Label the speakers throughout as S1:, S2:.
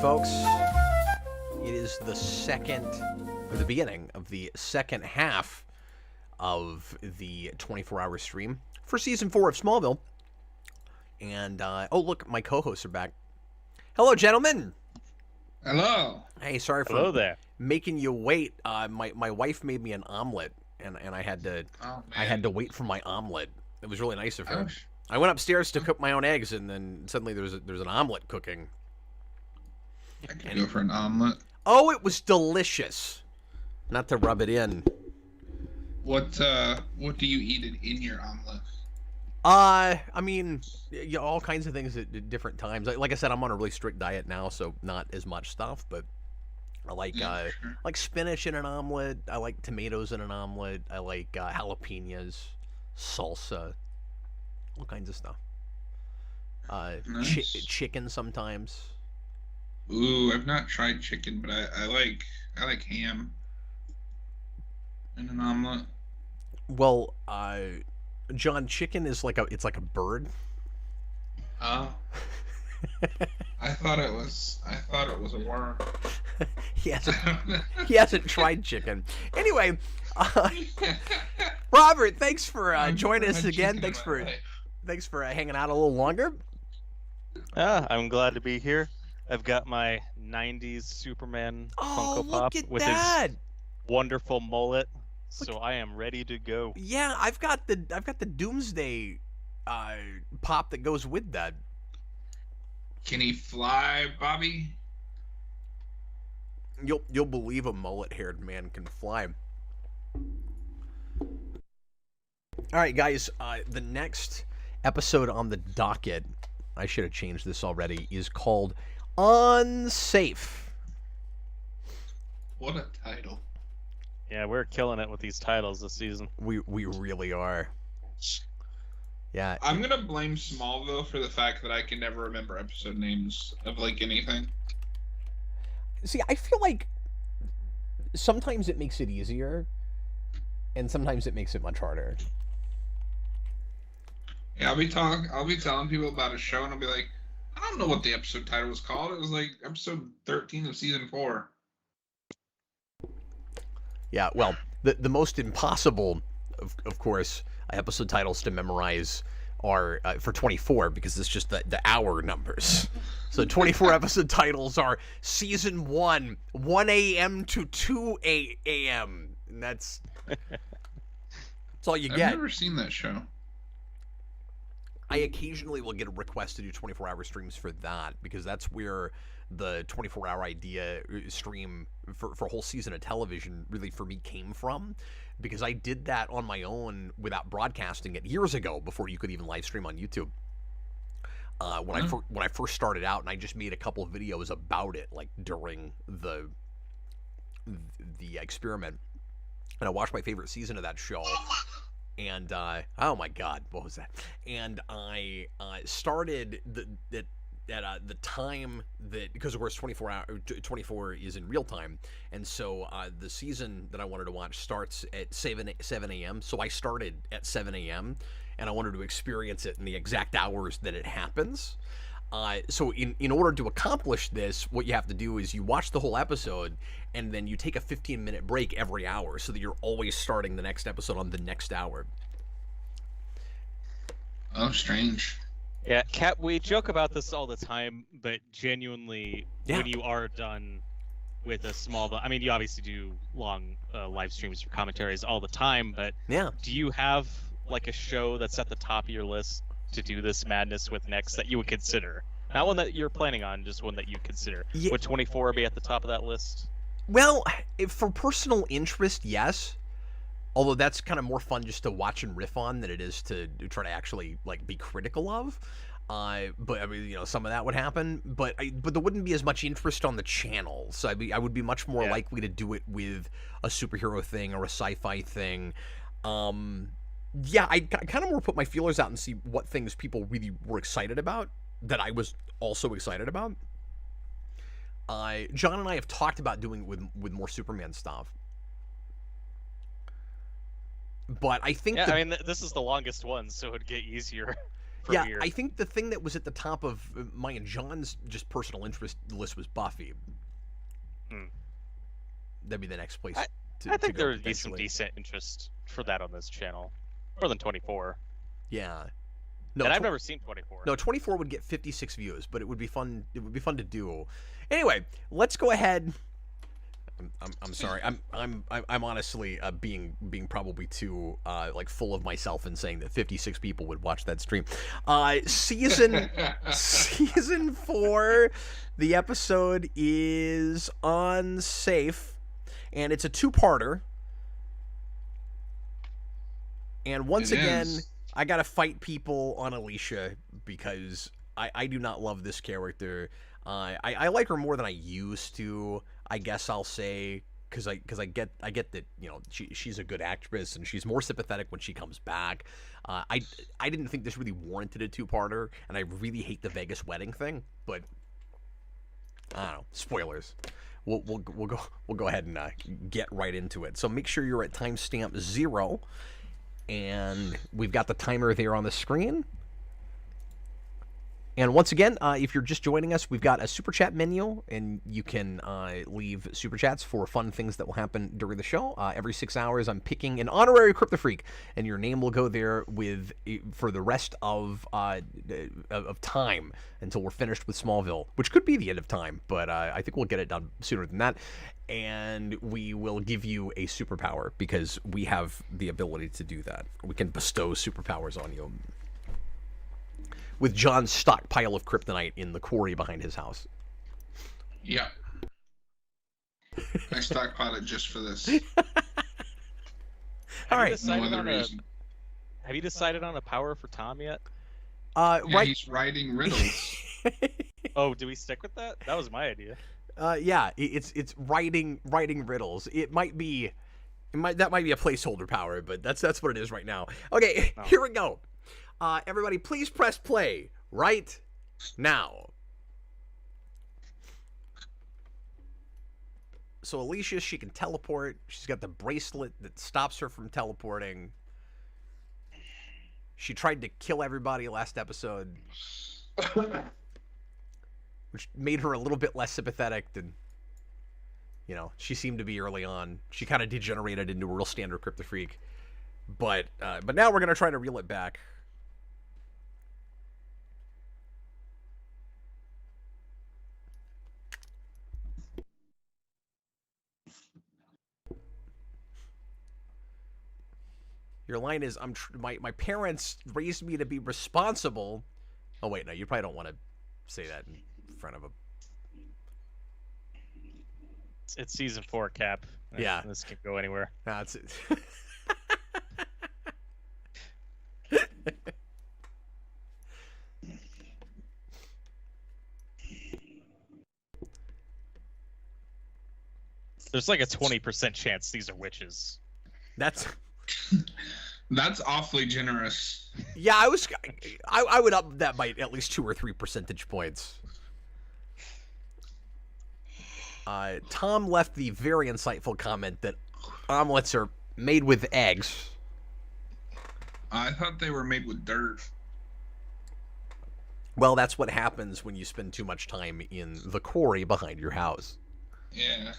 S1: folks. It is the beginning of the second half of the 24-hour stream for Season 4 of Smallville. And, oh, look, my co-hosts are back. Hello, gentlemen.
S2: Hello.
S1: Hey, sorry for making you wait. My wife made me an omelet, and I had to wait for my omelet. It was really nice of her. I went upstairs to cook my own eggs, and then suddenly there's an omelet cooking.
S2: I could go for an omelet.
S1: Oh, it was delicious. Not to rub it in.
S2: What do you eat in your omelet?
S1: I mean, all kinds of things at different times. Like I said, I'm on a really strict diet now, so not as much stuff. But I like like spinach in an omelet. I like tomatoes in an omelet. I like jalapenos, salsa, all kinds of stuff.
S2: Nice.
S1: Chicken sometimes.
S2: Ooh, I've not tried chicken, but I like ham in an omelet.
S1: Well, John, chicken is like a bird.
S2: Oh. I thought it was a worm.
S1: he hasn't tried chicken. Anyway, Robert, thanks for joining us again. Thanks for hanging out a little longer.
S3: I'm glad to be here. I've got my 90s Superman Funko Pop with his wonderful mullet, so I am ready to go.
S1: Yeah, I've got the Doomsday pop that goes with that.
S2: Can he fly, Bobby?
S1: You'll believe a mullet-haired man can fly. All right, guys, the next episode on the docket, I should have changed this already, is called Unsafe.
S2: What a title.
S3: Yeah, we're killing it with these titles this season.
S1: We really are. Yeah.
S2: I'm gonna blame Smallville for the fact that I can never remember episode names of like anything.
S1: See, I feel like sometimes it makes it easier, and sometimes it makes it much harder.
S2: Yeah, I'll be telling people about a show, and I'll be like, I don't know what the episode title was called. It was like episode 13 of season 4.
S1: Yeah, well, the most impossible, of course, episode titles to memorize are for 24, because it's just the hour numbers. So 24 episode titles are season 1, 1 a.m. to 2 a.m. And that's all you get.
S2: I've never seen that show.
S1: I occasionally will get a request to do 24-hour streams for that, because that's where the 24-hour idea stream for a whole season of television really for me came from, because I did that on my own without broadcasting it years ago, before you could even live stream on YouTube. When I first started out, and I just made a couple of videos about it, like during the experiment, and I watched my favorite season of that show. And, oh my God, what was that? And I started at the time that, because of course 24 is in real time, and so the season that I wanted to watch starts at 7 a.m. So I started at 7 a.m. and I wanted to experience it in the exact hours that it happens. So in order to accomplish this, what you have to do is you watch the whole episode, and then you take a 15-minute break every hour, so that you're always starting the next episode on the next hour.
S2: Oh, strange.
S3: Yeah, Kat, we joke about this all the time, but genuinely, when you are done with a Smallville, I mean, you obviously do long live streams for commentaries all the time, but do you have like a show that's at the top of your list to do this madness with next that you would consider? Not one that you're planning on, just one that you consider. Yeah. Would 24 be at the top of that list?
S1: Well, for personal interest, yes. Although that's kind of more fun just to watch and riff on than it is to try to actually like be critical of. But I mean, some of that would happen. But there wouldn't be as much interest on the channel. So I would be much more likely to do it with a superhero thing or a sci-fi thing. Yeah, I kind of more put my feelers out and see what things people really were excited about that I was also excited about. John and I have talked about doing it with more Superman stuff. But I think
S3: I mean, this is the longest one, so it'd get easier.
S1: Yeah,
S3: weird.
S1: I think the thing that was at the top of my and John's just personal interest list was Buffy. That'd be the next place.
S3: I think there would be some decent interest for that on this channel, more than 24.
S1: Yeah. No,
S3: and I've never seen 24.
S1: No, 24 would get 56 views, but it would be fun. It would be fun to do. Anyway, let's go ahead. I'm sorry. I'm honestly being probably too like full of myself in saying that 56 people would watch that stream. Season 4, the episode is Unsafe, and it's a 2-parter. And once again, I gotta fight people on Alicia because I do not love this character. I like her more than I used to, I guess I'll say, because I get that, you know, she's a good actress and she's more sympathetic when she comes back. I didn't think this really warranted a 2-parter, and I really hate the Vegas wedding thing, but I don't know. Spoilers. We'll go ahead and get right into it. So make sure you're at timestamp 0. And we've got the timer there on the screen. And once again, if you're just joining us, we've got a super chat menu, and you can leave super chats for fun things that will happen during the show. Every 6 hours, I'm picking an honorary Kryptofreak, and your name will go there for the rest of time until we're finished with Smallville, which could be the end of time, but I think we'll get it done sooner than that. And we will give you a superpower because we have the ability to do that. We can bestow superpowers on you. With John's stockpile of kryptonite in the quarry behind his house.
S2: Yeah. I stockpiled it just for this.
S1: All right.
S2: No other reason.
S3: Have you decided on a power for Tom yet?
S2: Yeah,
S1: right.
S2: he's writing riddles.
S3: Oh, do we stick with that? That was my idea.
S1: Yeah, it's writing riddles. That might be a placeholder power, but that's what it is right now. Okay, Here we go. Everybody, please press play right now. So Alicia, she can teleport. She's got the bracelet that stops her from teleporting. She tried to kill everybody last episode, which made her a little bit less sympathetic than, you know, she seemed to be early on. She kind of degenerated into a real standard Kryptofreak. But now we're going to try to reel it back. Your line is, my parents raised me to be responsible. Oh, wait, no, you probably don't want to say that in front of a...
S3: It's season 4, Cap.
S1: Yeah.
S3: This can go anywhere.
S1: That's it.
S3: There's like a 20% chance these are witches.
S1: That's
S2: awfully generous.
S1: Yeah, I would up that by at least 2 or 3 percentage points. Tom left the very insightful comment that omelets are made with eggs.
S2: I thought they were made with dirt.
S1: Well, that's what happens when you spend too much time in the quarry behind your house.
S2: Yeah.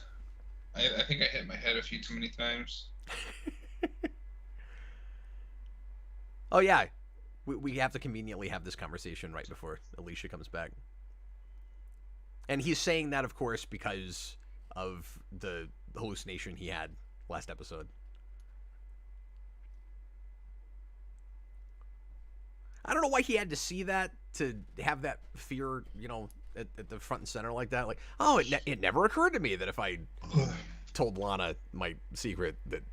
S2: I think I hit my head a few too many times.
S1: Oh, yeah. We have to conveniently have this conversation right before Alicia comes back. And he's saying that, of course, because of the hallucination he had last episode. I don't know why he had to see that to have that fear, you know, at the front and center like that. Like, oh, it never occurred to me that if I told Lana my secret that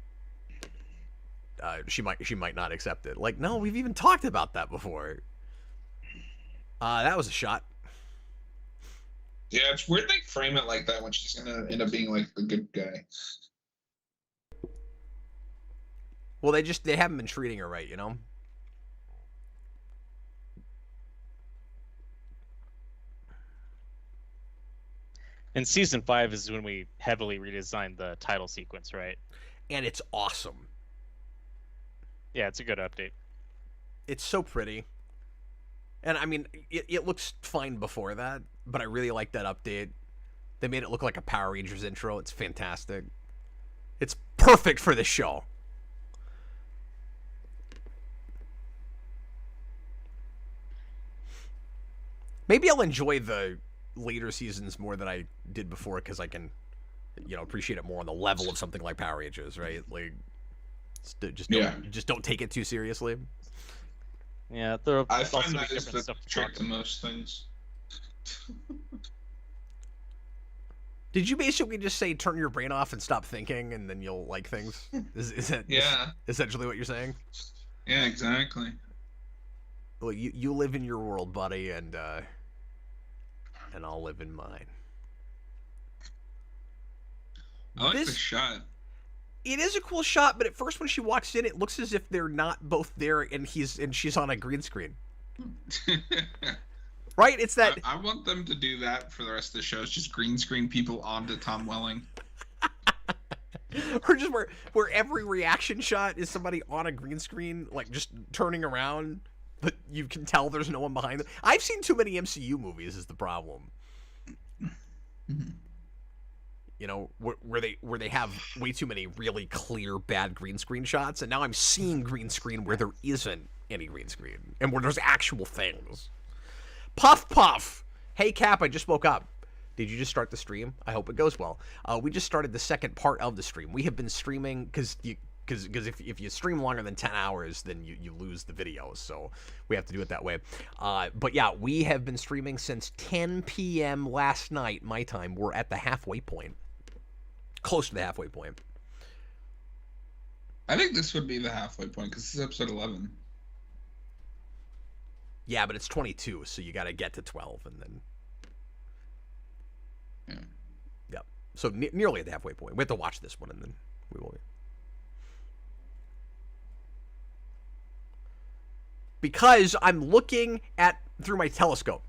S1: she might not accept it. Like, no, we've even talked about that before. That was a shot.
S2: Yeah, it's weird they frame it like that when she's gonna end up being like the good guy.
S1: Well, they haven't been treating her right, you know?
S3: And season 5 is when we heavily redesigned the title sequence, right?
S1: And it's awesome.
S3: Yeah, it's a good update.
S1: It's so pretty. And I mean, it looks fine before that, but I really like that update. They made it look like a Power Rangers intro. It's fantastic. It's perfect for this show. Maybe I'll enjoy the later seasons more than I did before because I can, appreciate it more on the level of something like Power Rangers, right? Like, just don't take it too seriously.
S3: Yeah,
S2: I find that is the trick to most things.
S1: Did you basically just say turn your brain off and stop thinking, and then you'll like things? Is that essentially what you're saying?
S2: Yeah, exactly.
S1: Well, you live in your world, buddy, and I'll live in mine.
S2: I like the shot.
S1: It is a cool shot, but at first when she walks in, it looks as if they're not both there, and she's on a green screen. Right? It's that.
S2: I want them to do that for the rest of the show. It's just green screen people onto Tom Welling.
S1: Or just where every reaction shot is somebody on a green screen, like just turning around, but you can tell there's no one behind them. I've seen too many MCU movies is the problem. Where they have way too many really clear bad green screen shots, and now I'm seeing green screen where there isn't any green screen, and where there's actual things. Puff Puff! Hey Cap, I just woke up. Did you just start the stream? I hope it goes well. We just started the second part of the stream. We have been streaming because if you stream longer than 10 hours, then you lose the video. So we have to do it that way. But yeah, we have been streaming since 10 p.m. last night, my time. We're at the halfway point. Close to the halfway point.
S2: I think this would be the halfway point because this is episode 11.
S1: Yeah, but it's 22, so you got to get to 12 and then... Yep. So nearly at the halfway point. We have to watch this one and then we will... Because I'm looking through my telescope.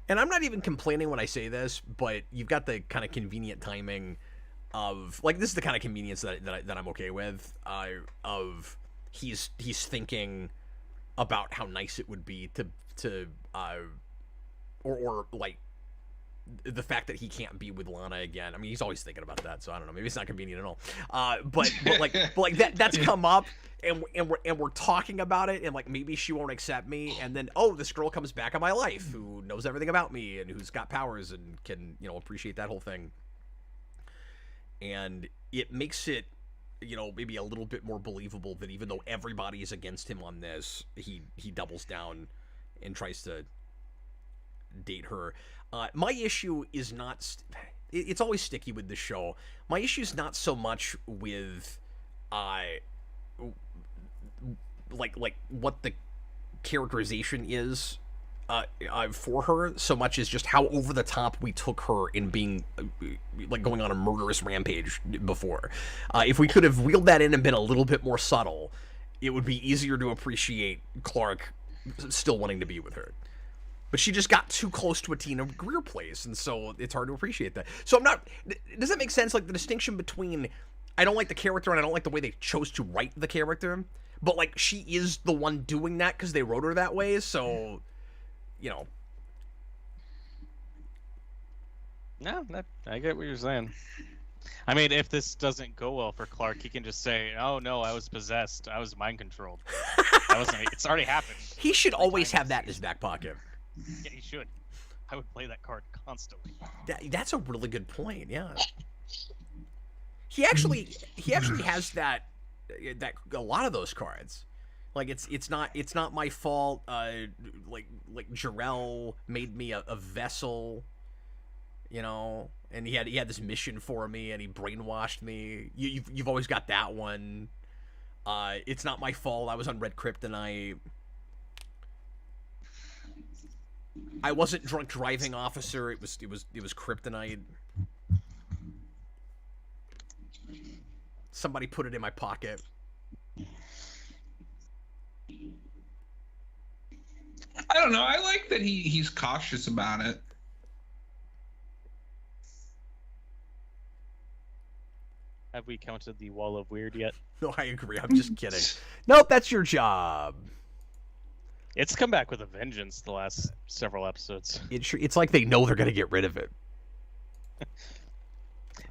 S1: And I'm not even complaining when I say this, but you've got the kind of convenient timing of, like, this is the kind of convenience that I'm okay with. Of he's thinking about how nice it would be to like the fact that he can't be with Lana again. I mean, he's always thinking about that, so I don't know. Maybe it's not convenient at all. But that's come up, and we're talking about it, and like maybe she won't accept me, and then this girl comes back in my life who knows everything about me and who's got powers and can appreciate that whole thing, and it makes it maybe a little bit more believable that even though everybody is against him on this, he doubles down and tries to date her. My issue is not... It's always sticky with the show. My issue is not so much with... like what the characterization is for her, so much as just how over the top we took her in being... like going on a murderous rampage before. If we could have reeled that in and been a little bit more subtle, it would be easier to appreciate Clark still wanting to be with her. But she just got too close to a Tina Greer place, and so it's hard to appreciate that. So I'm not... Does that make sense? Like, the distinction between I don't like the character and I don't like the way they chose to write the character, but, like, she is the one doing that because they wrote her that way, so,
S3: No, I get what you're saying. I mean, if this doesn't go well for Clark, he can just say, "Oh no, I was possessed. I was mind controlled. It's already happened."
S1: He should always have that in his back pocket.
S3: Yeah, he should. I would play that card constantly.
S1: That's a really good point. Yeah. He actually has that a lot of those cards. Like it's not my fault. Like Jarrell made me a vessel. And he had this mission for me, and he brainwashed me. You've always got that one. It's not my fault. I was on red kryptonite. I wasn't drunk driving, officer. It was kryptonite. Somebody put it in my pocket.
S2: I don't know. I like that he's cautious about it.
S3: Have we counted the wall of weird yet?
S1: No, I agree. I'm just kidding. Nope, that's your job.
S3: It's come back with a vengeance the last several episodes.
S1: It's like they know they're going to get rid of it.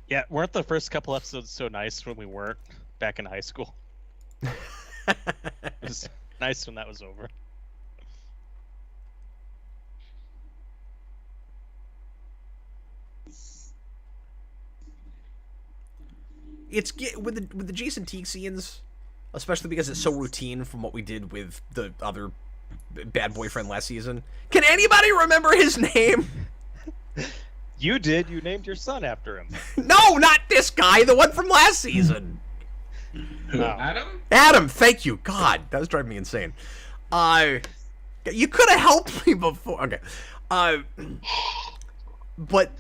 S3: Yeah, weren't the first couple episodes so nice when we weren't back in high school? It was nice when that was over.
S1: It's with the Jason Teague scenes, especially because it's so routine from what we did with the other bad boyfriend last season. Can anybody remember his name?
S3: You did. You named your son after him.
S1: No, not this guy. The one from last season.
S2: Who,
S3: Wow.
S2: Adam?
S1: Adam, thank you. God, that was driving me insane. You could have helped me before. Okay. But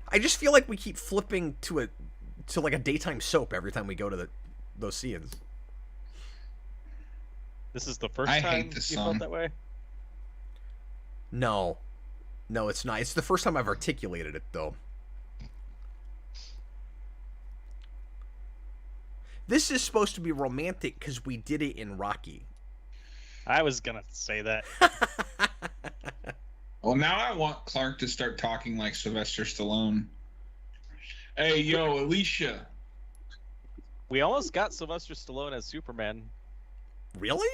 S1: I just feel like we keep flipping to like a daytime soap every time we go to those scenes.
S3: This is the first
S2: I
S3: time
S2: hate this
S3: you
S2: song.
S3: felt that way?
S1: No, it's not. It's the first time I've articulated it, though. This is supposed to be romantic because we did it in Rocky.
S3: I was gonna say that.
S2: Well, now I want Clark to start talking like Sylvester Stallone. Hey, yo, Alicia.
S3: We almost got Sylvester Stallone as Superman.
S1: Really?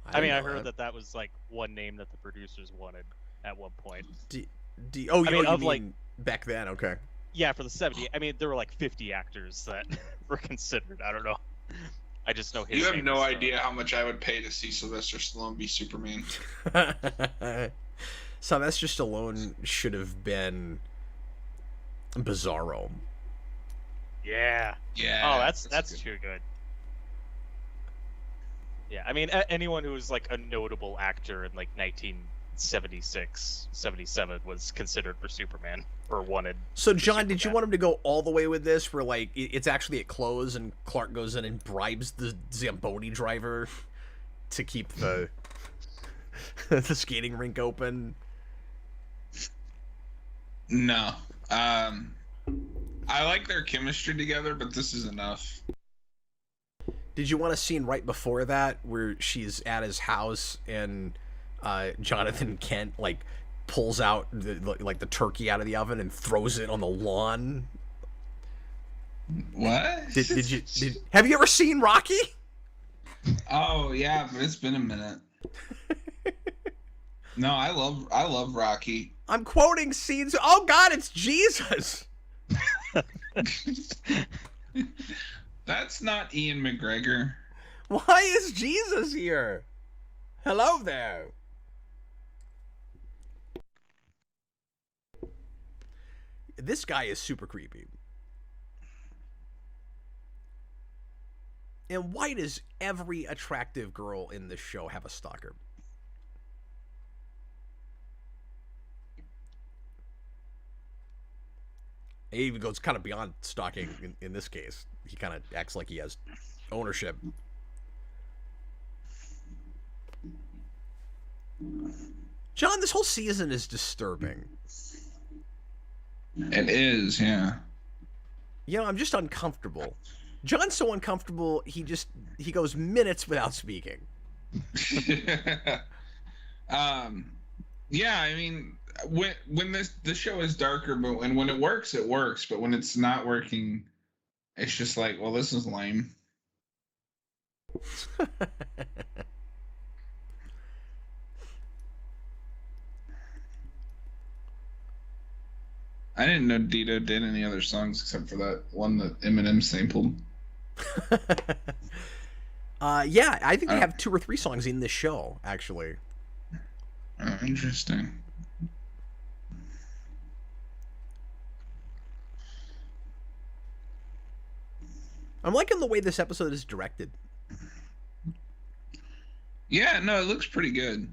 S3: I mean, I
S1: didn't know
S3: heard that was like one name that the producers wanted at one point.
S1: you
S3: mean,
S1: mean
S3: like-
S1: back then? Okay.
S3: Yeah, for the 70s. I mean, there were like 50 actors that were considered. I don't know. I just know his
S2: You have
S3: name
S2: no
S3: is,
S2: idea how much I would pay to see Sylvester Stallone be Superman.
S1: Sylvester Stallone should have been Bizarro.
S3: Yeah.
S2: Yeah.
S3: Oh, that's
S2: good.
S3: too good. Yeah, I mean, anyone who was like a notable actor in like 1976, 77 was considered for Superman or wanted.
S1: So, John, did you
S3: Superman.
S1: want him to go all the way with this, where like it's actually at close and Clark goes in and bribes the Zamboni driver to keep the the skating rink open?
S2: No. I like their chemistry together, but this is enough.
S1: Did you want a scene right before that where she's at his house and Jonathan Kent like pulls out the turkey out of the oven and throws it on the lawn?
S2: What?
S1: Have you ever seen Rocky?
S2: Oh yeah, but it's been a minute. No, I love Rocky.
S1: I'm quoting scenes. Oh God, it's Jesus.
S2: That's not Ian McGregor.
S1: Why is Jesus here? Hello there. This guy is super creepy. And why does every attractive girl in this show have a stalker? It even goes kind of beyond stalking in this case. He kind of acts like he has ownership. John, this whole season is disturbing.
S2: It is, yeah.
S1: You know, I'm just uncomfortable. John's so uncomfortable, he goes minutes without speaking.
S2: Yeah, I mean, when the show is darker, but when it works, it works. But when it's not working, it's just like, well, this is lame. I didn't know Dito did any other songs except for that one that Eminem sampled.
S1: Yeah, I think they have 2 or 3 songs in this show, actually.
S2: Interesting.
S1: I'm liking the way this episode is directed.
S2: Yeah, no, it looks pretty good.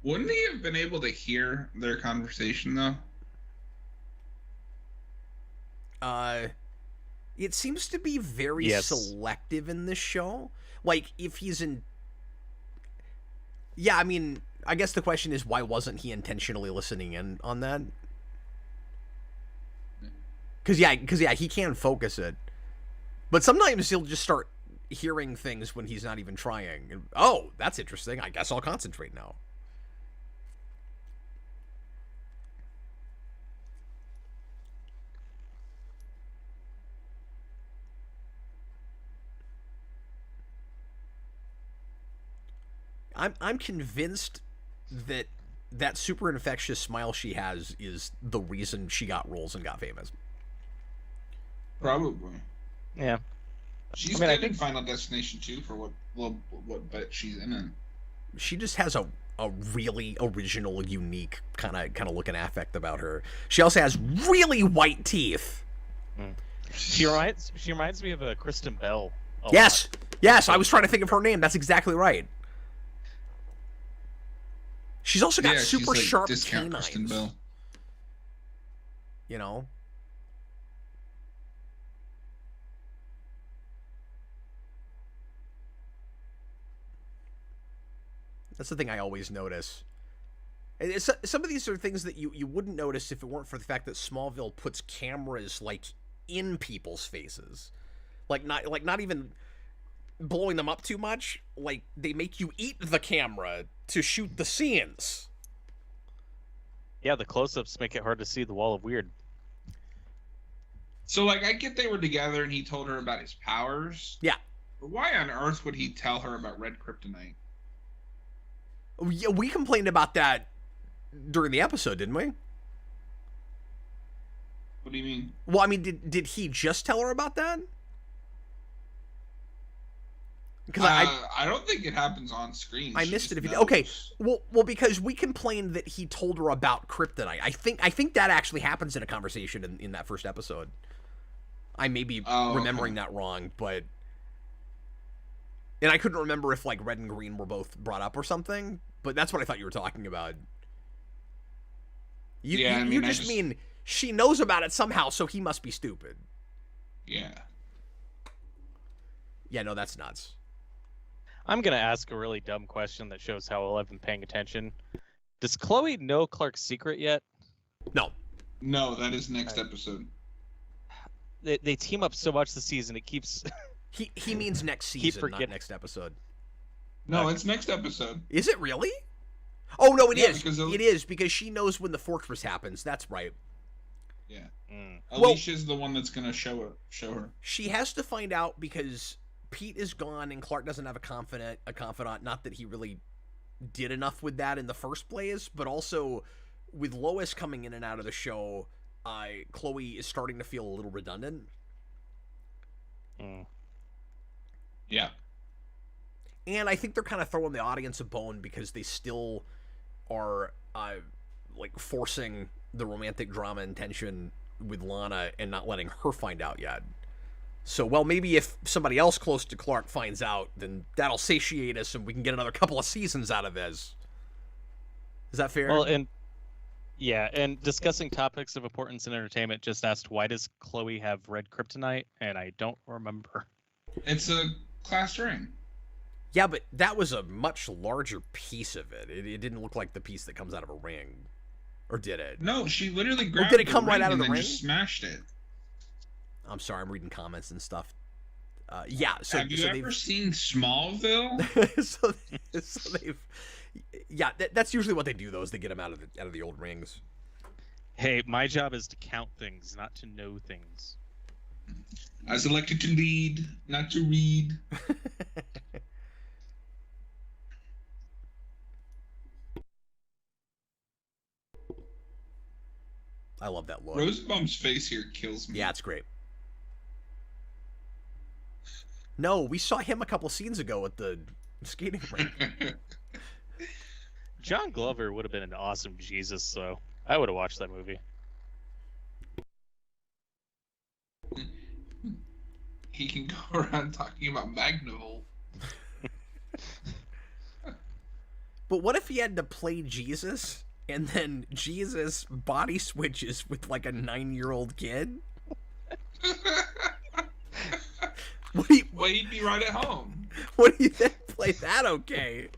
S2: Wouldn't he have been able to hear their conversation, though?
S1: It seems to be very selective in this show. Like, if he's in... Yeah, I mean, I guess the question is, why wasn't he intentionally listening in on that? Because he can focus it. But sometimes he'll just start hearing things when he's not even trying. And, oh, that's interesting. I guess I'll concentrate now. I'm convinced that super infectious smile she has is the reason she got roles and got famous.
S2: Probably.
S3: Yeah.
S2: She's good in Final Destination 2 for what bet she's in it. She
S1: just has a really original, unique kind of look and affect about her. She also has really white teeth.
S3: Mm. She reminds me of a Kristen Bell.
S1: Yes. Yes, I was trying to think of her name. That's exactly right. She's also got super sharp canines.
S2: Kristen Bell.
S1: You know? That's the thing I always notice. Some of these are things that you wouldn't notice if it weren't for the fact that Smallville puts cameras like in people's faces. Like not even blowing them up too much. Like they make you eat the camera to shoot the scenes.
S3: Yeah, the close-ups make it hard to see the wall of weird.
S2: So like I get they were together and he told her about his powers.
S1: Yeah.
S2: But why on earth would he tell her about red kryptonite?
S1: Yeah, we complained about that during the episode, didn't we?
S2: What do you mean?
S1: Well, I mean, did he just tell her about that?
S2: Because I don't think it happens on screen.
S1: I missed it. If you okay, well, because we complained that he told her about kryptonite. I think that actually happens in a conversation in that first episode. I may be remembering that wrong, but and I couldn't remember if like red and green were both brought up or something. But that's what I thought you were talking about. You just mean she knows about it somehow, so he must be stupid.
S2: Yeah.
S1: Yeah, no, that's nuts.
S3: I'm going to ask a really dumb question that shows how well I've been paying attention. Does Chloe know Clark's secret yet?
S1: No.
S2: No, that is next episode.
S3: They team up so much this season, it keeps...
S1: He means next season, not next episode.
S2: No, it's next episode.
S1: Is it really? Oh, no, it is.
S2: It
S1: is, because she knows when the fortress happens. That's right.
S2: Yeah. Alicia's the one that's going to show her.
S1: She has to find out because Pete is gone and Clark doesn't have a confidant. Not that he really did enough with that in the first place, but also with Lois coming in and out of the show, Chloe is starting to feel a little redundant.
S2: Yeah.
S1: And I think they're kind of throwing the audience a bone because they still are like forcing the romantic drama and tension with Lana and not letting her find out yet. So, well, maybe if somebody else close to Clark finds out, then that'll satiate us and we can get another couple of seasons out of this. Is that fair?
S3: Well, and discussing topics of importance in entertainment just asked, why does Chloe have red kryptonite? And I don't remember.
S2: It's a class ring.
S1: Yeah, but that was a much larger piece of it. It didn't look like the piece that comes out of a ring. Or did it?
S2: No, she literally grabbed
S1: did it come right out of the ring?
S2: Just smashed it.
S1: I'm sorry, I'm reading comments and stuff. Yeah. So
S2: have you ever seen Smallville?
S1: so they've. Yeah, that's usually what they do. Though, is they get them out of the old rings.
S3: Hey, my job is to count things, not to know things.
S2: I was elected to lead, not to read.
S1: I love that look.
S2: Rosenbaum's face here kills me.
S1: Yeah, it's great. No, we saw him a couple scenes ago at the skating rink.
S3: John Glover would have been an awesome Jesus, so I would have watched that movie.
S2: He can go around talking about Magnavolt.
S1: But what if he had to play Jesus, and then Jesus body switches with like a 9-year-old kid?
S2: Well, he'd be right at home.
S1: What do you think? Play that okay?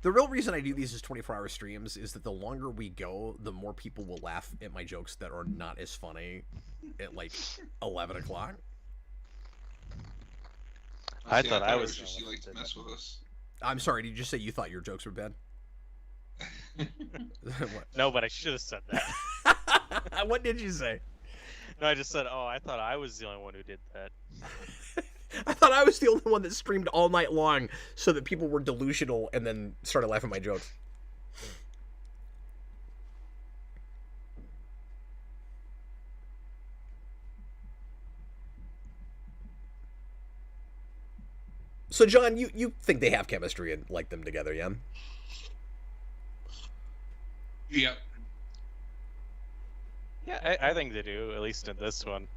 S1: The real reason I do these as 24-hour streams is that the longer we go, the more people will laugh at my jokes that are not as funny at like 11 o'clock.
S3: I thought I was
S2: just you like to mess with us.
S1: I'm sorry, did you just say you thought your jokes were bad?
S3: No, but I should have said that.
S1: What did you say?
S3: No, I just said, oh, I thought I was the only one who did that.
S1: I thought I was the only one that streamed all night long so that people were delusional and then started laughing at my jokes. So, John, you think they have chemistry and like them together, yeah?
S2: Yep.
S3: Yeah, I think they do, at least in this one.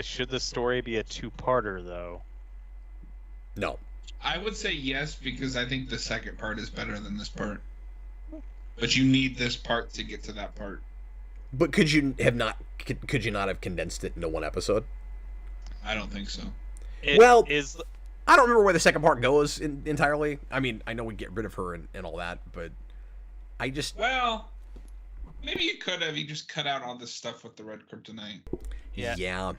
S3: Should the story be a two-parter, though?
S1: No.
S2: I would say yes, because I think the second part is better than this part. But you need this part to get to that part.
S1: But could you not have condensed it into one episode?
S2: I don't think so.
S1: I don't remember where the second part goes entirely. I mean, I know we get rid of her and all that, but I just...
S2: Well, maybe you could have. You just cut out all this stuff with the red kryptonite.
S1: Yeah.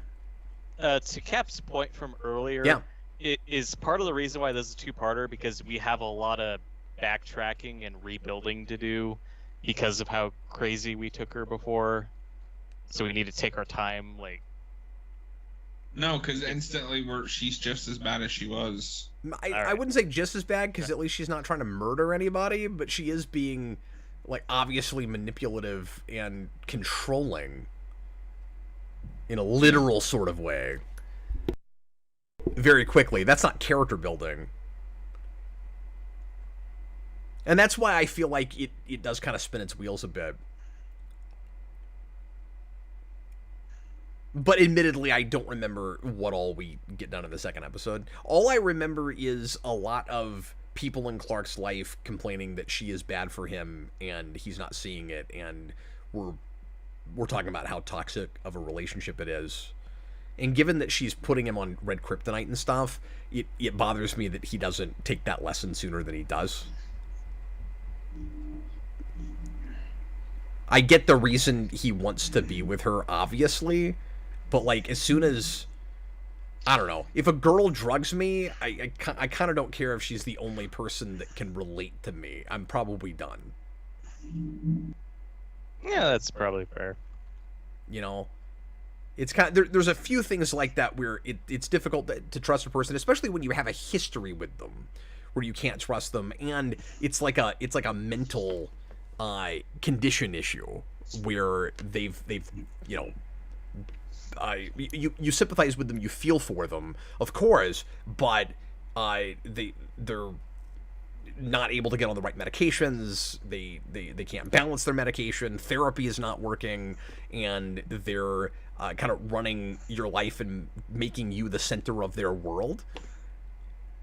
S3: To Cap's point from earlier, it is part of the reason why this is a two-parter, because we have a lot of backtracking and rebuilding to do because of how crazy we took her before. So we need to take our time, like...
S2: No, because instantly she's just as bad as she was.
S1: I wouldn't say just as bad, because at least she's not trying to murder anybody, but she is being, like, obviously manipulative and controlling in a literal sort of way. Very quickly. That's not character building. And that's why I feel like it does kind of spin its wheels a bit. But admittedly, I don't remember what all we get done in the second episode. All I remember is a lot of people in Clark's life complaining that she is bad for him and he's not seeing it, and we're talking about how toxic of a relationship it is. And given that she's putting him on red kryptonite and stuff, it bothers me that he doesn't take that lesson sooner than he does. I get the reason he wants to be with her, obviously, but, like, as soon as... I don't know. If a girl drugs me, I kind of don't care if she's the only person that can relate to me. I'm probably done.
S3: Yeah, that's probably fair.
S1: You know? It's kind of... There's a few things like that where it's difficult to trust a person, especially when you have a history with them, where you can't trust them, and it's like a mental condition issue where they've you know... you sympathize with them, you feel for them, of course, but they're not able to get on the right medications. They can't balance their medication. Therapy is not working, and they're kind of running your life and making you the center of their world.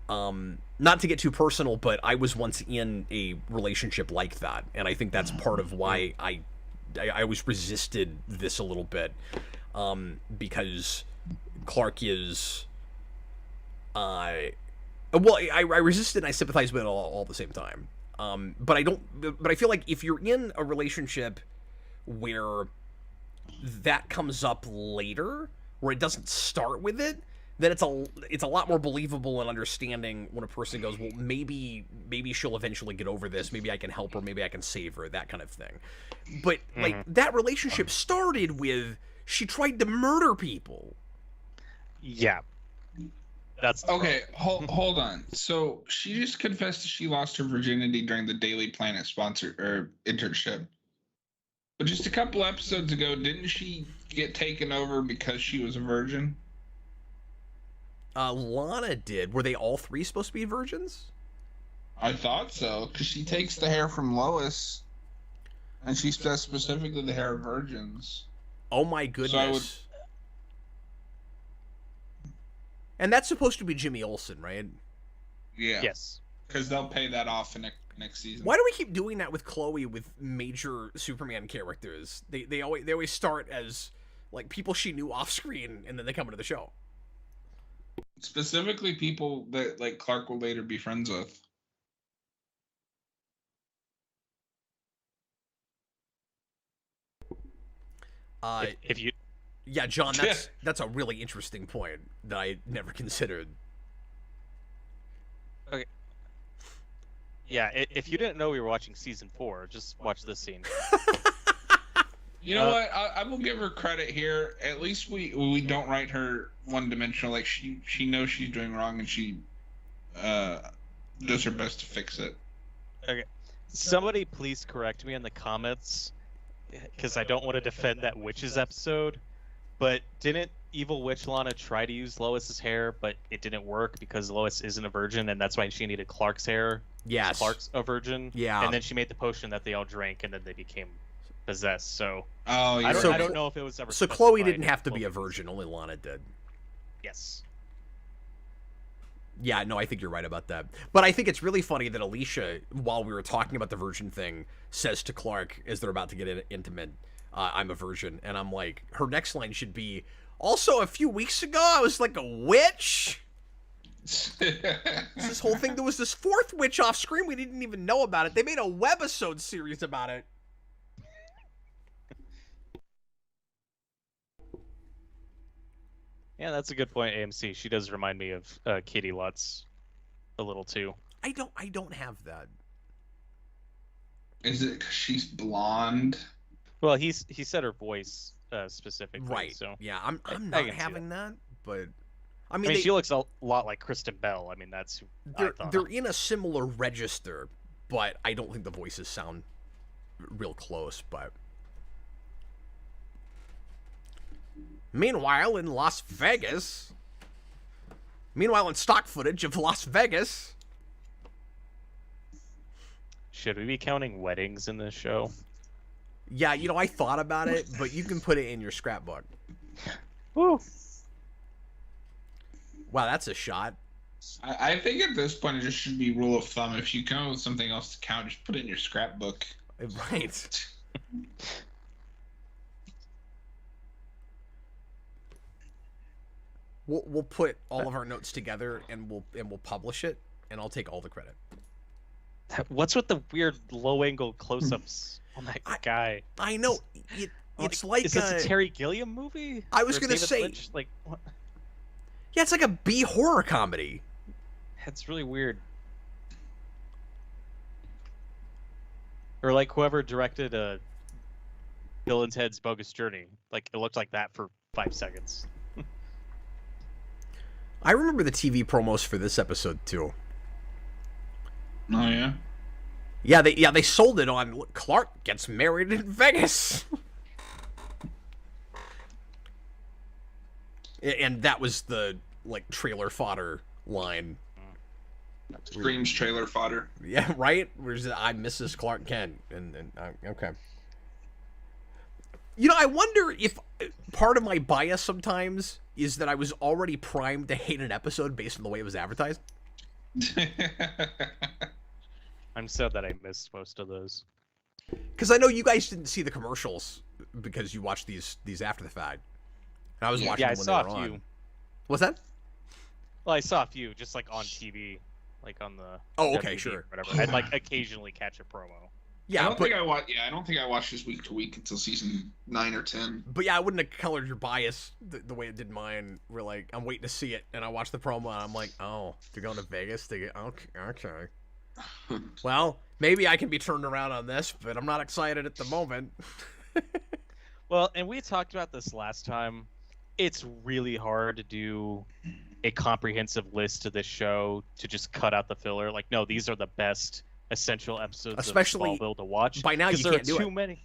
S1: Not to get too personal, but I was once in a relationship like that, and I think that's part of why I always resisted this a little bit. Because Clark is, I resist it and I sympathize with it all at the same time. But I feel like if you're in a relationship where that comes up later, where it doesn't start with it, then it's a lot more believable and understanding when a person goes, well, maybe she'll eventually get over this. Maybe I can help her. Maybe I can save her. That kind of thing. But like that relationship started with, she tried to murder people.
S3: Yeah. That's
S2: okay. Hold on. So she just confessed she lost her virginity during the Daily Planet sponsor or internship. But just a couple episodes ago, didn't she get taken over because she was a virgin?
S1: Lana did. Were they all three supposed to be virgins?
S2: I thought so, because she takes the hair from Lois, and she says specifically the hair of virgins.
S1: Oh my goodness. And that's supposed to be Jimmy Olsen, right?
S2: Yeah.
S3: Yes.
S2: Because they'll pay that off in next season.
S1: Why do we keep doing that with Chloe with major Superman characters? They always start as like people she knew off screen, and then they come into the show.
S2: Specifically people that like Clark will later be friends with.
S3: If you,
S1: yeah, John, that's a really interesting point that I never considered.
S3: okay, yeah, if you didn't know we were watching season 4, just watch this scene.
S2: You know what? I will give her credit here. At least we don't write her one-dimensional. Like she knows she's doing wrong, and she does her best to fix it.
S3: Okay, somebody please correct me in the comments, because I don't want to defend that witches episode. But didn't evil witch Lana try to use Lois's hair, but it didn't work because Lois isn't a virgin, and that's why she needed Clark's hair?
S1: Yes.
S3: Clark's a virgin.
S1: Yeah.
S3: And then she made the potion that they all drank, and then they became possessed. So
S2: I
S3: don't know if it was ever.
S1: So Chloe didn't have to be a virgin; only Lana did.
S3: Yes.
S1: Yeah, no, I think you're right about that. But I think it's really funny that Alicia, while we were talking about the virgin thing, says to Clark as they're about to get intimate, "I'm a virgin," and I'm like, her next line should be, "Also, a few weeks ago, I was like a witch." This whole thing, there was this 4th witch off screen. We didn't even know about it. They made a webisode series about it.
S3: Yeah, that's a good point, AMC. She does remind me of Katie Lutz a little too.
S1: I don't have that.
S2: Is it 'cause she's blonde?
S3: Well, he said her voice specifically.
S1: Right.
S3: So
S1: yeah, I'm
S3: I
S1: not
S3: can see
S1: having that, but
S3: I mean she looks a lot like Kristen Bell. I mean, that's who
S1: they're in a similar register, but I don't think the voices sound real close. But meanwhile, in Las Vegas, in stock footage of Las Vegas.
S3: Should we be counting weddings in this show?
S1: Yeah, I thought about it, but you can put it in your scrapbook.
S3: Woo.
S1: Wow, that's a shot.
S2: I think at this point it just should be rule of thumb. If you come up with something else to count, just put it in your scrapbook.
S1: Right. We'll put all of our notes together and we'll publish it, and I'll take all the credit.
S3: What's with the weird low-angle close-ups on that guy?
S1: I know. It's like
S3: is this a Terry Gilliam movie?
S1: I was gonna say,
S3: Lynch? Like, what?
S1: Yeah, it's like a B horror comedy.
S3: It's really weird. Or like whoever directed Bill and Ted's Bogus Journey. Like, it looked like that for 5 seconds.
S1: I remember the TV promos for this episode too.
S2: Oh yeah.
S1: Yeah, they sold it on Clark gets married in Vegas. And that was the trailer fodder line.
S2: Screams trailer fodder.
S1: Yeah, right? Where's I'm Mrs. Clark Kent and okay. I wonder if part of my bias sometimes is that I was already primed to hate an episode based on the way it was advertised.
S3: I'm sad that I missed most of those.
S1: Because I know you guys didn't see the commercials because you watched these after the fact. And I was watching them when they were on. Yeah, I saw a few. What's that?
S3: Well, I saw a few just on TV, on the.
S1: Oh, okay,
S3: WB
S1: sure.
S3: Whatever. I'd occasionally catch a promo.
S1: Yeah,
S2: I don't think I watched this week to week until season 9 or 10.
S1: But yeah, I wouldn't have colored your bias the way it did mine. We're I'm waiting to see it, and I watch the promo, and I'm like, oh, they're going to Vegas to get okay. Well, maybe I can be turned around on this, but I'm not excited at the moment.
S3: Well, and we talked about this last time. It's really hard to do a comprehensive list of this show to just cut out the filler. No, these are the best essential episodes
S1: especially
S3: of Smallville to watch.
S1: By now, you can't do it.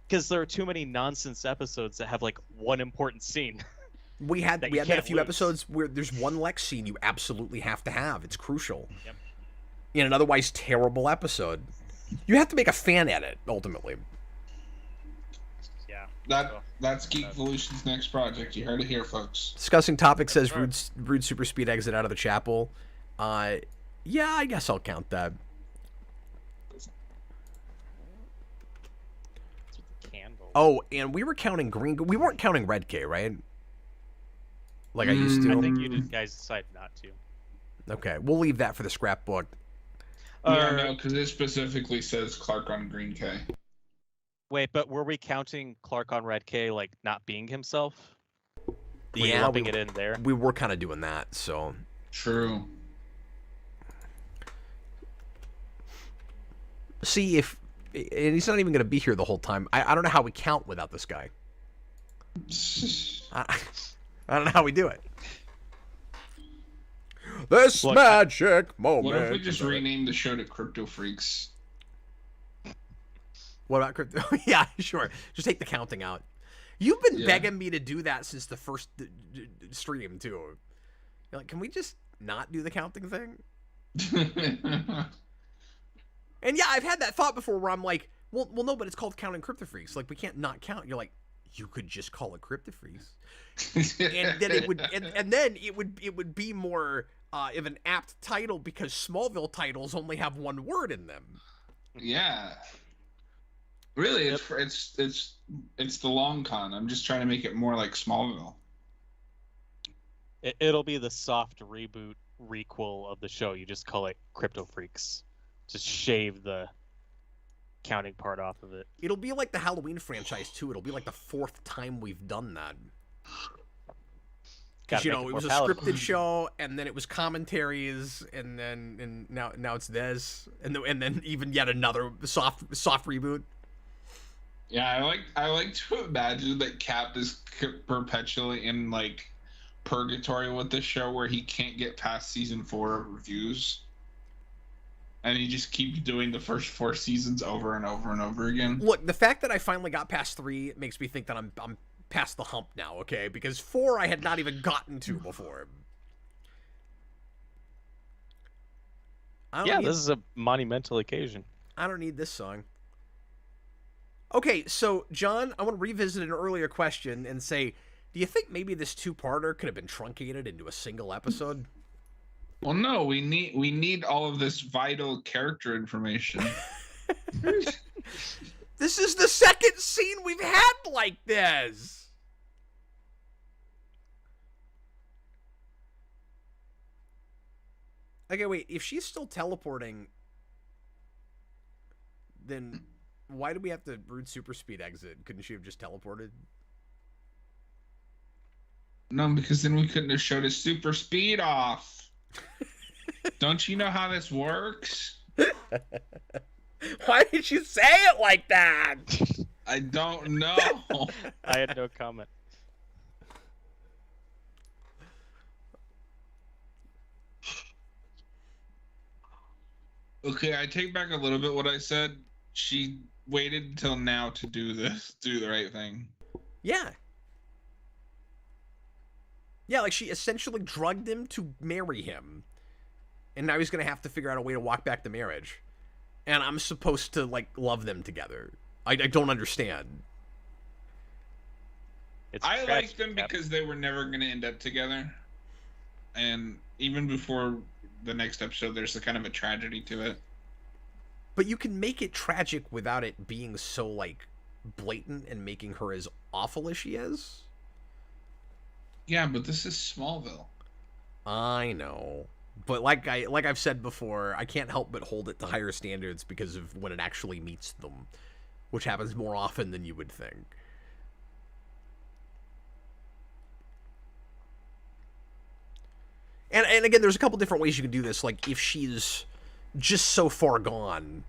S3: Because there are too many nonsense episodes that have one important scene.
S1: We had a few episodes where there's one Lex scene you absolutely have to have. It's crucial.
S3: Yep.
S1: In an otherwise terrible episode, you have to make a fan edit ultimately.
S3: Yeah.
S2: That's Geek Evolution's next project. You heard it here, folks.
S1: Discussing topic says rude super speed exit out of the chapel. Yeah, I guess I'll count that. Oh, and we were counting green. We weren't counting red K, right? Like I used to.
S3: I think you guys decided not to.
S1: Okay, we'll leave that for the scrapbook.
S2: Yeah, no, because it specifically says Clark on green K.
S3: Wait, but were we counting Clark on Red K like not being himself? Were you
S1: Yeah,
S3: lumping it in there?
S1: we were kind of doing that. So
S2: True.
S1: see if, and he's not even going to be here the whole time. I don't know how we count without this guy. I don't know how we do it. This
S3: Look,
S1: magic moment.
S2: What if we just rename the show to Kryptofreaks?
S1: What about crypto? Yeah, sure. Just take the counting out. You've been
S2: Yeah.
S1: begging me to do that since the first stream too. You're like, can we just not do the counting thing? And yeah, I've had that thought before where I'm like, well, no, but it's called counting Kryptofreaks. Like, we can't not count. You're like, you could just call it Kryptofreaks, and then it would, and then it would be more of an apt title because Smallville titles only have one word in them.
S2: Yeah. Really, it's the long con. I'm just trying to make it more like Smallville.
S3: It'll be the soft reboot requel of the show. You just call it Kryptofreaks. Just shave the counting part off of it.
S1: It'll be like the Halloween franchise too. It'll be like the 4th time we've done that. Because it was a scripted show, and then it was commentaries, and now it's this, and then even yet another soft reboot.
S2: Yeah, I like to imagine that Cap is perpetually in like purgatory with this show, where he can't get past season 4 of reviews, and he just keeps doing the first 4 seasons over and over and over again.
S1: Look, the fact that I finally got past 3 makes me think that I'm past the hump now, okay? Because 4 I had not even gotten to before.
S3: Yeah, this is a monumental occasion.
S1: I don't need this song. Okay, so, John, I want to revisit an earlier question and say, do you think maybe this 2-parter could have been truncated into a single episode?
S2: Well, no, we need all of this vital character information.
S1: This is the second scene we've had like this. Okay, wait. If she's still teleporting, then why do we have to root super speed exit? Couldn't she have just teleported?
S2: No, because then we couldn't have showed his super speed off. Don't you know how this works?
S1: Why did you say it like that?
S2: I don't know.
S3: I had no comment.
S2: Okay, I take back a little bit what I said. She waited until now to do the right thing.
S1: Yeah. Yeah, like she essentially drugged him to marry him. And now he's going to have to figure out a way to walk back the marriage. And I'm supposed to, like, love them together. I don't understand.
S2: I like them because they were never going to end up together. And even before the next episode, there's a kind of a tragedy to it.
S1: But you can make it tragic without it being so, like, blatant and making her as awful as she is.
S2: Yeah, but this is Smallville.
S1: I know. But like I've said before, I can't help but hold it to higher standards because of when it actually meets them, which happens more often than you would think. And again, there's a couple different ways you can do this. Like, if she's just so far gone,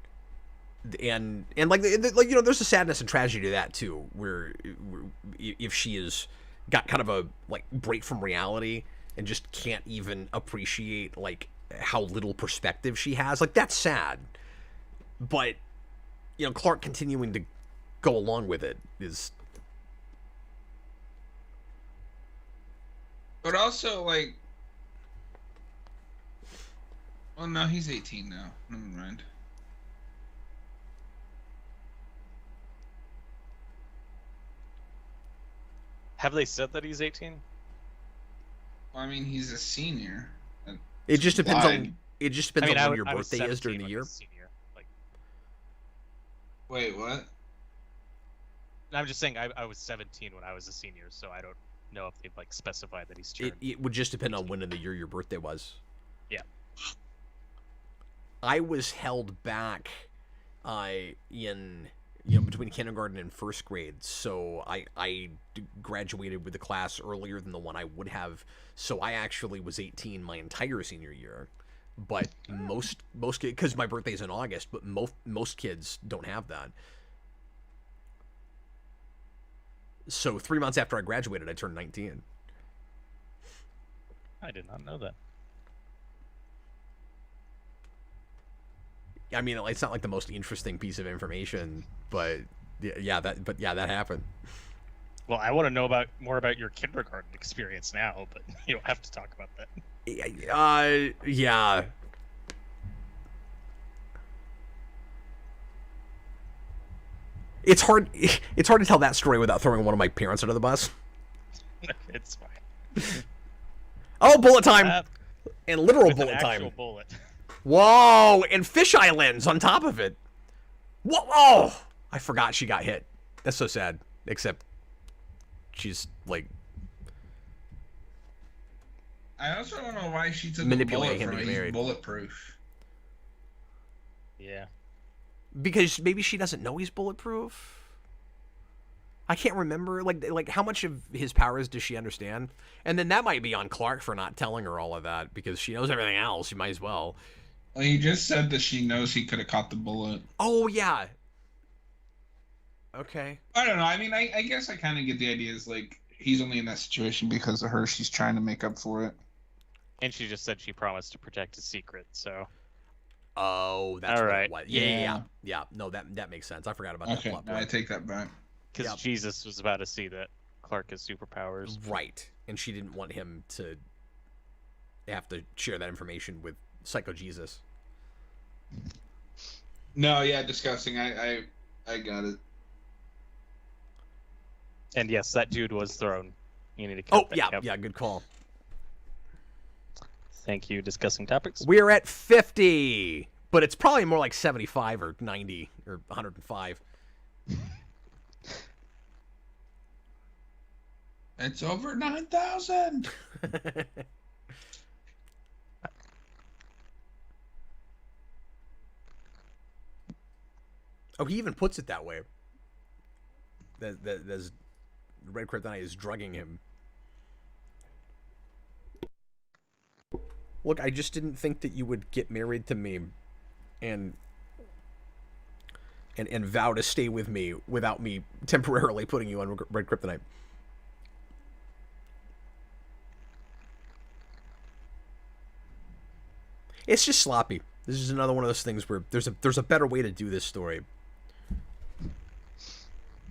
S1: and like there's a sadness and tragedy to that too, where if she is got kind of a like break from reality and just can't even appreciate like how little perspective she has, like that's sad. But Clark continuing to go along with it is.
S2: But also like. Oh no, he's 18 now. Never mind.
S3: Have they said that he's 18?
S2: Well, I mean, he's a senior.
S1: It just depends on.
S2: Lied.
S1: It just depends on when your birthday is during the year.
S3: Senior. Like,
S2: Wait, what?
S3: I'm just saying I was 17 when I was a senior, so I don't know if they've like specified that he's turned.
S1: It would just depend on when in the year your birthday was.
S3: Yeah.
S1: I was held back in between kindergarten and first grade. So I graduated with the class earlier than the one I would have. So I actually was 18 my entire senior year. But most kids, because my birthday's in August, but most kids don't have that. So 3 months after I graduated, I turned 19.
S3: I did not know that.
S1: I mean, it's not like the most interesting piece of information, but that happened.
S3: Well, I want to know more about your kindergarten experience now, but you don't have to talk about that.
S1: Yeah. It's hard to tell that story without throwing one of my parents under the bus.
S3: It's fine.
S1: Oh, bullet time! And literal
S3: With
S1: bullet
S3: an
S1: time.
S3: actual bullet.
S1: Whoa! And fish islands on top of it. Whoa! Oh! I forgot she got hit. That's so sad. Except she's like
S2: I also don't know why she took
S1: manipulating
S2: a
S1: him
S2: bullet
S1: to
S2: from
S1: get
S2: it.
S1: married.
S2: He's bulletproof.
S3: Yeah.
S1: Because maybe she doesn't know he's bulletproof. I can't remember. Like how much of his powers does she understand? And then that might be on Clark for not telling her all of that, because she knows everything else. She might as well.
S2: Well, he just said that she knows he could have caught the bullet.
S1: Oh yeah. Okay.
S2: I don't know. I mean, I guess I kind of get the idea. Is like he's only in that situation because of her. She's trying to make up for it.
S3: And she just said she promised to protect his secret, so.
S1: Oh, that's
S3: all
S1: what
S3: right.
S1: it was. Yeah. No, that makes sense. I forgot about that
S2: Okay,
S1: plot
S2: no, I
S1: point.
S2: take that back.
S3: Because
S1: Yep.
S3: Jesus was about to see that Clark has superpowers.
S1: Right. And she didn't want him to have to share that information with Psycho Jesus.
S2: No, yeah, disgusting. I got it.
S3: And yes, that dude was thrown. You need to
S1: Oh,
S3: count that.
S1: yeah,
S3: Yep.
S1: yeah, good call.
S3: Thank you. Discussing topics.
S1: We're at 50, but it's probably more like 75 or 90 or 105.
S2: It's over 9,000.
S1: Oh, he even puts it that way. That Red Kryptonite is drugging him. Look, I just didn't think that you would get married to me and vow to stay with me without me temporarily putting you on Red Kryptonite. It's just sloppy. This is another one of those things where there's a better way to do this story.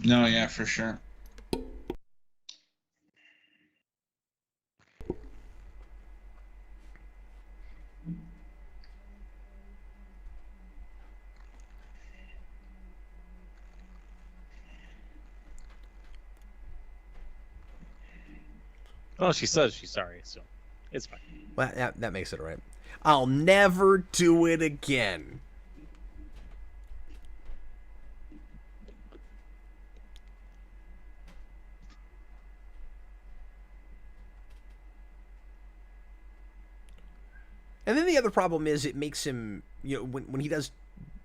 S2: No, yeah, for sure.
S3: Well, she says she's sorry, so it's fine.
S1: Well, that makes it all right. I'll never do it again. And then the other problem is it makes him, when he does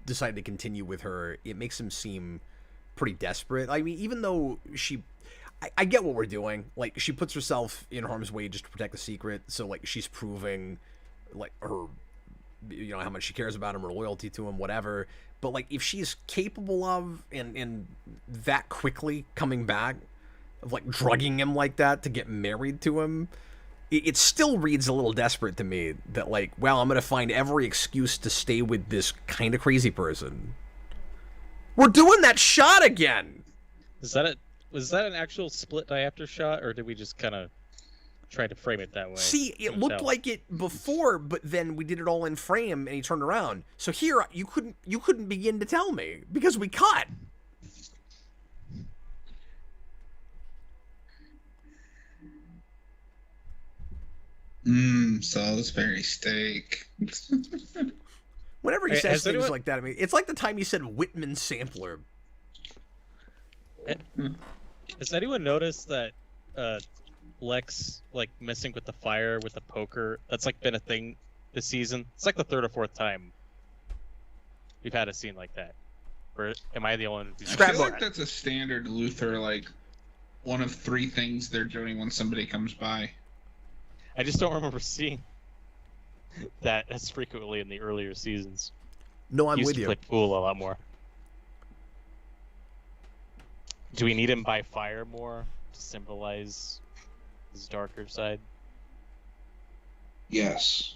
S1: decide to continue with her, it makes him seem pretty desperate. I mean, even though I get what we're doing. Like, she puts herself in harm's way just to protect the secret. So, like, she's proving, like, her, how much she cares about him, her loyalty to him, whatever. But, like, if she's capable of, and that quickly coming back, of, like, drugging him like that to get married to him, it still reads a little desperate to me. That, like, well, I'm going to find every excuse to stay with this kind of crazy person. We're doing that shot again!
S3: Is that it? Was that an actual split diopter shot, or did we just kind of try to frame it that way?
S1: See, it looked like it before, but then we did it all in frame, and he turned around. So here, you couldn't begin to tell me because we cut.
S2: Salisbury steak.
S1: Whenever he says things
S3: anyone...
S1: like that, I mean, it's like the time he said Whitman sampler.
S3: Has anyone noticed that Lex, like, messing with the fire with the poker? That's, like, been a thing this season. It's like the third or fourth time we've had a scene like that. Or am I the only one who's...
S2: I feel like that's a standard Luther, like, one of 3 things they're doing when somebody comes by.
S3: I just don't remember seeing that as frequently in the earlier seasons.
S1: No, I'm
S3: Used
S1: with
S3: to
S1: you.
S3: play pool a lot more. Do we need him by fire more to symbolize his darker side?
S2: Yes.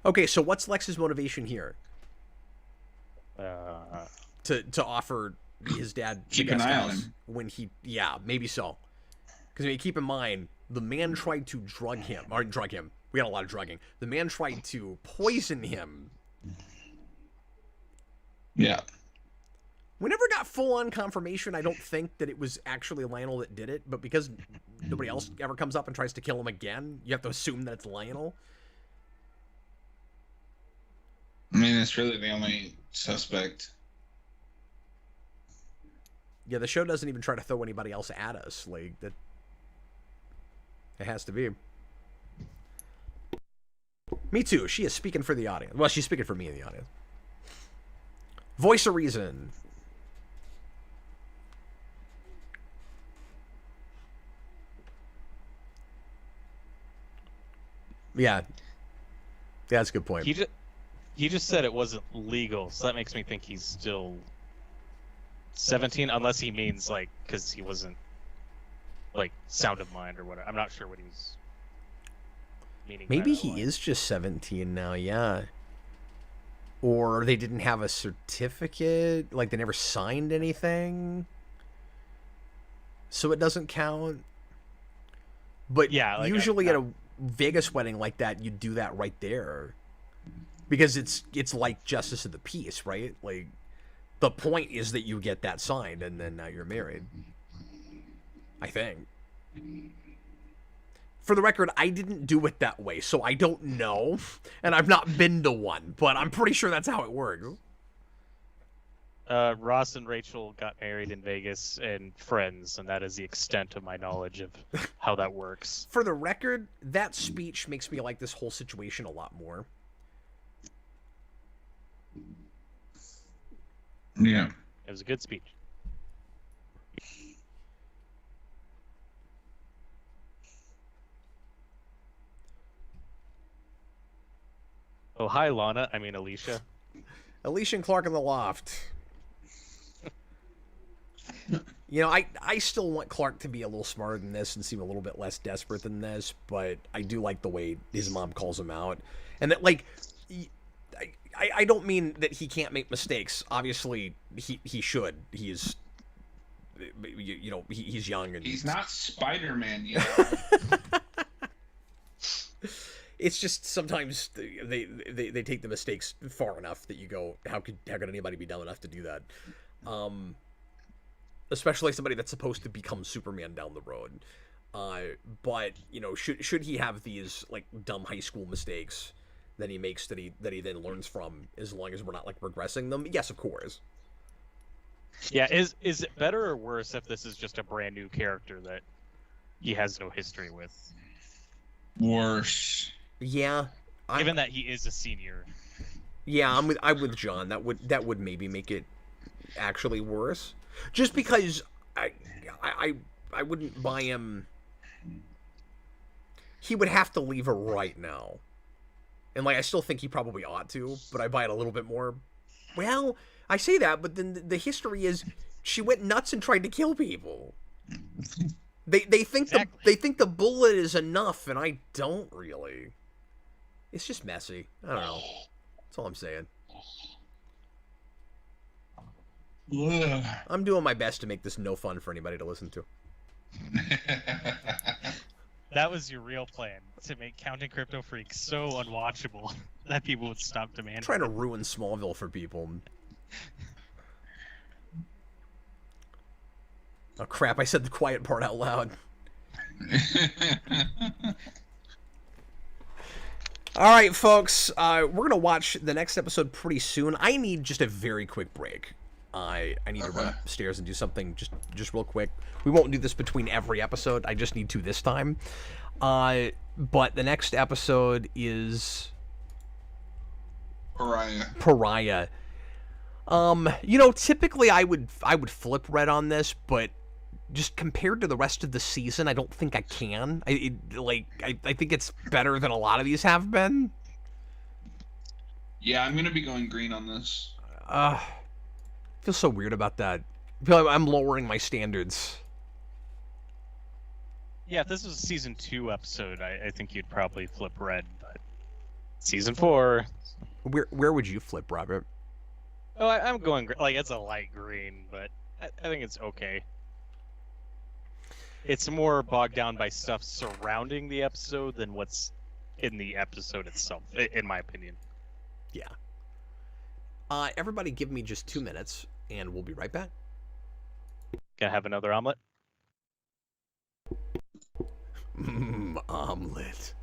S1: Okay, so what's Lex's motivation here? To offer his dad the
S2: Keep an
S1: guest
S2: eye on
S1: house
S2: him.
S1: when he... Yeah, maybe so. Because, I mean, keep in mind, the man tried to drug him. Or drug him. We got a lot of drugging. The man tried to poison him.
S2: Yeah.
S1: We never got full-on confirmation, I don't think, that it was actually Lionel that did it. But because nobody else ever comes up and tries to kill him again, you have to assume that it's Lionel.
S2: I mean, it's really the only suspect.
S1: Yeah, the show doesn't even try to throw anybody else at us. Like, that... It has to be. Me too. She is speaking for the audience. Well, she's speaking for me in the audience. Voice of reason. Yeah. Yeah, that's a good point.
S3: He just said it wasn't legal, so that makes me think he's still 17, unless he means, like, because he wasn't, like, sound of mind or whatever. I'm not sure what he's meaning.
S1: Maybe he is just 17 now, yeah. Or they didn't have a certificate, like they never signed anything. So it doesn't count. But yeah, like usually at a Vegas wedding like that, you do that right there. Because it's like justice of the peace, right? Like, the point is that you get that signed, and then now you're married. I think. For the record, I didn't do it that way, so I don't know. And I've not been to one, but I'm pretty sure that's how it works.
S3: Ross and Rachel got married in Vegas and friends, and that is the extent of my knowledge of how that works.
S1: For the record, that speech makes me like this whole situation a lot more.
S2: Yeah.
S3: It was a good speech. Oh, hi, Lana. I mean, Alicia.
S1: Alicia and Clark in the loft. You know, I still want Clark to be a little smarter than this and seem a little bit less desperate than this, but I do like the way his mom calls him out. And that, like, I don't mean that he can't make mistakes. Obviously, he should. He's, you know, he's young. And
S2: he's not Spider-Man yet.
S1: It's just sometimes they take the mistakes far enough that you go, how could anybody be dumb enough to do that? Especially somebody that's supposed to become Superman down the road. But you know, should he have these like dumb high school mistakes that he makes that he then learns from, as long as we're not like regressing them? Yes, of course.
S3: Yeah, is it better or worse if this is just a brand new character that he has no history with?
S2: Worse.
S1: Yeah.
S3: Given that he is a senior.
S1: Yeah, I'm with John. That would maybe make it actually worse. Just because I wouldn't buy him. He would have to leave her right now. And like I still think he probably ought to, but I buy it a little bit more. Well, I say that, but then the history is she went nuts and tried to kill people. They think
S3: exactly.
S1: they think the bullet is enough, and I don't really. It's just messy. I don't know. That's all I'm saying.
S2: Ugh.
S1: I'm doing my best to make this no fun for anybody to listen to.
S3: That was your real plan, to make Counting Kryptofreaks so unwatchable that people would stop demanding.
S1: I'm trying to ruin Smallville for people. Oh crap, I said the quiet part out loud. Alright, folks, we're going to watch the next episode pretty soon. I need just a very quick break. I need to run upstairs and do something just real quick. We won't do this between every episode. I just need to this time. But the next episode is...
S2: Pariah.
S1: Pariah. Typically I would flip red on this, but just compared to the rest of the season, I don't think I can. I think it's better than a lot of these have been.
S2: Yeah, I'm gonna be going green on this.
S1: I feel so weird about that. I feel like I'm lowering my standards.
S3: Yeah, if this was a season 2 episode, I think you'd probably flip red, but season 4.
S1: Where would you flip, Robert?
S3: Oh, I'm going it's a light green, but I think it's okay. It's more bogged down by stuff surrounding the episode than what's in the episode itself, in my opinion.
S1: Yeah. Everybody give me just 2 minutes, and we'll be right back.
S3: Gonna have another omelet?
S1: Omelet.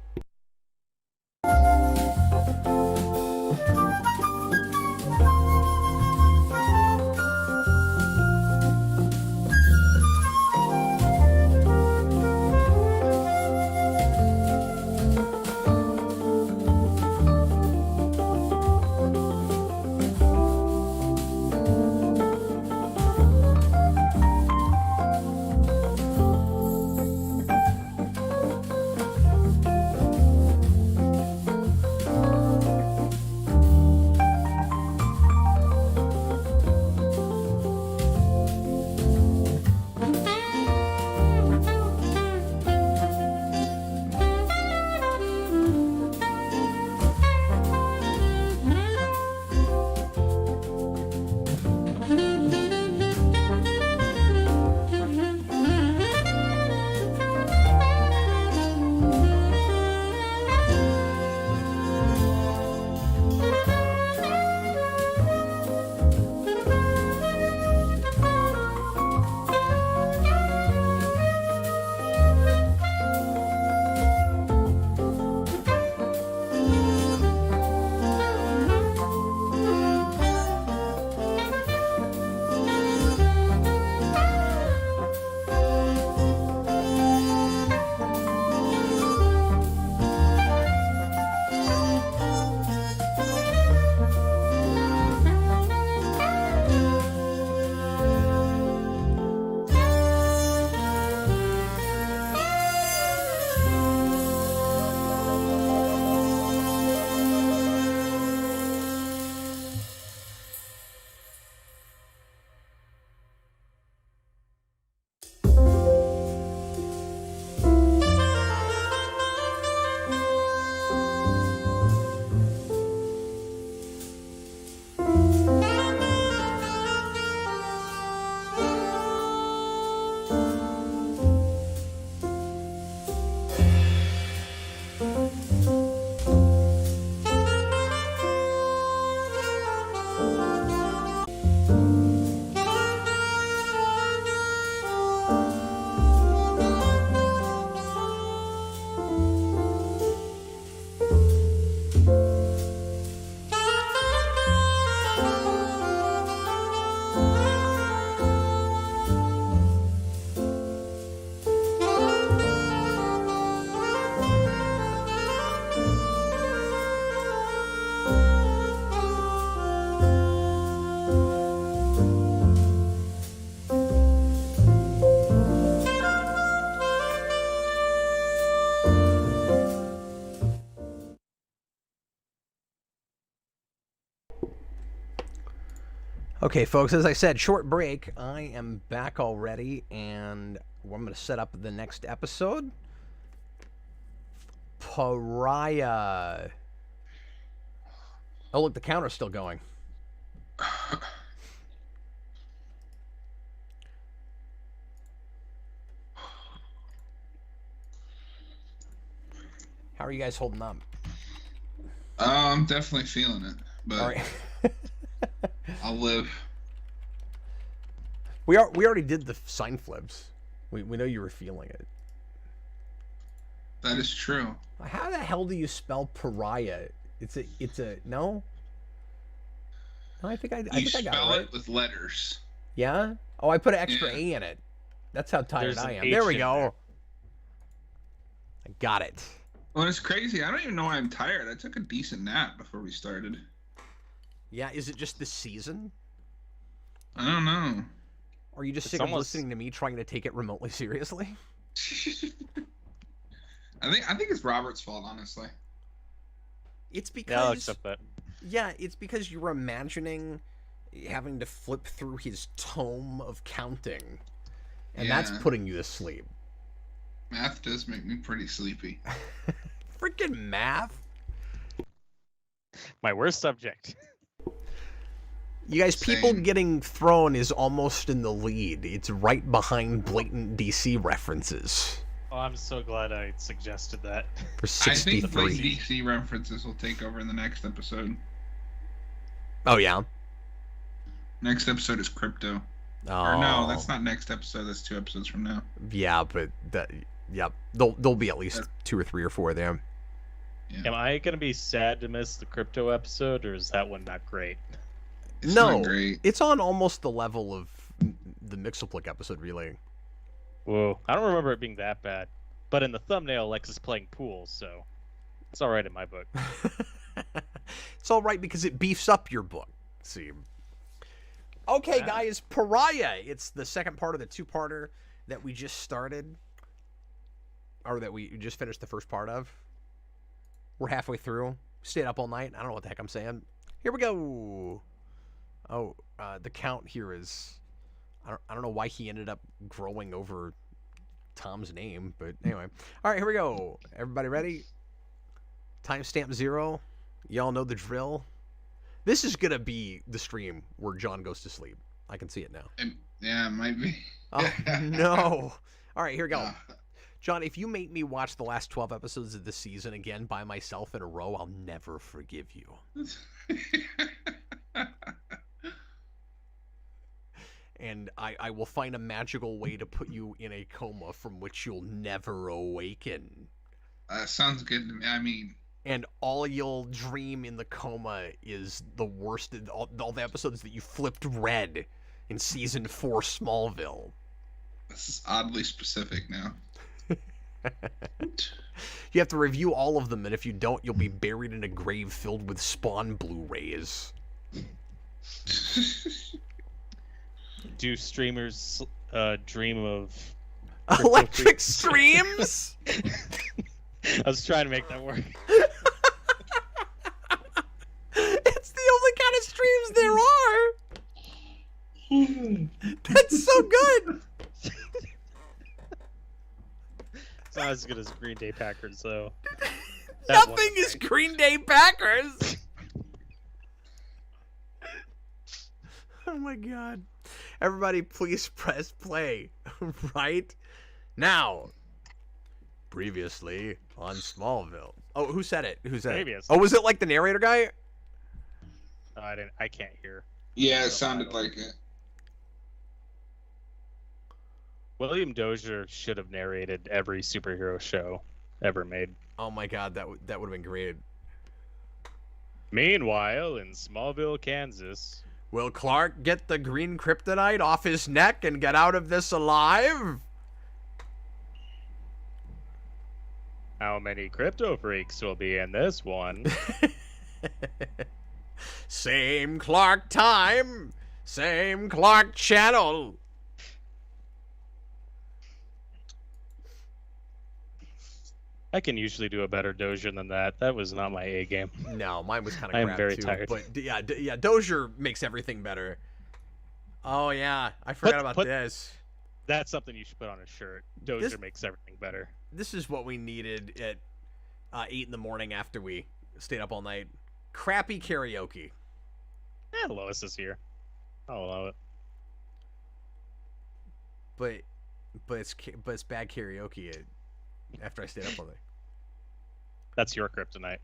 S1: Okay, folks, as I said, short break. I am back already, and I'm going to set up the next episode. Pariah. Oh, look, the counter's still going. How are you guys holding up?
S2: I'm definitely feeling it, but
S1: all right.
S2: I'll live.
S1: We already did the sign flips. We know you were feeling it.
S2: That is true.
S1: How the hell do you spell pariah? It's a no. No, I think I got it.
S2: You spell it with letters.
S1: Yeah. Oh, I put an extra A in it. That's how tired I am. There we go. I got it.
S2: Well, it's crazy. I don't even know why I'm tired. I took a decent nap before we started.
S1: Yeah, is it just the season?
S2: I don't know.
S1: Are you just sick of listening to me trying to take it remotely seriously?
S2: I think it's Robert's fault, honestly.
S1: It's because
S3: I'll accept that.
S1: Yeah, it's because you're imagining having to flip through his tome of counting, and that's putting you to sleep.
S2: Math does make me pretty sleepy.
S1: Freaking math!
S3: My worst subject.
S1: You guys, people getting thrown is almost in the lead. It's right behind blatant DC references.
S3: Oh, I'm so glad I suggested that.
S1: For 63.
S2: I think the DC references will take over in the next episode.
S1: Oh, yeah?
S2: Next episode is Crypto.
S1: Oh.
S2: Or no, that's not next episode. That's 2 episodes from now.
S1: Yeah, but there'll be at least 2 or 3 or 4 there.
S3: Yeah. Am I gonna be sad to miss the Crypto episode, or is that one not great?
S2: It's not great.
S1: It's on almost the level of the Mixoplick episode, really.
S3: Whoa, I don't remember it being that bad. But in the thumbnail, Lex is playing pool, so it's all right in my book.
S1: It's all right because it beefs up your book. See. Okay, guys, Pariah. It's the second part of the 2-parter that we just started, or that we just finished the first part of. We're halfway through. Stayed up all night. I don't know what the heck I'm saying. Here we go. Oh, the count here is... I don't know why he ended up growing over Tom's name, but anyway. All right, here we go. Everybody ready? Timestamp 0. Y'all know the drill. This is going to be the stream where John goes to sleep. I can see it now.
S2: Yeah, it might be.
S1: Oh, no. All right, here we go. John, if you make me watch the last 12 episodes of this season again by myself in a row, I'll never forgive you. And I will find a magical way to put you in a coma from which you'll never awaken.
S2: Sounds good to me. I mean...
S1: And all you'll dream in the coma is the worst... All the episodes that you flipped red in Season 4 Smallville.
S2: This is oddly specific now.
S1: You have to review all of them, and if you don't, you'll be buried in a grave filled with Spawn Blu-rays.
S3: Do streamers dream of
S1: electric streams?
S3: I was trying to make that work.
S1: It's the only kind of streams there are. That's so good.
S3: It's not as good as Green Day Packers, though.
S1: Nothing is Green Day Packers. Oh my god. Everybody please press play right now. Previously on Smallville. Oh, who said it? Who said it? Oh, was it like the narrator guy?
S3: I can't hear.
S2: Yeah, it sounded like it.
S3: William Dozier should have narrated every superhero show ever made.
S1: Oh my god, that would have been great.
S3: Meanwhile, in Smallville, Kansas...
S1: Will Clark get the green kryptonite off his neck and get out of this alive?
S3: How many Kryptofreaks will be in this one?
S1: Same Clark time, same Clark channel.
S3: I can usually do a better Dozier than that. That was not my A game.
S1: No, mine was kind of crap
S3: I'm very
S1: too.
S3: tired.
S1: But yeah, Dozier makes everything better. Oh yeah, I forgot about this.
S3: That's something you should put on a shirt. Dozier makes everything better.
S1: This is what we needed at 8 in the morning after we stayed up all night. Crappy karaoke.
S3: Lois is here. I'll allow it.
S1: But it's bad karaoke after I stayed up all night.
S3: That's your kryptonite.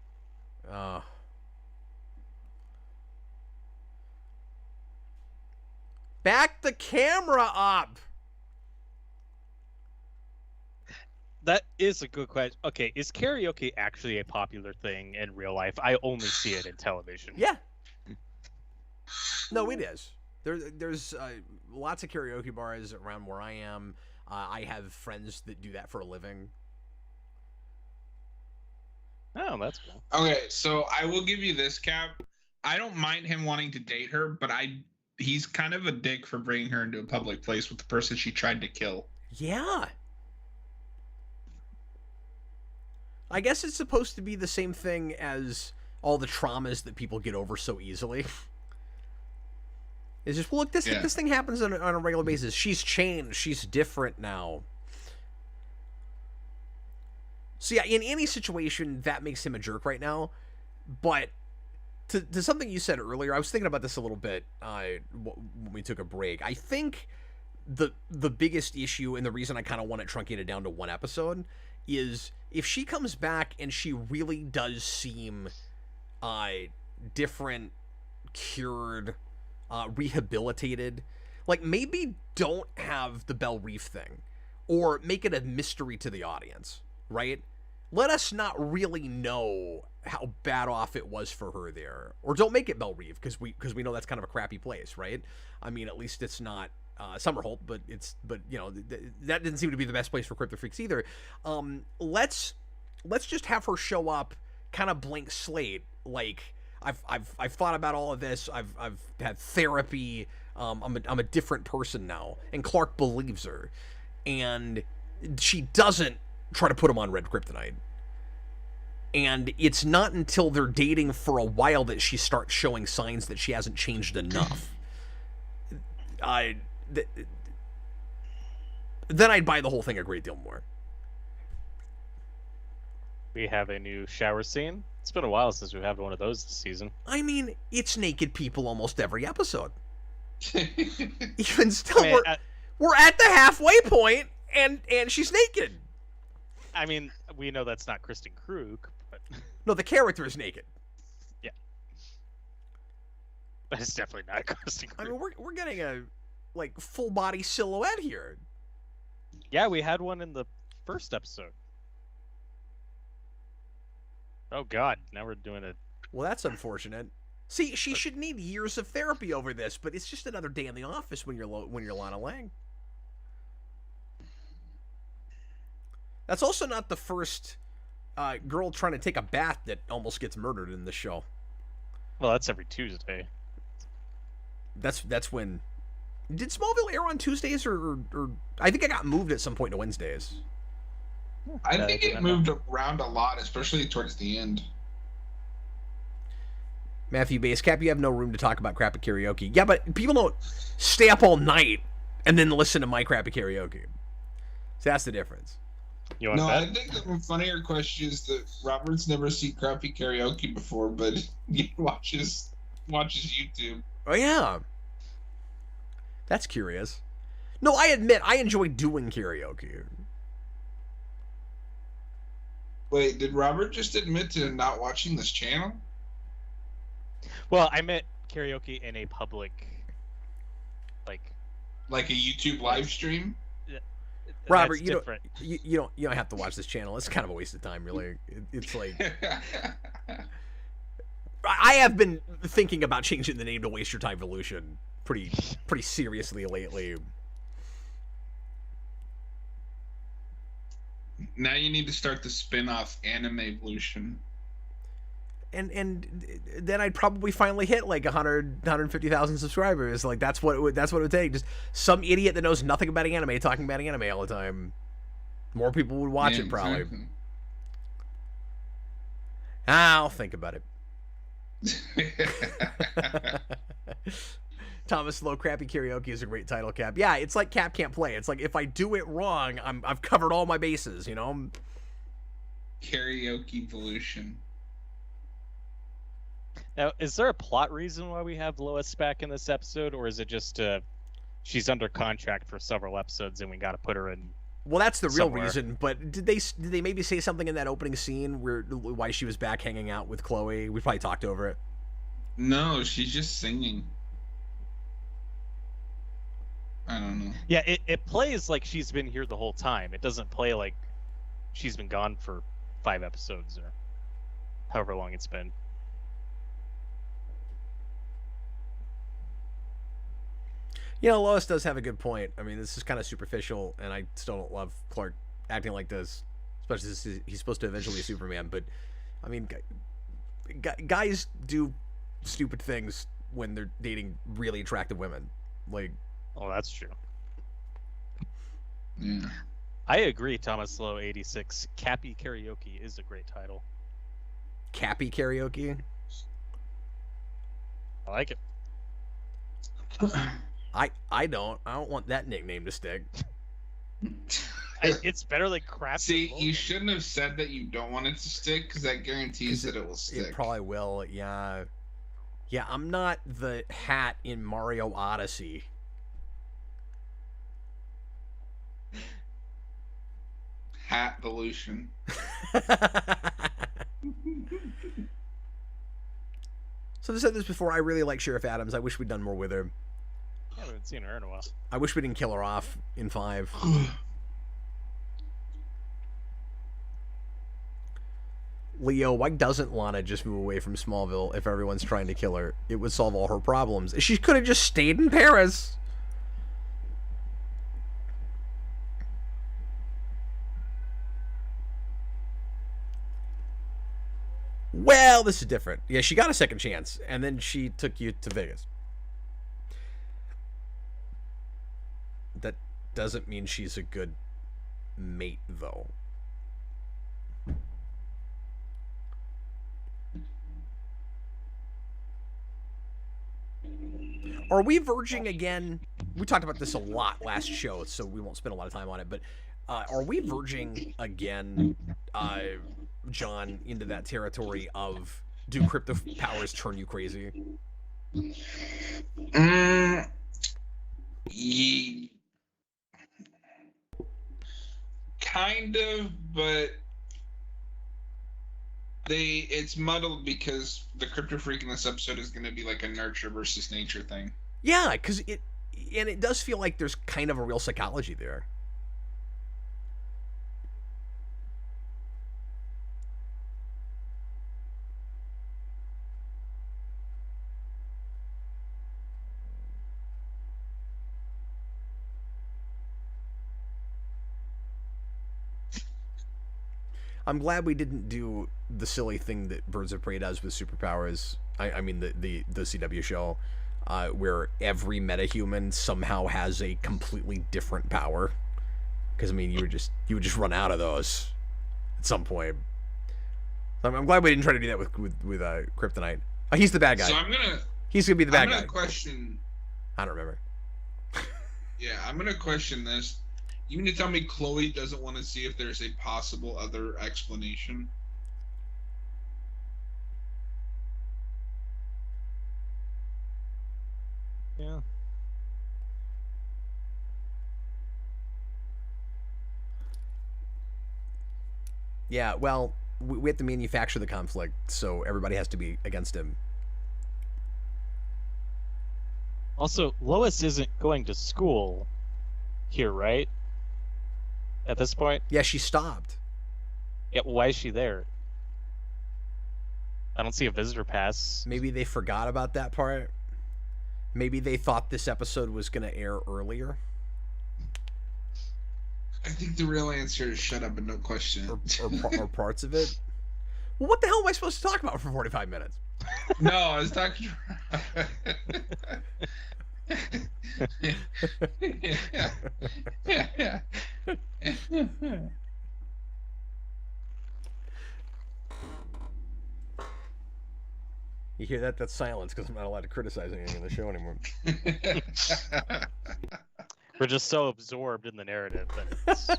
S1: Back the camera up.
S3: That is a good question. Okay, is karaoke actually a popular thing in real life? I only see it in television.
S1: Yeah. No, it is. There's lots of karaoke bars around where I am. I have friends that do that for a living.
S3: Oh, that's cool.
S2: Okay, so I will give you this, Cap. I don't mind him wanting to date her, but I he's kind of a dick for bringing her into a public place with the person she tried to kill.
S1: Yeah. I guess it's supposed to be the same thing as all the traumas that people get over so easily. It's just, well, look, this thing happens on a regular basis. She's changed. She's different now. So yeah, in any situation, that makes him a jerk right now. But to something you said earlier, I was thinking about this a little bit when we took a break. I think the biggest issue, and the reason I kind of want it truncated down to one episode, is if she comes back and she really does seem different, cured, rehabilitated, like maybe don't have the Belle Reef thing, or make it a mystery to the audience, right? Let us not really know how bad off it was for her there, or don't make it Belle Reef because we know that's kind of a crappy place, right? I mean, at least it's not Summerholt, but you know that didn't seem to be the best place for Kryptofreaks either. Let's just have her show up, kind of blank slate. Like I've thought about all of this. I've had therapy. I'm a different person now, and Clark believes her, and she doesn't try to put him on red kryptonite. And it's not until they're dating for a while that she starts showing signs that she hasn't changed enough. Then I'd buy the whole thing a great deal more.
S3: We have a new shower scene. It's been a while since we've had one of those this season.
S1: I mean, it's naked people almost every episode. Even still, we're at the halfway point, and she's naked.
S3: I mean, we know that's not Kristen Krug, but
S1: no, the character is naked.
S3: Yeah, that is definitely not Kristen Krug.
S1: I mean, we're getting a full body silhouette here.
S3: Yeah, we had one in the first episode. Oh God, now we're doing it.
S1: Well, that's unfortunate. See, she should need years of therapy over this, but it's just another day in the office when you're Lana Lang. That's also not the first girl trying to take a bath that almost gets murdered in the show.
S3: Well, that's every Tuesday.
S1: That's when. Did Smallville air on Tuesdays or I think it got moved at some point to Wednesdays.
S2: I think it moved around a lot, especially towards the end.
S1: Matthew Basecap, you have no room to talk about crappy karaoke. Yeah, but people don't stay up all night and then listen to my crappy karaoke. So that's the difference.
S2: No, I think the funnier question is that Robert's never seen crappy karaoke before, but he watches YouTube.
S1: Oh yeah, that's curious. No, I admit I enjoy doing karaoke.
S2: Wait, did Robert just admit to not watching this channel?
S3: Well, I meant karaoke in a public, like
S2: a YouTube live stream.
S1: Robert, you don't have to watch this channel. It's kind of a waste of time, really. It's like I have been thinking about changing the name to Waste Your Time Evolution pretty seriously lately.
S2: Now you need to start the spin-off Anime Evolution.
S1: And then I'd probably finally hit like 150,000 subscribers. Like that's what it would take. Just some idiot that knows nothing about anime talking about anime all the time. More people would watch it probably. Exactly. I'll think about it. Thomas Low, crappy karaoke is a great title, Cap. Yeah, it's like Cap can't play. It's like if I do it wrong, I've covered all my bases, you know.
S2: Karaoke Evolution.
S3: Now, is there a plot reason why we have Lois back in this episode, or is it just she's under contract for several episodes and we got to put her in?
S1: Well, that's the real reason. But did they maybe say something in that opening scene why she was back hanging out with Chloe? We probably talked over it.
S2: No, she's just singing. I don't know.
S3: Yeah, it plays like she's been here the whole time. It doesn't play like she's been gone for 5 episodes or however long it's been.
S1: You know, Lois does have a good point. I mean, this is kind of superficial, and I still don't love Clark acting like this, especially since he's supposed to eventually be Superman. But, I mean, guys do stupid things when they're dating really attractive women. Like,
S3: oh, that's true.
S2: Yeah.
S3: I agree, Thomas Lowe 86. Cappy Karaoke is a great title.
S1: Cappy Karaoke?
S3: I like it.
S1: I don't want that nickname to stick.
S3: It's better than crap.
S2: See, you shouldn't have said that you don't want it to stick, because that guarantees that it will stick.
S1: It probably will, yeah. Yeah, I'm not the hat in Mario Odyssey.
S2: Hat evolution.
S1: So I said this before, I really like Sheriff Adams. I wish we'd done more with her.
S3: I haven't seen her in a while.
S1: I wish we didn't kill her off in 5. Leo, why doesn't Lana just move away from Smallville if everyone's trying to kill her? It would solve all her problems. She could have just stayed in Paris. Well, this is different. Yeah, she got a second chance, and then she took you to Vegas. That doesn't mean she's a good mate, though. Are we verging again? We talked about this a lot last show, so we won't spend a lot of time on it, but are we verging again, John, into that territory of, do crypto powers turn you crazy?
S2: Kind of, but it's muddled because the Kryptofreak in this episode is going to be like a nurture versus nature thing.
S1: Yeah, because it does feel like there's kind of a real psychology there. I'm glad we didn't do the silly thing that Birds of Prey does with superpowers. I mean the CW show, where every metahuman somehow has a completely different power. Because I mean, you would just run out of those at some point. I'm glad we didn't try to do that with Kryptonite. Oh, he's the bad guy.
S2: So
S1: he's gonna be the bad guy.
S2: Question.
S1: I don't remember.
S2: Yeah, I'm gonna question this. You mean to tell me Chloe doesn't want to see if there's a possible other explanation?
S3: Yeah.
S1: Yeah, well, we have to manufacture the conflict, so everybody has to be against him.
S3: Also, Lois isn't going to school here, right? At this point?
S1: Yeah, she stopped.
S3: Yeah, why is she there? I don't see a visitor pass.
S1: Maybe they forgot about that part. Maybe they thought this episode was going to air earlier.
S2: I think the real answer is shut up and don't question it.
S1: Or parts of it. Well, what the hell am I supposed to talk about for 45 minutes?
S2: No, I was talking. Yeah.
S1: You hear that? That's silence, because I'm not allowed to criticize anything in the show anymore.
S3: We're just so absorbed in the narrative that it's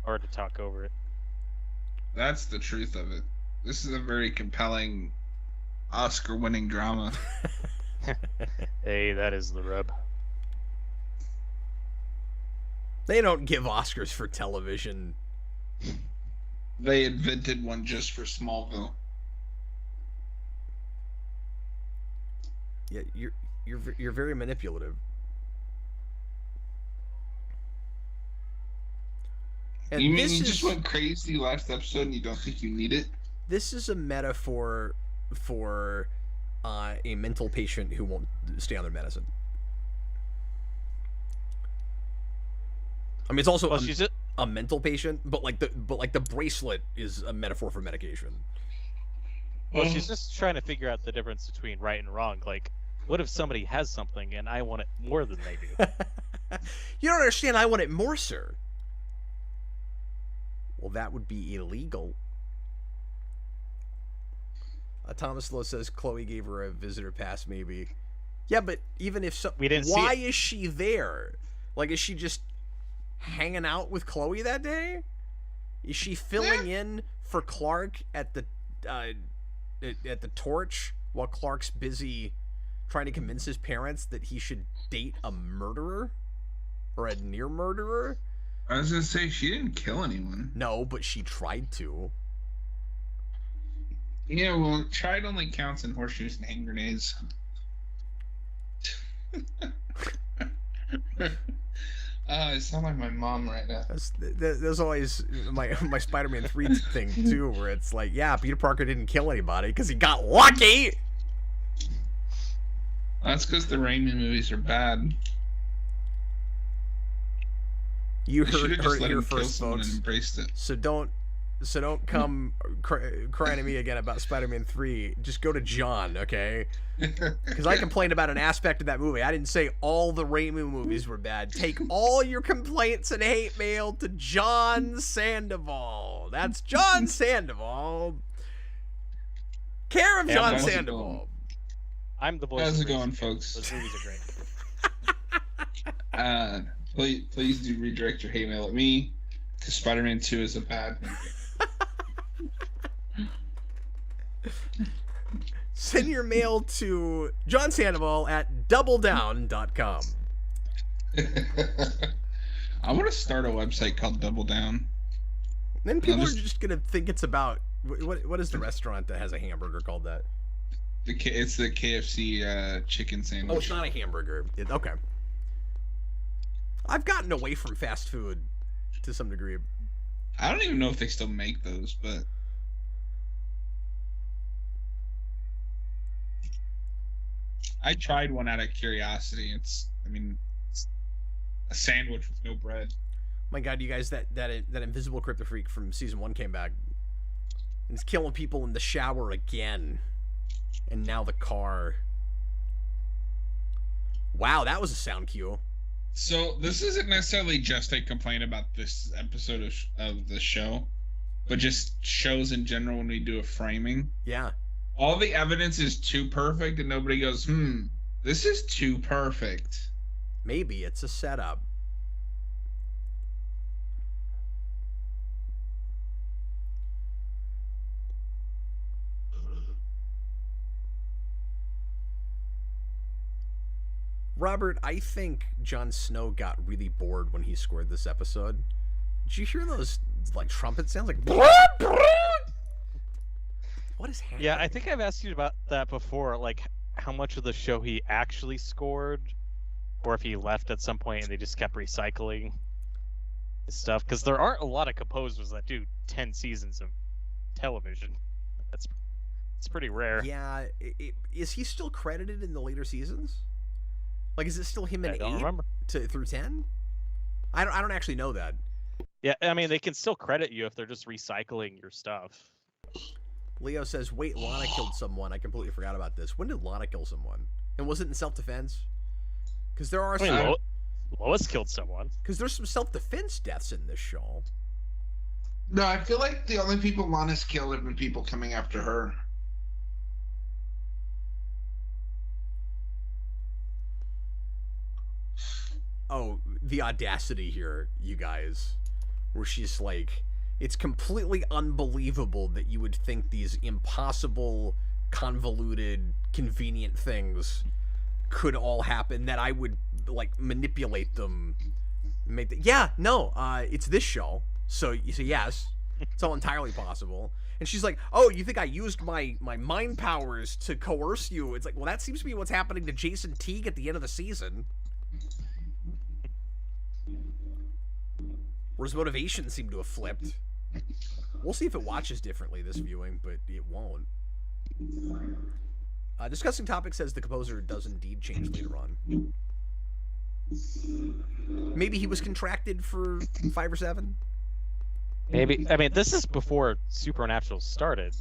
S3: hard to talk over it.
S2: That's the truth of it. This is a very compelling Oscar-winning drama.
S3: Hey, that is the rub.
S1: They don't give Oscars for television.
S2: They invented one just for Smallville.
S1: Yeah, you're very manipulative. And
S2: you mean you just went crazy last episode and you don't think you need it?
S1: This is a metaphor for a mental patient who won't stay on their medicine. I mean, it's also a mental patient, but like the bracelet is a metaphor for medication.
S3: Well, she's just trying to figure out the difference between right and wrong. Like, what if somebody has something and I want it more than they do?
S1: You don't understand. I want it more, sir. Well, that would be illegal. Thomas Lowe says Chloe gave her a visitor pass, maybe. Yeah, but even if so,
S3: we didn't
S1: why
S3: see it.
S1: is she there? Like, is she just hanging out with Chloe that day? Is she filling in for Clark at the torch while Clark's busy trying to convince his parents that he should date a murderer or a near murderer?
S2: I was gonna say she didn't kill anyone.
S1: No, but she tried to.
S2: Yeah, well, tried only counts in horseshoes and hand grenades. I sound like my mom right now.
S1: There's always my Spider-Man 3 thing too, where it's like, yeah, Peter Parker didn't kill anybody because he got lucky.
S2: That's because the Raimi movies are bad.
S1: You
S2: They
S1: heard
S2: should've just let
S1: it here
S2: him kill
S1: first,
S2: someone
S1: folks.
S2: and embraced it.
S1: So don't come crying to me again about Spider-Man 3. Just go to John, okay? Because I complained about an aspect of that movie. I didn't say all the Raimi movies were bad. Take all your complaints and hate mail to John Sandoval. That's John Sandoval. Care of John Sandoval.
S3: I'm the voice.
S2: How's
S3: of
S2: it going,
S3: reason.
S2: folks?
S3: Those movies are great.
S2: Please do redirect your hate mail at me, because Spider-Man 2 is a bad movie.
S1: Send your mail to John Sandoval at doubledown.com.
S2: I want to start a website called Double Down.
S1: Then people are just going to think it's about... What is the restaurant that has a hamburger called that?
S2: It's the KFC chicken sandwich.
S1: Oh, it's not a hamburger. Okay. I've gotten away from fast food to some degree.
S2: I don't even know if they still make those, but... I tried one out of curiosity. It's a sandwich with no bread.
S1: My God, you guys, that invisible Kryptofreak from season 1 came back. And he's killing people in the shower again. And now the car. Wow, that was a sound cue.
S2: So this isn't necessarily just a complaint about this episode of the show, but just shows in general when we do a framing.
S1: Yeah.
S2: All the evidence is too perfect, and nobody goes, this is too perfect.
S1: Maybe it's a setup. Robert, I think Jon Snow got really bored when he scored this episode. Did you hear those like trumpet sounds? Like what is happening?
S3: Yeah, I think I've asked you about that before, like how much of the show he actually scored, or if he left at some point and they just kept recycling his stuff. Because there aren't a lot of composers that do 10 seasons of television. It's pretty rare.
S1: Yeah, is he still credited in the later seasons? Like, is it still him in 8 through 10? I don't actually know that.
S3: Yeah, I mean, they can still credit you if they're just recycling your stuff.
S1: Leo says, wait, Lana killed someone. I completely forgot about this. When did Lana kill someone? And was it in self-defense? Because there are some...
S3: Lois killed someone.
S1: Because there's some self-defense deaths in this show.
S4: No, I feel like the only people Lana's killed have been people coming after her.
S1: Oh, the audacity here, you guys. Where she's like, it's completely unbelievable that you would think these impossible, convoluted, convenient things could all happen, that I would, like, manipulate them. Yeah, no, it's this show. So yes, it's all entirely possible. And she's like, oh, you think I used my mind powers to coerce you? It's like, well, that seems to be what's happening to Jason Teague at the end of the season. Where his motivations seem to have flipped. We'll see if it watches differently this viewing, but it won't. Discussing topic says the composer does indeed change later on. Maybe he was contracted for 5 or 7?
S3: Maybe. I mean, this is before Supernatural started.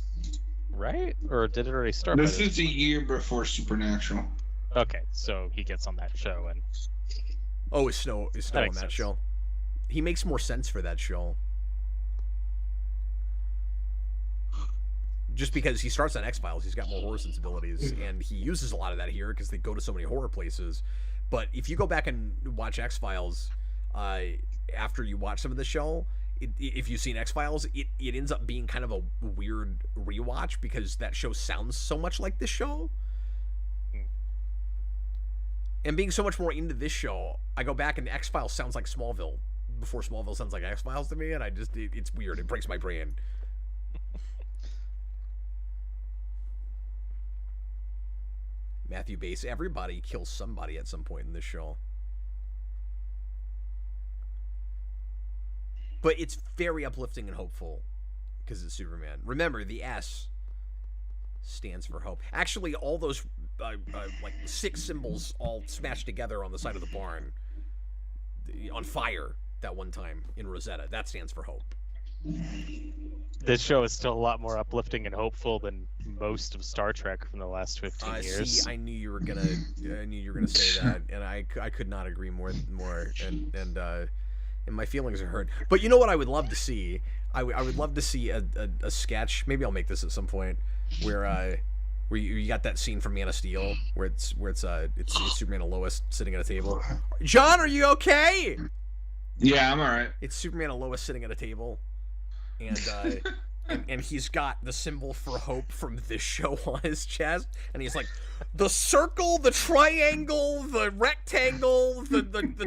S3: right? Or did it already start?
S2: This is a year before Supernatural.
S3: Okay, so he gets on that show and.
S1: Oh, is Snow on that show? He makes more sense for that show. Just because he starts on X-Files, he's got more horror sensibilities, and he uses a lot of that here because they go to so many horror places. But if you go back and watch X-Files, after you watch some of the show, if you've seen X-Files, it ends up being kind of a weird rewatch because that show sounds so much like this show. And being so much more into this show, I go back and X-Files sounds like Smallville before Smallville sounds like X-Files to me, and it's weird. It breaks my brain. Matthew Bass, everybody kills somebody at some point in this show. But it's very uplifting and hopeful because it's Superman. Remember, the S stands for hope. Actually, all those like 6 symbols all smashed together on the side of the barn on fire that one time in Rosetta. That stands for hope.
S3: This show is still a lot more uplifting and hopeful than most of Star Trek from the last 15 years.
S1: See, I knew you were gonna say that, and I could not agree more, and my feelings are hurt. But you know what I would love to see? I would love to see a sketch. Maybe I'll make this at some point where you got that scene from Man of Steel where it's Superman and Lois sitting at a table. John, are you okay?
S2: Yeah, I'm all right.
S1: It's Superman and Lois sitting at a table. And he's got the symbol for hope from this show on his chest, and he's like, the circle, the triangle, the rectangle, the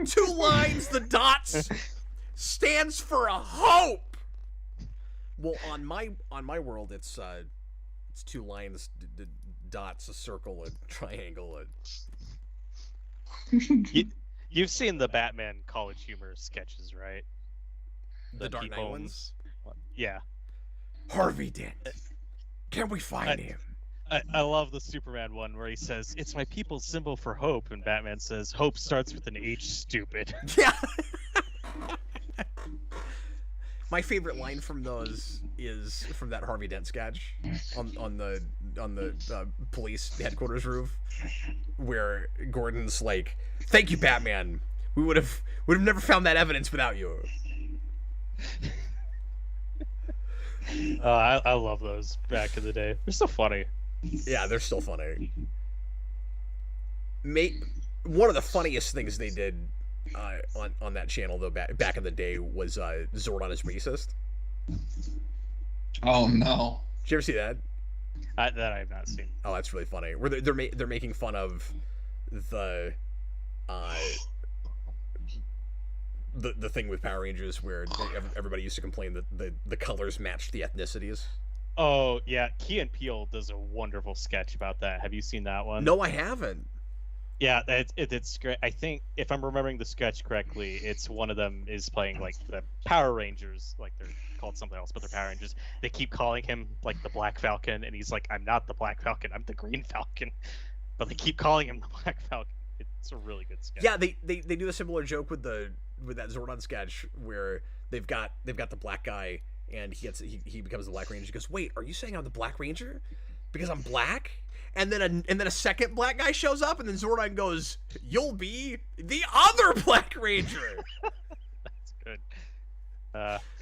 S1: 2 lines, the dots stands for a hope. Well, on my world, it's 2 lines, dots, a circle, a triangle.
S3: You've seen the Batman College Humor sketches, right?
S1: The Dark Knight ones?
S3: Yeah.
S1: Harvey Dent. Can we find him?
S3: I love the Superman one where he says, "It's my people's symbol for hope," and Batman says, "Hope starts with an H, stupid."
S1: Yeah. My favorite line from those is from that Harvey Dent sketch on the police headquarters roof, where Gordon's like, "Thank you, Batman. We would have never found that evidence without you."
S3: I love those back in the day. They're so funny.
S1: Yeah, they're still funny. One of the funniest things they did on that channel though back in the day was Zordon is racist.
S2: Oh no!
S1: Did you ever see that?
S3: That I have not seen.
S1: Oh, that's really funny. Where they're making fun of the thing with Power Rangers where everybody used to complain that the colors matched the ethnicities.
S3: Oh yeah, Key and Peele does a wonderful sketch about that. Have you seen that one?
S1: No, I haven't.
S3: Yeah, it's great. I think if I'm remembering the sketch correctly, it's one of them is playing like the Power Rangers, like they're called something else, but they're Power Rangers. They keep calling him like the Black Falcon, and he's like, "I'm not the Black Falcon, I'm the Green Falcon," but they keep calling him the Black Falcon. It's a really good sketch.
S1: Yeah, they do a similar joke with that Zordon sketch where they've got the black guy and he becomes the Black Ranger. He goes, "Wait, are you saying I'm the Black Ranger because I'm black?" And then a second black guy shows up, and then Zordon goes, "You'll be the other Black Ranger."
S3: That's good.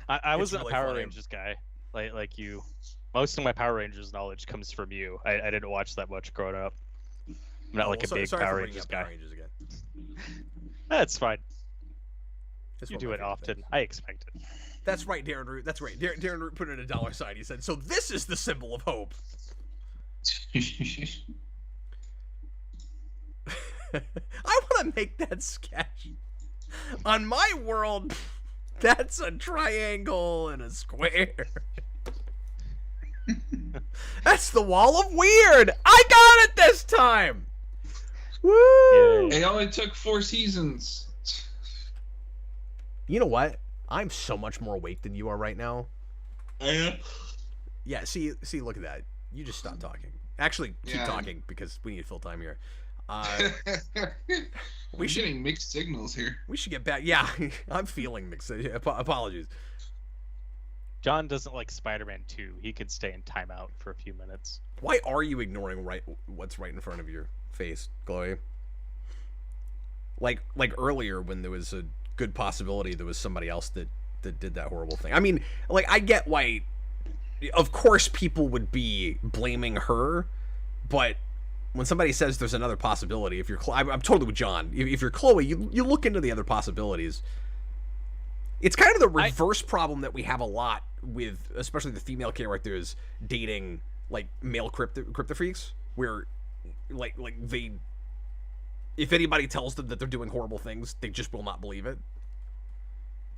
S3: I was really a Power Rangers guy, like you. Most of my Power Rangers knowledge comes from you. I didn't watch that much growing up. I'm not a big Power Rangers guy.
S1: Power Rangers again.
S3: That's fine.
S1: That's
S3: you do it often. I expect it.
S1: That's right, Darren Root. That's right. Darren Root put in a dollar sign. He said, "So this is the symbol of hope." I want to make that sketch. On my world, that's a triangle and a square. That's the wall of weird. I got it this time. Woo!
S2: It only took 4 seasons.
S1: You know what? I'm so much more awake than you are right now. Yeah, see, look at that. You just stopped talking. Actually, keep talking because we need to fill time here.
S2: We're getting mixed signals here.
S1: We should get back. Yeah, I'm feeling mixed. Apologies.
S3: John doesn't like Spider-Man 2. He could stay in timeout for a few minutes.
S1: Why are you ignoring what's right in front of your face, Chloe? Like earlier when there was a good possibility there was somebody else that did that horrible thing. I mean, like, I get why, of course, people would be blaming her, but when somebody says there's another possibility, if you're I'm totally with John. If you're Chloe, you look into the other possibilities. It's kind of the reverse problem that we have a lot with, especially the female characters dating like male Kryptofreaks, where like they, if anybody tells them that they're doing horrible things, they just will not believe it.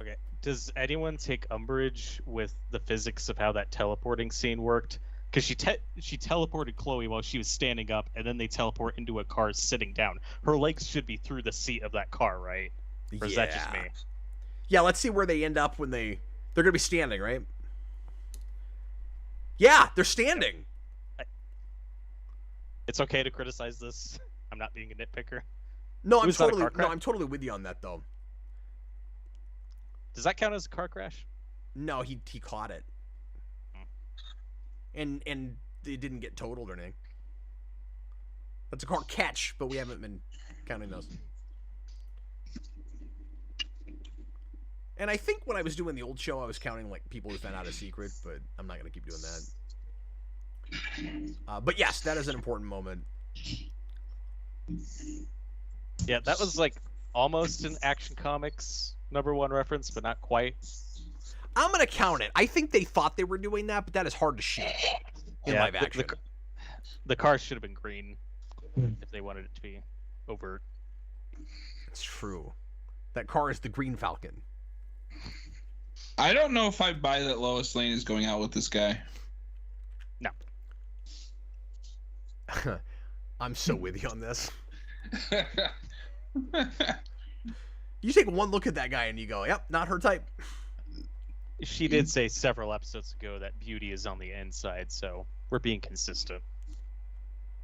S3: Okay. Does anyone take umbrage with the physics of how that teleporting scene worked? Because she teleported Chloe while she was standing up, and then they teleport into a car sitting down. Her legs should be through the seat of that car, right? Or is that just me?
S1: Yeah, let's see where they end up when they're gonna be standing, right? Yeah, they're standing.
S3: It's okay to criticize this. I'm not being a nitpicker.
S1: No, I'm totally with you on that though.
S3: Does that count as a car crash?
S1: No, he caught it. And it didn't get totaled or anything. That's a car catch, but we haven't been counting those. And I think when I was doing the old show, I was counting like people who found out a secret, but I'm not gonna keep doing that. But yes, that is an important moment.
S3: Yeah, that was like almost an Action Comics #1 reference, but not quite.
S1: I'm gonna count it. I think they thought they were doing that, but that is hard to shoot in live action.
S3: The car should have been green if they wanted it to be overt.
S1: It's true. That car is the Green Falcon.
S2: I don't know if I buy that Lois Lane is going out with this guy.
S3: No.
S1: I'm so with you on this. You take one look at that guy and you go, yep, not her type.
S3: She did say several episodes ago that beauty is on the inside, so we're being consistent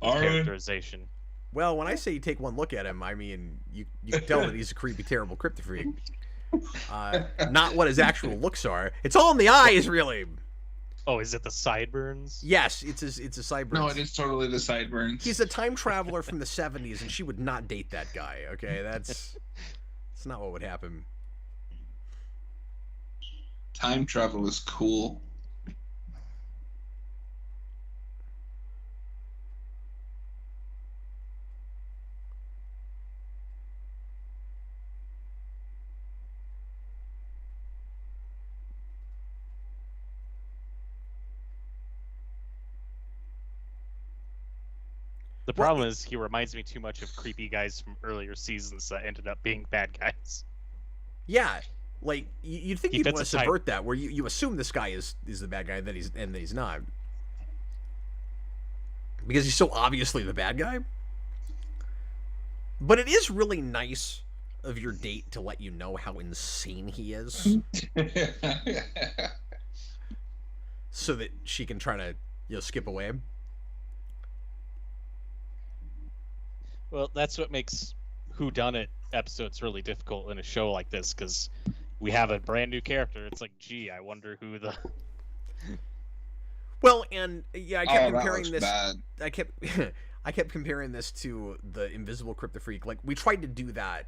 S3: with characterization.
S1: Well, when I say you take one look at him, I mean you can tell that he's a creepy, terrible Kryptofreak. Not what his actual looks are. It's all in the eyes, really.
S3: Oh, is it the sideburns?
S1: Yes, it's a sideburns.
S2: No, it is totally the sideburns.
S1: He's a time traveler from the 70s, and she would not date that guy. Okay, that's not what would happen.
S2: Time travel is cool.
S3: The problem is he reminds me too much of creepy guys from earlier seasons that ended up being bad guys.
S1: Yeah, like you'd think you'd want to subvert that, where you assume this guy is the bad guy, that he's not, because he's so obviously the bad guy. But it is really nice of your date to let you know how insane he is, so that she can try to skip away.
S3: Well, that's what makes whodunit episodes really difficult in a show like this, because we have a brand new character. It's like, gee, I wonder who the...
S1: Well, and yeah, I kept comparing this.
S2: Bad.
S1: I kept comparing this to the Invisible Kryptofreak. Like, we tried to do that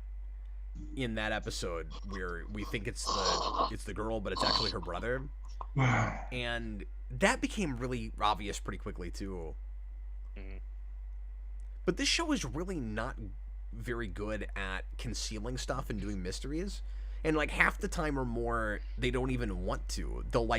S1: in that episode where we think it's the girl, but it's actually her brother, and that became really obvious pretty quickly too.
S3: Mm-hmm.
S1: But this show is really not very good at concealing stuff and doing mysteries. And like half the time or more, they don't even want to. They'll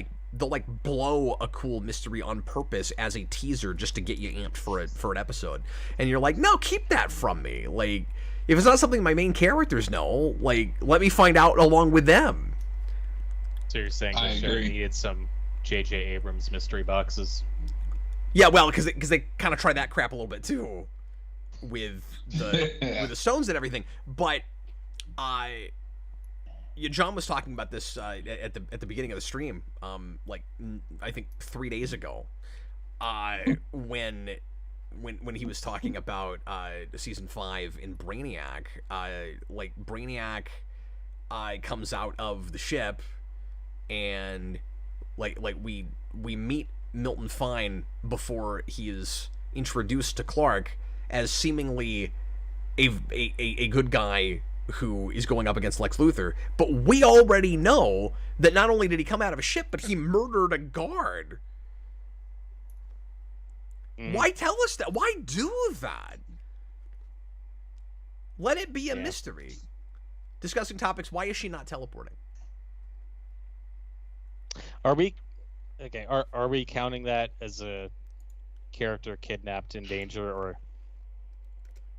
S1: blow a cool mystery on purpose as a teaser just to get you amped for an episode. And you're like, no, keep that from me. Like, if it's not something my main characters know, like, let me find out along with them.
S3: So you're saying the show needed some J.J. Abrams mystery boxes?
S1: Yeah, well, because they kind of try that crap a little bit too, with the stones and everything. But John was talking about this at the beginning of the stream, like I think 3 days ago, when he was talking about season 5 in Brainiac. Like Brainiac comes out of the ship and Like we meet Milton Fine before he is introduced to Clark as seemingly a good guy who is going up against Lex Luthor, but we already know that not only did he come out of a ship, but he murdered a guard. Why tell us that? Why do that? Let it be a mystery. Discussing topics, why is she not teleporting?
S3: Are we counting that as a character kidnapped in danger, or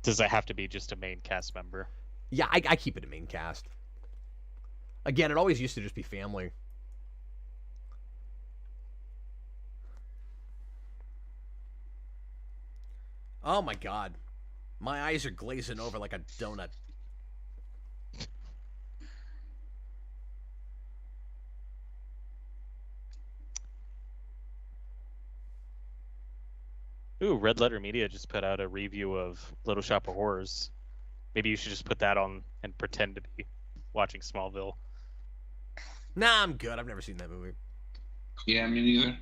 S3: does it have to be just a main cast member?
S1: Yeah, I keep it a main cast. Again, it always used to just be family. Oh my god. My eyes are glazing over like a donut.
S3: Ooh, Red Letter Media just put out a review of Little Shop of Horrors. Maybe you should just put that on and pretend to be watching Smallville.
S1: Nah, I'm good. I've never seen that movie.
S2: Yeah, me neither.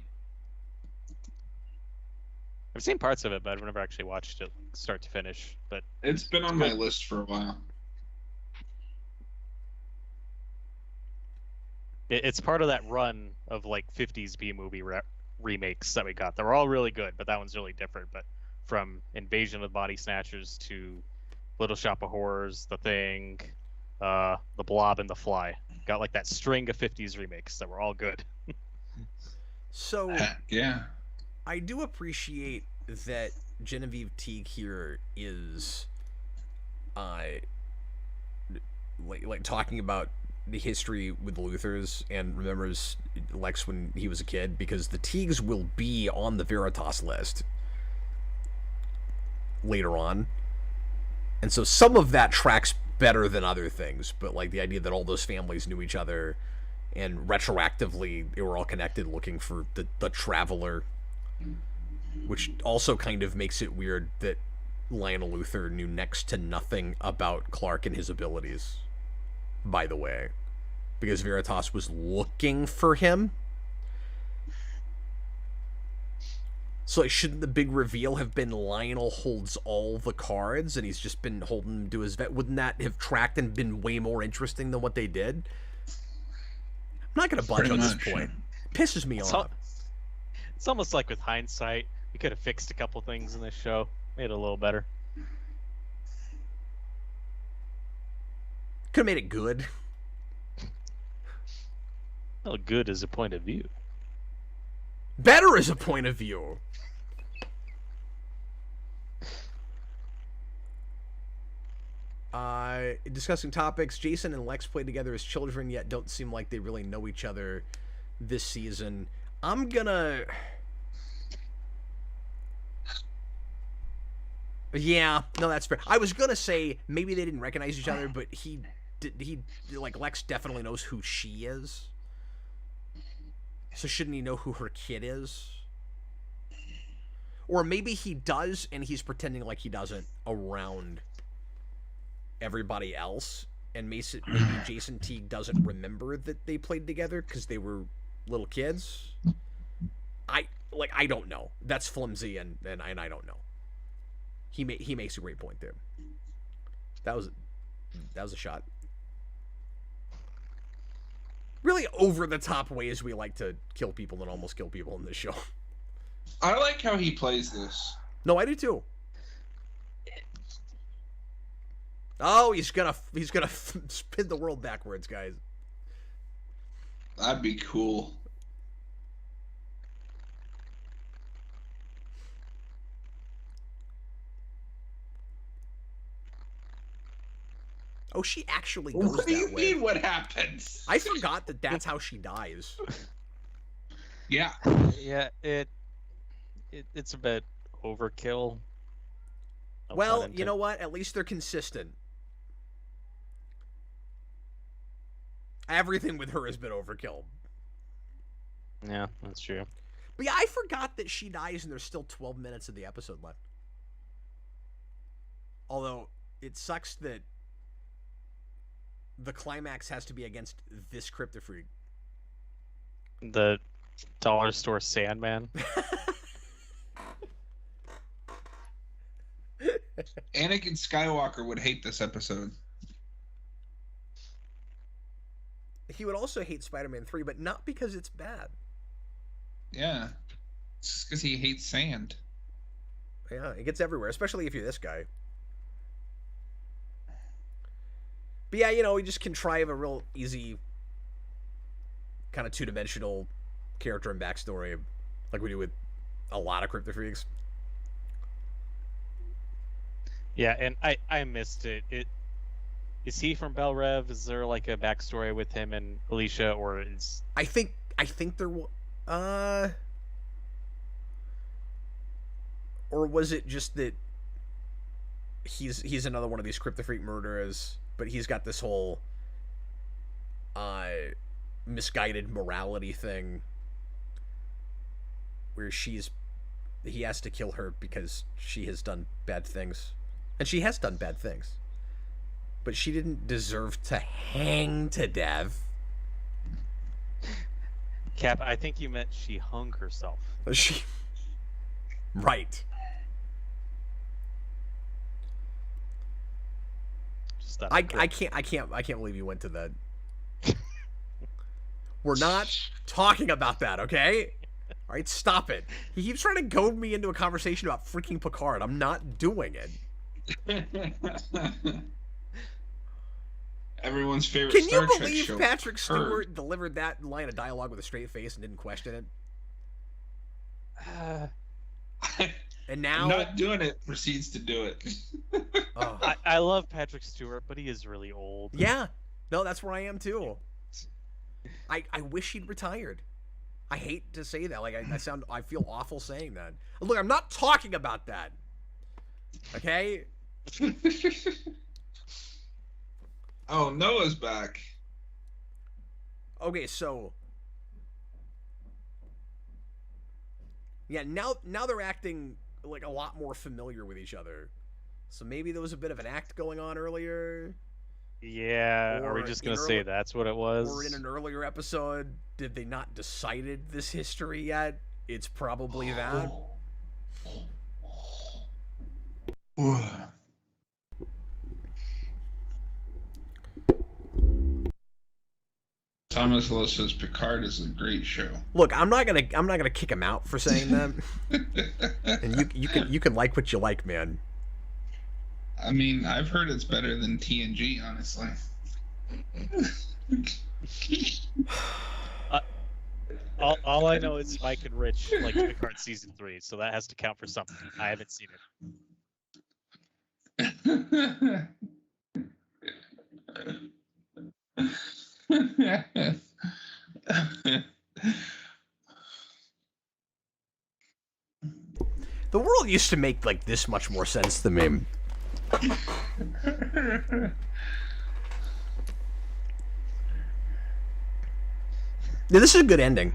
S3: I've seen parts of it, but I've never actually watched it start to finish. But
S2: it's been on my list for a while.
S3: It's part of that run of like 50s B-movie remakes that we got. They were all really good, but that one's really different. But from Invasion of the Body Snatchers to Little Shop of Horrors, The Thing, The Blob, and The Fly. Got like that string of 50s remakes that were all good.
S1: So,
S2: yeah.
S1: I do appreciate that Genevieve Teague here is like talking about the history with the Luthors and remembers Lex when he was a kid, because the Teagues will be on the Veritas list later on. And so some of that tracks better than other things, but like the idea that all those families knew each other and retroactively they were all connected looking for the Traveler, which also kind of makes it weird that Lionel Luthor knew next to nothing about Clark and his abilities, by the way, because Veritas was looking for him. So like, shouldn't the big reveal have been Lionel holds all the cards and he's just been holding them to his vet? Wouldn't that have tracked and been way more interesting than what they did? I'm not going to budge on this point. It pisses me off.
S3: It's almost like with hindsight, we could have fixed a couple things in this show, made it a little better.
S1: Could have made it good.
S3: Well, good is a point of view.
S1: Better is a point of view. Discussing topics, Jason and Lex play together as children, yet don't seem like they really know each other this season. I'm gonna... Yeah, no, that's fair. I was gonna say maybe they didn't recognize each other, but he like Lex definitely knows who she is. So shouldn't he know who her kid is? Or maybe he does and he's pretending like he doesn't around everybody else, and maybe Jason Teague doesn't remember that they played together because they were little kids. I don't know. That's flimsy and I don't know. He makes a great point there. That was a shot. Really over the top ways we like to kill people and almost kill people in this show.
S2: I like how he plays this.
S1: No, I do too. Oh, he's gonna spin the world backwards, guys.
S2: That'd be cool.
S1: Oh, she actually goes
S2: What do you
S1: that way.
S2: mean? What happens?
S1: I forgot that that's how she dies.
S2: Yeah.
S3: Yeah, it's a bit overkill. No
S1: Well,
S3: pun
S1: you know what? At least they're consistent. Everything with her has been overkill.
S3: Yeah, that's true.
S1: But yeah, I forgot that she dies and there's still 12 minutes of the episode left. Although, it sucks that the climax has to be against this Kryptofreak.
S3: The Dollar store Sandman.
S2: Anakin Skywalker would hate this episode.
S1: He would also hate Spider-Man 3, but not because it's bad.
S2: Yeah. It's just because he hates sand.
S1: Yeah, it gets everywhere, especially if you're this guy. But yeah, you know, we just contrive a real easy kind of two-dimensional character and backstory like we do with a lot of Kryptofreaks.
S3: Yeah, and I missed it. Is he from Bell Rev? Is there like a backstory with him and Alicia, or is
S1: I think there was or was it just that he's another one of these Kryptofreak murderers, but he's got this whole misguided morality thing where he has to kill her because she has done bad things. And she has done bad things. But she didn't deserve to hang to death.
S3: Cap? I think you meant she hung herself.
S1: She right. I can't believe you went to that. We're not talking about that, okay? All right, stop it. He keeps trying to goad me into a conversation about freaking Picard. I'm not doing it.
S2: Everyone's favorite
S1: Can
S2: Star
S1: you
S2: Trek
S1: believe
S2: show.
S1: Patrick Stewart delivered that line of dialogue with a straight face and didn't question it? And now
S2: I'm not doing it. Proceeds to do it.
S1: Oh.
S3: I love Patrick Stewart, but he is really old.
S1: Yeah, no, that's where I am too. I wish he'd retired. I hate to say that. Like I feel awful saying that. Look, I'm not talking about that. Okay.
S2: Oh, Noah's back.
S1: Okay, so yeah, now they're acting like a lot more familiar with each other. So maybe there was a bit of an act going on earlier.
S3: Yeah, are we just gonna say that's what it was?
S1: Or in an earlier episode, did they not decided this history yet? It's probably that.
S2: Thomas Lowe says Picard is a great show.
S1: Look, I'm not gonna kick him out for saying that. And you can like what you like, man.
S2: I mean, I've heard it's better than TNG, honestly.
S3: All I know is Mike and Rich like Picard season 3, so that has to count for something. I haven't seen it.
S1: The world used to make like this much more sense to me. Yeah, this is a good ending.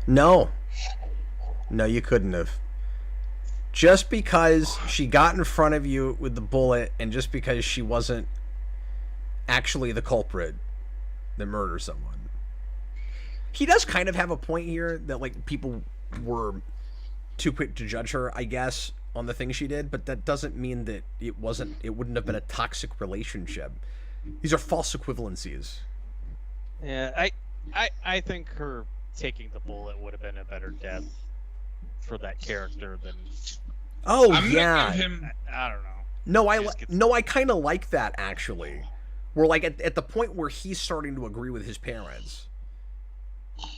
S1: No, you couldn't have. Just because she got in front of you with the bullet, and just because she wasn't actually the culprit that murdered someone. He does kind of have a point here that like people were too quick to judge her, I guess, on the things she did, but that doesn't mean that it wouldn't have been a toxic relationship. These are false equivalencies.
S3: Yeah, I think her taking the bullet would have been a better death for that character than.
S1: Oh,
S2: I'm
S1: yeah.
S2: gonna give him.
S3: I don't know.
S1: No, I kind of like that actually. We're like at the point where he's starting to agree with his parents,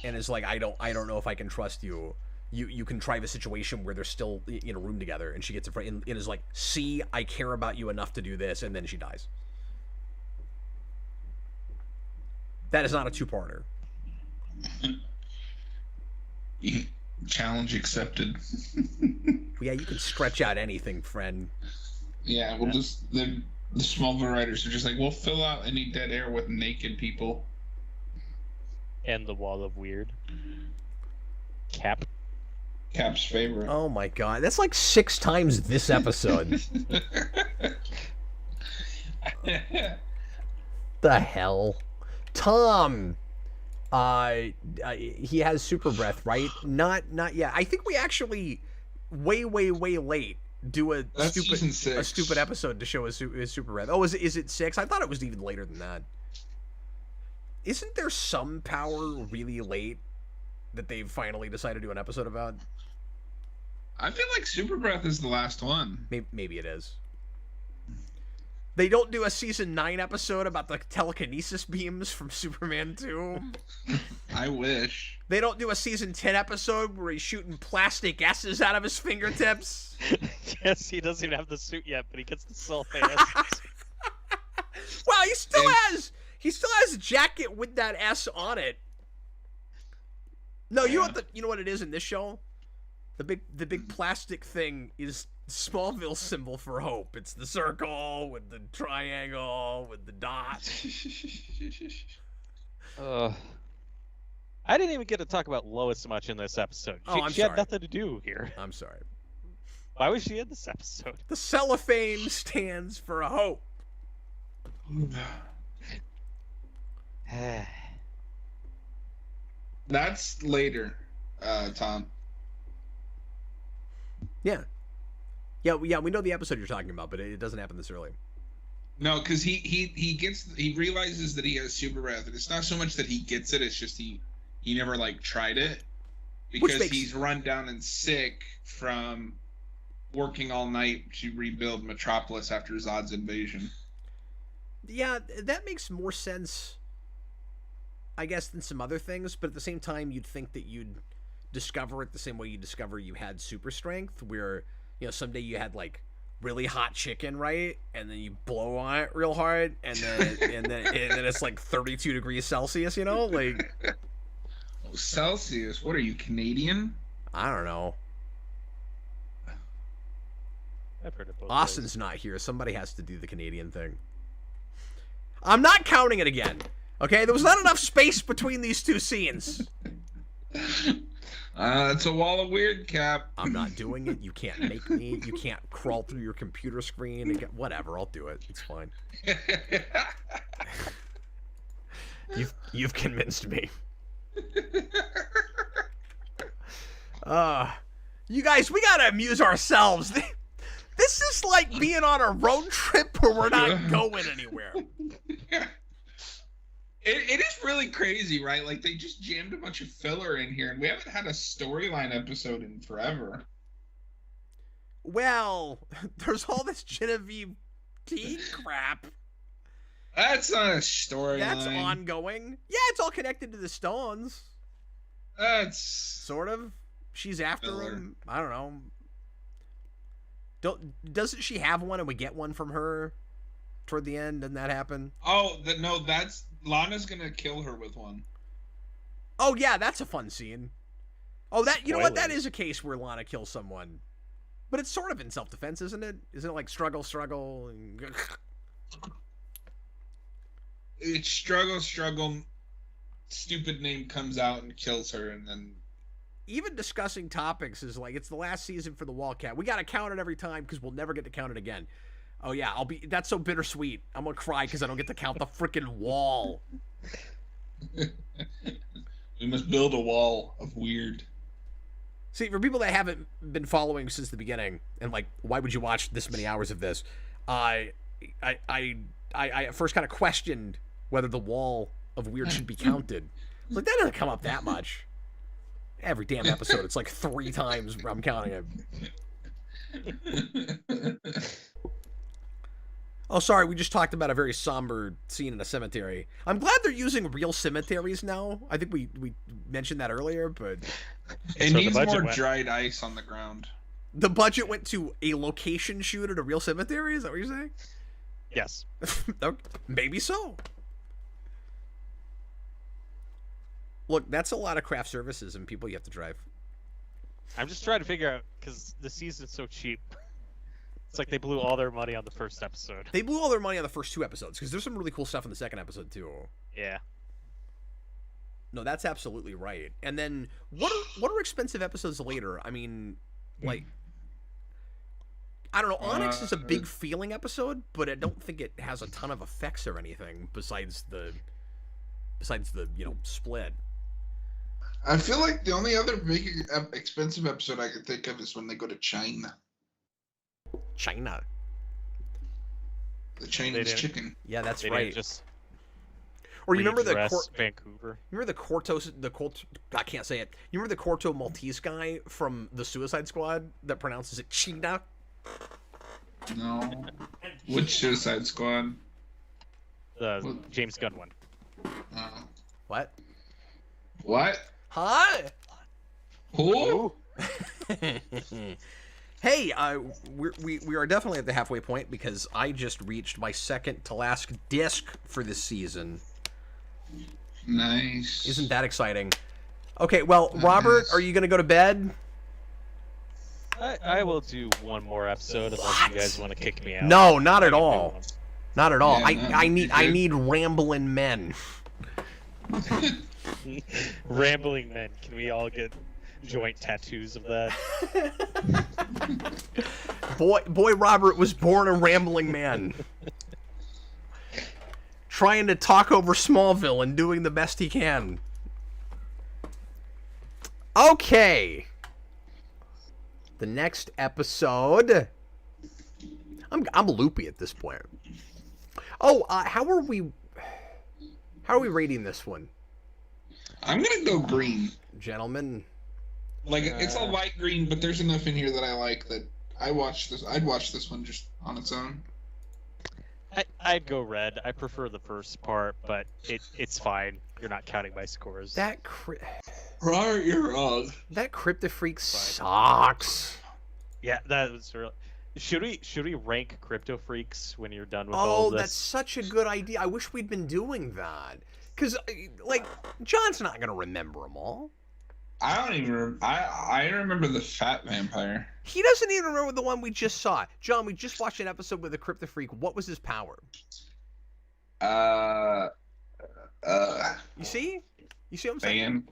S1: and is like, I don't know if I can trust you. You contrive a situation where they're still in a room together, and she gets in front and is like, see, I care about you enough to do this, and then she dies. That is not a two-parter.
S2: Challenge accepted.
S1: Yeah, you can stretch out anything, friend.
S2: Yeah, we'll just the Smallville writers are just like, we'll fill out any dead air with naked people.
S3: And the wall of weird.
S2: Cap's favorite.
S1: Oh my god, that's like 6 times this episode. The hell? Tom, he has super breath, right? Not yet. I think we actually way late do a stupid episode to show his super breath. Oh, is it 6? I thought it was even later than that. Isn't there some power really late that they've finally decided to do an episode about?
S2: I feel like super breath is the last one.
S1: Maybe it is. They don't do a season 9 episode about the telekinesis beams from Superman 2.
S2: I wish.
S1: They don't do a season 10 episode where he's shooting plastic S's out of his fingertips.
S3: Yes, he doesn't even have the suit yet, but he gets the sulfate.
S1: Wow, he still has a jacket with that S on it. No, you know what it is in this show? The big plastic thing is Smallville symbol for hope. It's the circle with the triangle with the dot.
S3: I didn't even get to talk about Lois much in this episode. She had nothing to do here.
S1: I'm sorry.
S3: Why was she in this episode?
S1: The cellophane stands for a hope.
S2: That's later, Tom.
S1: Yeah, we know the episode you're talking about, but it doesn't happen this early.
S2: No, because he realizes that he has super breath, and it's not so much that he gets it; it's just he never tried it because he's run down and sick from working all night to rebuild Metropolis after Zod's invasion.
S1: Yeah, that makes more sense, I guess, than some other things. But at the same time, you'd think that you'd discover it the same way you discover you had super strength, where someday you had really hot chicken, right, and then you blow on it real hard, and then and then it's 32 degrees Celsius, Oh,
S2: Celsius? What are you, Canadian?
S1: I don't know.
S3: I've heard of both.
S1: Austin's not here. Somebody has to do the Canadian thing. I'm not counting it again. Okay, there was not enough space between these two scenes.
S2: It's a wall of weird, Cap.
S1: I'm not doing it. You can't make me. You can't crawl through your computer screen and get whatever. I'll do it. It's fine. You've convinced me. You guys, we gotta amuse ourselves. This is like being on a road trip where we're not going anywhere.
S2: It is really crazy, right? They just jammed a bunch of filler in here, and we haven't had a storyline episode in forever.
S1: Well, there's all this Genevieve tea crap.
S2: That's not a storyline.
S1: That's ongoing. Yeah, it's all connected to the Stones.
S2: That's
S1: sort of. She's after him. I don't know. Doesn't she have one and we get one from her toward the end? Doesn't that happen?
S2: Oh, no, that's Lana's gonna kill her with one.
S1: Oh yeah, that's a fun scene. Oh, that you know what? That is a case where Lana kills someone, but it's sort of in self-defense, isn't it? Isn't it struggle, and...
S2: It's struggle. Stupid name comes out and kills her, and then.
S1: Even discussing topics is it's the last season for the Wildcat. We got to count it every time because we'll never get to count it again. Oh yeah, that's so bittersweet. I'm gonna cry because I don't get to count the freaking wall.
S2: We must build a wall of weird.
S1: See, for people that haven't been following since the beginning, and why would you watch this many hours of this? I at first kind of questioned whether the wall of weird should be counted. That doesn't come up that much. Every damn episode, it's 3 times I'm counting it. Oh, sorry, we just talked about a very somber scene in a cemetery. I'm glad they're using real cemeteries now. I think we mentioned that earlier, but...
S2: It needs more dried ice on the ground.
S1: The budget went to a location shoot at a real cemetery? Is that what you're saying?
S3: Yes.
S1: Maybe so. Look, that's a lot of craft services and people you have to drive.
S3: I'm just trying to figure out, because the season's so cheap. It's they blew all their money on the first episode.
S1: They blew all their money on the first 2 episodes, because there's some really cool stuff in the second episode, too.
S3: Yeah.
S1: No, that's absolutely right. And then, what are expensive episodes later? I mean, I don't know, Onyx is a big feeling episode, but I don't think it has a ton of effects or anything, besides the besides the split.
S4: I feel like the only other big expensive episode I could think of is when they go to China.
S1: China.
S4: The Chinese chicken.
S1: Yeah, that's
S3: they
S1: right.
S3: Just
S1: or you remember
S3: Vancouver?
S1: Remember I can't say it. You remember the Corto Maltese guy from the Suicide Squad that pronounces it China?
S2: No. Which Suicide Squad?
S3: The James Gunn one.
S1: What?
S2: What?
S1: Huh?
S2: Who?
S1: Hey, we are definitely at the halfway point because I just reached my second to last disc for this season.
S2: Nice.
S1: Isn't that exciting? Okay, well, Robert, are you gonna go to bed?
S3: I will do one more episode unless you guys want to kick me out.
S1: No, not at all. Not at all.
S2: Yeah,
S1: I need rambling men.
S3: Rambling men. Can we all get joint tattoos of that?
S1: Boy Robert was born a rambling man. Trying to talk over Smallville and doing the best he can. Okay. The next episode. I'm loopy at this point. Oh, how are we rating this one?
S2: I'm gonna go green.
S1: Gentlemen.
S2: Like it's a light green, but there's enough in here that I like that I'd watch this one just on its own.
S3: I'd go red. I prefer the first part, but it's fine. You're not counting my scores.
S2: Right, you're wrong.
S1: That Kryptofreak sucks.
S3: Yeah, that was real. Should we rank Kryptofreaks when you're done with all of this?
S1: Oh, that's such a good idea. I wish we'd been doing that. Because, like, John's not going to remember them all.
S2: I don't even. I remember the fat vampire.
S1: He doesn't even remember the one we just saw. John, we just watched an episode with a Kryptofreak. What was his power? You see? You see what I'm saying?
S2: Sand.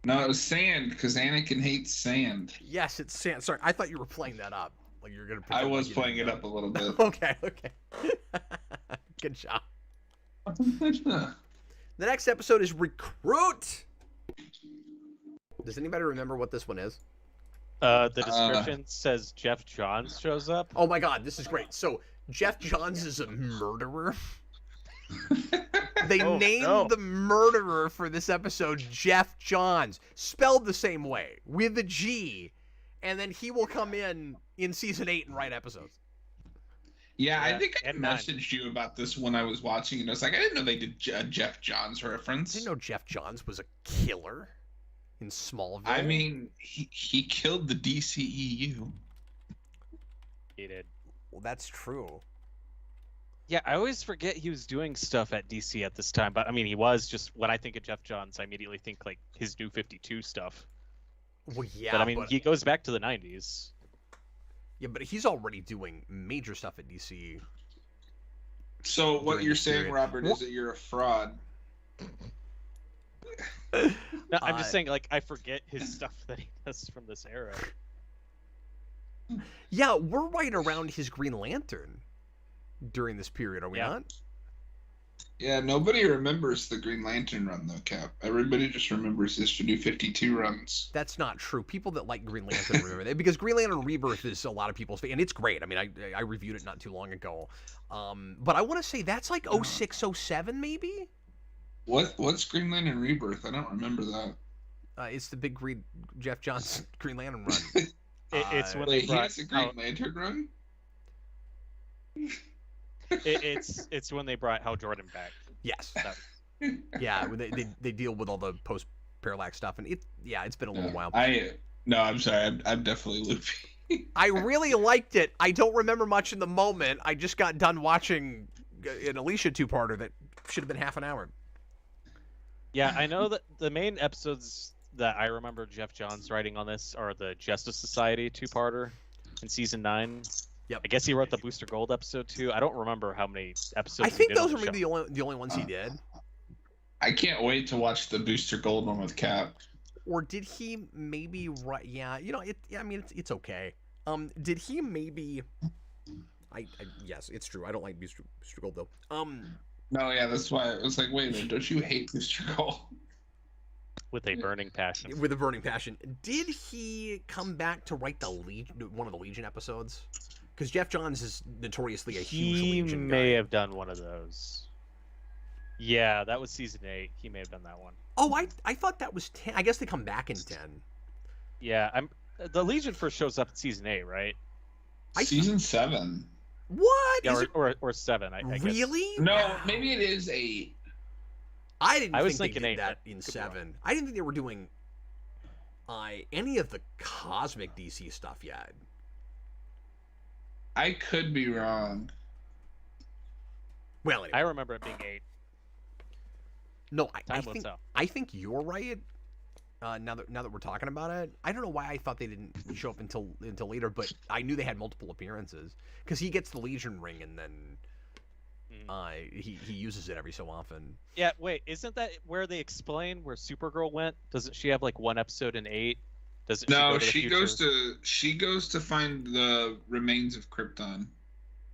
S2: No, it was sand because Anakin hates sand.
S1: Yes, it's sand. Sorry, I thought you were playing that up. Like you're gonna.
S2: I was playing it up a little bit.
S1: Okay. Good job. The next episode is Recruit. Does anybody remember what this one is?
S3: The description says Jeff Johns shows up.
S1: Oh my god, this is great. So Jeff Johns is a murderer. They named the murderer for this episode Jeff Johns, spelled the same way, with a G, and then he will come in season 8 and write episodes.
S2: Yeah, I think I messaged you about this when I was watching it. I was like, I didn't know they did a Jeff Johns reference.
S1: I didn't know Jeff Johns was a killer in Smallville.
S2: I mean, he killed the DCEU.
S3: He did.
S1: Well, that's true.
S3: Yeah, I always forget he was doing stuff at DC at this time, but I mean, he was just, when I think of Jeff Johns, I immediately think like his New 52 stuff.
S1: Well, yeah.
S3: But I mean, he goes back to the 90s.
S1: Yeah, but he's already doing major stuff at DC.
S2: So what you're saying, Robert, is that you're a fraud.
S3: No, I'm just saying, like, I forget his stuff that he does from this era.
S1: Yeah, we're right around his Green Lantern during this period, are we not?
S2: Yeah, nobody remembers the Green Lantern run, though, Cap. Everybody just remembers his New 52 runs.
S1: That's not true. People that like Green Lantern remember that, because Green Lantern Rebirth is a lot of people's favorite, and it's great. I mean, I reviewed it not too long ago. But I want to say that's like 06, 07, maybe?
S2: What's Green Lantern Rebirth? I don't remember that.
S1: It's the big Jeff Johns Green Lantern run.
S3: It's when
S2: he has a Green Lantern run?
S3: It's when they brought Hal Jordan back.
S1: Yes. Yeah, they deal with all the post parallax stuff, and it's been a little while.
S2: I'm sorry, I'm definitely loopy.
S1: I really liked it. I don't remember much in the moment. I just got done watching an Alicia two-parter that should have been half an hour.
S3: Yeah, I know that the main episodes that I remember Jeff Johns writing on this are the Justice Society two-parter in season 9.
S1: Yep.
S3: I guess he wrote the Booster Gold episode too. I don't remember how many episodes.
S1: I think those were maybe the only ones he did.
S2: I can't wait to watch the Booster Gold one with Cap.
S1: Or did he maybe write? Yeah, I mean, it's okay. Did he maybe? Yes, it's true. I don't like Booster Gold though.
S2: No, yeah, that's why I was like, wait a minute, don't you hate Mr. Cole?
S3: With a burning passion.
S1: With a burning passion. Did he come back to write one of the Legion episodes? Because Jeff Johns is notoriously a huge Legion guy.
S3: He may have done one of those. Yeah, that was season 8. He may have done that one.
S1: Oh, I thought that was 10. I guess they come back in 10.
S3: Yeah, the Legion first shows up in season 8, right?
S2: Season 7.
S1: What?
S3: Yeah, or 7. I
S1: really?
S3: guess.
S2: No, maybe it is 8.
S1: I
S3: was
S1: think they
S3: thinking
S1: did
S3: 8,
S1: that in 7. I didn't think they were doing any of the cosmic DC stuff yet.
S2: I could be wrong.
S1: Well, anyway.
S3: I remember it being 8.
S1: No, I think you're right. Now that we're talking about it, I don't know why I thought they didn't show up until later, but I knew they had multiple appearances because he gets the Legion ring and then he uses it every so often.
S3: Yeah, wait, isn't that where they explain where Supergirl went? Doesn't she have like one episode in 8?
S2: No, she goes to find the remains of Krypton.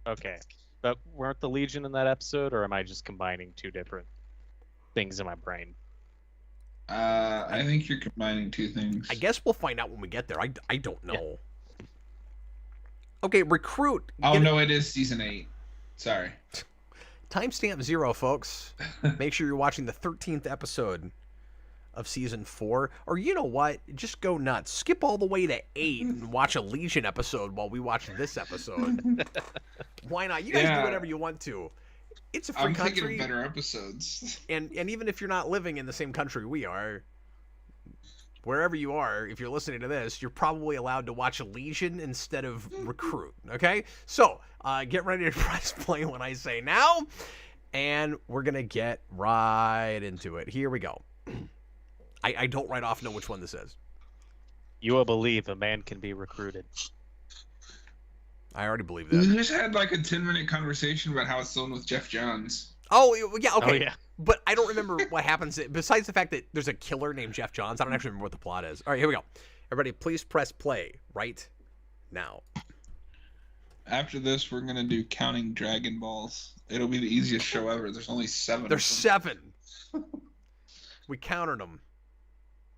S3: Okay, but weren't the Legion in that episode, or am I just combining two different things in my brain?
S2: I think you're combining two things.
S1: I guess we'll find out when we get there. I don't know. Yeah. Okay, recruit.
S2: Oh no, it is season 8. Sorry.
S1: Timestamp 0, folks. Make sure you're watching the 13th episode of season 4. Or you know what? Just go nuts. Skip all the way to 8 and watch a Legion episode while we watch this episode. Why not? You guys do whatever you want to. It's a free country.
S2: I'm thinking of better episodes.
S1: And even if you're not living in the same country we are, wherever you are, if you're listening to this, you're probably allowed to watch Legion instead of Recruit, okay? So, get ready to press play when I say now, and we're going to get right into it. Here we go. I don't right off know which one this is.
S3: You will believe a man can be recruited.
S1: I already believe that.
S2: We just had like a 10-minute conversation about how it's done with Jeff Johns.
S1: Oh, yeah, okay.
S3: Oh, yeah.
S1: But I don't remember what happens. Besides the fact that there's a killer named Jeff Johns, I don't actually remember what the plot is. All right, here we go. Everybody, please press play right now.
S2: After this, we're going to do counting Dragon Balls. It'll be the easiest show ever. There's only 7
S1: There's 7. We counted them.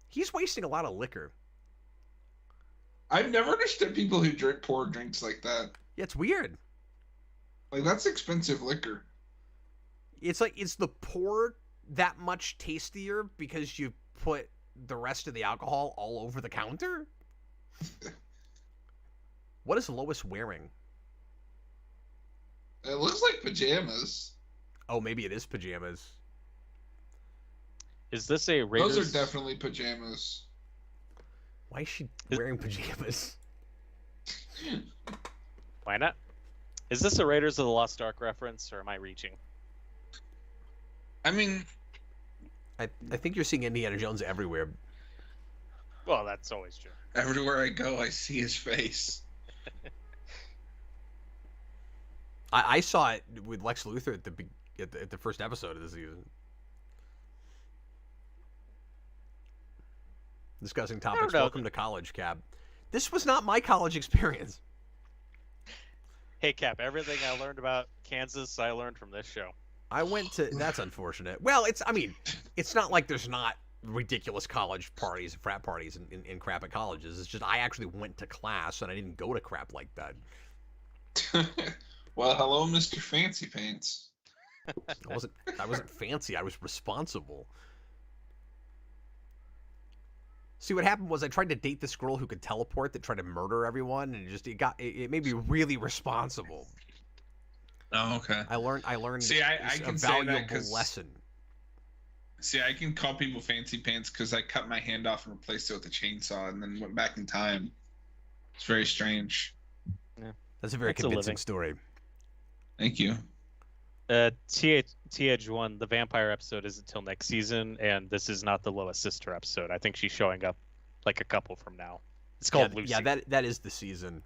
S1: He's wasting a lot of liquor.
S2: I've never understood people who pour drinks like that.
S1: Yeah, it's weird.
S2: Like, that's expensive liquor.
S1: It's like, is the pour that much tastier because you put the rest of the alcohol all over the counter? What is Lois wearing?
S2: It looks like pajamas.
S1: Oh, maybe it is pajamas.
S3: Is this a Raiders?
S2: Those are definitely pajamas.
S1: Why is she wearing pajamas?
S3: Why not? Is this a Raiders of the Lost Ark reference, or am I reaching?
S2: I mean,
S1: I think you're seeing Indiana Jones everywhere.
S3: Well, that's always true.
S2: Everywhere I go, I see his face.
S1: I saw it with Lex Luthor at the first episode of the season. Discussing topics. Welcome to college, Cap. This was not my college experience.
S3: Hey, Cap, everything I learned about Kansas, I learned from this show.
S1: I went to... That's unfortunate. Well, it's not like there's not ridiculous college parties and frat parties and crap at colleges. It's just I actually went to class and I didn't go to crap like that.
S2: Well, hello, Mr. Fancy Pants.
S1: I wasn't fancy. I was responsible. See, what happened was I tried to date this girl who could teleport that tried to murder everyone, and it made me really responsible.
S2: Oh, okay.
S1: I learned
S2: See, I can
S1: a
S2: say
S1: valuable
S2: that 'cause,
S1: lesson.
S2: See, I can call people fancy pants because I cut my hand off and replaced it with a chainsaw and then went back in time. It's very strange.
S3: Yeah.
S1: That's a very convincing story.
S2: Thank you.
S3: TH1, the vampire episode isn't till next season, and this is not the Lois sister episode. I think she's showing up like a couple from now. It's called Lucy.
S1: Yeah, that is the season.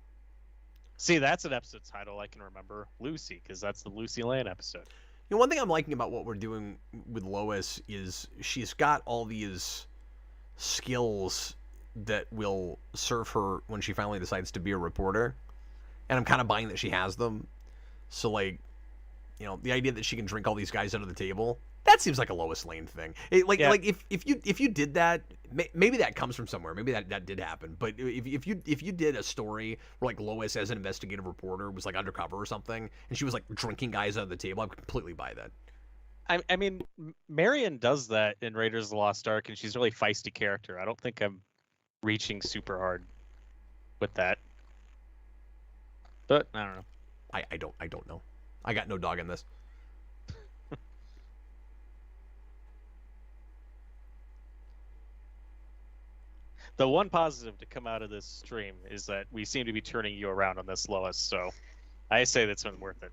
S3: See, that's an episode title I can remember, Lucy, because that's the Lucy Lane episode.
S1: You know, one thing I'm liking about what we're doing with Lois is she's got all these skills that will serve her when she finally decides to be a reporter, and I'm kind of buying that she has them. So, like, you know, the idea that she can drink all these guys under the table, that seems like a Lois Lane thing. Like if you did that, maybe that comes from somewhere. Maybe that did happen. But if you did a story where like Lois as an investigative reporter was like undercover or something, and she was like drinking guys under the table, I would completely buy that.
S3: I mean, Marion does that in Raiders of the Lost Ark, and she's a really feisty character. I don't think I'm reaching super hard with that. But I don't know.
S1: I don't know. I got no dog in this.
S3: The one positive to come out of this stream is that we seem to be turning you around on this, Lois. So I say that's been worth it.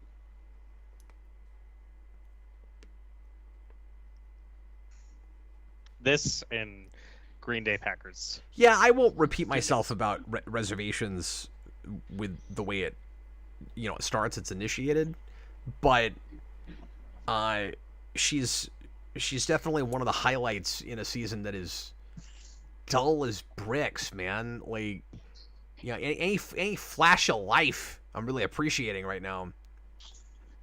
S3: This and Green Day Packers.
S1: Yeah, I won't repeat myself about reservations with the way it, you know, it starts. It's initiated, but she's definitely one of the highlights in a season that is dull as bricks, man. Like, you know, any flash of life I'm really appreciating right now.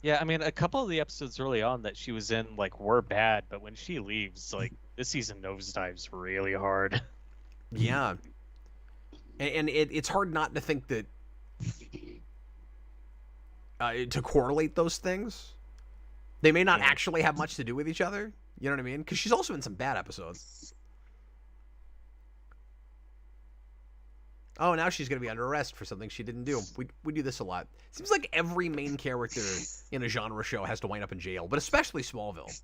S3: Yeah, I mean, a couple of the episodes early on that she was in, like, were bad, but when she leaves, like, this season nosedives really hard.
S1: Yeah. And it's hard not to think that to correlate those things. They may not actually have much to do with each other. You know what I mean? Because she's also in some bad episodes. Oh, now she's going to be under arrest for something she didn't do. We do this a lot. Seems like every main character in a genre show has to wind up in jail, but especially Smallville.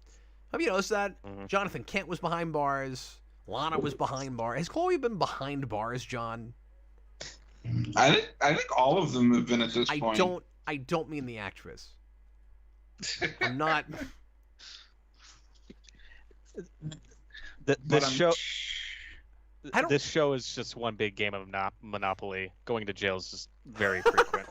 S1: Have you noticed that? Mm-hmm. Jonathan Kent was behind bars. Lana was behind bars. Has Chloe been behind bars, John?
S4: I think all of them have been at this point.
S1: I don't mean the actress. I'm not.
S3: This show is just one big game of Monopoly. Going to jail is just very frequent.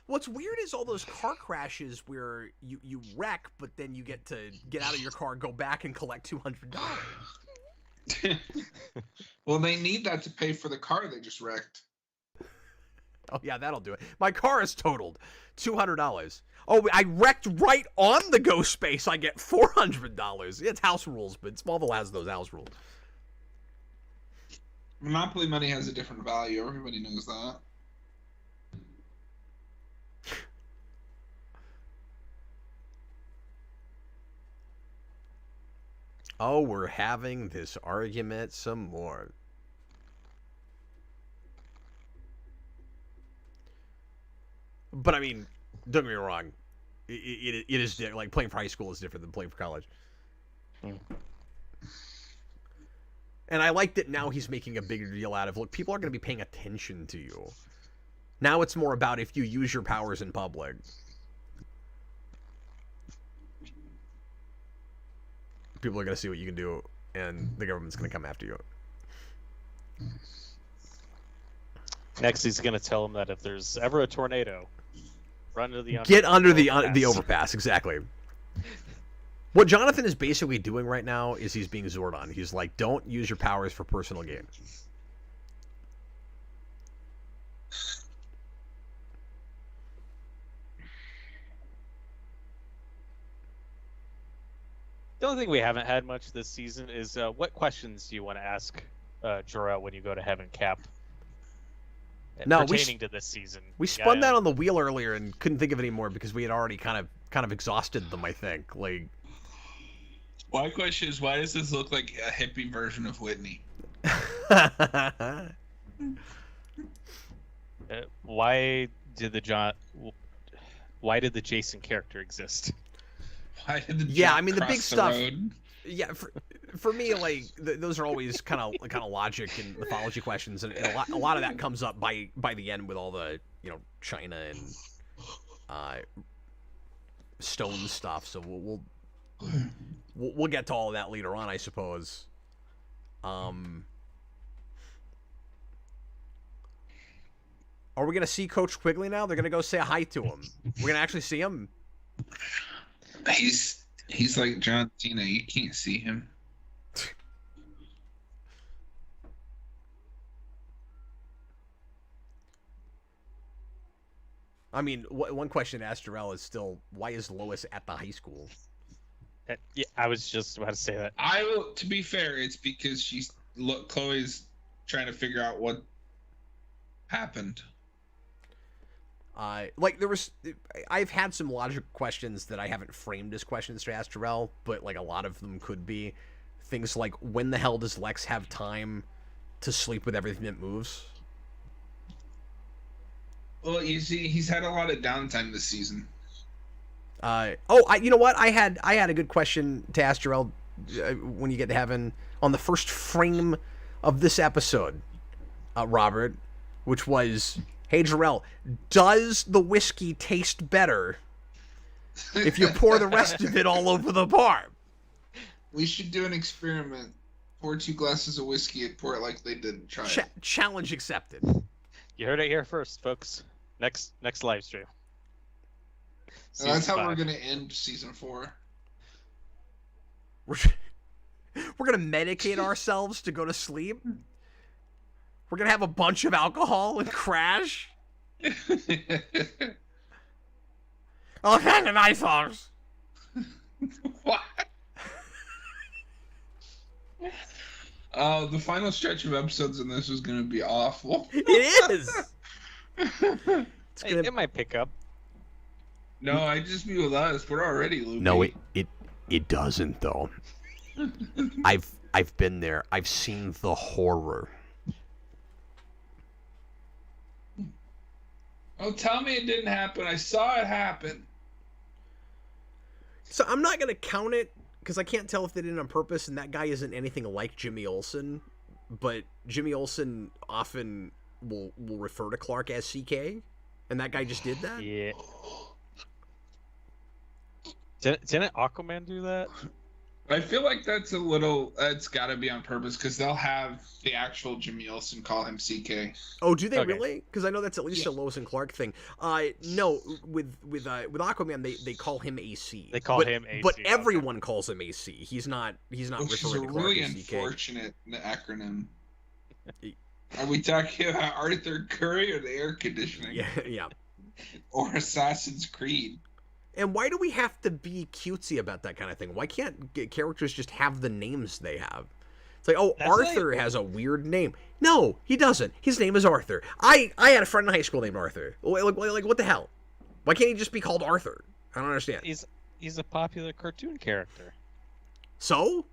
S1: What's weird is all those car crashes where you wreck, but then you get to get out of your car, go back, and collect $200.
S4: Well, they need that to pay for the car they just wrecked.
S1: Oh, yeah, that'll do it. My car is totaled. $200. Oh, I wrecked right on the ghost space. I get $400. It's house rules, but Smallville has those house rules.
S4: Monopoly money has a different value. Everybody knows that.
S1: Oh, we're having this argument some more. But I mean, don't get me wrong. It is like playing for high school is different than playing for college. And I like that now he's making a bigger deal out of, look, people are going to be paying attention to you. Now it's more about if you use your powers in public. People are going to see what you can do, and the government's going to come after you.
S3: Next, he's going to tell them that if there's ever a tornado, run to the
S1: get under the overpass. Exactly. What Jonathan is basically doing right now is he's being Zordon. He's like, don't use your powers for personal gain.
S3: The only thing we haven't had much this season is what questions do you want to ask Jor-El when you go to Heaven Cap? Pertaining to this season.
S1: We spun that on the wheel earlier and couldn't think of any more because we had already kind of exhausted them, I think. Like,
S2: my question is, why does this look like a hippie version of Whitney?
S3: Why did the Jason character exist?
S2: Why did the
S1: yeah, I mean the big stuff.
S2: Road?
S1: Yeah, for me, like those are always kind of logic and mythology questions, and a lot of that comes up by the end with all the China and stone stuff. So we'll get to all of that later on, I suppose. Are we gonna see Coach Quigley now? They're gonna go say hi to him. We're gonna actually see him.
S2: He's like John Cena. You can't see him.
S1: I mean, one question to ask Jarrell is still, why is Lois at the high school?
S3: Yeah, I was just about to say that.
S2: To be fair, it's because Chloe's trying to figure out what happened.
S1: I've had some logical questions that I haven't framed as questions to ask Jarrell, but like a lot of them could be things like, when the hell does Lex have time to sleep with everything that moves?
S2: Well, you see, he's had a lot of downtime this season.
S1: You know what? I had a good question to ask Jarrell when you get to heaven on the first frame of this episode, Robert, which was, hey Jarrell, does the whiskey taste better if you pour the rest of it all over the bar?
S4: We should do an experiment. Pour 2 glasses of whiskey and pour it like they did. Try it.
S1: Challenge accepted.
S3: You heard it here first, folks. Next live stream.
S4: And that's how we're gonna end season 4.
S1: We're gonna medicate ourselves to go to sleep. We're gonna have a bunch of alcohol and crash. Oh, hang on, iPhones.
S2: What? The final stretch of episodes in this is gonna be awful.
S1: It is.
S3: It might pick up.
S2: No, I just be with us. We're already loopy.
S1: No, it doesn't though. I've been there. I've seen the horror.
S2: Oh, tell me it didn't happen. I saw it happen.
S1: So I'm not gonna count it because I can't tell if they did it on purpose, and that guy isn't anything like Jimmy Olsen. But Jimmy Olsen often will refer to Clark as CK, and that guy just did that.
S3: Yeah. Didn't Aquaman do that?
S2: I feel like that's got to be on purpose because they'll have the actual Jimmy Olsen call him CK.
S1: Oh, do they
S3: Okay.
S1: really? Because I know that's at least a Lois and Clark thing. No, with Aquaman they call him AC.
S3: They call him AC.
S1: but everyone calls him AC. He's not
S2: Which is a
S1: referring to Clark
S2: really
S1: as CK.
S2: unfortunate acronym. Are we talking about Arthur Curry or the air conditioning?
S1: Yeah.
S2: Or Assassin's Creed?
S1: And why do we have to be cutesy about that kind of thing? Why can't characters just have the names they have? It's like, oh,
S3: That's
S1: Arthur has a weird name. No, he doesn't. His name is Arthur. I had a friend in high school named Arthur. Like what the hell? Why can't he just be called Arthur? I don't understand.
S3: He's a popular cartoon character.
S1: So?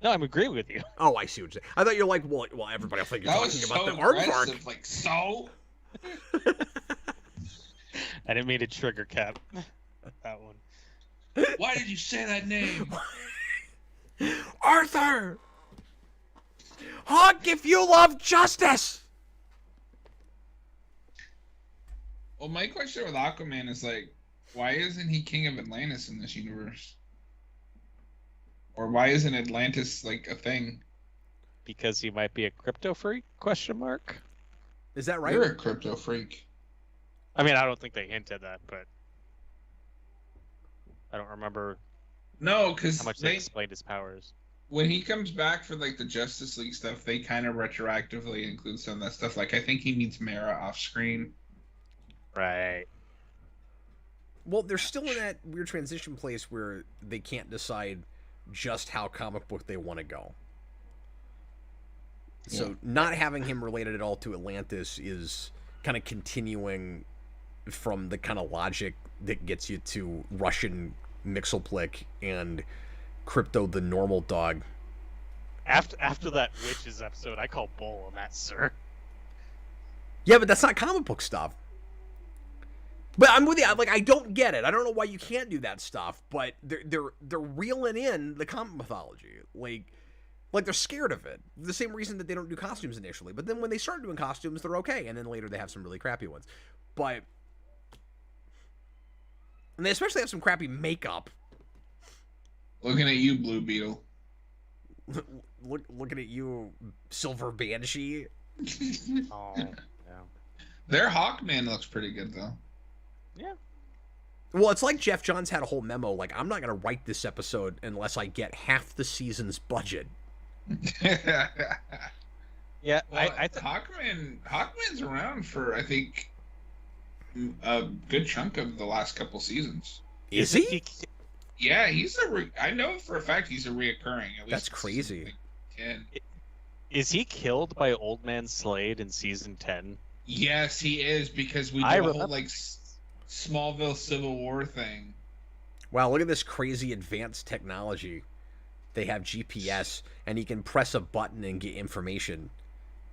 S3: No, I'm agreeing with you.
S1: Oh, I see what you're saying. I thought you're like, well, everybody will think you're
S2: That
S1: talking
S2: was
S1: about
S2: so
S1: the aardvark.
S2: aggressive. Like, so?
S3: I didn't mean to trigger Cap. That one.
S2: Why did you say that name?
S1: Arthur! Honk if you love justice!
S2: Well, my question with Aquaman is like, why isn't he king of Atlantis in this universe? Or why isn't Atlantis like a thing?
S3: Because he might be a Kryptofreak? Question mark.
S1: Is that right?
S4: You're a crypto freak.
S3: I mean, I don't think they hinted that, but I don't remember
S2: No, because
S3: how much they explained his powers.
S2: when he comes back for like the Justice League stuff, they kind of retroactively include some of that stuff. Like I think he meets Mara off screen.
S3: Right.
S1: Well, they're still in that weird transition place where they can't decide just how comic book they want to go. So not having him related at all to Atlantis is kind of continuing from the kind of logic that gets you to Russian Mixelplick and Crypto the normal dog.
S3: After that Witches episode, I call bull on that, sir.
S1: Yeah, but that's not comic book stuff. But I'm with you. I don't get it. I don't know why you can't do that stuff. But they're reeling in the comic mythology. Like they're scared of it. The same reason that they don't do costumes initially. But then when they start doing costumes, they're okay. And then later they have some really crappy ones. And they especially have some crappy makeup.
S2: Looking at you, Blue Beetle.
S1: Looking at you, Silver Banshee.
S3: Oh, yeah.
S2: Their Hawkman looks pretty good though.
S3: Yeah.
S1: Well, it's like Jeff Johns had a whole memo. Like, I'm not going to write this episode unless I get half the season's budget.
S3: Yeah,
S2: Well, Hawkman's around for I think a good chunk of the last couple seasons.
S1: Is he?
S2: Yeah, I know for a fact he's a reoccurring. At least
S1: That's crazy.
S2: Like 10.
S3: Is he killed by Old Man Slade in season 10?
S2: Yes, he is, because we do a whole like Smallville Civil War thing.
S1: Wow, look at this crazy advanced technology. They have GPS, and he can press a button and get information.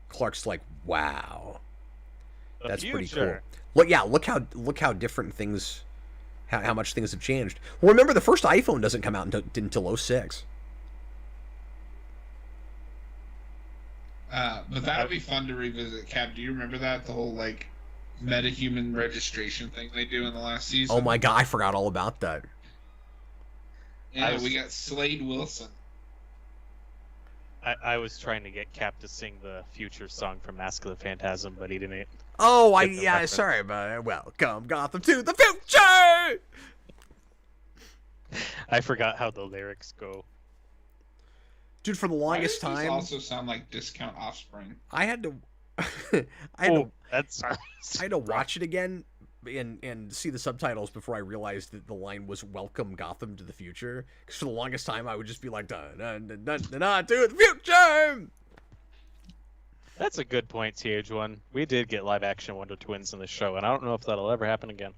S1: Clark's like, wow, that's pretty cool. Look how different things, how much things have changed. Well, remember the first iPhone doesn't come out until 06.
S2: But that would be fun to revisit. Cap, do you remember that? The whole like metahuman registration thing they do in the last season?
S1: Oh my god, I forgot all about that.
S2: Yeah, we got Slade Wilson.
S3: I was trying to get Cap to sing the future song from Mask of the Phantasm, but he didn't.
S1: Oh, sorry about it. Welcome, Gotham, to the future!
S2: I forgot how the lyrics go.
S1: Dude, for the longest time...
S2: These also sound like Discount Offspring.
S1: I had to... I had to watch it again and see the subtitles before I realized that the line was "Welcome Gotham to the future." Because for the longest time, I would just be like, "Dun dun dun dun dun, dun to the future."
S3: That's a good point, TH1. We did get live-action Wonder Twins in the show, and I don't know if that'll ever happen again.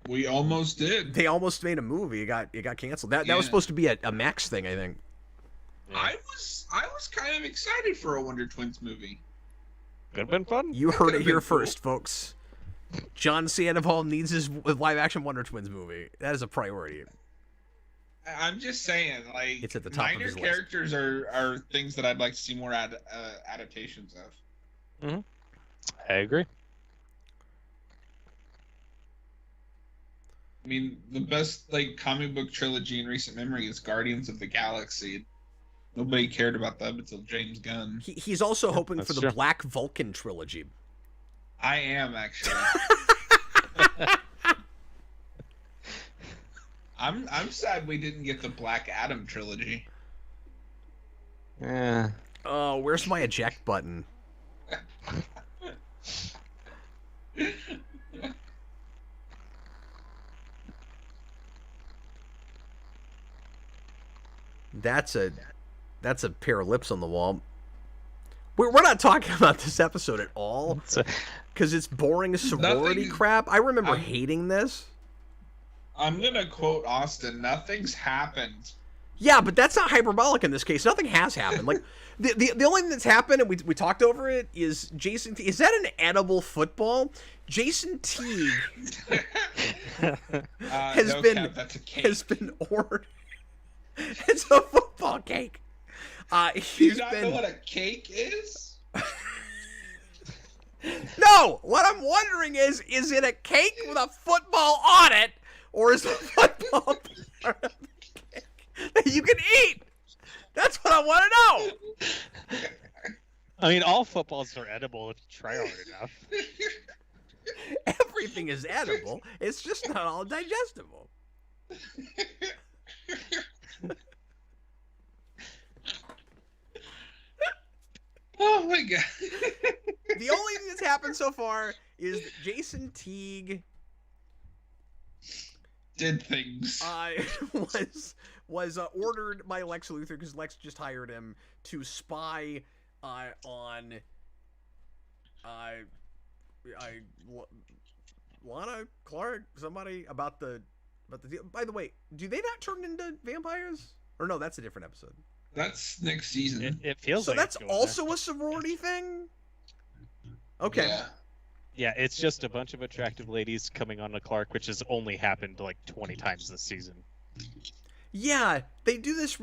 S2: We almost did.
S1: They almost made a movie. It got canceled. That was supposed to be a Max thing, I think.
S2: Yeah. I was kind of excited for a Wonder Twins movie.
S3: Could have been fun.
S1: You heard it here first, folks. John Sandoval needs his live-action Wonder Twins movie. That is a priority.
S2: I'm just saying, like,
S1: it's at the top of his
S2: characters are things that I'd like to see more adaptations of.
S3: Mm-hmm. I agree.
S2: I mean, the best like comic book trilogy in recent memory is Guardians of the Galaxy. Nobody cared about that until James Gunn.
S1: He's also hoping for the Black Vulcan trilogy.
S2: I am actually. I'm sad we didn't get the Black Adam trilogy.
S3: Yeah.
S1: Oh, where's my eject button? That's a pair of lips on the wall. We're not talking about this episode at all because it's boring sorority crap. I remember hating this.
S2: I'm gonna quote Austin. Nothing's happened.
S1: Yeah, but that's not hyperbolic in this case. Nothing has happened. Like the only thing that's happened, and we talked over it, is Jason. Is that an edible football? Jason Teague has been ordered. It's a football cake.
S2: You not know what a cake is?
S1: No, what I'm wondering is it a cake with a football on it, or is the football part of the cake that you can eat? That's what I want to know.
S3: I mean, all footballs are edible if you try hard enough.
S1: Everything is edible. It's just not all digestible.
S2: Oh my god.
S1: The only thing that's happened so far is that Jason Teague
S2: did things.
S1: Was ordered by Lex Luthor because Lex just hired him to spy on Lana, Clark, somebody about the deal. By the way, do they not turn into vampires? Or no, that's a different episode.
S2: That's next season.
S3: It feels
S1: so
S3: like
S1: that's also a sorority thing? Okay.
S3: Yeah, it's just a bunch of attractive ladies coming on to Clark, which has only happened like 20 times this season.
S1: Yeah, they do this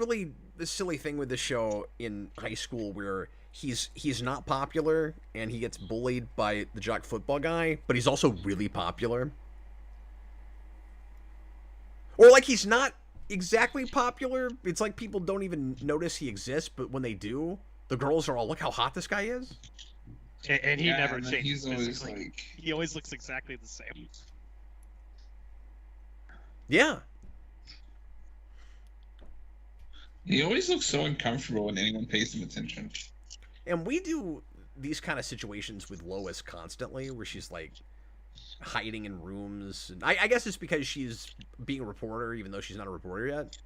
S1: silly thing with the show in high school where he's not popular and he gets bullied by the jock football guy, but he's also really popular. Or like he's not exactly popular. It's like people don't even notice he exists, but when they do, the girls are all, look how hot this guy is.
S3: And he never changes.
S2: He
S3: always looks exactly the same.
S1: Yeah.
S2: He always looks so uncomfortable when anyone pays him attention.
S1: And we do these kind of situations with Lois constantly, where she's like, hiding in rooms. I guess it's because she's being a reporter, even though she's not a reporter yet.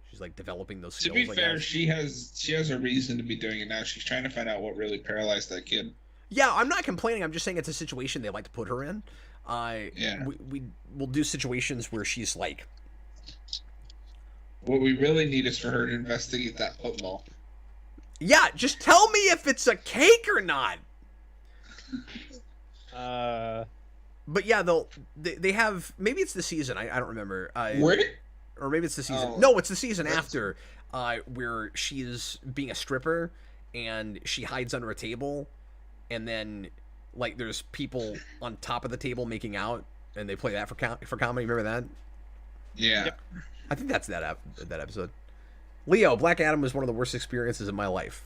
S1: She's like developing those skills.
S2: To be fair, she has a reason to be doing it now. She's trying to find out what really paralyzed that kid.
S1: Yeah, I'm not complaining. I'm just saying it's a situation they like to put her in. We'll do situations where she's like.
S2: What we really need is for her to investigate that football.
S1: Yeah, just tell me if it's a cake or not. But yeah, they have, maybe it's the season. I don't remember. Or maybe it's the season.
S2: Oh,
S1: no, it's the season after, where she's being a stripper and she hides under a table, and then like there's people on top of the table making out, and they play that for comedy. Remember that?
S2: Yeah.
S1: Yep. I think that's that episode. Leo, Black Adam was one of the worst experiences of my life.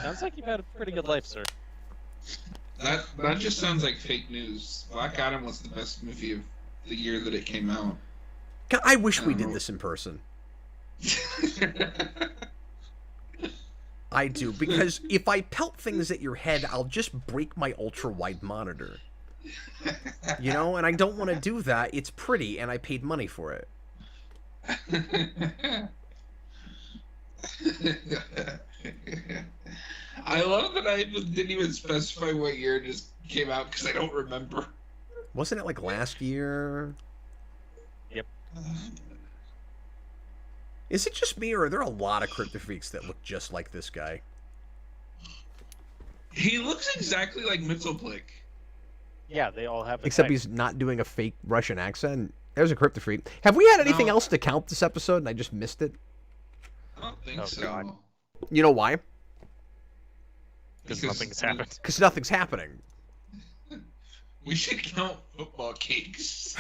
S3: Sounds like you've had a pretty good life, sir.
S2: That just sounds like fake news. Black Adam was the best movie of the year that it came out.
S1: God, I wish we did this in person. I do, because if I pelt things at your head, I'll just break my ultra-wide monitor. You know, and I don't want to do that. It's pretty, and I paid money for it.
S2: I love that I didn't even specify what year it just came out because I don't remember.
S1: Wasn't it like last year?
S3: Yep.
S1: Is it just me, or are there a lot of Kryptofreaks that look just like this guy?
S2: He looks exactly like Mitzelplick.
S3: Yeah, they all have.
S1: Except he's not doing a fake Russian accent. There's a Kryptofreak. Have we had anything else to count this episode, and I just missed it?
S2: I don't think so.
S3: God.
S1: You know why?
S3: Because nothing's happened.
S1: Because nothing's happening.
S2: We should count football cakes.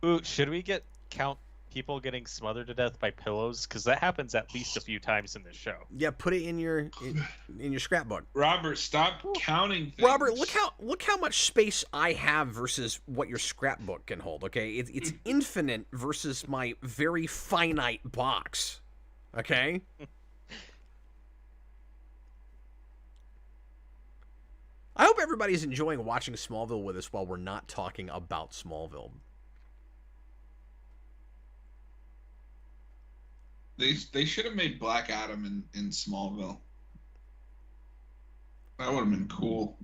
S3: Ooh, should we count people getting smothered to death by pillows? Because that happens at least a few times in this show.
S1: Yeah, put it in your scrapbook.
S2: Robert, stop counting things.
S1: Robert, look how much space I have versus what your scrapbook can hold. Okay, it's infinite versus my very finite box. Okay. I hope everybody's enjoying watching Smallville with us while we're not talking about Smallville.
S2: They should have made Black Adam in Smallville. That would have been cool.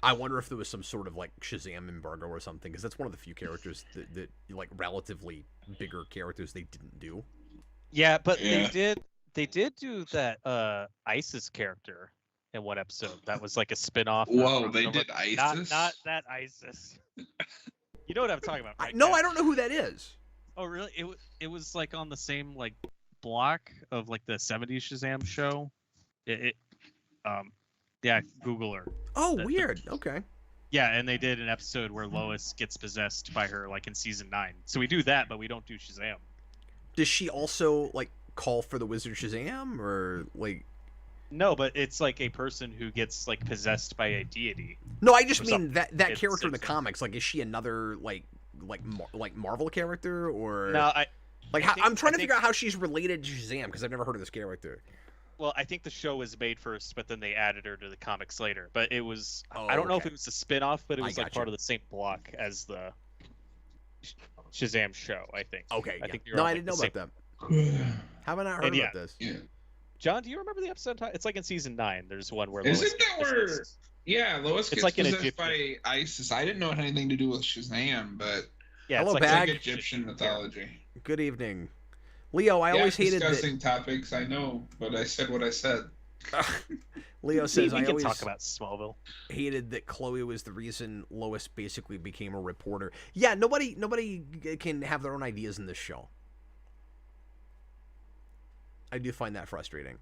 S1: I wonder if there was some sort of like Shazam embargo or something, because that's one of the few characters that like relatively bigger characters they didn't do.
S3: Yeah, but they did do that ISIS character in one episode. That was like a spin-off.
S2: Whoa, they did ISIS?
S3: Not that ISIS. You know what I'm talking about, right?
S1: No, I don't know who that is.
S3: Oh, really? It was like on the same like block of like the 70s Shazam show. Yeah, Google her.
S1: Oh, weird. Okay.
S3: Yeah, and they did an episode where Lois gets possessed by her like in season 9. So we do that, but we don't do Shazam.
S1: Does she also like call for the Wizard Shazam, or like?
S3: No, but it's like a person who gets like possessed by a deity.
S1: No, I just mean that character in the comics. Like, is she another like Marvel character, or?
S3: No,
S1: I'm trying to figure out how she's related to Shazam, because I've never heard of this character.
S3: Well, I think the show was made first, but then they added her to the comics later. But it was
S1: Oh,
S3: I don't know if
S1: okay.
S3: it was a spin-off, but it was like
S1: gotcha.
S3: part of the same block as the Shazam show, I think.
S1: Okay.
S3: I
S1: yeah.
S3: think you're
S1: No,
S3: on,
S1: I
S3: like,
S1: didn't know
S3: the
S1: about that. How have I not heard
S3: And
S1: about this?
S2: Yeah.
S3: John, do you remember the episode? It's like in season 9. There's one where
S2: Isn't
S3: Lois
S2: that
S3: gets
S2: where?
S3: possessed.
S2: Yeah, Lois gets
S3: like an
S2: possessed by ISIS. I didn't know it had anything to do with Shazam, but
S3: Yeah,
S1: Hello,
S3: it's like
S1: Bag.
S2: it's like Egyptian mythology.
S1: Good evening, Leo. I always hated
S2: discussing topics. I know, but I said what I said.
S1: that. Leo says
S3: we
S1: I
S3: can
S1: always
S3: talk about Smallville.
S1: hated that Chloe was the reason Lois basically became a reporter. Yeah, nobody can have their own ideas in this show. I do find that frustrating.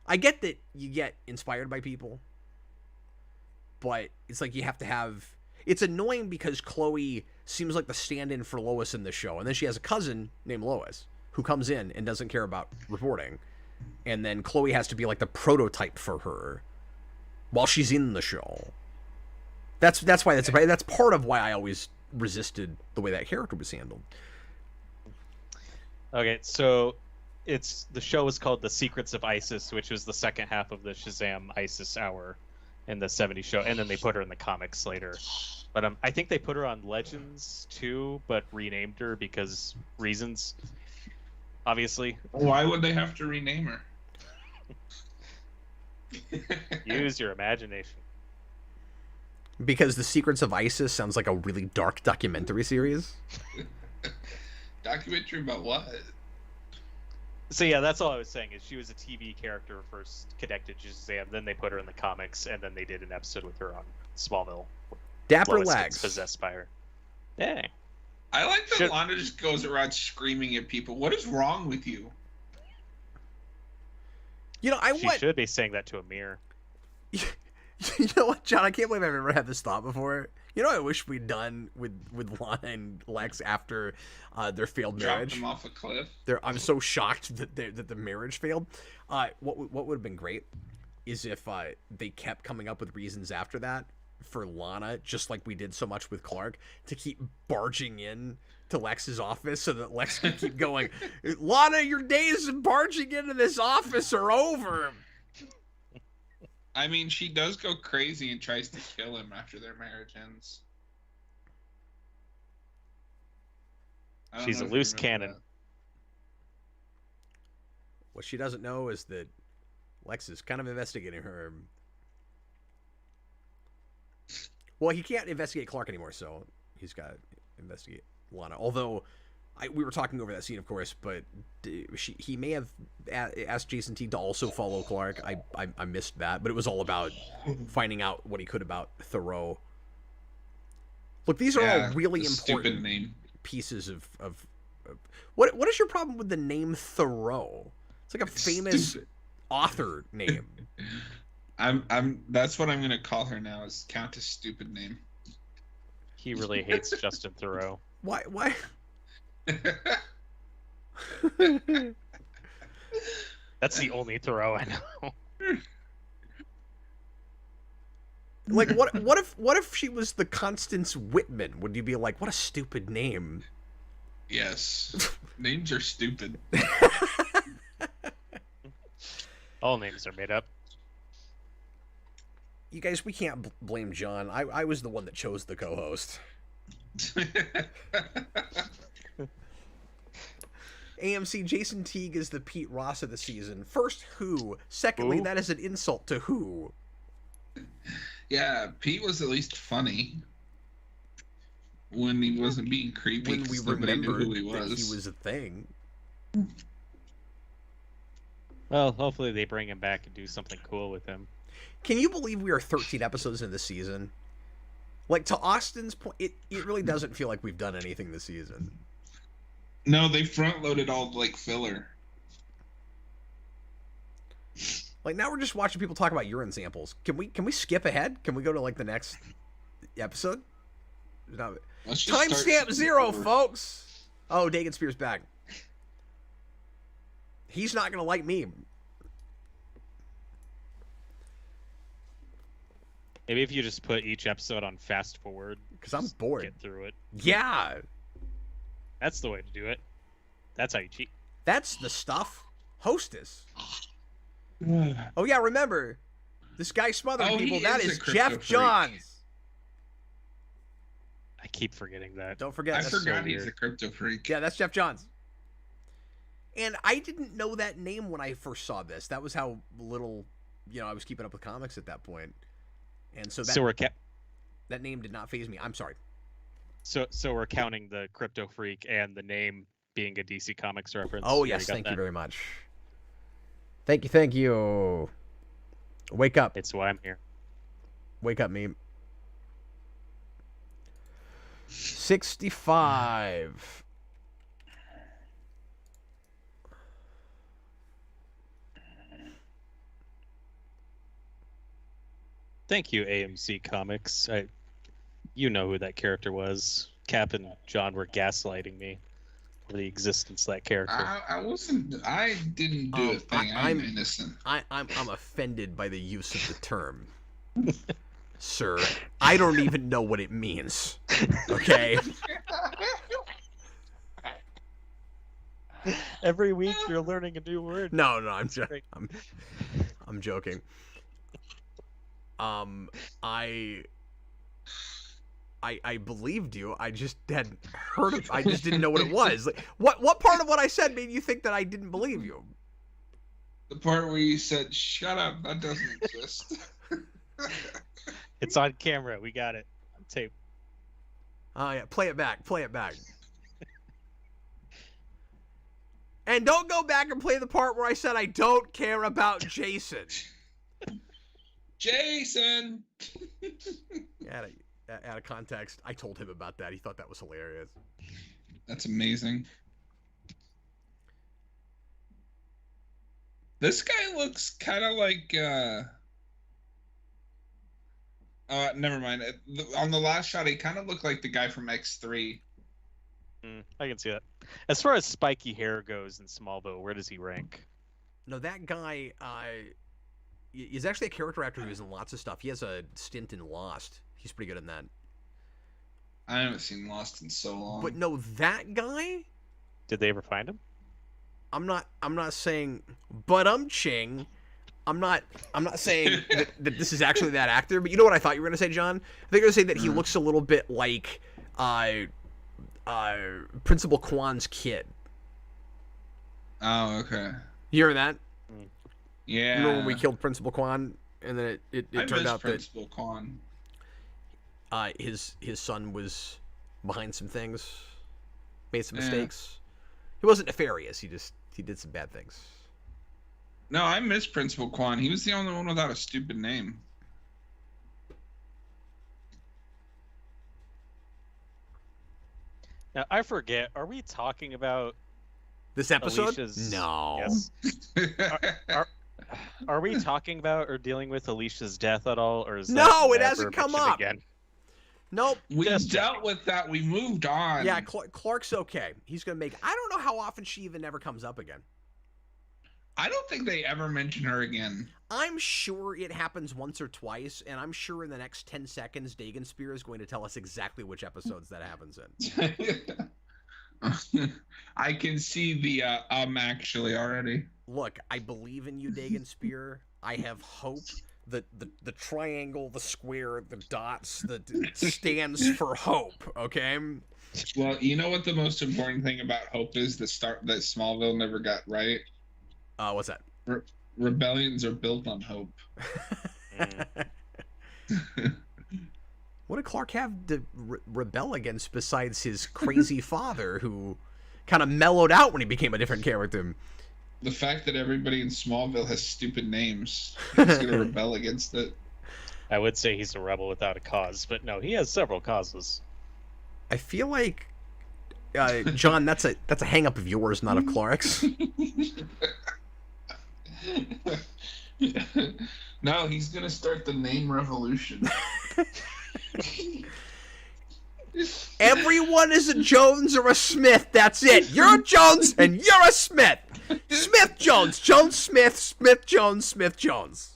S1: I get that you get inspired by people, but it's like you have to have... It's annoying because Chloe seems like the stand-in for Lois in this show, and then she has a cousin named Lois who comes in and doesn't care about reporting, and then Chloe has to be like the prototype for her while she's in the show. That's why that's part of why I always resisted the way that character was handled.
S3: Okay, so the show was called The Secrets of Isis, which was the second half of the Shazam Isis Hour in the 70s show, and then they put her in the comics later. But I think they put her on Legends too, but renamed her because reasons, obviously.
S2: Why would they have to rename her?
S3: Use your imagination.
S1: Because The Secrets of Isis sounds like a really dark documentary series.
S2: Documentary about what?
S3: So yeah, that's all I was saying, is she was a TV character first connected to Shazam, then they put her in the comics, and then they did an episode with her on Smallville.
S1: Dapper
S3: Lois
S1: Legs.
S3: gets possessed by her. Dang.
S2: I like that Lana just goes around screaming at people. What is wrong with you?
S1: You know,
S3: She should be saying that to a mirror.
S1: You know what, John? I can't believe I've ever had this thought before. You know what I wish we'd done with Lana and Lex after their failed marriage?
S2: Dropped them off a cliff.
S1: I'm so shocked that the marriage failed. What would have been great is if they kept coming up with reasons after that for Lana, just like we did so much with Clark, to keep barging in to Lex's office so that Lex can keep going, Lana, your days of barging into this office are over.
S2: I mean, she does go crazy and tries to kill him after their marriage ends.
S3: She's a loose cannon.
S2: That.
S1: What she doesn't know is that Lex is kind of investigating her. Well, he can't investigate Clark anymore, so he's got to investigate Lana. Although, we were talking over that scene, of course, but he may have asked Jason Teague to also follow Clark. I missed that, but it was all about finding out what he could about Thoreau. Look, these are all really important pieces of what is your problem with the name Thoreau? It's like a famous author name.
S2: That's what I'm gonna call her now, is Countess Stupid Name.
S3: He really hates Justin Thoreau.
S1: Why?
S3: That's the only Thoreau I know.
S1: Like, what if she was the Constance Whitman? Would you be like, what a stupid name?
S2: Yes. Names are stupid.
S3: All names are made up.
S1: You guys, we can't blame John. I was the one that chose the co-host. AMC, Jason Teague is the Pete Ross of the season. First, who? Secondly, that is an insult to who?
S2: Yeah, Pete was at least funny when he wasn't being creepy.
S1: When we remembered who he was. That he was a thing.
S3: Well, hopefully they bring him back and do something cool with him.
S1: Can you believe we are 13 episodes into the season? Like, to Austin's point, it really doesn't feel like we've done anything this season.
S2: No, they front-loaded all, like, filler.
S1: Like, now we're just watching people talk about urine samples. Can we skip ahead? Can we go to, like, the next episode? No. Timestamp 0, folks! Oh, Dagan Spears back. He's not gonna like me.
S3: Maybe if you just put each episode on fast forward.
S1: Because I'm bored.
S3: Get through it.
S1: Yeah!
S3: That's the way to do it. That's how you cheat.
S1: That's the stuff. Hostess. Oh, yeah, remember. This guy smothering people, that is Jeff Johns.
S3: I keep forgetting that.
S1: Don't forget.
S2: I forgot he's a crypto freak.
S1: Yeah, that's Jeff Johns. And I didn't know that name when I first saw this. That was how little, I was keeping up with comics at that point. And so that name did not faze me. I'm sorry.
S3: So we're counting the Kryptofreak and the name being a DC Comics reference.
S1: Oh, yes. Thank you very much. Thank you. Wake up.
S3: It's why I'm here.
S1: Wake up, meme. 65.
S3: Thank you, AMC Comics. You know who that character was. Cap and John were gaslighting me for the existence of that character.
S2: I didn't do a thing. I'm innocent.
S1: I'm offended by the use of the term. Sir, I don't even know what it means. Okay?
S3: Every week you're learning a new word.
S1: No, I'm
S3: That's great.
S1: I'm joking. I believed you. I just hadn't heard of. I just didn't know what it was. Like, what part of what I said made you think that I didn't believe you?
S2: The part where you said, "Shut up, that doesn't exist."
S3: It's on camera. We got it on tape.
S1: Oh yeah, play it back. Play it back. And don't go back and play the part where I said I don't care about Jason.
S2: Jason.
S1: Out of context, I told him about that. He thought that was hilarious.
S2: That's amazing. This guy looks kind of like. Never mind. On the last shot, he kind of looked like the guy from X3.
S3: I can see that. As far as spiky hair goes in Smallville, where does he rank?
S1: No, that guy is actually a character actor who's in lots of stuff. He has a stint in Lost. He's pretty good in that.
S2: I haven't seen Lost in so long.
S1: But no, that guy.
S3: Did they ever find him?
S1: I'm not saying, but ching. I'm not saying that this is actually that actor. But you know what I thought you were gonna say, John? I think you were gonna say that he looks a little bit like Principal Kwan's kid.
S2: Oh, okay.
S1: You hear that?
S2: Yeah.
S1: Remember when we killed Principal Kwan, and then it turned out
S2: Principal Kwan.
S1: that his son was behind some things, made some mistakes. He wasn't nefarious. He did some bad things.
S2: No, I miss Principal Kwan. He was the only one without a stupid name.
S3: Now I forget. Are we talking about
S1: This episode?
S3: Alicia's...
S1: No.
S3: Yes. Are we talking about or dealing with Alicia's death at all, or is that
S1: No, it
S3: never
S1: hasn't come
S3: mentioned
S1: up.
S3: again?
S1: Nope.
S2: We
S3: Just
S2: dealt with that. We moved on.
S1: Yeah, Clark's okay. He's gonna make. I don't know how often she even ever comes up again.
S2: I don't think they ever mention her again.
S1: I'm sure it happens once or twice, and I'm sure in the next 10 seconds, Dagon Spear is going to tell us exactly which episodes that happens in.
S2: I can see the actually already.
S1: Look, I believe in you, Dagon Spear. I have hope. The triangle, the square, the dots, stands for hope, okay?
S2: Well, you know what the most important thing about hope is? The start that Smallville never got right.
S1: What's that?
S2: Rebellions are built on hope.
S1: What did Clark have to rebel against besides his crazy father, who kind of mellowed out when he became a different character?
S2: The fact that everybody in Smallville has stupid names. He's going to rebel against it.
S3: I would say he's a rebel without a cause, but no, he has several causes.
S1: I feel like, John, that's a hang-up of yours, not of Clark's.
S2: No, he's going to start the name revolution.
S1: Everyone is a Jones or a Smith. That's it. You're a Jones and you're a Smith. Smith Jones, Jones Smith, Smith Jones, Smith Jones.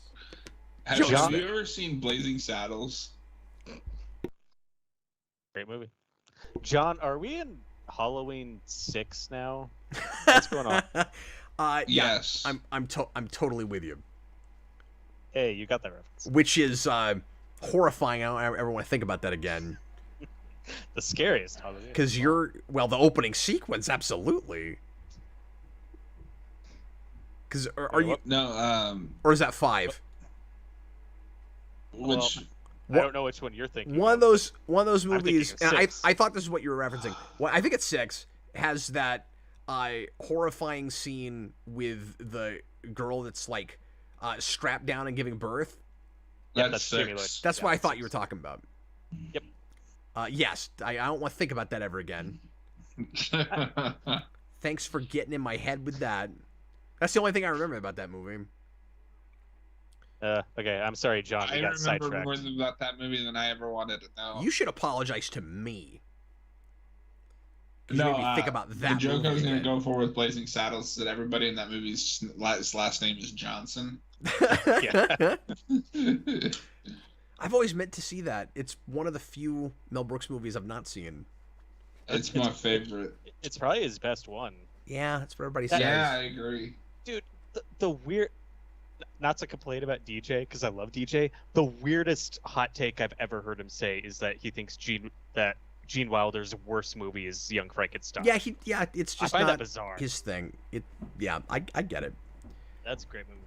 S2: Have you ever seen Blazing Saddles?
S3: Great movie. John, are we in Halloween 6 now? What's going on?
S1: Yes. Yeah, I'm totally with you.
S3: Hey, you got that reference.
S1: Which is horrifying. I don't ever want to think about that again.
S3: The scariest Halloween.
S1: Because the opening sequence, absolutely. Because are you
S2: no?
S1: Or is that 5?
S2: Which
S3: I don't know which one you're thinking.
S1: One of those movies. And I thought this is what you were referencing. Well, I think it's 6. Has that horrifying scene with the girl that's like strapped down and giving birth.
S3: That's stimulated.
S1: That's what I thought you were talking about.
S3: Yep.
S1: Yes, I don't want to think about that ever again. Thanks for getting in my head with that. That's the only thing I remember about that movie.
S3: Okay, I'm sorry, John.
S2: I remember more about that movie than I ever wanted to know.
S1: You should apologize to me.
S2: No,
S1: made me think about that.
S2: The joke I was going to go for with Blazing Saddles is that everybody in that movie's last name is Johnson.
S3: Yeah.
S1: I've always meant to see that. It's one of the few Mel Brooks movies I've not seen.
S2: It's my favorite.
S3: It's probably his best one.
S1: Yeah, that's what everybody says.
S2: Yeah, I agree.
S3: Dude, the weird. Not to complain about DJ because I love DJ. The weirdest hot take I've ever heard him say is that he thinks Gene Wilder's worst movie is Young Frankenstein.
S1: Yeah, it's just
S3: I find
S1: not
S3: that bizarre.
S1: his thing. I get it.
S3: That's a great movie.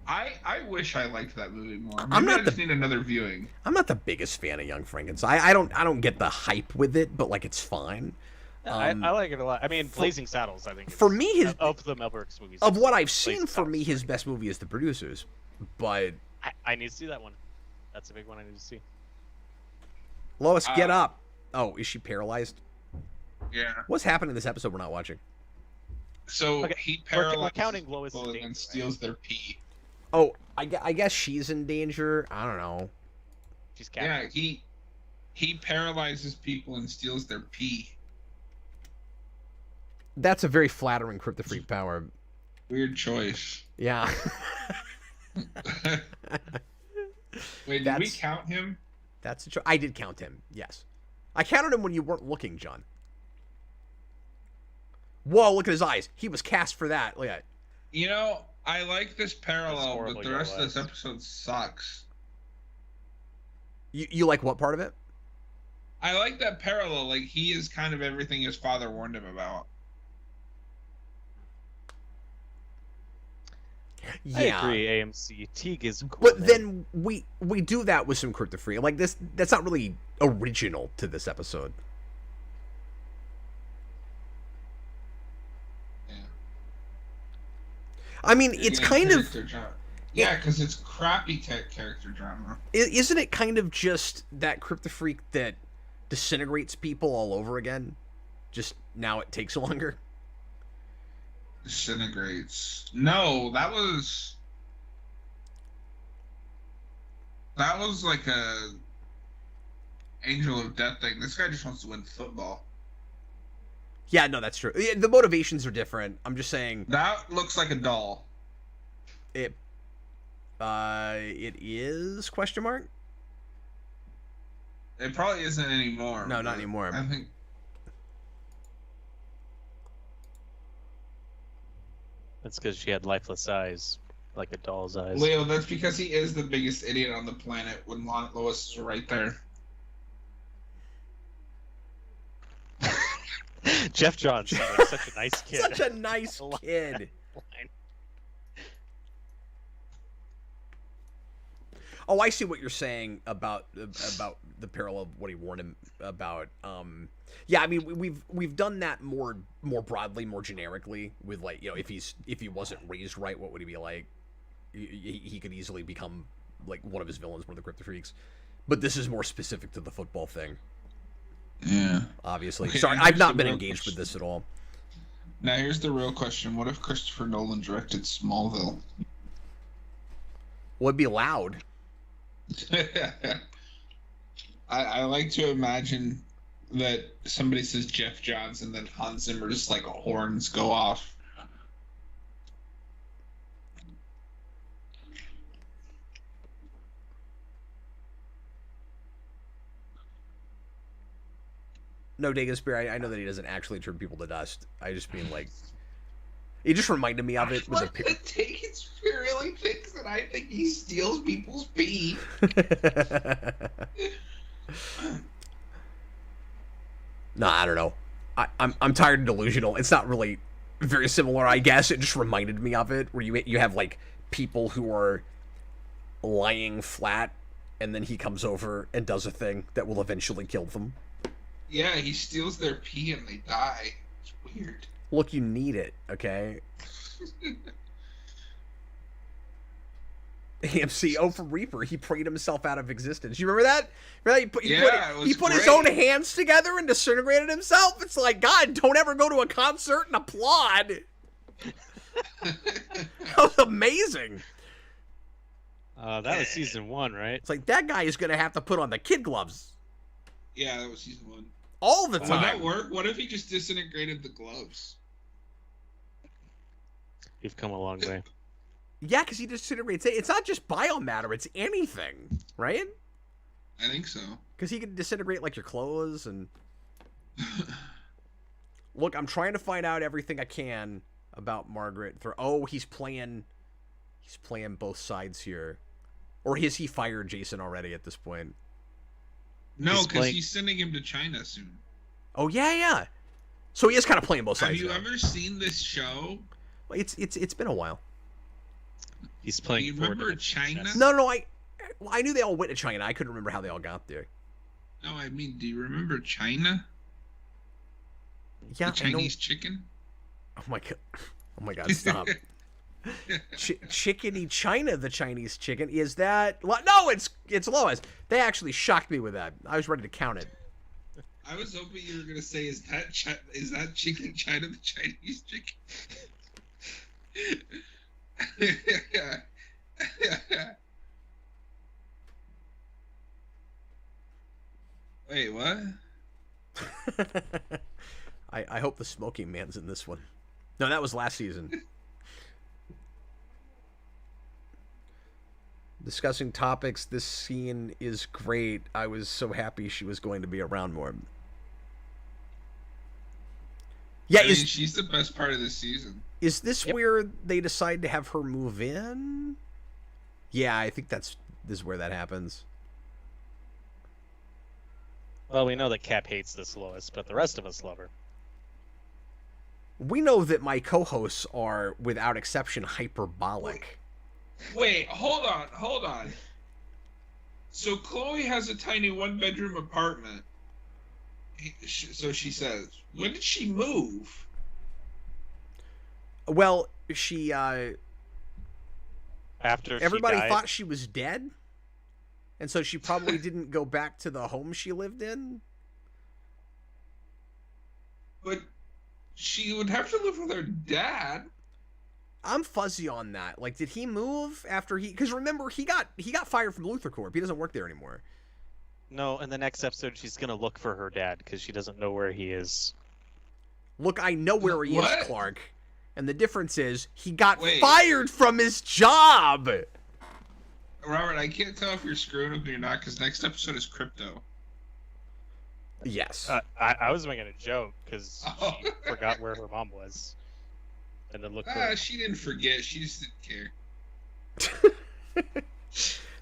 S2: I wish I liked that movie more. Maybe
S1: I'm not
S2: I just need another viewing.
S1: I'm not the biggest fan of Young Frankenstein. I don't get the hype with it, but like it's fine.
S3: I like it a lot. I mean, Blazing Saddles, I think.
S1: For me,
S3: of the Mel Brooks movies.
S1: Of what I've seen, for
S3: Saddles,
S1: me, his best movie is The Producers. But
S3: I need to see that one. That's a big one I need to see.
S1: Lois, get up. Oh, is she paralyzed?
S2: Yeah.
S1: What's happening in this episode we're not watching?
S2: So
S3: Okay,
S2: he
S3: we're
S2: paralyzes
S3: counting Lois
S2: people
S3: as
S2: and then
S3: danger,
S2: steals their pee.
S1: Oh, I guess she's in danger. I don't know.
S3: She's captured.
S2: Yeah, he paralyzes people and steals their pee.
S1: That's a very flattering Kryptofreak power.
S2: Weird choice.
S1: Yeah.
S2: Wait, did we count him?
S1: That's a I did count him. Yes, I counted him when you weren't looking, John. Whoa! Look at his eyes. He was cast for that. Look at it.
S2: You know, I like this parallel,
S3: horrible
S2: but the rest of this
S3: yellow eyes.
S2: episode sucks.
S1: You like what part of it?
S2: I like that parallel. Like, he is kind of everything his father warned him about.
S1: Yeah.
S3: I agree, AMC. Teague is cool.
S1: But
S3: man.
S1: then we do that with some Kryptofreak. Like this, that's not really original to this episode.
S2: Yeah.
S1: I mean,
S2: You're
S1: it's
S2: getting
S1: kind of
S2: character drama. Yeah, because it's crappy character drama.
S1: isn't it kind of just that Kryptofreak that disintegrates people all over again? Just now it takes longer.
S2: Disintegrates. No, that was like a Angel of Death thing. This guy just wants to win football.
S1: Yeah, no, that's true. The motivations are different. I'm just saying
S2: That looks like a doll.
S1: it. It is question mark.
S2: It probably isn't anymore.
S1: No, not
S2: but
S1: anymore.
S2: I think
S3: That's because she had lifeless eyes, like a doll's eyes.
S2: Leo, that's because he is the biggest idiot on the planet when Lois is right there.
S3: Jeff Johns, like, such a nice kid.
S1: Such a nice kid. Oh, I see what you're saying about the parallel of what he warned him about. Yeah, I mean we've done that more broadly, more generically with, like, you know, if he wasn't raised right, what would he be like? He could easily become like one of his villains, one of the Kryptofreaks. But this is more specific to the football thing.
S2: Yeah.
S1: Obviously.
S2: Okay,
S1: Sorry,
S2: here's
S1: I've not
S2: the
S1: been
S2: real
S1: engaged with
S2: question.
S1: this at all.
S2: Now here's the real question: what if Christopher Nolan directed Smallville?
S1: Would be loud.
S2: I like to imagine that somebody says Jeff Johns and then Hans Zimmer just like horns go off.
S1: No, Dagon Spear, I know that he doesn't actually turn people to dust. I just mean, like, it just reminded me of it with
S4: Like the Taken Spear really thinks that I think he steals people's pee.
S1: No, I don't know. I'm tired and delusional. It's not really very similar, I guess. It just reminded me of it, where you have, like, people who are lying flat, and then he comes over and does a thing that will eventually kill them.
S2: Yeah, he steals their pee and they die. It's weird.
S1: Look, you need it, okay? AMC, oh, for Reaper, he prayed himself out of existence. You remember that? Right? He put his own hands together and disintegrated himself. It's like, God, don't ever go to a concert and applaud. That was amazing.
S3: That was season 1, right?
S1: It's like, that guy is going to have to put on the kid gloves
S2: Yeah, that was season 1.
S1: all the
S2: Would
S1: time.
S2: that work? What if he just disintegrated the gloves?
S3: You've come a long way.
S1: Yeah, because he disintegrates. It's not just biomatter, it's anything, right?
S2: I think so.
S1: Because he can disintegrate, like, your clothes and... Look, I'm trying to find out everything I can about Margaret. He's playing both sides here. Or has he fired Jason already at this point?
S2: No, because he's sending him to China soon.
S1: Oh, yeah. So he is kind of playing both sides.
S2: Have you ever seen this show?
S1: Well, it's been a while.
S3: He's playing.
S2: Do you remember China?
S1: No, I knew they all went to China. I couldn't remember how they all got there.
S2: No, I mean, do you remember China?
S1: Yeah,
S2: the Chinese chicken.
S1: Oh my god! Stop. Chickeny China, the Chinese chicken. Is that? No, it's Lois. They actually shocked me with that. I was ready to count it.
S2: I was hoping you were gonna say, is that chicken China, the Chinese chicken? Wait, what?
S1: I hope the smoking man's in this one. No, that was last season. Discussing topics, this scene is great. I was so happy she was going to be around more. Yeah,
S2: she's the best part of this season.
S1: Is this where they decide to have her move in? Yeah, I think this is where that happens.
S3: Well, we know that Cap hates this Lois, but the rest of us love her.
S1: We know that my co-hosts are, without exception, hyperbolic.
S2: Wait, hold on. So Chloe has a tiny one-bedroom apartment. So she says. When did she move?
S1: Well, she
S3: after
S1: everybody
S3: she died.
S1: thought she was dead, and so she probably didn't go back to the home she lived in.
S2: But she would have to live with her dad.
S1: I'm fuzzy on that. Like, did he move after he? Because remember, he got fired from Luthor Corp. He doesn't work there anymore.
S3: No, in the next episode, she's gonna look for her dad because she doesn't know where he is.
S1: Look, I know where he is, Clark. And the difference is he got fired from his job.
S2: Robert, I can't tell if you're screwing with me or not because next episode is Krypto.
S1: Yes.
S3: I was making a joke because she forgot where her mom was. And then look.
S2: She didn't forget. She just didn't
S1: care.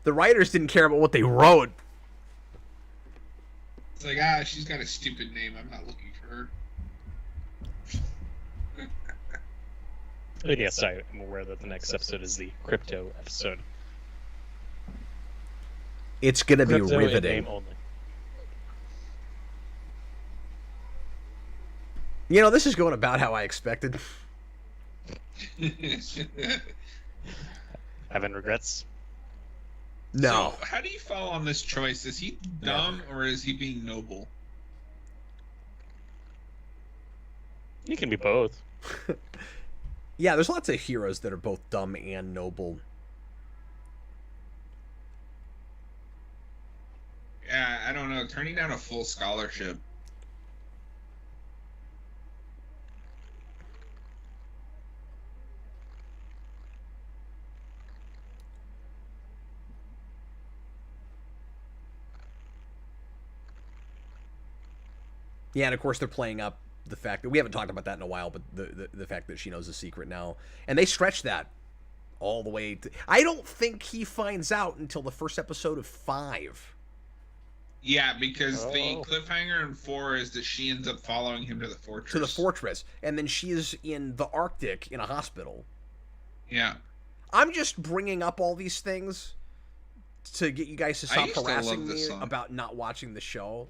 S1: The writers didn't care about what they wrote.
S2: It's like, she's got a stupid name. I'm not looking for her.
S3: And yes, I'm aware that the next episode is the Krypto episode.
S1: It's going to be
S3: Krypto
S1: riveting.
S3: In name only.
S1: You know, this is going about how I expected.
S3: Having regrets?
S1: No.
S2: So, how do you fall on this choice? Is he dumb or is he being noble?
S3: He can be both.
S1: Yeah, there's lots of heroes that are both dumb and noble.
S2: Yeah, I don't know. Turning down a full scholarship.
S1: Yeah, and of course they're playing up the fact that we haven't talked about that in a while, but the fact that she knows the secret now, and they stretch that all the way to, I don't think he finds out until the first episode of 5.
S2: Yeah, because the cliffhanger in 4 is that she ends up following him to the fortress.
S1: To the fortress, and then she is in the Arctic in a hospital.
S2: Yeah.
S1: I'm just bringing up all these things to get you guys to stop harassing me about not watching the show.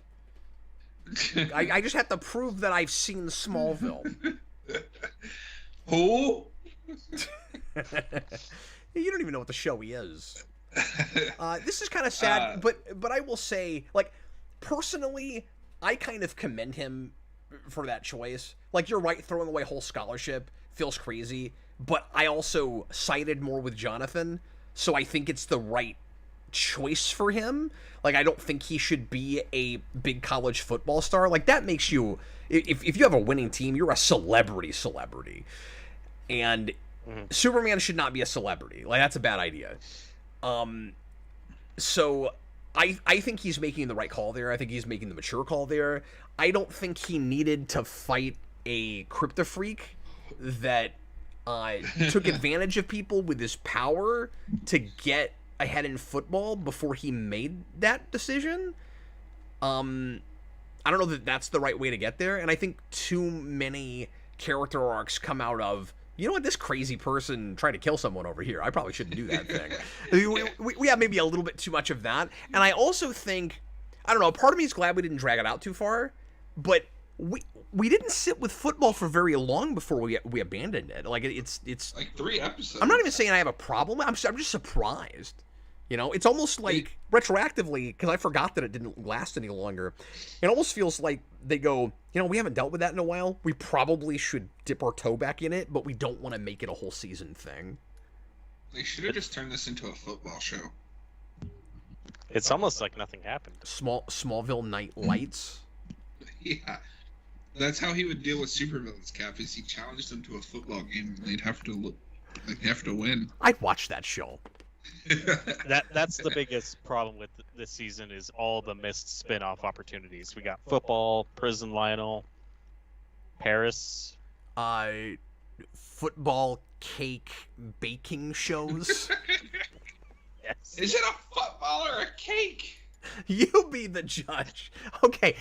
S1: I just have to prove that I've seen Smallville.
S2: Who?
S1: You don't even know what the show is. This is kind of sad, but I will say, like, personally, I kind of commend him for that choice. Like, you're right, throwing away whole scholarship feels crazy, but I also sided more with Jonathan, so I think it's the right choice for him. Like, I don't think he should be a big college football star. Like, that makes you, if you have a winning team, you're a celebrity. And Superman should not be a celebrity. Like, that's a bad idea. So I think he's making the right call there. I think he's making the mature call there. I don't think he needed to fight a Kryptofreak that took advantage of people with his power to get ahead in football before he made that decision. I don't know that that's the right way to get there, and I think too many character arcs come out of, you know what, this crazy person tried to kill someone over here. I probably shouldn't do that thing. We have maybe a little bit too much of that, and I also think, I don't know, part of me is glad we didn't drag it out too far, but we didn't sit with football for very long before we abandoned it. Like it's
S4: like 3 episodes.
S1: I'm not even saying I have a problem. I'm just surprised. You know, it's almost like retroactively, because I forgot that it didn't last any longer. It almost feels like they go, you know, we haven't dealt with that in a while. We probably should dip our toe back in it, but we don't want to make it a whole season thing.
S4: They should have just turned this into a football show.
S3: It's almost like nothing happened.
S1: Smallville Night Lights.
S4: Yeah. That's how he would deal with supervillains, Cap, is he challenged them to a football game and they'd have to win.
S1: I'd watch that show.
S3: That's the biggest problem with this season is all the missed spin-off opportunities. We got football, Prison Lionel, Paris.
S1: Football cake baking shows.
S3: Yes.
S4: Is it a football or a cake?
S1: You be the judge. Okay,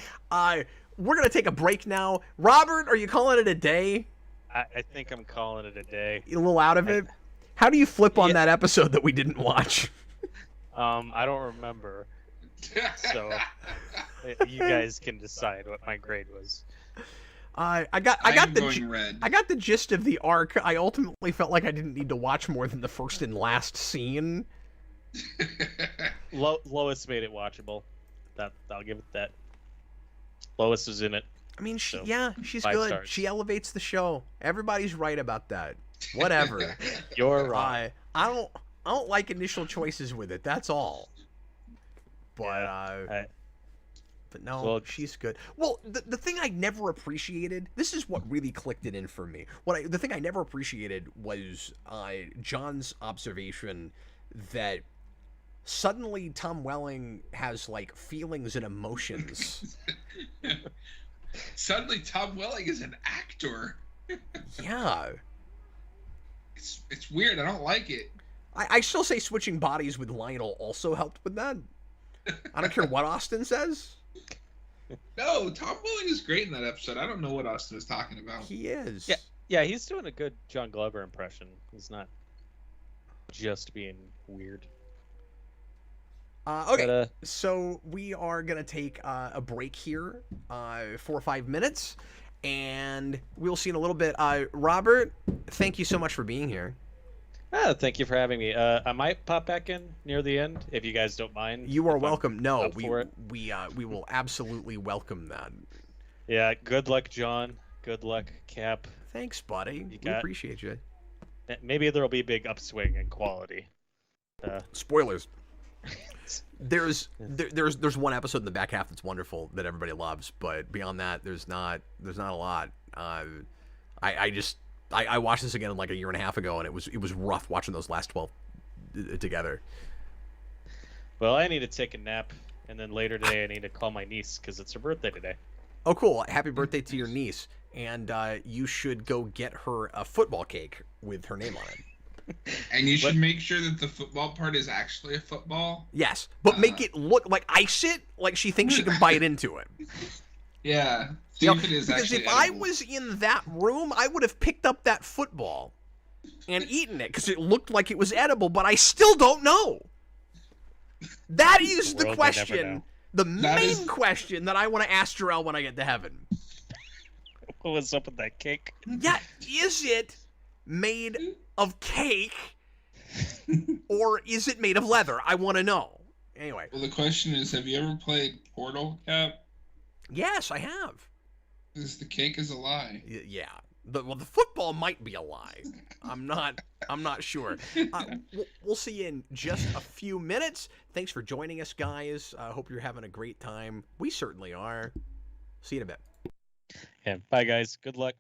S1: we're going to take a break now. Robert, are you calling it a day?
S3: I think I'm calling it a day.
S1: You a little out of it? How do you flip on that episode that we didn't watch?
S3: I don't remember. So you guys can decide what my grade was.
S1: I got the gist of the arc. I ultimately felt like I didn't need to watch more than the first and last scene.
S3: Lois made it watchable. I'll give it that. Lois was in it.
S1: I mean, she's good.
S3: 5 stars.
S1: She elevates the show. Everybody's right about that. Whatever.
S3: You're right.
S1: I don't like initial choices with it. That's all. But but no,
S3: Well,
S1: she's good. Well, the thing I never appreciated. This is what really clicked it in for me. The thing I never appreciated was John's observation that suddenly Tom Welling has like feelings and emotions.
S4: Suddenly Tom Welling is an actor.
S1: Yeah.
S4: It's weird. I don't like it.
S1: I still say switching bodies with Lionel also helped with that. I don't care what Austin says.
S4: No, Tom Welling is great in that episode. I don't know what Austin is talking about.
S1: He is.
S3: Yeah, he's doing a good John Glover impression. He's not just being weird.
S1: Okay,
S3: But,
S1: so we are going to take a break here for 5 minutes, and we'll see in a little bit. Robert, thank you so much for being here.
S3: Thank you for having me. I might pop back in near the end if you guys don't mind.
S1: You are welcome. No, we
S3: for it.
S1: we will absolutely welcome that.
S3: Yeah, good luck, John. Good luck, Cap.
S1: Thanks, buddy. We appreciate you.
S3: Maybe there'll be a big upswing in quality.
S1: Spoilers. There's one episode in the back half that's wonderful that everybody loves, but beyond that, there's not a lot. I watched this again like a year and a half ago, and it was rough watching those last 12 together.
S3: Well, I need to take a nap, and then later today I need to call my niece because it's her birthday today.
S1: Oh, cool! Happy birthday to your niece, and you should go get her a football cake with her name on it.
S4: And you should make sure that the football part is actually a football.
S1: Yes, but make it look like ice it, like she thinks she can bite into it.
S4: Yeah.
S1: See if it is because if I was in that room, I would have picked up that football and eaten it because it looked like it was edible, but I still don't know. That is the question, the main question that I want to ask Jarrell when I get to heaven.
S3: What was up with that cake?
S1: Yeah, is it made of cake or is it made of leather? I want to know. Anyway.
S4: Well, the question is, have you ever played Portal, Cap?
S1: Yes, I have.
S4: Because the cake is a lie.
S1: Yeah. The football might be a lie. I'm not sure. We'll see you in just a few minutes. Thanks for joining us, guys. I hope you're having a great time. We certainly are. See you in a bit.
S3: Yeah. Bye, guys. Good luck.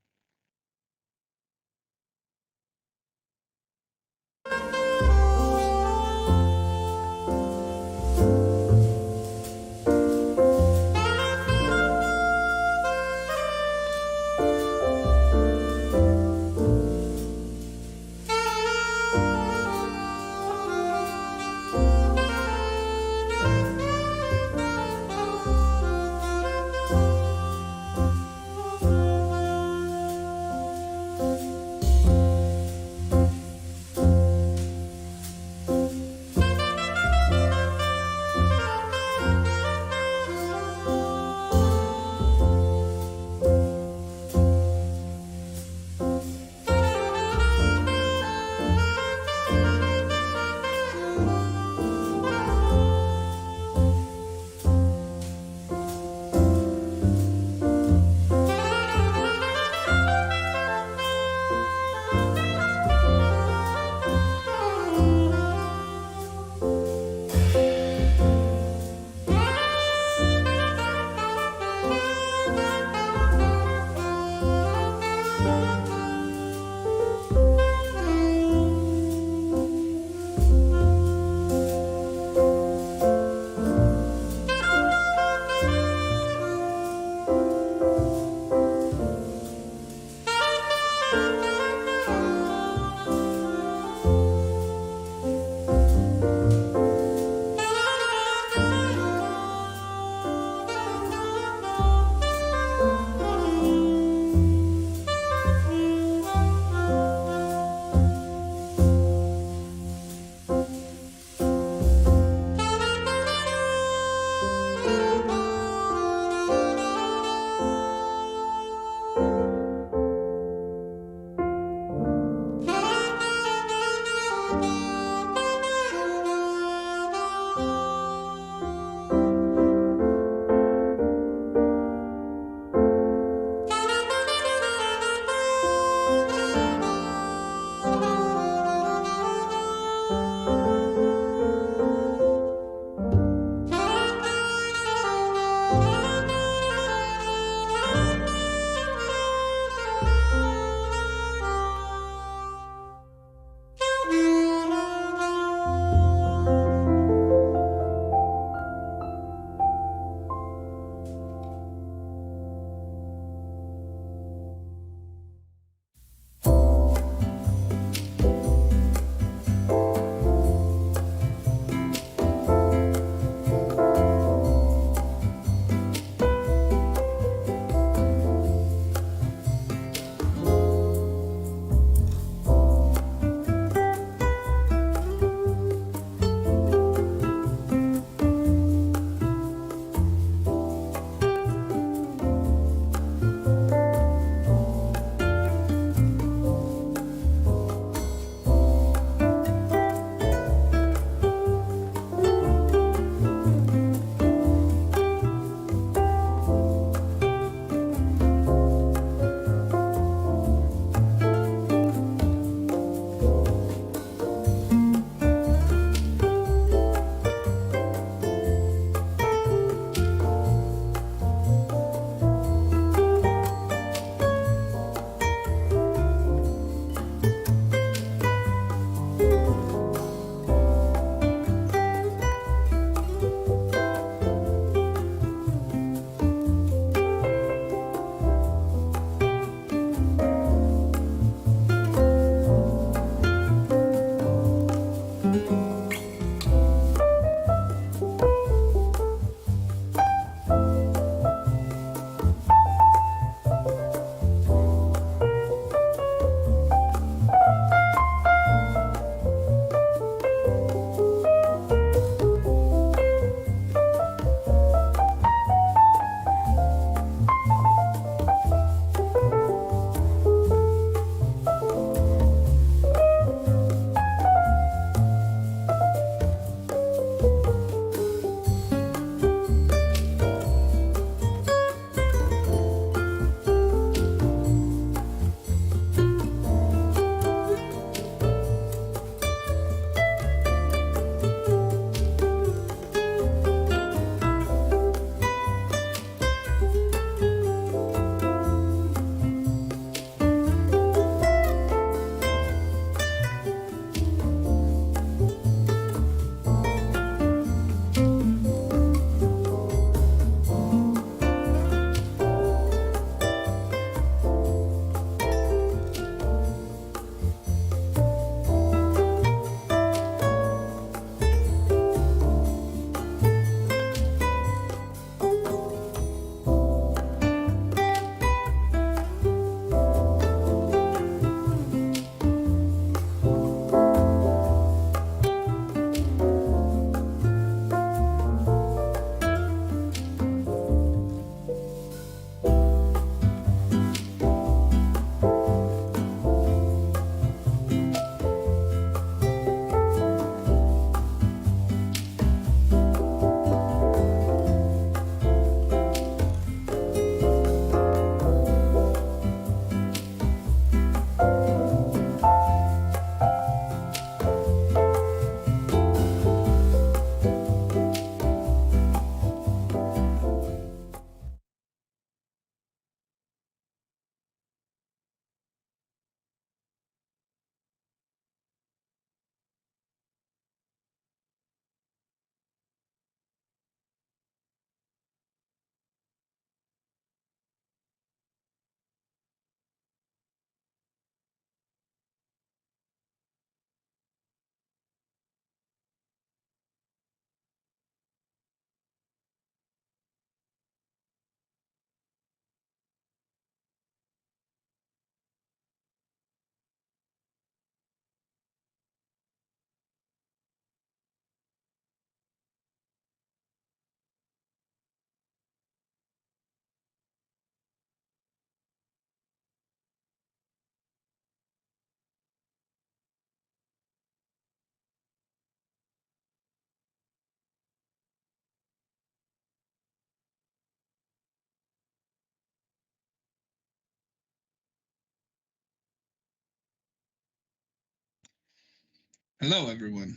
S4: Hello, everyone.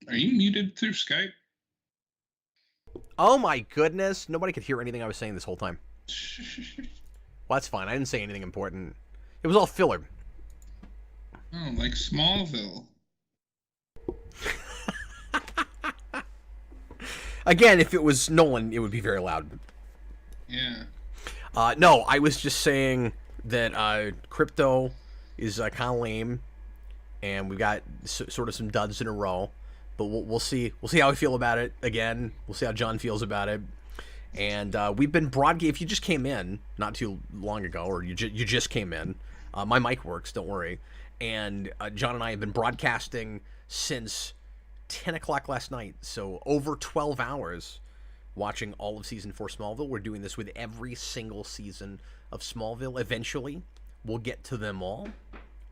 S4: Are you muted through Skype?
S1: Oh my goodness. Nobody could hear anything I was saying this whole time. Well, that's fine. I didn't say anything important. It was all filler.
S4: Oh, like Smallville.
S1: Again, if it was Nolan, it would be very loud.
S4: Yeah.
S1: No, I was just saying that crypto is kind of lame, and we've got sort of some duds in a row. But we'll see. We'll see how we feel about it again. We'll see how John feels about it. And we've been broadcasting. If you just came in not too long ago, or you just came in, my mic works. Don't worry. And John and I have been broadcasting since 10 o'clock last night. So over 12 hours watching all of season 4 Smallville. We're doing this with every single season of Smallville. Eventually, we'll get to them all.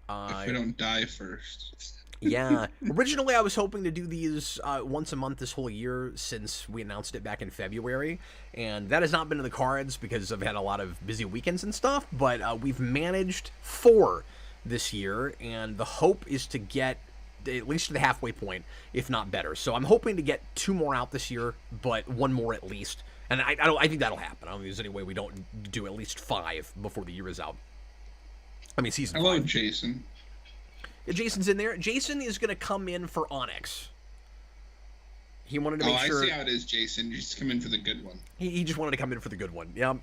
S4: If we don't die first.
S1: Yeah. Originally, I was hoping to do these once a month this whole year since we announced it back in February. And that has not been in the cards because I've had a lot of busy weekends and stuff. But we've managed 4 this year. And the hope is to get at least to the halfway point, if not better. So I'm hoping to get 2 more out this year, but 1 more at least. And I think that'll happen. I don't think there's any way we don't do at least 5 before the year is out. I mean, season 5.
S4: Hello, Jason.
S1: Jason's in there. Jason is going to come in for Onyx. He wanted to make sure...
S4: I see how it is, Jason. You just come in for the good one.
S1: He just wanted to come in for the good one. Yeah.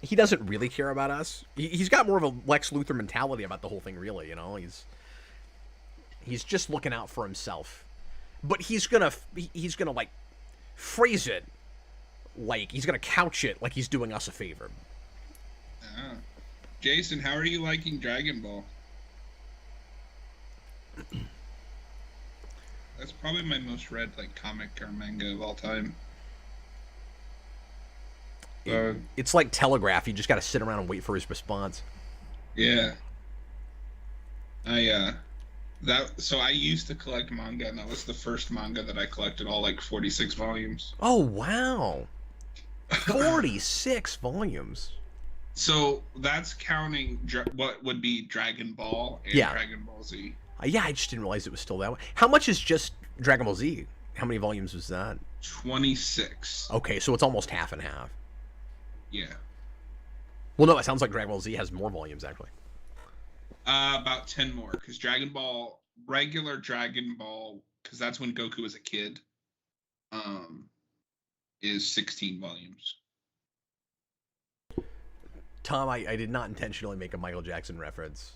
S1: He doesn't really care about us. He's got more of a Lex Luthor mentality about the whole thing, really, you know? He's just looking out for himself. But he's gonna like phrase it like he's gonna couch it like he's doing us a favor.
S4: Jason, how are you liking Dragon Ball? That's probably my most read comic or manga of all time.
S1: It's like Telegraph. You just got to sit around and wait for his response.
S4: Yeah. So I used to collect manga, and that was the first manga that I collected, all 46 volumes.
S1: Oh, wow. 46 volumes.
S4: So that's counting what would be Dragon Ball and Dragon Ball Z.
S1: Yeah, I just didn't realize it was still that way. How much is just Dragon Ball Z? How many volumes was that?
S4: 26.
S1: Okay, so it's almost half and half.
S4: Yeah.
S1: Well, no, it sounds like Dragon Ball Z has more volumes, actually.
S4: About 10 more, because regular Dragon Ball, because that's when Goku was a kid, is 16 volumes.
S1: Tom, I did not intentionally make a Michael Jackson reference.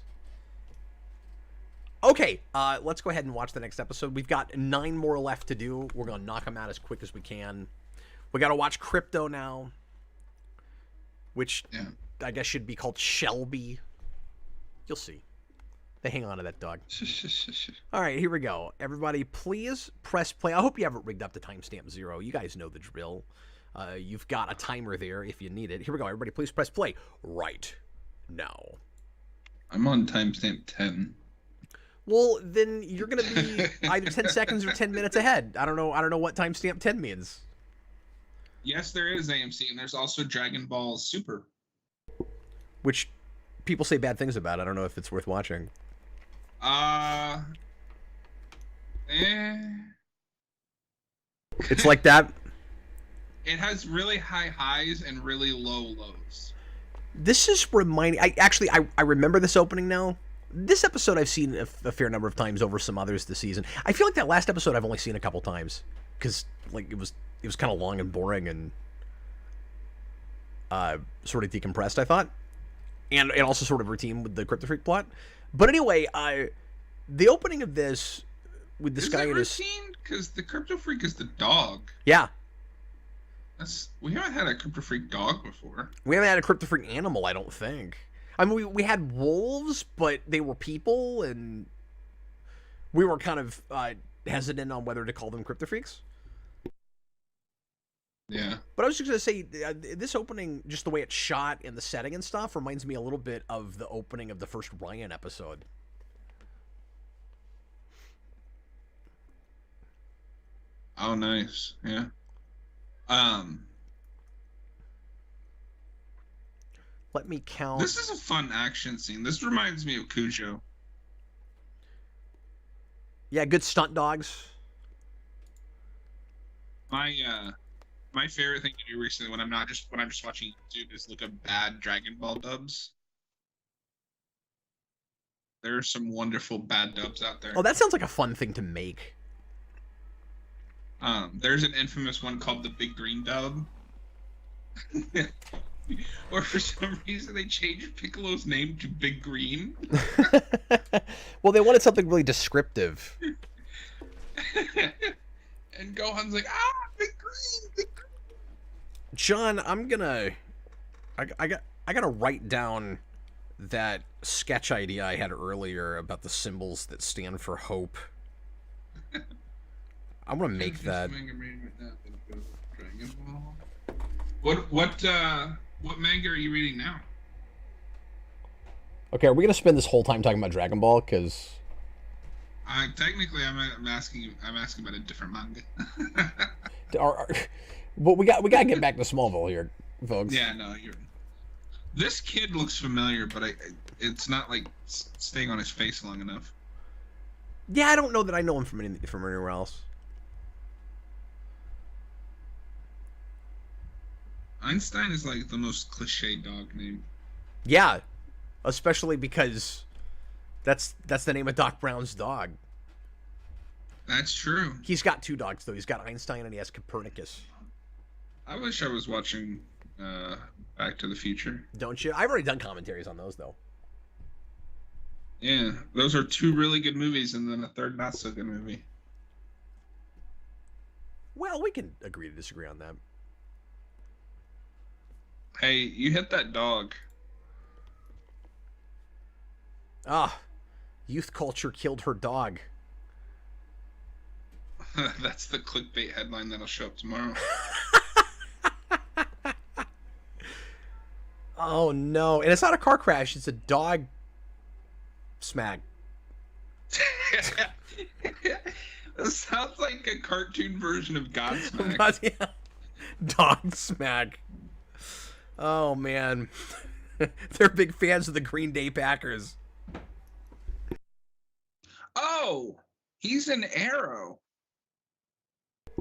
S1: Okay, let's go ahead and watch the next episode. We've got 9 more left to do. We're going to knock them out as quick as we can. We got to watch Krypto now, which I guess should be called Shelby. You'll see. They hang on to that dog. All right, here we go. Everybody, please press play. I hope you have it rigged up to timestamp 0. You guys know the drill. You've got a timer there if you need it. Here we go. Everybody, please press play right now.
S4: I'm on timestamp 10.
S1: Well, then you're going to be either 10 seconds or 10 minutes ahead. I don't know what timestamp 10 means.
S4: Yes, there is AMC, and there's also Dragon Ball Super.
S1: Which people say bad things about. I don't know if it's worth watching. It's like that.
S4: It has really high highs and really low lows.
S1: This is reminding... I remember this opening now. This episode I've seen a fair number of times over some others this season. I feel like that last episode I've only seen a couple times. Because it was kind of long and boring and sort of decompressed, I thought. And also sort of routine with the Kryptofreak plot. But anyway, the opening of this with this guy in his...
S4: routine? Because the Kryptofreak is the dog.
S1: Yeah.
S4: We haven't had a Kryptofreak dog before.
S1: We haven't had a Kryptofreak animal, I don't think. I mean, we had wolves, but they were people, and we were kind of hesitant on whether to call them Kryptofreaks.
S4: Yeah.
S1: But I was just going to say, this opening, just the way it's shot and the setting and stuff, reminds me a little bit of the opening of the first Ryan episode.
S4: Oh, nice. Yeah.
S1: Let me count.
S2: This is a fun action scene. This reminds me of Cujo.
S1: Yeah, good stunt dogs.
S2: My favorite thing to do recently when I'm just watching YouTube is look up bad Dragon Ball dubs. There are some wonderful bad dubs out there.
S1: Oh, that sounds like a fun thing to make.
S2: There's an infamous one called the Big Green dub. Or for some reason they changed Piccolo's name to Big Green.
S1: Well, they wanted something really descriptive.
S2: And Gohan's like, Big Green, Big Green.
S1: John, I gotta write down that sketch idea I had earlier about the symbols that stand for hope. I'm gonna make that.
S2: What manga are you reading now?
S1: Okay, are we gonna spend this whole time talking about Dragon Ball? Because
S2: technically, I'm asking about a different manga.
S1: But we gotta get back to Smallville here, folks.
S2: Yeah, no, this kid looks familiar, but it's not like staying on his face long enough.
S1: Yeah, I don't know that I know him from anywhere else.
S2: Einstein is like the most cliche dog name.
S1: Yeah, especially because that's the name of Doc Brown's dog.
S2: That's true.
S1: He's got two dogs though. He's got Einstein and he has Copernicus.
S2: I wish I was watching Back to the Future.
S1: Don't you? I've already done commentaries on those though.
S2: Yeah, those are two really good movies, and then a third not so good movie.
S1: Well, we can agree to disagree on that.
S2: Hey, you hit that dog.
S1: Youth culture killed her dog.
S2: That's the clickbait headline that'll show up tomorrow.
S1: Oh no, and it's not a car crash, it's a dog smack.
S2: That sounds like a cartoon version of Godsmack.
S1: Yeah. Dog smack. Oh man. They're big fans of the Green Day Packers.
S2: Oh, he's an Arrow.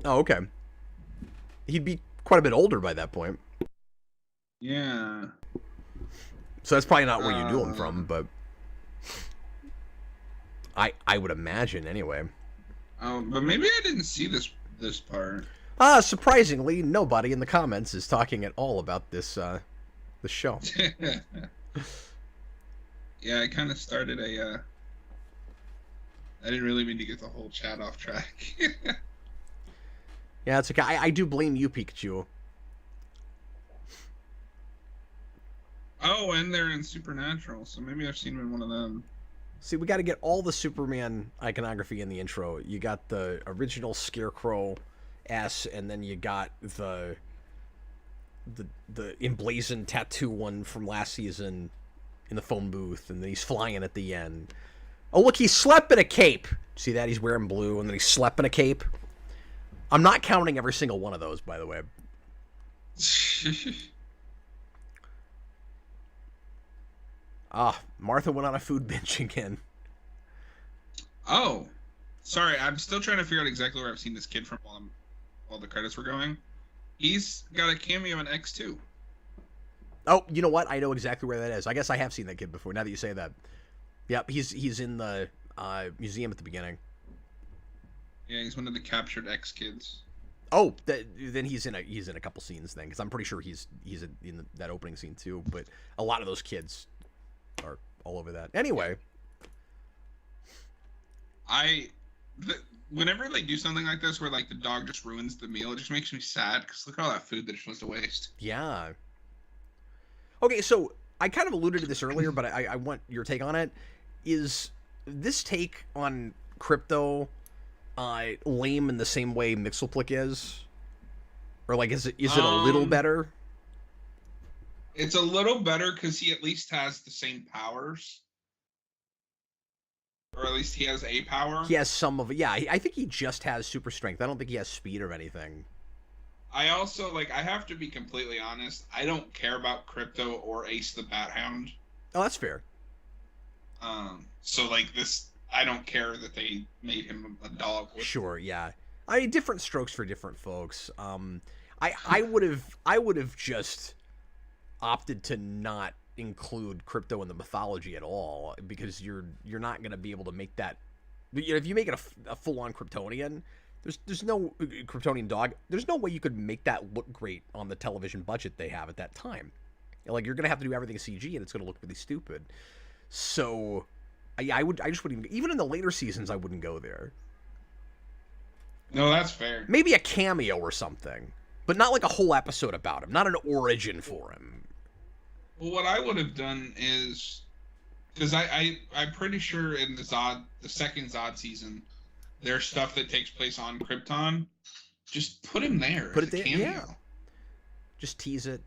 S1: Oh, okay. He'd be quite a bit older by that point.
S2: Yeah.
S1: So that's probably not where you knew him from, but I would imagine anyway.
S2: Oh, but maybe I didn't see this part.
S1: Surprisingly, nobody in the comments is talking at all about this show.
S2: Yeah, I kind of started I didn't really mean to get the whole chat off track.
S1: Yeah, it's okay. I do blame you, Pikachu.
S2: Oh, and they're in Supernatural, so maybe I've seen him in one of them.
S1: See, we got to get all the Superman iconography in the intro. You got the original Scarecrow S, and then you got the emblazoned tattoo one from last season in the phone booth, and then he's flying at the end. Oh, look, he slept in a cape. See that? He's wearing blue, and then he slept in a cape. I'm not counting every single one of those, by the way. Martha went on a food binge again.
S2: Oh, sorry. I'm still trying to figure out exactly where I've seen this kid from while the credits were going. He's got a cameo in X2.
S1: Oh, you know what? I know exactly where that is. I guess I have seen that kid before, now that you say that. Yep, he's in the museum at the beginning.
S2: Yeah, he's one of the captured X kids.
S1: Oh, then he's in a couple scenes then, because I'm pretty sure he's in that opening scene too. But a lot of those kids are all over that. Anyway,
S2: whenever they do something like this, where like the dog just ruins the meal, it just makes me sad because look at all that food that it's supposed to waste.
S1: Yeah. Okay, so I kind of alluded to this earlier, but I want your take on it. Is this take on Krypto lame in the same way Mixelplick is? Or like is it a little better?
S2: It's a little better because he at least has the same powers. Or at least he has a power.
S1: He has some of it. Yeah, I think he just has super strength. I don't think he has speed or anything.
S2: I also like. I have to be completely honest. I don't care about Krypto or Ace the Bat Hound.
S1: Oh, that's fair.
S2: So like this, I don't care that they made him a dog.
S1: Sure, yeah. I mean, different strokes for different folks. I would have just opted to not include Krypto in the mythology at all, because you're not gonna be able to make that. You know, if you make it a full on Kryptonian, there's no Kryptonian dog. There's no way you could make that look great on the television budget they have at that time. Like, you're gonna have to do everything CG, and it's gonna look really stupid. So, I just wouldn't even in the later seasons. I wouldn't go there.
S2: No, that's fair.
S1: Maybe a cameo or something, but not like a whole episode about him. Not an origin for him.
S2: Well, what I would have done is, because I'm pretty sure in the second Zod season, there's stuff that takes place on Krypton. Just put him there.
S1: Put it there, yeah. Just tease it.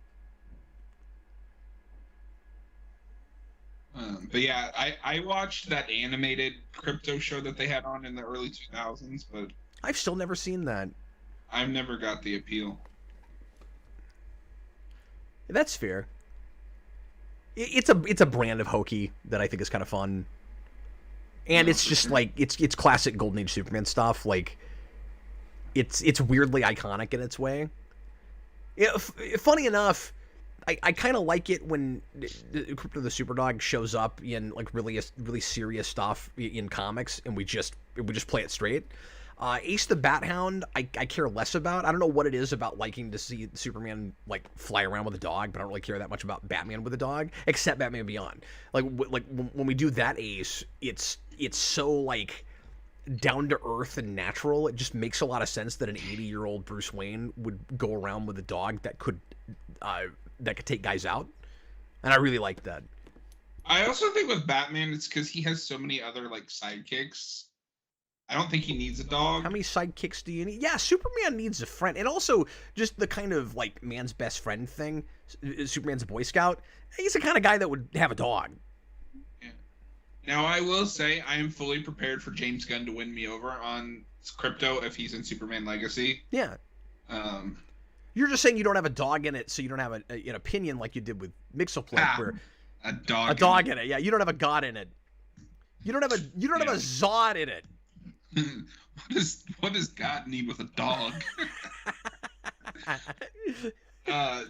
S2: But yeah, I watched that animated Krypto show that they had on in the early 2000s, but
S1: I've still never seen that.
S2: I've never got the appeal.
S1: That's fair. It's a brand of hokey that I think is kind of fun, and it's just like it's classic Golden Age Superman stuff. Like, it's weirdly iconic in its way. Funny enough, I kind of like it when Krypto the Superdog shows up in like really serious stuff in comics, and we just play it straight. Ace the Bat Hound, I care less about. I don't know what it is about liking to see Superman like fly around with a dog, but I don't really care that much about Batman with a dog, except Batman Beyond. Like when we do that Ace, it's so like down to earth and natural. It just makes a lot of sense that an 80-year-old Bruce Wayne would go around with a dog that could take guys out, and I really like that.
S2: I also think with Batman, it's because he has so many other like sidekicks. I don't think he needs a dog.
S1: How many sidekicks do you need? Yeah, Superman needs a friend. And also, just the kind of, like, man's best friend thing. Superman's a Boy Scout. He's the kind of guy that would have a dog.
S2: Yeah. Now, I will say, I am fully prepared for James Gunn to win me over on Krypto if he's in Superman Legacy.
S1: Yeah. You're just saying you don't have a dog in it, so you don't have an opinion like you did with Mixoplate, where
S2: a dog
S1: in it. Yeah, you don't have a god in it. You don't have a Zod in it.
S2: What does God need with a dog?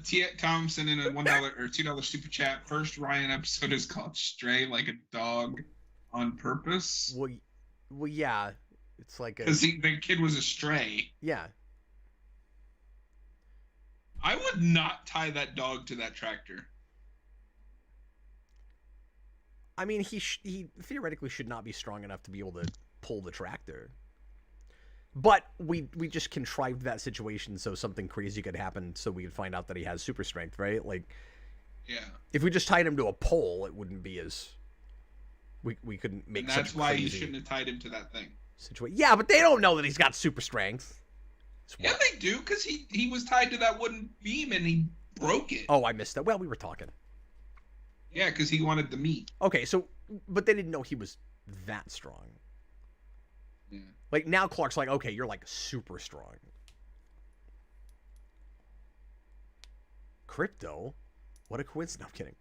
S2: T. Thompson in a $1 or $2 super chat. First Ryan episode is called "Stray Like a Dog on Purpose."
S1: Well, yeah, it's like
S2: because the kid was a stray.
S1: Yeah.
S2: I would not tie that dog to that tractor.
S1: I mean, he theoretically should not be strong enough to be able to pull the tractor, but we just contrived that situation so something crazy could happen, so we could find out that he has super strength, right? Like,
S2: yeah,
S1: if we just tied him to a pole, it wouldn't be as we couldn't make.
S2: And that's why you shouldn't have tied him to that thing.
S1: Situation. Yeah, but they don't know that he's got super strength.
S2: Yeah, they do, because he was tied to that wooden beam and he broke it.
S1: Oh, I missed that. Well, we were talking.
S2: Yeah, because he wanted the meat.
S1: Okay, so but they didn't know he was that strong.
S2: Yeah.
S1: Like, now Clark's like, okay, you're like super strong. Krypto? What a coincidence. No, I'm kidding.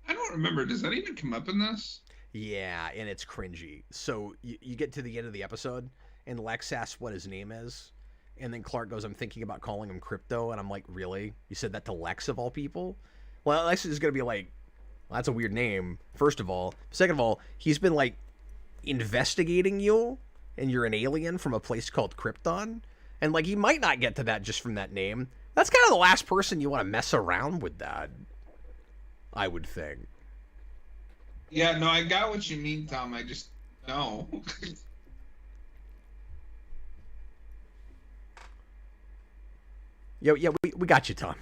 S2: I don't remember. Does that even come up in this?
S1: Yeah, and it's cringy. So you get to the end of the episode, and Lex asks what his name is, and then Clark goes, I'm thinking about calling him Krypto, and I'm like, really? You said that to Lex of all people? Well, Lex is going to be like, well, that's a weird name, first of all. Second of all, he's been, like, investigating you, and you're an alien from a place called Krypton, and, like, he might not get to that just from that name. That's kind of the last person you want to mess around with that, I would think.
S2: Yeah, no, I got what you mean, Tom. I just, no.
S1: Yeah, we got you, Tom.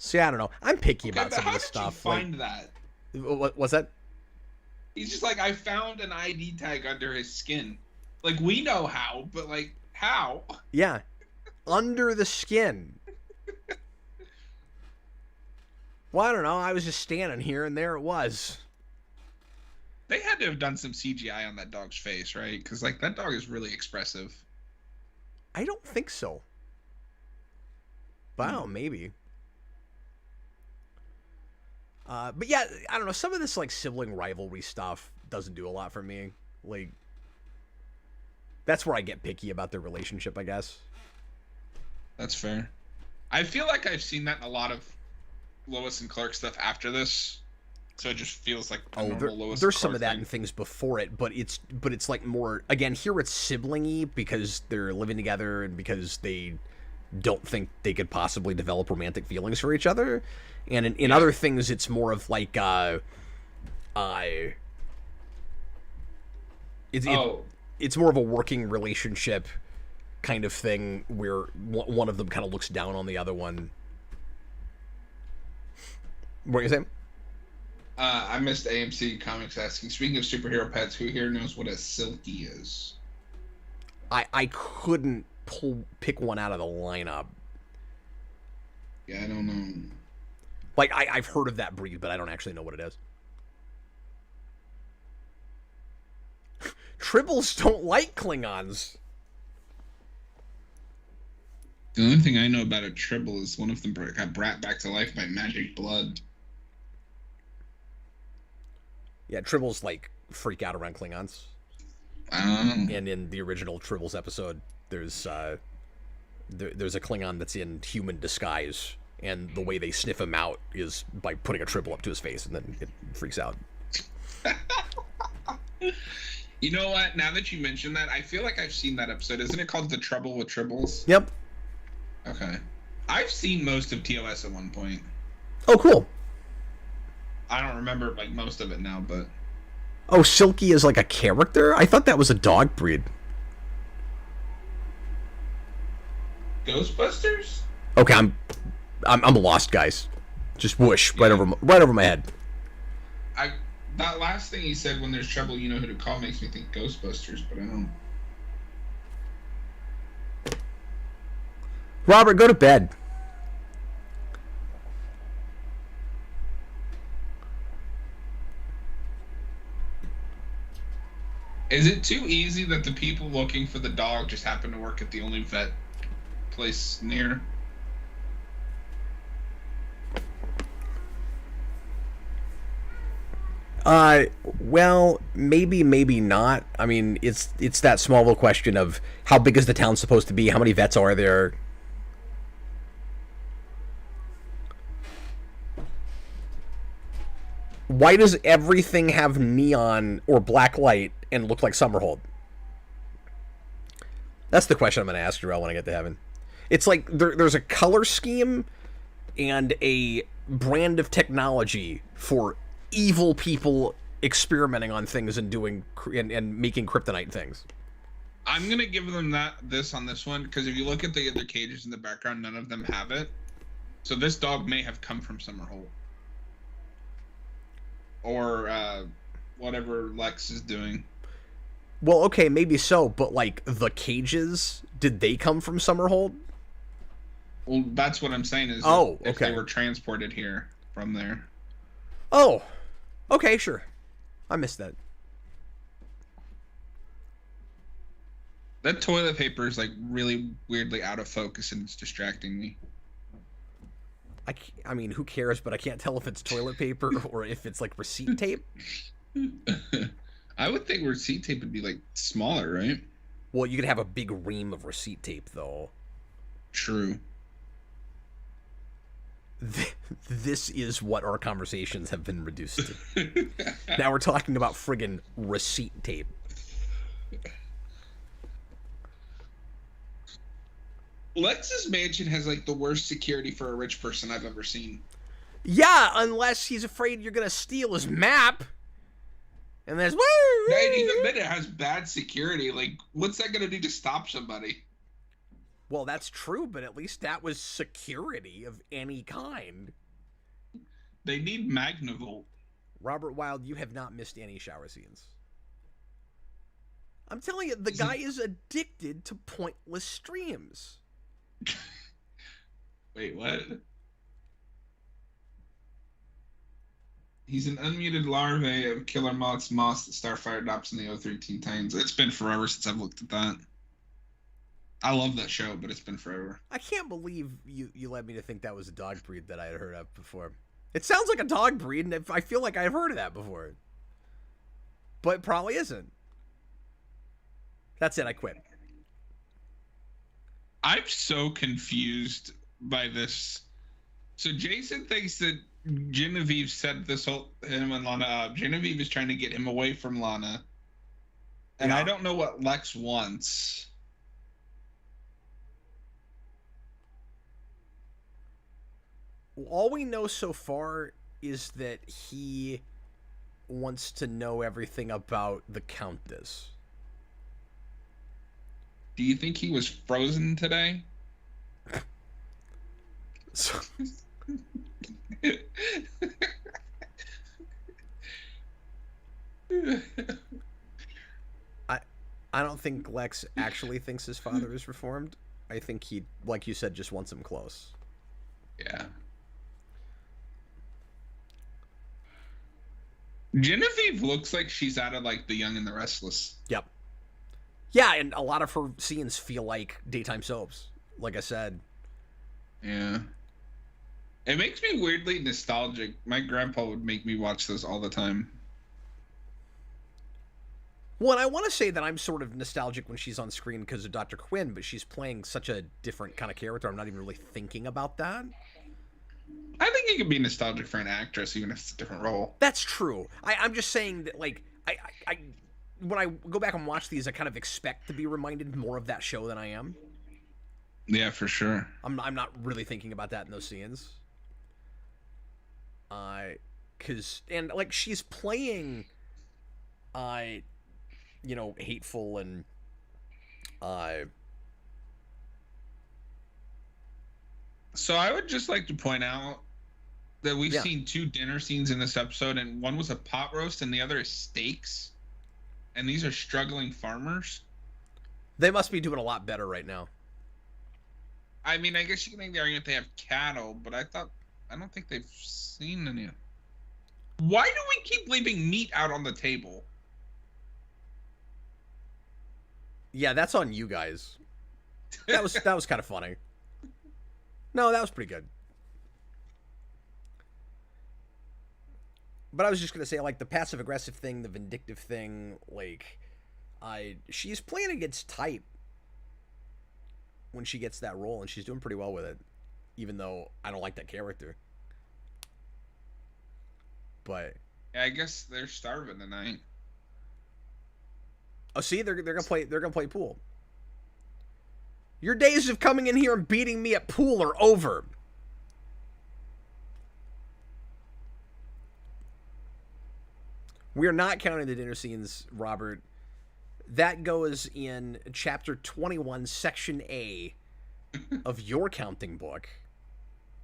S1: See, I don't know. I'm picky
S2: Okay,
S1: about
S2: but
S1: some
S2: how
S1: of this
S2: did you
S1: stuff.
S2: find that?
S1: What's that?
S2: He's just like, I found an ID tag under his skin. Like, we know how, but like, how?
S1: Yeah, under the skin. Well, I don't know. I was just standing here, and there it was.
S2: They had to have done some CGI on that dog's face, right? Because like that dog is really expressive.
S1: I don't think so. Wow, maybe. But yeah, I don't know. Some of this like sibling rivalry stuff doesn't do a lot for me. Like, that's where I get picky about their relationship, I guess.
S2: That's fair. I feel like I've seen that in a lot of Lois and Clark stuff after this, so it just feels like a normal Lois.
S1: There's
S2: and
S1: some
S2: Clark
S1: of that
S2: thing.
S1: in things before it, but it's like more, again, here it's siblingy because they're living together and because they don't think they could possibly develop romantic feelings for each other. And in other things, it's more of like it's more of a working relationship kind of thing where one of them kind of looks down on the other one. What are you saying?
S2: I missed AMC Comics asking, speaking of superhero pets, who here knows what a silky is?
S1: I couldn't pick one out of the lineup.
S2: Yeah, I don't know.
S1: Like, I've heard of that breed, but I don't actually know what it is. Tribbles don't like Klingons.
S2: The only thing I know about a Tribble is one of them got brought back to life by magic blood.
S1: Yeah, Tribbles, like, freak out around Klingons. And in the original Tribbles episode, there's a Klingon that's in human disguise, and the way they sniff him out is by putting a Tribble up to his face, and then it freaks out.
S2: You know what? Now that you mention that, I feel like I've seen that episode. Isn't it called The Trouble with Tribbles?
S1: Yep.
S2: Okay. I've seen most of TOS at one point.
S1: Oh, cool.
S2: I don't remember like most of it now, but...
S1: Oh, Silky is like a character? I thought that was a dog breed.
S2: Ghostbusters?
S1: Okay, I'm lost, guys. Just whoosh right over my head.
S2: That last thing he said, when there's trouble, you know who to call, makes me think Ghostbusters, but I don't.
S1: Robert, go to bed.
S2: Is it too easy that the people looking for the dog just happen to work at the only vet place near?
S1: Well, maybe not. I mean, it's that Smallville question of how big is the town supposed to be? How many vets are there? Why does everything have neon or black light and look like Summerhold? That's the question I'm going to ask Jarrell when I get to heaven. It's like there's a color scheme and a brand of technology for evil people experimenting on things and doing and making kryptonite things.
S2: I'm gonna give them this on this one, because if you look at the other cages in the background, none of them have it. So this dog may have come from Summerhold, or whatever Lex is doing.
S1: Well, okay, maybe so, but like the cages, did they come from Summerhold?
S2: Well, that's what I'm saying is if they were transported here from there.
S1: Oh, okay, sure. I missed that.
S2: That toilet paper is like really weirdly out of focus and it's distracting me.
S1: I mean, who cares? But I can't tell if it's toilet paper or if it's like receipt tape.
S2: I would think receipt tape would be like smaller, right?
S1: Well, you could have a big ream of receipt tape, though.
S2: True.
S1: This is what our conversations have been reduced to. Now we're talking about friggin' receipt tape.
S2: Lex's mansion has like the worst security for a rich person I've ever seen.
S1: Yeah, unless he's afraid you're gonna steal his map. And there's
S2: And even then it has bad security. Like, what's that gonna do to stop somebody?
S1: Well, that's true, but at least that was security of any kind.
S2: They need Magnavolt.
S1: Robert Wilde, you have not missed any shower scenes. I'm telling you, the guy is addicted to pointless streams.
S2: Wait, what? He's an unmuted larvae of killer moth's moss that Starfire adopts in the O3 Teen Titans. It's been forever since I've looked at that. I love that show, but it's been forever.
S1: I can't believe you led me to think that was a dog breed that I had heard of before. It sounds like a dog breed, and I feel like I've heard of that before. But it probably isn't. That's it, I quit.
S2: I'm so confused by this. So Jason thinks that Genevieve set him and Lana up. Genevieve is trying to get him away from Lana. And
S1: Yeah.
S2: I don't know what Lex wants.
S1: All we know so far is that he wants to know everything about the Countess.
S2: Do you think he was frozen today?
S1: So, I don't think Lex actually thinks his father is reformed. I think he, like you said, just wants him close.
S2: Yeah. Genevieve looks like she's out of like The Young and the Restless.
S1: Yep. Yeah, and a lot of her scenes feel like daytime soaps, like I said.
S2: Yeah. It makes me weirdly nostalgic. My grandpa would make me watch those all the time.
S1: Well, and I want to say that I'm sort of nostalgic when she's on screen because of Dr. Quinn, but she's playing such a different kind of character. I'm not even really thinking about that.
S2: I think you could be nostalgic for an actress, even if it's a different role.
S1: That's true. I'm just saying that, like, I when I go back and watch these, I kind of expect to be reminded more of that show than I am.
S2: Yeah, for sure.
S1: I'm not really thinking about that in those scenes. And like she's playing, you know, hateful and,
S2: So I would just like to point out that we've
S1: Yeah.
S2: seen 2 dinner scenes in this episode, and one was a pot roast and the other is steaks. And these are struggling farmers.
S1: they must be doing a lot better right now.
S2: I mean, I guess you can make the argument they have cattle, but I don't think they've seen any. Why do we keep leaving meat out on the table?
S1: Yeah, that's on you guys. That was kind of funny. No, that was pretty good. But I was just gonna say, like, the passive aggressive thing, the vindictive thing, like, she's playing against type when she gets that role, and she's doing pretty well with it, even though I don't like that character. But
S2: Yeah, I guess they're starving tonight.
S1: oh, see, they're gonna play pool. Your days of coming in here and beating me at pool are over. We are not counting the dinner scenes, Robert. That goes in chapter 21, section A of your counting book.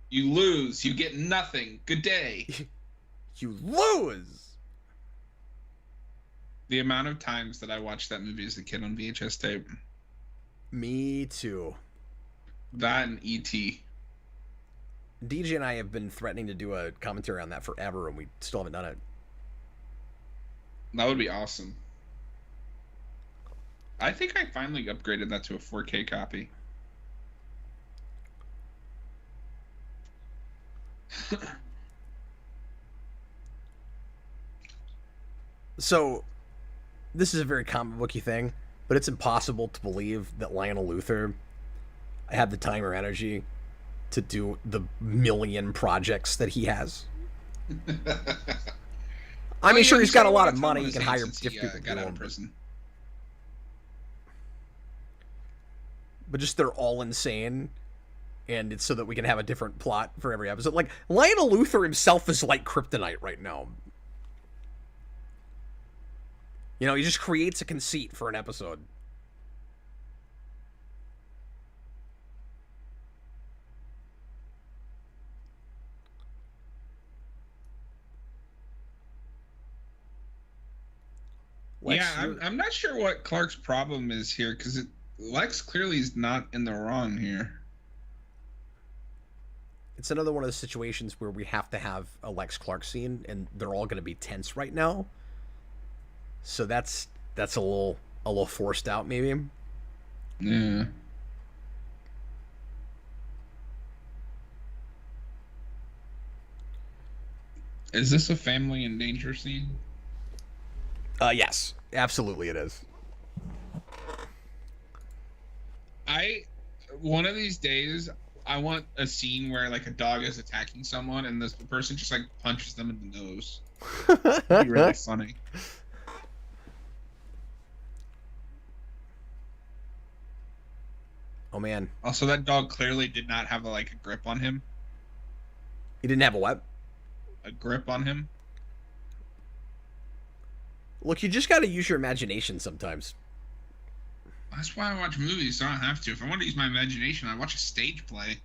S2: You lose. You get nothing. Good day.
S1: You lose!
S2: The amount of times that I watched that movie as a kid on VHS tape.
S1: Me too.
S2: That and E.T.
S1: DJ and I have been threatening to do a commentary on that forever, and we still haven't done it.
S2: That would be awesome. I think I finally upgraded that to a 4K copy.
S1: So, this is a very comic booky thing, but it's impossible to believe that Lionel Luthor had the time or energy to do the million projects that he has. I mean, sure, he's got a lot of money. He can hire different people to
S2: got
S1: do
S2: out of
S1: them,
S2: prison.
S1: but just they're all insane, and it's so that we can have a different plot for every episode. Like, Lionel Luthor himself is like Kryptonite right now. You know, he just creates a conceit for an episode. Lex,
S2: yeah, I'm not sure what Clark's problem is here, because Lex clearly is not in the wrong here.
S1: It's another one of those situations where we have to have a Lex Clark scene, and they're all going to be tense right now. So that's a little forced out, maybe.
S2: Yeah. Is this a family in danger scene?
S1: Yes, absolutely it is.
S2: One of these days, I want a scene where like a dog is attacking someone and the person just like punches them in the nose. It'd be really funny.
S1: Oh man.
S2: Also, that dog clearly did not have a grip on him.
S1: He didn't have a what?
S2: A grip on him.
S1: Look, you just got to use your imagination sometimes.
S2: That's why I watch movies, so I don't have to. If I want to use my imagination, I watch a stage play.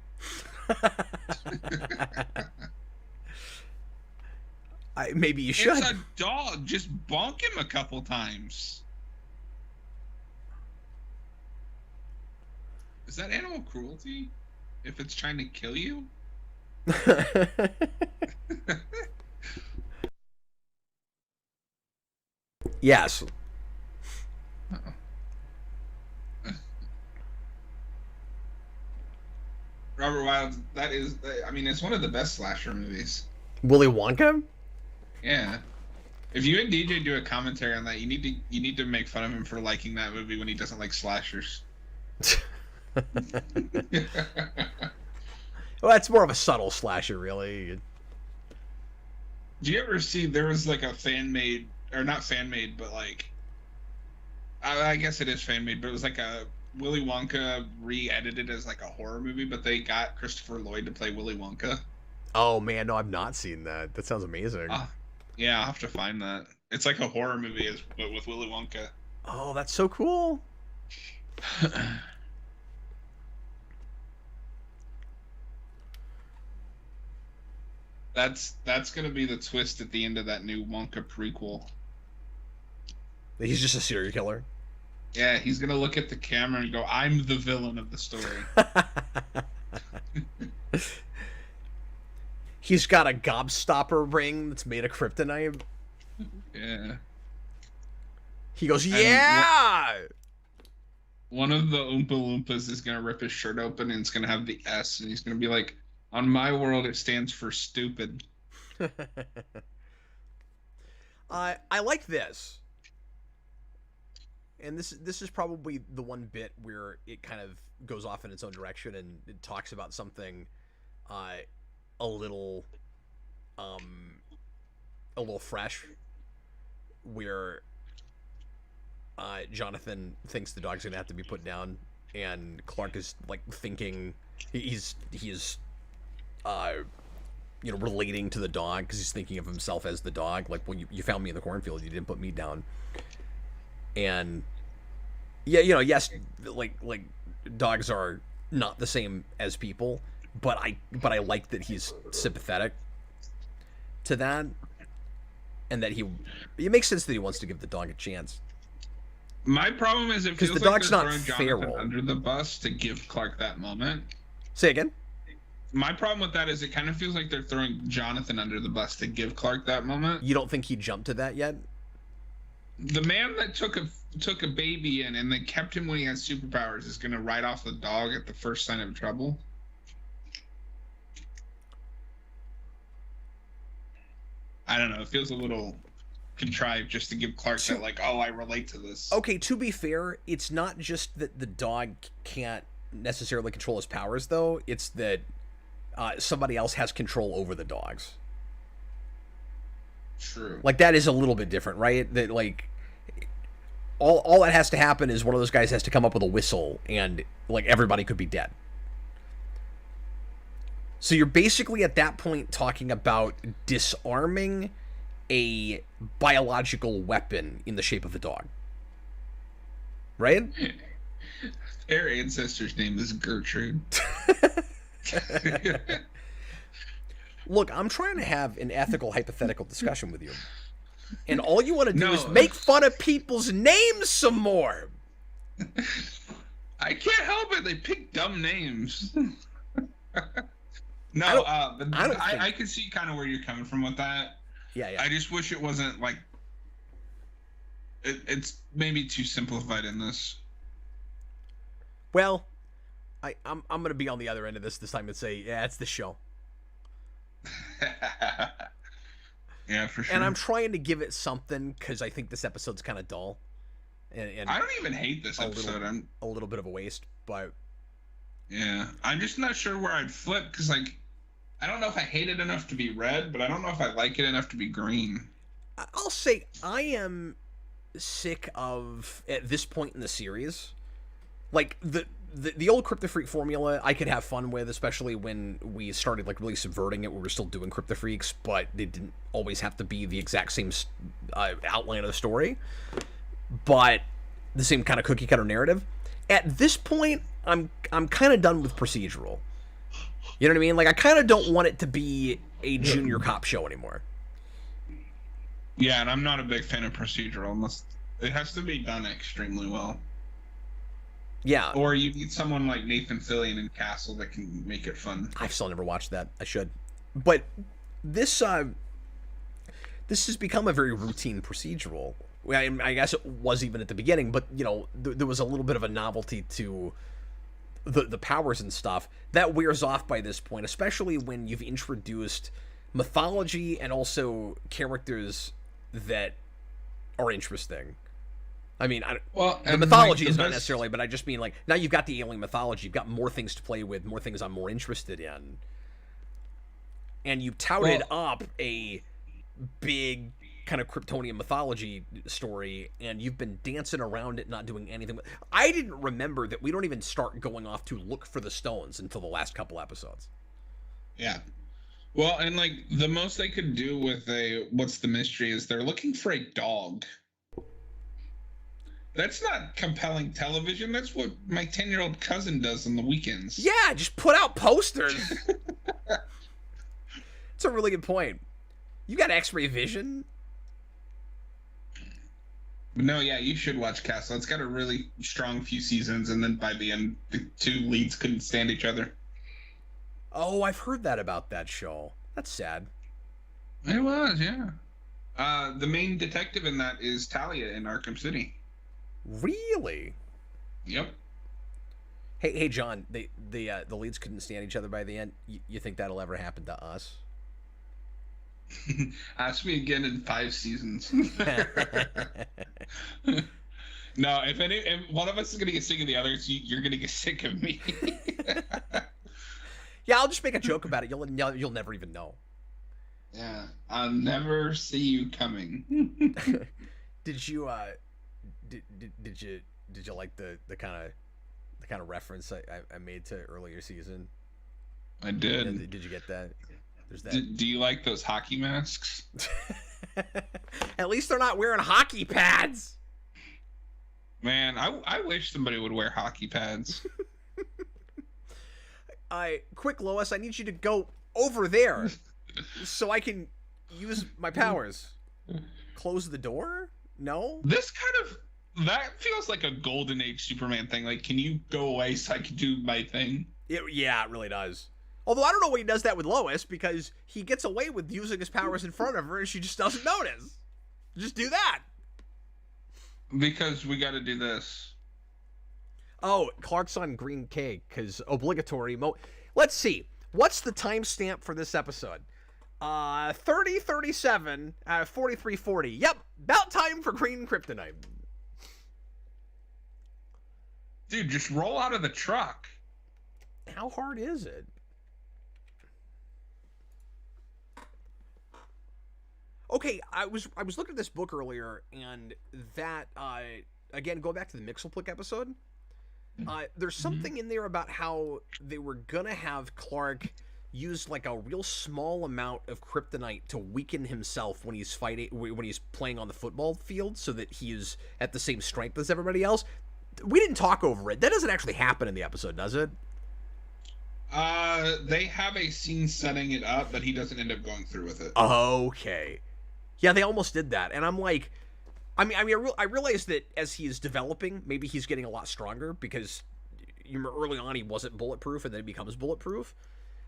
S1: Maybe you should.
S2: It's a dog. Just bonk him a couple times. Is that animal cruelty? If it's trying to kill you?
S1: Yes.
S2: Robert Wilde, it's one of the best slasher movies.
S1: Willy Wonka?
S2: Yeah. If you and DJ do a commentary on that, you need to make fun of him for liking that movie when he doesn't like slashers.
S1: Well, that's more of a subtle slasher, really.
S2: Do you ever see there was like a fan made, or not fan made, but like I guess it is fan made, but it was like a Willy Wonka re-edited as like a horror movie, but they got Christopher Lloyd to play Willy Wonka.
S1: Oh man, no, I've not seen that. That sounds amazing.
S2: Yeah, I'll have to find that. It's like a horror movie, but with Willy Wonka.
S1: Oh, that's so cool.
S2: That's gonna be the twist at the end of that new Wonka prequel.
S1: He's just a serial killer.
S2: Yeah, he's gonna look at the camera and go, "I'm the villain of the story."
S1: He's got a gobstopper ring that's made of kryptonite.
S2: Yeah.
S1: He goes, "Yeah!"
S2: One of the Oompa Loompas is gonna rip his shirt open and it's gonna have the S, and he's gonna be like, "On my world, it stands for stupid."
S1: I like this. And this is probably the one bit where it kind of goes off in its own direction and it talks about something a little fresh, where Jonathan thinks the dog's gonna have to be put down, and Clark is like thinking he's relating to the dog because he's thinking of himself as the dog. Like, well, you found me in the cornfield, you didn't put me down. And yeah, yes, like dogs are not the same as people, but I like that he's sympathetic to that, and that it makes sense that he wants to give the dog a chance.
S2: My problem is it feels
S1: the
S2: like
S1: dog's
S2: they're
S1: not
S2: throwing
S1: feral.
S2: Jonathan under the bus to give Clark that moment.
S1: Say again?
S2: My problem with that is it kind of feels like they're throwing Jonathan under the bus to give Clark that moment.
S1: You don't think he jumped to that yet?
S2: The man that took a baby in and then kept him when he had superpowers is going to write off the dog at the first sign of trouble. I don't know. It feels a little contrived just to give Clark that, like, oh, I relate to this.
S1: Okay, to be fair, it's not just that the dog can't necessarily control his powers, though. It's that somebody else has control over the dogs.
S2: True.
S1: Like, that is a little bit different, right? That, like, all that has to happen is one of those guys has to come up with a whistle, and, like, everybody could be dead. So you're basically at that point talking about disarming a biological weapon in the shape of a dog. Right?
S2: Their ancestor's name is Gertrude.
S1: Look, I'm trying to have an ethical, hypothetical discussion with you. And all you want to do
S2: No.
S1: is make fun of people's names some more.
S2: I can't help it. They pick dumb names. No, I can see kind of where you're coming from with that.
S1: Yeah.
S2: I just wish it wasn't like it's maybe too simplified in this.
S1: Well, I'm gonna be on the other end of this time and say, yeah, it's the show.
S2: Yeah, for sure.
S1: And I'm trying to give it something because I think this episode's kind of dull. And
S2: I don't even hate this episode. I'm
S1: a little bit of a waste, but
S2: yeah, I'm just not sure where I'd flip because like I don't know if I hate it enough to be red, but I don't know if I like it enough to be green.
S1: I'll say I am sick of, at this point in the series, like the old Kryptofreak formula I could have fun with, especially when we started like really subverting it. We were still doing Kryptofreaks, but they didn't always have to be the exact same outline of the story, but the same kind of cookie cutter narrative. At this point, I'm kind of done with procedural. You know what I mean? Like I kind of don't want it to be a junior cop show anymore.
S2: Yeah, and I'm not a big fan of procedural unless it has to be done extremely well.
S1: Yeah.
S2: Or you need someone like Nathan Fillion in Castle that can make it fun.
S1: I've still never watched that. I should. But this has become a very routine procedural. I guess it was even at the beginning, but you know, there was a little bit of a novelty to the powers and stuff that wears off by this point, especially when you've introduced mythology and also characters that are interesting. I mean, the mythology is not necessarily, but I just mean like now you've got the alien mythology, you've got more things to play with, more things I'm more interested in, and you touted up a big kind of Kryptonian mythology story, and you've been dancing around it, not doing anything. I didn't remember that we don't even start going off to look for the stones until the last couple episodes.
S2: Yeah. Well, and like the most they could do with what's the mystery is they're looking for a dog. That's not compelling television. That's what my 10-year-old cousin does on the weekends.
S1: Yeah, just put out posters. It's a really good point. You got X-ray vision.
S2: No, yeah, you should watch Castle. It's got a really strong few seasons, and then by the end, the two leads couldn't stand each other.
S1: Oh, I've heard that about that show. That's sad.
S2: It was, yeah. The main detective in that is Talia in Arkham City.
S1: Really?
S2: Yep.
S1: Hey, John. The leads couldn't stand each other by the end. You think that'll ever happen to us?
S2: Ask me again in 5 seasons. No, if one of us is gonna get sick of the others, you're gonna get sick of me.
S1: Yeah, I'll just make a joke about it. You'll never even know.
S2: Yeah, I'll never see you coming.
S1: Did you did you like the kind of reference I made to earlier season?
S2: I did.
S1: Yeah, did you get that? There's that.
S2: Do you like those hockey masks?
S1: At least they're not wearing hockey pads.
S2: Man, I wish somebody would wear hockey pads.
S1: Quick, Lois, I need you to go over there so I can use my powers. Close the door? No?
S2: That feels like a Golden Age Superman thing. Like, can you go away so I can do my thing?
S1: Yeah, it really does. Although I don't know why he does that with Lois, because he gets away with using his powers in front of her and she just doesn't notice. Just do that.
S2: Because we got to do this.
S1: Oh, Clark's on green cake, because obligatory. Let's see. What's the timestamp for this episode? 30:37, 43:40. Yep, about time for green kryptonite.
S2: Dude, just roll out of the truck.
S1: How hard is it? Okay, I was looking at this book earlier, and that again, go back to the Mixelplick episode. There's something in there about how they were gonna have Clark use like a real small amount of kryptonite to weaken himself when he's playing on the football field, so that he is at the same strength as everybody else. We didn't talk over it. That doesn't actually happen in the episode, does it?
S2: They have a scene setting it up, but he doesn't end up going through with it.
S1: Okay. Yeah, they almost did that, and I'm like, I realize that as he's developing, maybe he's getting a lot stronger because you remember early on he wasn't bulletproof, and then he becomes bulletproof.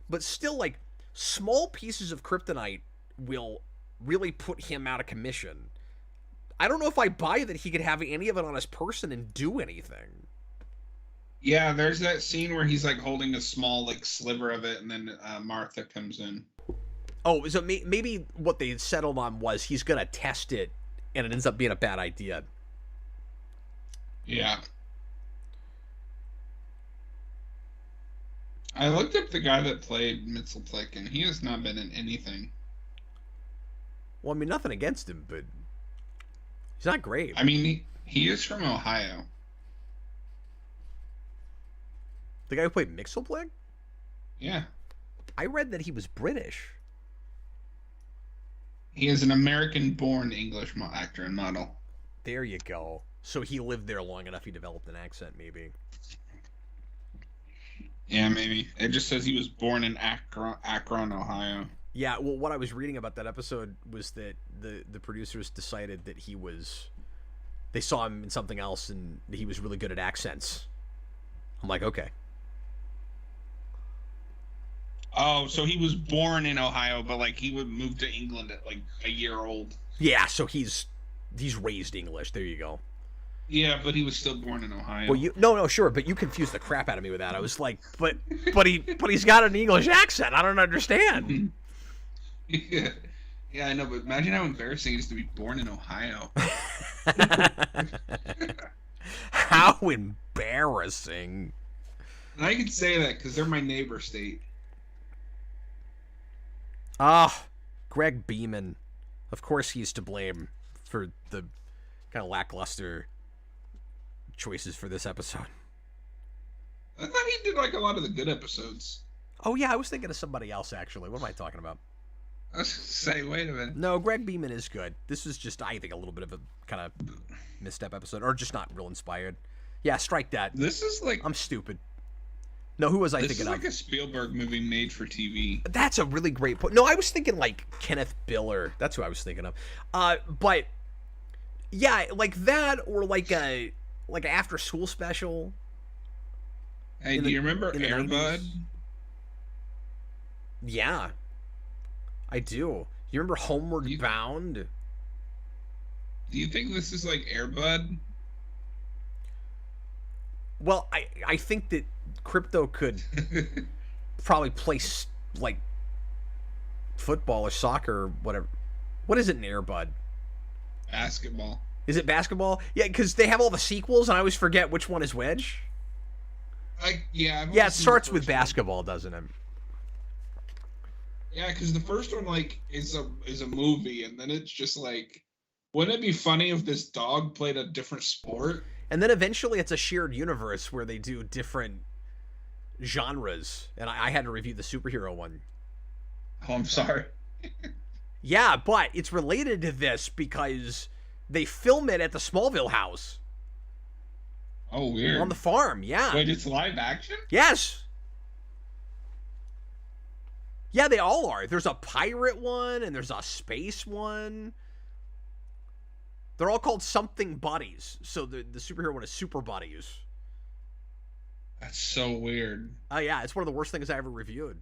S1: But still, like, small pieces of kryptonite will really put him out of commission. I don't know if I buy that he could have any of it on his person and do anything.
S2: Yeah, there's that scene where he's like holding a small like sliver of it, and then Martha comes in.
S1: Oh, so maybe what they settled on was he's gonna test it, and it ends up being a bad idea.
S2: Yeah. I looked up the guy that played Mitzelplick, and he has not been in anything.
S1: Well, I mean, nothing against him, but he's not great.
S2: I mean, he is from Ohio.
S1: The guy who played Mixelblick?
S2: Yeah.
S1: I read that he was British.
S2: He is an American-born English actor and model.
S1: There you go. So he lived there long enough he developed an accent, maybe.
S2: Yeah, maybe. It just says he was born in Akron, Ohio.
S1: Yeah, well, what I was reading about that episode was that the producers decided that they saw him in something else and he was really good at accents. I'm like, okay.
S2: Oh, so he was born in Ohio, but like he would move to England at like a year old.
S1: Yeah, so he's raised English. There you go.
S2: Yeah, but he was still born in Ohio.
S1: Well, no, sure, but you confused the crap out of me with that. I was like, but he's got an English accent. I don't understand.
S2: Yeah, I know, but imagine how embarrassing it is to be born in Ohio.
S1: How embarrassing.
S2: And I can say that because they're my neighbor state.
S1: Greg Beeman. Of course he's to blame for the kind of lackluster choices for this episode.
S2: I thought he did like a lot of the good episodes.
S1: Oh yeah, I was thinking of somebody else actually. What am I talking about?
S2: I was gonna say, wait a minute.
S1: No, Greg Beeman is good. This was just, I think, a little bit of a kind of misstep episode, or just not real inspired. Yeah, strike that.
S2: This is like
S1: I'm stupid. No, who was I thinking of?
S2: This is like a Spielberg movie made for TV.
S1: That's a really great point. No, I was thinking like Kenneth Biller. That's who I was thinking of. But yeah, like that, or like an after school special.
S2: Hey, do you remember Air Bud?
S1: Yeah, I do. You remember Homeward Bound?
S2: Do you think this is like Air Bud?
S1: Well, I think that Krypto could probably play like football or soccer or whatever. What is it in Air Bud?
S2: Basketball.
S1: Is it basketball? Yeah, because they have all the sequels, and I always forget which one is which.
S2: Yeah,
S1: it starts with basketball, doesn't it?
S2: Yeah, because the first one like is a movie, and then it's just like, wouldn't it be funny if this dog played a different sport?
S1: And then eventually it's a shared universe where they do different genres. And I had to review the superhero one.
S2: Oh, I'm sorry.
S1: Yeah, but it's related to this because they film it at the Smallville house.
S2: Oh, weird.
S1: On the farm, yeah.
S2: Wait, it's live action?
S1: Yes. Yeah, they all are. There's a pirate one and there's a space one. They're all called something buddies. So the superhero one is Super Buddies.
S2: That's so weird.
S1: Oh, yeah. It's one of the worst things I ever reviewed.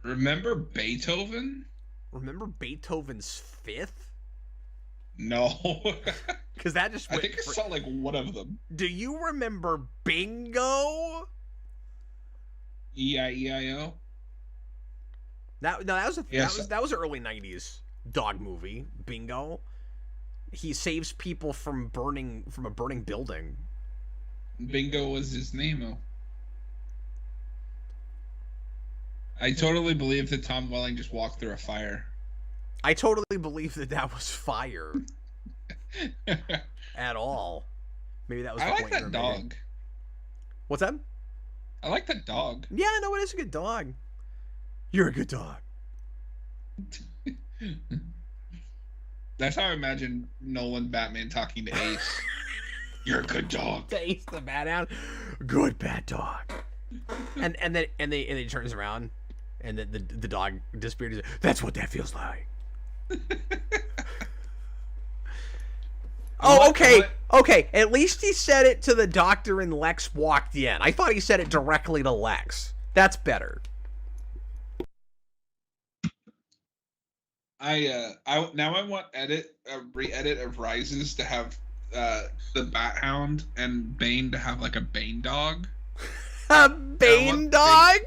S2: Remember Beethoven?
S1: Remember Beethoven's Fifth?
S2: No.
S1: Because that just
S2: I think I saw like one of them.
S1: Do you remember Bingo?
S2: E-I-E-I-O?
S1: That was an early 90s dog movie, Bingo. He saves people from a burning building.
S2: Bingo was his name. I totally believe that Tom Welling just walked through a fire.
S1: I totally believe that was fire. At all. Maybe that was the
S2: I like
S1: point
S2: that dog.
S1: making. What's that?
S2: I like that dog.
S1: Yeah, no, it is a good dog. You're a good dog.
S2: That's how I imagine Nolan Batman talking to Ace. You're a good dog.
S1: To Ace the bad hound. Good bad dog. And then he turns around and the dog disappears. That's what that feels like. Oh, okay. Okay, at least he said it to the doctor and Lex walked in. I thought he said it directly to Lex. That's better.
S2: I want re-edit of Rises to have the Bat Hound and Bane to have like a Bane dog.
S1: A Bane dog?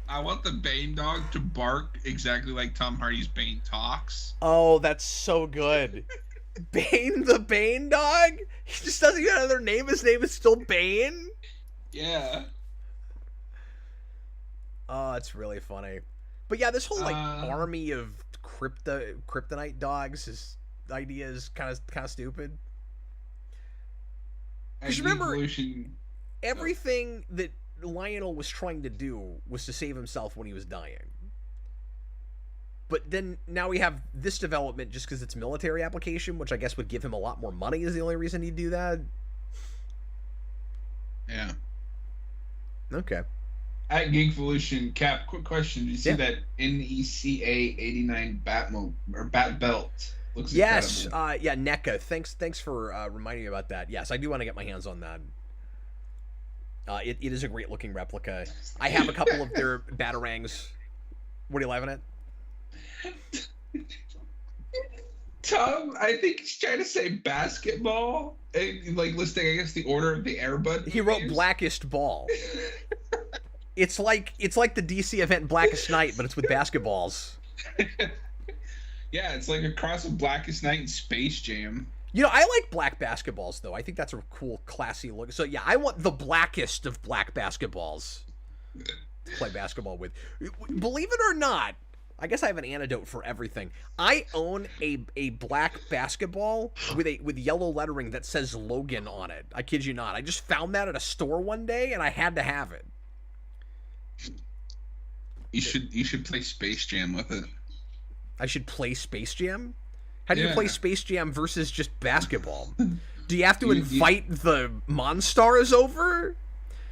S2: I want the Bane dog to bark exactly like Tom Hardy's Bane talks.
S1: Oh, that's so good. Bane the Bane dog? He just doesn't get another name. His name is still Bane?
S2: Yeah.
S1: Oh, it's really funny. But yeah, this whole like army of Kryptonite dogs idea is kind of stupid. Because remember, everything that Lionel was trying to do was to save himself when he was dying. But then now we have this development just because it's military application, which I guess would give him a lot more money is the only reason he'd do that.
S2: Yeah.
S1: Okay.
S2: At Geekvolution, Cap, quick question. Did you see that NECA 89 Bat Belt? Looks
S1: yes.
S2: incredible.
S1: Yeah, NECA. Thanks for reminding me about that. Yes, I do want to get my hands on that. It is a great looking replica. I have a couple of their Batarangs. What are you laughing at?
S2: Tom, I think he's trying to say basketball, and like listing, I guess, the order of the Airbud.
S1: He wrote Blackest Ball. It's like the DC event Blackest Night, but it's with basketballs.
S2: Yeah, it's like a cross of Blackest Night and Space Jam.
S1: You know, I like black basketballs, though. I think that's a cool, classy look. So, yeah, I want the blackest of black basketballs to play basketball with. Believe it or not, I guess I have an antidote for everything. I own a black basketball with yellow lettering that says Logan on it. I kid you not. I just found that at a store one day, and I had to have it.
S2: You should play Space Jam with it.
S1: I should play Space Jam? How do you play Space Jam versus just basketball? Do you have to invite the Monstars over?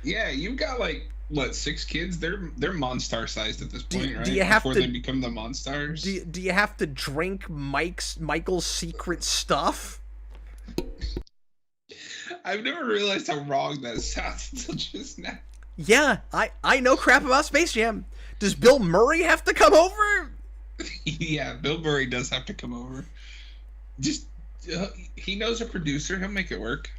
S2: Yeah, you've got like what, 6 kids? They're Monstar sized at this point, right?
S1: Do you have
S2: Before
S1: to,
S2: they become the Monstars?
S1: Do you have to drink Michael's secret stuff?
S2: I've never realized how wrong that sounds until just now.
S1: Yeah, I know crap about Space Jam. Does Bill Murray have to come over?
S2: Yeah, Bill Murray does have to come over. Just he knows a producer. He'll make it work.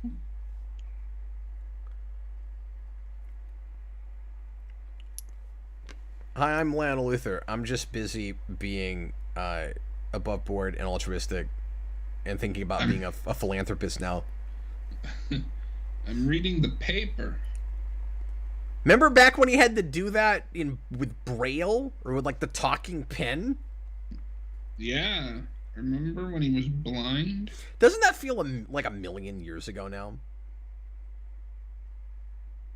S1: Hi, I'm Lionel Luther. I'm just busy being above board and altruistic and thinking about being a philanthropist now.
S2: I'm reading the paper.
S1: Remember back when he had to do that with Braille or with like the talking pen?
S2: Yeah. Remember when he was blind?
S1: Doesn't that feel like a million years ago now?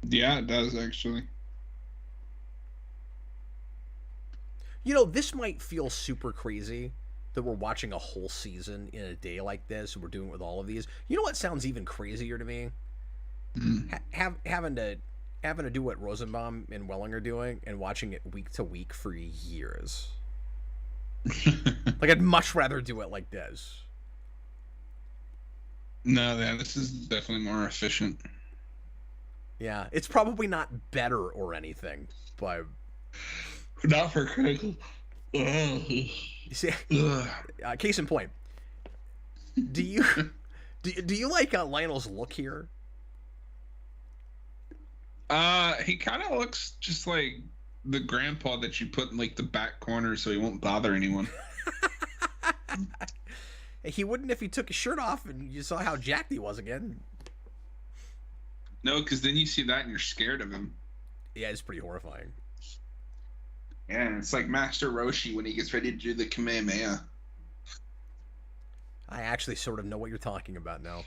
S2: Yeah, it does actually.
S1: You know, this might feel super crazy that we're watching a whole season in a day like this. We're doing it with all of these. You know what sounds even crazier to me? Having to do what Rosenbaum and Welling are doing and watching it week to week for years. Like, I'd much rather do it like this.
S2: No, yeah, this is definitely more efficient.
S1: Yeah, it's probably not better or anything, but
S2: not for critical.
S1: You see, case in point. Do you like Lionel's look here?
S2: He kind of looks just like the grandpa that you put in like the back corner so he won't bother anyone.
S1: He wouldn't if he took his shirt off and you saw how jacked he was again.
S2: No, because then you see that and you're scared of him.
S1: Yeah, it's pretty horrifying.
S2: Yeah, it's like Master Roshi when he gets ready to do the Kamehameha.
S1: I actually sort of know what you're talking about now.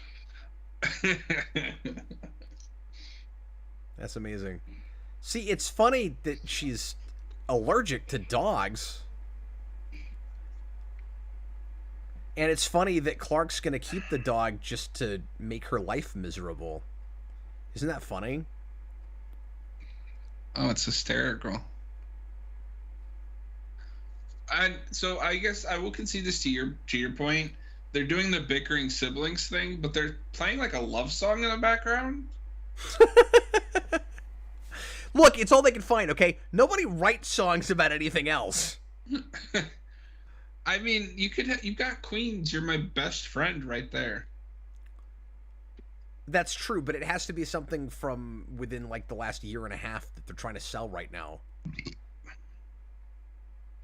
S1: That's amazing. See, it's funny that she's allergic to dogs. And it's funny that Clark's going to keep the dog just to make her life miserable. Isn't that funny?
S2: Oh, it's hysterical. And so I guess I will concede this to your point. They're doing the bickering siblings thing, but they're playing like a love song in the background.
S1: Look, it's all they can find, okay? Nobody writes songs about anything else.
S2: I mean, you've got Queens, you're my best friend right there.
S1: That's true, but it has to be something from within like the last year and a half that they're trying to sell right now.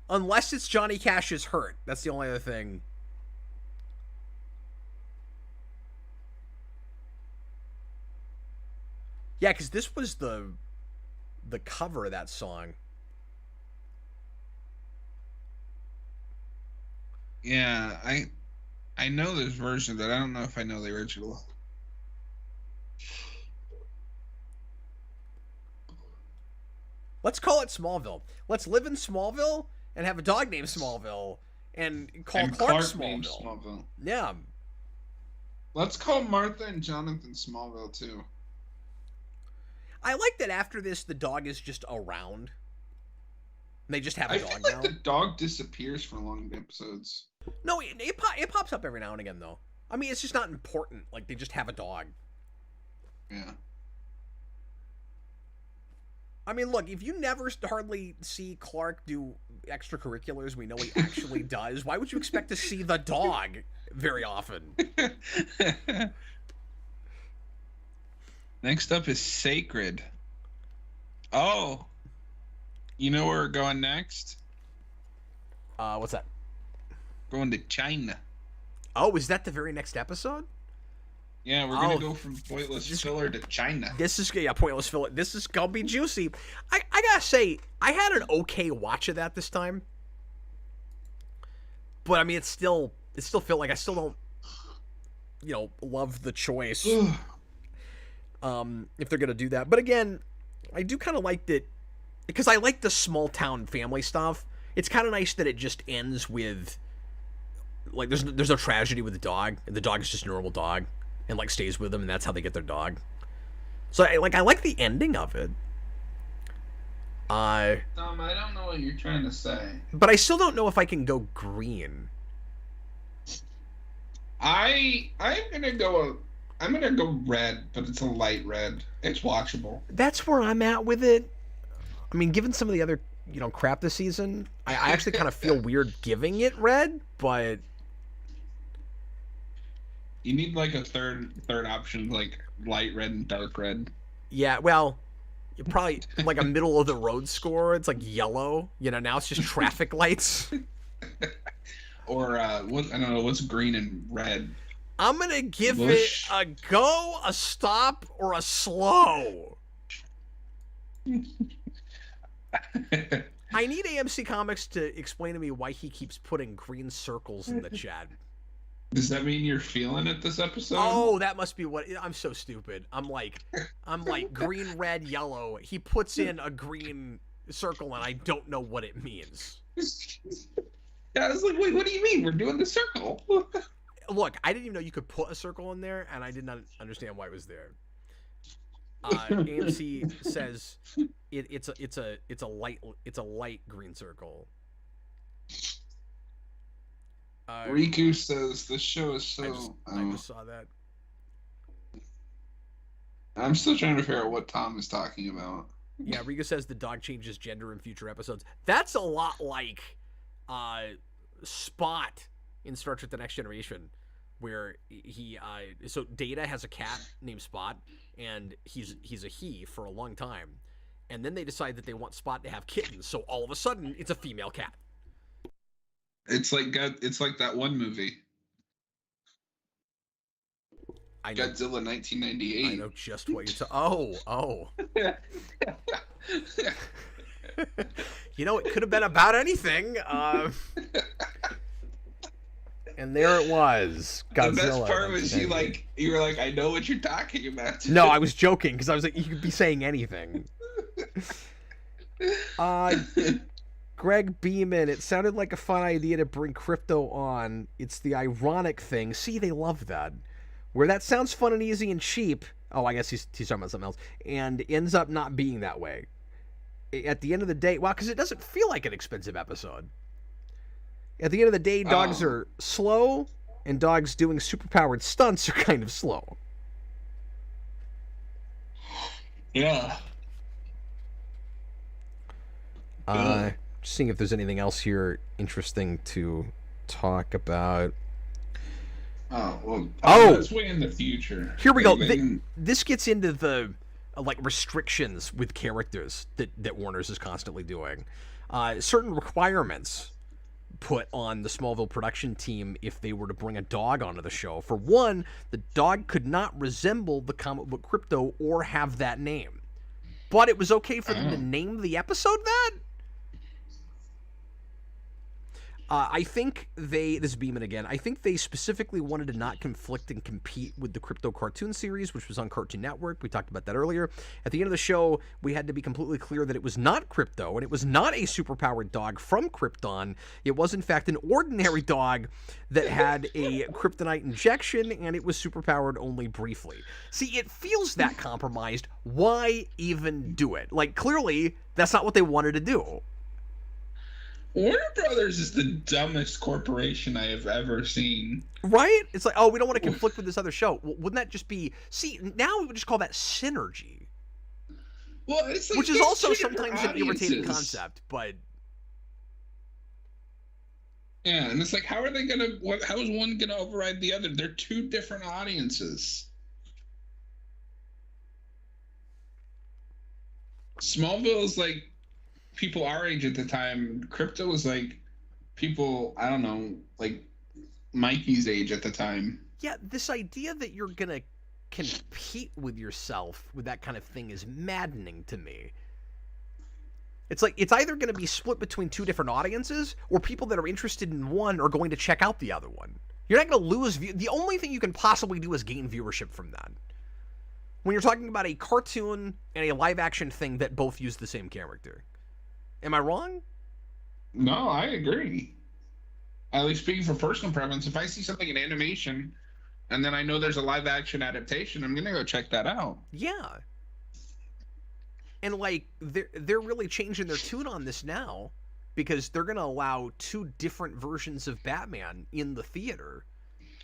S1: Unless it's Johnny Cash's Hurt. That's the only other thing. Yeah, because this was the cover of that song.
S2: Yeah, I know this version, but I don't know if I know the original.
S1: Let's call it Smallville. Let's live in Smallville and have a dog named Smallville and call Clark Smallville. Yeah.
S2: Let's call Martha and Jonathan Smallville too.
S1: I like that after this, the dog is just around. They just have a dog
S2: feel like
S1: now.
S2: the dog disappears for long episodes.
S1: No, it pops up every now and again, though. I mean, it's just not important. Like, they just have a dog.
S2: Yeah.
S1: I mean, look, if you never hardly see Clark do extracurriculars we know he actually does, why would you expect to see the dog very often?
S2: Next up is Sacred. Oh. You know where we're going next?
S1: What's that?
S2: Going to China.
S1: Oh, is that the very next episode?
S2: Yeah, we're gonna go from pointless filler to China.
S1: This is pointless filler. This is gonna be juicy. I gotta say, I had an okay watch of that this time. But I mean, it still felt like I still don't, love the choice. If they're gonna do that, but again, I do kind of like that because I like the small town family stuff. It's kind of nice that it just ends with like there's no tragedy with the dog. The dog is just a normal dog and like stays with them, and that's how they get their dog. So I like the ending of it.
S2: Tom, I don't know what you're trying to say.
S1: But I still don't know if I can go green.
S2: I'm gonna go red, but it's a light red. It's watchable.
S1: That's where I'm at with it. I mean, given some of the other, crap this season, I actually kind of feel weird giving it red, but
S2: you need like a third option, like light red and dark red.
S1: Yeah, well, probably like a middle of the road score. It's like yellow. Now it's just traffic lights.
S2: Or I don't know, what's green and red?
S1: I'm gonna give it a go, a stop, or a slow. I need AMC Comics to explain to me why he keeps putting green circles in the chat.
S2: Does that mean you're feeling it this episode?
S1: Oh, that must be what. I'm so stupid. I'm like green, red, yellow. He puts in a green circle, and I don't know what it means.
S2: Yeah, I was like, wait, what do you mean? We're doing the circle.
S1: Look, I didn't even know you could put a circle in there, and I did not understand why it was there. AMC says it's a light green circle.
S2: Riku says this show is so.
S1: I just saw that.
S2: I'm still trying to figure out what Tom is talking about.
S1: Yeah, Riku says the dog changes gender in future episodes. That's a lot like Spot in Star Trek: The Next Generation, where he so Data has a cat named Spot, and he's a he for a long time, and then they decide that they want Spot to have kittens, so all of a sudden it's a female cat.
S2: It's like that one movie.
S1: I know,
S2: Godzilla 1998.
S1: I know just what you're oh. It could have been about anything. And there it was. Godzilla.
S2: The best part was you were like, I know what you're talking about.
S1: No, I was joking because I was like, you could be saying anything. Greg Beeman, it sounded like a fun idea to bring Krypto on. It's the ironic thing. See, they love that. Where that sounds fun and easy and cheap. Oh, I guess he's talking about something else. And ends up not being that way. At the end of the day, because it doesn't feel like an expensive episode. At the end of the day, dogs are slow, and dogs doing superpowered stunts are kind of slow.
S2: Yeah.
S1: Just seeing if there's anything else here interesting to talk about.
S2: That's way in the future.
S1: Here we go. This gets into the restrictions with characters that Warner's is constantly doing. Certain requirements put on the Smallville production team if they were to bring a dog onto the show. For one, the dog could not resemble the comic book Krypto or have that name. But it was okay for them to name the episode that? I think this is Beeman again. I think they specifically wanted to not conflict and compete with the Krypto cartoon series, which was on Cartoon Network. We talked about that earlier. At the end of the show, we had to be completely clear that it was not Krypto, and it was not a superpowered dog from Krypton. It was, in fact, an ordinary dog that had a Kryptonite injection, and it was superpowered only briefly. See, it feels that compromised. Why even do it? Like, clearly, that's not what they wanted to do.
S2: Warner Brothers is the dumbest corporation I have ever seen.
S1: Right? It's like, oh, we don't want to conflict with this other show. Well, wouldn't that just be... See, now we would just call that synergy.
S2: Well, it's like...
S1: Which is also sometimes an irritating concept, but...
S2: Yeah, and it's like, how are they going to... How is one going to override the other? They're two different audiences. Smallville is like... people our age at the time. Krypto was like people, I don't know, like Mikey's age at the time.
S1: Yeah, this idea that you're gonna compete with yourself with that kind of thing is maddening to me. It's like it's either gonna be split between two different audiences, or people that are interested in one are going to check out the other one. You're not gonna lose the only thing you can possibly do is gain viewership from that. When you're talking about a cartoon and a live action thing that both use the same character. Am I wrong?
S2: No, I agree. At least speaking for personal preference, if I see something in animation and then I know there's a live action adaptation, I'm gonna go check that out.
S1: Yeah. And like they're really changing their tune on this now because they're gonna allow two different versions of Batman in the theater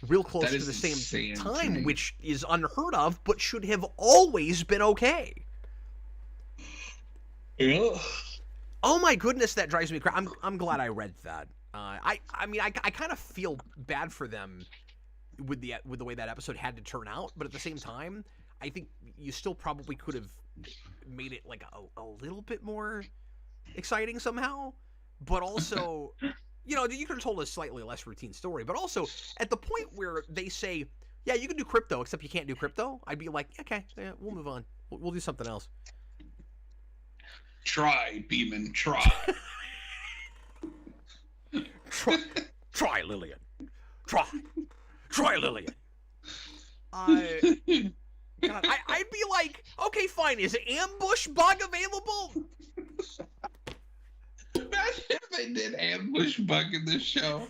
S1: real close to the same time, which is unheard of, but should have always been okay.
S2: Yeah.
S1: Oh my goodness, that drives me crazy. I'm glad I read that. I mean I kind of feel bad for them with the way that episode had to turn out, but at the same time, I think you still probably could have made it like a little bit more exciting somehow. But also, you know, you could have told a slightly less routine story. But also, at the point where they say, "Yeah, you can do Krypto, except you can't do Krypto," I'd be like, "Okay, yeah, we'll move on. We'll do something else."
S2: Try, Beeman, try.
S1: Try, Lillian. Try, Lillian. God, I'd be like, okay, fine. Is ambush bug available?
S2: Imagine if they did ambush bug in this show.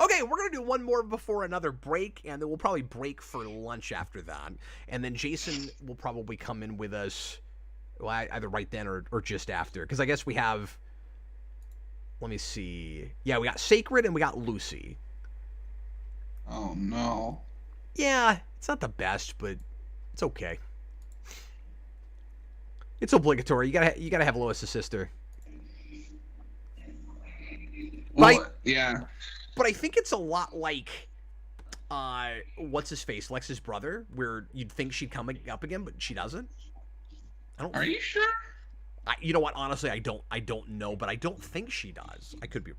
S1: Okay, we're going to do one more before another break, and then we'll probably break for lunch after that. And then Jason will probably come in with us either right then or just after. Because I guess we have... Let me see. Yeah, we got Sacred and we got Lucy.
S2: Oh, no.
S1: Yeah, it's not the best, but it's okay. It's obligatory. You gotta have Lois' sister.
S2: Well, yeah.
S1: But I think it's a lot like, what's his face, Lex's brother, where you'd think she'd come up again, but she doesn't.
S2: Are you sure?
S1: You know what? Honestly, I don't know, but I don't think she does. I could be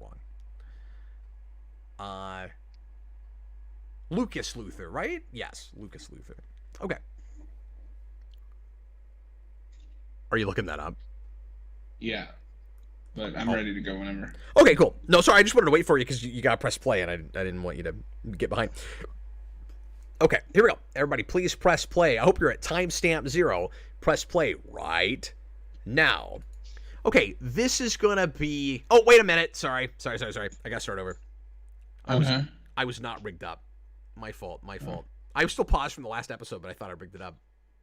S1: wrong. Lucas Luthor, right? Yes, Lucas Luthor. Okay. Are you looking that up?
S2: Yeah. But I'm ready to go whenever.
S1: Okay, cool. No, sorry, I just wanted to wait for you because you got to press play, and I didn't want you to get behind. Okay, here we go. Everybody, please press play. I hope you're at timestamp 0. Press play right now. Okay, this is going to be... Oh, wait a minute. Sorry. I got to start over. I was not rigged up. My fault. I was still paused from the last episode, but I thought I rigged it up.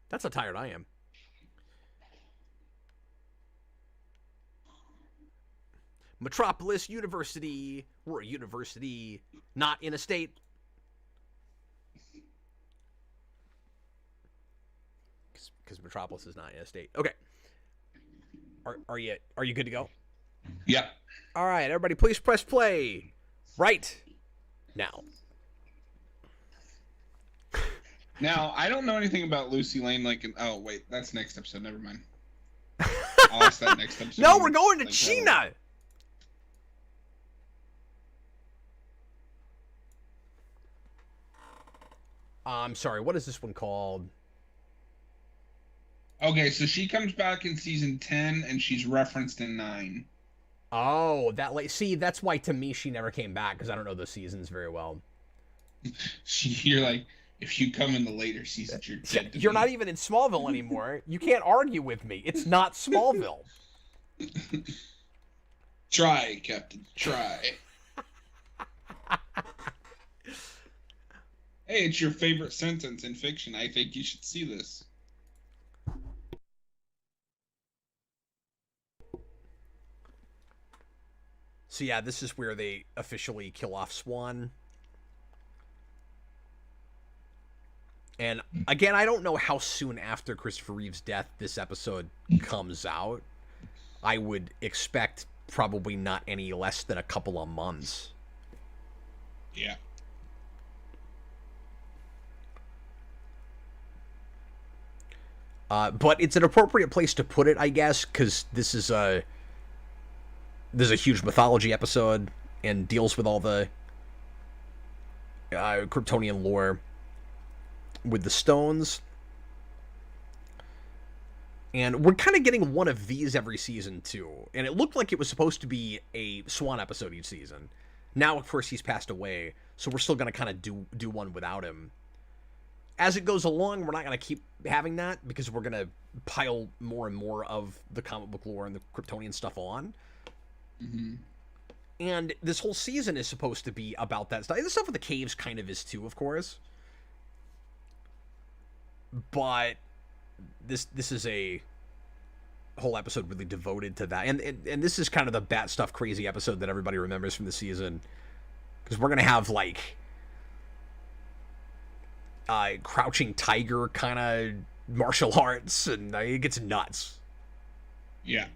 S1: That's how tired I am. Metropolis University. We're a university, not in a state. Because Metropolis is not in a state. Okay. Are you good to go?
S2: Yep.
S1: All right, everybody, please press play right now.
S2: Now, I don't know anything about Lucy Lane. Oh, wait, that's next episode. Never mind. I'll ask that next episode.
S1: No, we're going to China. I'm sorry. What is this one called?
S2: Okay, so she comes back in season 10, and she's referenced in 9.
S1: Oh, that late. See, that's why to me she never came back, because I don't know the seasons very well.
S2: You're like, if you come in the later seasons, you're dead.
S1: You're not even in Smallville anymore. You can't argue with me. It's not Smallville.
S2: Try, Captain. Try. Hey, it's your favorite sentence in fiction. I think you should see this.
S1: So yeah, this is where they officially kill off Swan. And again, I don't know how soon after Christopher Reeve's death this episode comes out. I would expect probably not any less than a couple of months.
S2: Yeah.
S1: But it's an appropriate place to put it, I guess, because this is a huge mythology episode and deals with all the Kryptonian lore with the stones. And we're kind of getting one of these every season, too. And it looked like it was supposed to be a Swan episode each season. Now, of course, he's passed away, so we're still going to kind of do one without him. As it goes along, we're not going to keep having that, because we're going to pile more and more of the comic book lore and the Kryptonian stuff on.
S2: Mm-hmm.
S1: And this whole season is supposed to be about that stuff. The stuff with the caves kind of is, too, of course. But this is a whole episode really devoted to that. And this is kind of the Bat Stuff crazy episode that everybody remembers from the season. Because we're going to have, like, Crouching Tiger kind of martial arts, and it gets nuts.
S2: Yeah.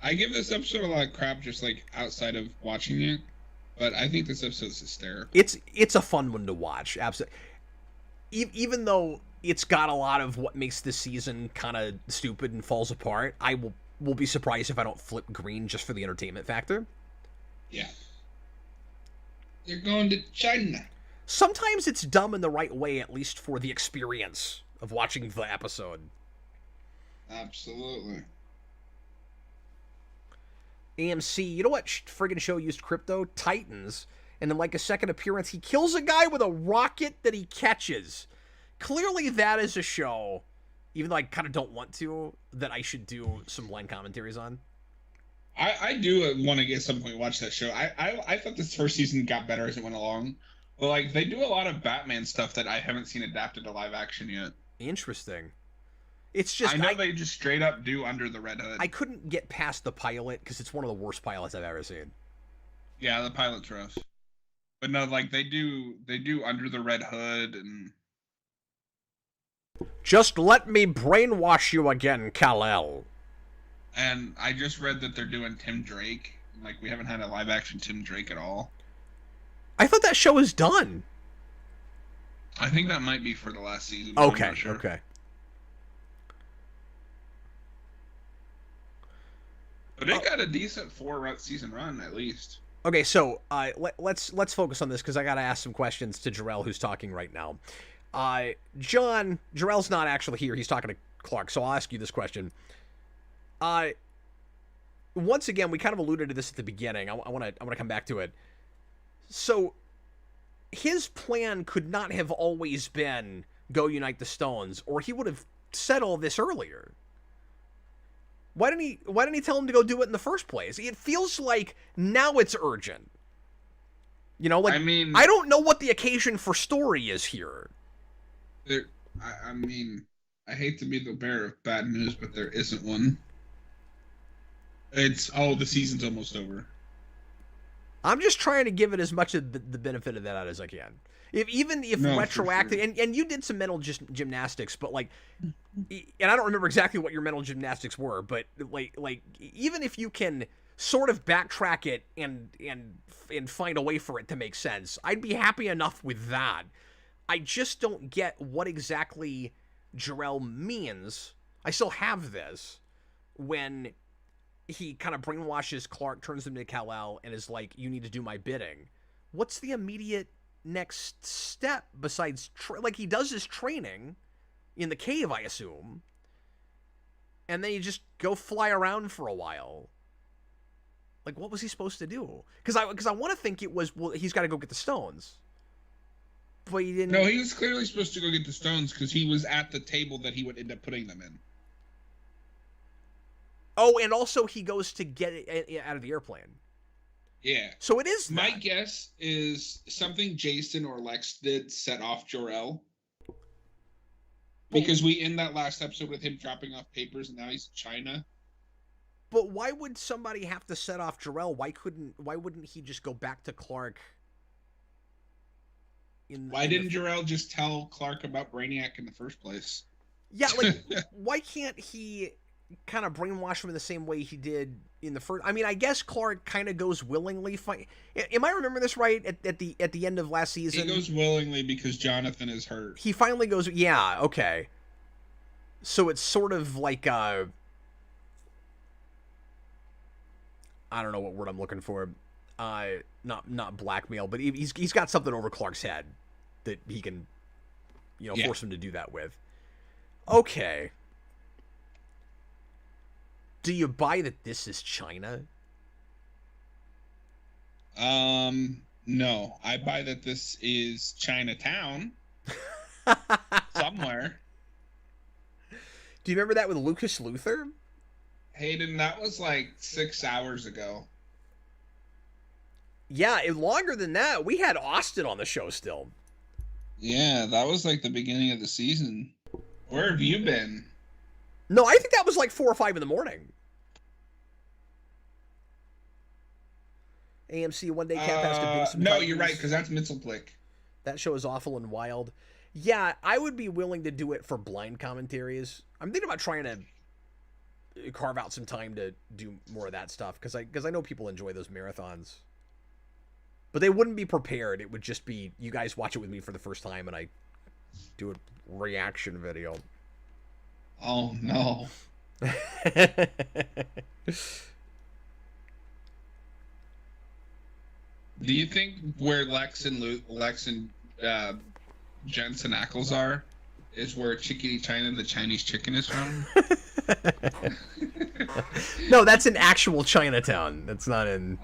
S2: I give this episode a lot of crap just, like, outside of watching it. But I think this episode is hysterical.
S1: It's a fun one to watch, absolutely. Even though it's got a lot of what makes this season kind of stupid and falls apart, I will be surprised if I don't flip green just for the entertainment factor.
S2: Yeah. They're going to China.
S1: Sometimes it's dumb in the right way, at least for the experience of watching the episode.
S2: Absolutely.
S1: AMC, you know what friggin' show used crypto? Titans. And in like a second appearance, he kills a guy with a rocket that he catches. Clearly that is a show, even though I kind of don't want to, that I should do some line commentaries on.
S2: I do want to at some point watch that show. I thought this first season got better as it went along. But, like, they do a lot of Batman stuff that I haven't seen adapted to live action yet.
S1: Interesting. It's just...
S2: I know they just straight up do Under the Red Hood.
S1: I couldn't get past the pilot, because it's one of the worst pilots I've ever seen.
S2: Yeah, the pilot's rough. But no, like, they do Under the Red Hood, and...
S1: Just let me brainwash you again, Kal-El.
S2: And I just read that they're doing Tim Drake. Like, we haven't had a live action Tim Drake at all.
S1: I thought that show was done.
S2: I think that might be for the last season.
S1: Okay,
S2: I'm not sure.
S1: Okay.
S2: But it got a decent 4-season run, at least.
S1: Okay, so let's focus on this, because I got to ask some questions to Jarrell, who's talking right now. Jarrell's not actually here. He's talking to Clark, so I'll ask you this question. Once again, we kind of alluded to this at the beginning. I want to come back to it. So, his plan could not have always been go unite the stones, or he would have said all this earlier. Why didn't he tell him to go do it in the first place? It feels like now it's urgent. You know, like, I don't know what the occasion for story is here.
S2: I mean, I hate to be the bearer of bad news, but there isn't one. The season's almost over.
S1: I'm just trying to give it as much of the benefit of that as I can. Even if retroactive,
S2: sure.
S1: and you did some mental gymnastics, but like, and I don't remember exactly what your mental gymnastics were, but like even if you can sort of backtrack it and find a way for it to make sense, I'd be happy enough with that. I just don't get what exactly Jor-El means. I still have this when he kind of brainwashes Clark, turns him to Kal-El, and is like, "You need to do my bidding." What's the immediate next step besides like he does his training in the cave, I assume, and then you just go fly around for a while? Like, what was he supposed to do? Because I want to think it was, well, he's got to go get the stones, but he didn't.
S2: No, he was clearly supposed to go get the stones because he was at the table that he would end up putting them in.
S1: Oh, and also he goes to get it out of the airplane.
S2: Yeah.
S1: So it is.
S2: My guess is something Jason or Lex did set off Jor-El. Because we end that last episode with him dropping off papers and now he's in China.
S1: But why would somebody have to set off Jor-El? Why wouldn't he just go back to Clark?
S2: Why didn't Jor-El just tell Clark about Brainiac in the first place?
S1: Yeah, like, why can't he kind of brainwash him in the same way he did in the first? I mean, I guess Clark kind of goes willingly. Am I remembering this right? At the end of last season,
S2: he goes willingly because Jonathan is hurt.
S1: He finally goes. Yeah, okay. So it's sort of like I don't know what word I'm looking for. Not blackmail, but he's got something over Clark's head that he can, force him to do that with. Okay. Do you buy that this is China?
S2: No. I buy that this is Chinatown. Somewhere.
S1: Do you remember that with Lucas Luthor?
S2: Hayden, that was like 6 hours ago.
S1: Yeah, longer than that. We had Austin on the show still.
S2: Yeah, that was like the beginning of the season. Where have you been?
S1: No, I think that was like 4 or 5 in the morning. AMC One Day Camp has to big some
S2: No,
S1: Titans.
S2: you're right, because that's Mitzelplick.
S1: That show is awful and wild. Yeah, I would be willing to do it for blind commentaries. I'm thinking about trying to carve out some time to do more of that stuff, because I know people enjoy those marathons. But they wouldn't be prepared. It would just be, you guys watch it with me for the first time, and I do a reaction video.
S2: Oh, no. Do you think where Lex and Jensen Ackles are is where Chickadee China, the Chinese chicken, is from?
S1: No, that's in actual Chinatown. That's not in...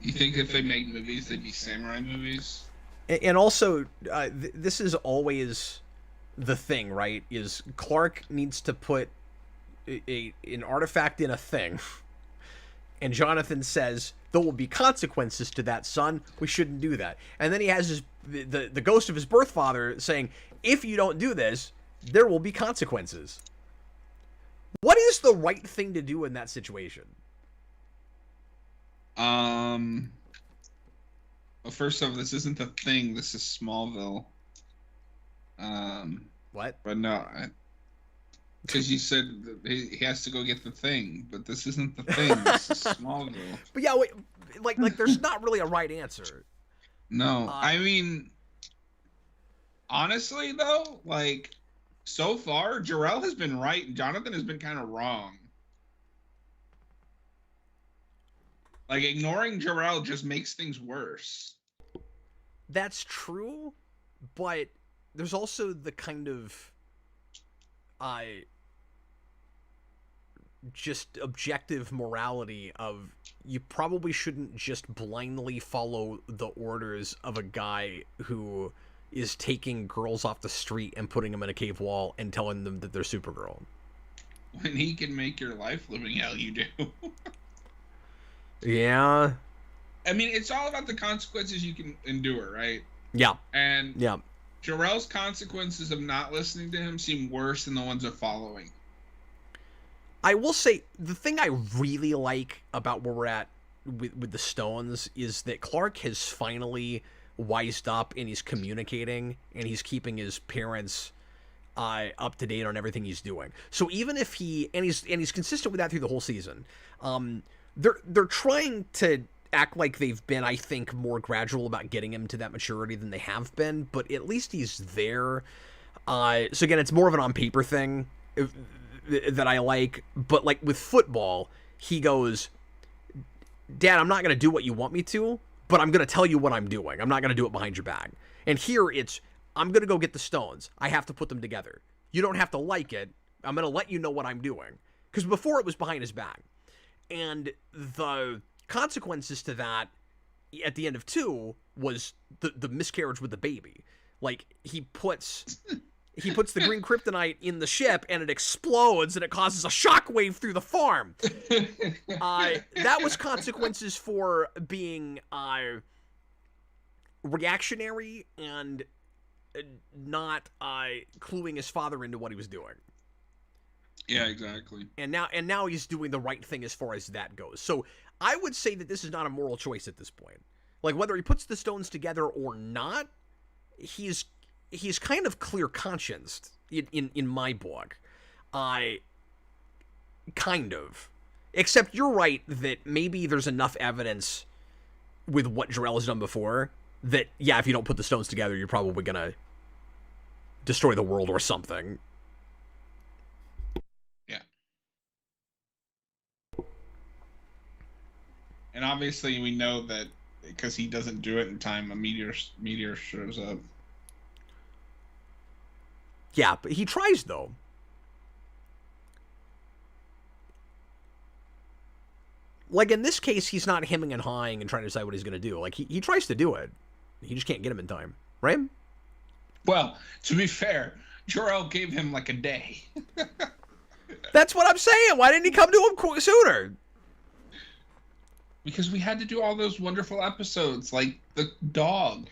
S2: You think if they make movies, they'd be samurai movies?
S1: And also, this is always the thing, right? Is Clark needs to put an artifact in a thing, and Jonathan says there will be consequences to that, son. We shouldn't do that. And then he has the ghost of his birth father saying, if you don't do this, there will be consequences. What is the right thing to do in that situation?
S2: Well, first off, this isn't the thing. This is Smallville.
S1: What?
S2: But no, because you said he has to go get the thing, but this isn't the thing. This is Smallville.
S1: But yeah, wait, like there's not really a right answer.
S2: No, I mean, honestly though, like so far, Jor-El has been right and Jonathan has been kind of wrong. Like, ignoring Jor-El just makes things worse.
S1: That's true, but there's also the kind of just objective morality of you probably shouldn't just blindly follow the orders of a guy who is taking girls off the street and putting them in a cave wall and telling them that they're Supergirl.
S2: When he can make your life living hell, you do.
S1: Yeah.
S2: I mean, it's all about the consequences you can endure, right?
S1: Yeah.
S2: And
S1: yeah,
S2: Jor-El's consequences of not listening to him seem worse than the ones of following.
S1: I will say the thing I really like about where we're at with the Stones is that Clark has finally wised up and he's communicating and he's keeping his parents up to date on everything he's doing. So even if he's consistent with that through the whole season, they're trying to act like they've been, I think, more gradual about getting him to that maturity than they have been, but at least he's there. So again, it's more of an on paper thing that I like, but like with football, he goes, Dad, I'm not going to do what you want me to, but I'm going to tell you what I'm doing. I'm not going to do it behind your back. And here it's, I'm going to go get the stones. I have to put them together. You don't have to like it. I'm going to let you know what I'm doing. Because before it was behind his back. And the consequences to that at the end of 2 was the miscarriage with the baby. Like, he puts the green kryptonite in the ship and it explodes and it causes a shockwave through the farm. That was consequences for being reactionary and not cluing his father into what he was doing.
S2: Yeah, exactly.
S1: And now he's doing the right thing as far as that goes. So I would say that this is not a moral choice at this point. Like, whether he puts the stones together or not, he's kind of clear conscienced in my book. Kind of. Except you're right that maybe there's enough evidence with what Jor-El has done before that, yeah, if you don't put the stones together, you're probably going to destroy the world or something.
S2: Yeah. And obviously we know that because he doesn't do it in time, a meteor shows up.
S1: Yeah, but he tries, though. Like, in this case, he's not hemming and hawing and trying to decide what he's going to do. Like, he tries to do it. He just can't get him in time. Right?
S2: Well, to be fair, Jor-El gave him like a day.
S1: That's what I'm saying. Why didn't he come to him sooner?
S2: Because we had to do all those wonderful episodes, like the dog.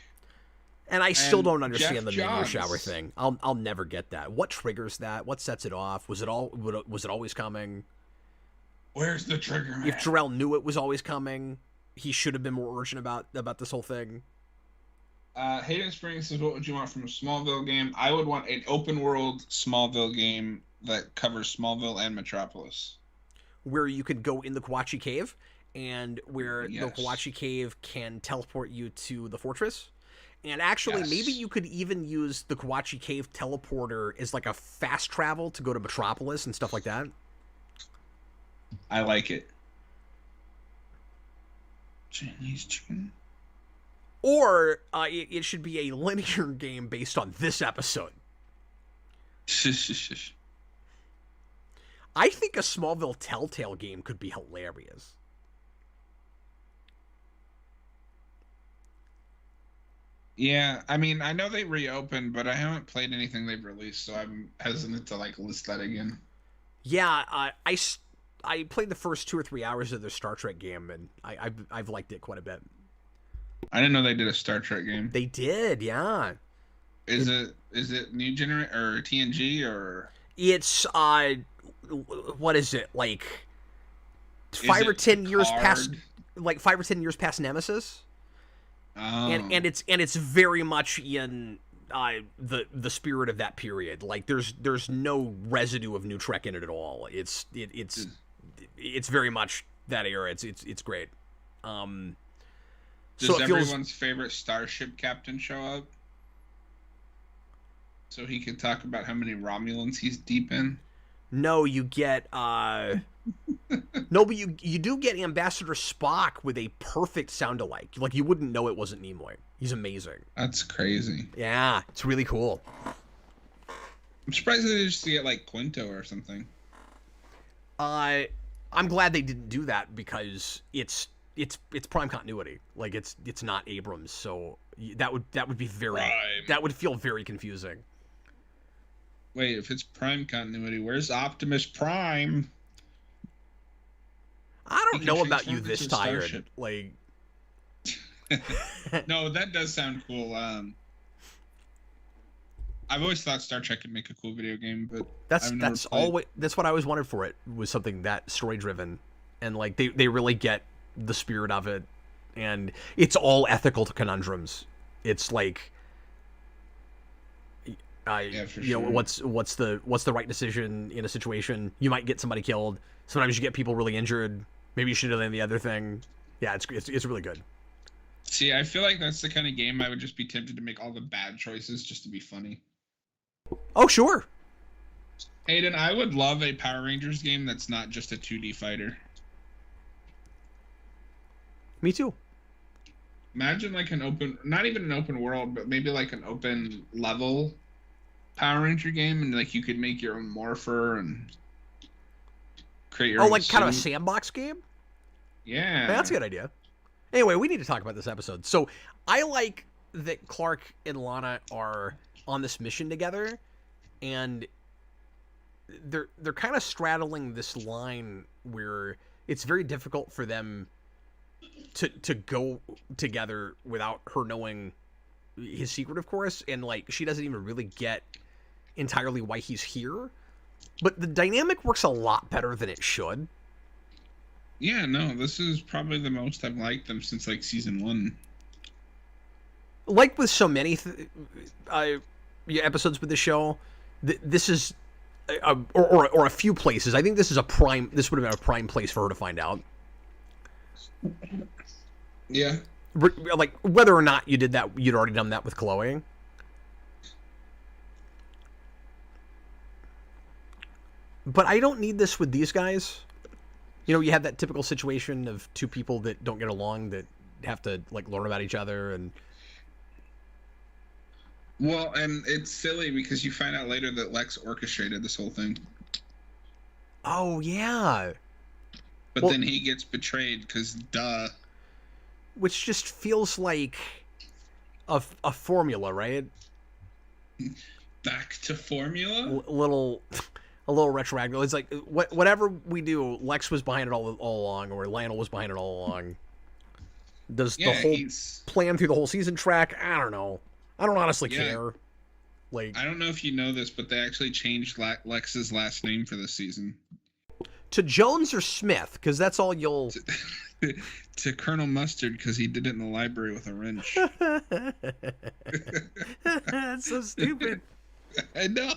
S1: And I still don't understand
S2: Jeff
S1: the meteor
S2: Johns.
S1: shower thing. I'll never get that. What triggers that? What sets it off? Was it always coming?
S2: Where's the trigger, man?
S1: If Jor-El knew it was always coming, he should have been more urgent about this whole thing.
S2: Hayden Springs says, what would you want from a Smallville game? I would want an open world Smallville game that covers Smallville and Metropolis.
S1: Where you could go in the Kawachi Cave, and where
S2: Yes.
S1: the Kawachi Cave can teleport you to the fortress. And actually,
S2: Yes.
S1: maybe you could even use the Kawachi Cave teleporter as like a fast travel to go to Metropolis and stuff like that.
S2: I like it. Chinese chicken.
S1: Or it should be a linear game based on this episode. I think a Smallville Telltale game could be hilarious.
S2: Yeah, I mean, I know they reopened, but I haven't played anything they've released, so I'm hesitant to like list that again.
S1: Yeah, I played the first 2 or 3 hours of their Star Trek game, and I've liked it quite a bit.
S2: I didn't know they did a Star Trek game.
S1: They did, yeah.
S2: Is it new generation or TNG or?
S1: It's what is it, like
S2: Is
S1: 5 or
S2: it
S1: 10 years past,
S2: Picard?
S1: like 5 or 10 years past Nemesis,
S2: Oh.
S1: and it's very much in the spirit of that period. Like there's no residue of New Trek in it at all. It's very much that era. It's great.
S2: Does
S1: so it feels,
S2: everyone's favorite starship captain show up? So he could talk about how many Romulans he's deep in?
S1: no, you get no, but you do get Ambassador Spock with a perfect sound-alike. Like, you wouldn't know it wasn't Nimoy. He's amazing.
S2: That's crazy.
S1: Yeah, it's really cool.
S2: I'm surprised they didn't just get like Quinto or something.
S1: I'm glad they didn't do that because it's prime continuity. Like, it's not Abrams, so that would be very
S2: Prime.
S1: that would feel very confusing.
S2: Wait, if it's prime continuity, where's Optimus Prime?
S1: I don't
S2: He
S1: know
S2: can
S1: about you
S2: transform
S1: this
S2: into a
S1: tired.
S2: starship.
S1: Like,
S2: No, that does sound cool. I've always thought Star Trek could make a cool video game, but
S1: that's always what I always wanted for it, was something that story driven, and like they really get the spirit of it, and it's all ethical conundrums. It's like, what's the right decision in a situation? You might get somebody killed. Sometimes you get people really injured. Maybe you should have done the other thing. Yeah, it's really good.
S2: See, I feel like that's the kind of game I would just be tempted to make all the bad choices just to be funny.
S1: Oh, sure.
S2: Aiden, I would love a Power Rangers game that's not just a 2D fighter.
S1: Me too.
S2: Imagine like not even an open world, but maybe like an open level Power Ranger game, and like you could make your own morpher and create your own
S1: like
S2: suit.
S1: kind of a sandbox game?
S2: Yeah.
S1: That's a good idea. Anyway, we need to talk about this episode. So I like that Clark and Lana are on this mission together, and they're kind of straddling this line where it's very difficult for them to go together without her knowing his secret, of course, and like she doesn't even really get entirely why he's here. But the dynamic works a lot better than it should.
S2: Yeah, no, this is probably the most I've liked them since like season 1.
S1: Like with so many episodes with the show, this is or a few places. I think this would have been a prime place for her to find out.
S2: Yeah.
S1: Like whether or not you'd already done that with Chloe. But I don't need this with these guys. You know, you have that typical situation of two people that don't get along that have to like learn about each other, and
S2: well, and it's silly because you find out later that Lex orchestrated this whole thing.
S1: Oh yeah.
S2: But then he gets betrayed because duh.
S1: Which just feels like a formula, right?
S2: Back to formula?
S1: A little retroactive. It's like whatever we do, Lex was behind it all along, or Lionel was behind it all along. Does the whole plan through the whole season track? I don't know. I don't honestly care. Like,
S2: I don't know if you know this, but they actually changed Lex's last name for this season.
S1: To Jones or Smith, because that's all you'll...
S2: to Colonel Mustard, because he did it in the library with a wrench.
S1: That's so stupid.
S2: I know.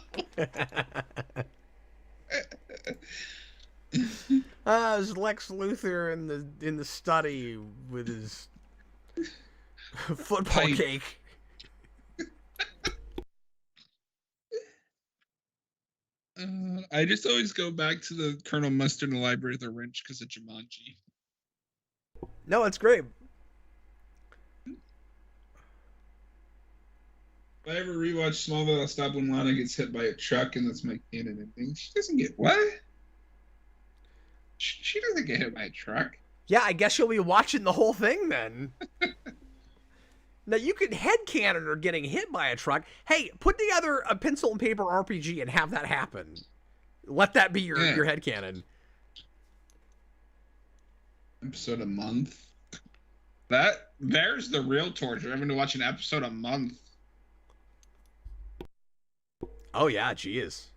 S1: It was Lex Luthor in the study with his football cake.
S2: I just always go back to the Colonel Mustard in the library with a wrench because of Jumanji.
S1: No, it's great.
S2: If I ever rewatch Smallville, I'll stop when Lana gets hit by a truck, and that's my canon ending. She doesn't get what? She doesn't get hit by a truck.
S1: Yeah, I guess you'll be watching the whole thing then. Now, you could headcanon her getting hit by a truck. Hey, put together a pencil and paper RPG and have that happen. Let that be your headcanon.
S2: Episode a month? There's the real torture. Having to watch an episode a month.
S1: Oh, yeah, geez.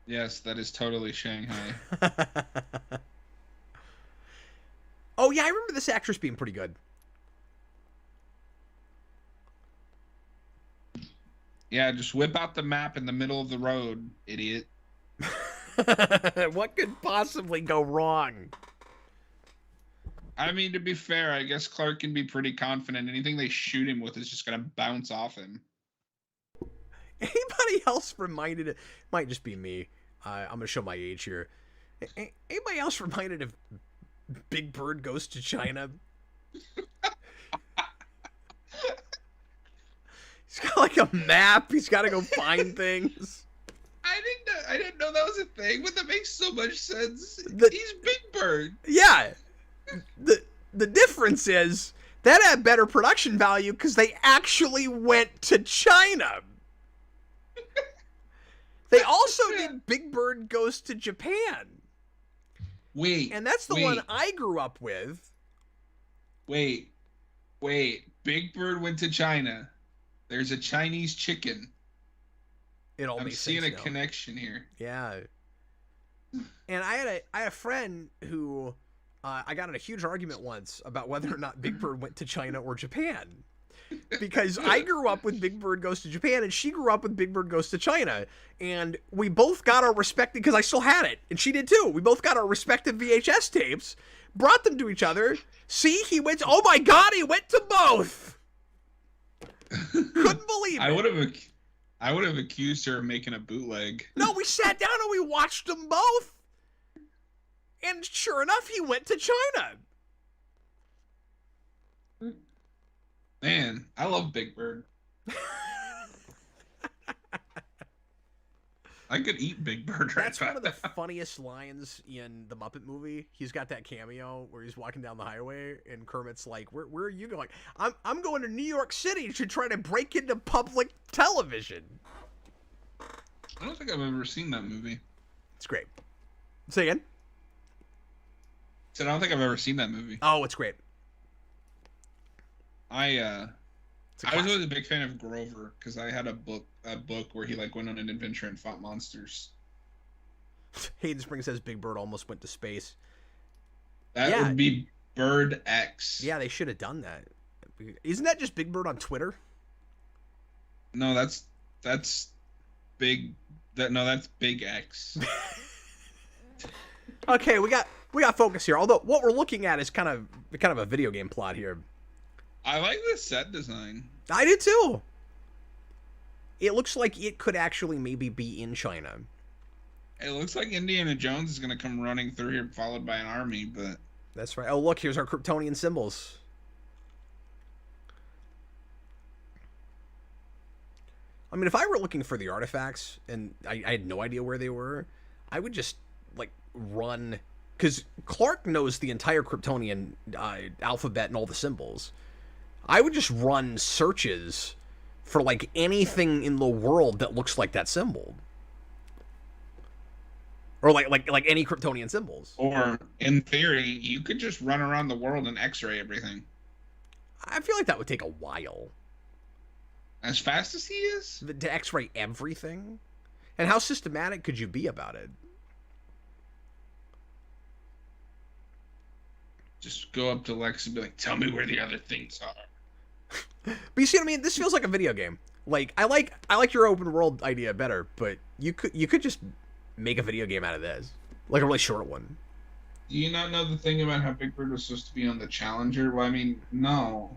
S2: Yes, that is totally Shanghai.
S1: Oh, yeah, I remember this actress being pretty good.
S2: Yeah, just whip out the map in the middle of the road, idiot.
S1: What could possibly go wrong?
S2: I mean, to be fair, I guess Clark can be pretty confident. Anything they shoot him with is just going to bounce off him.
S1: Anybody else reminded of... Might just be me. I'm going to show my age here. Anybody else reminded of Big Bird Goes to China? He's got like a map. He's got to go find things.
S2: I didn't know that was a thing, but that makes so much sense. He's Big Bird.
S1: Yeah. The difference is that had better production value because they actually went to China. They also did Big Bird Goes to Japan.
S2: Wait.
S1: And that's the one I grew up with.
S2: Wait. Big Bird went to China. There's a Chinese chicken.
S1: It all
S2: I'm
S1: makes
S2: seeing
S1: sense
S2: a
S1: now.
S2: connection here.
S1: Yeah. And I had a friend who I got in a huge argument once about whether or not Big Bird went to China or Japan. Because I grew up with Big Bird Goes to Japan, and she grew up with Big Bird Goes to China. And we both got our respective, because I still had it, and she did too. We both got our respective VHS tapes, brought them to each other. See, he went to, oh my God, he went to both. Couldn't believe it.
S2: I would have accused her of making a bootleg.
S1: No, we sat down and we watched them both. And sure enough, he went to China.
S2: Man, I love Big Bird. I could eat Big Bird right
S1: That's
S2: now.
S1: one of the funniest lines in the Muppet movie. He's got that cameo where he's walking down the highway and Kermit's like, where are you going? I'm going to New York City to try to break into public television.
S2: I don't think I've ever seen that movie.
S1: It's great. Say again?
S2: I don't think I've ever seen that movie.
S1: Oh, it's great.
S2: I was always a big fan of Grover because I had a book where he like went on an adventure and fought monsters.
S1: Hayden Spring says Big Bird almost went to space.
S2: That would be Bird X.
S1: Yeah, they should have done that. Isn't that just Big Bird on Twitter?
S2: No, that's big. That's Big X.
S1: Okay, we got focus here. Although what we're looking at is kind of a video game plot here.
S2: I like the set design.
S1: I do too. It looks like it could actually maybe be in China.
S2: It looks like Indiana Jones is going to come running through here followed by an army, but...
S1: That's right. Oh, look, here's our Kryptonian symbols. I mean, if I were looking for the artifacts and I had no idea where they were, I would just, like, run... Because Clark knows the entire Kryptonian alphabet and all the symbols. I would just run searches for, like, anything in the world that looks like that symbol. Or, like any Kryptonian symbols.
S2: Or, in theory, you could just run around the world and x-ray everything.
S1: I feel like that would take a while.
S2: As fast as he is?
S1: To x-ray everything? And how systematic could you be about it?
S2: Just go up to Lex and be like, tell me where the other things are.
S1: But you see what I mean? This feels like a video game. Like I like your open world idea better, but you could just make a video game out of this, like a really short one.
S2: Do you not know the thing about how Big Bird was supposed to be on the Challenger? Well, I mean, no.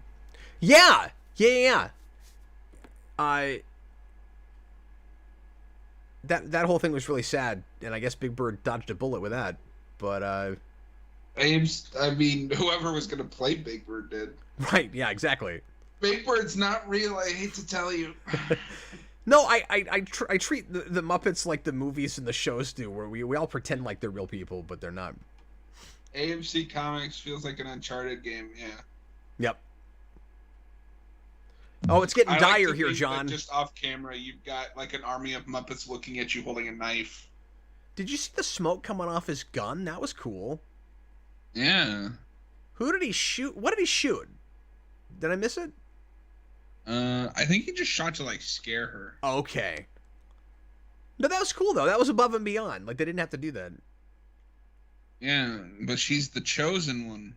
S1: Yeah. That whole thing was really sad, and I guess Big Bird dodged a bullet with that. But
S2: whoever was going to play Big Bird did.
S1: Right? Yeah, exactly.
S2: Big Bird's not real. I hate to tell you.
S1: No, I treat the Muppets like the movies and the shows do, where we all pretend like they're real people, but they're not.
S2: AMC Comics feels like an Uncharted game. Yeah.
S1: Yep. Oh, it's getting dire here,
S2: think
S1: John.
S2: just off camera, you've got like an army of Muppets looking at you holding a knife.
S1: Did you see the smoke coming off his gun? That was cool.
S2: Yeah.
S1: Who did he shoot? What did he shoot? Did I miss it?
S2: I think he just shot to like scare her.
S1: Okay. No, that was cool though. That was above and beyond. Like they didn't have to do that.
S2: Yeah, but she's the chosen one.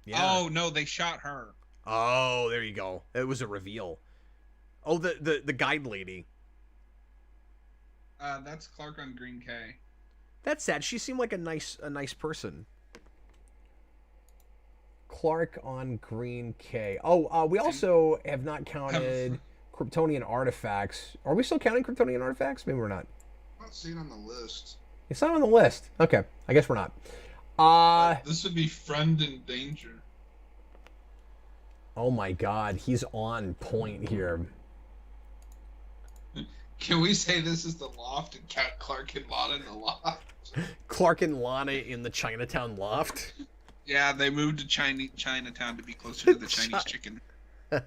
S1: Yeah.
S2: Oh no, they shot her.
S1: Oh, there you go. It was a reveal. Oh, the guide lady.
S2: That's Clark on Green K.
S1: That's sad. She seemed like a nice person. Clark on Green K. Oh, we also have not counted Kryptonian artifacts. Are we still counting Kryptonian artifacts? Maybe we're not.
S2: I'm not seeing on the list.
S1: It's not on the list. Okay, I guess we're not.
S2: This would be Friend in Danger.
S1: Oh my God, he's on point here.
S2: Can we say this is the loft and count Clark and Lana in the loft?
S1: Clark and Lana in the Chinatown loft.
S2: Yeah, they moved to Chinatown to be closer to the Chinese chicken. I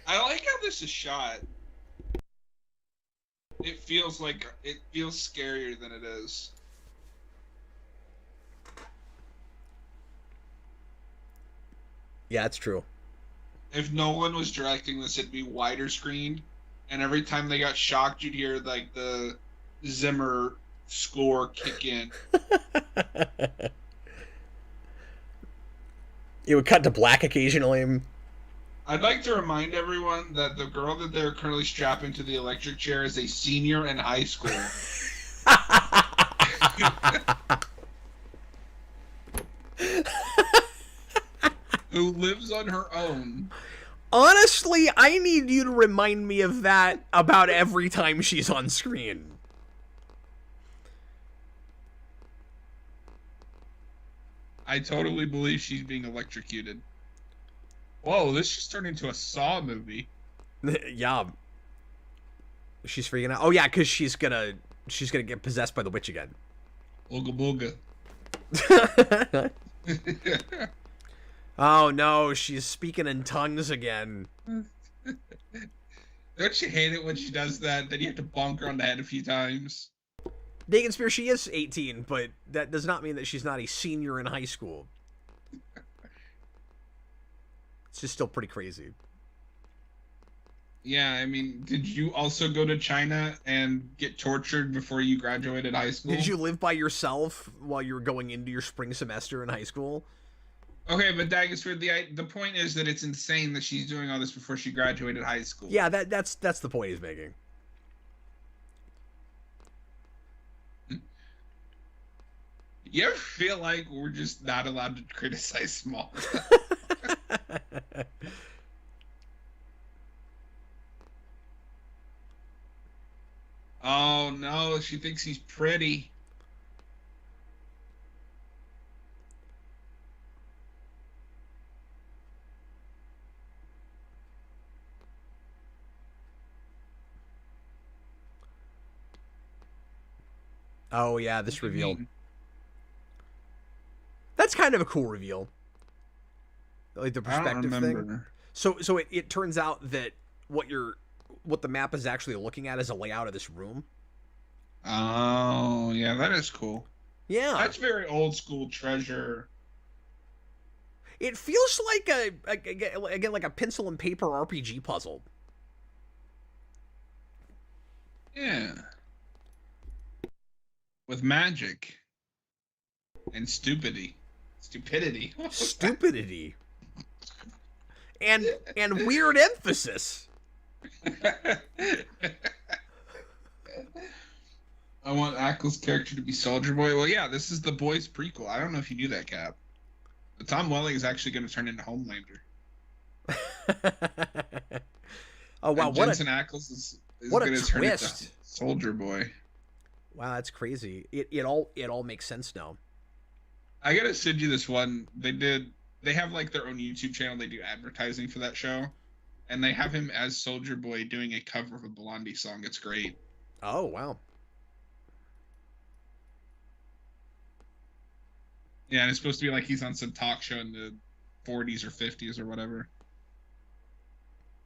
S2: like how this is shot. it feels scarier than it is.
S1: Yeah, it's true.
S2: If Nolan was directing this, it'd be wider screened, and every time they got shocked, you'd hear like the Zimmer score kick in.
S1: It would cut to black occasionally.
S2: I'd like to remind everyone that the girl that they're currently strapping to the electric chair is a senior in high school. Who lives on her own.
S1: Honestly, I need you to remind me of that about every time she's on screen.
S2: I totally believe she's being electrocuted. Whoa, this just turned into a Saw movie.
S1: Yeah. She's freaking out. Oh yeah, because she's gonna get possessed by the witch again.
S2: Ooga booga.
S1: Oh no, she's speaking in tongues again.
S2: Don't you hate it when she does that? Then you have to bonk her on the head a few times.
S1: Dagon Spear, she is 18, but that does not mean that she's not a senior in high school. It's just still pretty crazy.
S2: Yeah, I mean, did you also go to China and get tortured before you graduated high school?
S1: Did you live by yourself while you were going into your spring semester in high school?
S2: Okay, but Daggensford, the point is that it's insane that she's doing all this before she graduated high school.
S1: Yeah, that's the point he's making.
S2: You ever feel like we're just not allowed to criticize Smallville? Oh no, she thinks he's pretty.
S1: Oh yeah, this reveal. That's kind of a cool reveal. Like the perspective thing. So it turns out that what the map is actually looking at is a layout of this room.
S2: Oh, yeah, that is cool.
S1: Yeah.
S2: That's very old school treasure.
S1: It feels like again like a pencil and paper RPG puzzle.
S2: Yeah. With magic. And stupidity. Stupidity.
S1: Stupidity. And weird emphasis.
S2: I want Ackles' character to be Soldier Boy. Well, yeah, this is the Boys prequel. I don't know if you knew that, Cap. But Tom Welling is actually going to turn into Homelander.
S1: Oh wow!
S2: And Jensen Ackles is going to turn into Soldier Boy.
S1: Wow, that's crazy. It all makes sense now.
S2: I gotta send you this one. They have like their own YouTube channel. They do advertising for that show, and they have him as Soldier Boy doing a cover of a Blondie song. It's great.
S1: Oh wow.
S2: Yeah, and it's supposed to be like he's on some talk show in the 40s or 50s or whatever.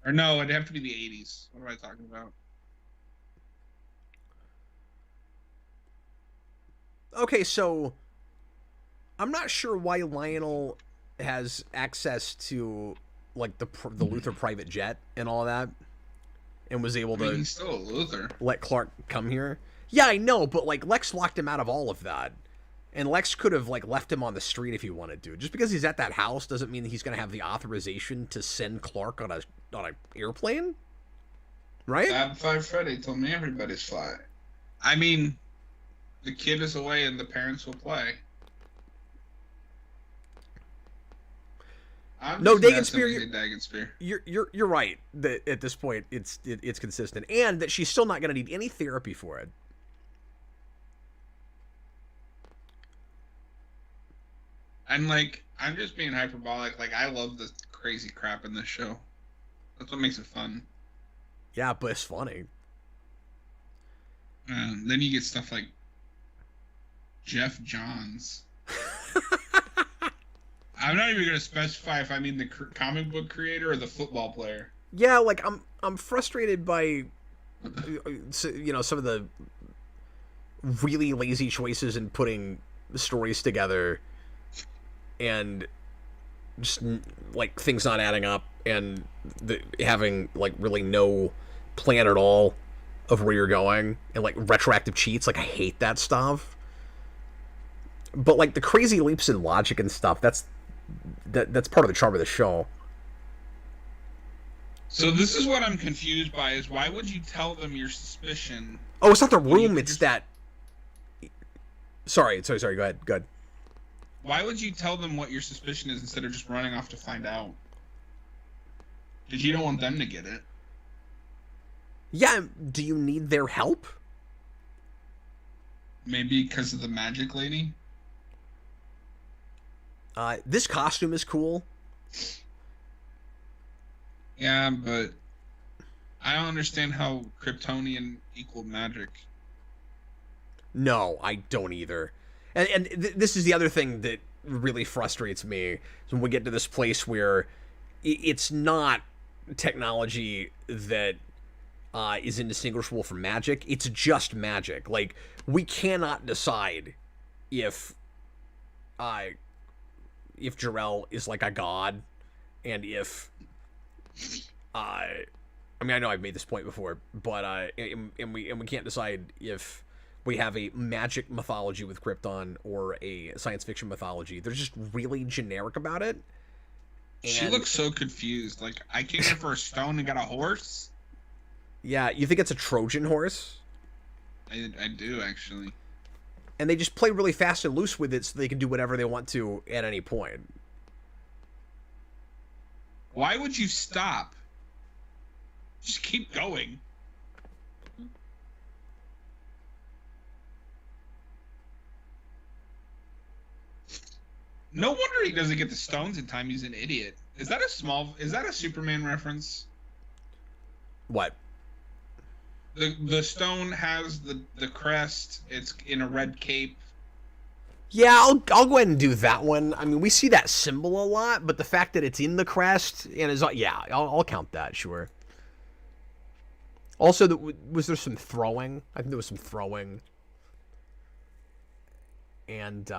S2: Or no, it'd have to be the 80s. What am I talking about?
S1: Okay, so I'm not sure why Lionel has access to like the Luthor private jet and all that, and was able to.
S2: He's still a Luthor.
S1: Let Clark come here. Yeah, I know, but like Lex locked him out of all of that, and Lex could have like left him on the street if he wanted to. Just because he's at that house doesn't mean that he's going to have the authorization to send Clark on a airplane, right?
S2: Fab Five Freddy told me everybody's fly. I mean, the kid is away and the parents will play.
S1: No, Dagon Spear. You're right that at this point it's consistent, and that she's still not going to need any therapy for it.
S2: And like, I'm just being hyperbolic. Like, I love the crazy crap in this show. That's what makes it fun.
S1: Yeah, but it's funny.
S2: Then you get stuff like Jeff Johns. I'm not even going to specify if I mean the comic book creator or the football player.
S1: Yeah, like I'm frustrated by some of the really lazy choices in putting stories together, and just like things not adding up, and having like really no plan at all of where you're going, and like retroactive cheats. Like, I hate that stuff. But like the crazy leaps in logic and stuff, that's part of the charm of the show.
S2: So this is what I'm confused by: is why would you tell them your suspicion?
S1: Oh, it's not the room; it's that. Sorry. Go ahead.
S2: Why would you tell them what your suspicion is instead of just running off to find out? Because you don't want them to get it.
S1: Yeah. Do you need their help?
S2: Maybe because of the magic lady.
S1: This costume is cool.
S2: Yeah, but I don't understand how Kryptonian equal magic.
S1: No, I don't either. And this is the other thing that really frustrates me. When we get to this place where it's not technology that is indistinguishable from magic. It's just magic. Like, we cannot decide if Jor-El is like a god, and if I mean, I know I've made this point before, but and we can't decide if we have a magic mythology with Krypton or a science fiction mythology. They're just really generic about it. And
S2: she looks so confused. Like, I came here for a stone and got a horse.
S1: Yeah, you think it's a Trojan horse?
S2: I do, actually.
S1: And they just play really fast and loose with it so they can do whatever they want to at any point.
S2: Why would you stop? Just keep going. No wonder he doesn't get the stones in time. He's an idiot. Is that a Superman reference?
S1: What?
S2: The stone has the crest. It's in a red cape.
S1: Yeah, I'll go ahead and do that one. I mean, we see that symbol a lot, but the fact that it's in the crest and is, yeah, I'll count that, sure. Also, was there some throwing? I think there was some throwing. And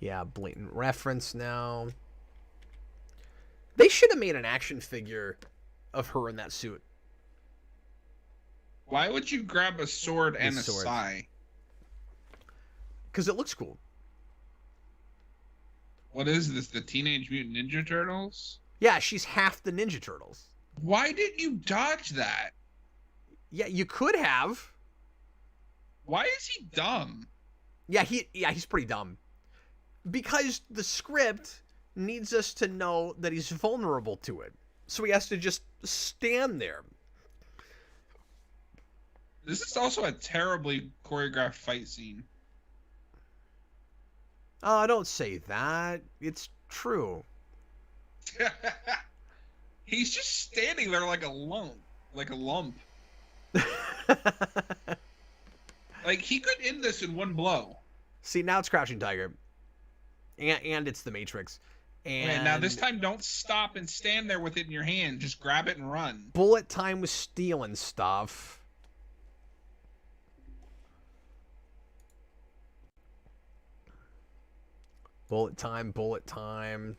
S1: yeah, blatant reference now. They should have made an action figure of her in that suit.
S2: Why would you grab a sword and a sai?
S1: Because it looks cool.
S2: What is this? The Teenage Mutant Ninja Turtles?
S1: Yeah, she's half the Ninja Turtles.
S2: Why didn't you dodge that?
S1: Yeah, you could have.
S2: Why is he dumb?
S1: Yeah, he's pretty dumb. Because the script needs us to know that he's vulnerable to it. So he has to just stand there.
S2: This is also a terribly choreographed fight scene.
S1: Oh, don't say that. It's true.
S2: He's just standing there like a lump. Like, he could end this in one blow.
S1: See, now it's Crouching Tiger. And it's the Matrix. And
S2: okay, now this time, don't stop and stand there with it in your hand. Just grab it and run.
S1: Bullet time was stealing stuff. Bullet time.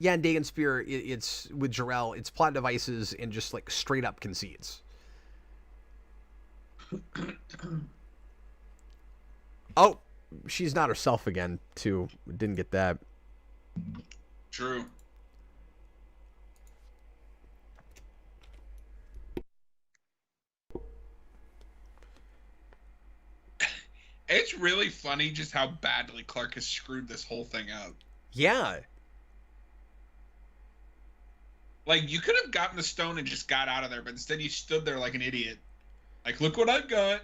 S1: Yeah, and Dagon Spear, it's with Jor-El, it's plot devices and just like straight up conceits. Oh, she's not herself again, too. Didn't get that.
S2: True. It's really funny just how badly Clark has screwed this whole thing up.
S1: Yeah.
S2: Like, you could have gotten the stone and just got out of there, but instead you stood there like an idiot. Like, look what I've got.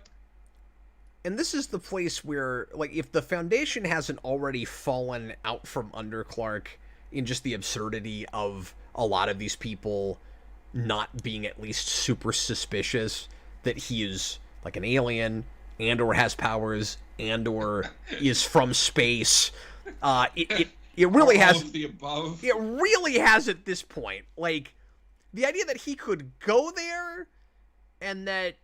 S1: And this is the place where, like, if the Foundation hasn't already fallen out from under Clark in just the absurdity of a lot of these people not being at least super suspicious that he is, like, an alien, and or has powers, and or is from space. It really has
S2: all of the above.
S1: It really has at this point. Like, the idea that he could go there, and that,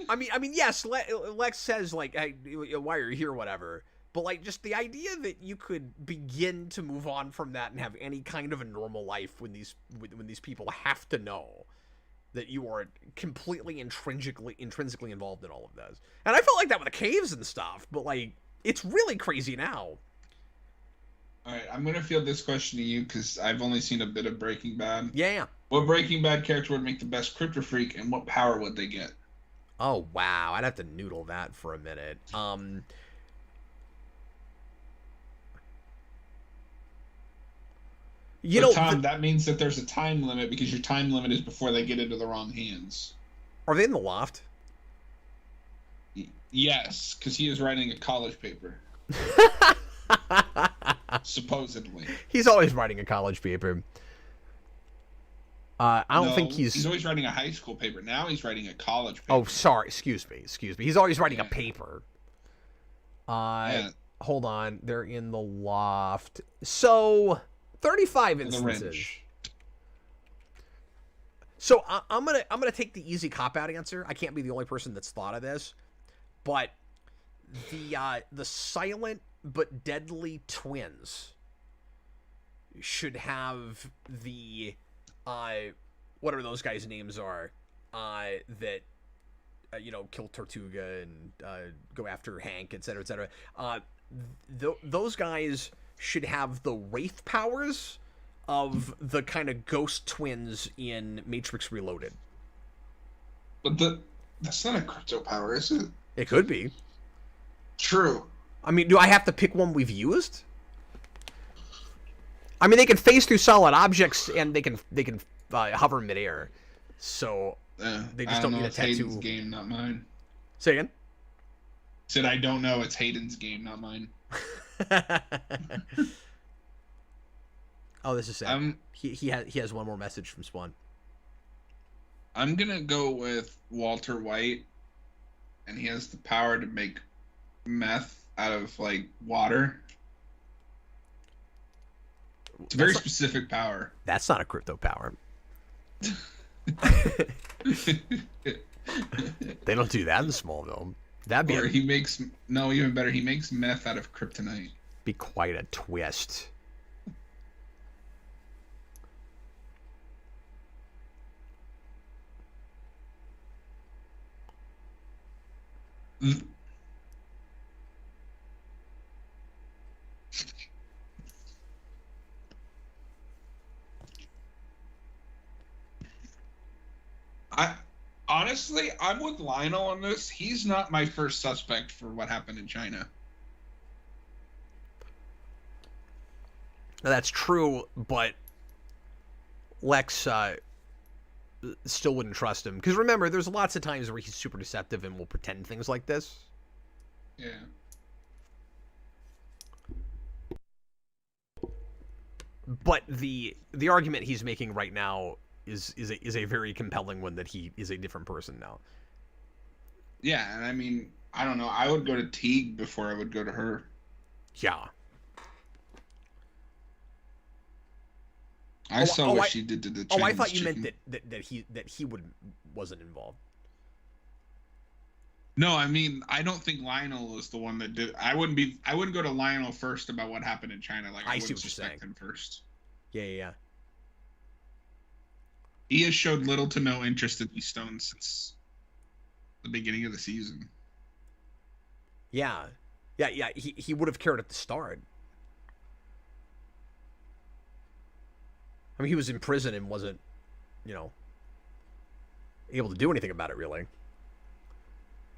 S1: I mean, yes, Lex says, like, hey, why are you here, whatever. But, like, just the idea that you could begin to move on from that and have any kind of a normal life when these people have to know that you are completely intrinsically involved in all of this. And I felt like that with the caves and stuff, but, like, it's really crazy now.
S2: All right, I'm going to field this question to you because I've only seen a bit of Breaking Bad.
S1: Yeah.
S2: What Breaking Bad character would make the best Kryptofreak, and what power would they get?
S1: Oh, wow. I'd have to noodle that for a minute.
S2: Tom, that means that there's a time limit because your time limit is before they get into the wrong hands.
S1: Are they in the loft?
S2: Yes, because he is writing a college paper. Supposedly.
S1: He's always writing a college paper. I don't think
S2: he's always writing a high school paper. Now he's writing a college paper.
S1: Oh, sorry. Excuse me. He's always writing a paper.
S2: Yeah.
S1: Hold on. They're in the loft. So, 35 instances. So I'm gonna take the easy cop-out answer. I can't be the only person that's thought of this, but the silent but deadly twins should have the whatever those guys' names are that kill Tortuga and go after Hank, etc., etc. Those guys should have the wraith powers of the kind of ghost twins in Matrix Reloaded.
S2: But that's not a crypto power, is it?
S1: It could be.
S2: True.
S1: I mean, do I have to pick one we've used? I mean, they can phase through solid objects and they can hover midair. So they just don't need a tattoo.
S2: Hayden's game, not mine.
S1: Say again?
S2: Said I don't know. It's Hayden's game, not mine.
S1: Oh, this is sad. He has one more message from Spawn.
S2: I'm gonna go with Walter White, and he has the power to make meth out of like water. It's a very specific power.
S1: That's not a crypto power. They don't do that in Smallville. That'd be.
S2: Or even better. He makes meth out of kryptonite.
S1: Be quite a twist.
S2: Honestly, I'm with Lionel on this. He's not my first suspect for what happened in China.
S1: Now, that's true, but Lex still wouldn't trust him. Because remember, there's lots of times where he's super deceptive and will pretend things like this.
S2: Yeah.
S1: But the argument he's making right now is a very compelling one, that he is a different person now.
S2: Yeah, and I mean, I don't know. I would go to Teague before I would go to her.
S1: Yeah.
S2: I saw what she did to the Chinese
S1: I thought you
S2: chicken.
S1: meant that he wasn't involved.
S2: No, I mean, I don't think Lionel was the one that did. I wouldn't go to Lionel first about what happened in China. Like I
S1: see
S2: wouldn't
S1: what you're
S2: suspect
S1: saying.
S2: him first.
S1: Yeah.
S2: He has showed little to no interest in these stones since the beginning of the season.
S1: Yeah. He would have cared at the start. I mean, he was in prison and wasn't, able to do anything about it, really.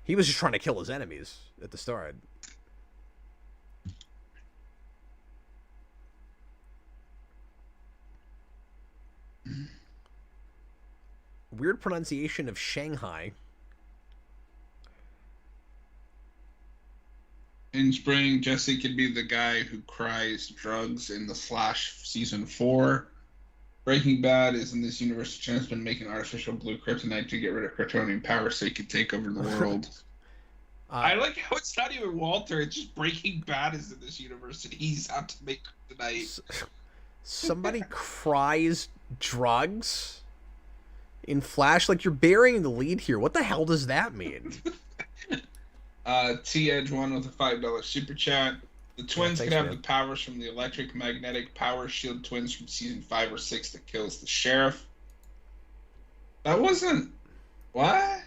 S1: He was just trying to kill his enemies at the start. Weird pronunciation of Shanghai.
S2: In spring, Jesse could be the guy who cries drugs in the Flash season 4. Breaking Bad is in this universe. Chance been making artificial blue kryptonite to get rid of Kryptonian power so he could take over the world. I like how it's not even Walter. It's just Breaking Bad is in this universe, and he's out to make Kryptonite.
S1: Somebody cries drugs in Flash? Like, you're burying the lead here. What the hell does that mean?
S2: T Edge won with a $5 super chat. The twins
S1: thanks,
S2: can have
S1: man.
S2: the powers from the electric magnetic power shield twins from season 5 or 6 that kills the sheriff. That wasn't what?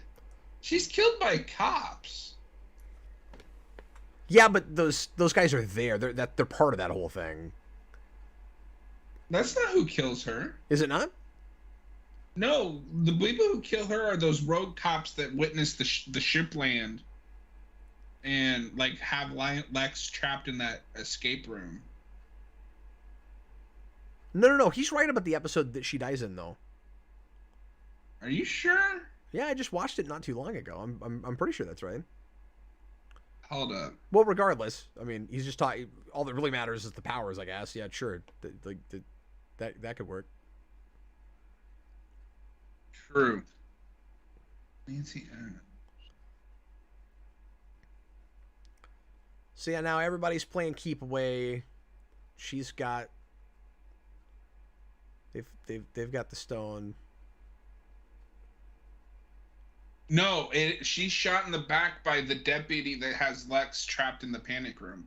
S2: She's killed by cops.
S1: Yeah, but those guys are there. They're part of that whole thing.
S2: That's not who kills her.
S1: Is it not?
S2: No, the people who kill her are those rogue cops that witness the ship land and like have Lex trapped in that escape room.
S1: No. He's right about the episode that she dies in, though.
S2: Are you sure?
S1: Yeah, I just watched it not too long ago. I'm pretty sure that's right.
S2: Hold up.
S1: Well, regardless, I mean, he's just talking. All that really matters is the powers, I guess. Yeah, sure. That could work.
S2: True. Nancy.
S1: So yeah, now everybody's playing keep away. She's got. They've got the stone.
S2: No, she's shot in the back by the deputy that has Lex trapped in the panic room.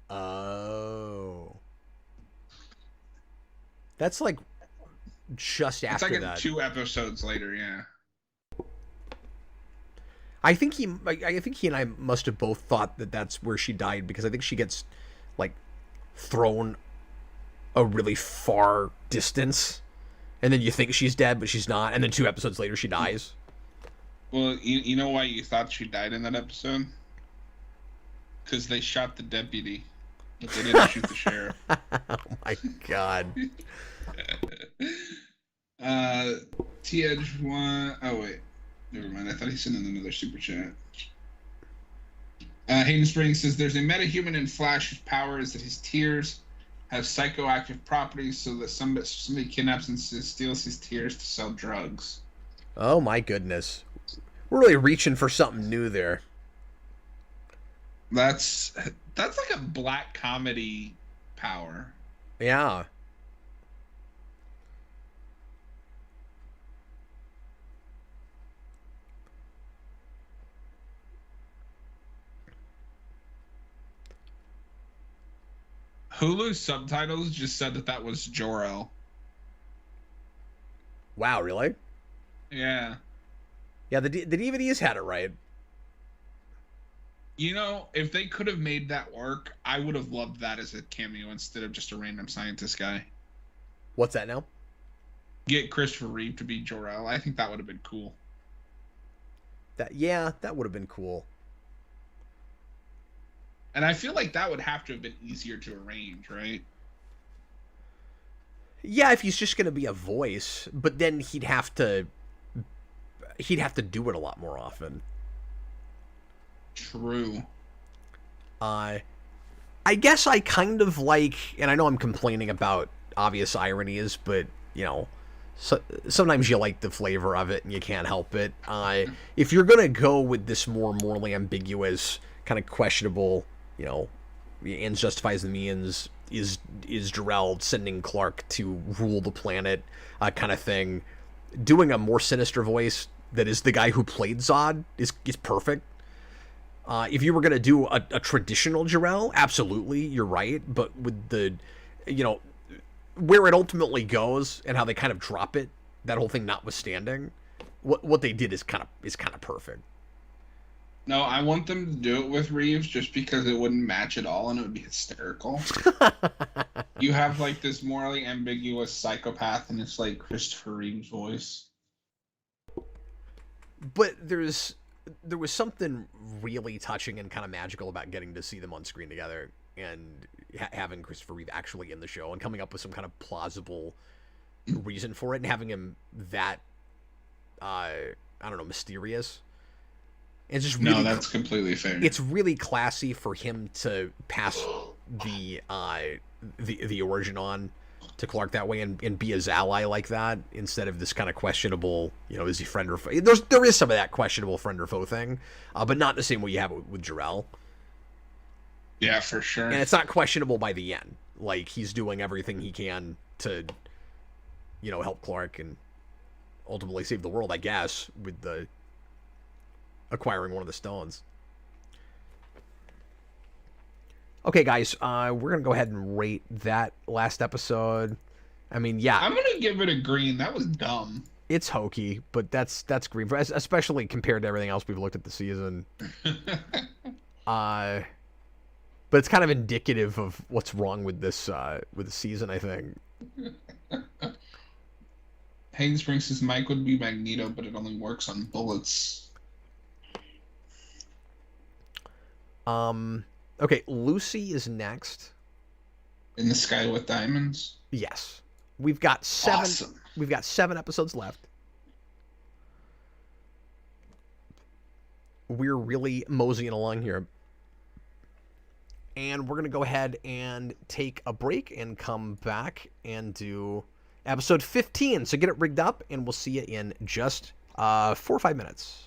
S1: Oh. That's like just after
S2: it's like
S1: that.
S2: 2 episodes later, yeah.
S1: I think he and I must have both thought that that's where she died, because I think she gets like thrown a really far distance, and then you think she's dead, but she's not, and then 2 episodes later she dies.
S2: Well, you know why you thought she died in that episode? Because they shot the deputy, but they didn't shoot the sheriff.
S1: Oh my god.
S2: T-Edge won. Oh, wait. Never mind. I thought he sent in another super chat. Hayden Springs says there's a metahuman in Flash whose power is that his tears have psychoactive properties, so that somebody kidnaps and steals his tears to sell drugs.
S1: Oh my goodness. We're really reaching for something new there.
S2: That's like a black comedy power.
S1: Yeah.
S2: Hulu's subtitles just said that was Jor-El.
S1: Wow, really?
S2: Yeah.
S1: Yeah, the DVDs had it right.
S2: You know, if they could have made that work, I would have loved that as a cameo instead of just a random scientist guy.
S1: What's that now?
S2: Get Christopher Reeve to be Jor-El. I think that would have been cool.
S1: That would have been cool.
S2: And I feel like that would have to have been easier to arrange, right?
S1: Yeah, if he's just going to be a voice, but then he'd have to do it a lot more often.
S2: True.
S1: I guess I kind of like, and I know I'm complaining about obvious ironies, but, you know, sometimes you like the flavor of it and you can't help it. If you're going to go with this more morally ambiguous, kind of questionable, you know, the ends justifies the means, is Jor-El sending Clark to rule the planet kind of thing, doing a more sinister voice that is the guy who played Zod is perfect. If you were going to do a traditional Jor-El, absolutely, you're right. But with the, you know, where it ultimately goes and how they kind of drop it, that whole thing notwithstanding, what they did is kind of perfect.
S2: No, I want them to do it with Reeves just because it wouldn't match at all and it would be hysterical. You have like this morally ambiguous psychopath and it's like Christopher Reeve's voice.
S1: But there was something really touching and kind of magical about getting to see them on screen together and having Christopher Reeve actually in the show and coming up with some kind of plausible reason for it and having him that, I don't know, mysterious. It's just really,
S2: no, that's completely fair.
S1: It's really classy for him to pass the origin on. to Clark that way and be his ally like that instead of this kind of questionable, is he friend or foe? There is some of that questionable friend or foe thing, but not the same way you have it with Jor-El.
S2: Yeah, for sure.
S1: And it's not questionable by the end. Like, he's doing everything he can to, help Clark and ultimately save the world, I guess, with the acquiring one of the stones. Okay, guys, we're going to go ahead and rate that last episode. I mean, yeah.
S2: I'm going to give it a green. That was dumb.
S1: It's hokey, but that's green, especially compared to everything else we've looked at the season. But it's kind of indicative of what's wrong with this with the season, I think.
S2: Haynes Springs says Mike would be Magneto, but it only works on bullets.
S1: Okay, Lucy is next.
S2: In the Sky with Diamonds?
S1: Yes. We've got 7.
S2: Awesome.
S1: We've got 7 episodes left. We're really moseying along here. And we're going to go ahead and take a break and come back and do episode 15. So get it rigged up, and we'll see you in just 4 or 5 minutes.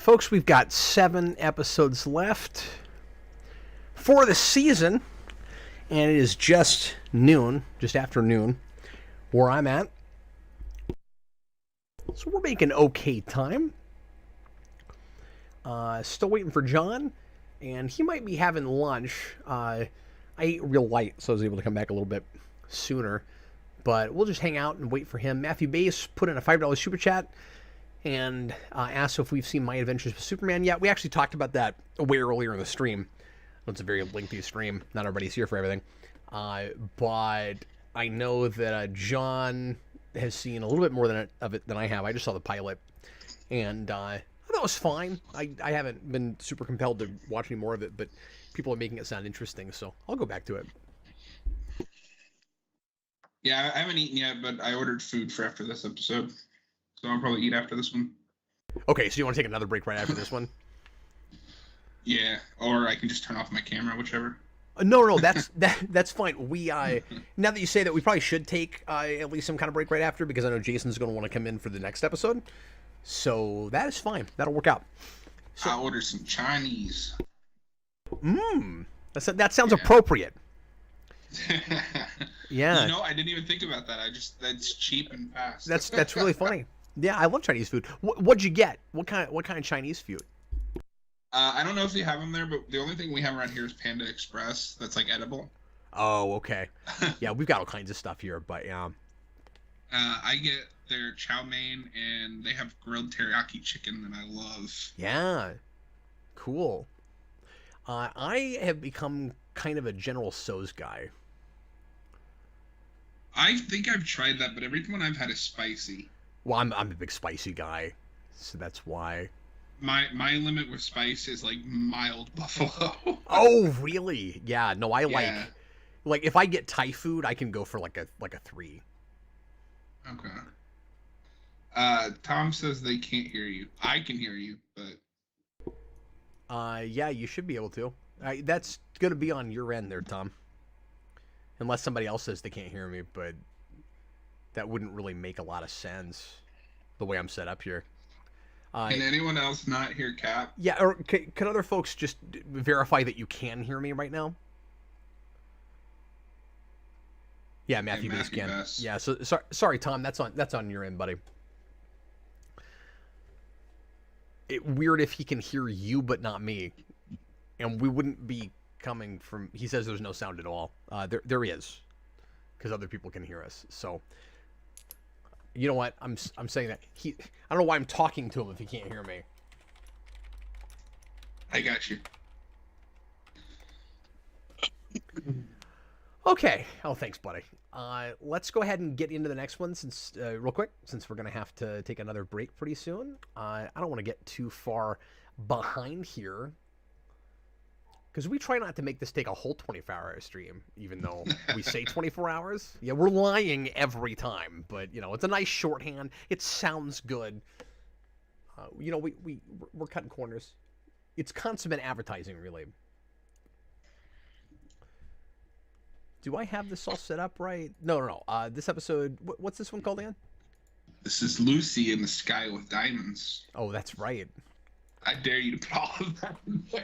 S1: folks, we've got 7 episodes left for the season, and it is just noon, just after noon, where I'm at. So we're making okay time. Still waiting for John, and he might be having lunch. I ate real light, so I was able to come back a little bit sooner. But we'll just hang out and wait for him. Matthew Bass put in a $5 super chat and asked if we've seen My Adventures with Superman yet. We actually talked about that way earlier in the stream. It's a very lengthy stream. Not everybody's here for everything. But I know that John has seen a little bit more of it than I have. I just saw the pilot. And I thought it was fine. I haven't been super compelled to watch any more of it, but people are making it sound interesting, so I'll go back to it.
S2: Yeah, I haven't eaten yet, but I ordered food for after this episode. So I'll probably eat after this one.
S1: Okay, so you want to take another break right after this one?
S2: Yeah, or I can just turn off my camera, whichever.
S1: No, that's fine. We now that you say that, we probably should take at least some kind of break right after, because I know Jason's going to want to come in for the next episode. So that is fine. That'll work out. So,
S2: I'll order some Chinese.
S1: That sounds appropriate. Yeah.
S2: You know, I didn't even think about that. That's cheap and fast.
S1: That's really funny. Yeah, I love Chinese food. What'd you get? What kind of Chinese food?
S2: I don't know if they have them there, but the only thing we have around here is Panda Express. That's like edible.
S1: Oh, okay. Yeah, we've got all kinds of stuff here, but yeah.
S2: I get their chow mein, and they have grilled teriyaki chicken that I love.
S1: Yeah, cool. I have become kind of a General Tso's guy.
S2: I think I've tried that, but every one I've had is spicy.
S1: Well, I'm a big spicy guy, so that's why.
S2: My limit with spice is like mild buffalo.
S1: Oh, really? Yeah. No, I
S2: Yeah.
S1: like if I get Thai food, I can go for like a 3.
S2: Okay. Tom says they can't hear you. I can hear you, but
S1: yeah, you should be able to. That's gonna be on your end there, Tom. Unless somebody else says they can't hear me, but that wouldn't really make a lot of sense the way I'm set up here.
S2: Can anyone else not hear Cap?
S1: Yeah, or can other folks just verify that you can hear me right now? Yeah, Matthew Bass can.
S2: Bass.
S1: Yeah, so sorry, Tom. That's on your end, buddy. Weird if he can hear you but not me, and we wouldn't be coming from. He says there's no sound at all. There is, because other people can hear us. So, you know what? I'm saying that I don't know why I'm talking to him if he can't hear me.
S2: I got you.
S1: Okay. Oh, thanks, buddy. Let's go ahead and get into the next one real quick, since we're going to have to take another break pretty soon. I don't want to get too far behind here, because we try not to make this take a whole 24-hour stream, even though we say 24 hours. Yeah, we're lying every time, but, you know, it's a nice shorthand. It sounds good. You know, we're cutting corners. It's consummate advertising, really. Do I have this all set up right? No. This episode, what's this one called again?
S2: This is Lucy in the Sky with Diamonds.
S1: Oh, that's right.
S2: I dare you to put all of that in there.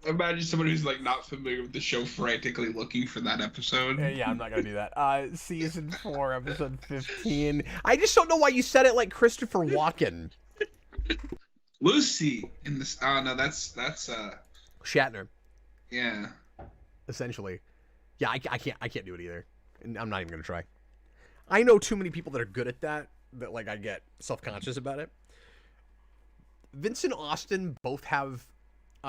S2: Imagine someone who's like not familiar with the show frantically looking for that episode.
S1: Yeah, I'm not gonna do that. Season 4, episode 15. I just don't know why you said it like Christopher Walken.
S2: Lucy in this. Oh no, that's
S1: Shatner.
S2: Yeah.
S1: Essentially. Yeah, I can't do it either. And I'm not even gonna try. I know too many people that are good at that like I get self-conscious about it. Vince and Austin both have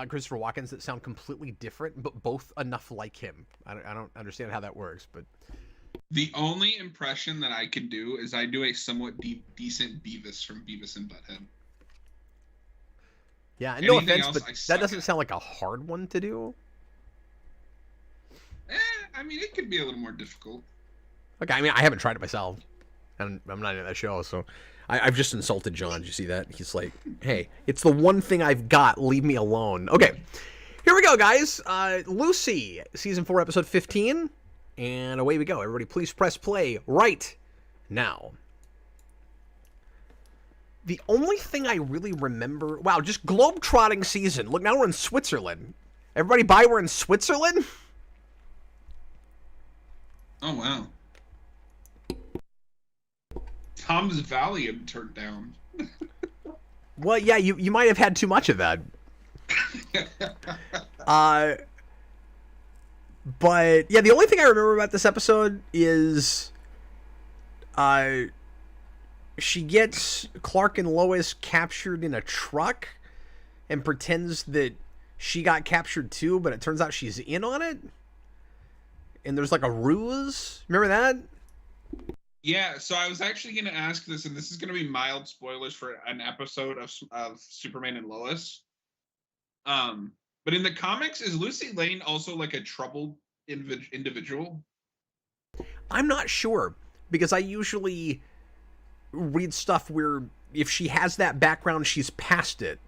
S1: Christopher Walkens that sound completely different, but both enough like him. I don't understand how that works, but
S2: the only impression that I could do is I do a somewhat decent Beavis from Beavis and Butthead.
S1: Yeah, no offense, but that doesn't sound like a hard one to do.
S2: I mean, it could be a little more difficult.
S1: Okay, I mean, I haven't tried it myself, and I'm not in that show, so I've just insulted John. Did you see that? He's like, hey, it's the one thing I've got. Leave me alone. Okay, here we go, guys. Lucy, Season 4, Episode 15, and away we go. Everybody, please press play right now. The only thing I really remember... Wow, just globe-trotting season. Look, now we're in Switzerland. Everybody buy we're in Switzerland?
S4: Oh, wow. Tom's Valium turned down.
S1: Well, yeah, you might have had too much of that. But, yeah, the only thing I remember about this episode is... she gets Clark and Lois captured in a truck and pretends that she got captured too, but it turns out she's in on it. And there's like a ruse. Remember that?
S2: Yeah, so I was actually going to ask this, and this is going to be mild spoilers for an episode of Superman and Lois. But in the comics, is Lucy Lane also like a troubled individual?
S1: I'm not sure, because I usually read stuff where if she has that background, she's past it.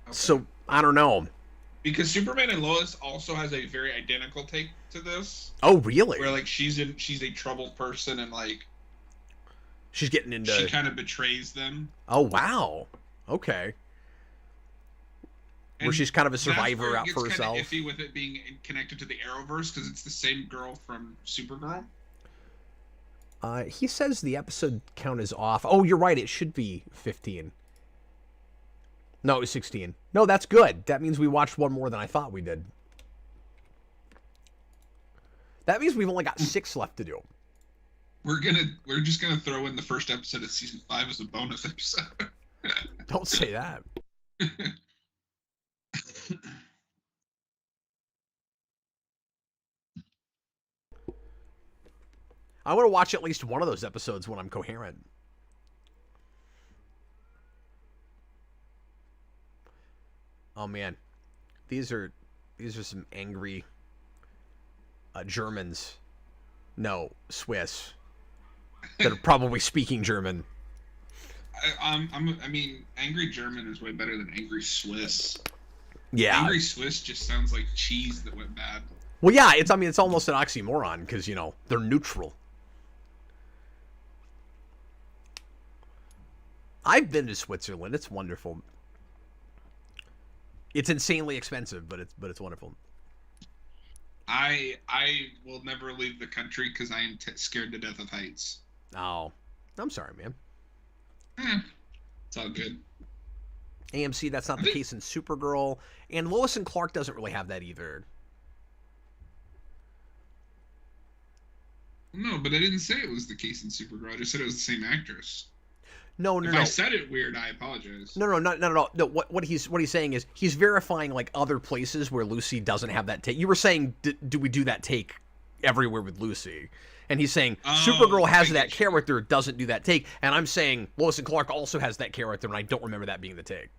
S1: Okay. So, I don't know.
S2: Because Superman and Lois also has a very identical take to this.
S1: Oh, really?
S2: Where like she's a troubled person and like
S1: she's getting into...
S2: She kind of betrays them.
S1: Oh, wow. Okay.
S2: And
S1: where she's kind of a survivor out for
S2: herself.
S1: herself.
S2: It's kind of iffy with it being connected to the Arrowverse because it's the same girl from Supergirl.
S1: He says the episode count is off. Oh, you're right. It should be 15. No, it was 16. No, that's good. That means we watched one more than I thought we did. That means we've only got 6 left to do.
S2: We're just gonna throw in the first episode of season 5 as a bonus episode.
S1: Don't say that. I want to watch at least one of those episodes when I'm coherent. Oh man, these are some angry Germans. No, Swiss. That are probably speaking German.
S2: I mean, angry German is way better than angry Swiss.
S1: Yeah.
S2: Angry Swiss just sounds like cheese that went bad.
S1: Well, yeah, it's almost an oxymoron because, you know, they're neutral. I've been to Switzerland. It's wonderful. It's insanely expensive, but it's wonderful.
S2: I will never leave the country because I am scared to death of heights.
S1: Oh, I'm sorry, man.
S2: It's all good.
S1: AMC, that's not the case in Supergirl, and Lois and Clark doesn't really have that either.
S2: No, but I didn't say it was the case in Supergirl. I just said it was the same actress.
S1: No.
S2: If I said it weird, I apologize.
S1: No, not at all. No, what he's saying is he's verifying like other places where Lucy doesn't have that take. You were saying, do we do that take everywhere with Lucy? And he's saying Supergirl has that character, doesn't do that take. And I'm saying Lois and Clark also has that character, and I don't remember that being the take.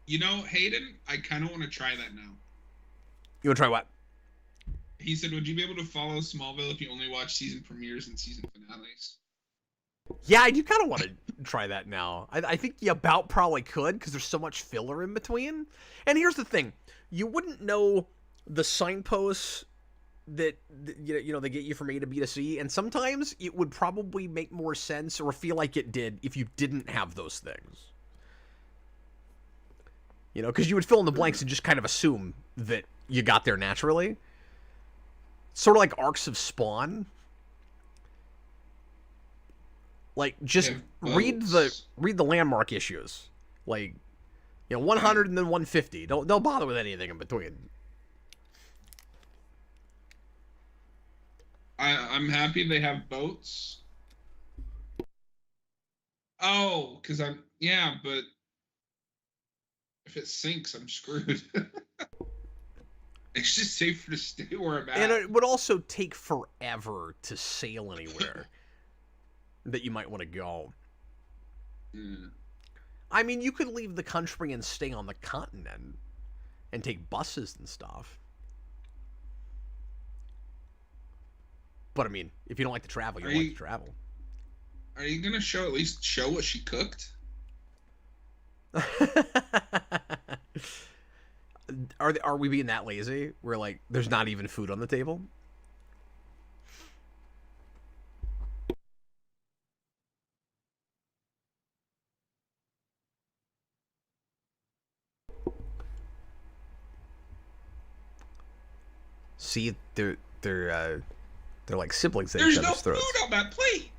S2: You know, Hayden, I kind of want to try that now.
S1: You want to try what?
S2: He said, would you be able to follow Smallville if you only watch season premieres and season finales?
S1: Yeah, I do kind of want to try that now. I think you about probably could because there's so much filler in between. And here's the thing. You wouldn't know the signposts that you know they get you from A to B to C, and sometimes it would probably make more sense or feel like it did if you didn't have those things. You know, because you would fill in the blanks and just kind of assume that you got there naturally. Sort of like arcs of Spawn. Like, just read the landmark issues. Like, you know, 100 and then 150. Don't bother with anything in between.
S2: I'm happy they have boats. Oh, because but if it sinks, I'm screwed. It's just safer to stay where I'm at.
S1: And it would also take forever to sail anywhere that you might want to go. I mean, you could leave the country and stay on the continent and take buses and stuff. But I mean, if you don't like to travel, you don't like to travel.
S2: Are you gonna at least show what she cooked?
S1: Are we being that lazy? Where like there's not even food on the table? See, they're like siblings at
S2: There's
S1: each
S2: no
S1: other's throats.
S2: food on that plate.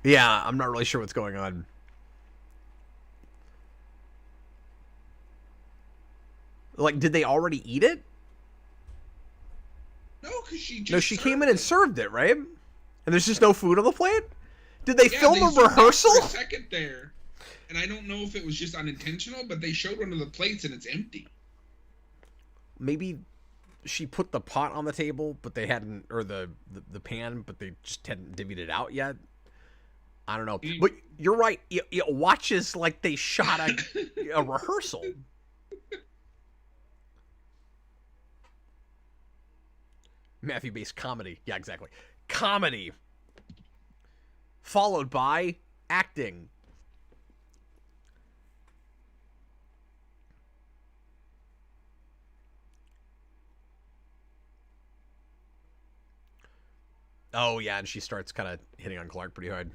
S1: Yeah, I'm not really sure what's going on. Like, did they already eat it?
S2: No, because she just
S1: No, she came in
S2: served
S1: and
S2: it.
S1: served it, right? And there's just no food on the plate? Did they
S2: Yeah,
S1: film
S2: they
S1: a
S2: zoomed out
S1: rehearsal?
S2: for a second there, and I don't know if it was just unintentional, but they showed one of the plates and it's empty.
S1: Maybe she put the pot on the table, but they hadn't, or the pan, but they just hadn't divvied it out yet. I don't know. But you're right. It watches like they shot a rehearsal. Matthew-based comedy. Yeah, exactly. Comedy. Followed by acting. Oh, yeah, and she starts kind of hitting on Clark pretty hard.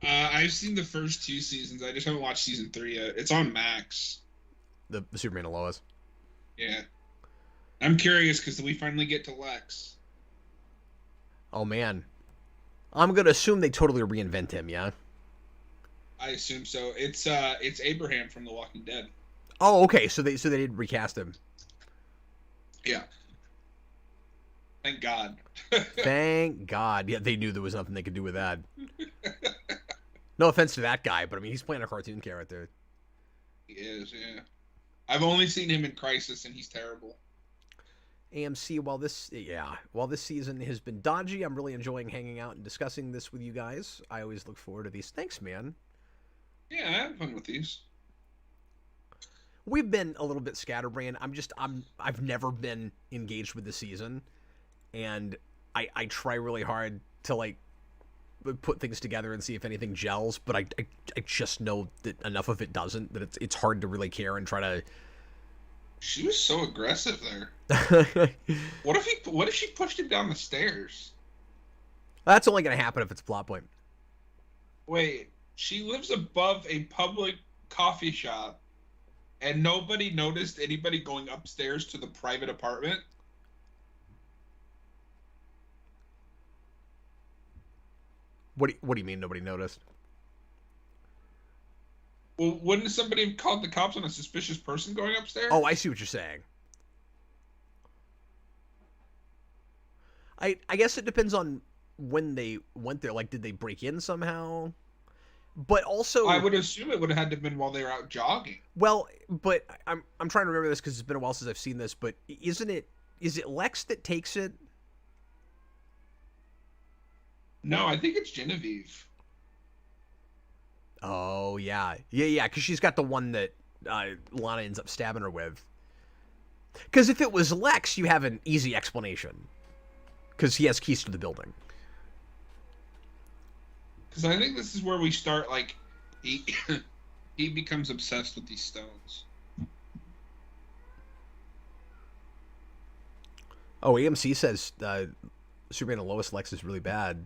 S2: I've seen the first 2 seasons. I just haven't watched season 3 yet. It's on Max.
S1: The Superman and Lois.
S2: Yeah. I'm curious because we finally get to Lex.
S1: Oh, man. I'm going to assume they totally reinvent him, yeah?
S2: I assume so. It's Abraham from The Walking Dead.
S1: Oh, okay. So they did recast him.
S2: Yeah. Thank God.
S1: Thank God. Yeah, they knew there was nothing they could do with that. No offense to that guy, but I mean, he's playing a cartoon character.
S2: He is, yeah. I've only seen him in Crisis, and he's terrible.
S1: AMC, while this season has been dodgy, I'm really enjoying hanging out and discussing this with you guys. I always look forward to these. Thanks, man.
S2: Yeah, I have fun with these.
S1: We've been a little bit scatterbrained. I've never been engaged with the season, and I try really hard to like put things together and see if anything gels, but I just know that enough of it doesn't, that it's hard to really care and try to.
S2: She was so aggressive there. What if she pushed him down the stairs?
S1: That's only going to happen if it's a plot point.
S2: Wait, she lives above a public coffee shop, and nobody noticed anybody going upstairs to the private apartment?
S1: What do you mean nobody noticed?
S2: Well, wouldn't somebody have called the cops on a suspicious person going upstairs?
S1: Oh, I see what you're saying. I guess it depends on when they went there. Like, did they break in somehow? But also,
S2: I would assume it would have had to have been while they were out jogging.
S1: Well, but I'm trying to remember this because it's been a while since I've seen this. But is it Lex that takes it?
S2: No, I think it's Genevieve.
S1: Oh yeah, because she's got the one that Lana ends up stabbing her with. Because if it was Lex, you have an easy explanation. Because he has keys to the building.
S2: Because I think this is where we start, like, he he becomes obsessed with these stones.
S1: Oh, AMC says Superman and Lois Lex is really bad.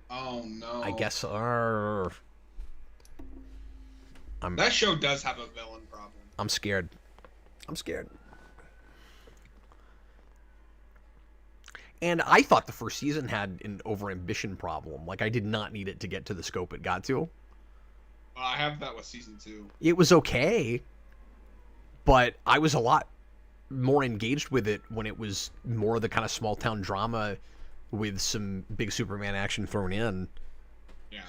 S2: Oh, no.
S1: I guess,
S2: that show does have a villain problem.
S1: I'm scared. And I thought the first season had an overambition problem. Like, I did not need it to get to the scope it got to.
S2: Well, I have that with season 2.
S1: It was okay, but I was a lot more engaged with it when it was more of the kind of small town drama with some big Superman action thrown in.
S2: Yeah.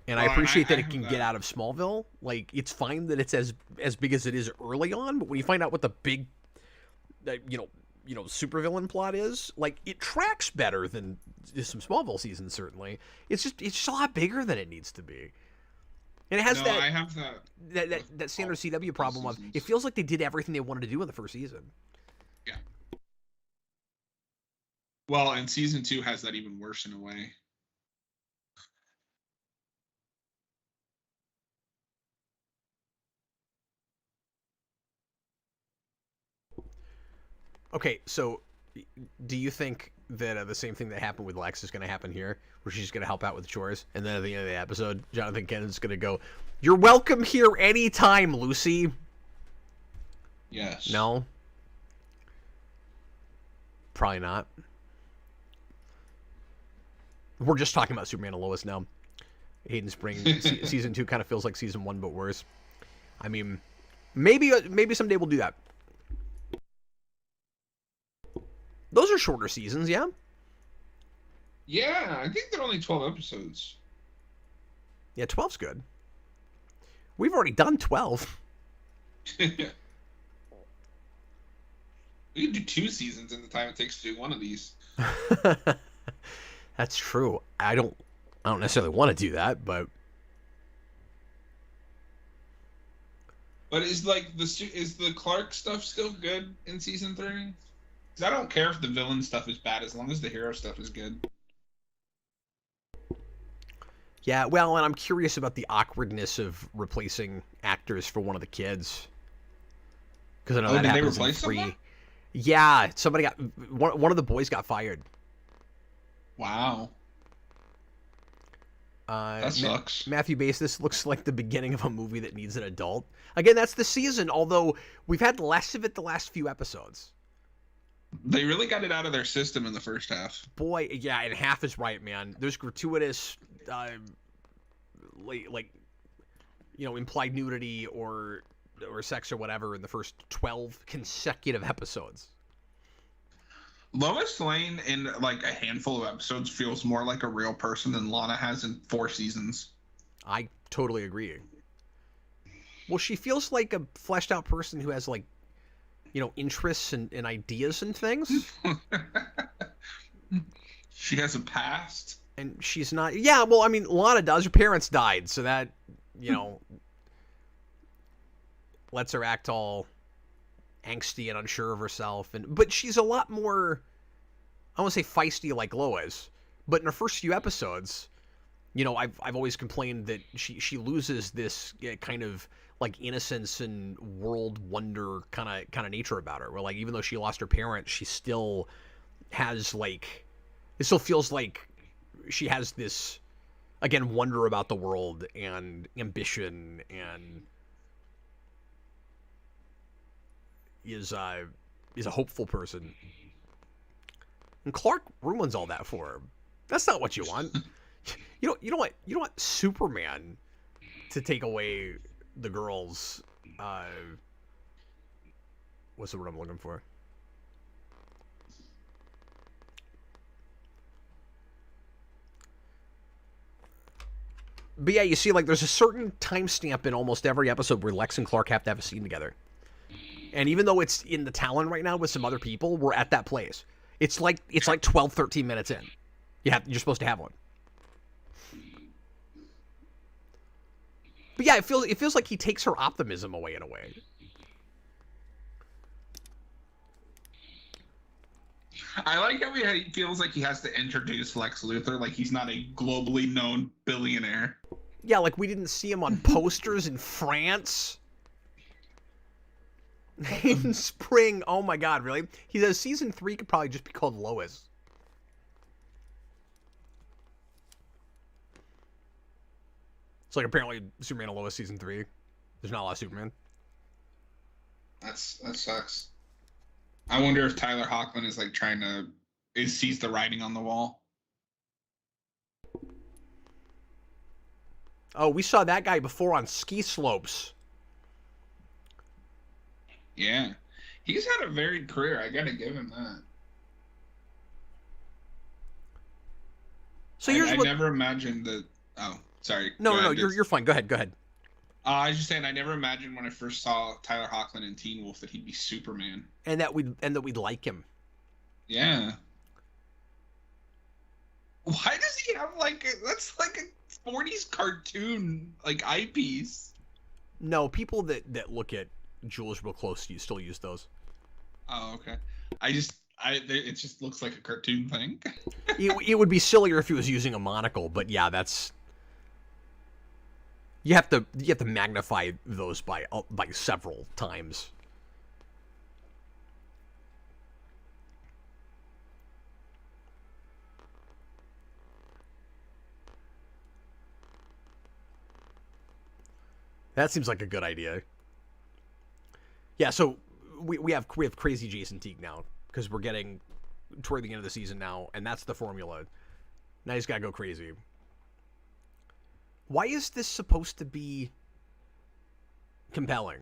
S1: And I appreciate that it can get out of Smallville. Like, it's fine that it's as big as it is early on, but when you find out what the big, supervillain plot is, like, it tracks better than some Smallville seasons. Certainly, it's just a lot bigger than it needs to be. And it has
S2: I have
S1: that standard CW problem of it feels like they did everything they wanted to do in the first season.
S2: Yeah. Well, and season 2 has that even worse in a way.
S1: Okay, so do you think that the same thing that happened with Lex is going to happen here, where she's going to help out with chores, and then at the end of the episode, Jonathan Kent's going to go, "You're welcome here anytime, Lucy."
S2: Yes.
S1: No. Probably not. We're just talking about Superman and Lois now. Hayden Spring season 2 kind of feels like season 1, but worse. I mean, maybe someday we'll do that. Those are shorter seasons, yeah?
S2: Yeah, I think they're only 12 episodes.
S1: Yeah, 12's good. We've already done 12.
S2: We could do 2 seasons in the time it takes to do one of these.
S1: That's true. I don't necessarily want to do that, but
S2: is the Clark stuff still good in season 3? Because I don't care if the villain stuff is bad as long as the hero stuff is good.
S1: yeah, well, and I'm curious about the awkwardness of replacing actors for one of the kids. Because I know that
S2: did they
S1: happens in
S2: replace
S1: 3.
S2: someone?
S1: Yeah, somebody got one of the boys got fired.
S2: Wow. That sucks.
S1: Matthew Bass, this looks like the beginning of a movie that needs an adult. Again, that's the season, although we've had less of it the last few episodes.
S2: They really got it out of their system in the first half.
S1: Boy, yeah, and half is right, man. There's gratuitous, implied nudity or sex or whatever in the first 12 consecutive episodes.
S2: Lois Lane in like a handful of episodes feels more like a real person than Lana has in 4 seasons.
S1: I totally agree. Well, she feels like a fleshed out person who has interests and ideas and things.
S2: She has a past.
S1: And she's not... Yeah, well, I mean, Lana does. Her parents died, so that, lets her act all angsty and unsure of herself. But she's a lot more, I won't say feisty like Lois, but in her first few episodes, I've always complained that she loses this kind of like innocence and world wonder kind of nature about her. Where like even though she lost her parents, she still has it still feels like she has this again wonder about the world and ambition and is a hopeful person. And Clark ruins all that for her. That's not what you want. You don't want Superman to take away the girl's what's the word I'm looking for? But yeah, you see, there's a certain timestamp in almost every episode where Lex and Clark have to have a scene together. And even though it's in the Talon right now with some other people, we're at that place. It's like 12, 13 minutes in. You're supposed to have one. But yeah, it feels like he takes her optimism away in a way.
S2: I like how he feels like he has to introduce Lex Luthor like he's not a globally known billionaire.
S1: Yeah, like we didn't see him on posters in France. In spring, oh my god, really? He says season 3 could probably just be called Lois. It's like apparently Superman and Lois season 3. There's not a lot of Superman.
S2: That sucks. I wonder if Tyler Hoechlin is sees the writing on the wall.
S1: Oh, we saw that guy before on ski slopes.
S2: Yeah. He's had a varied career. I gotta give him that.
S1: So
S2: I never imagined that. Oh, sorry.
S1: No, you're fine. Go ahead.
S2: I was just saying, I never imagined when I first saw Tyler Hoechlin in Teen Wolf that he'd be Superman,
S1: and that we'd like him.
S2: Yeah. Why does he have that's like a 40s cartoon eyepiece?
S1: No, people that look at Jewelers real close, you still use those.
S2: Oh, okay. It just looks like a cartoon thing.
S1: It would be sillier if he was using a monocle, but yeah, that's. You have to magnify those by several times. That seems like a good idea. Yeah, so we have crazy Jason Teague now because we're getting toward the end of the season now, and that's the formula. Now he's got to go crazy. Why is this supposed to be compelling?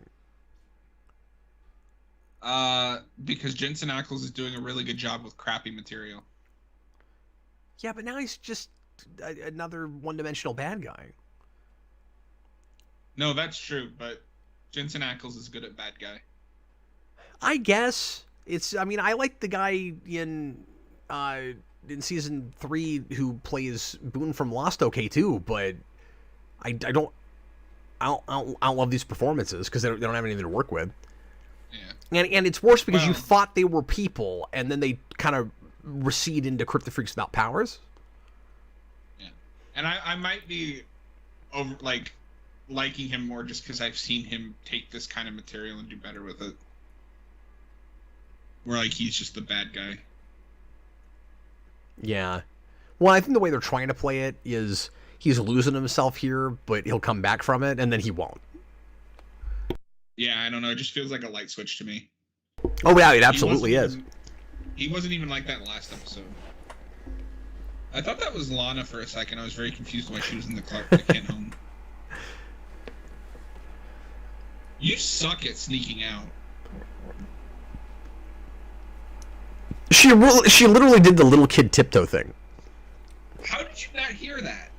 S2: Because Jensen Ackles is doing a really good job with crappy material.
S1: Yeah, but now he's just another one-dimensional bad guy.
S2: No, that's true, but Jensen Ackles is good at bad guy.
S1: I guess I mean, I like the guy in season 3 who plays Boone from Lost okay too, but I don't love these performances because they don't have anything to work with.
S2: Yeah.
S1: And it's worse because you thought they were people, and then they kind of recede into Kryptofreaks without powers.
S2: Yeah, and I might be over liking him more just because I've seen him take this kind of material and do better with it. Where he's just the bad guy.
S1: Yeah. Well, I think the way they're trying to play it is he's losing himself here, but he'll come back from it, and then he won't.
S2: Yeah, I don't know. It just feels like a light switch to me.
S1: Oh, yeah, it absolutely is.
S2: He wasn't even like that last episode. I thought that was Lana for a second. I was very confused why she was in the Clark Kent home. You suck at sneaking out.
S1: She literally did the little kid tiptoe thing.
S2: How did you not hear that?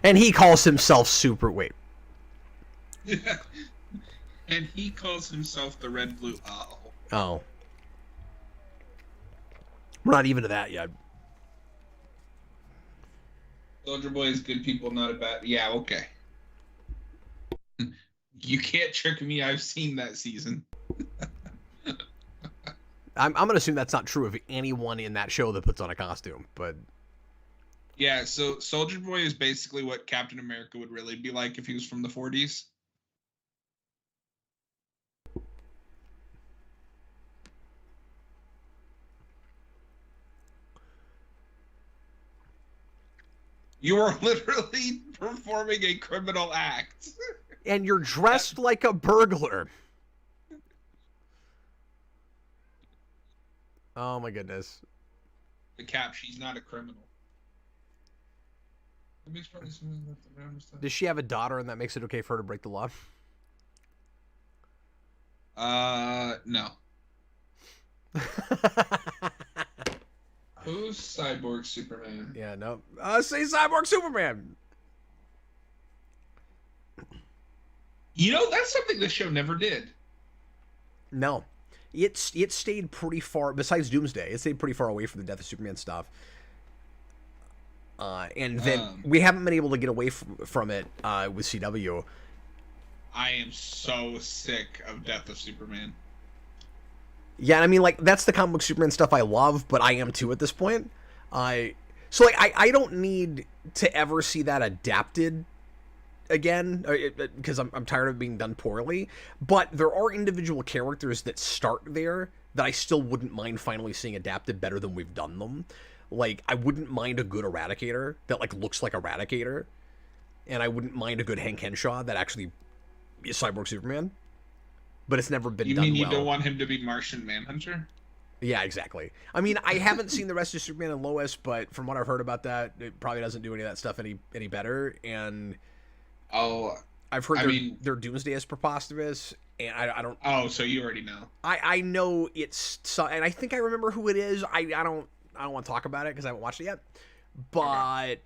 S1: And he calls himself Super... Wait.
S2: And he calls himself the Red Blue Owl.
S1: Oh. We're not even to that yet.
S2: Soldier Boy is good people, not a bad... Yeah, okay. You can't trick me. I've seen that season.
S1: I'm going to assume that's not true of anyone in that show that puts on a costume, but...
S2: Yeah, so Soldier Boy is basically what Captain America would really be like if he was from the 40s. You are literally performing a criminal act.
S1: And you're dressed like a burglar. Oh my goodness.
S2: The Cap, she's not a criminal.
S1: Does she have a daughter and that makes it okay for her to break the law?
S2: No. Who's Cyborg Superman?
S1: Yeah, no. Say Cyborg Superman!
S2: You know, that's something this show never did.
S1: No. It stayed pretty far, besides Doomsday, it stayed pretty far away from the Death of Superman stuff. And then we haven't been able to get away from it with CW.
S2: I am so sick of Death of Superman.
S1: Yeah, I mean, that's the comic book Superman stuff I love, but I am too at this point. I don't need to ever see that adapted again, because I'm tired of it being done poorly. But there are individual characters that start there that I still wouldn't mind finally seeing adapted better than we've done them. I wouldn't mind a good Eradicator that, looks like Eradicator. And I wouldn't mind a good Hank Henshaw that actually is Cyborg Superman. But it's never been done well.
S2: You mean you don't want him to be Martian Manhunter?
S1: Yeah, exactly. I mean, I haven't seen the rest of Superman and Lois, but from what I've heard about that, it probably doesn't do any of that stuff any better. And I've heard their Doomsday is preposterous, and I don't...
S2: Oh, so you already know.
S1: I know it's... And I think I remember who it is. I don't want to talk about it because I haven't watched it yet. But,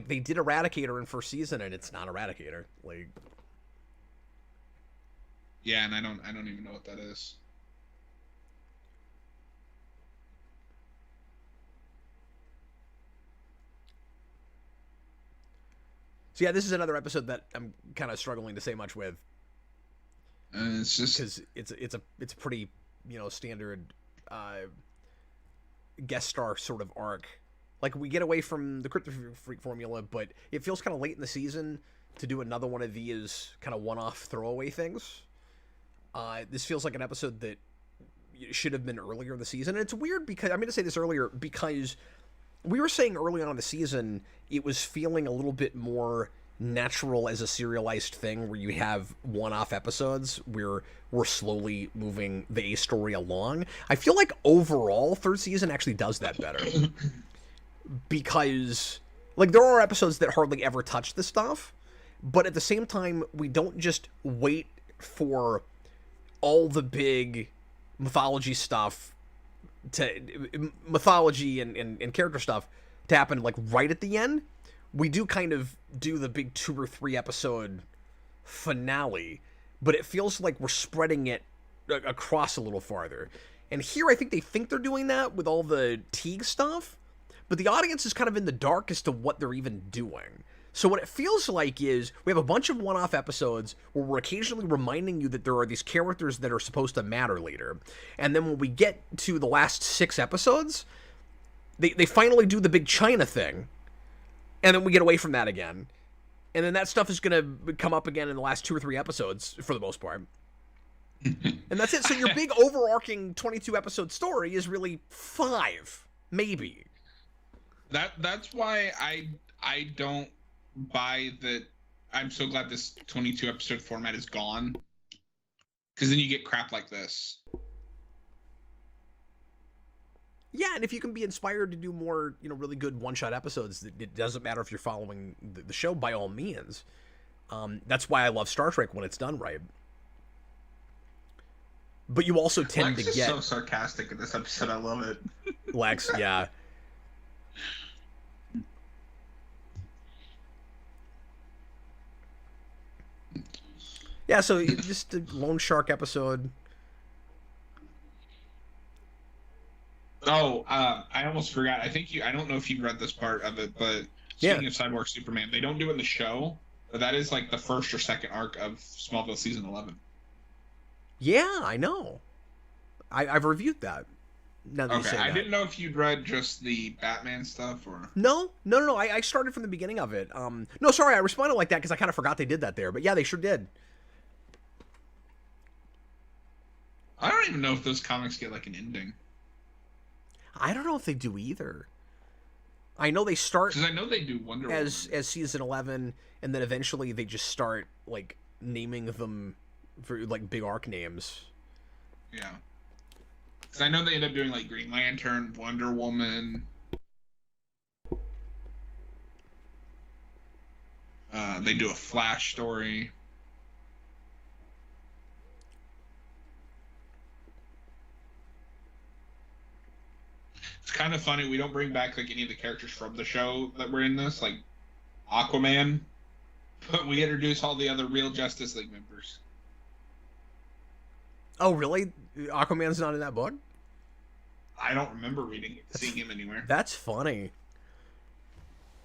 S1: they did Eradicator in first season, and it's not Eradicator.
S2: Yeah, and I don't even know what that is.
S1: So yeah, this is another episode that I'm kind of struggling to say much with.
S2: It's just
S1: because it's a pretty standard guest star sort of arc. We get away from the Kryptofreak formula, but it feels kind of late in the season to do another one of these kind of one-off throwaway things. This feels like an episode that should have been earlier in the season. And it's weird because I'm going to say this earlier because we were saying early on in the season it was feeling a little bit more natural as a serialized thing where you have one-off episodes where we're slowly moving the A story along. I feel like overall third season actually does that better because like there are episodes that hardly ever touch the stuff, but at the same time we don't just wait for all the big mythology stuff mythology and character stuff to happen like right at the end. We do kind of do the big 2 or 3 episode finale, but it feels like we're spreading it across a little farther. And here I think they're doing that with all the Teague stuff, but the audience is kind of in the dark as to what they're even doing. So what it feels like is we have a bunch of one-off episodes where we're occasionally reminding you that there are these characters that are supposed to matter later. And then when we get to the last 6 episodes, they finally do the big China thing. And then we get away from that again. And then that stuff is going to come up again in the last 2 or 3 episodes for the most part. And that's it. So your big overarching 22 episode story is really 5, maybe.
S2: That's why I don't buy that. I'm so glad this 22 episode format is gone, because then you get crap like this.
S1: Yeah, and if you can be inspired to do more, really good one-shot episodes, it doesn't matter if you're following the show, by all means. That's why I love Star Trek when it's done right. But you also tend
S2: Lex
S1: to
S2: is
S1: get
S2: so sarcastic in this episode. I love it.
S1: Lex, yeah. Yeah, so just a Lone Shark episode.
S2: Oh, I almost forgot. I don't know if you read this part of it, but speaking of Cyborg Superman, they don't do it in the show, but that is like the first or second arc of Smallville season 11.
S1: Yeah, I know. I've reviewed that. Now that you say
S2: I
S1: that.
S2: didn't know if you'd read just the Batman stuff or...
S1: No. I started from the beginning of it. No, sorry, I responded like that because I kind of forgot they did that there. But yeah, they sure did.
S2: I don't even know if those comics get like an ending.
S1: I don't know if they do either. I know they start
S2: because I know they do Wonder Woman
S1: as season 11, and then eventually they just start like naming them for like big arc names.
S2: Yeah. Because I know they end up doing like Green Lantern, Wonder Woman. They do a Flash story. It's kind of funny we don't bring back like any of the characters from the show that were in this, like Aquaman, but we introduce all the other real Justice League members.
S1: Oh, really? Aquaman's not in that book?
S2: I don't remember seeing him anywhere.
S1: That's funny.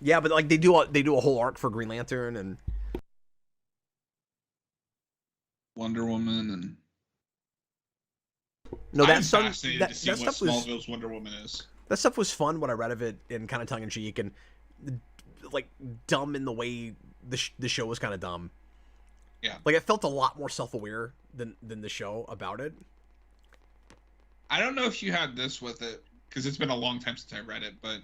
S1: Yeah, but like they do a whole arc for Green Lantern and
S2: Wonder Woman and.
S1: No,
S2: I'm fascinated to see
S1: that
S2: what
S1: stuff
S2: Smallville's Wonder Woman is.
S1: That stuff was fun when I read of it in kind of tongue in cheek and like dumb in the way the show was kind of dumb.
S2: Yeah,
S1: like it felt a lot more self-aware than the show about it.
S2: I don't know if you had this with it because it's been a long time since I read it, but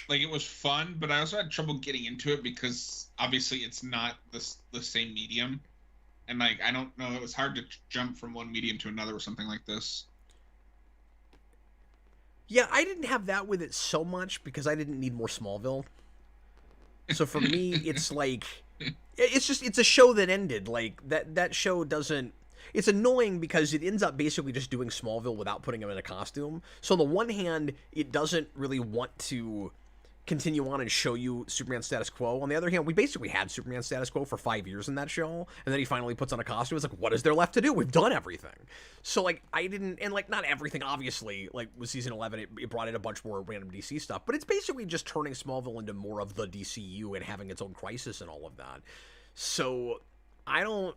S2: like it was fun, but I also had trouble getting into it because obviously it's not the same medium. And, like, I don't know, it was hard to jump from one medium to another with something like this.
S1: Yeah, I didn't have that with it so much because I didn't need more Smallville. So for me, it's like, it's a show that ended. Like, that show doesn't, it's annoying because it ends up basically just doing Smallville without putting him in a costume. So on the one hand, it doesn't really want to continue on and show you Superman status quo. On the other hand, we basically had Superman status quo for 5 years in that show, and then he finally puts on a costume. It's like, what is there left to do? We've done everything. So, like, I didn't, and, like, not everything, obviously, like, with season 11, it brought in a bunch more random DC stuff, but it's basically just turning Smallville into more of the DCU and having its own crisis and all of that. So, I didn't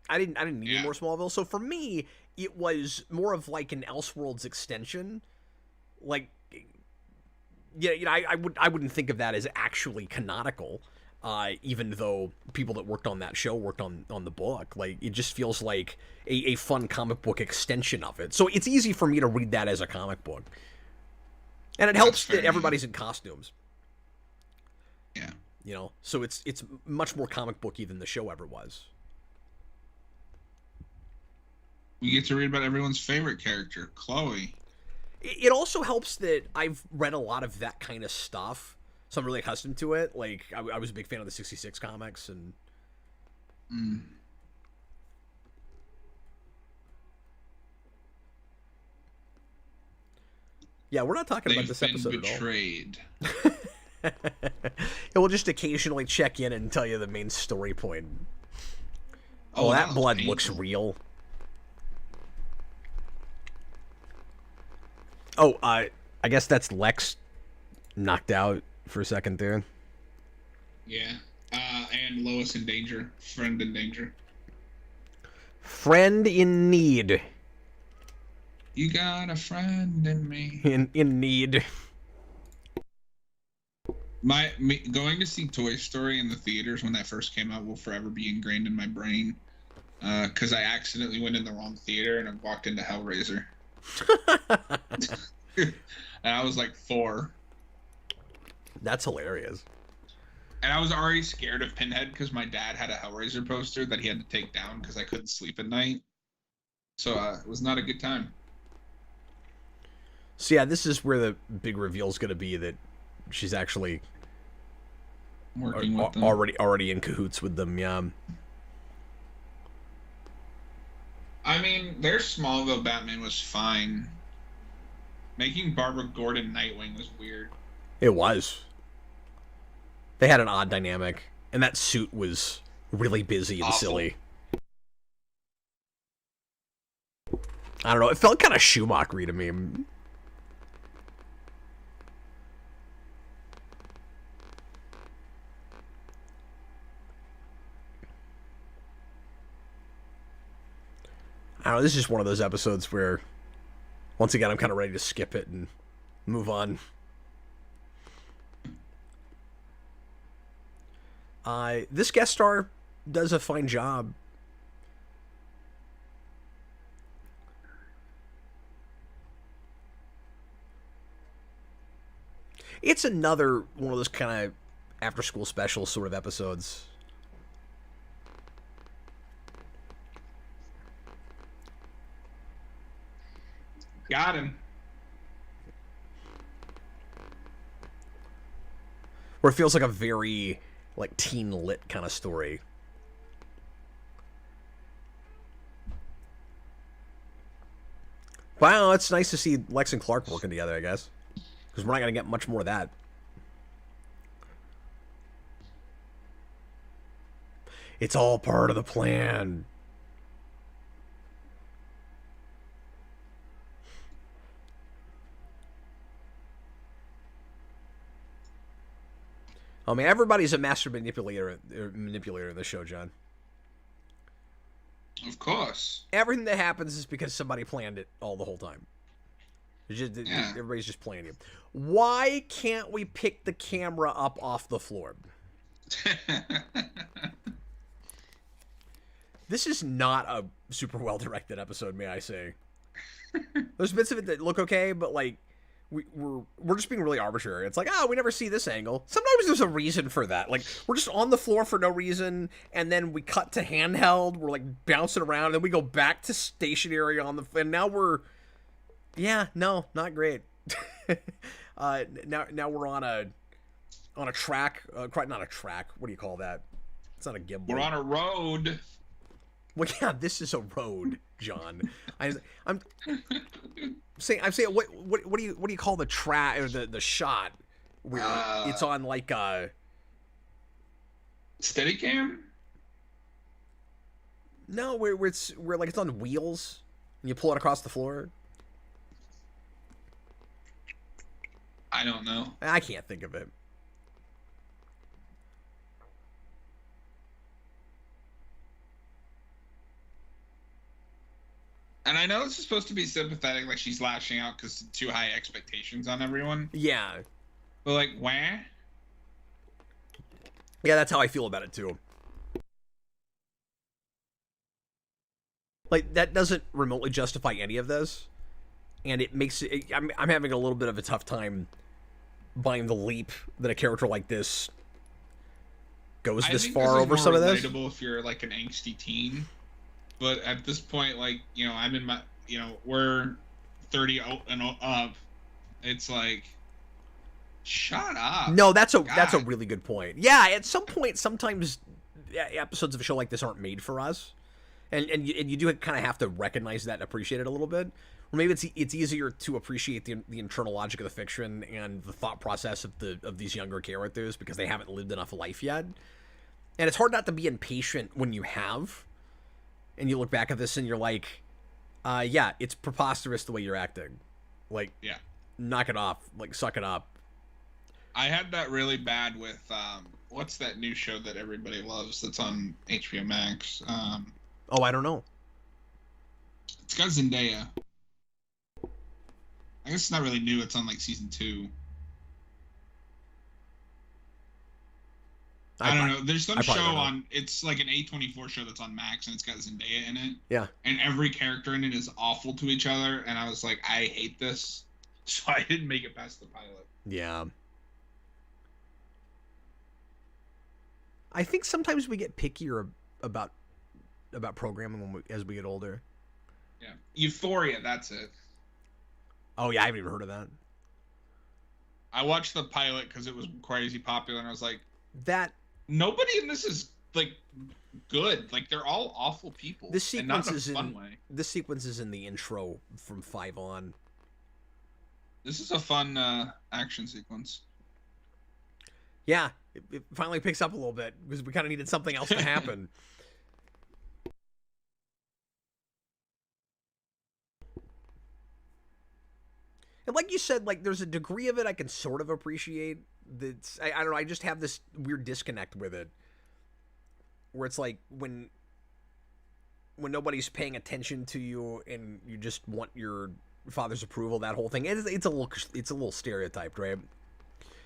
S1: need any more Smallville. So, for me, it was more of, like, an Elseworlds extension. Like, yeah, I wouldn't think of that as actually canonical, even though people that worked on that show worked on the book. Like, it just feels like a fun comic book extension of it. So it's easy for me to read that as a comic book. And it helps that everybody's in costumes.
S2: Yeah.
S1: You know, so it's much more comic booky than the show ever was.
S2: We get to read about everyone's favorite character, Chloe.
S1: It also helps that I've read a lot of that kind of stuff, so I'm really accustomed to it. Like, I was a big fan of the 66 comics, and... Yeah, we're not talking about this episode
S2: betrayed.
S1: at all. It will just occasionally check in and tell you the main story point. Oh, that blood painful. Looks real. Oh, I guess that's Lex knocked out for a second there.
S2: Yeah. And Lois in danger. Friend in danger.
S1: Friend in need.
S2: You got a friend in me.
S1: In need.
S2: Going to see Toy Story in the theaters when that first came out will forever be ingrained in my brain. Because I accidentally went in the wrong theater and I walked into Hellraiser. And I was like 4.
S1: That's hilarious.
S2: And I was already scared of Pinhead because my dad had a Hellraiser poster that he had to take down because I couldn't sleep at night. So it was not a good time.
S1: So yeah, this is where the big reveal is going to be that she's actually
S2: working with them.
S1: already in cahoots with them. Yeah.
S2: I mean, their Smallville Batman was fine. Making Barbara Gordon Nightwing was weird.
S1: It was. They had an odd dynamic, and that suit was really busy and silly. I don't know. It felt kind of Schumacher-y to me. I don't know, this is just one of those episodes where, once again, I'm kind of ready to skip it and move on. This guest star does a fine job. It's another one of those kind of after-school special sort of episodes.
S2: Got him.
S1: Where it feels like a very, like, teen lit kind of story. Wow, it's nice to see Lex and Clark working together, I guess. Because we're not going to get much more of that. It's all part of the plan. I mean, everybody's a master manipulator in the show, John.
S2: Of course.
S1: Everything that happens is because somebody planned it all the whole time. Everybody's just playing you. Why can't we pick the camera up off the floor? This is not a super well-directed episode, may I say. There's bits of it that look okay, but, like, we're just being really arbitrary. It's like, we never see this angle. Sometimes there's a reason for that. Like, we're just on the floor for no reason, and then we cut to handheld. We're, like, bouncing around, and then we go back to stationary and now we're... Yeah, no, not great. Now we're on a track. Quite not a track. What do you call that? It's not a gimbal.
S2: We're on a road.
S1: Well, yeah, this is a road, John. I'm saying what do you call the track or the shot where it's on like a
S2: Steadicam?
S1: No, where like it's on wheels and you pull it across the floor.
S2: I don't know.
S1: I can't think of it.
S2: And I know this is supposed to be sympathetic, like she's lashing out because too high expectations on everyone.
S1: Yeah.
S2: But like, where?
S1: Yeah, that's how I feel about it too. Like, that doesn't remotely justify any of this, and it makes it. I'm having a little bit of a tough time buying the leap that a character like this goes this far over some of this.
S2: Relatable if you're like an angsty teen, but at this point, like, you know, I'm in my, you know, we're 30 and up. It's like, shut up.
S1: No, that's a really good point. Yeah, at some point, sometimes episodes of a show like this aren't made for us, and you do kind of have to recognize that and appreciate it a little bit. Or maybe it's easier to appreciate the internal logic of the fiction and the thought process of these younger characters because they haven't lived enough life yet. And it's hard not to be impatient when you have, and you look back at this and you're like, yeah, it's preposterous the way you're acting. Like,
S2: yeah,
S1: knock it off. Like, suck it up.
S2: I had that really bad with what's that new show that everybody loves that's on HBO Max?
S1: Oh, I don't know.
S2: It's got Zendaya. I guess it's not really new. It's on like season 2. I don't know. There's some show on. It's like an A24 show that's on Max, and it's got Zendaya in it.
S1: Yeah.
S2: And every character in it is awful to each other, and I was like, I hate this, so I didn't make it past the pilot.
S1: Yeah. I think sometimes we get pickier about programming as we get older.
S2: Yeah. Euphoria, that's it.
S1: Oh yeah, I haven't even heard of that.
S2: I watched the pilot because it was crazy popular, and I was like,
S1: that
S2: nobody in this is like good. Like, they're all awful people.
S1: This sequence
S2: and not in a fun way.
S1: This sequence is in the intro from 5 on.
S2: This is a fun action sequence.
S1: Yeah, it finally picks up a little bit because we kind of needed something else to happen. And like you said, like, there's a degree of it I can sort of appreciate. That's I don't know. I just have this weird disconnect with it, where it's like when nobody's paying attention to you and you just want your father's approval. That whole thing. It's a little stereotyped, right?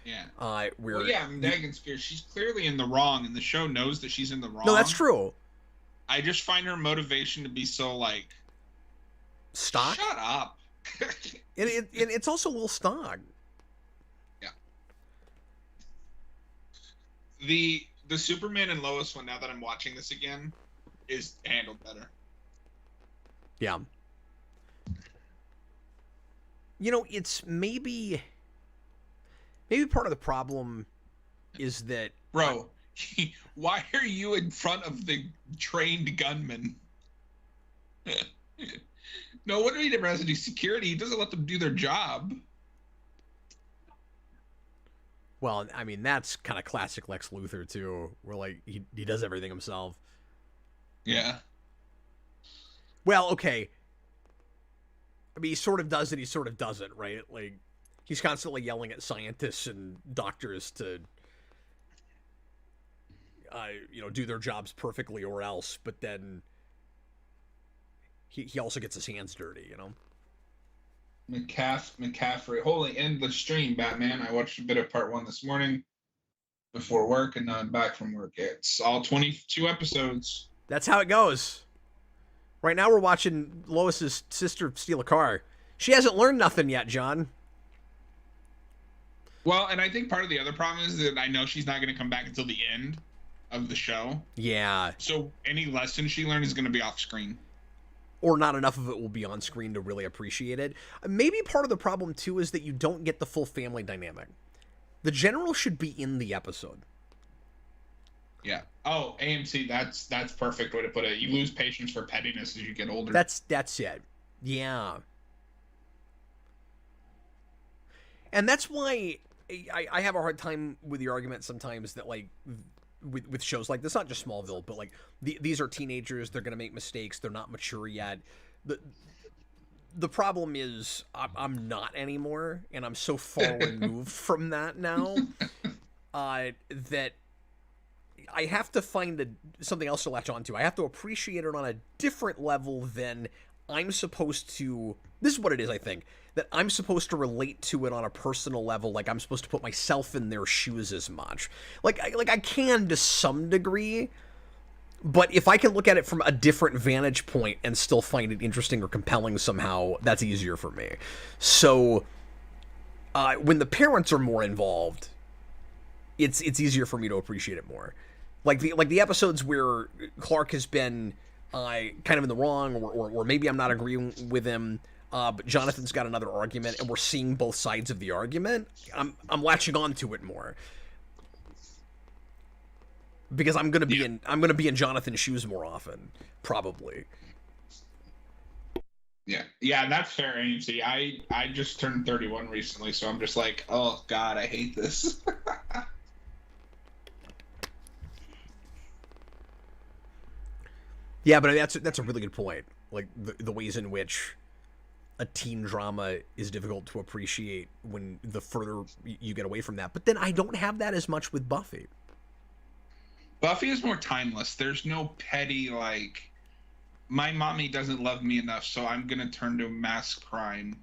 S2: Yeah.
S1: Well,
S2: yeah, Megan Spears. She's clearly in the wrong, and the show knows that she's in the wrong.
S1: No, that's true.
S2: I just find her motivation to be so like,
S1: stock.
S2: Shut up.
S1: and it's also a little stock.
S2: Yeah. The Superman and Lois one, now that I'm watching this again, is handled better.
S1: Yeah. You know, it's maybe part of the problem is that...
S2: Bro, why are you in front of the trained gunman? No wonder he never has to do security. He doesn't let them do their job.
S1: Well, I mean, that's kind of classic Lex Luthor, too, where, like, he does everything himself.
S2: Yeah.
S1: Well, okay. I mean, he sort of does it, he sort of doesn't, right? Like, he's constantly yelling at scientists and doctors to, do their jobs perfectly or else, but then he also gets his hands dirty, you know?
S2: McCaffrey. Holy, end the stream, Batman. I watched a bit of part 1 this morning before work, and now I'm back from work. It's all 22 episodes.
S1: That's how it goes. Right now we're watching Lois's sister steal a car. She hasn't learned nothing yet, John.
S2: Well, and I think part of the other problem is that I know she's not going to come back until the end of the show.
S1: Yeah.
S2: So any lesson she learned is going to be off screen.
S1: Or not enough of it will be on screen to really appreciate it. Maybe part of the problem, too, is that you don't get the full family dynamic. The general should be in the episode.
S2: Yeah. Oh, AMC, that's perfect way to put it. You lose patience for pettiness as you get older.
S1: That's it. Yeah. And that's why I have a hard time with the argument sometimes that, like, with shows like this, not just Smallville, but like these are teenagers, they're gonna make mistakes, they're not mature yet. The problem is I'm not anymore, and I'm so far removed from that now that I have to find something else to latch onto. I have to appreciate it on a different level than I'm supposed to, this is what it is, I think, that I'm supposed to relate to it on a personal level, like I'm supposed to put myself in their shoes as much. Like I can to some degree, but if I can look at it from a different vantage point and still find it interesting or compelling somehow, that's easier for me. So when the parents are more involved, it's easier for me to appreciate it more. Like the episodes where Clark has been kind of in the wrong, or maybe I'm not agreeing with him, but Jonathan's got another argument, and we're seeing both sides of the argument. I'm latching on to it more because I'm gonna be in Jonathan's shoes more often, probably.
S2: Yeah, that's fair, AMC. I just turned 31 recently, so I'm just like, oh god, I hate this.
S1: Yeah, but that's a really good point. Like the ways in which a teen drama is difficult to appreciate when the further you get away from that. But then I don't have that as much with Buffy.
S2: Buffy is more timeless. There's no petty, like, my mommy doesn't love me enough, so I'm gonna turn to mass crime.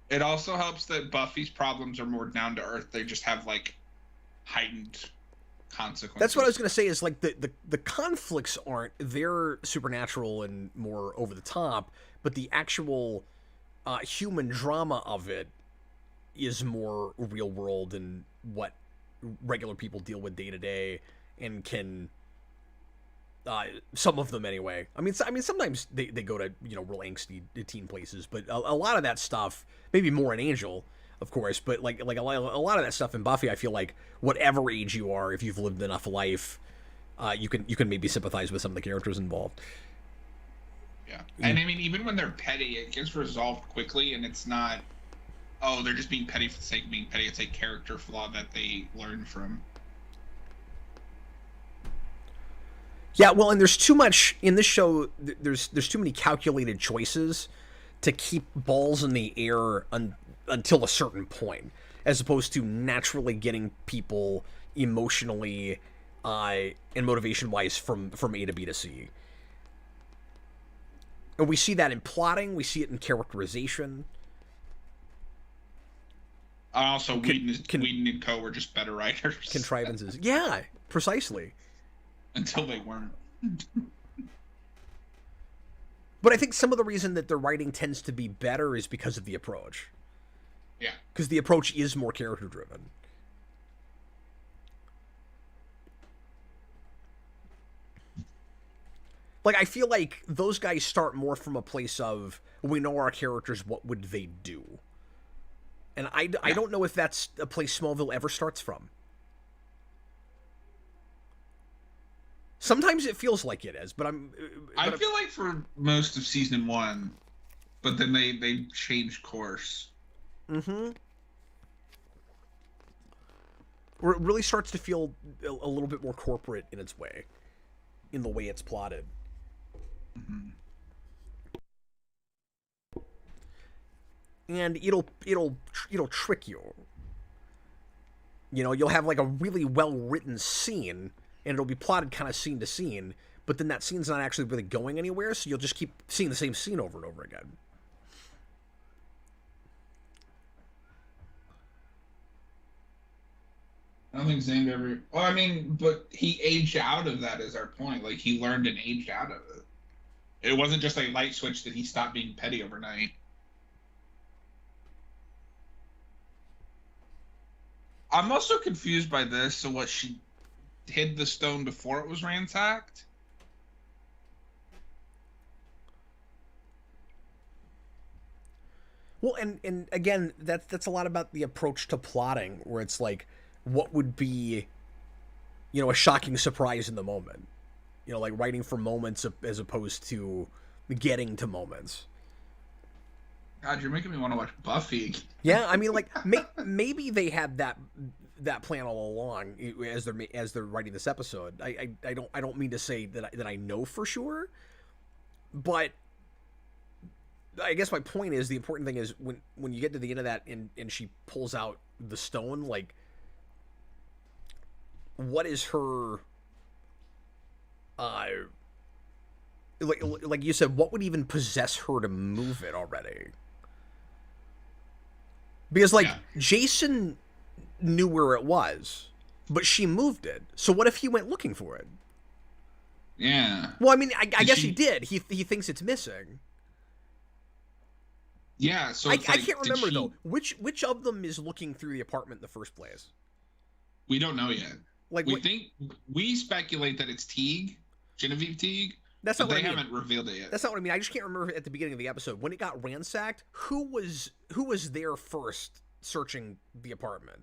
S2: It also helps that Buffy's problems are more down to earth. They just have, like, heightened consequences.
S1: That's what I was going to say, is like the conflicts aren't, they're supernatural and more over the top, but the actual human drama of it is more real world and what regular people deal with day to day, and can some of them anyway. I mean sometimes they go to, you know, real angsty teen places, but a lot of that stuff, maybe more in Angel, of course, but like a lot of that stuff in Buffy, I feel like whatever age you are, if you've lived enough life, you can maybe sympathize with some of the characters involved.
S2: Yeah, and I mean, even when they're petty, it gets resolved quickly, and it's not, oh, they're just being petty for the sake of being petty. It's a character flaw that they learn from.
S1: Yeah, well, and there's too much in this show. There's too many calculated choices to keep balls in the air until a certain point, as opposed to naturally getting people emotionally and motivation-wise from A to B to C. And we see that in plotting. We see it in characterization.
S2: Also, Whedon and Co. were just better writers.
S1: Contrivances. Yeah, precisely.
S2: Until they weren't.
S1: But I think some of the reason that their writing tends to be better is because of the approach.
S2: Yeah.
S1: Because the approach is more character-driven. Like, I feel like those guys start more from a place of, we know our characters, what would they do? And I don't know if that's a place Smallville ever starts from. Sometimes it feels like it is, but
S2: I feel like for most of season 1, but then they changed course.
S1: Mm-hmm. Where it really starts to feel a little bit more corporate in its way, in the way it's plotted.
S2: Mm-hmm.
S1: And it'll trick you. You know, you'll have like a really well-written scene, and it'll be plotted kind of scene to scene, but then that scene's not actually really going anywhere, so you'll just keep seeing the same scene over and over again.
S2: I don't think Xander ever... Well, I mean, but he aged out of that, is our point. Like, he learned and aged out of it. It wasn't just a light switch that he stopped being petty overnight. I'm also confused by this. So what, she hid the stone before it was ransacked?
S1: Well, and again, that's a lot about the approach to plotting, where it's like, what would be, you know, a shocking surprise in the moment? You know, like writing for moments as opposed to getting to moments.
S2: God, you're making me want to watch Buffy.
S1: Yeah, I mean, like maybe they had that plan all along as they're writing this episode. I don't mean to say that I know for sure, but I guess my point is, the important thing is when you get to the end of that and she pulls out the stone, like, what is her like you said, what would even possess her to move it already? Because like Jason knew where it was, but she moved it. So what if he went looking for it?
S2: Yeah.
S1: Well, I mean, I guess he did. He thinks it's missing.
S2: Yeah. So
S1: I can't remember though. Which of them is looking through the apartment in the first place?
S2: We don't know yet.
S1: Like
S2: we speculate that it's Teague, Genevieve Teague.
S1: That's not what I mean.
S2: They haven't revealed it yet.
S1: That's not what I mean. I just can't remember at the beginning of the episode when it got ransacked. Who was there first searching the apartment?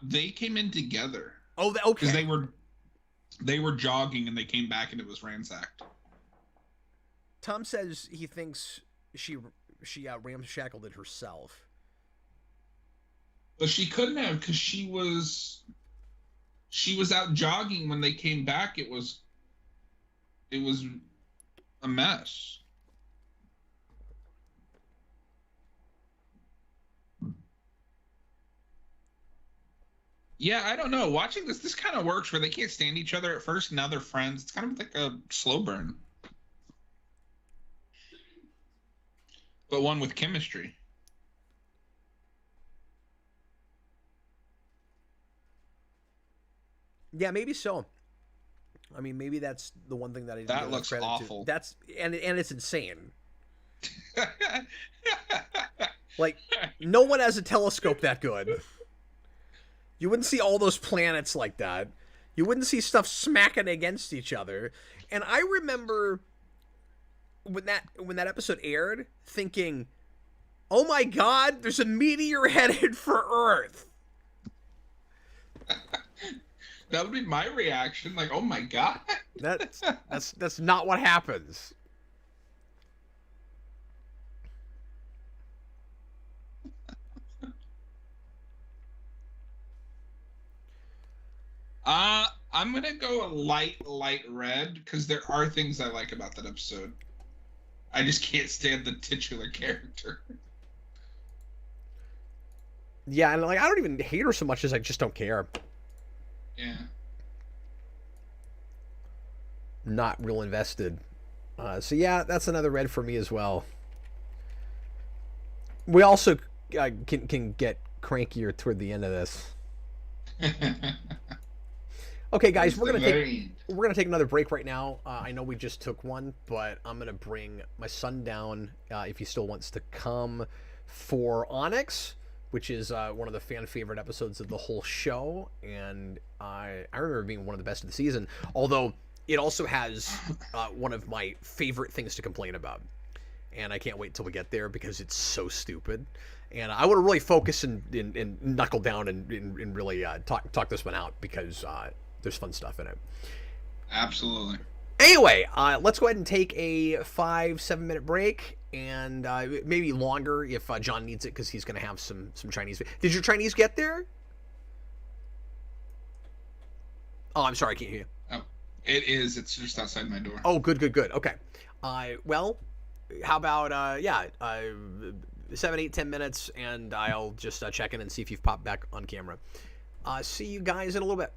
S2: They came in together.
S1: Oh, okay.
S2: Because they were jogging and they came back and it was ransacked.
S1: Tom says he thinks she ramshackled it herself.
S2: But she couldn't have, because she was out jogging when they came back. It was a mess. Yeah, I don't know. Watching this kind of works where they can't stand each other at first, and now they're friends. It's kind of like a slow burn, but one with chemistry.
S1: Yeah, maybe so. I mean, maybe that's the one thing that I didn't
S2: that looks awful.
S1: To. That's and it's insane. Like, no one has a telescope that good. You wouldn't see all those planets like that. You wouldn't see stuff smacking against each other. And I remember when that episode aired, thinking, "Oh my God, there's a meteor headed for Earth."
S2: That would be my reaction. Like, oh my God.
S1: That's not what happens.
S2: I'm gonna go a light red because there are things I like about that episode. I just can't stand the titular character.
S1: Yeah, and like I don't even hate her so much as I just don't care.
S2: Yeah.
S1: Not real invested. So yeah, that's another red for me as well. We also can get crankier toward the end of this. Okay, guys, we're gonna take another break right now. I know we just took one, but I'm gonna bring my son down if he still wants to come for Onyx, which is one of the fan favorite episodes of the whole show, and I remember being one of the best of the season. Although it also has one of my favorite things to complain about, and I can't wait till we get there because it's so stupid. And I want to really focus and knuckle down and really talk this one out because there's fun stuff in it.
S2: Absolutely.
S1: Anyway, let's go ahead and take a 5-7 minute break, and maybe longer if John needs it because he's going to have some Chinese. Did your Chinese get there? Oh, I'm sorry, I can't hear you.
S2: Oh, it is. It's just outside my door.
S1: Oh, good. Okay. Well, how about 7, 8, 10 minutes, and I'll just check in and see if you've popped back on camera. See you guys in a little bit.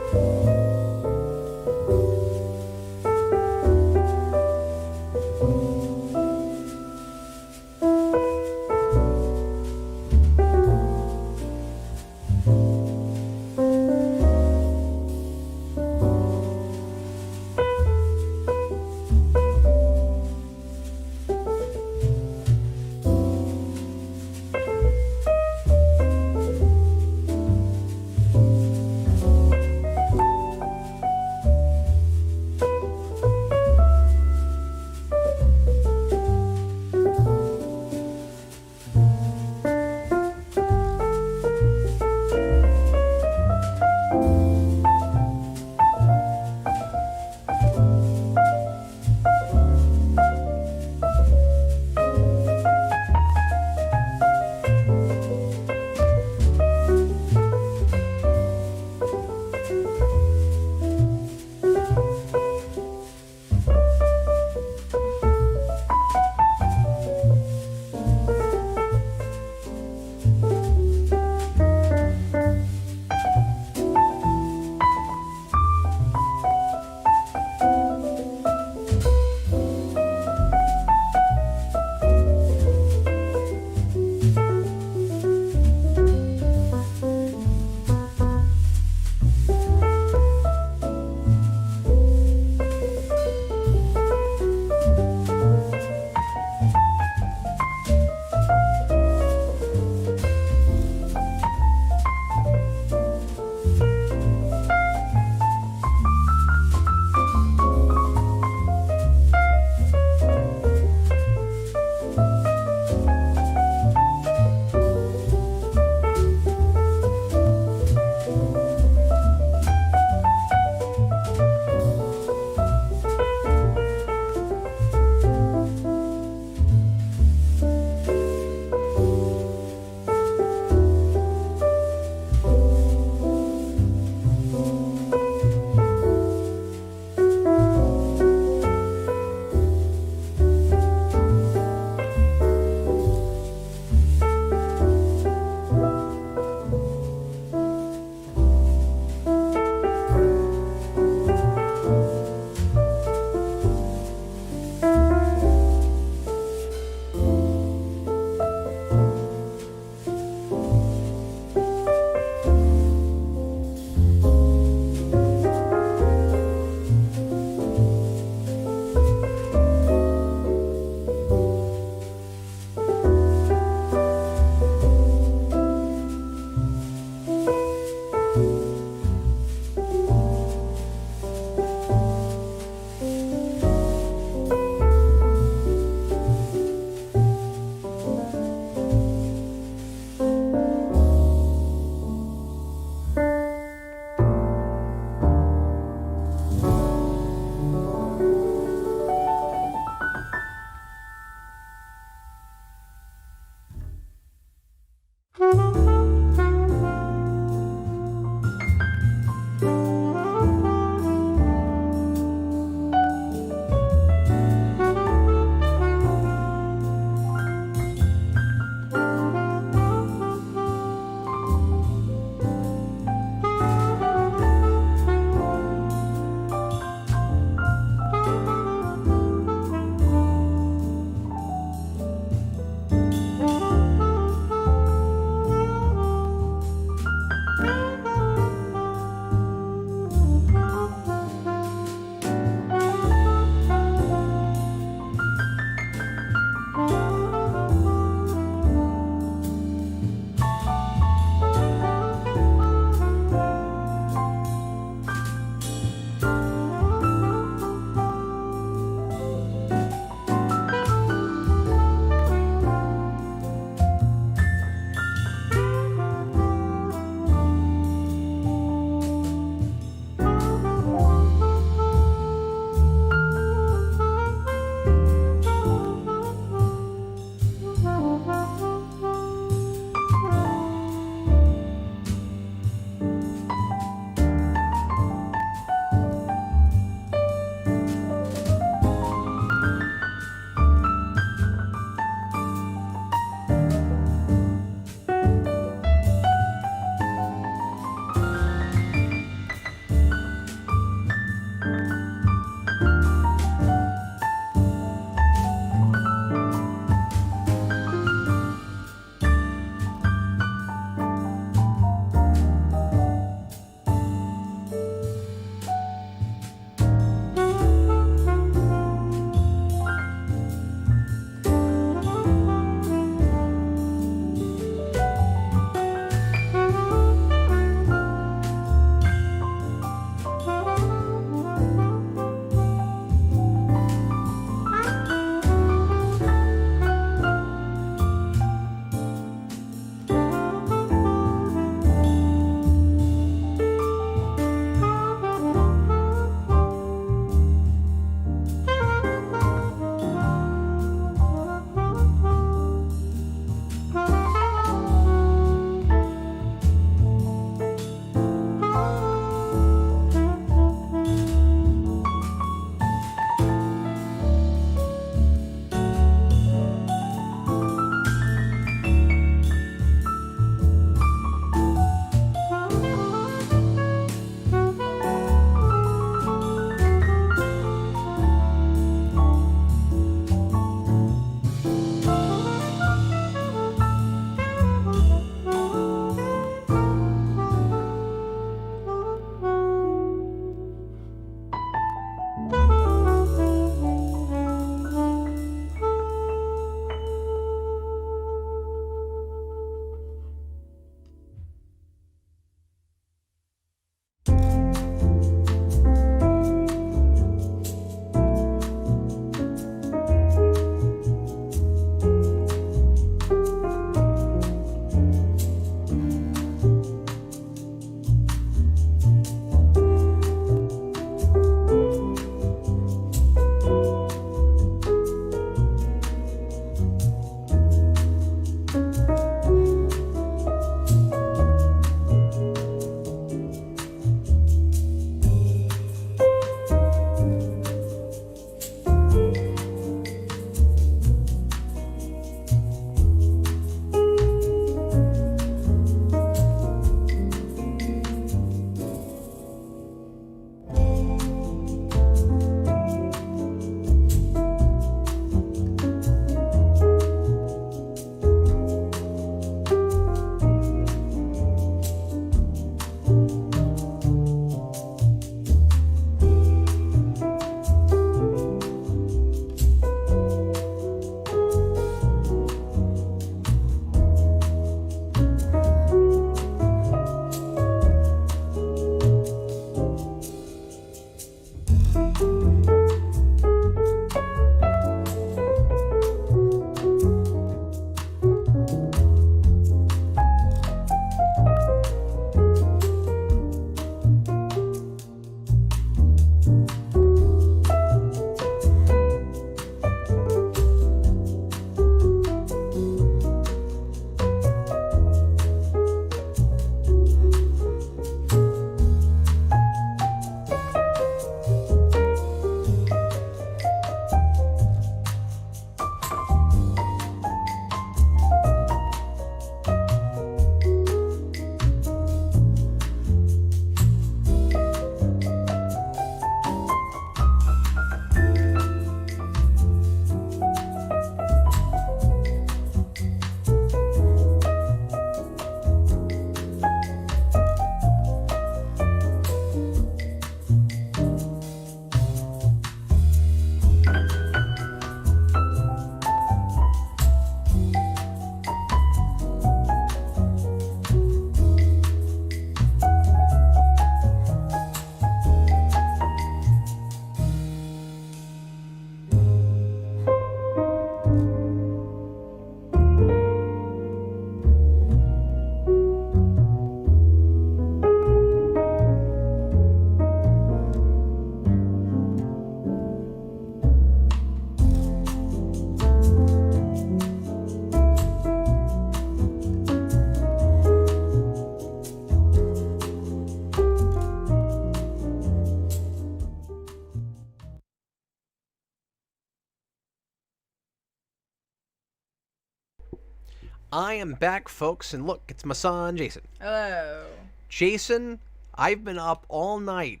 S1: I am back, folks, and look, it's my son, Jason.
S5: Hello.
S1: Jason, I've been up all night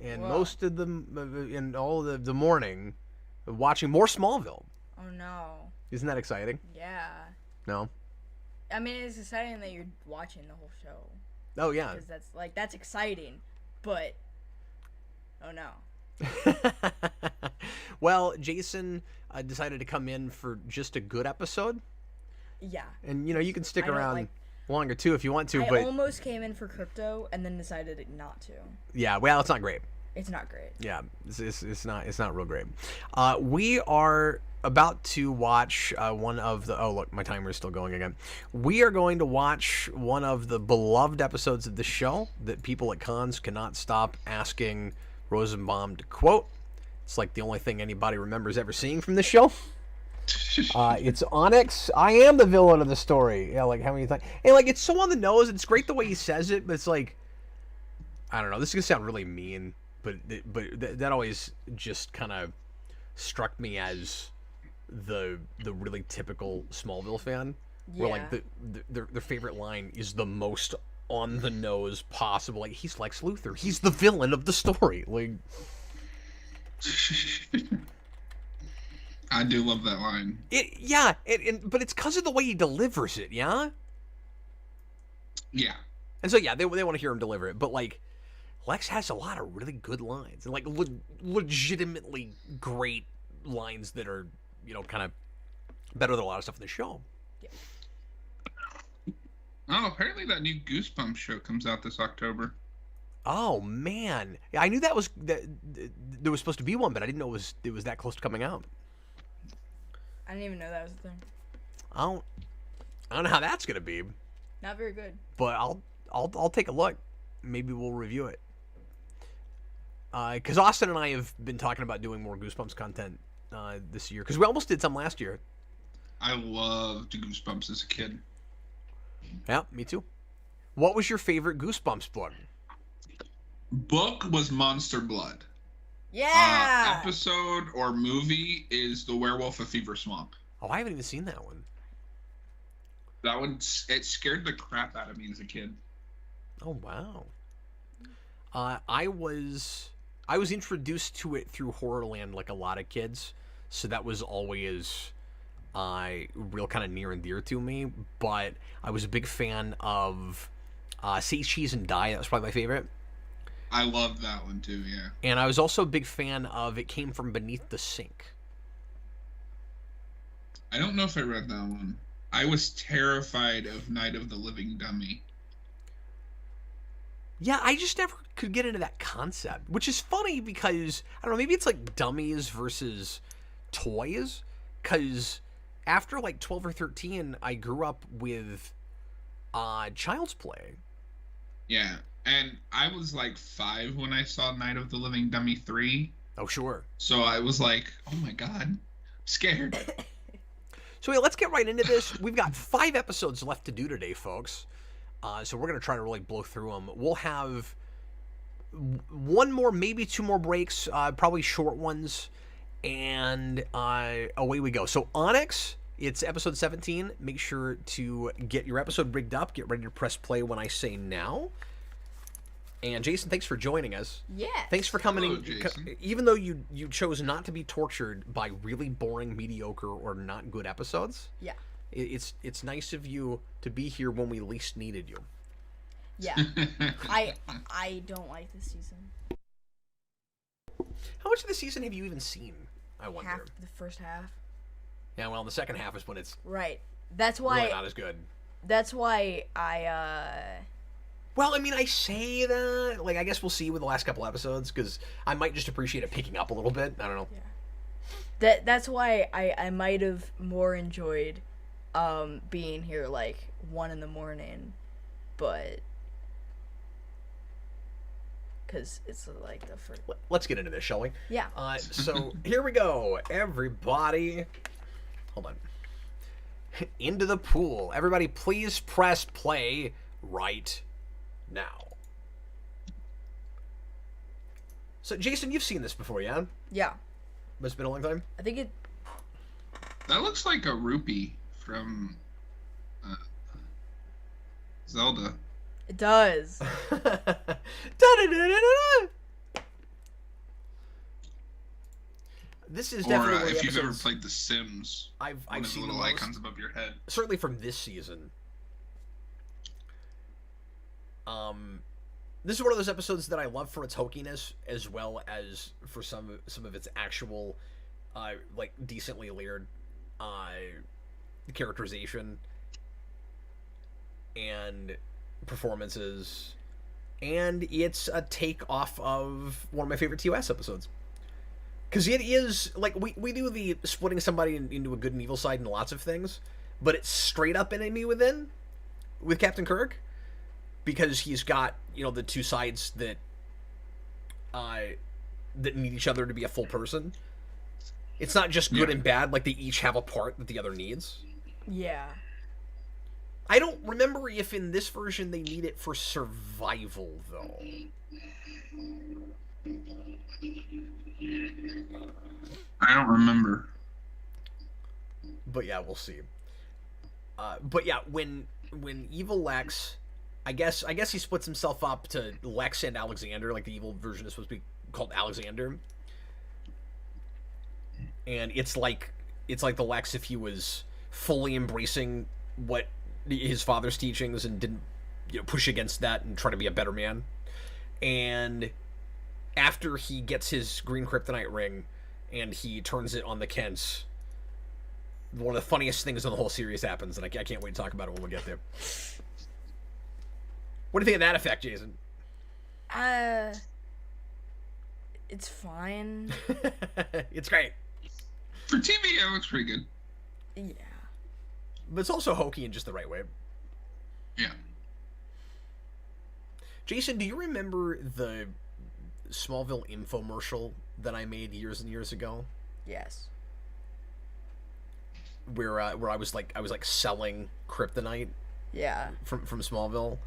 S1: and
S5: Whoa.
S1: most of in all the morning watching more Smallville.
S5: Oh no.
S1: Isn't that exciting?
S5: Yeah.
S1: No?
S5: I mean, it's exciting that you're watching the whole show.
S1: Oh, yeah.
S5: Because that's exciting, but oh no.
S1: Well, Jason decided to come in for just a good episode.
S5: Yeah.
S1: And, you can stick
S5: I don't
S1: around
S5: like-
S1: longer, too, if you want to.
S5: I
S1: But
S5: almost came in for crypto and then decided not to.
S1: yeah, well, it's not great.
S5: It's not great.
S1: Yeah, it's not real great. We are about to watch one of the... Oh, look, my timer is still going again. We are going to watch one of the beloved episodes of the show that people at cons cannot stop asking Rosenbaum to quote. It's like the only thing anybody remembers ever seeing from this show. It's Onyx. I am the villain of the story. Yeah, like how many times? And like it's so on the nose. It's great the way he says it, but it's like I don't know. This is gonna sound really mean, but that always just kind of struck me as the really typical Smallville fan, where like their favorite line is the most on the nose possible. Like he's Lex Luthor. He's the villain of the story. Like.
S2: I do love that line.
S1: But it's because of the way he delivers it, yeah?
S2: Yeah.
S1: And so, yeah, they want to hear him deliver it. But, like, Lex has a lot of really good lines. And, like, legitimately great lines that are, kind of better than a lot of stuff in the show.
S5: Yeah.
S2: Oh, apparently that new Goosebumps show comes out this October.
S1: Oh, man. I knew there was supposed to be one, but I didn't know it was that close to coming out.
S5: I didn't even know that was a thing.
S1: I don't know how that's gonna be,
S5: Not very good.
S1: but I'll take a look. Maybe we'll review it. Because Austin and I have been talking about doing more Goosebumps content this year. Because we almost did some last year.
S2: I loved Goosebumps as a kid.
S1: Yeah, me too. What was your favorite Goosebumps book?
S2: Book was Monster Blood.
S5: Yeah.
S2: Episode or movie is The Werewolf of Fever Swamp.
S1: Oh, I haven't even seen that one.
S2: That one, it scared the crap out of me as a kid.
S1: Oh, wow. I was introduced to it through Horrorland like a lot of kids, so that was always real kind of near and dear to me, but I was a big fan of Say Cheese and Die. That was probably my favorite.
S2: I loved that one too, yeah.
S1: And I was also a big fan of It Came From Beneath the Sink.
S2: I don't know if I read that one. I was terrified of Night of the Living Dummy.
S1: Yeah, I just never could get into that concept, which is funny because, I don't know, maybe it's like dummies versus toys, because after like 12 or 13, I grew up with Child's Play.
S2: Yeah, and I was like 5 when I saw Night of the Living Dummy 3.
S1: Oh, sure.
S2: So I was like, oh my god, I'm scared.
S1: So yeah, let's get right into this. We've got 5 episodes left to do today, folks. So we're going to try to really blow through them. We'll have one more, maybe 2 more breaks, probably short ones, and away we go. So Onyx, it's episode 17. Make sure to get your episode rigged up. Get ready to press play when I say now. And Jason, thanks for joining us.
S5: Yeah.
S1: Thanks for coming
S2: Hello,
S1: in.
S2: Jason.
S1: Even though you chose not to be tortured by really boring, mediocre, or not good episodes.
S5: Yeah.
S1: It's nice of you to be here when we least needed you.
S5: Yeah. I don't like this season.
S1: How much of the season have you even seen? I wonder.
S5: Half the first half.
S1: Yeah, well, the second half is when it's
S5: Right. That's why.
S1: really not as good.
S5: That's why I.
S1: Well, I mean, I say that. Like, I guess we'll see with the last couple episodes, because I might just appreciate it picking up a little bit. I don't know.
S5: Yeah. That's why I might have more enjoyed being here like 1 a.m, but because it's like the first.
S1: Let's get into this, shall we?
S5: Yeah.
S1: So here we go, everybody. Hold on. Into the pool. Everybody, please press play right now. So, Jason, you've seen this before, yeah?
S5: Yeah.
S1: But it's been a long time?
S5: I think it.
S2: That looks like a rupee from
S4: Zelda.
S5: It does.
S1: This is
S4: Or
S1: definitely one of the
S4: if you've ever
S1: episodes
S4: played The Sims,
S1: I've
S4: one of the
S1: seen
S4: little
S1: the most.
S4: icons above your head.
S1: Certainly from this season. This is one of those episodes that I love for its hokiness, as well as for some of its actual, like, decently layered, characterization and performances, and it's a take off of one of my favorite TOS episodes. Because it is, like, we do the splitting somebody into a good and evil side in lots of things, but it's straight up enemy within with Captain Kirk, because he's got, you know, the two sides that need each other to be a full person. It's not just good and bad, like they each have a part that the other needs.
S5: Yeah.
S1: I don't remember if in this version they need it for survival, though.
S4: I don't remember.
S1: But yeah, we'll see. But yeah, when evil Lex, I guess he splits himself up to Lex and Alexander. Like the evil version is supposed to be called Alexander, and it's like the Lex if he was fully embracing what his father's teachings and didn't, you know, push against that and try to be a better man. And after he gets his green kryptonite ring and he turns it on the Kents, one of the funniest things in the whole series happens, and I can't wait to talk about it when we get there. What do you think of that effect, Jason?
S5: It's fine.
S1: It's great.
S4: For TV, it looks pretty good.
S5: Yeah.
S1: But it's also hokey in just the right way.
S4: Yeah.
S1: Jason, do you remember the Smallville infomercial that I made years and years ago?
S5: Yes.
S1: Where I was like selling kryptonite.
S5: Yeah.
S1: From Smallville,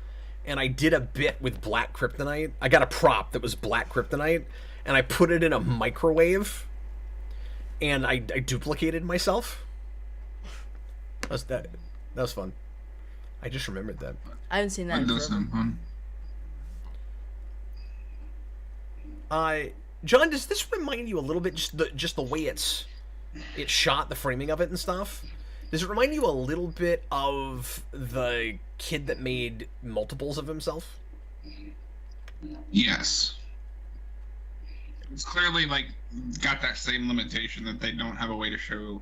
S1: and I did a bit with black kryptonite. I got a prop that was black kryptonite, and I put it in a microwave, and I duplicated myself. That was fun. I just remembered that.
S5: I haven't seen that in
S4: That does
S5: forever.
S4: sound fun.
S1: John, does this remind you a little bit just the way it's shot, the framing of it and stuff? Does it remind you a little bit of the kid that made multiples of himself?
S4: Yes. It's clearly, like, got that same limitation that they don't have a way to show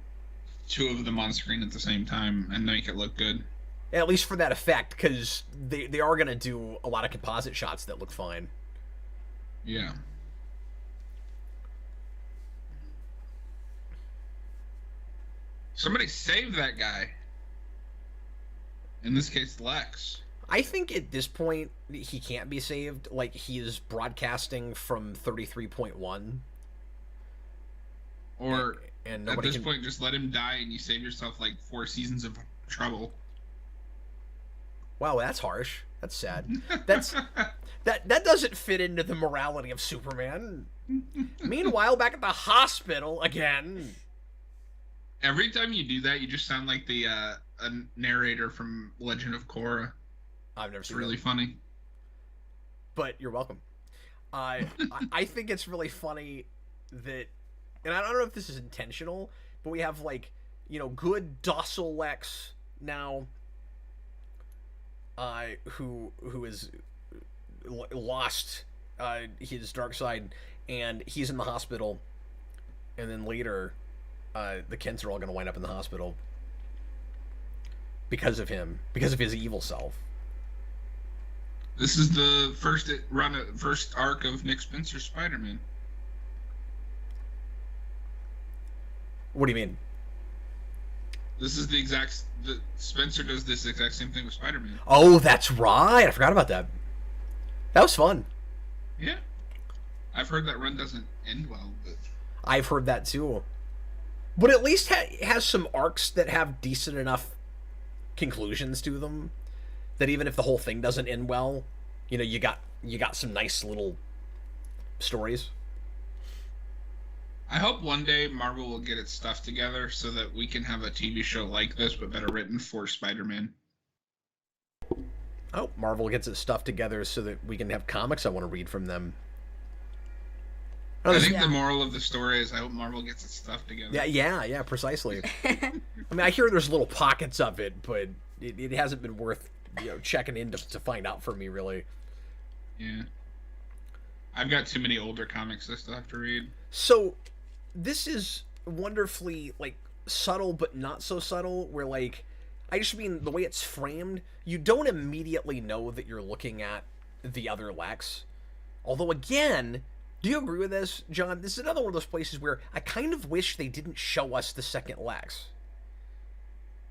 S4: two of them on screen at the same time and make it look good.
S1: At least for that effect, because they are going to do a lot of composite shots that look fine.
S4: Yeah. Somebody save that guy. In this case, Lex.
S1: I think at this point, he can't be saved. Like, he is broadcasting from 33.1.
S4: Or
S1: and
S4: at
S1: nobody
S4: this
S1: can...
S4: point, just let him die and you save yourself like 4 seasons of trouble.
S1: Wow, that's harsh. That's sad. That doesn't fit into the morality of Superman. Meanwhile, back at the hospital again.
S4: Every time you do that, you just sound like the a narrator from Legend of Korra.
S1: I've never
S4: It's
S1: seen
S4: really
S1: it.
S4: funny.
S1: But you're welcome. I think it's really funny that, and I don't know if this is intentional, but we have, like, you know, good docile Lex now, who is lost his dark side, and he's in the hospital, and then later the Kents are all going to wind up in the hospital because of him, because of his evil self.
S4: This is the first arc of Nick Spencer's Spider-Man.
S1: What do you mean?
S4: This is Spencer does this exact same thing with Spider-Man.
S1: Oh, that's right. I forgot about that. That was fun.
S4: Yeah. I've heard that run doesn't end well, but
S1: I've heard that too. But at least has some arcs that have decent enough conclusions to them that even if the whole thing doesn't end well, you know, you got some nice little stories.
S4: I hope one day Marvel will get its stuff together so that we can have a TV show like this but better written for Spider-Man.
S1: Oh, Marvel gets its stuff together so that we can have comics I want to read from them.
S4: I think the moral of the story is I hope Marvel gets its stuff together.
S1: Yeah, precisely. I mean, I hear there's little pockets of it, but it hasn't been worth checking in to find out for me, really.
S4: Yeah. I've got too many older comics I still have to read.
S1: So, this is wonderfully, subtle but not so subtle, where, I just mean the way it's framed, you don't immediately know that you're looking at the other Lex. Although, again, do you agree with this, John? This is another one of those places where I kind of wish they didn't show us the second Lex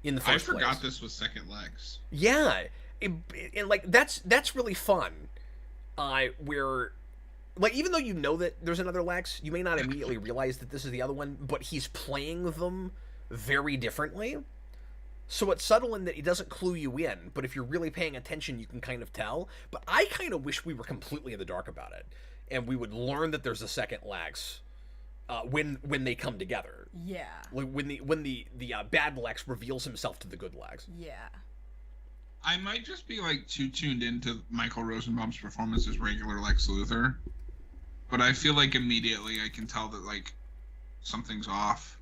S1: in the first place.
S4: I forgot this was second Lex.
S1: Yeah. And that's really fun. Where... even though you know that there's another Lex, you may not immediately realize that this is the other one, but he's playing them very differently. So it's subtle in that he doesn't clue you in, but if you're really paying attention, you can kind of tell. But I kind of wish we were completely in the dark about it, and we would learn that there's a second Lex when they come together.
S5: Yeah.
S1: When the bad Lex reveals himself to the good Lex.
S5: Yeah.
S4: I might just be too tuned into Michael Rosenbaum's performance as regular Lex Luthor. But I feel like immediately I can tell that, something's off.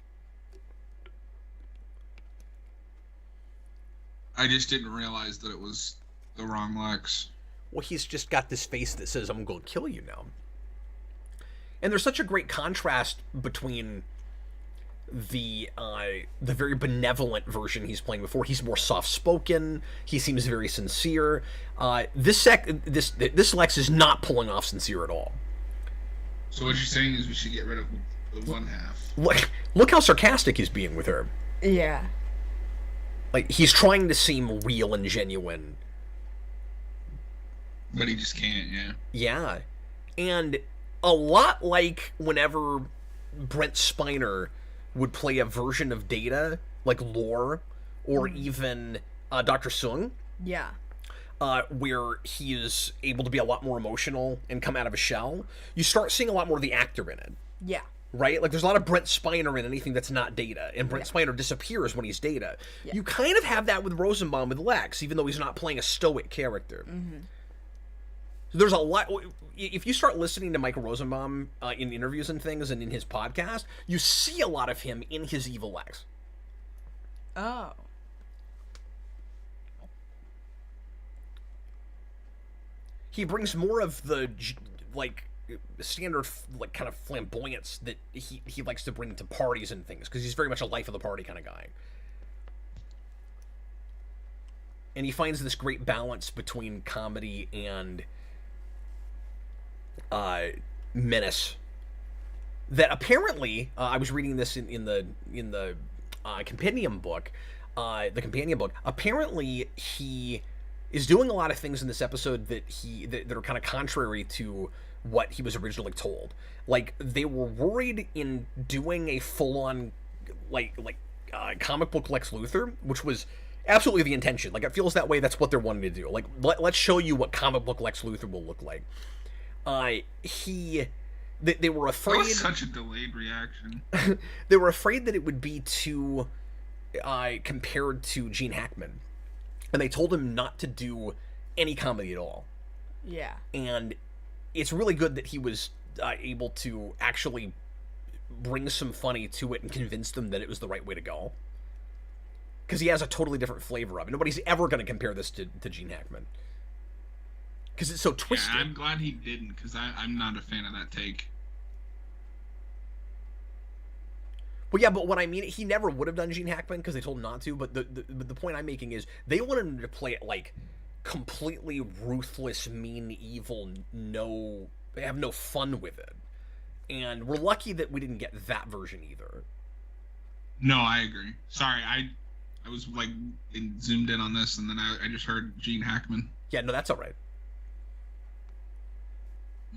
S4: I just didn't realize that it was the wrong Lex.
S1: Well, he's just got this face that says, I'm going to kill you now. And there's such a great contrast between the very benevolent version he's playing before. He's more soft-spoken. He seems very sincere. This Lex is not pulling off sincere at all.
S4: So what you're saying is we should get rid of the one half.
S1: Look how sarcastic he's being with her.
S5: Yeah.
S1: He's trying to seem real and genuine.
S4: But he just can't, yeah.
S1: Yeah. And a lot like whenever Brent Spiner would play a version of Data, like Lore, or even Dr. Sung.
S5: Yeah.
S1: Where he is able to be a lot more emotional and come out of a shell, you start seeing a lot more of the actor in it.
S5: Yeah.
S1: Right? There's a lot of Brent Spiner in anything that's not Data, and Brent Spiner disappears when he's Data. Yeah. You kind of have that with Rosenbaum with Lex, even though he's not playing a stoic character.
S5: Mm-hmm.
S1: There's a lot... If you start listening to Michael Rosenbaum in interviews and things and in his podcast, you see a lot of him in his evil Lex.
S5: Oh.
S1: He brings more of the, standard, kind of flamboyance that he likes to bring to parties and things, because he's very much a life of the party kind of guy. And he finds this great balance between comedy and menace. That apparently, I was reading this in the compendium book, the companion book. Apparently, he is doing a lot of things in this episode that are kind of contrary to what he was originally told. They were worried in doing a full-on, comic book Lex Luthor, which was absolutely the intention. It feels that way. That's what they're wanting to do. Let's show you what comic book Lex Luthor will look like. They were afraid...
S4: That was such a delayed reaction.
S1: They were afraid that it would be too compared to Gene Hackman. And they told him not to do any comedy at all.
S5: Yeah.
S1: And it's really good that he was able to actually bring some funny to it and convince them that it was the right way to go. Because he has a totally different flavor of it. Nobody's ever going to compare this to Gene Hackman. Because it's so twisted.
S4: Yeah, I'm glad he didn't, because I'm not a fan of that take.
S1: Well, yeah, but what I mean, he never would have done Gene Hackman because they told him not to. But the point I'm making is they wanted him to play it completely ruthless, mean, evil, have no fun with it. And we're lucky that we didn't get that version either.
S4: No, I agree. Sorry, I was zoomed in on this, and then I just heard Gene Hackman.
S1: Yeah, no, that's all right.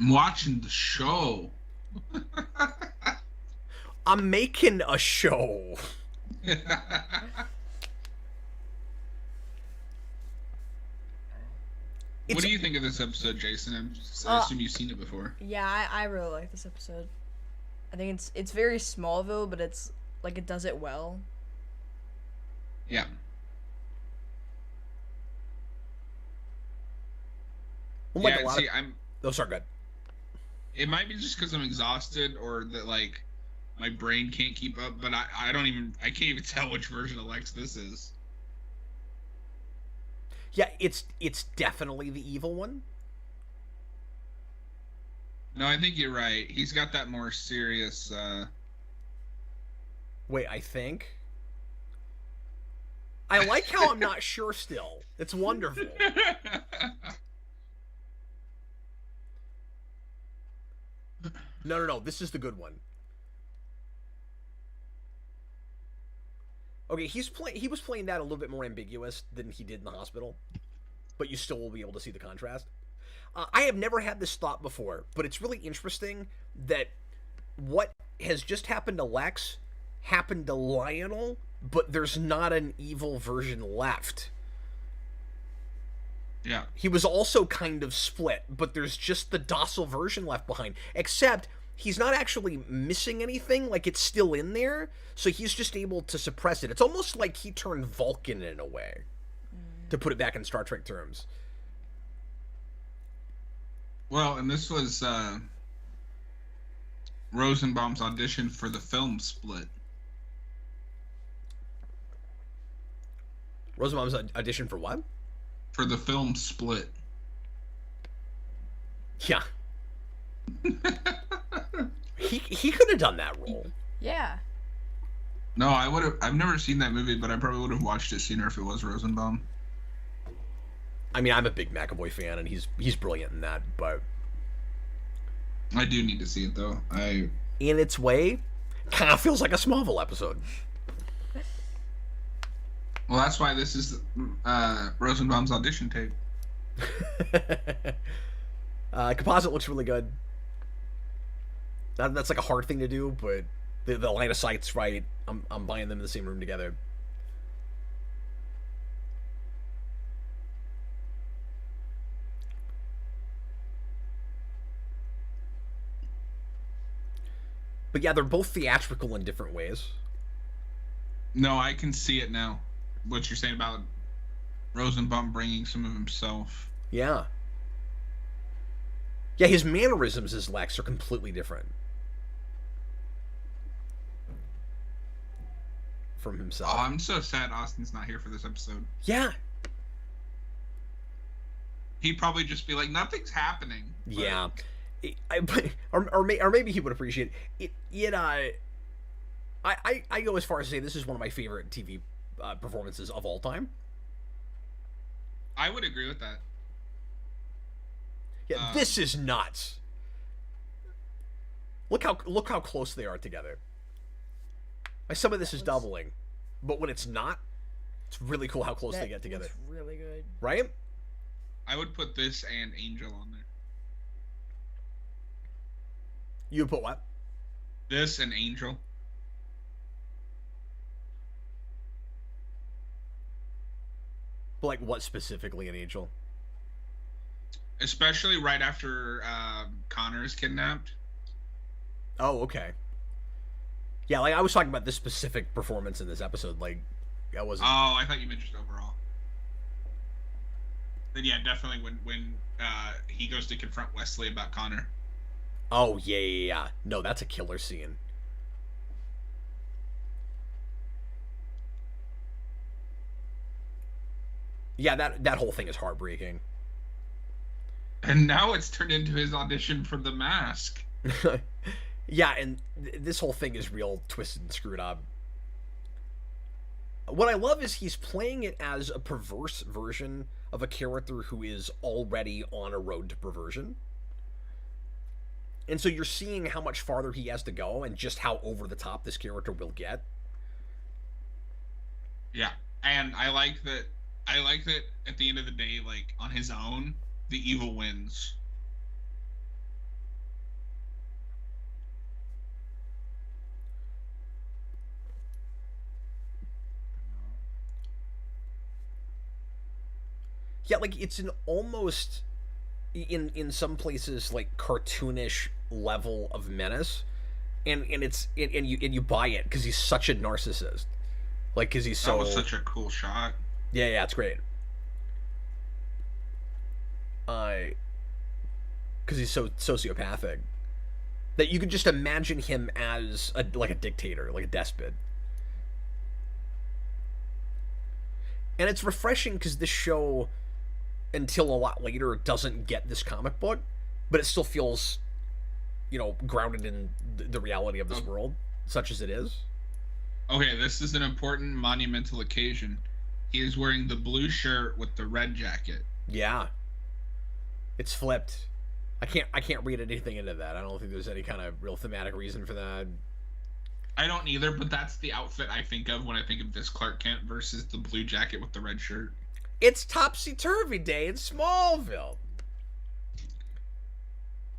S4: I'm watching the show.
S1: I'm making a show.
S4: What do you think of this episode, Jason? I assume you've seen it before.
S5: Yeah, I really like this episode. I think it's very Smallville, but it's it does it well.
S4: Yeah.
S1: Unlike
S2: yeah, see,
S1: those are good.
S2: It might be just because I'm exhausted or that like my brain can't keep up, but I can't even tell which version of Lex this is.
S1: Yeah, it's definitely the evil one.
S2: No, I think you're right. He's got that more serious.
S1: Wait, I think. I like how I'm not sure still. It's wonderful. No. This is the good one. Okay, he was playing that a little bit more ambiguous than he did in the hospital, but you still will be able to see the contrast. I have never had this thought before, but it's really interesting that what has just happened to Lex happened to Lionel, but there's not an evil version left.
S2: Yeah.
S1: He was also kind of split, but there's just the docile version left behind, except he's not actually missing anything, like it's still in there, so he's just able to suppress it. It's almost like he turned Vulcan in a way, to put it back in Star Trek terms.
S2: Well, and this was Rosenbaum's audition for the film Split.
S1: Rosenbaum's audition for what?
S2: For the film Split.
S1: Yeah. he could have done that role.
S5: Yeah.
S2: No, I would have. I've never seen that movie, but I probably would have watched it sooner if it was Rosenbaum.
S1: I mean, I'm a big McAvoy fan, and he's brilliant in that, but
S2: I do need to see it though.
S1: In its way, kind of feels like a Smallville episode.
S2: Well, that's why this is Rosenbaum's audition tape.
S1: Composite looks really good. That's like a hard thing to do, but the line of sight's right. I'm buying them in the same room together. But yeah, they're both theatrical in different ways.
S2: No, I can see it now. What you're saying about Rosenbaum bringing some of himself.
S1: Yeah. Yeah, his mannerisms as Lex are completely different from himself.
S2: Oh, I'm so sad Austin's not here for this episode.
S1: Yeah.
S2: He'd probably just be like, nothing's happening. But...
S1: Yeah. Or maybe he would appreciate it. I go as far as to say this is one of my favorite TV performances of all time.
S2: I would agree with that.
S1: Yeah, this is nuts. Look how close they are together. Like, some of this is doubling, but when it's not, it's really cool how close they get together.
S5: It's really good,
S1: right?
S2: I would put this and Angel on there.
S1: You would put what?
S2: This and Angel.
S1: But like, what specifically in Angel?
S2: Especially right after Connor is kidnapped.
S1: Oh, okay. Yeah, like I was talking about this specific performance in this episode. Like, I wasn't.
S2: Oh, I thought you meant just overall. Then yeah, definitely when he goes to confront Wesley about Connor.
S1: Oh yeah. No, that's a killer scene. Yeah, that whole thing is heartbreaking.
S2: And now it's turned into his audition for The Mask.
S1: Yeah, and this whole thing is real twisted and screwed up. What I love is he's playing it as a perverse version of a character who is already on a road to perversion. And so you're seeing how much farther he has to go and just how over the top this character will get.
S2: Yeah, and I like that at the end of the day, like, on his own, the evil wins.
S1: Yeah, like, it's an almost, in some places, like, cartoonish level of menace, and you buy it because he's such a narcissist, like, because he's so.
S2: That was such a cool shot.
S1: Yeah, it's great. because he's so sociopathic, that you could just imagine him as a dictator, like a despot. And it's refreshing because this show, until a lot later, doesn't get this comic book, but it still feels, grounded in the reality of this world, such as it is.
S2: Okay, this is an important monumental occasion. He is wearing the blue shirt with the red jacket.
S1: Yeah. It's flipped. I can't read anything into that. I don't think there's any kind of real thematic reason for that.
S2: I don't either, but that's the outfit I think of when I think of this Clark Kent versus the blue jacket with the red shirt.
S1: It's topsy-turvy day in Smallville.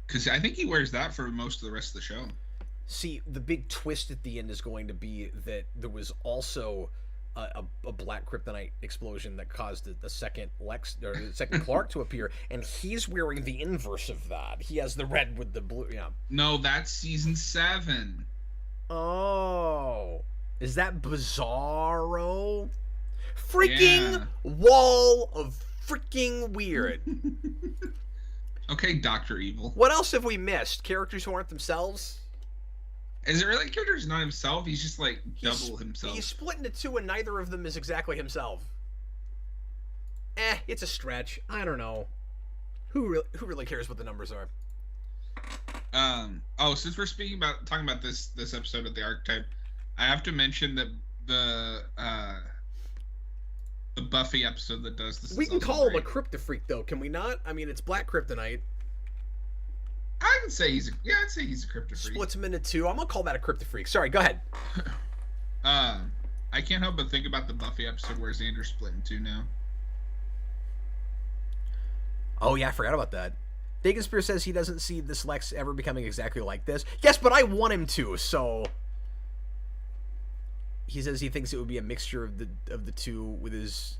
S1: Because
S2: I think he wears that for most of the rest of the show.
S1: See, the big twist at the end is going to be that there was also a black kryptonite explosion that caused the second Clark to appear, and he's wearing the inverse of that. He has the red with the blue. Yeah.
S2: No, that's season 7.
S1: Oh, is that Bizarro? Freaking wall of freaking weird.
S2: Okay, Dr. Evil.
S1: What else have we missed? Characters who aren't themselves?
S2: Is it really characters not himself? He's just like double himself.
S1: He's split into two, and neither of them is exactly himself. It's a stretch. I don't know. Who really cares what the numbers are?
S2: Since we're talking about this episode of the Archetype, I have to mention that the Buffy episode that does this.
S1: We can call him a Kryptofreak, though, can we not? I mean, it's black kryptonite.
S2: I'd say he's a Kryptofreak.
S1: Splits him into two. I'm gonna call that a Kryptofreak. Sorry, go ahead.
S2: I can't help but think about the Buffy episode where Xander's split in two now.
S1: Oh yeah, I forgot about that. Dagon Spear says he doesn't see this Lex ever becoming exactly like this. Yes, but I want him to, so... He says he thinks it would be a mixture of the two with his...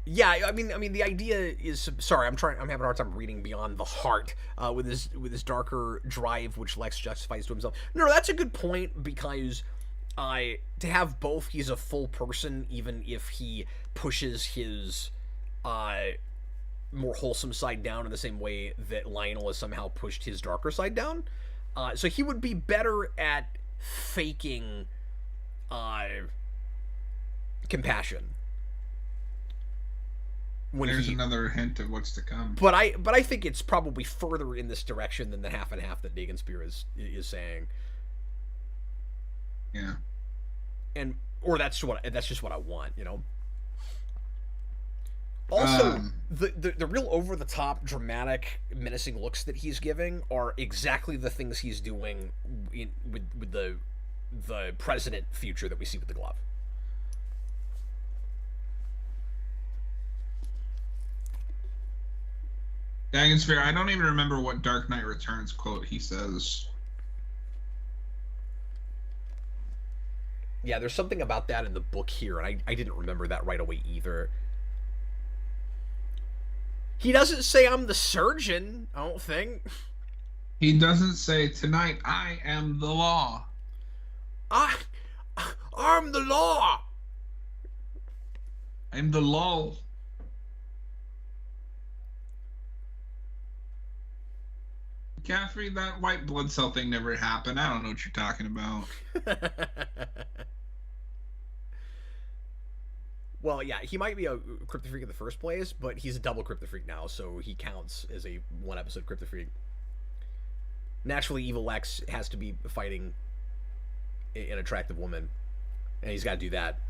S1: Yeah, I mean, the idea is... Sorry, I'm having a hard time reading beyond the heart with his darker drive, which Lex justifies to himself. No, that's a good point, because to have both, he's a full person, even if he pushes his... more wholesome side down in the same way that Lionel has somehow pushed his darker side down. So he would be better at faking compassion.
S2: There's another hint of what's to come.
S1: But I think it's probably further in this direction than the half and half that Dagon Spear is saying.
S2: Yeah.
S1: Or that's just what I want, Also, the real over-the-top, dramatic, menacing looks that he's giving are exactly the things he's doing with the president future that we see with the glove.
S2: Dagon Spear, I don't even remember what Dark Knight Returns quote he says.
S1: Yeah, there's something about that in the book here, and I didn't remember that right away either. He doesn't say I'm the surgeon, I don't think.
S2: He doesn't say, tonight I am the law.
S1: I'm the law.
S2: I'm the law. Catherine, that white blood cell thing never happened. I don't know what you're talking about.
S1: Well, yeah, he might be a Kryptofreak in the first place, but he's a double Kryptofreak now, so he counts as a one-episode Kryptofreak. Naturally, evil Lex has to be fighting an attractive woman, and he's got to do that.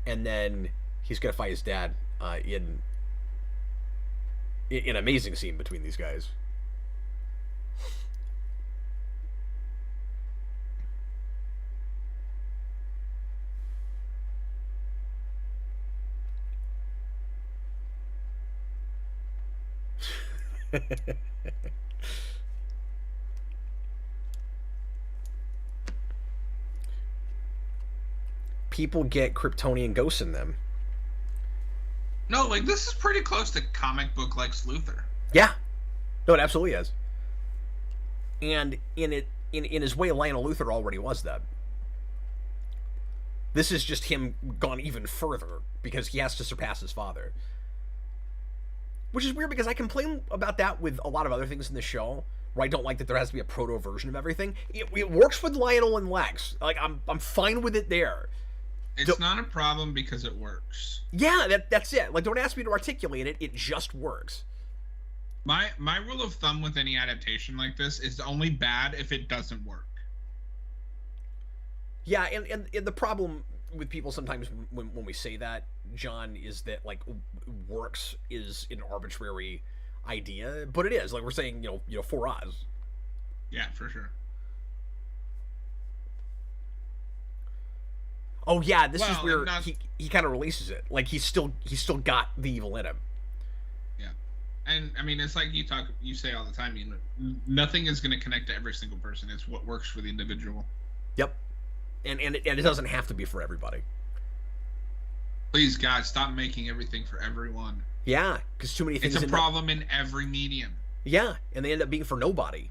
S1: And then he's going to fight his dad in an amazing scene between these guys. People get Kryptonian ghosts in them.
S2: No, like, this is pretty close to comic book Lex Luthor.
S1: Yeah. No, it absolutely is. And in his way, Lionel Luthor already was that. This is just him gone even further, because he has to surpass his father. Which is weird because I complain about that with a lot of other things in the show, where I don't like that there has to be a proto version of everything. It works with Lionel and Lex. Like, I'm fine with it there.
S4: It's not a problem because it works.
S1: Yeah, that's it. Like, don't ask me to articulate it. It just works.
S4: My rule of thumb with any adaptation like this is only bad if it doesn't work.
S1: Yeah, and the problem with people sometimes when we say that, John, is that, like, works is an arbitrary idea, but it is. Like, we're saying, you know, for us.
S4: Yeah, for sure.
S1: Oh yeah, this is where he kind of releases it. Like, he's still got the evil in him.
S4: Yeah, and I mean, it's like you say all the time. You know, nothing is going to connect to every single person. It's what works for the individual.
S1: Yep, and it doesn't have to be for everybody.
S4: Please, God, stop making everything for everyone.
S1: Yeah, because too many things.
S4: It's a problem in every medium.
S1: Yeah, and they end up being for nobody.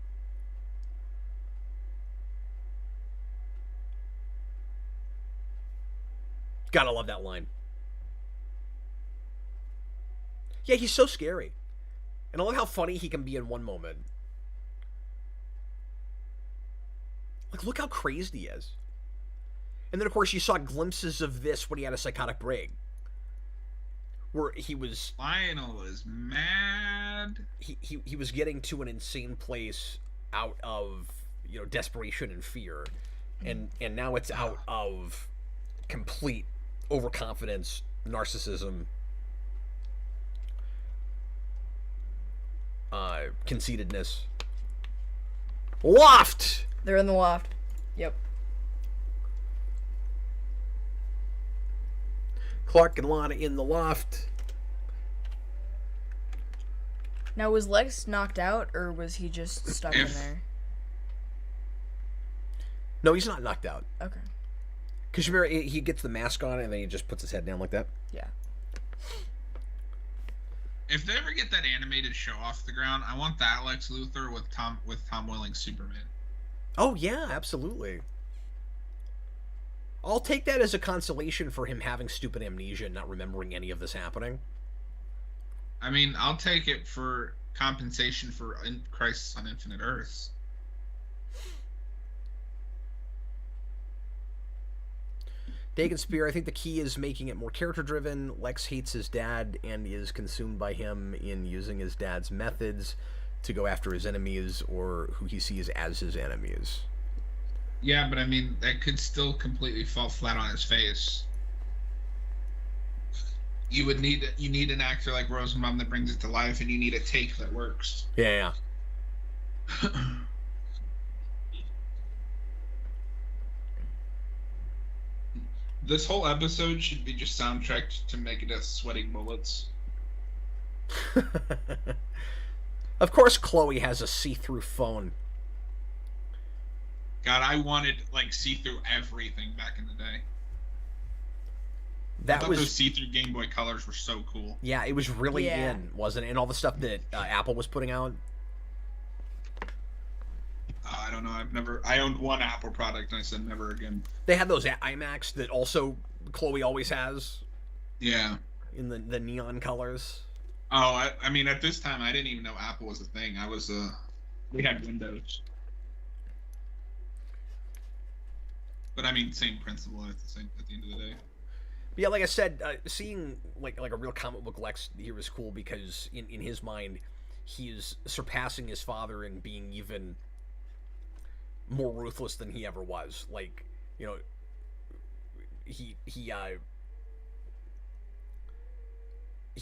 S1: Gotta love that line. Yeah, he's so scary. And I love how funny he can be in one moment. Like, look how crazed he is. And then, of course, you saw glimpses of this when he had a psychotic break. Where he was...
S4: Lionel was mad.
S1: He was getting to an insane place out of, you know, desperation and fear. And now it's out of complete overconfidence, narcissism, conceitedness. Loft!
S5: They're in the loft. Yep.
S1: Clark and Lana in the loft.
S5: Now, was Lex knocked out, or was he just stuck in there?
S1: No, he's not knocked out.
S5: Okay.
S1: Because you remember, he gets the mask on, and then he just puts his head down like that?
S5: Yeah.
S4: If they ever get that animated show off the ground, I want that Lex Luthor with Tom Welling's Superman.
S1: Oh, yeah, absolutely. I'll take that as a consolation for him having stupid amnesia and not remembering any of this happening.
S4: I mean, I'll take it for compensation for Crisis on Infinite Earths.
S1: Dagon Spear, I think the key is making it more character-driven. Lex hates his dad and is consumed by him in using his dad's methods to go after his enemies or who he sees as his enemies.
S4: Yeah, but I mean, that could still completely fall flat on his face. You need an actor like Rosenbaum that brings it to life, and you need a take that works.
S1: Yeah.
S4: This whole episode should be just soundtracked to Megadeth sweating bullets.
S1: Of course, Chloe has a see-through phone.
S4: God, I wanted, like, see-through everything back in the day. I thought those see-through Game Boy Colors were so cool.
S1: Yeah, it was really in, wasn't it? And all the stuff that Apple was putting out.
S4: I don't know. I owned one Apple product, and I said never again.
S1: They had those iMacs that also Chloe always has.
S4: Yeah.
S1: In the neon colors.
S4: Oh, I mean, at this time, I didn't even know Apple was a thing. We had Windows. But I mean, same principle at the end of the day.
S1: But yeah, like I said, seeing like a real comic book Lex here is cool because in his mind, he is surpassing his father and being even more ruthless than he ever was. Like, you know, he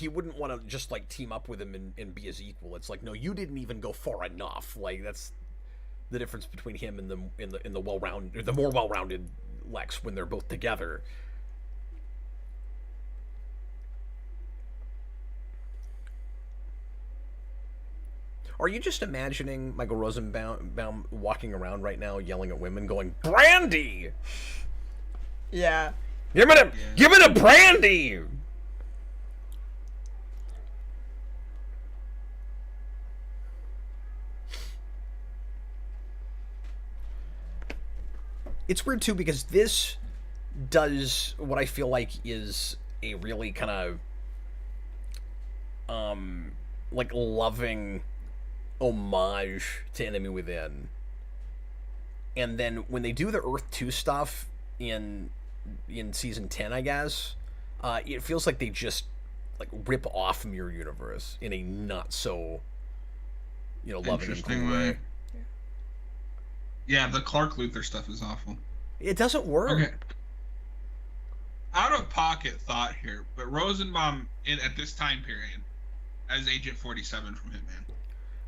S1: wouldn't want to just like team up with him and be his equal. It's like, no, you didn't even go far enough. Like, that's the difference between him and the well-rounded, the more well-rounded Lex when they're both together. Are you just imagining Michael Rosenbaum walking around right now yelling at women going, "Brandy!"
S5: Yeah.
S1: Give me the brandy! It's weird too because this does what I feel like is a really kind of like loving homage to Enemy Within. And then when they do the Earth 2 stuff in season 10, I guess, it feels like they just like rip off Mirror Universe in a not so, loving and cool way.
S4: Yeah, the Clark Luthor stuff is awful.
S1: It doesn't work.
S4: Okay. Out of pocket thought here, but Rosenbaum at this time period as Agent 47 from Hitman.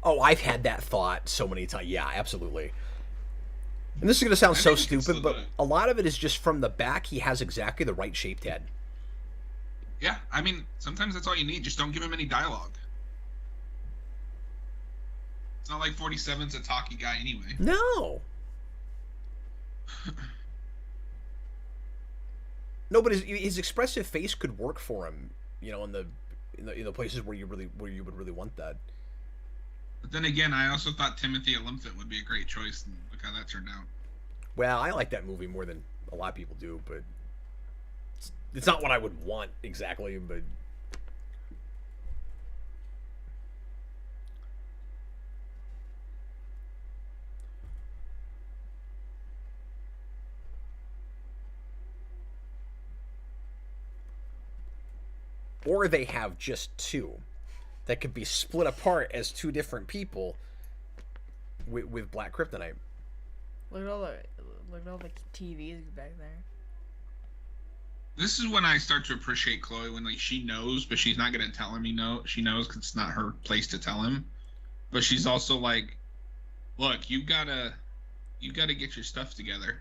S1: Oh, I've had that thought so many times. Yeah, absolutely. And this is going to sound so stupid, but a lot of it is just from the back, he has exactly the right shaped head.
S4: Yeah, I mean, sometimes that's all you need. Just don't give him any dialogue. It's not like 47's a talky guy anyway.
S1: No. No, but his expressive face could work for him, in the places where you would really want that.
S4: But then again, I also thought Timothy Olyphant would be a great choice, and look how that turned out.
S1: Well, I like that movie more than a lot of people do, but it's not what I would want exactly, but... Or they have just two that could be split apart as two different people with Black Kryptonite.
S5: Look at all the TVs back there.
S4: This is when I start to appreciate Chloe, when like she knows, but she's not gonna tell him. She knows because it's not her place to tell him. But she's also like, "Look, you gotta get your stuff together."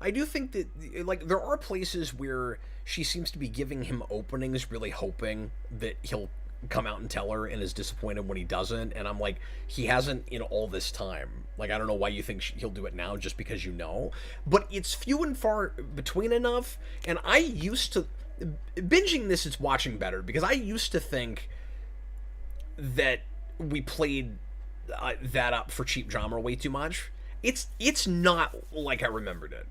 S1: I do think that, like, there are places where she seems to be giving him openings, really hoping that he'll come out and tell her, and is disappointed when he doesn't. And I'm like, he hasn't in all this time. Like, I don't know why you think he'll do it now just because you know. But it's few and far between enough. And I used to... Binging this is watching better, because I used to think that we played that up for cheap drama way too much. It's not like I remembered it.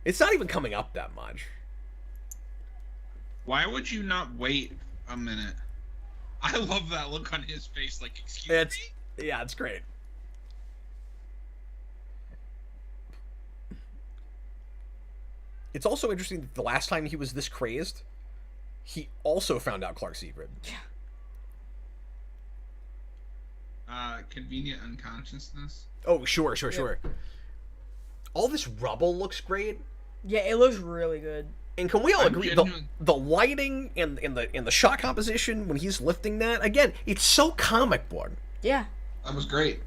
S1: It's not even coming up that much.
S4: Why would you not wait a minute? I love that look on his face, like, excuse me?
S1: Yeah, it's great. It's also interesting that the last time he was this crazed, he also found out Clark's secret.
S4: Yeah. Convenient unconsciousness.
S1: Oh, sure. All this rubble looks great.
S5: Yeah, it looks really good.
S1: And can we all agree, the lighting and the shot composition when he's lifting that, again, it's so comic book.
S5: Yeah.
S4: That was great.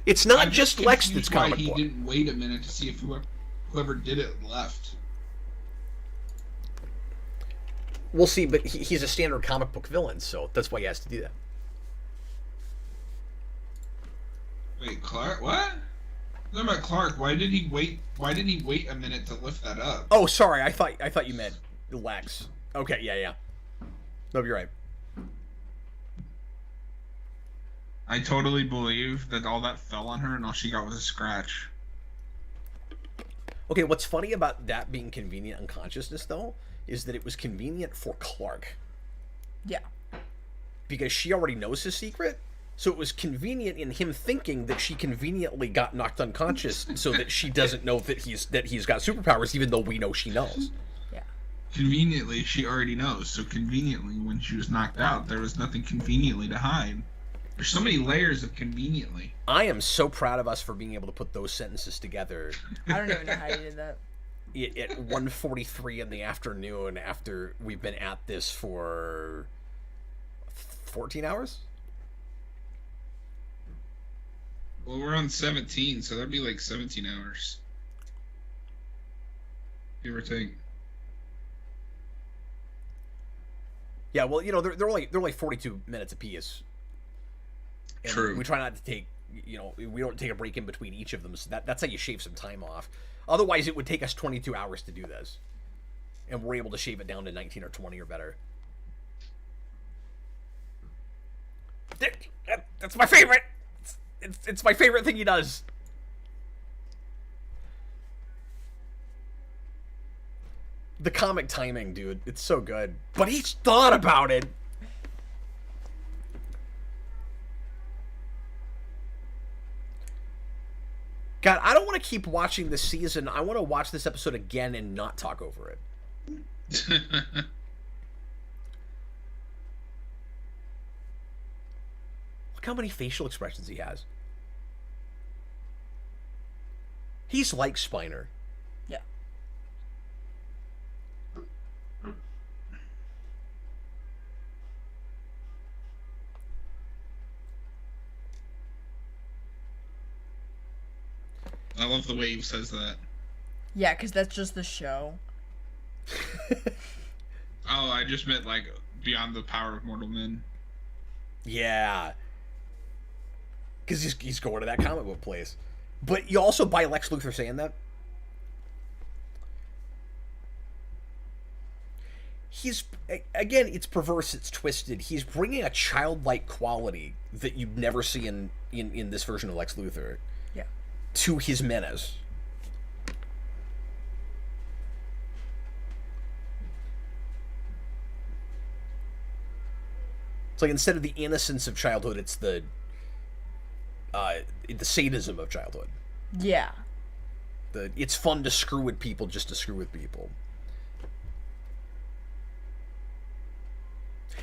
S1: It's not just Lex that's comic book.
S4: He didn't wait a minute to see if whoever did it left.
S1: We'll see, but he's a standard comic book villain, so that's why he has to do that.
S4: Wait, Clark? What? Talking about Clark, why did he wait a minute to lift that up?
S1: Oh, sorry, I thought you meant Lex. Okay, yeah. No, you're right.
S4: I totally believe that all that fell on her and all she got was a scratch.
S1: Okay, what's funny about that being convenient unconsciousness, though, is that it was convenient for Clark.
S5: Yeah.
S1: Because she already knows his secret, so it was convenient in him thinking that she conveniently got knocked unconscious so that she doesn't know that he's got superpowers, even though we know she knows.
S5: Yeah.
S4: Conveniently, she already knows. So conveniently, when she was knocked out, there was nothing conveniently to hide. There's so many layers of conveniently.
S1: I am so proud of us for being able to put those sentences together.
S5: I don't even know how you did that.
S1: At 1:43 in the afternoon, after we've been at this for 14 hours?
S4: Well, we're on 17, so that'd be like 17 hours. Give or take.
S1: Yeah, well, they're only 42 minutes apiece. And
S4: True.
S1: We try not to take, we don't take a break in between each of them, so that's how you shave some time off. Otherwise, it would take us 22 hours to do this. And we're able to shave it down to 19 or 20 or better. That's my favorite! It's my favorite thing he does. The comic timing, dude. It's so good. But he's thought about it. God, I don't want to keep watching this season. I want to watch this episode again and not talk over it. Look how many facial expressions he has. He's like Spiner.
S5: Yeah.
S4: I love the way he says that.
S5: Yeah, because that's just the show.
S4: Oh, I just meant like beyond the power of mortal men.
S1: Yeah. Because he's going to that comic book place. But you also buy Lex Luthor saying that. He's, again, it's perverse, it's twisted. He's bringing a childlike quality that you never see in this version of Lex Luthor.
S5: Yeah.
S1: To his menace. It's like instead of the innocence of childhood, it's the sadism of childhood.
S5: Yeah.
S1: It's fun to screw with people just to screw with people.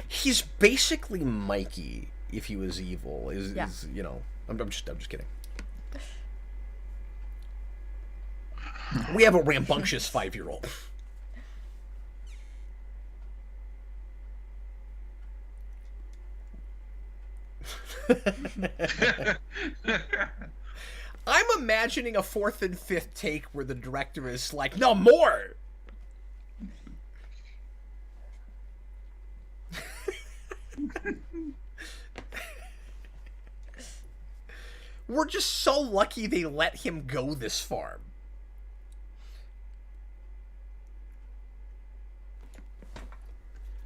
S1: He's basically Mikey if he was evil.
S5: Yeah.
S1: You know, I'm just kidding. We have a rambunctious 5-year-old. I'm imagining a 4th and 5th take where the director is like, no more. We're just so lucky they let him go this far.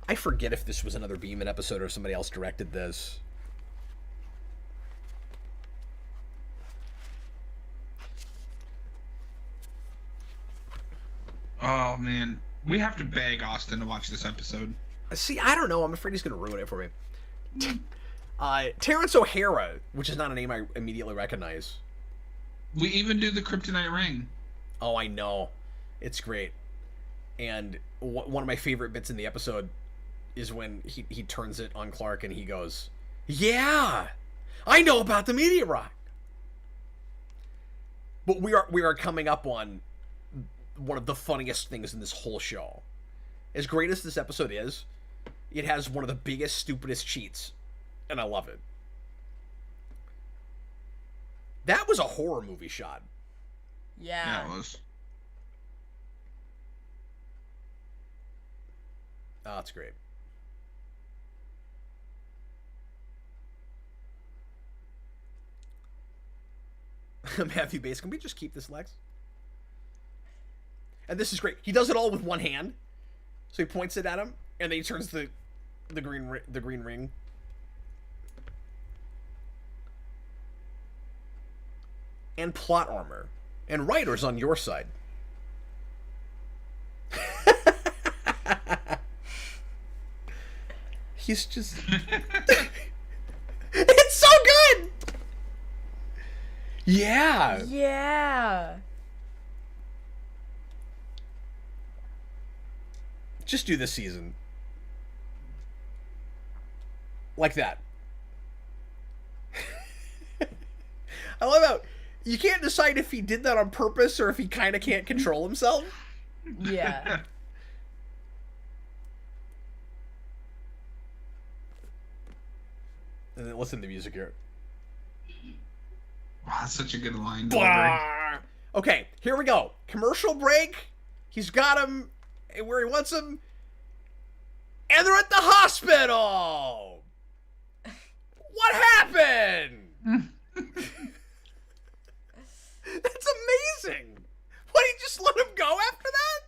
S1: I forget if this was another Beeman episode or somebody else directed this.
S4: Oh man, we have to beg Austin to watch this episode.
S1: See, I don't know. I'm afraid he's going to ruin it for me. Terrence O'Hara, which is not a name I immediately recognize.
S4: We even do the Kryptonite ring.
S1: Oh, I know. It's great. And one of my favorite bits in the episode is when he turns it on Clark and he goes, yeah, I know about the meteor rock. But we are coming up on one of the funniest things in this whole show. As great as this episode is, it has one of the biggest, stupidest cheats. And I love it. That was a horror movie shot.
S5: Yeah.
S4: Yeah, it was.
S1: Oh, that's great. Matthew Bates, can we just keep this, Lex? And this is great. He does it all with one hand. So he points it at him, and then he turns the green ring. And plot armor. And writers on your side. He's just... It's so good! Yeah!
S5: Yeah.
S1: Just do this season. Like that. I love how you can't decide if he did that on purpose or if he kind of can't control himself.
S5: Yeah.
S1: And then listen to the music here.
S4: Wow, that's such a good line delivery.
S1: Okay, here we go. Commercial break. He's got him where he wants him. And they're at the hospital. What happened? That's amazing. What, he just let him go after that?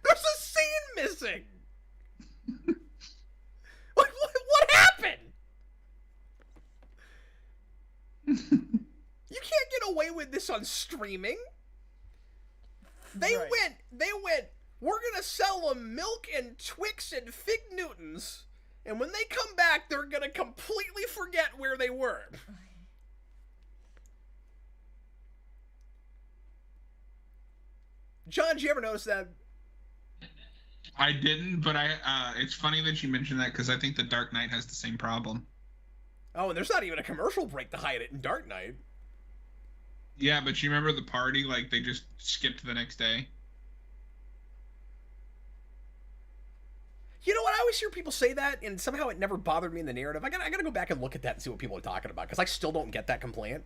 S1: There's a scene missing. What happened? You can't get away with this on streaming. They
S5: Right.
S1: went We're gonna sell them milk and Twix and Fig Newtons, and when they come back, they're gonna completely forget where they were. John, did you ever notice that?
S4: I didn't, but it's funny that you mentioned that because I think the Dark Knight has the same problem.
S1: Oh, and there's not even a commercial break to hide it in Dark Knight.
S4: Yeah, but you remember the party? Like, they just skipped the next day?
S1: You know what? I always hear people say that, and somehow it never bothered me in the narrative. I gotta go back and look at that and see what people are talking about, because I still don't get that complaint.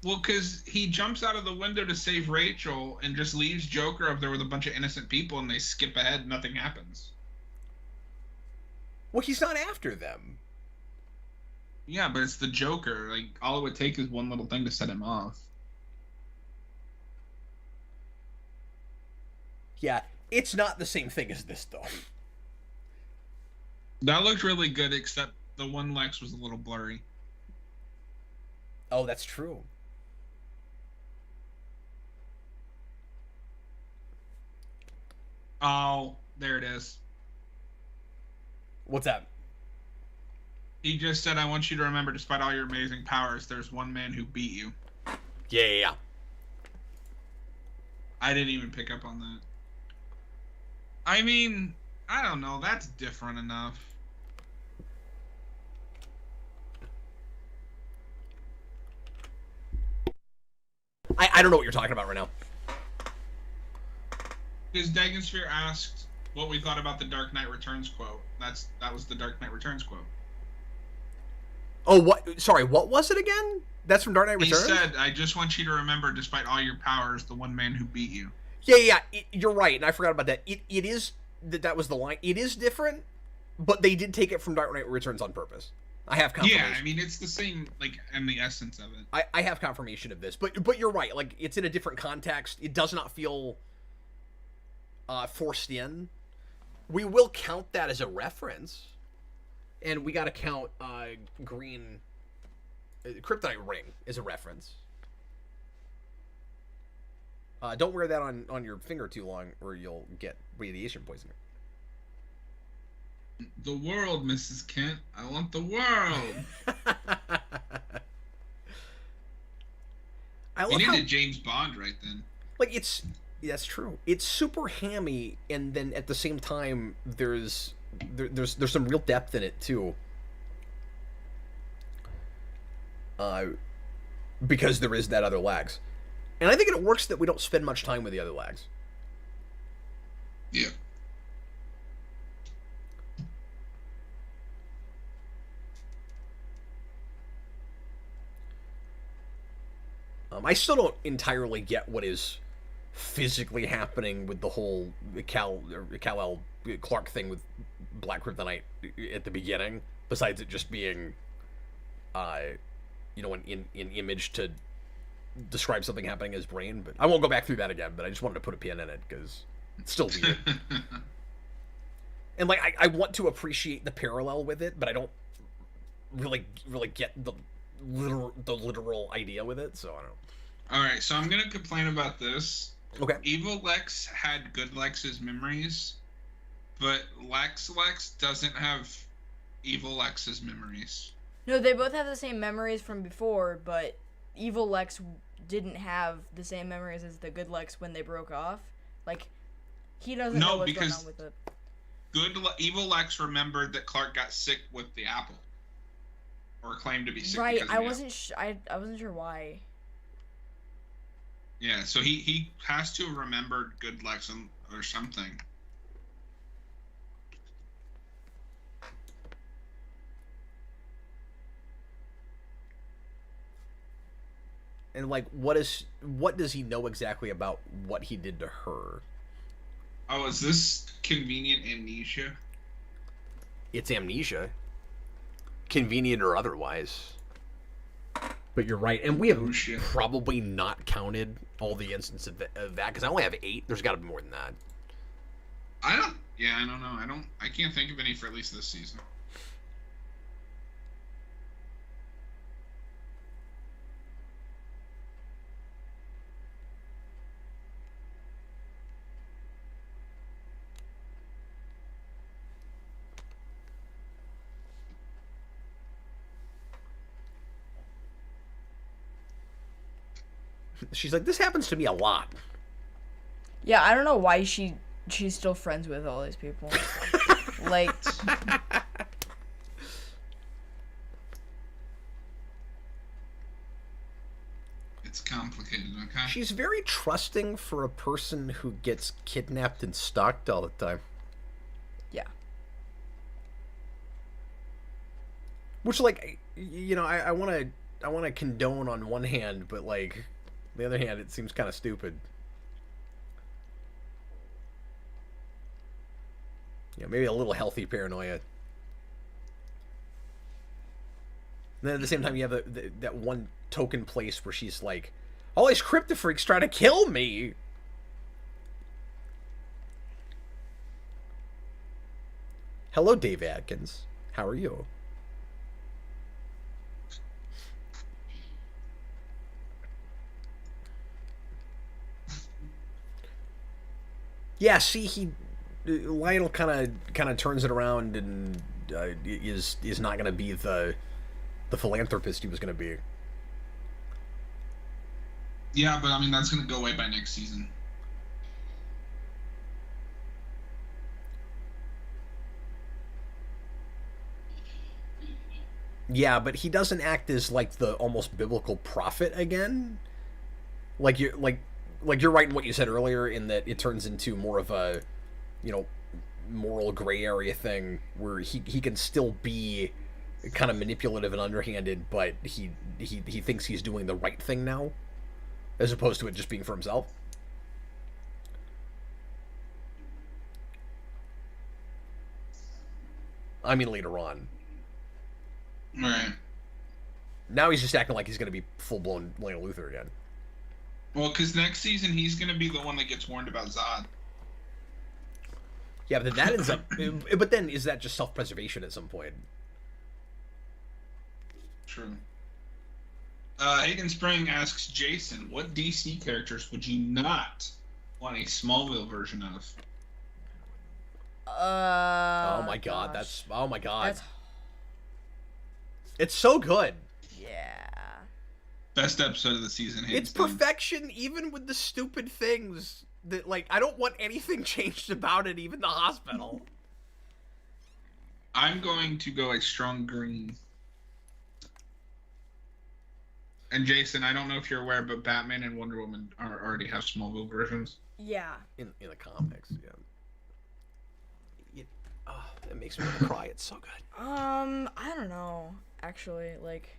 S4: Well, because he jumps out of the window to save Rachel and just leaves Joker up there with a bunch of innocent people, and they skip ahead and nothing happens.
S1: Well, he's not after them.
S4: Yeah, but it's the Joker. Like, all it would take is one little thing to set him off.
S1: Yeah, it's not the same thing as this, though.
S4: That looked really good, except the one Lex was a little blurry.
S1: Oh, that's true.
S4: Oh, there it is.
S1: What's that?
S4: He just said, I want you to remember, despite all your amazing powers, there's one man who beat you.
S1: Yeah.
S4: I didn't even pick up on that. I mean, I don't know. That's different enough.
S1: I don't know what you're talking about right now.
S4: Because Dagonsphere asked what we thought about the Dark Knight Returns quote. That was the Dark Knight Returns quote.
S1: Oh, what? Sorry, what was it again? That's from Dark Knight Returns?
S4: He said, I just want you to remember, despite all your powers, the one man who beat you.
S1: Yeah, you're right, and I forgot about that. It is, that was the line. It is different, but they did take it from Dark Knight Returns on purpose. I have confirmation.
S4: Yeah, I mean, it's the same, like, in the essence of it.
S1: I have confirmation of this, but you're right. Like, it's in a different context. It does not feel forced in. We will count that as a reference, and we got to count green Kryptonite ring as a reference. Don't wear that on your finger too long, or you'll get radiation poisoning.
S4: The world, Mrs. Kent. I want the world.
S1: I love
S4: you
S1: how,
S4: needed James Bond right then.
S1: like, that's true. It's super hammy, and then at the same time, there's some real depth in it too. Because there is that other lags, and I think it works that we don't spend much time with the other lags.
S4: Yeah.
S1: I still don't entirely get what is physically happening with the whole Kal-El Clark thing with Black Kryptonite at the beginning, besides it just being, an image to describe something happening in his brain. But I won't go back through that again, but I just wanted to put a pin in it, because it's still weird. And, like, I want to appreciate the parallel with it, but I don't really get the literal idea with it, so I don't know.
S4: Alright, so I'm gonna complain about this.
S1: Okay.
S4: Evil Lex had good Lex's memories, but Lex doesn't have Evil Lex's memories.
S5: No, they both have the same memories from before, but Evil Lex didn't have the same memories as the good Lex when they broke off. Like, he doesn't know what's going on with it.
S4: Evil Lex remembered that Clark got sick with the apple, or claimed to be sick.
S5: Right,
S4: because of
S5: I
S4: the
S5: wasn't I wasn't sure why.
S4: Yeah, so he has to have remembered good Lex or something.
S1: And, like, what does he know exactly about what he did to her?
S4: Oh, is this convenient amnesia?
S1: It's amnesia, convenient or otherwise. But you're right, and we have probably not counted all the instances of that, because I only have 8. There's got to be more than that.
S4: I don't know. I can't think of any for at least this season.
S1: she's like, this happens to me a lot.
S5: Yeah, I don't know why she's still friends with all these people. Like,
S4: it's complicated, okay?
S1: She's very trusting for a person who gets kidnapped and stalked all the time.
S5: yeah.
S1: Which, like, you know, I want to condone on one hand, but, like, on the other hand, it seems kind of stupid. Yeah, maybe a little healthy paranoia. And then at the same time, you have that one token place where she's like, all these Kryptofreaks trying to kill me. Hello, Dave Atkins. How are you? Yeah, see, Lionel kind of turns it around and is not going to be the philanthropist he was going to be.
S4: Yeah, but I mean that's going to go away by next season.
S1: Yeah, but he doesn't act as like the almost biblical prophet again. Like you're right in what you said earlier, in that it turns into more of a, you know, moral gray area thing where he can still be kind of manipulative and underhanded, but he thinks he's doing the right thing now, as opposed to it just being for himself. I mean, later on.
S4: Right.
S1: Now he's just acting like he's going to be full-blown Lionel Luthor again.
S4: Well, because next season he's going to be the one that gets warned about Zod.
S1: Yeah, but then that ends up... But then, is that just self-preservation at some point?
S4: True. Hagen Spring asks Jason, what DC characters would you not want a Smallville version of?
S1: Oh my god,
S5: gosh.
S1: oh my god.
S5: That's...
S1: It's so good.
S5: Yeah.
S4: Best episode of the season.
S1: It's perfection, even with the stupid things that, like, I don't want anything changed about it, even the hospital.
S4: I'm going to go a strong green. And Jason, I don't know if you're aware, but Batman and Wonder Woman already have Smallville versions.
S5: Yeah.
S1: In the comics, yeah. It makes me want to cry. It's so good.
S5: I don't know. Actually, like,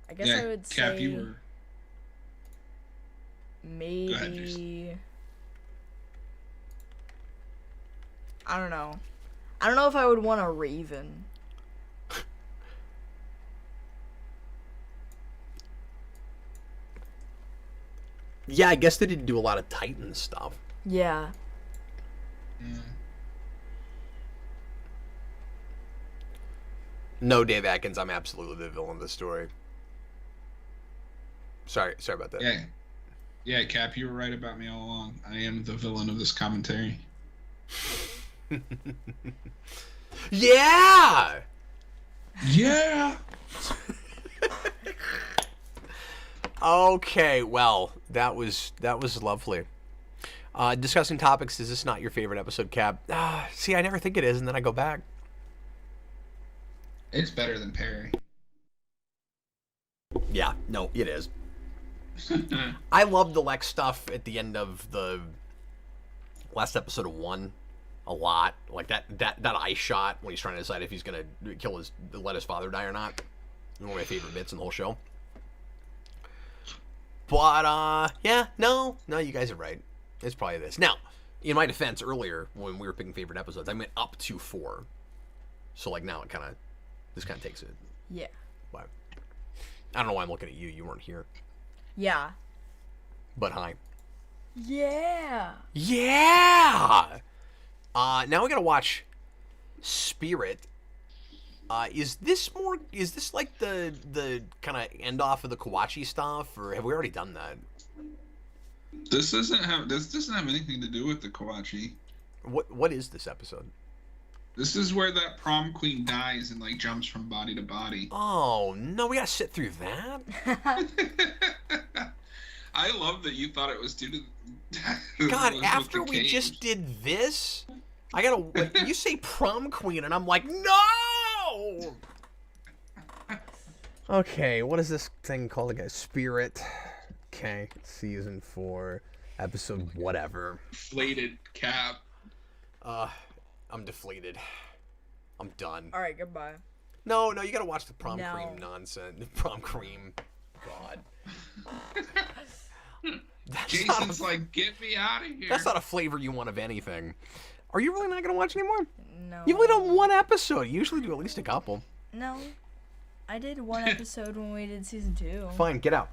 S5: I guess
S4: yeah,
S5: I would
S4: Cap,
S5: say
S4: you were...
S5: maybe.
S4: Go ahead, Jason.
S5: I don't know. I don't know if I would want a Raven.
S1: Yeah, I guess they didn't do a lot of Titan stuff.
S5: Yeah.
S4: Mm.
S1: No, Dave Atkins, I'm absolutely the villain of the story. Sorry about that.
S4: Yeah, Cap, you were right about me all along. I am the villain of this commentary.
S1: Yeah!
S4: Yeah!
S1: Okay, well, that was lovely. Discussing topics, is this not your favorite episode, Cap? See, I never think it is, and then I go back.
S4: It's better than Perry.
S1: Yeah, no, it is. I love the Lex stuff at the end of the last episode of 1 a lot. Like that eye shot when he's trying to decide if he's gonna let his father die or not. One of my favorite bits in the whole show. But yeah, no, you guys are right. It's probably this. Now, in my defense, earlier when we were picking favorite episodes, I went up to 4. So like now this kind of takes it.
S5: Yeah.
S1: But I don't know why I'm looking at you. You weren't here.
S5: Yeah.
S1: But hi.
S5: Yeah.
S1: Yeah. Now we gotta watch Spirit. Is this like the kind of end off of the Kawachi stuff, or have we already done that?
S4: This doesn't have anything to do with the Kawachi.
S1: What is this episode?
S4: This is where that prom queen dies and like jumps from body to body.
S1: Oh no, we gotta sit through that.
S4: I love that you thought it was due to.
S1: God, after we just did this, I gotta. Like, you say prom queen, and I'm like, no. Okay, what is this thing called again? Spirit. Okay, season 4, episode whatever.
S4: Deflated Cap.
S1: I'm deflated. I'm done.
S5: All right, goodbye.
S1: No, you gotta watch the prom cream nonsense. The prom cream. God.
S4: Jason's like, get me out of here.
S1: That's not a flavor you want of anything. Are you really not gonna watch anymore?
S5: No.
S1: You've only done one episode. You usually do at least a couple.
S5: No. I did one episode when we did season 2.
S1: Fine, get out.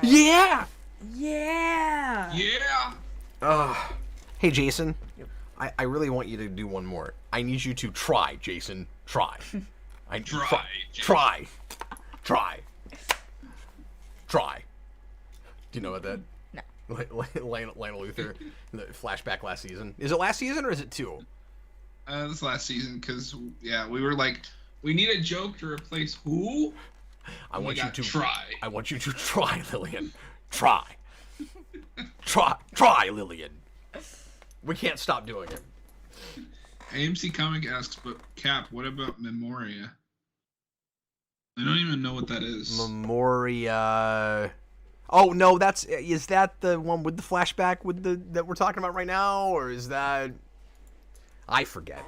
S1: Yeah!
S5: Yeah!
S4: Yeah!
S1: Hey, Jason.
S5: Yep.
S1: I really want you to do one more. I need you to try, Jason. Try. Try. Do you know about that?
S5: No.
S1: Lionel Luther, the flashback last season. Is it last season or is it 2?
S4: This last season, because, we were like, we need a joke to replace who?
S1: I want you to
S4: try.
S1: I want you to try, Lillian. Try, Lillian. We can't stop doing it.
S4: AMC Comic asks, but Cap, what about Memoria? I don't even know what that is.
S1: Memoria. Oh no, is that the one with the flashback that we're talking about right now, or is that? I forget.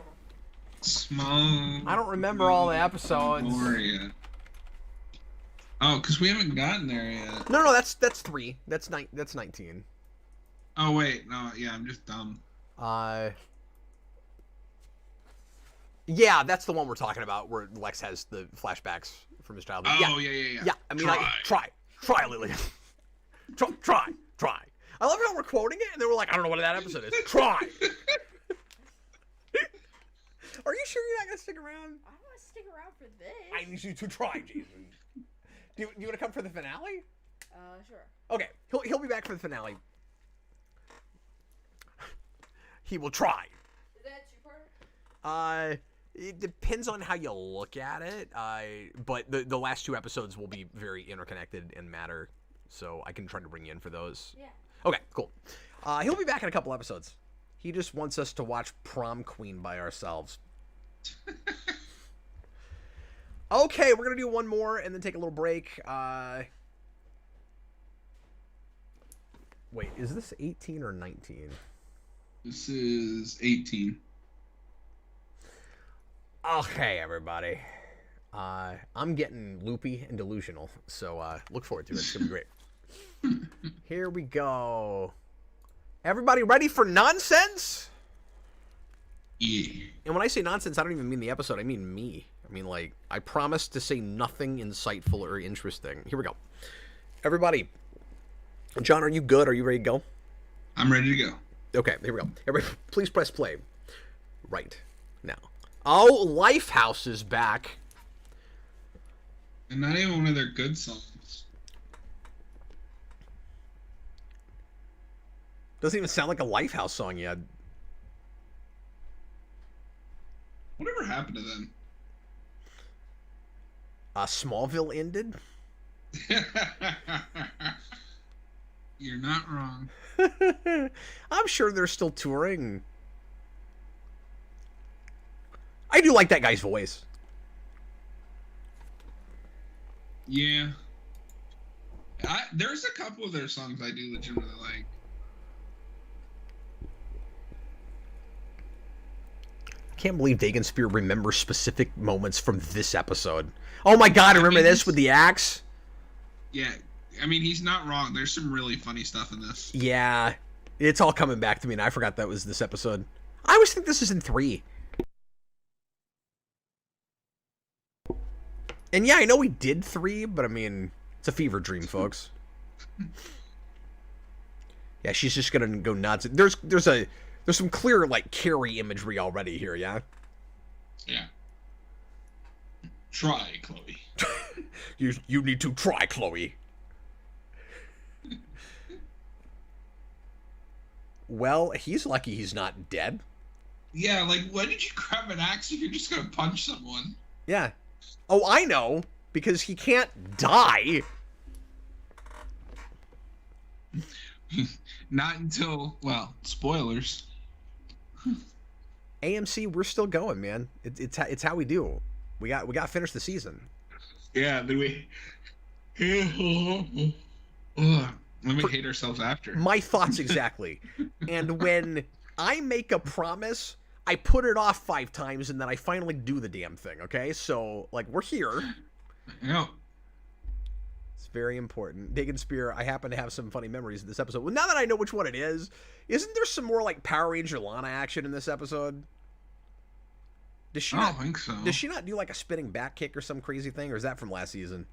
S4: I
S1: don't remember all the episodes.
S4: Memoria. Oh, because we haven't gotten there yet.
S1: No, that's 3. That's 19.
S4: Oh wait, no, yeah, I'm just dumb.
S1: Yeah, that's the one we're talking about, where Lex has the flashbacks from his childhood.
S4: Oh, yeah.
S1: Yeah, I mean, try, Lillian. Try. I love how we're quoting it, and then we're like, I don't know what that episode is. Try. Are you sure you're not gonna stick around?
S5: I want to stick around for this.
S1: I need you to try, Jason. Do you want to come for the finale?
S5: Sure.
S1: Okay, he'll be back for the finale. He will try.
S5: Is that two-part?
S1: It depends on how you look at it. But the last 2 episodes will be very interconnected and matter, so I can try to bring you in for those.
S5: Yeah.
S1: Okay, cool. He'll be back in a couple episodes. He just wants us to watch Prom Queen by ourselves. Okay, we're gonna do one more and then take a little break. Wait, is this 18 or 19?
S4: This is 18.
S1: Okay, everybody. I'm getting loopy and delusional, so look forward to it. It's gonna be great. Here we go. Everybody ready for nonsense?
S4: Yeah.
S1: And when I say nonsense, I don't even mean the episode. I mean me. I mean, like, I promise to say nothing insightful or interesting. Here we go. Everybody. John, are you good? Are you ready to go?
S4: I'm ready to go.
S1: Okay, here we go. Everybody, please press play. Right now. Oh, Lifehouse is back.
S4: And not even one of their good songs.
S1: Doesn't even sound like a Lifehouse song yet.
S4: Whatever happened to them?
S1: Smallville ended?
S4: You're not wrong.
S1: I'm sure they're still touring. I do like that guy's voice.
S4: Yeah. There's a couple of their songs I do legitimately like.
S1: I can't believe Dagon Spear remembers specific moments from this episode. Oh my god, remember this with the axe?
S4: Yeah, I mean, he's not wrong. There's some really funny stuff in this.
S1: Yeah, it's all coming back to me, and I forgot that was this episode. I always think this is in 3. And yeah, I know we did 3, but I mean, it's a fever dream, folks. Yeah, she's just gonna go nuts. There's some clear, like, Carrie imagery already here, yeah?
S4: Yeah. Try, Chloe.
S1: You need to try, Chloe. Well, he's lucky he's not dead.
S4: Yeah, like, why did you grab an axe if you're just gonna punch someone?
S1: Yeah. Oh, I know. Because he can't die.
S4: Not until, well, spoilers.
S1: AMC, we're still going, man. It's how we do. We got to finish the season.
S4: Yeah, then we. Let me hate ourselves after.
S1: My thoughts exactly. And when I make a promise, I put it off 5 times, and then I finally do the damn thing. Okay, so like we're here.
S4: Yeah.
S1: It's very important. Dig and Spear, I happen to have some funny memories of this episode. Well, now that I know which one it is, isn't there some more like Power Ranger Lana action in this episode? Does she
S4: I
S1: not
S4: don't think so.
S1: Does she not do like a spinning back kick or some crazy thing, or is that from last season?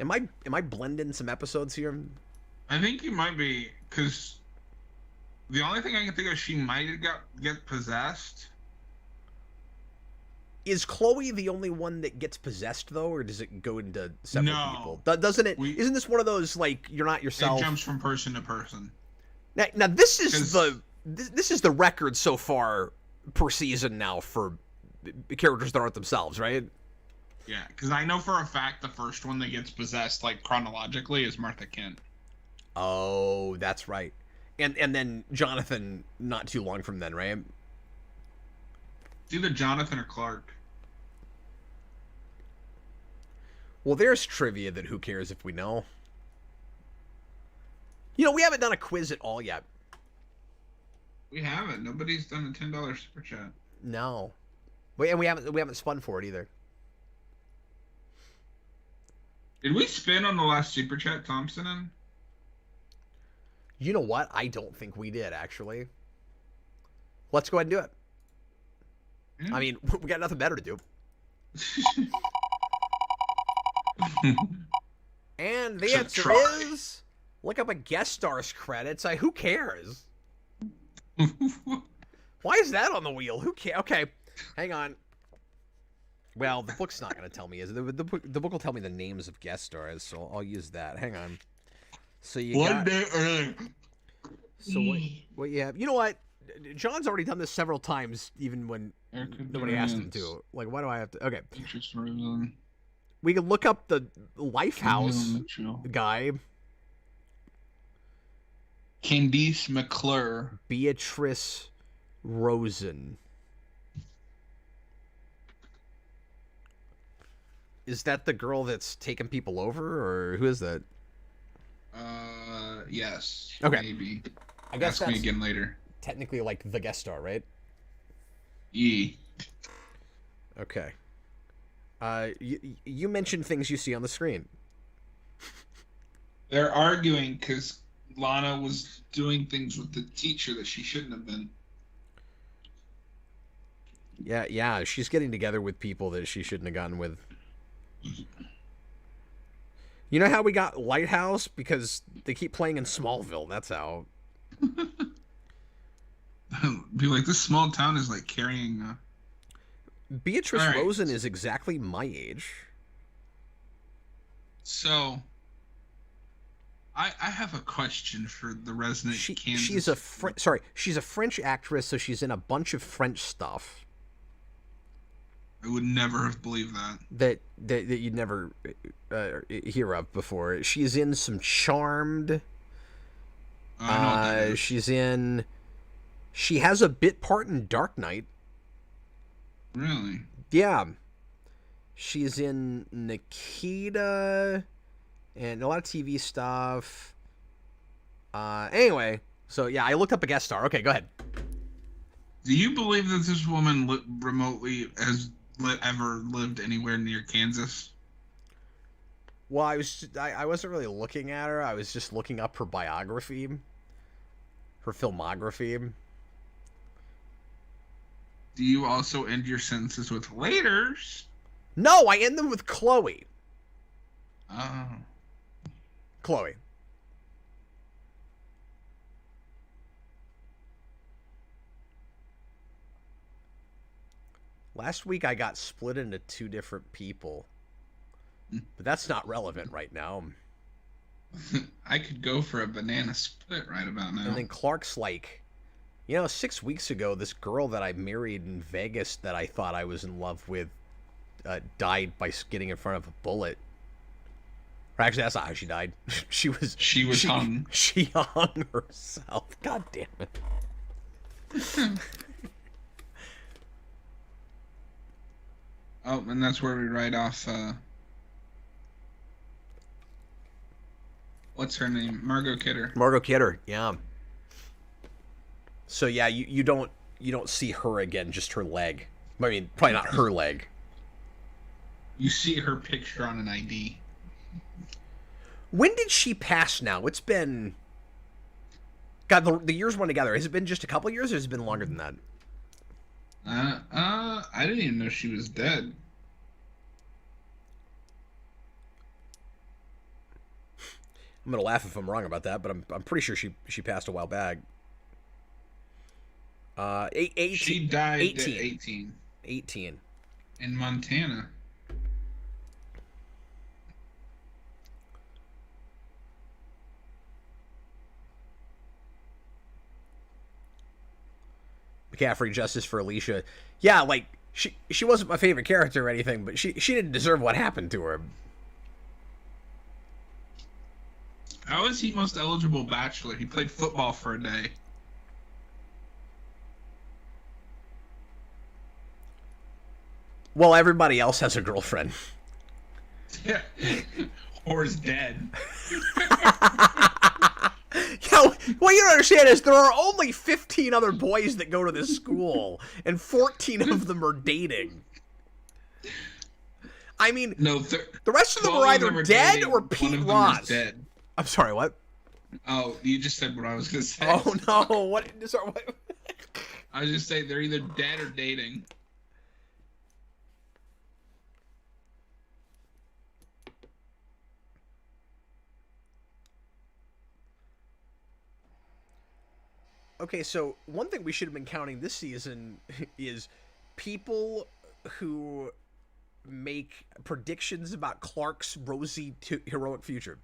S1: Am I blending some episodes here?
S4: I think you might be, because the only thing I can think of, she might get possessed.
S1: Is Chloe the only one that gets possessed though, or does it go into several people? Doesn't it? Isn't this one of those like you're not yourself?
S4: It jumps from person to person.
S1: Now this is the record so far per season now for characters that aren't themselves, right?
S4: Yeah, because I know for a fact the first one that gets possessed, like chronologically, is Martha Kent.
S1: Oh, that's right. And then Jonathan not too long from then, right?
S4: It's either Jonathan or Clark.
S1: Well, there's trivia that who cares if we know. You know, we haven't done a quiz at all yet.
S4: We haven't. Nobody's done a $10 super chat.
S1: No. And we haven't spun for it either.
S4: Did we spin on the last super chat Thompson in?
S1: You know what? I don't think we did, actually. Let's go ahead and do it. Yeah. I mean, we got nothing better to do. And the answer is... Look up a guest star's credits. Who cares? Why is that on the wheel? Who cares? Okay, hang on. Well, the book's not going to tell me. The book will tell me the names of guest stars, so I'll use that. Hang on. So you
S4: One day early.
S1: So what you have? You know what? John's already done this several times, even when nobody asked him to. Like, why do I have to? Okay. We can look up the Lifehouse guy.
S4: Candice McClure.
S1: Beatrice Rosen. Is that the girl that's taking people over, or who is that?
S4: Yes.
S1: Okay.
S4: Maybe.
S1: I guess
S4: Ask me again later.
S1: Technically, like the guest star, right?
S4: Yeah.
S1: Okay. You mentioned things you see on the screen.
S4: They're arguing because Lana was doing things with the teacher that she shouldn't have been.
S1: Yeah, she's getting together with people that she shouldn't have gotten with. You know how we got Lighthouse? Because they keep playing in Smallville, that's how.
S4: Be like, this small town is like carrying...
S1: Beatrice Rosen is exactly my age.
S4: So... I have a question for the resident Kansas.
S1: She's a French actress, so she's in a bunch of French stuff.
S4: I would never have believed that.
S1: That you'd never hear of before. She's in some Charmed.
S4: I know what that is.
S1: She's in... She has a bit part in Dark Knight.
S4: Really?
S1: Yeah. She's in Nikita... and a lot of TV stuff. Anyway, so yeah, I looked up a guest star. Okay, go ahead.
S4: Do you believe that this woman remotely has ever lived anywhere near Kansas?
S1: Well, I wasn't really looking at her. I was just looking up her biography, her filmography.
S4: Do you also end your sentences with laters?
S1: No, I end them with Chloe.
S4: Oh.
S1: Chloe. Last week I got split into 2 different people. But that's not relevant right now.
S4: I could go for a banana split right about now.
S1: And then Clark's like, 6 weeks ago, this girl that I married in Vegas that I thought I was in love with died by getting in front of a bullet. Actually, that's not how she died. She was
S2: hung.
S1: She hung herself. God damn it.
S2: Oh, and that's where we write off. What's her name? Margot Kidder.
S1: Margot Kidder. Yeah. So yeah, you don't see her again, just her leg. I mean, probably not her leg.
S2: You see her picture on an ID.
S1: When did she pass now? It's been... God, the years went together. Has it been just a couple years, or has it been longer than that?
S2: I didn't even know she was dead.
S1: I'm gonna laugh if I'm wrong about that, but I'm pretty sure she passed a while back. 18.
S2: She died
S1: 18.
S2: at 18.
S1: 18.
S2: In Montana.
S1: McCaffrey, justice for Alicia. Yeah, like, she wasn't my favorite character or anything, but she didn't deserve what happened to her.
S2: How is he most eligible bachelor? He played football for a day.
S1: Well, everybody else has a girlfriend.
S2: Yeah. Or is dead.
S1: Yeah, what you don't understand is there are only 15 other boys that go to this school, and 14 of them are dating. I mean,
S2: no,
S1: the rest of them are either dead or Pete Ross.
S2: Dead.
S1: I'm sorry, what?
S2: Oh, you just said what I was going to say.
S1: Oh, no. What? Sorry, what?
S2: I was just saying they're either dead or dating.
S1: Okay, so one thing we should have been counting this season is people who make predictions about Clark's rosy heroic future.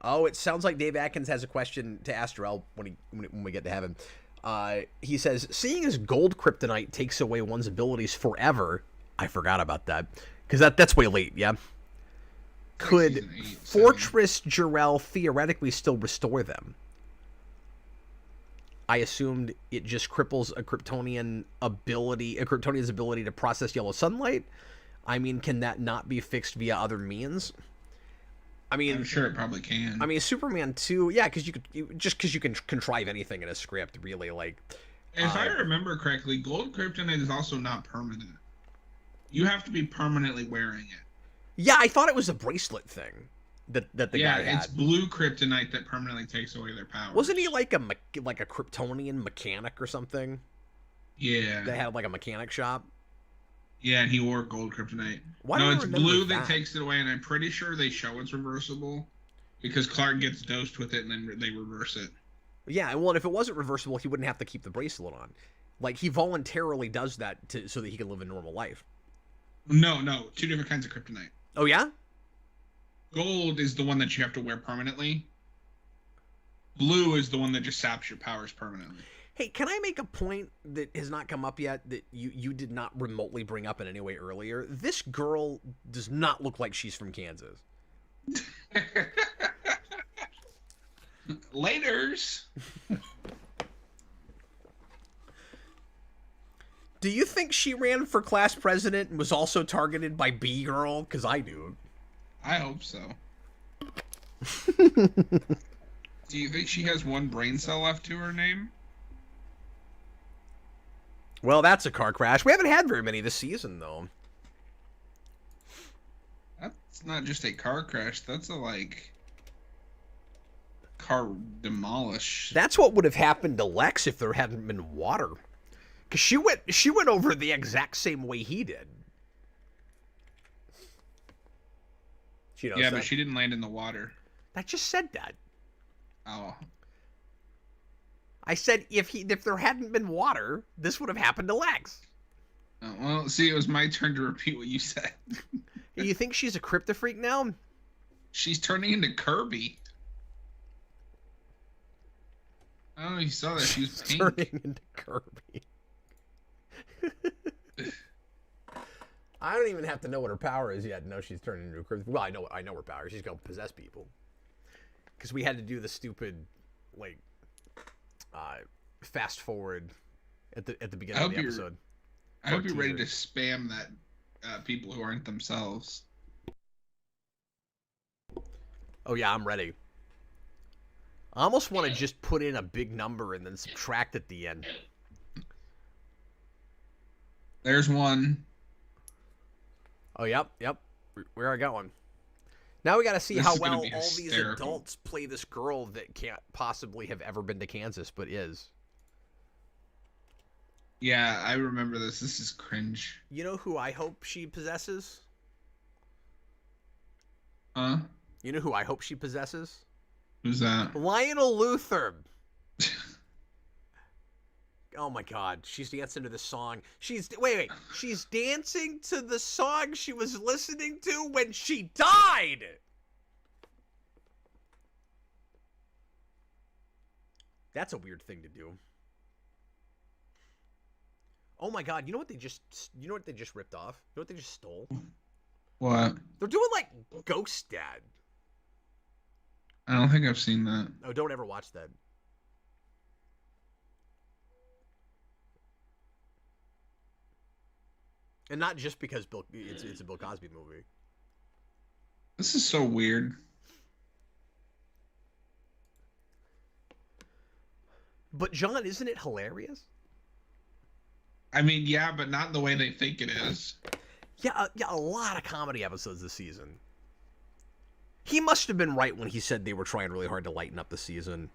S1: Oh, it sounds like Dave Atkins has a question to ask Darrell when we get to heaven. He says, seeing as gold kryptonite takes away one's abilities forever, I forgot about that, because that's way late, yeah? Could Fortress Jarrell theoretically still restore them? I assumed it just cripples a Kryptonian's ability to process yellow sunlight. I mean, can that not be fixed via other means? I mean,
S2: I'm sure it probably can.
S1: I mean, Superman 2, yeah, because you can contrive anything in a script, really. Like,
S2: if I remember correctly, gold kryptonite is also not permanent. You have to be permanently wearing it.
S1: Yeah, I thought it was a bracelet thing that the guy had.
S2: Yeah, it's blue kryptonite that permanently takes away their powers.
S1: Wasn't he like a Kryptonian mechanic or something?
S2: Yeah.
S1: That had like a mechanic shop?
S2: Yeah, and he wore gold kryptonite. No, it's blue that takes it away, and I'm pretty sure they show it's reversible because Clark gets dosed with it and then they reverse it.
S1: Yeah, well, and if it wasn't reversible, he wouldn't have to keep the bracelet on. Like, he voluntarily does that so that he can live a normal life.
S2: No, two different kinds of kryptonite.
S1: Oh, yeah?
S2: Gold is the one that you have to wear permanently. Blue is the one that just saps your powers permanently.
S1: Hey, can I make a point that has not come up yet that you did not remotely bring up in any way earlier? This girl does not look like she's from Kansas.
S2: Laters.
S1: Do you think she ran for class president and was also targeted by B-Girl? Because I do.
S2: I hope so. Do you think she has one brain cell left to her name?
S1: Well, that's a car crash. We haven't had very many this season, though.
S2: That's not just a car crash. That's a, like, car demolish.
S1: That's what would have happened to Lex if there hadn't been water. Because she went over the exact same way he did.
S2: Yeah, but she didn't land in the water.
S1: I just said that.
S2: Oh.
S1: I said if there hadn't been water, this would have happened to Lex.
S2: Oh, well, see, it was my turn to repeat what you said.
S1: You think she's a Kryptofreak now?
S2: She's turning into Kirby. Oh, you saw that. She was pink.
S1: Turning into Kirby. I don't even have to know what her power is yet. No, she's turning into a Kryptonite. Well, I know her power. She's gonna possess people. Because we had to do the stupid, like, fast forward at the beginning of the episode.
S2: I hope you're ready to spam that people who aren't themselves.
S1: Oh yeah, I'm ready. I almost want to just put in a big number and then subtract at the end.
S2: There's one.
S1: Oh, yep. Where I got one. Now we got to see how well all these adults play this girl that can't possibly have ever been to Kansas, but is.
S2: Yeah, I remember this. This is cringe.
S1: You know who I hope she possesses?
S2: Huh?
S1: You know who I hope she possesses?
S2: Who's that?
S1: Lionel Luthor. Oh my God, she's dancing to the song. Wait. She's dancing to the song she was listening to when she died. That's a weird thing to do. Oh my God, you know what they just ripped off? You know what they just stole?
S2: What?
S1: They're doing like Ghost Dad.
S2: I don't think I've seen that.
S1: Oh, don't ever watch that. And not just because it's a Bill Cosby movie.
S2: This is so weird.
S1: But John, isn't it hilarious?
S2: I mean, yeah, but not the way they think it is.
S1: Yeah, a lot of comedy episodes this season. He must have been right when he said they were trying really hard to lighten up the season.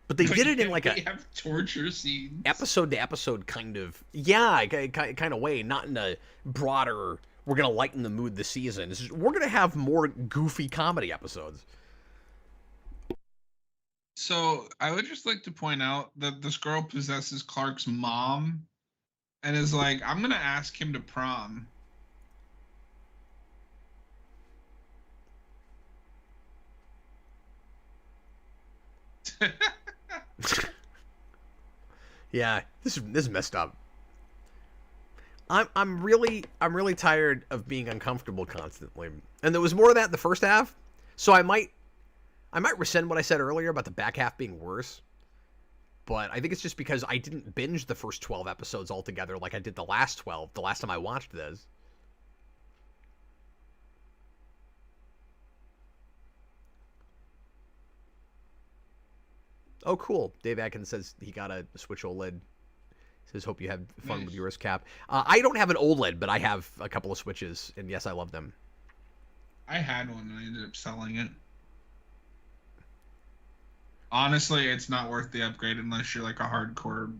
S1: But they did it in like
S2: they have torture scenes.
S1: Episode to episode kind of, kind of way, not in a broader, we're going to lighten the mood this season. It's just, we're going to have more goofy comedy episodes.
S2: So I would just like to point out that this girl possesses Clark's mom and is like, I'm going to ask him to prom.
S1: Yeah, this is messed up. I'm really tired of being uncomfortable constantly. And there was more of that in the first half. So I might rescind what I said earlier about the back half being worse. But I think it's just because I didn't binge the first 12 episodes altogether like I did the last 12, the last time I watched this. Oh, cool. Dave Atkins says he got a Switch OLED. Says, hope you have fun with yours, Cap. I don't have an OLED, but I have a couple of Switches, and yes, I love them.
S2: I had one, and I ended up selling it. Honestly, it's not worth the upgrade unless you're like a hardcore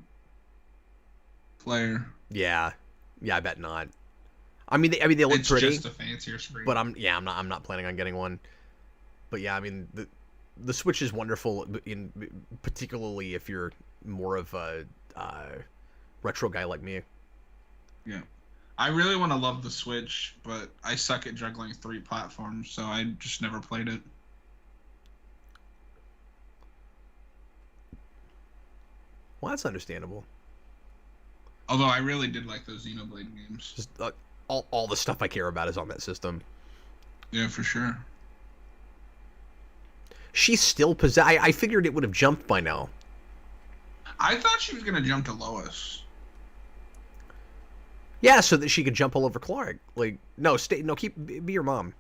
S2: player.
S1: Yeah, I bet not. I mean, they look pretty.
S2: It's just a fancier screen.
S1: But I'm not planning on getting one. But yeah, I mean, the Switch is wonderful, particularly if you're more of a retro guy like me.
S2: Yeah. I really want to love the Switch, but I suck at juggling 3 platforms, so I just never played it.
S1: Well, that's understandable.
S2: Although I really did like those Xenoblade games.
S1: Just all the stuff I care about is on that system.
S2: Yeah, for sure.
S1: She's still possessed. I figured it would have jumped by now.
S2: I thought she was going to jump to Lois.
S1: Yeah, so that she could jump all over Clark. Like, be your mom.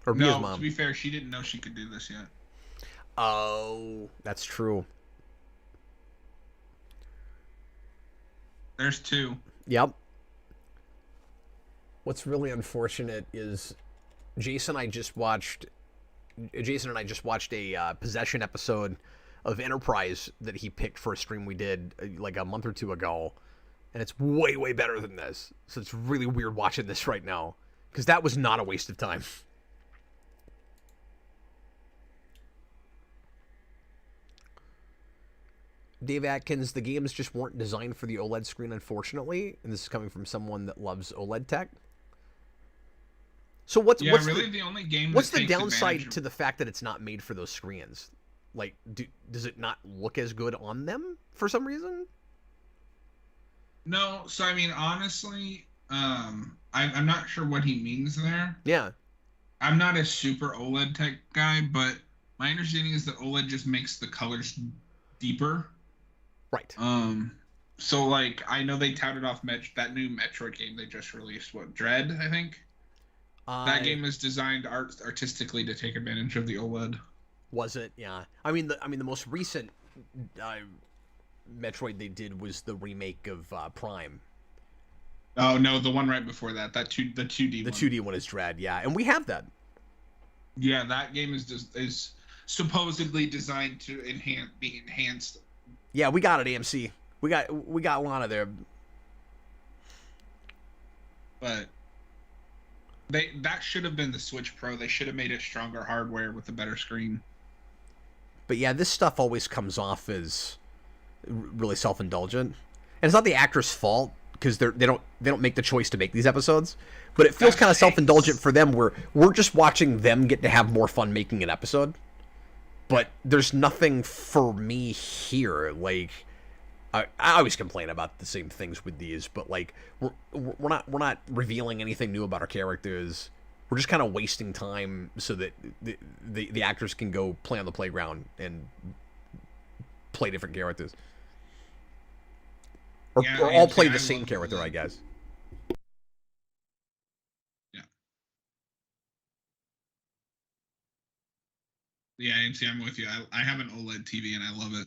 S1: Or be his mom.
S2: To be fair, she didn't know she could do this yet.
S1: Oh, that's true.
S2: There's 2.
S1: Yep. What's really unfortunate is Jason and I just watched a Possession episode of Enterprise that he picked for a stream we did like a month or 2 ago, and it's way, way better than this. So it's really weird watching this right now, because that was not a waste of time. Dave Atkins, the games just weren't designed for the OLED screen, unfortunately, and this is coming from someone that loves OLED tech. So what's
S2: the only game?
S1: What's the downside to the fact that it's not made for those screens? Like, does it not look as good on them for some reason?
S2: No, so I mean, honestly,
S4: I'm not sure what he means there.
S1: Yeah.
S4: I'm not a super OLED tech guy, but my understanding is that OLED just makes the colors deeper.
S1: Right.
S4: So like I know they touted off that new Metroid game they just released. What, Dread? I think. That game is designed artistically to take advantage of the OLED.
S1: Was it? Yeah. I mean, the most recent Metroid they did was the remake of Prime.
S4: Oh no, the one right before that. The 2D
S1: one. The 2D one is Dread, yeah, and we have that.
S4: Yeah, that game is supposedly designed to be enhanced.
S1: Yeah, we got it, AMC. We got Lana there.
S4: But that should have been the Switch Pro. They should have made it stronger hardware with a better screen.
S1: But yeah, this stuff always comes off as really self-indulgent, and it's not the actor's fault because they don't make the choice to make these episodes. But it feels kind of self-indulgent for them, where we're just watching them get to have more fun making an episode. But there's nothing for me here. Like, I always complain about the same things with these, but like we're not revealing anything new about our characters. We're just kind of wasting time so that the actors can go play on the playground and play different characters, or all play the same character, I guess.
S4: Yeah, AMC, I'm with you. I have an OLED TV and I love it.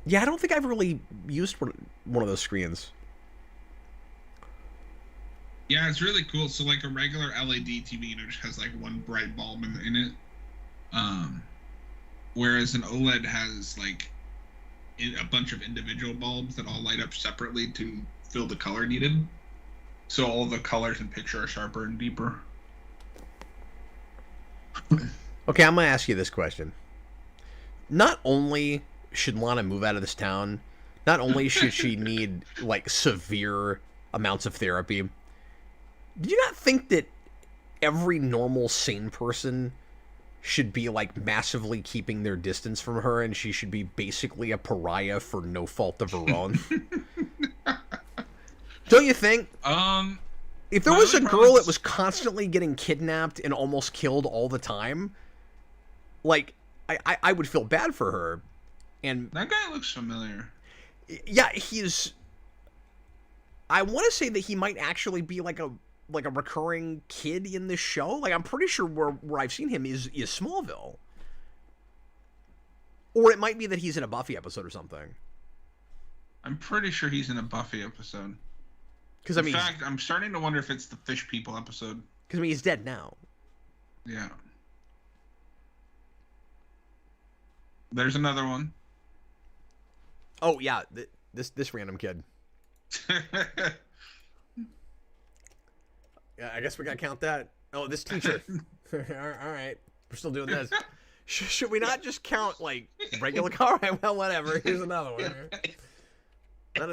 S1: Yeah, I don't think I've really used one of those screens.
S4: Yeah, it's really cool. So like a regular LED TV, just has like one bright bulb in it. Whereas an OLED has like a bunch of individual bulbs that all light up separately to fill the color needed. So all the colors in picture are sharper and deeper.
S1: Okay, I'm going to ask you this question. Not only should Lana move out of this town, not only should she need, like, severe amounts of therapy, do you not think that every normal, sane person should be, like, massively keeping their distance from her, and she should be basically a pariah for no fault of her own? Don't you think? If there was a girl that was constantly getting kidnapped and almost killed all the time, like, I would feel bad for her. And
S4: that guy looks familiar.
S1: Yeah, I want to say that he might actually be like a recurring kid in this show. Like, I'm pretty sure where I've seen him is Smallville. Or it might be that he's in a Buffy episode or something.
S4: I'm pretty sure he's in a Buffy episode.
S1: Because in
S4: fact, I'm starting to wonder if it's the Fish People episode.
S1: Because he's dead now.
S4: Yeah. There's another one.
S1: Oh yeah, this random kid. Yeah, I guess we gotta count that. Oh, this teacher. All right, we're still doing this. Should we not just count like regular? All right, well, whatever. Here's another one. None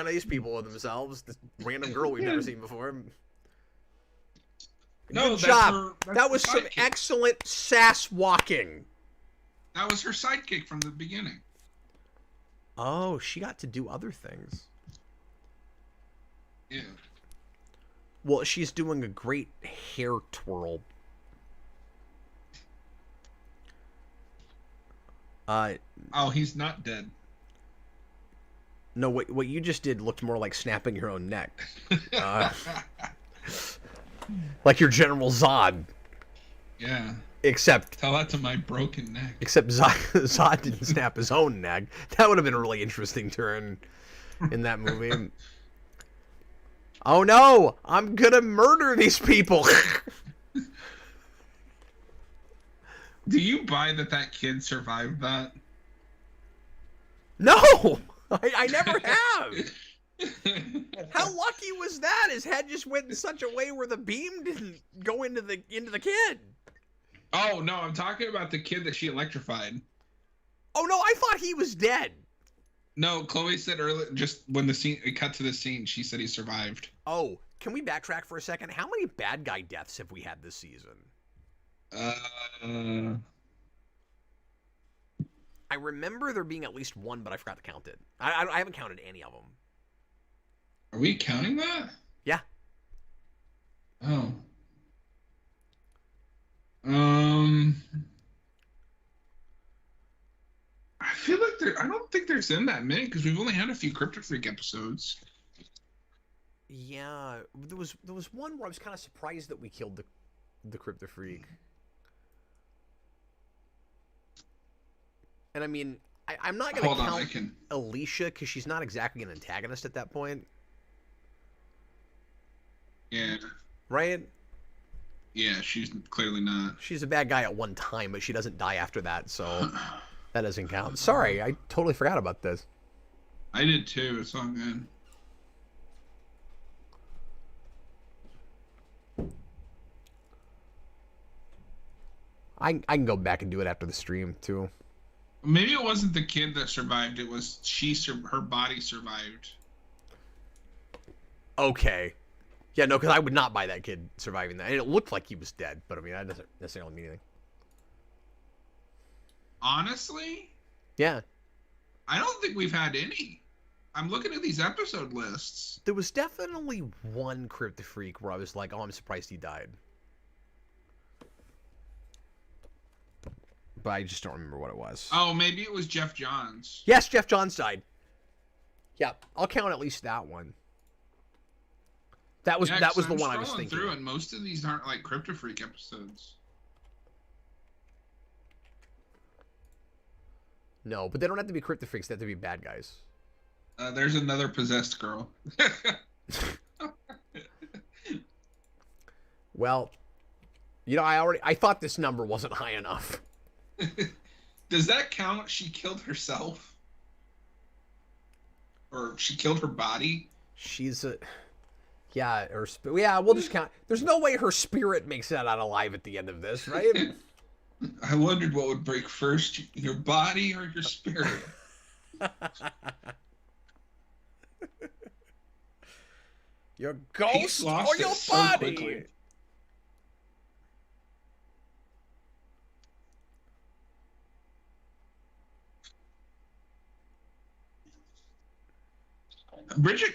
S1: of these people are themselves. This random girl we've never seen before. Good job. That was some excellent sass walking.
S4: That was her sidekick from the beginning.
S1: Oh, she got to do other things.
S4: Yeah.
S1: Well, she's doing a great hair twirl.
S4: Oh, he's not dead.
S1: No, what you just did looked more like snapping your own neck. Like your General Zod.
S4: Yeah.
S1: Except...
S4: Tell that to my broken neck.
S1: Except Zod didn't snap his own neck. That would have been a really interesting turn in that movie. Oh no! I'm gonna murder these people!
S4: Do you buy that kid survived that?
S1: No! I never have! How lucky was that? His head just went in such a way where the beam didn't go into the kid.
S4: Oh no, I'm talking about the kid that she electrified.
S1: Oh no, I thought he was dead.
S4: No, Chloe said earlier, just when it cut to the scene, she said he survived.
S1: Oh, can we backtrack for a second? How many bad guy deaths have we had this season? I remember there being at least one, but I forgot to count it. I haven't counted any of them.
S4: Are we counting that?
S1: Yeah.
S4: Oh. I feel like I don't think there's in that many because we've only had a few Kryptofreak episodes.
S1: Yeah, there was one where I was kind of surprised that we killed the Kryptofreak. And I mean, I'm not gonna count Alicia because she's not exactly an antagonist at that point.
S4: Yeah.
S1: Right?
S4: Yeah, she's clearly not.
S1: She's a bad guy at one time, but she doesn't die after that, so that doesn't count. Sorry, I totally forgot about this.
S4: I did too. It's all good.
S1: I can go back and do it after the stream too.
S4: Maybe it wasn't the kid that survived. It was her body survived.
S1: Okay. Yeah, no, because I would not buy that kid surviving that. And it looked like he was dead, but I mean, that doesn't necessarily mean anything.
S4: Honestly?
S1: Yeah.
S4: I don't think we've had any. I'm looking at these episode lists.
S1: There was definitely one Kryptofreak where I was like, oh, I'm surprised he died. But I just don't remember what it was.
S4: Oh, maybe it was Jeff Johns.
S1: Yes, Jeff Johns died. Yeah, I'll count at least that one. That was the one I was thinking.
S4: Through, and most of these aren't like Kryptofreak episodes.
S1: No, but they don't have to be Kryptofreaks. They have to be bad guys.
S4: There's another possessed girl.
S1: Well, you know, I thought this number wasn't high enough.
S4: Does that count? She killed herself, or she killed her body?
S1: She's a. Yeah, we'll just count. There's no way her spirit makes it out alive at the end of this, right?
S4: I wondered what would break first, your body or your spirit.
S1: Your ghost or your body?
S4: Bridget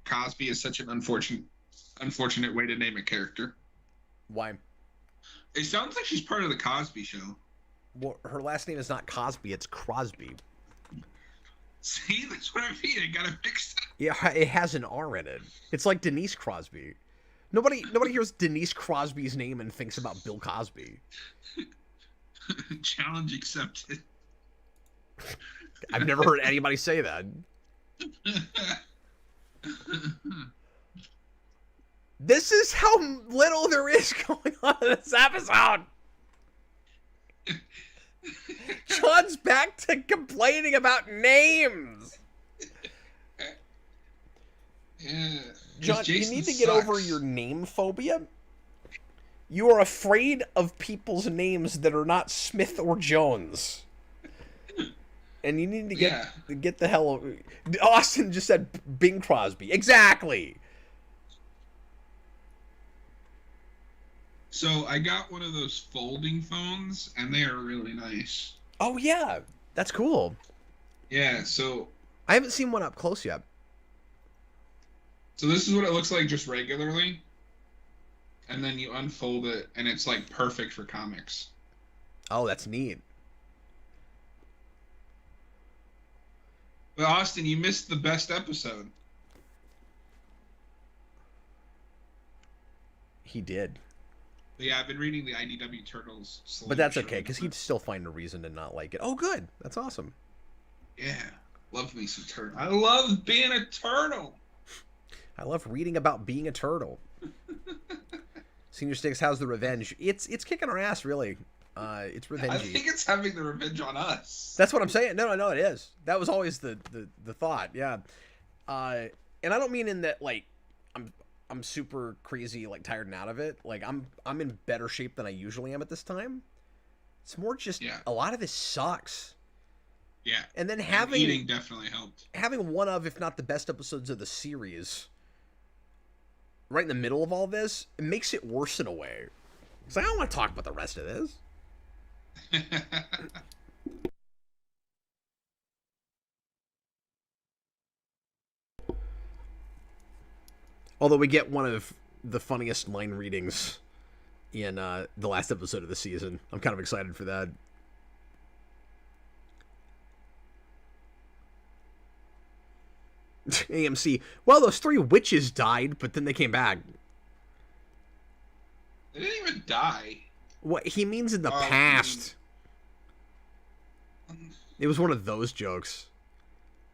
S4: Cosby is such an unfortunate way to name a character.
S1: Why?
S4: It sounds like she's part of the Cosby Show.
S1: Well, her last name is not Cosby; it's Crosby.
S4: See, that's what I mean. I got it mixed up.
S1: Yeah, it has an R in it. It's like Denise Crosby. Nobody hears Denise Crosby's name and thinks about Bill Cosby.
S4: Challenge accepted.
S1: I've never heard anybody say that. This is how little there is going on in this episode. John's back to complaining about names.
S4: Yeah.
S1: John, you need to get over your name phobia. You are afraid of people's names that are not Smith or Jones. And you need to get the hell over. Austin just said Bing Crosby. Exactly.
S4: So I got one of those folding phones, and they are really nice.
S1: Oh, yeah. That's cool.
S4: Yeah, so...
S1: I haven't seen one up close yet.
S4: So this is what it looks like just regularly. And then you unfold it, and it's, like, perfect for comics.
S1: Oh, that's neat.
S4: But Austin, you missed the best episode.
S1: He did.
S4: But yeah, I've been reading the IDW Turtles.
S1: But that's okay, because he'd still find a reason to not like it. Oh, good. That's awesome.
S4: Yeah. Love me some turtle. I love being a turtle.
S1: I love reading about being a turtle. Senior Sticks, how's the revenge? It's kicking our ass, really. It's revenge.
S4: I think it's having the revenge on us.
S1: That's what I'm saying. No, it is. That was always the thought. Yeah. And I don't mean in that like I'm super crazy, like tired and out of it. Like I'm in better shape than I usually am at this time. It's more just a lot of this sucks.
S4: Yeah.
S1: And then
S4: eating definitely helped.
S1: Having one of, if not the best episodes of the series, right in the middle of all this, it makes it worse in a way. It's like I don't want to talk about the rest of this. Although we get one of the funniest line readings in the last episode of the season. I'm kind of excited for that. AMC. Well, those 3 witches died, but then they came back.
S4: They didn't even die.
S1: What he means in the past. It was one of those jokes.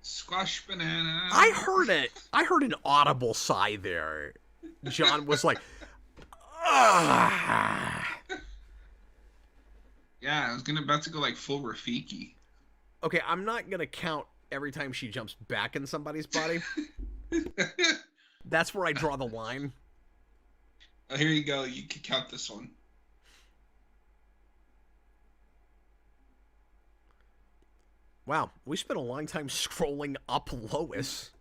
S4: Squash banana.
S1: I heard it. I heard an audible sigh there. John was like, ah.
S4: Yeah, I was about to go like full Rafiki.
S1: Okay, I'm not gonna count every time she jumps back in somebody's body. That's where I draw the line.
S4: Oh, here you go. You can count this one.
S1: Wow, we spent a long time scrolling up Lois.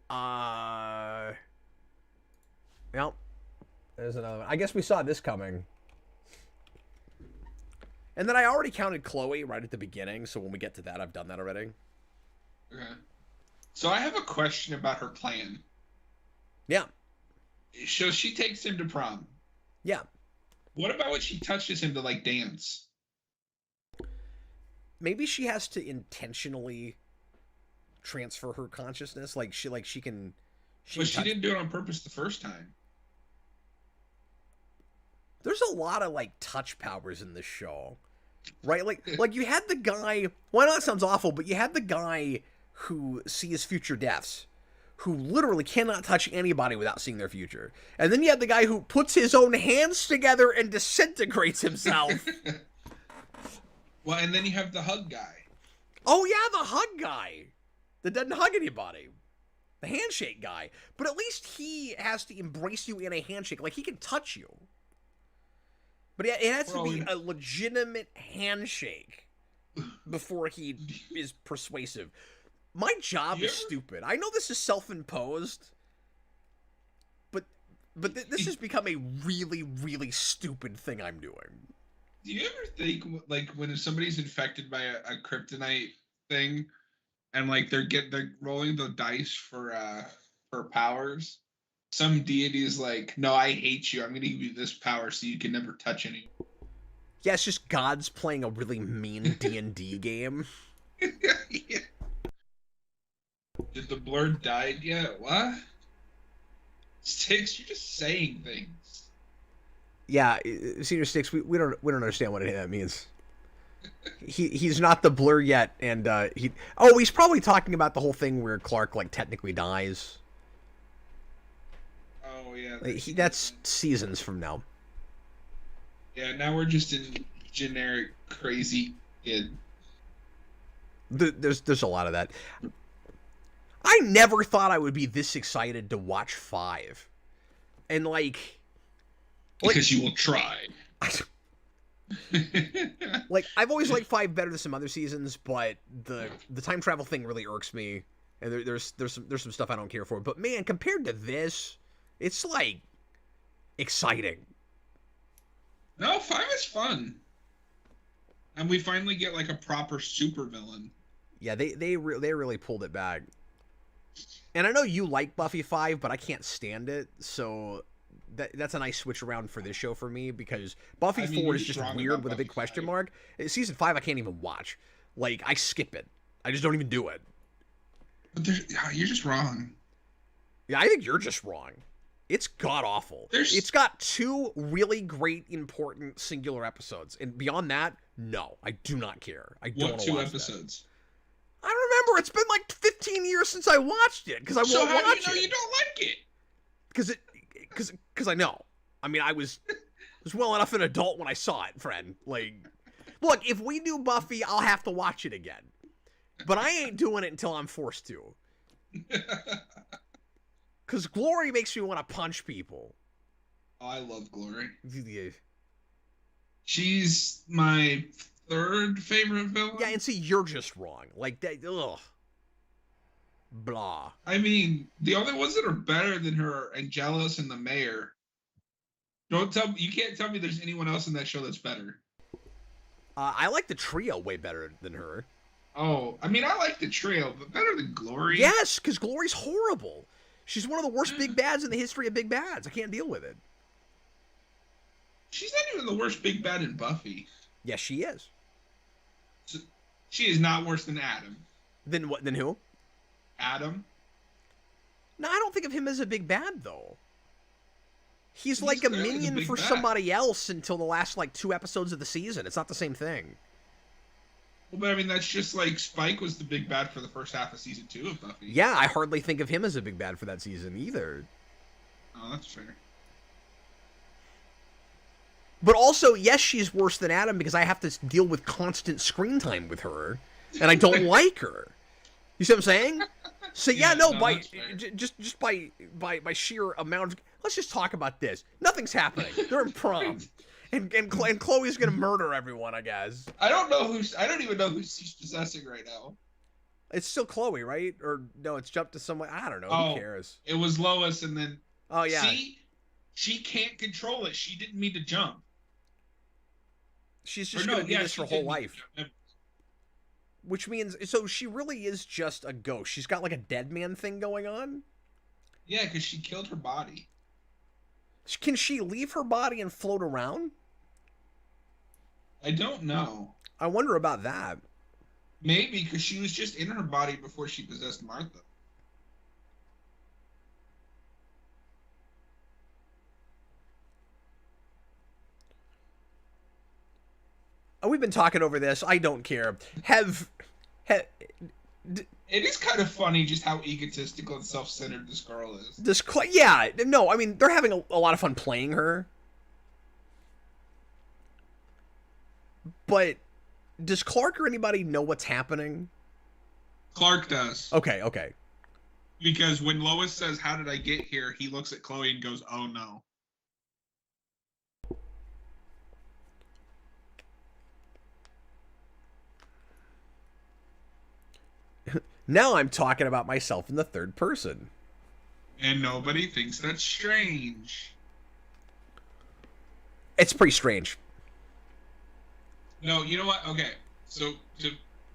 S1: Well, there's another one. I guess we saw this coming. And then I already counted Chloe right at the beginning, so when we get to that, I've done that already.
S4: Okay. So I have a question about her plan.
S1: Yeah.
S4: So she takes him to prom.
S1: Yeah.
S4: What about when she touches him to like dance?
S1: Maybe she has to intentionally transfer her consciousness. Like she can.
S4: But she didn't do it on purpose the first time.
S1: There's a lot of like touch powers in this show, right? Like you had the guy. Well, I know that sounds awful, but you had the guy who sees future deaths, who literally cannot touch anybody without seeing their future. And then you have the guy who puts his own hands together and disintegrates himself.
S4: Well, and then you have the hug guy.
S1: Oh yeah, the hug guy that doesn't hug anybody. The handshake guy. But at least he has to embrace you in a handshake. Like, he can touch you. But it has to be a legitimate handshake before he is persuasive. My job is stupid. I know this is self-imposed, but this has become a really, really stupid thing I'm doing.
S4: Do you ever think, like, when somebody's infected by a kryptonite thing, and like they're rolling the dice for powers, some deity is like, "No, I hate you. I'm going to give you this power so you can never touch anyone."
S1: Yeah, it's just God's playing a really mean D&D game.
S4: Yeah. Did the blur died yet? What? Sticks, you're just saying things.
S1: Yeah, Senior Sticks, we don't understand what that means. He's not the blur yet, and he's probably talking about the whole thing where Clark like technically dies.
S4: Oh yeah.
S1: That's seasons from now.
S4: Yeah, now we're just in generic crazy kid.
S1: There's a lot of that. I never thought I would be this excited to watch 5. And like
S4: because you will try.
S1: Like, I've always liked 5 better than some other seasons, but the time travel thing really irks me, and there's some stuff I don't care for. But man, compared to this, it's like exciting.
S4: No, 5 is fun, and we finally get like a proper supervillain.
S1: Yeah, they really pulled it back. And I know you like Buffy 5, but I can't stand it, so that's a nice switch around for this show for me, because Buffy 4 is just weird with a big question mark. Season 5 I can't even watch. Like, I skip it. I just don't even do it.
S4: But you're just wrong.
S1: Yeah, I think you're just wrong. It's god-awful. It's got 2 really great, important, singular episodes. And beyond that, no. I do not care. I don't want to watch
S4: 2 episodes?
S1: That. I don't remember. It's been like 15 years since I watched it, because I won't watch it.
S4: So how do you know you don't like it?
S1: Because I know. I mean, I was well enough an adult when I saw it, friend. Like, look, if we do Buffy, I'll have to watch it again. But I ain't doing it until I'm forced to. Because Glory makes me want to punch people.
S4: Oh, I love Glory.
S1: Yeah.
S4: She's my 3rd favorite villain.
S1: Yeah, and see, you're just wrong. Like, that, ugh. Blah.
S4: I mean, the only ones that are better than her are Angelus and the Mayor. You can't tell me there's anyone else in that show that's better.
S1: I like the trio way better than her.
S4: Oh, I mean, I like the trail, but better than Glory.
S1: Yes, because Glory's horrible. She's one of the worst big bads in the history of big bads. I can't deal with it.
S4: She's not even the worst big bad in Buffy.
S1: Yes, she is.
S4: So, she is not worse than Adam.
S1: Then what? Then who?
S4: Adam.
S1: No, I don't think of him as a big bad though. He's like a minion for
S4: bad.
S1: somebody else until the last like 2 episodes of the season. It's not the same thing.
S4: Well, but I mean, that's just like Spike was the big bad for the first half of season 2 of Buffy.
S1: Yeah, I hardly think of him as a big bad for that season either.
S4: Oh, that's fair.
S1: But also, yes, she's worse than Adam because I have to deal with constant screen time with her, and I don't like her. You see what I'm saying? So yeah, by just by sheer amount of, let's just talk about this. Nothing's happening. They're in prom, and Chloe's gonna murder everyone. I guess.
S4: I don't even know who she's possessing right now.
S1: It's still Chloe, right? Or no, it's jumped to someone. I don't know.
S4: Oh,
S1: who cares?
S4: It was Lois, and then.
S1: Oh yeah.
S4: See, she can't control it. She didn't mean to jump.
S1: She's just gonna do this her whole life. Which means, so she really is just a ghost. She's got like a dead man thing going on?
S4: Yeah, because she killed her body.
S1: Can she leave her body and float around?
S4: I don't know.
S1: I wonder about that.
S4: Maybe, because she was just in her body before she possessed Martha.
S1: We've been talking over this. I don't care. It
S4: is kind of funny just how egotistical and self-centered this girl is.
S1: Yeah, no, I mean, they're having a lot of fun playing her. But does Clark or anybody know what's happening?
S4: Clark does.
S1: Okay.
S4: Because when Lois says, "How did I get here?" he looks at Chloe and goes, "Oh no."
S1: Now I'm talking about myself in the third person.
S4: And nobody thinks that's strange.
S1: It's pretty strange.
S4: No, you know what? Okay, so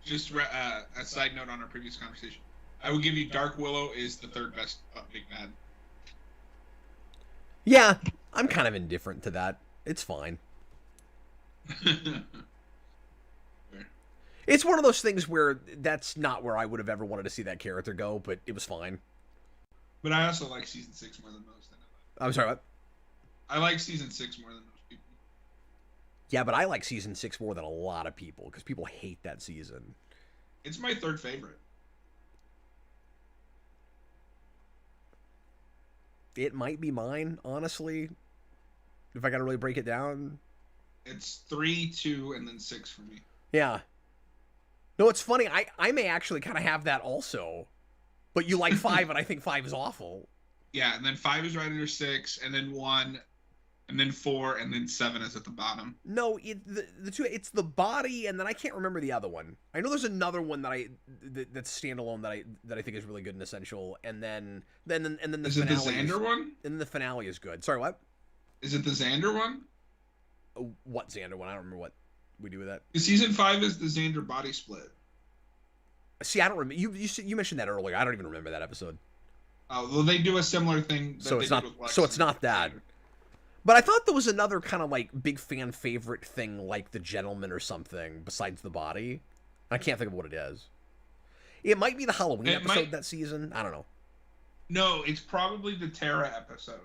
S4: just a side note on our previous conversation, I would give you Dark Willow is the third best big bad.
S1: Yeah, I'm kind of indifferent to that. It's fine. It's one of those things where that's not where I would have ever wanted to see that character go, but it was fine.
S4: But I also like season 6 more than most.
S1: I'm sorry, what?
S4: I like season 6 more than most people.
S1: Yeah, but I like season 6 more than a lot of people, because people hate that season.
S4: It's my third favorite.
S1: It might be mine, honestly. If I gotta really break it down.
S4: It's 3, 2, and then 6 for me.
S1: Yeah. No, it's funny. I may actually kind of have that also. But you like 5, and I think 5 is awful.
S4: Yeah, and then 5 is right under 6, and then 1, and then 4, and then 7 is at the bottom.
S1: No, the two. It's the body, and then I can't remember the other one. I know there's another one that's standalone that I think is really good and essential, and then the
S4: is
S1: finale.
S4: Is it the Xander one?
S1: And the finale is good. Sorry, what?
S4: Is it the Xander one?
S1: What Xander one? I don't remember what we do with that.
S4: Season 5 is the Xander body split.
S1: See, I don't remember. You mentioned that earlier. I don't even remember that episode.
S4: Oh, well, they do a similar thing.
S1: So it's not. So it's not that. But I thought there was another kind of like big fan favorite thing, like the Gentleman or something, besides the body. I can't think of what it is. It might be the Halloween episode that season. I don't know.
S4: No, it's probably the Tara episode,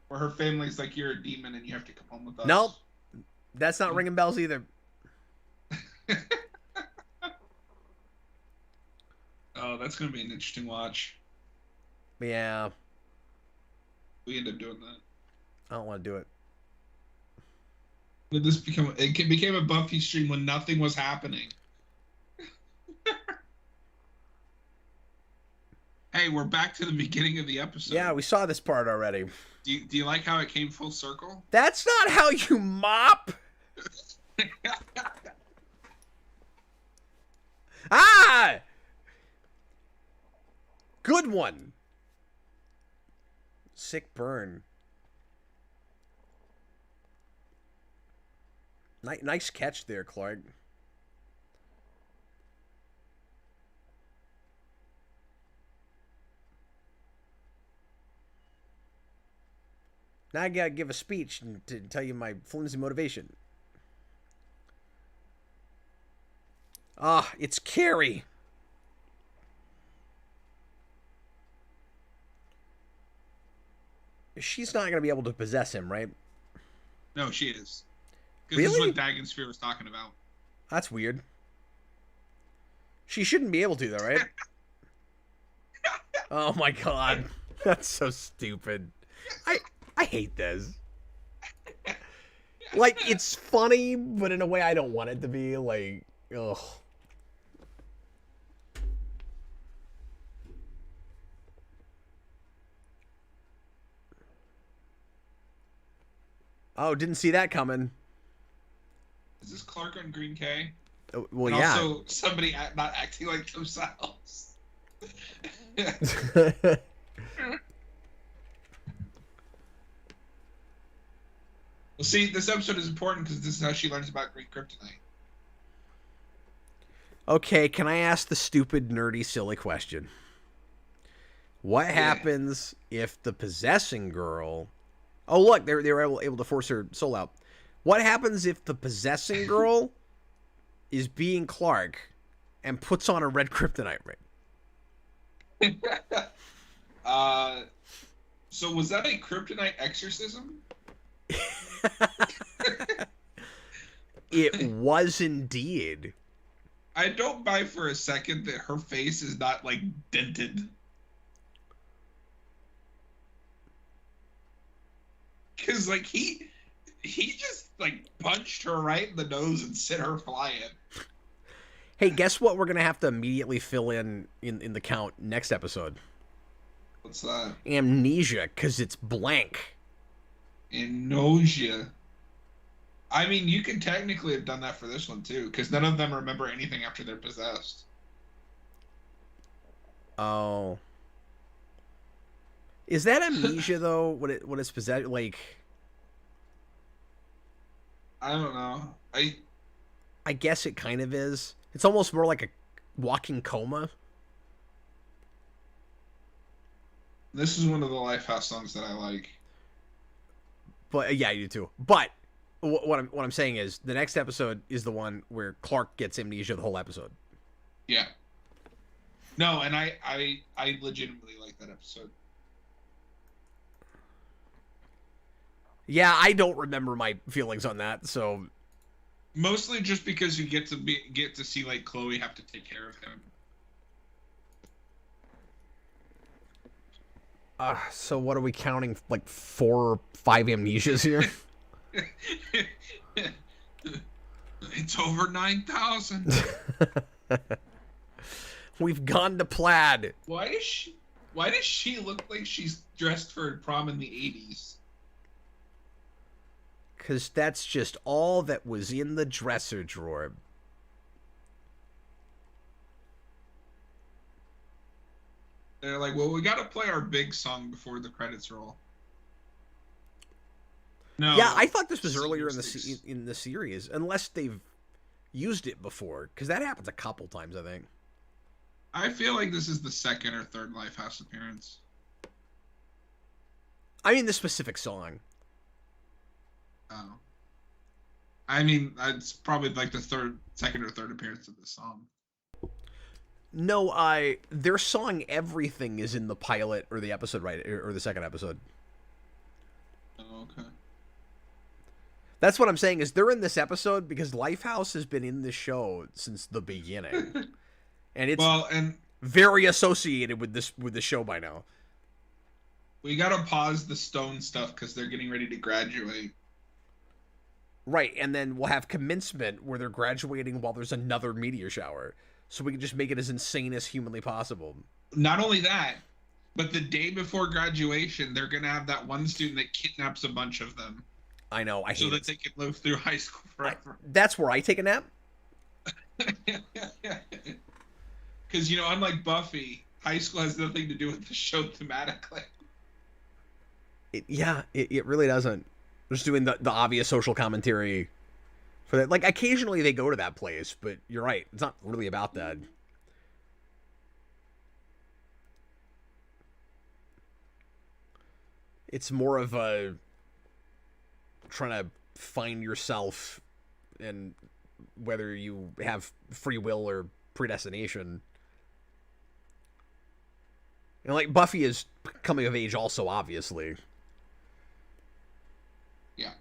S4: where her family's like, "You're a demon and you have to come home with us."
S1: Nope, that's not ringing bells either.
S4: Oh, that's gonna be an interesting watch.
S1: Yeah.
S4: We end up doing that.
S1: I don't want to do it.
S4: Did this become? It became a Buffy stream when nothing was happening. Hey, we're back to the beginning of the episode.
S1: Yeah, we saw this part already.
S4: Do you like how it came full circle?
S1: That's not how you mop. Ah! Good one. Sick burn. Nice catch there, Clark. Now I gotta give a speech to tell you my flimsy motivation. Ah, it's Carrie. She's not gonna be able to possess him, right?
S4: No, she is. Because
S1: Really?
S4: this is what Dagon Sphere was talking about.
S1: That's weird. She shouldn't be able to, though, right? Oh my god. That's so stupid. I hate this. Like, it's funny, but in a way I don't want it to be. Like, ugh. Oh, didn't see that coming.
S4: Is this Clark on Green K?
S1: Oh, well,
S4: and
S1: yeah.
S4: Also, somebody not acting like themselves. Well, see, this episode is important because this is how she learns about Greek Kryptonite.
S1: Okay, can I ask the stupid, nerdy, silly question? What happens if the possessing girl... Oh, look, they were able to force her soul out. What happens if the possessing girl is being Clark and puts on a red kryptonite ring?
S4: So was that a kryptonite exorcism?
S1: It was indeed.
S4: I don't buy for a second that her face is not, like, dented. Because, like, he just, like, punched her right in the nose and sent her flying.
S1: Hey, guess what we're going to have to immediately fill in the count next episode?
S4: What's that?
S1: Amnesia, because it's blank.
S4: Nausea. I mean, you can technically have done that for this one, too, because none of them remember anything after they're possessed.
S1: Oh. Is that amnesia, though, when it's possessed? Like...
S4: I don't know.
S1: I guess it kind of is. It's almost more like a walking coma.
S4: This is one of the Lifehouse songs that I like.
S1: But yeah, you do too. But what I'm saying is the next episode is the one where Clark gets amnesia the whole episode.
S4: Yeah. No, and I legitimately like that episode.
S1: Yeah, I don't remember my feelings on that, so
S4: mostly just because you get to see like Chloe have to take care of him.
S1: So what are we counting? Like 4 or 5 amnesias here?
S4: It's over 9,000.
S1: We've gone to plaid.
S4: Why does she look like she's dressed for prom in the 80s?
S1: Because that's just all that was in the dresser drawer.
S4: They're like, well, we got to play our big song before the credits roll. No.
S1: Yeah, I thought this was earlier in the series, unless they've used it before, because that happens a couple times, I think.
S4: I feel like this is the second or third Lifehouse appearance.
S1: I mean, the specific song.
S4: Oh. I mean, it's probably like the second or third appearance of this song.
S1: No, their song "Everything" is in the pilot or the episode, right, or the second episode.
S4: Oh, okay.
S1: That's what I'm saying is they're in this episode because Lifehouse has been in this show since the beginning, and it's very associated with the show by now.
S4: We gotta pause the stone stuff because they're getting ready to graduate.
S1: Right, and then we'll have commencement where they're graduating while there's another meteor shower. So we can just make it as insane as humanly possible.
S4: Not only that, but the day before graduation, they're going to have that one student that kidnaps a bunch of them.
S1: I know, I hate it.
S4: So that they can live through high school forever.
S1: That's where I take a nap?
S4: Because, unlike Buffy, high school has nothing to do with the show thematically.
S1: It really doesn't. They're just doing the obvious social commentary for that. Like, occasionally they go to that place, but you're right. It's not really about that. It's more of a trying to find yourself and whether you have free will or predestination. And like Buffy is coming of age also, obviously.
S4: Yeah.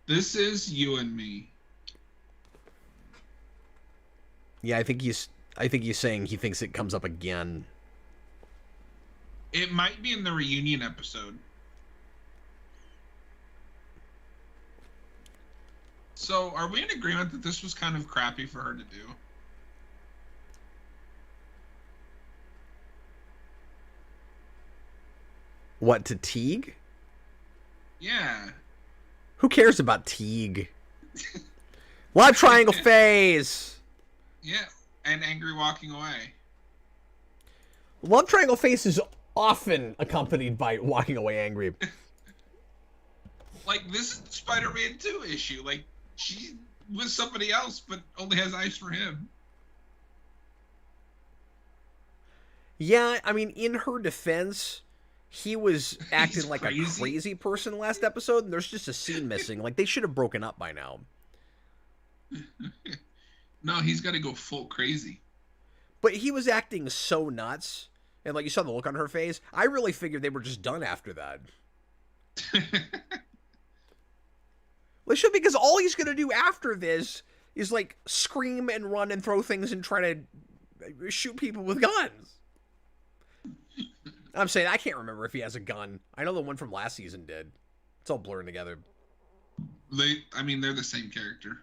S4: This is you and me.
S1: Yeah, I think he's saying he thinks it comes up again.
S4: It might be in the reunion episode. So, are we in agreement that this was kind of crappy for her to do?
S1: What, to Teague?
S4: Yeah.
S1: Who cares about Teague? Love triangle phase!
S4: Yeah, and angry walking away.
S1: Love triangle face is often accompanied by walking away angry.
S4: Like, this is the Spider-Man 2 issue. Like, she was somebody else, but only has eyes for him.
S1: Yeah, I mean, in her defense, he was acting like
S4: crazy.
S1: a crazy person last episode, and there's just a scene missing. Like, they should have broken up by now.
S4: No, he's got to go full crazy.
S1: But he was acting so nuts, and like you saw the look on her face, I really figured they were just done after that. Well, should, because all he's gonna do after this is like scream and run and throw things and try to shoot people with guns. I'm saying I can't remember if he has a gun. I know the one from last season did. It's all blurring together.
S4: They're the same character.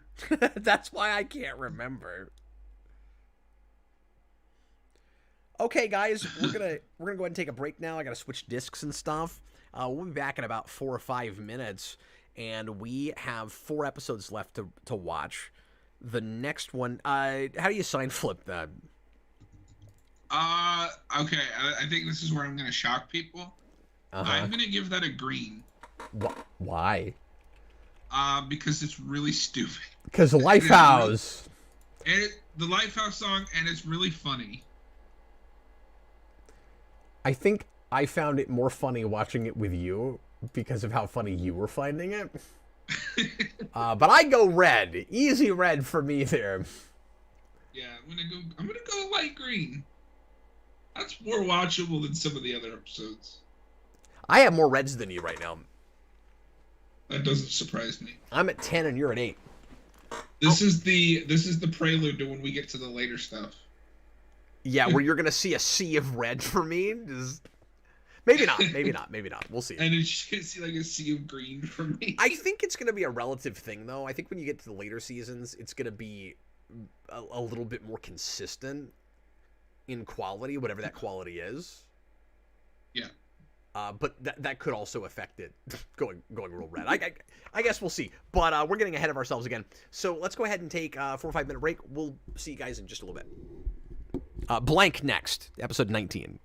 S1: That's why I can't remember. Okay, guys, we're gonna go ahead and take a break now. I gotta switch discs and stuff. We'll be back in about 4 or 5 minutes, and we have 4 episodes left to watch. The next one, how do you sign flip that?
S4: Okay. I think this is where I'm gonna shock people. I'm gonna give that a green.
S1: Why?
S4: Because it's really stupid.
S1: Because Lifehouse.
S4: The Lifehouse song, and it's really funny.
S1: I think I found it more funny watching it with you because of how funny you were finding it. But I go red. Easy red for me there.
S4: Yeah, I'm gonna go light green. That's more watchable than some of the other episodes.
S1: I have more reds than you right now.
S4: That doesn't surprise me.
S1: I'm at 10 and you're at 8.
S4: This is the prelude to when we get to the later stuff.
S1: Yeah, where you're gonna see a sea of red for me. Maybe not. We'll see.
S4: And it's just gonna see like a sea of green for me.
S1: I think it's gonna be a relative thing, though. I think when you get to the later seasons, it's gonna be a little bit more consistent in quality, whatever that quality is.
S4: Yeah.
S1: But that could also affect it going real red. I guess we'll see. But we're getting ahead of ourselves again. So let's go ahead and take a 4 or 5 minute break. We'll see you guys in just a little bit. Blank next, episode 19.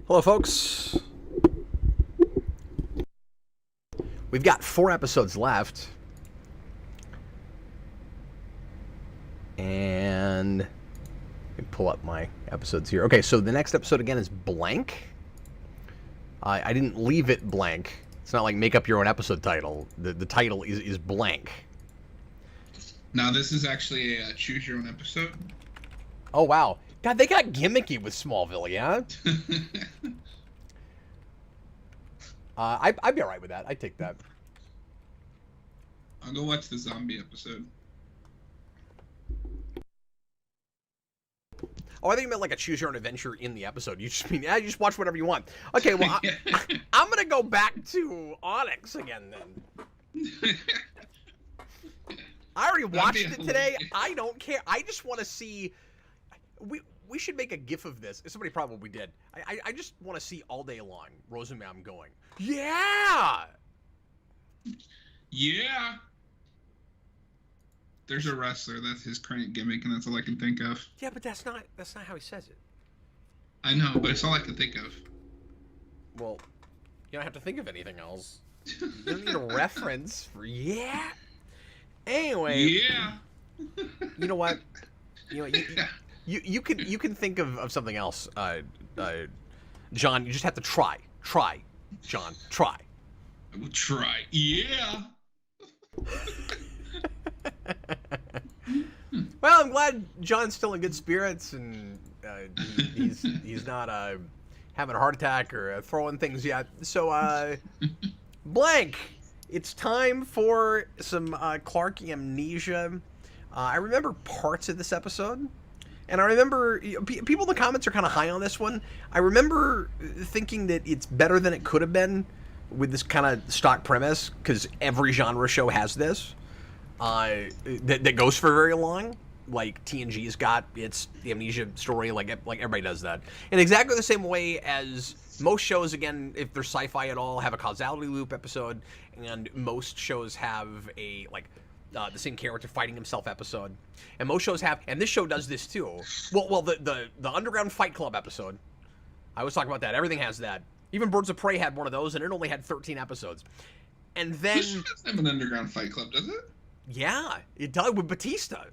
S1: Hello, folks. We've got 4 episodes left. And let me pull up my episodes here. Okay, so the next episode again is blank. I didn't leave it blank. It's not like make up your own episode title. The title is blank.
S4: Now, this is actually a choose your own episode.
S1: Oh, wow. God, they got gimmicky with Smallville, yeah? I'd be all right with that. I'd take that.
S4: I'll go watch the zombie episode.
S1: Oh, I think you meant like a choose your own adventure in the episode. You just mean, yeah, you just watch whatever you want. Okay, well, I'm going to go back to Onyx again then. I already watched it today. I don't care. I just want to see... We should make a GIF of this. Somebody probably did. I just want to see all day long Rosenbaum going, yeah!
S4: Yeah! There's a wrestler. That's his current gimmick, and that's all I can think of.
S1: Yeah, but that's not how he says it.
S4: I know, but it's all I can think of.
S1: Well, you don't have to think of anything else. You don't need a reference for yeah. Anyway.
S4: Yeah.
S1: You know what? You can think of something else, John. You just have to try, John. Try.
S4: I will try. Yeah.
S1: Well, I'm glad John's still in good spirits and he's not having a heart attack or throwing things yet. So, blank. It's time for some Clark amnesia. I remember parts of this episode, and I remember people in the comments are kind of high on this one. I remember thinking that it's better than it could have been with this kind of stock premise, because every genre show has this. That goes for very long. Like TNG's got its the amnesia story, like everybody does that. In exactly the same way as most shows, again, if they're sci-fi at all, have a causality loop episode, and most shows have a the same character fighting himself episode. And most shows have, and this show does this too. Well, the Underground Fight Club episode. I was talking about that. Everything has that. Even Birds of Prey had one of those, and it only had 13 episodes. And then
S4: This doesn't have an Underground Fight Club, does it?
S1: Yeah, it does with Batista.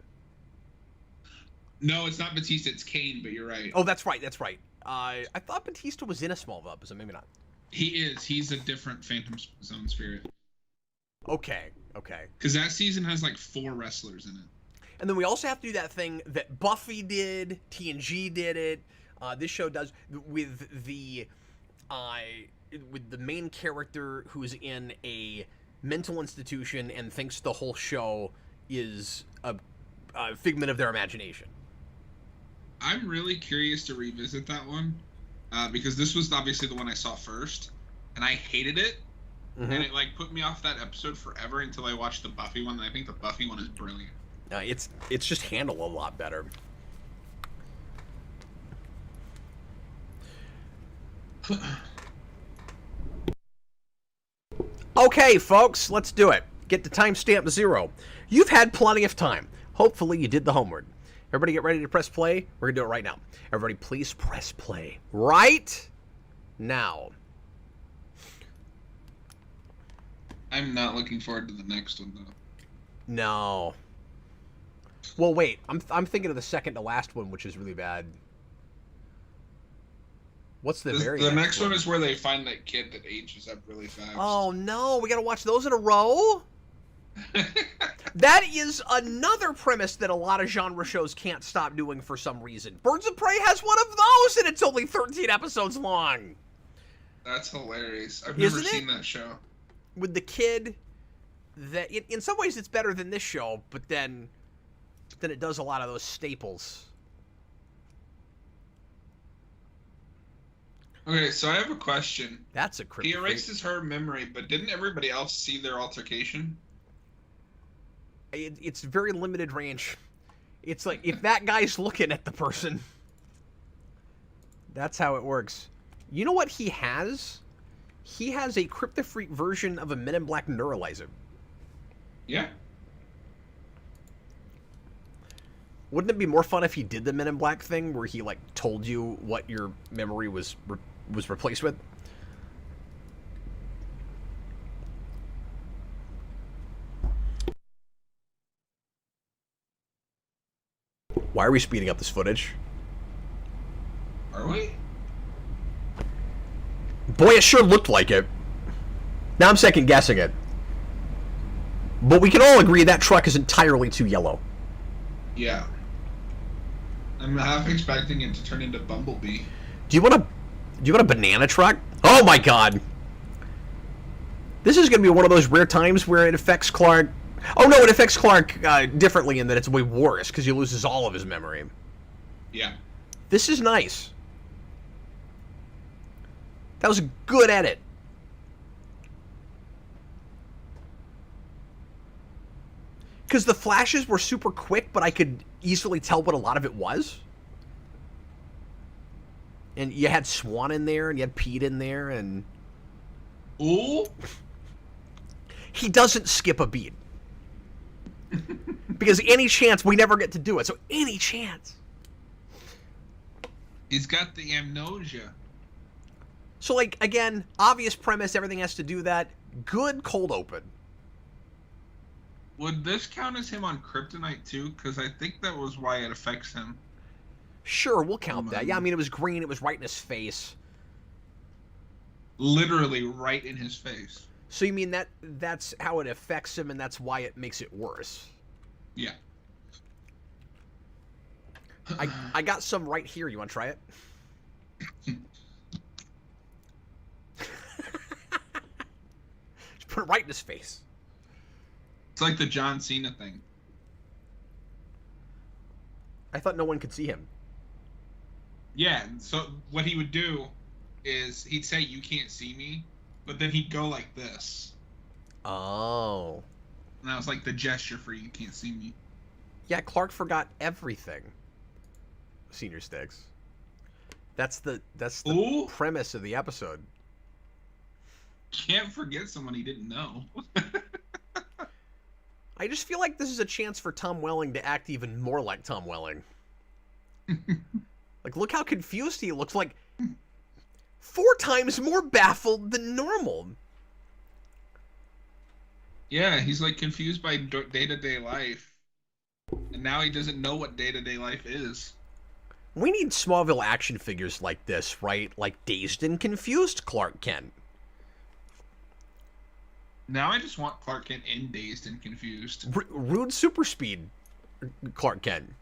S4: No, it's not Batista. It's Kane. But you're right.
S1: Oh, that's right. I thought Batista was in a Smallville episode. Maybe not.
S4: He is. He's a different Phantom Zone spirit.
S1: Okay.
S4: Because that season has like 4 wrestlers in it.
S1: And then we also have to do that thing that Buffy did, TNG did it, this show does with the main character who's in a mental institution and thinks the whole show is a figment of their imagination.
S4: I'm really curious to revisit that one because this was obviously the one I saw first, and I hated it. Mm-hmm. And it put me off that episode forever until I watched the Buffy one, and I think the Buffy one is brilliant.
S1: It's just handled a lot better. Okay, folks, let's do it. Get to timestamp 0. You've had plenty of time. Hopefully you did the homework. Everybody get ready to press play. We're going to do it right now. Everybody, please press play right now.
S4: I'm not looking forward to the next one, though.
S1: No. Well, wait. I'm thinking of the second to last one, which is really bad. What's the
S4: next one is where they find that kid that ages up really fast.
S1: Oh, no. We got to watch those in a row? That is another premise that a lot of genre shows can't stop doing for some reason. Birds of Prey has one of those, and it's only 13 episodes long.
S4: That's hilarious. I've never seen that show.
S1: With the kid, that in some ways it's better than this show, but then it does a lot of those staples.
S4: Okay, so I have a question.
S1: That's a Kryptofreak.
S4: He erases her memory, but didn't everybody else see their altercation?
S1: It's very limited range. It's like, if that guy's looking at the person, that's how it works. You know what he has? He has a Kryptofreak version of a Men in Black neuralizer.
S4: Yeah.
S1: Wouldn't it be more fun if he did the Men in Black thing, where he, told you what your memory was was replaced with. Why are we speeding up this footage?
S4: Are we?
S1: Boy, it sure looked like it. Now I'm second guessing it. But we can all agree that truck is entirely too yellow.
S4: Yeah. I'm half expecting it to turn into Bumblebee.
S1: Do you want a banana truck? Oh my god. This is going to be one of those rare times where it affects Clark. Oh no, it affects Clark differently in that it's way worse because he loses all of his memory.
S4: Yeah.
S1: This is nice. That was a good edit. Because the flashes were super quick, but I could easily tell what a lot of it was. And you had Swan in there, and you had Pete in there, and...
S4: Ooh.
S1: He doesn't skip a beat. Because any chance, we never get to do it. So any chance.
S4: He's got the amnesia.
S1: So, like, again, obvious premise, everything has to do that. Good cold open.
S4: Would this count as him on Kryptonite too? Because I think that was why it affects him.
S1: Sure, we'll count that. Yeah, I mean, it was green. It was right in his face.
S4: Literally right in his face.
S1: So you mean that's how it affects him, and that's why it makes it worse?
S4: Yeah.
S1: I got some right here. You want to try it? Just put it right in his face.
S4: It's like the John Cena thing.
S1: I thought no one could see him.
S4: Yeah, so what he would do is he'd say, "You can't see me," but then he'd go like this.
S1: Oh.
S4: And that was like the gesture for "you can't see me."
S1: Yeah, Clark forgot everything. Senior Sticks. That's the
S4: Ooh.
S1: premise of the episode.
S4: Can't forget someone he didn't know.
S1: I just feel like this is a chance for Tom Welling to act even more like Tom Welling. Like, look how confused he looks. Like, 4 times more baffled than normal.
S4: Yeah, he's like confused by day-to-day life. And now he doesn't know what day-to-day life is.
S1: We need Smallville action figures like this, right? Like Dazed and Confused Clark Kent.
S4: Now I just want Clark Kent in Dazed and Confused.
S1: Rude Super Speed Clark Kent.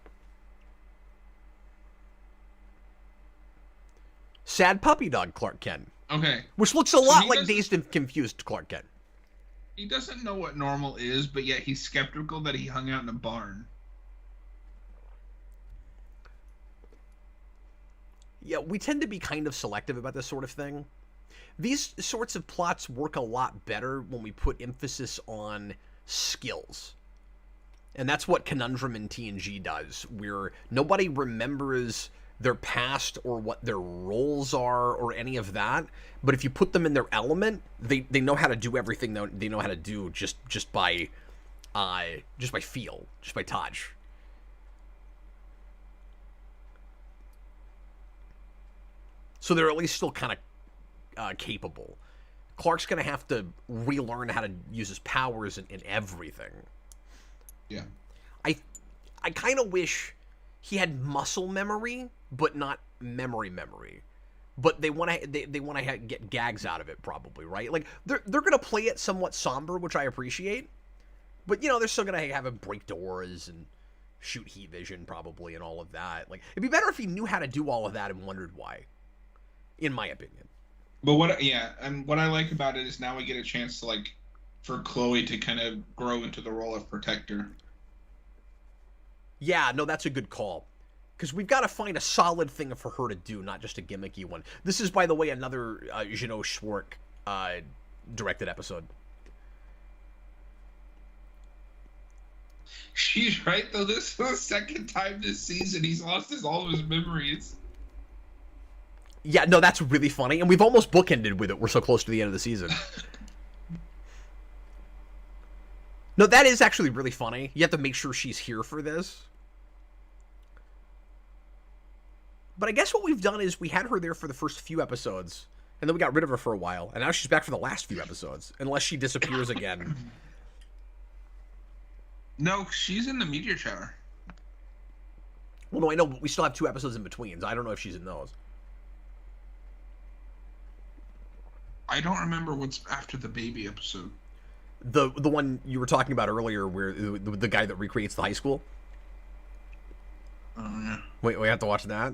S1: Sad Puppy Dog Clark Kent.
S4: Okay.
S1: Which looks a lot like Dazed and Confused Clark Kent.
S4: He doesn't know what normal is, but yet he's skeptical that he hung out in a barn.
S1: Yeah, we tend to be kind of selective about this sort of thing. These sorts of plots work a lot better when we put emphasis on skills. And that's what Conundrum in TNG does, where nobody remembers their past or what their roles are or any of that. But if you put them in their element, they know how to do everything they know how to do just by feel, just by touch. So they're at least still kind of capable. Clark's going to have to relearn how to use his powers in everything.
S4: Yeah.
S1: I kind of wish he had muscle memory, but not memory. But they want to get gags out of it, probably, right? Like they're going to play it somewhat somber, which I appreciate. But they're still going to have him break doors and shoot heat vision, probably, and all of that. Like it'd be better if he knew how to do all of that and wondered why, in my opinion.
S4: But what I like about it is now we get a chance to for Chloe to kind of grow into the role of protector.
S1: Yeah, no, that's a good call. Because we've got to find a solid thing for her to do, not just a gimmicky one. This is, by the way, another Jeannot Schwartz directed episode.
S4: She's right, though. This is the second time this season he's lost all of his memories.
S1: Yeah, no, that's really funny. And we've almost bookended with it. We're so close to the end of the season. No, that is actually really funny. You have to make sure she's here for this. But I guess what we've done is we had her there for the first few episodes, and then we got rid of her for a while, and now she's back for the last few episodes, unless she disappears again.
S4: No, she's in the meteor shower.
S1: Well, no, I know, but we still have 2 episodes in between, so I don't know if she's in those.
S4: I don't remember what's after the baby episode.
S1: The one you were talking about earlier, where the guy that recreates the high school.
S4: Oh yeah.
S1: Wait, we have to watch that.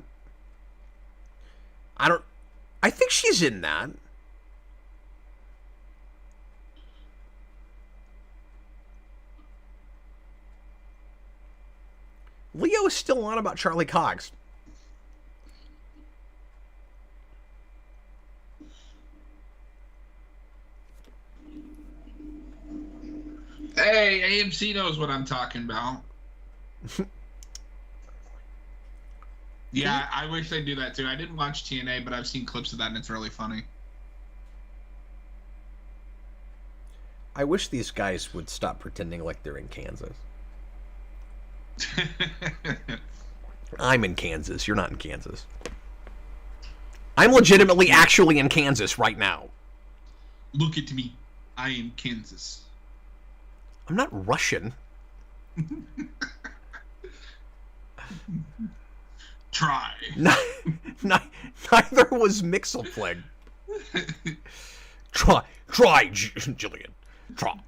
S1: I think she's in that. Leo is still on about Charlie Cox.
S4: Hey, AMC knows what I'm talking about. Yeah, I wish they'd do that too. I didn't watch TNA, but I've seen clips of that and it's really funny.
S1: I wish these guys would stop pretending like they're in Kansas. I'm in Kansas. You're not in Kansas. I'm legitimately actually in Kansas right now.
S4: Look at me. I am Kansas.
S1: I'm not Russian.
S4: Try.
S1: Neither was Mixelflig. Try, Jillian. Try.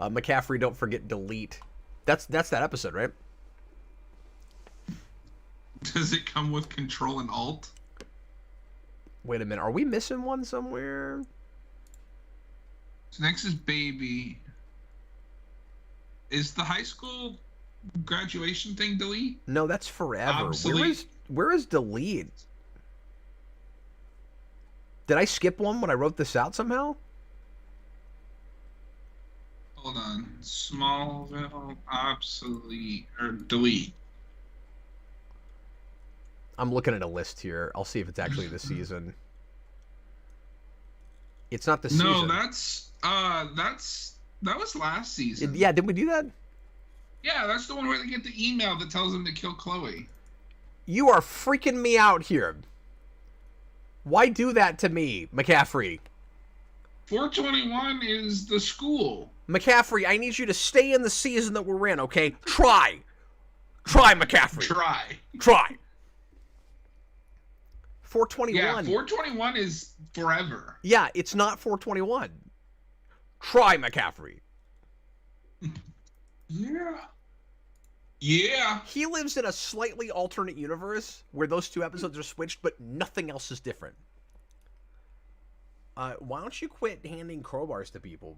S1: McCaffrey, don't forget delete. That's that episode, right?
S4: Does it come with Control and Alt?
S1: Wait a minute. Are we missing one somewhere?
S4: So next is baby. Is the high school graduation thing delete?
S1: No, that's forever.
S4: Obsolete.
S1: Where is delete? Did I skip one when I wrote this out somehow?
S4: Hold on. Smallville, obsolete, or delete.
S1: I'm looking at a list here. I'll see if it's actually the season. It's not the season.
S4: No, that was last season.
S1: Yeah, didn't we do that?
S4: Yeah, that's the one where they get the email that tells them to kill Chloe.
S1: You are freaking me out here. Why do that to me, McCaffrey?
S4: 421 is the school.
S1: McCaffrey, I need you to stay in the season that we're in, okay? Try, McCaffrey. Try. 421.
S4: Yeah, 421 is forever.
S1: Yeah, it's not 421. Try, McCaffrey.
S4: Yeah.
S1: He lives in a slightly alternate universe where those 2 episodes are switched, but nothing else is different. Why don't you quit handing crowbars to people?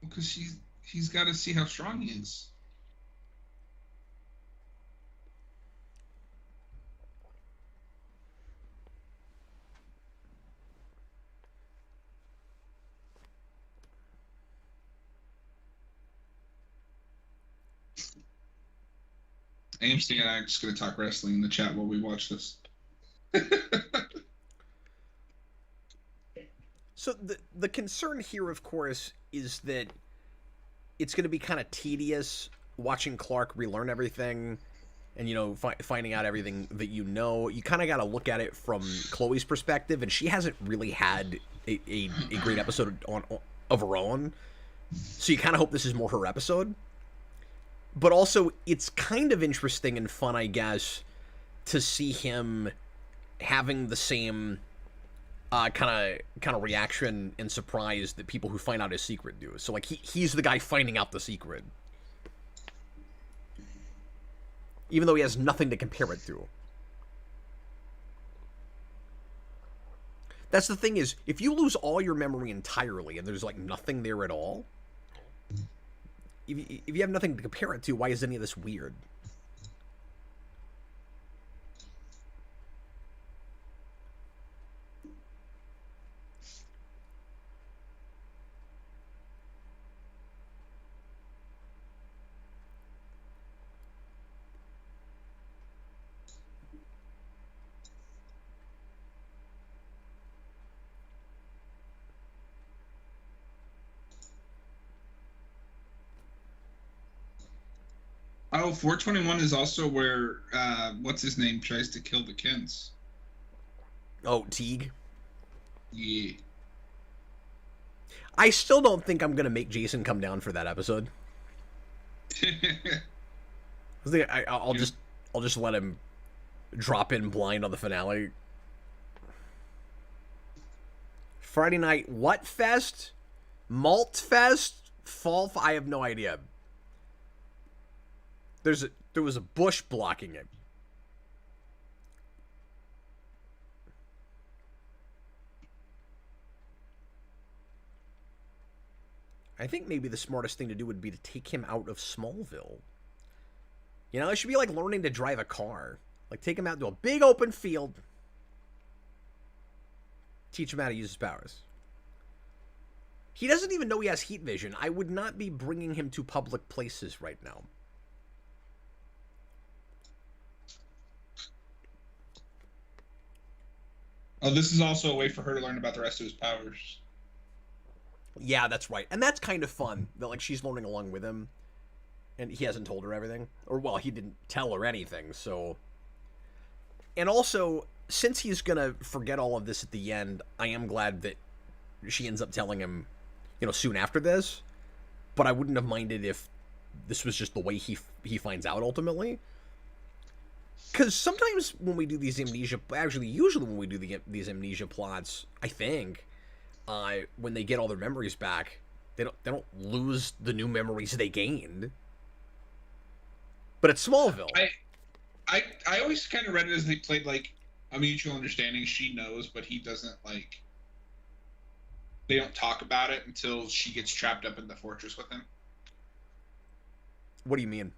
S4: Because he's got to see how strong he is. AMC and I are just going to talk wrestling in the chat while we watch this.
S1: So the concern here, of course, is that it's going to be kind of tedious watching Clark relearn everything and, finding out everything that you know. You kind of got to look at it from Chloe's perspective, and she hasn't really had a great episode of her own. So you kind of hope this is more her episode. But also, it's kind of interesting and fun, I guess, to see him having the same kind of reaction and surprise that people who find out his secret do. So, like, he's the guy finding out the secret. Even though he has nothing to compare it to. That's the thing is, if you lose all your memory entirely and there's, like, nothing there at all... If you have nothing to compare it to, why is any of this weird?
S4: Oh, 421 is also where what's his name tries to kill the Kents.
S1: Oh, Teague.
S4: Yeah.
S1: I still don't think I'm gonna make Jason come down for that episode. I'll just let him drop in blind on the finale. Friday night, what fest? Malt fest? I have no idea. There was a bush blocking it. I think maybe the smartest thing to do would be to take him out of Smallville. You know, it should be like learning to drive a car. Like, take him out to a big open field. Teach him how to use his powers. He doesn't even know he has heat vision. I would not be bringing him to public places right now.
S4: Oh, this is also a way for her to learn about the rest of his powers.
S1: Yeah, that's right. And that's kind of fun. That, like, she's learning along with him. And he hasn't told her everything. Or, well, he didn't tell her anything, so... And also, since he's gonna forget all of this at the end, I am glad that she ends up telling him, you know, soon after this. But I wouldn't have minded if this was just the way he finds out ultimately. Because sometimes when we do these amnesia... Actually, usually when we do these amnesia plots, I think, when they get all their memories back, they don't lose the new memories they gained. But it's Smallville.
S4: I always kind of read it as they played like a mutual understanding. She knows, but he doesn't, like... They don't talk about it until she gets trapped up in the fortress with him.
S1: What do you mean?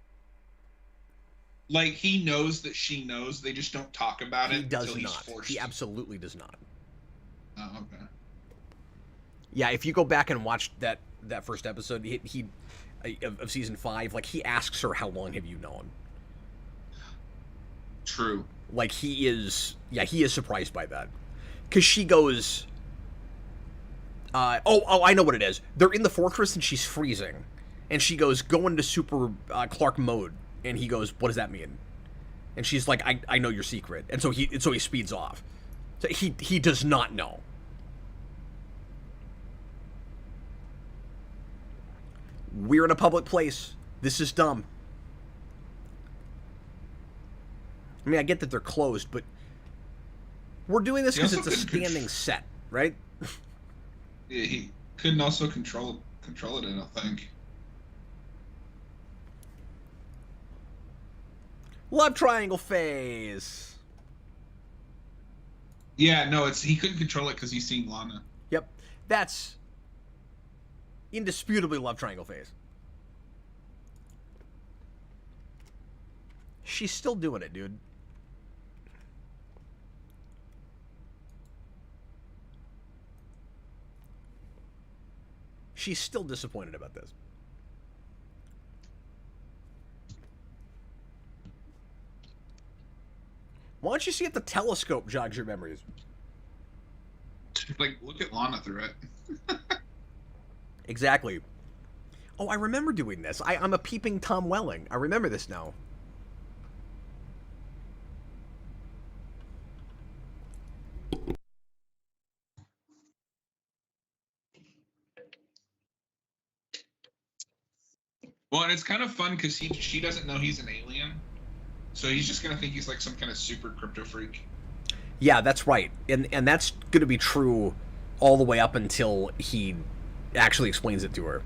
S4: Like, he knows that she knows, they just don't talk about it until he's forced.
S1: He absolutely does not.
S4: Oh, okay.
S1: Yeah, if you go back and watch that first episode of season 5, like, he asks her, how long have you known?
S4: True.
S1: Like, he is surprised by that. Because she goes, I know what it is. They're in the fortress and she's freezing. And she goes, go into super Clark mode. And he goes, what does that mean? And she's like, I know your secret. And so he speeds off. So he does not know. We're in a public place. This is dumb. I mean, I get that they're closed, but we're doing this because it's a standing set, right?
S4: Yeah, he couldn't also control it, I don't think.
S1: Love triangle phase.
S4: Yeah, no, he couldn't control it because he's seeing Lana.
S1: Yep, that's indisputably love triangle phase. She's still doing it, dude. She's still disappointed about this. Why don't you see if the telescope jogs your memories?
S4: Like, look at Lana through it.
S1: Exactly. Oh, I remember doing this. I'm a peeping Tom Welling. I remember this now.
S4: Well, and it's kind of fun because she doesn't know he's an alien. So he's just going to think he's like some kind of super Kryptofreak.
S1: Yeah, that's right. And that's going to be true all the way up until he actually explains it to her.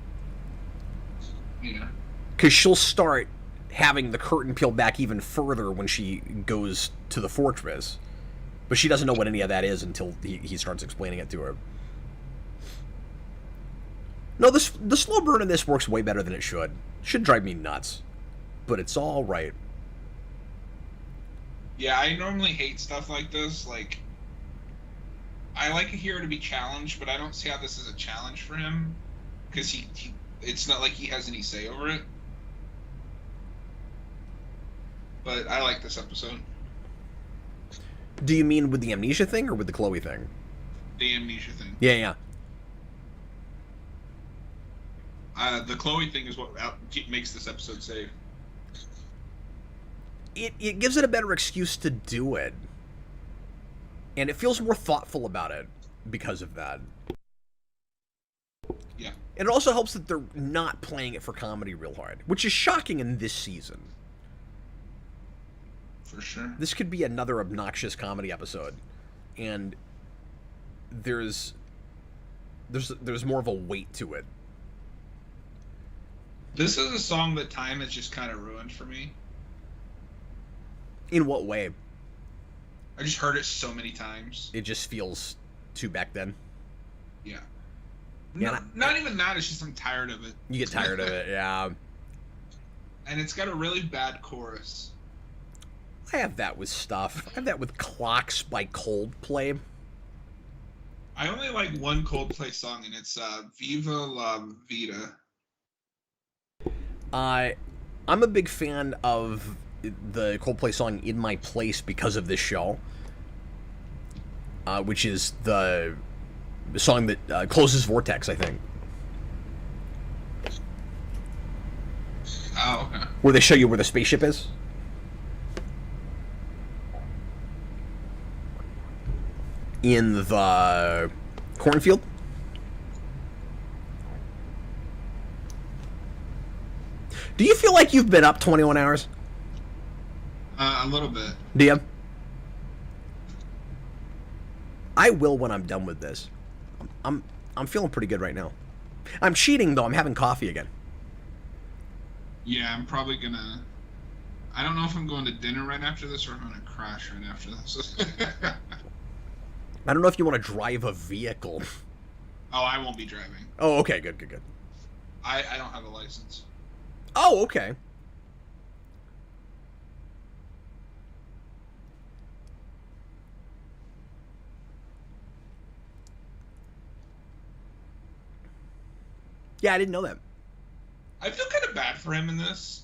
S4: Yeah.
S1: Because she'll start having the curtain peeled back even further when she goes to the fortress. But she doesn't know what any of that is until he starts explaining it to her. No, the slow burn in this works way better than it should. Should drive me nuts. But it's all right.
S4: Yeah, I normally hate stuff like this. Like, I like a hero to be challenged, but I don't see how this is a challenge for him. Because it's not like he has any say over it. But I like this episode.
S1: Do you mean with the amnesia thing or with the Chloe thing?
S4: The amnesia thing.
S1: Yeah.
S4: The Chloe thing is what makes this episode safe.
S1: it gives it a better excuse to do it. And it feels more thoughtful about it because of that.
S4: Yeah.
S1: And it also helps that they're not playing it for comedy real hard, which is shocking in this season.
S4: For sure.
S1: This could be another obnoxious comedy episode, and there's more of a weight to it.
S4: This is a song that time has just kind of ruined for me.
S1: In what way?
S4: I just heard it so many times.
S1: It just feels too back then.
S4: Yeah.
S1: Yeah,
S4: not even that. It's just I'm tired of it.
S1: You get tired of it, yeah.
S4: And it's got a really bad chorus.
S1: I have that with stuff. I have that with Clocks by Coldplay.
S4: I only like one Coldplay song, and it's Viva La Vida.
S1: I'm a big fan of the Coldplay song In My Place because of this show, which is the song that closes Vortex, I think.
S4: Oh, okay.
S1: Where they show you where the spaceship is. In the cornfield. Do you feel like you've been up 21 hours?
S4: A little bit.
S1: Do you? I will when I'm done with this. I'm feeling pretty good right now. I'm cheating though. I'm having coffee again.
S4: Yeah, I'm probably gonna. I don't know if I'm going to dinner right after this or if I'm gonna crash right after this.
S1: I don't know if you want to drive a vehicle.
S4: Oh, I won't be driving.
S1: Oh, okay, good.
S4: I don't have a license.
S1: Oh, okay. Yeah, I didn't know that.
S4: I feel kind of bad for him in this.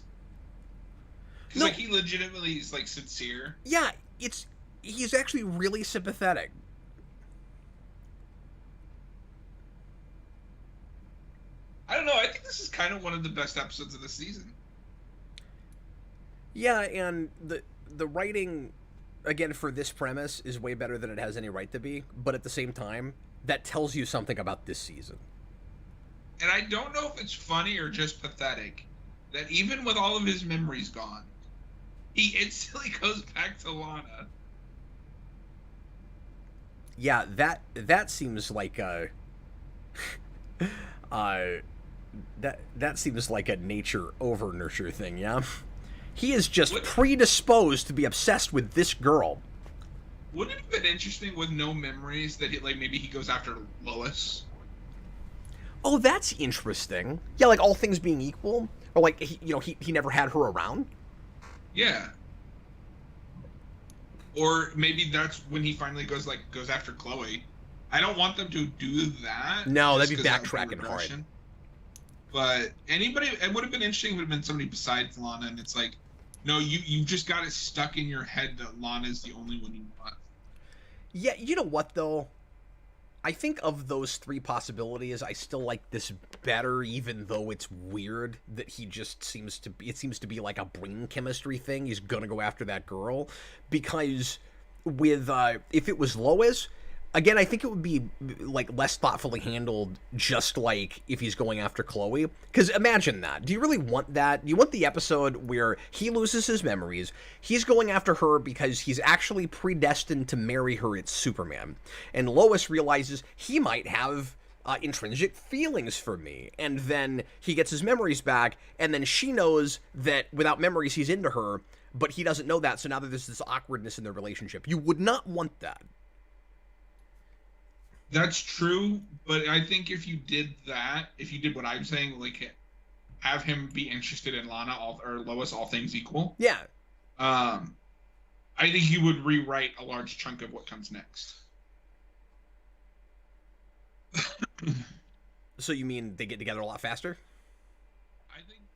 S4: Because,
S1: No.
S4: like, he legitimately is, like, sincere.
S1: Yeah, he's actually really sympathetic.
S4: I don't know. I think this is kind of one of the best episodes of the season.
S1: Yeah, and the writing, again, for this premise is way better than it has any right to be. But at the same time, that tells you something about this season.
S4: And I don't know if it's funny or just pathetic that even with all of his memories gone, he instantly goes back to Lana.
S1: Yeah, that seems like a that seems like a nature over nurture thing, yeah? He is just predisposed to be obsessed with this girl.
S4: Wouldn't it have been interesting with no memories that he, like, maybe he goes after Lois?
S1: Oh, that's interesting. Yeah, like all things being equal, or like he never had her around.
S4: Yeah. Or maybe that's when he finally goes after Chloe. I don't want them to do that.
S1: No, that'd be
S4: that
S1: backtracking hard.
S4: But it would have been interesting if it would have been somebody besides Lana, and it's like, no, you just got it stuck in your head that Lana is the only one you want.
S1: Yeah, you know what though? I think of those three possibilities, I still like this better, even though it's weird that he just seems to be like a brain chemistry thing. He's gonna go after that girl. Because with, if it was Lois, again, I think it would be, like, less thoughtfully handled, just like if he's going after Chloe. Because imagine that. Do you really want that? Do you want the episode where he loses his memories, he's going after her because he's actually predestined to marry her at Superman, and Lois realizes he might have intrinsic feelings for me, and then he gets his memories back, and then she knows that without memories he's into her, but he doesn't know that, so now there's this awkwardness in their relationship. You would not want that.
S4: That's true, but I think if you did what I'm saying, like have him be interested in Lana or Lois, all things equal.
S1: Yeah.
S4: I think you would rewrite a large chunk of what comes next.
S1: So you mean they get together a lot faster?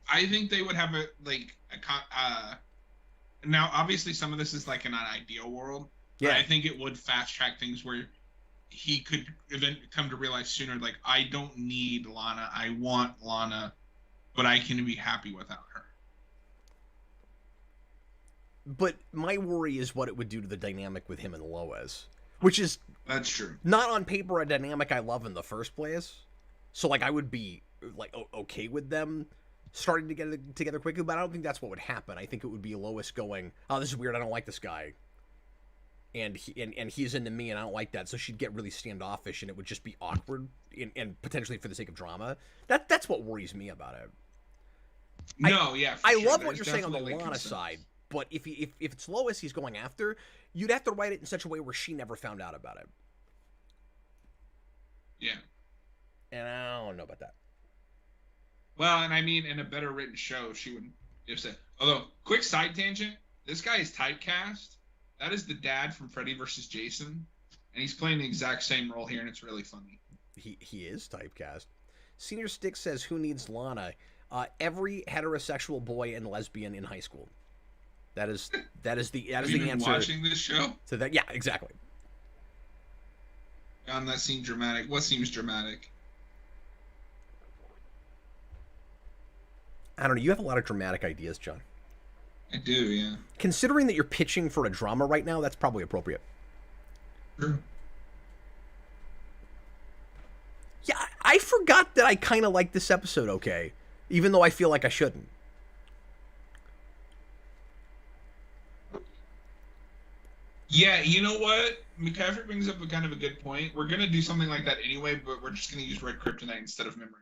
S4: I think they would have now obviously some of this is like in an ideal world.
S1: Yeah.
S4: But I think it would fast track things where he could then come to realize sooner, like, I don't need Lana. I want Lana, but I can be happy without her.
S1: But my worry is what it would do to the dynamic with him and Lois, which is
S4: that's true.
S1: Not on paper a dynamic I love in the first place. So like I would be like okay with them starting to get together quickly, but I don't think that's what would happen. I think it would be Lois going, "Oh, this is weird. I don't like this guy." And he's into me, and I don't like that. So she'd get really standoffish, and it would just be awkward, and potentially for the sake of drama. That's what worries me about it. I love what you're saying on the Lana side, but if it's Lois he's going after, you'd have to write it in such a way where she never found out about it.
S4: Yeah.
S1: And I don't know about that.
S4: Well, and I mean, in a better written show, she wouldn't have said. Although, quick side tangent: this guy is typecast. That is the dad from Freddy vs. Jason, and he's playing the exact same role here, and it's really funny.
S1: He is typecast. Senior Stick says, "Who needs Lana?" Every heterosexual boy and lesbian in high school. That is the answer.
S4: Watching this show?
S1: So that, yeah, exactly.
S4: John, that seemed dramatic. What seems dramatic?
S1: I don't know. You have a lot of dramatic ideas, John.
S4: I do, yeah.
S1: Considering that you're pitching for a drama right now, that's probably appropriate.
S4: Sure.
S1: Yeah, I forgot that I kind of like this episode okay, even though I feel like I shouldn't.
S4: Yeah, you know what? McCaffrey brings up a kind of a good point. We're going to do something like that anyway, but we're just going to use red kryptonite instead of memory.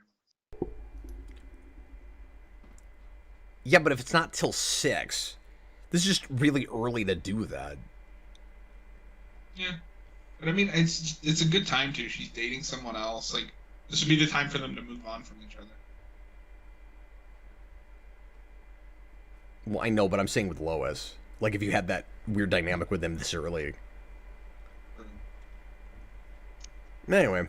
S1: Yeah, but if it's not till 6, this is just really early to do that.
S4: Yeah. But I mean, it's a good time too. She's dating someone else. Like, this would be the time for them to move on from each other.
S1: Well, I know, but I'm saying with Lois. Like, if you had that weird dynamic with them this early. Anyway.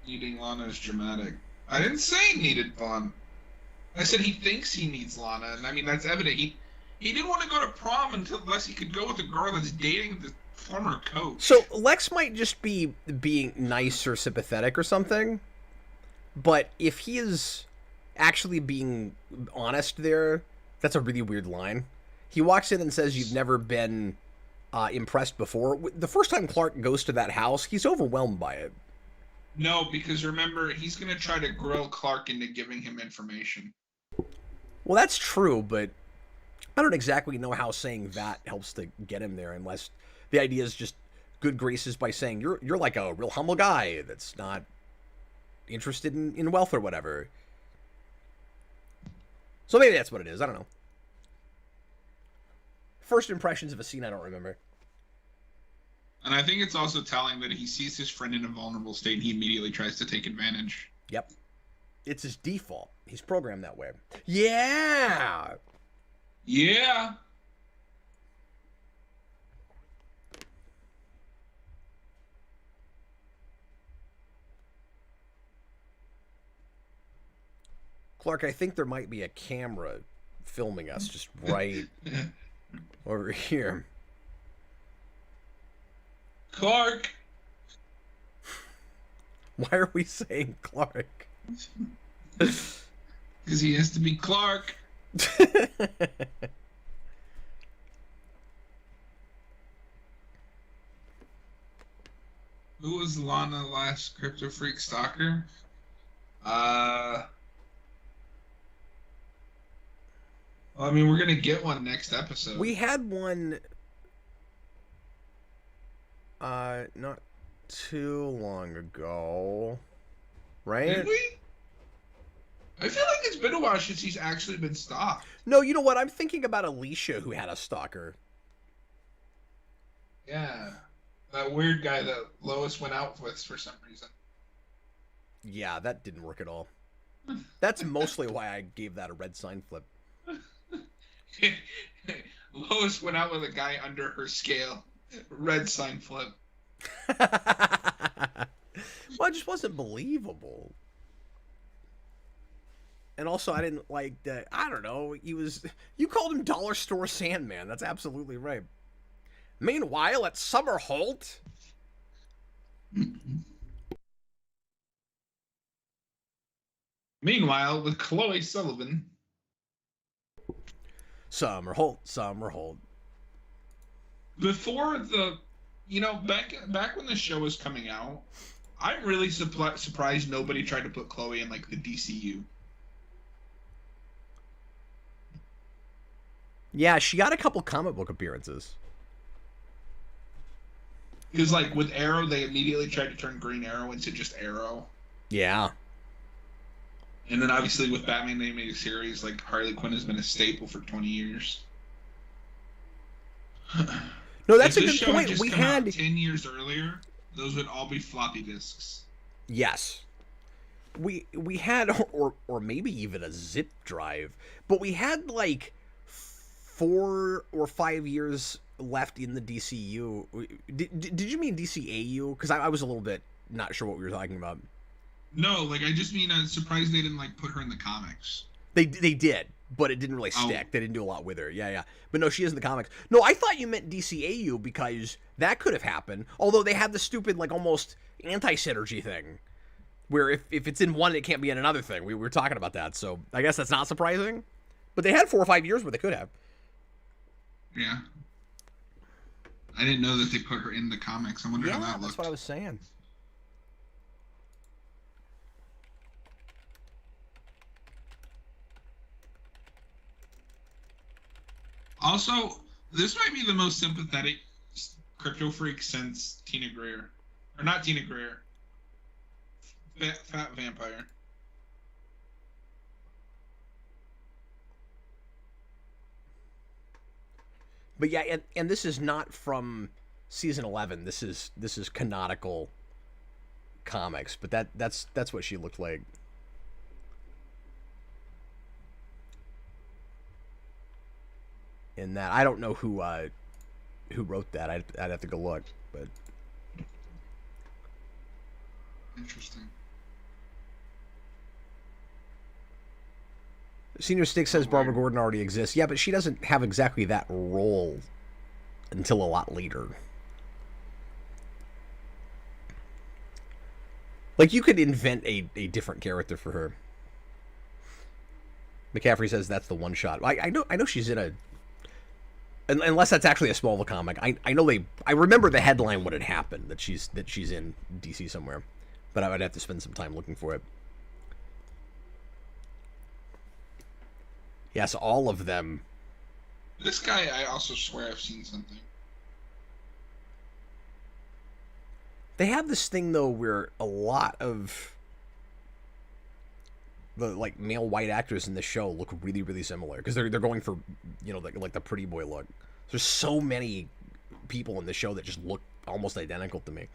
S4: Needing Lana is dramatic. I didn't say he needed Lana. I said he thinks he needs Lana, and I mean, that's evident. He didn't want to go to prom unless he could go with a girl that's dating the former coach.
S1: So Lex might just be being nice or sympathetic or something, but if he is actually being honest there, that's a really weird line. He walks in and says, "You've never been impressed before." The first time Clark goes to that house, he's overwhelmed by it.
S4: No, because remember, he's going to try to grill Clark into giving him information.
S1: Well, that's true, but I don't exactly know how saying that helps to get him there, unless the idea is just good graces by saying you're like a real humble guy that's not interested in wealth or whatever. So maybe that's what it is. I don't know. First impressions of a scene I don't remember.
S4: And I think it's also telling that he sees his friend in a vulnerable state and he immediately tries to take advantage.
S1: Yep. It's his default. He's programmed that way. Yeah!
S4: Yeah!
S1: Clark, I think there might be a camera filming us just right over here.
S4: Clark!
S1: Why are we saying Clark?
S4: Because he has to be Clark. Who was Lana last Kryptofreak stalker? Well, I mean, we're gonna get one next episode.
S1: We had one not too long ago, right?
S4: Did we? I feel like it's been a while since he's actually been stalked.
S1: No, you know what? I'm thinking about Alicia, who had a stalker.
S4: Yeah. That weird guy that Lois went out with for some reason.
S1: Yeah, that didn't work at all. That's mostly why I gave that a red sign flip.
S4: Lois went out with a guy under her scale. Red sign flip.
S1: Well, it just wasn't believable. And also, I didn't like that. I don't know. You called him Dollar Store Sandman. That's absolutely right. Meanwhile, at Summer Holt.
S4: Meanwhile, with Chloe Sullivan.
S1: Summer hold, summer hold.
S4: Before the, back when the show was coming out, I'm really surprised nobody tried to put Chloe in like the DCU.
S1: Yeah, she got a couple comic book appearances.
S4: Because like with Arrow, they immediately tried to turn Green Arrow into just Arrow.
S1: Yeah.
S4: And then obviously with Batman the Animated Series, like Harley Quinn has been a staple for 20 years.
S1: No, that's
S4: if
S1: a
S4: this
S1: good
S4: show
S1: point.
S4: Just
S1: We
S4: come
S1: had
S4: out 10 years earlier, those would all be floppy disks.
S1: Yes. We had or maybe even a zip drive, but we had like 4 or 5 years left in the DCU. Did you mean DCAU? Because I was a little bit not sure what we were talking about.
S4: No, like I just mean I'm surprised they didn't like put her in the comics.
S1: They did, but it didn't really stick. They didn't do a lot with her. Yeah. But no, she is in the comics. No, I thought you meant DCAU because that could have happened. Although they had the stupid like almost anti-synergy thing, where if it's in one, it can't be in another thing. We were talking about that, so I guess that's not surprising. But they had 4 or 5 years where they could have.
S4: Yeah. I didn't know that they put her in the comics. I wonder how that looked.
S1: That's what I was saying.
S4: Also, this might be the most sympathetic Kryptofreak since Tina Greer. Or not Tina Greer. Fat Vampire.
S1: But yeah, and this is not from season 11. This is canonical comics, but that's what she looked like. In that, I don't know who wrote that. I'd have to go look, but
S4: interesting.
S1: Senior Stick says Barbara Gordon already exists. Yeah, but she doesn't have exactly that role until a lot later. Like, you could invent a different character for her. McCaffrey says that's the one shot. I know she's in a... Unless that's actually a Smallville comic. I remember the headline what had happened, that she's in DC somewhere. But I would have to spend some time looking for it. Yes, all of them.
S4: This guy, I also swear I've seen something.
S1: They have this thing, though, where a lot of the like male white actors in the show look really, really similar because they're going for, like the pretty boy look. There's so many people in the show that just look almost identical to me.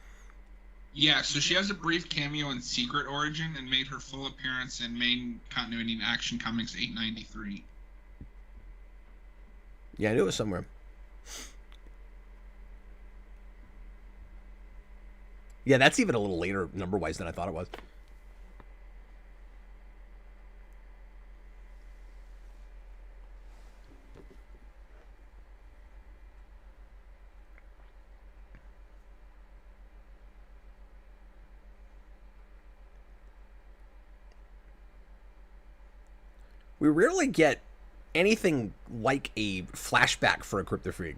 S4: Yeah, so she has a brief cameo in Secret Origin and made her full appearance in main continuity in Action Comics 893.
S1: Yeah, I knew it was somewhere. Yeah, that's even a little later number-wise than I thought it was. We rarely get anything like a flashback for a Kryptofreak.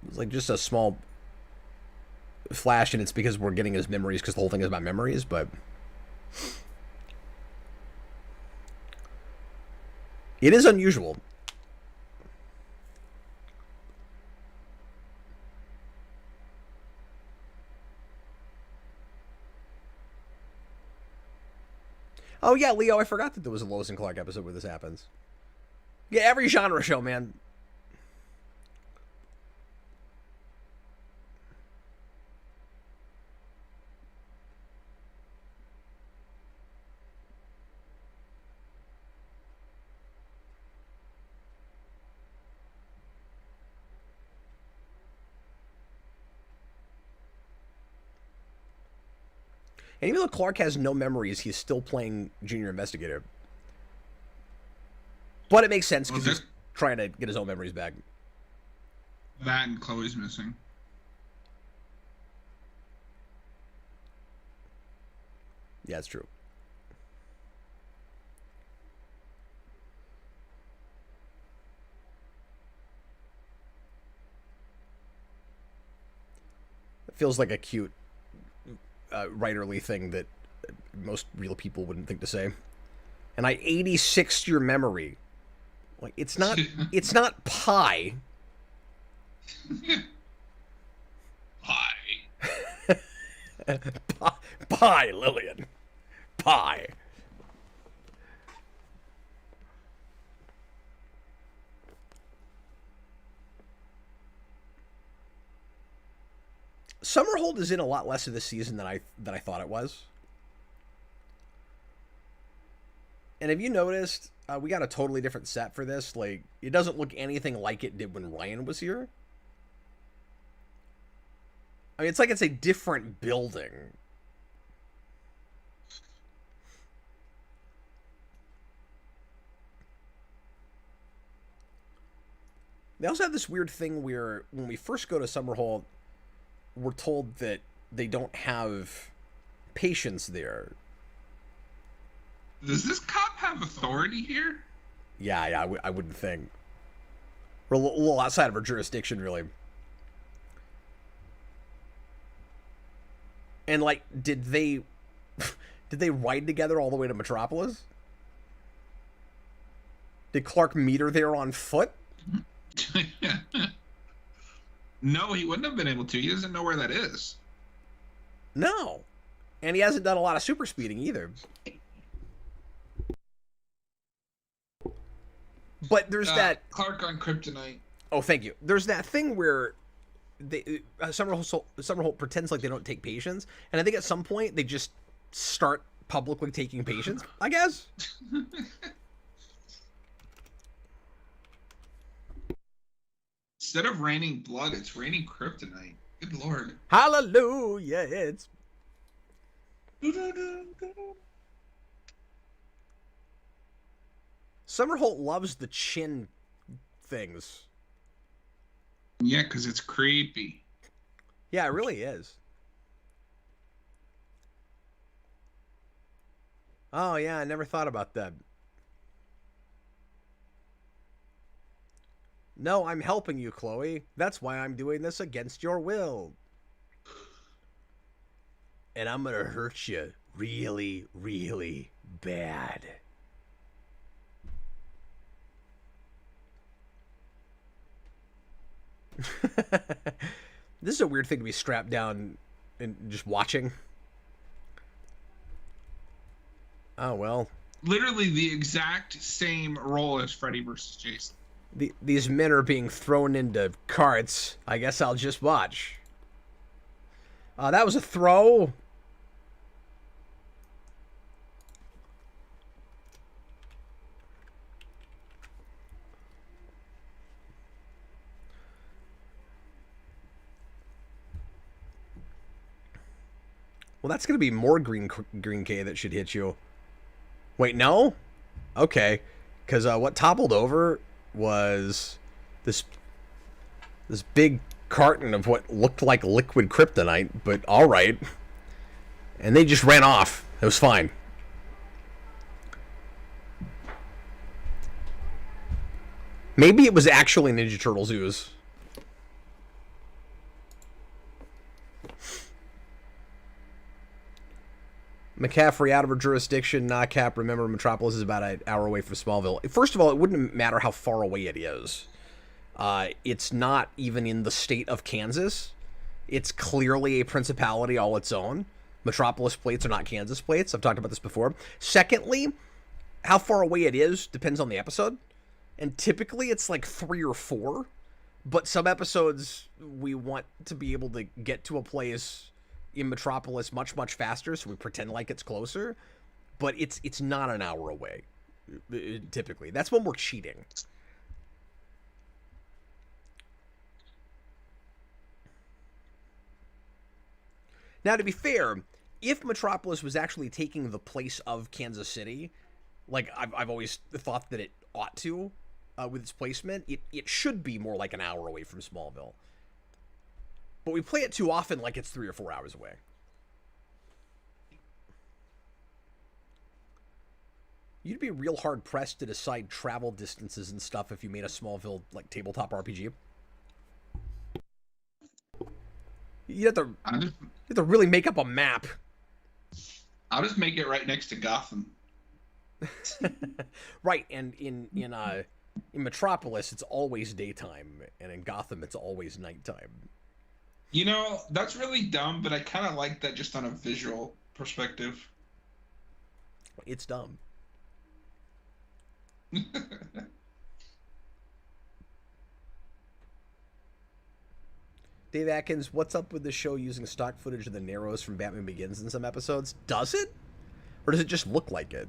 S1: It's like just a small flash, and it's because we're getting his memories because the whole thing is about memories, but it is unusual. Oh, yeah, Leo, I forgot that there was a Lois and Clark episode where this happens. Yeah, every genre show, man. And even though Clark has no memories, he's still playing Junior Investigator. But it makes sense because he's trying to get his own memories back.
S4: That and Chloe's missing.
S1: Yeah, it's true. Feels like a cute writerly thing that most real people wouldn't think to say. And I 86'd your memory. Like, it's not pie.
S4: Pie.
S1: Pie, Lillian. Pie. Summerhold is in a lot less of this season than I thought it was. And have you noticed we got a totally different set for this? Like, it doesn't look anything like it did when Ryan was here. I mean, it's like it's a different building. They also have this weird thing where when we first go to Summerhold, we're told that they don't have patients there.
S4: Does this cop have authority here?
S1: Yeah, I wouldn't think. We're a little outside of our jurisdiction, really. And, like, did they ride together all the way to Metropolis? Did Clark meet her there on foot?
S4: No, he wouldn't have been able to. He doesn't know where that is.
S1: No. And he hasn't done a lot of super speeding either. But there's that...
S4: Clark on Kryptonite.
S1: Oh, thank you. There's that thing where they Summerholt pretends like they don't take patients, and I think at some point they just start publicly taking patients, I guess.
S4: Instead of raining blood, it's raining kryptonite. Good lord.
S1: Hallelujah, it's... Summerholt loves the chin things.
S4: Yeah, because it's creepy.
S1: Yeah, it really is. Oh, yeah, I never thought about that. No, I'm helping you, Chloe. That's why I'm doing this against your will. And I'm gonna hurt you really, really bad. This is a weird thing to be strapped down and just watching. Oh, well.
S4: Literally the exact same role as Freddy versus Jason.
S1: These men are being thrown into carts. I guess I'll just watch. That was a throw. Well, that's going to be more green K that should hit you. Wait, no? Okay. Because what toppled over was this big carton of what looked like liquid kryptonite, but all right. And they just ran off. It was fine. Maybe it was actually Ninja Turtles ooze. McCaffrey out of her jurisdiction. Not Cap. Remember, Metropolis is about an hour away from Smallville. First of all, it wouldn't matter how far away it is. It's not even in the state of Kansas. It's clearly a principality all its own. Metropolis plates are not Kansas plates. I've talked about this before. Secondly, how far away it is depends on the episode. And typically it's like 3 or 4. But some episodes we want to be able to get to a place in Metropolis much, much faster, so we pretend like it's closer. But it's not an hour away, typically. That's when we're cheating. Now, to be fair, if Metropolis was actually taking the place of Kansas City, like I've always thought that it ought to, with its placement, it should be more like an hour away from Smallville. But we play it too often like it's 3 or 4 hours away. You'd be real hard-pressed to decide travel distances and stuff if you made a Smallville, like, tabletop RPG. You have to really make up a map.
S4: I'll just make it right next to Gotham.
S1: Right, and in Metropolis, it's always daytime, and in Gotham, it's always nighttime.
S4: You know, that's really dumb, but I kind of like that just on a visual perspective.
S1: It's dumb. Dave Atkins, what's up with the show using stock footage of the Narrows from Batman Begins in some episodes? Does it? Or does it just look like it?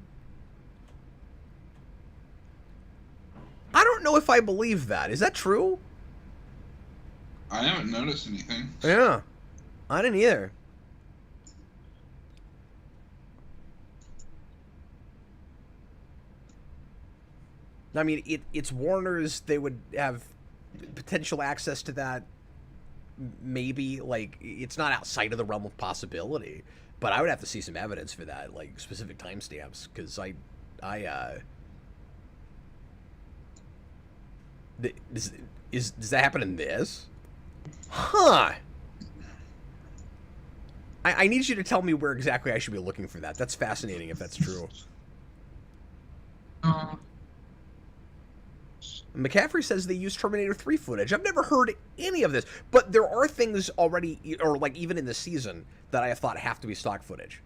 S1: I don't know if I believe that. Is that true?
S4: I haven't noticed anything.
S1: Yeah. I didn't either. I mean, it's Warner's. They would have potential access to that. Maybe, like, it's not outside of the realm of possibility. But I would have to see some evidence for that, like specific timestamps, because does that happen in this? Huh. I need you to tell me where exactly I should be looking for that. That's fascinating if that's true. McCaffrey says they use Terminator 3 footage. I've never heard any of this, but there are things already, or like even in the season, that I have thought have to be stock footage.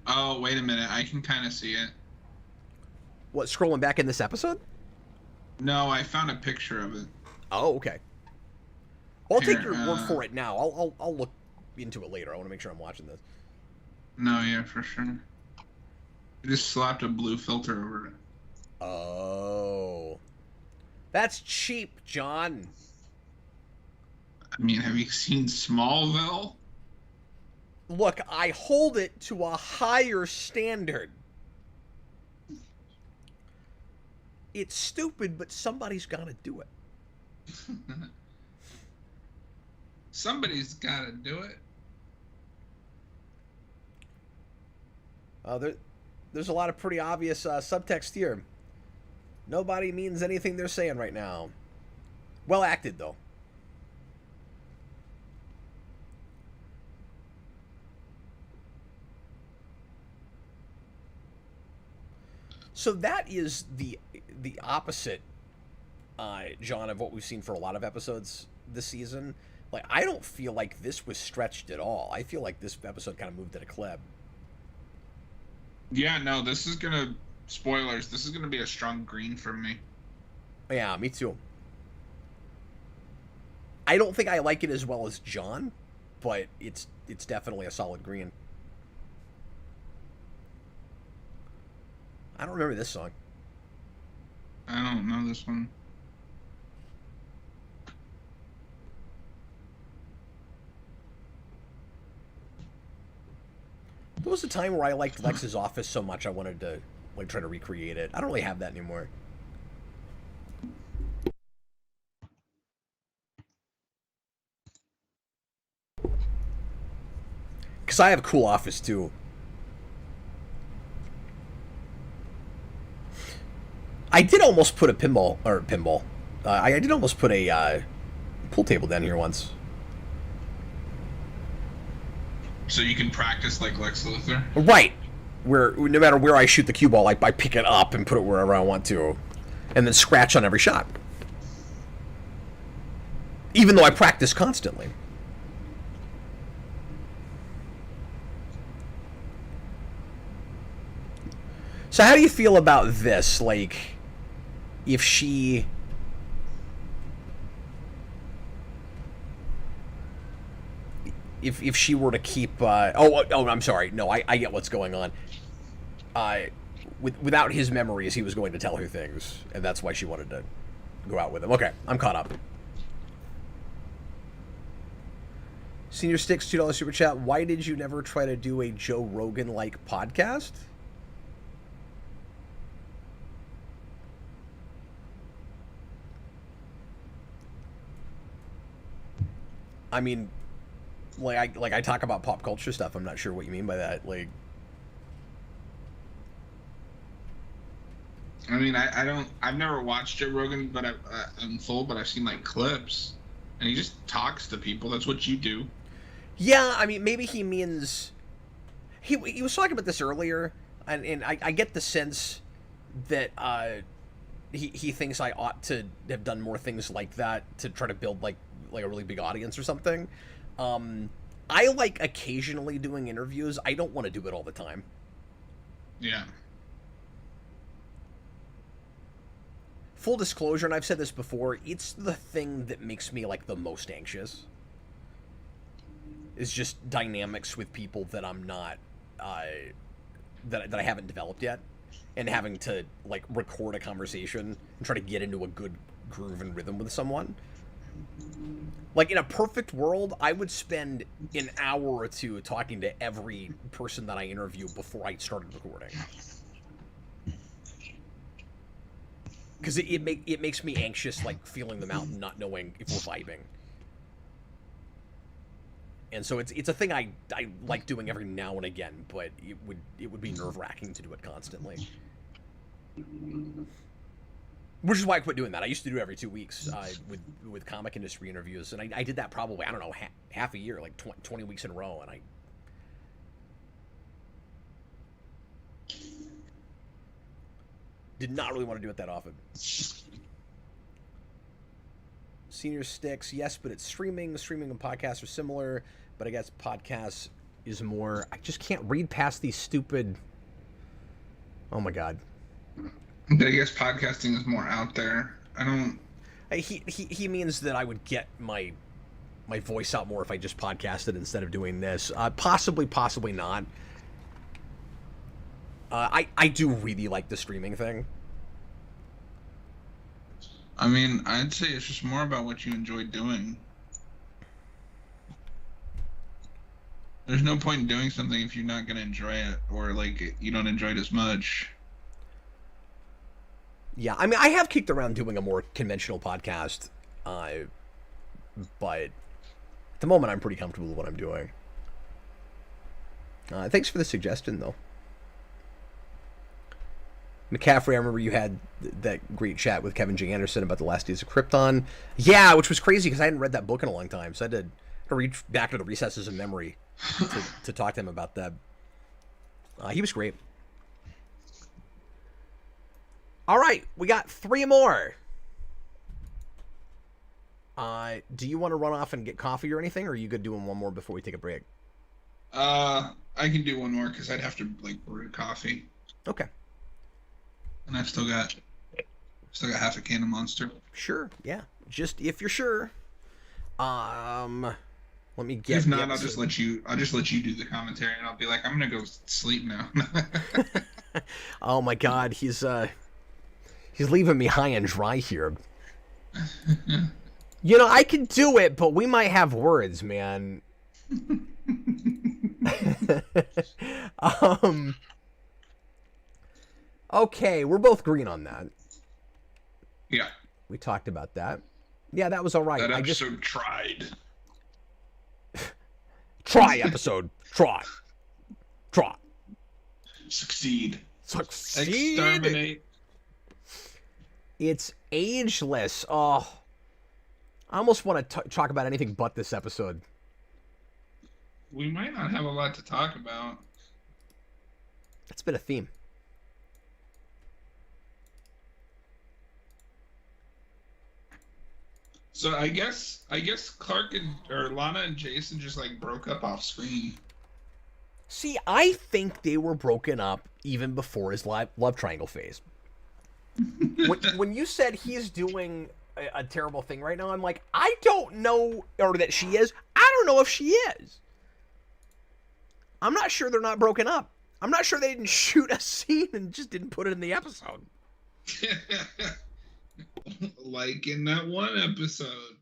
S4: Oh, wait a minute. I can kind of see it.
S1: What, scrolling back in this episode?
S4: No, I found a picture of it.
S1: Oh, okay. I'll take your word for it now. I'll look into it later. I want to make sure I'm watching this.
S4: No, yeah, for sure. I just slapped a blue filter over it.
S1: Oh. That's cheap, John.
S4: I mean, have you seen Smallville?
S1: Look, I hold it to a higher standard. It's stupid, but somebody's got to do it.
S4: Somebody's got to do it.
S1: There's a lot of pretty obvious subtext here. Nobody means anything they're saying right now. Well acted, though. So that is the opposite, John, of what we've seen for a lot of episodes this season. Like, I don't feel like this was stretched at all. I feel like this episode kind of moved at a clip.
S4: Yeah, no, this is gonna... Spoilers, this is gonna be a strong green for me.
S1: Yeah, me too. I don't think I like it as well as John, but it's definitely a solid green. I don't remember this song.
S4: I don't know this one.
S1: There was a time where I liked Lex's Office so much I wanted to like try to recreate it. I don't really have that anymore. Because I have a cool office too. I did almost put a pinball. I did almost put a pool table down here once.
S4: So you can practice like Lex Luthor?
S1: Right. Where no matter where I shoot the cue ball, like I pick it up and put it wherever I want to, and then scratch on every shot. Even though I practice constantly. So how do you feel about this? Like, if she... If she were to keep... I'm sorry. No, I get what's going on. Without his memories, he was going to tell her things, and that's why she wanted to go out with him. Okay, I'm caught up. Senior Sticks, $2 super chat. Why did you never try to do a Joe Rogan-like podcast? I mean, like I talk about pop culture stuff. I'm not sure what you mean by that. Like,
S4: I mean, I've never watched Joe Rogan, but in full, but I've seen like clips. and he just talks to people. That's what you do.
S1: Yeah, I mean, maybe he means... He was talking about this earlier, and I get the sense that he thinks I ought to have done more things like that to try to build, like a really big audience or something. I like occasionally doing interviews. I don't want to do it all the time.
S4: Yeah.
S1: Full disclosure, and I've said this before, it's the thing that makes me, like, the most anxious. Is just dynamics with people that I'm not, that I haven't developed yet. And having to, like, record a conversation and try to get into a good groove and rhythm with someone. Like, in a perfect world, I would spend an hour or two talking to every person that I interview before I started recording. Because it makes me anxious, like, feeling them out and not knowing if we're vibing. And so it's a thing I like doing every now and again, but it would be nerve-wracking to do it constantly. Which is why I quit doing that. I used to do it every 2 weeks with comic industry interviews, and I did that probably, I don't know, half a year, like 20 weeks in a row, and I... did not really want to do it that often. Senior Sticks, yes, but it's streaming. Streaming and podcasts are similar, but I guess podcasts is more... I just can't read past these stupid... Oh my god.
S4: But I guess podcasting is more out there. I don't...
S1: He means that I would get my voice out more if I just podcasted instead of doing this. Possibly not. I do really like the streaming thing.
S4: I mean, I'd say it's just more about what you enjoy doing. There's no point in doing something if you're not going to enjoy it, or, like, you don't enjoy it as much.
S1: Yeah, I mean, I have kicked around doing a more conventional podcast, but at the moment I'm pretty comfortable with what I'm doing. Thanks for the suggestion, though. McCaffrey, I remember you had that great chat with Kevin J. Anderson about The Last Days of Krypton. Yeah, which was crazy because I hadn't read that book in a long time, so I had to reach back to the recesses of memory to talk to him about that. He was great. All right, we got 3 more. Do you want to run off and get coffee or anything, or are you good doing one more before we take a break?
S4: I can do one more because I'd have to, like, brew coffee.
S1: Okay.
S4: And I've still got half a can of Monster.
S1: Sure, yeah. Just if you're sure. Let me get.
S4: If not, I'll just let you do the commentary, and I'll be like, I'm gonna go sleep now.
S1: Oh my God, he's leaving me high and dry here. You know, I can do it, but we might have words, man. Okay, we're both green on that.
S4: Yeah.
S1: We talked about that. Yeah, that was all right.
S4: That episode tried.
S1: Try episode. Try.
S4: Succeed.
S2: Exterminate.
S1: It's ageless. Oh. I almost want to talk about anything but this episode.
S4: We might not have a lot to talk about.
S1: It's been a theme.
S4: So I guess Clark or Lana and Jason just, like, broke up off screen.
S1: See, I think they were broken up even before his love triangle phase. when you said he's doing a terrible thing right now, I'm like, I don't know, or that she is. I don't know if she is. I'm not sure they're not broken up. I'm not sure they didn't shoot a scene and just didn't put it in the episode.
S4: Like in that one episode.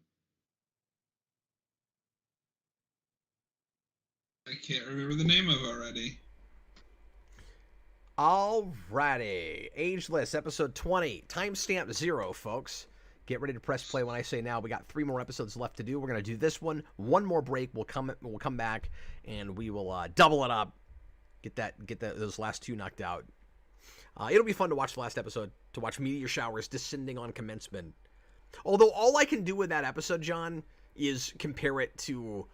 S4: I can't remember the name of it already.
S1: Alrighty. Ageless, episode 20. Timestamp 0, folks. Get ready to press play when I say now. We got 3 more episodes left to do. We're going to do this one more break. We'll come back, and we will double it up. Get those last 2 knocked out. It'll be fun to watch the last episode, to watch meteor showers descending on commencement. Although all I can do with that episode, John, is compare it to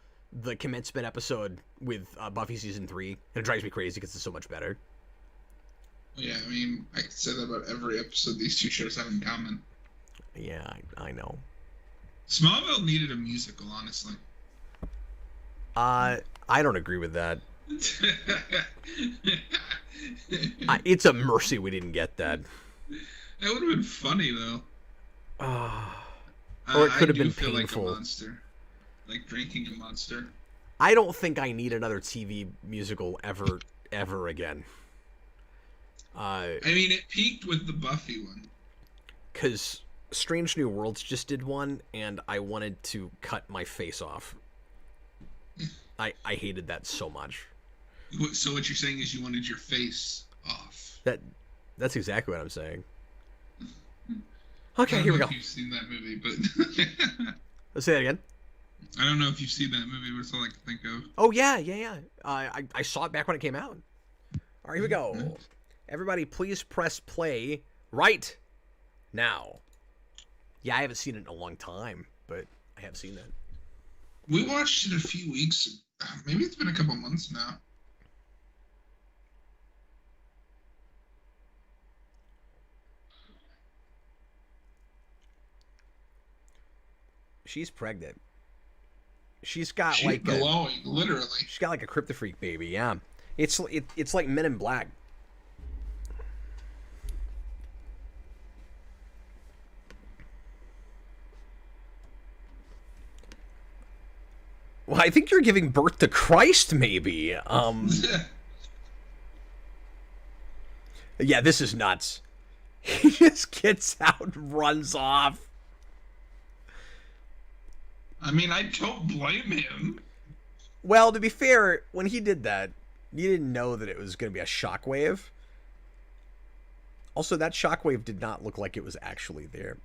S1: the commencement episode with Buffy season 3, and it drives me crazy because it's so much better.
S4: Yeah, I mean, I could say that about every episode these two shows have in common.
S1: Yeah, I know.
S4: Smallville needed a musical, honestly.
S1: I don't agree with that. It's a mercy we didn't get that.
S4: That would have been funny, though.
S1: Or it could have been
S4: feel
S1: painful.
S4: Like a monster. Like drinking a monster.
S1: I don't think I need another TV musical ever again.
S4: I mean, it peaked with the Buffy one.
S1: Because Strange New Worlds just did one, and I wanted to cut my face off. I hated that so much.
S4: So what you're saying is you wanted your face off.
S1: That's exactly what I'm saying. Okay, here we go.
S4: I don't know if you've seen that movie, but...
S1: Let's say that again.
S4: I don't know if you've seen that movie, but it's all I can think of.
S1: Oh, yeah. I saw it back when it came out. All right, here we go. Mm-hmm. Everybody, please press play right now. Yeah, I haven't seen it in a long time, but I have seen that.
S4: We watched it a few weeks. Maybe it's been a couple months now.
S1: She's pregnant. She's got
S4: She's
S1: like
S4: glowing, literally.
S1: She's got like a Kryptofreak baby. Yeah, it's like Men in Black. Well, I think you're giving birth to Christ, maybe. Yeah, this is nuts. He just gets out and runs off.
S4: I mean, I don't blame him.
S1: Well, to be fair, when he did that, you didn't know that it was going to be a shockwave. Also, that shockwave did not look like it was actually there.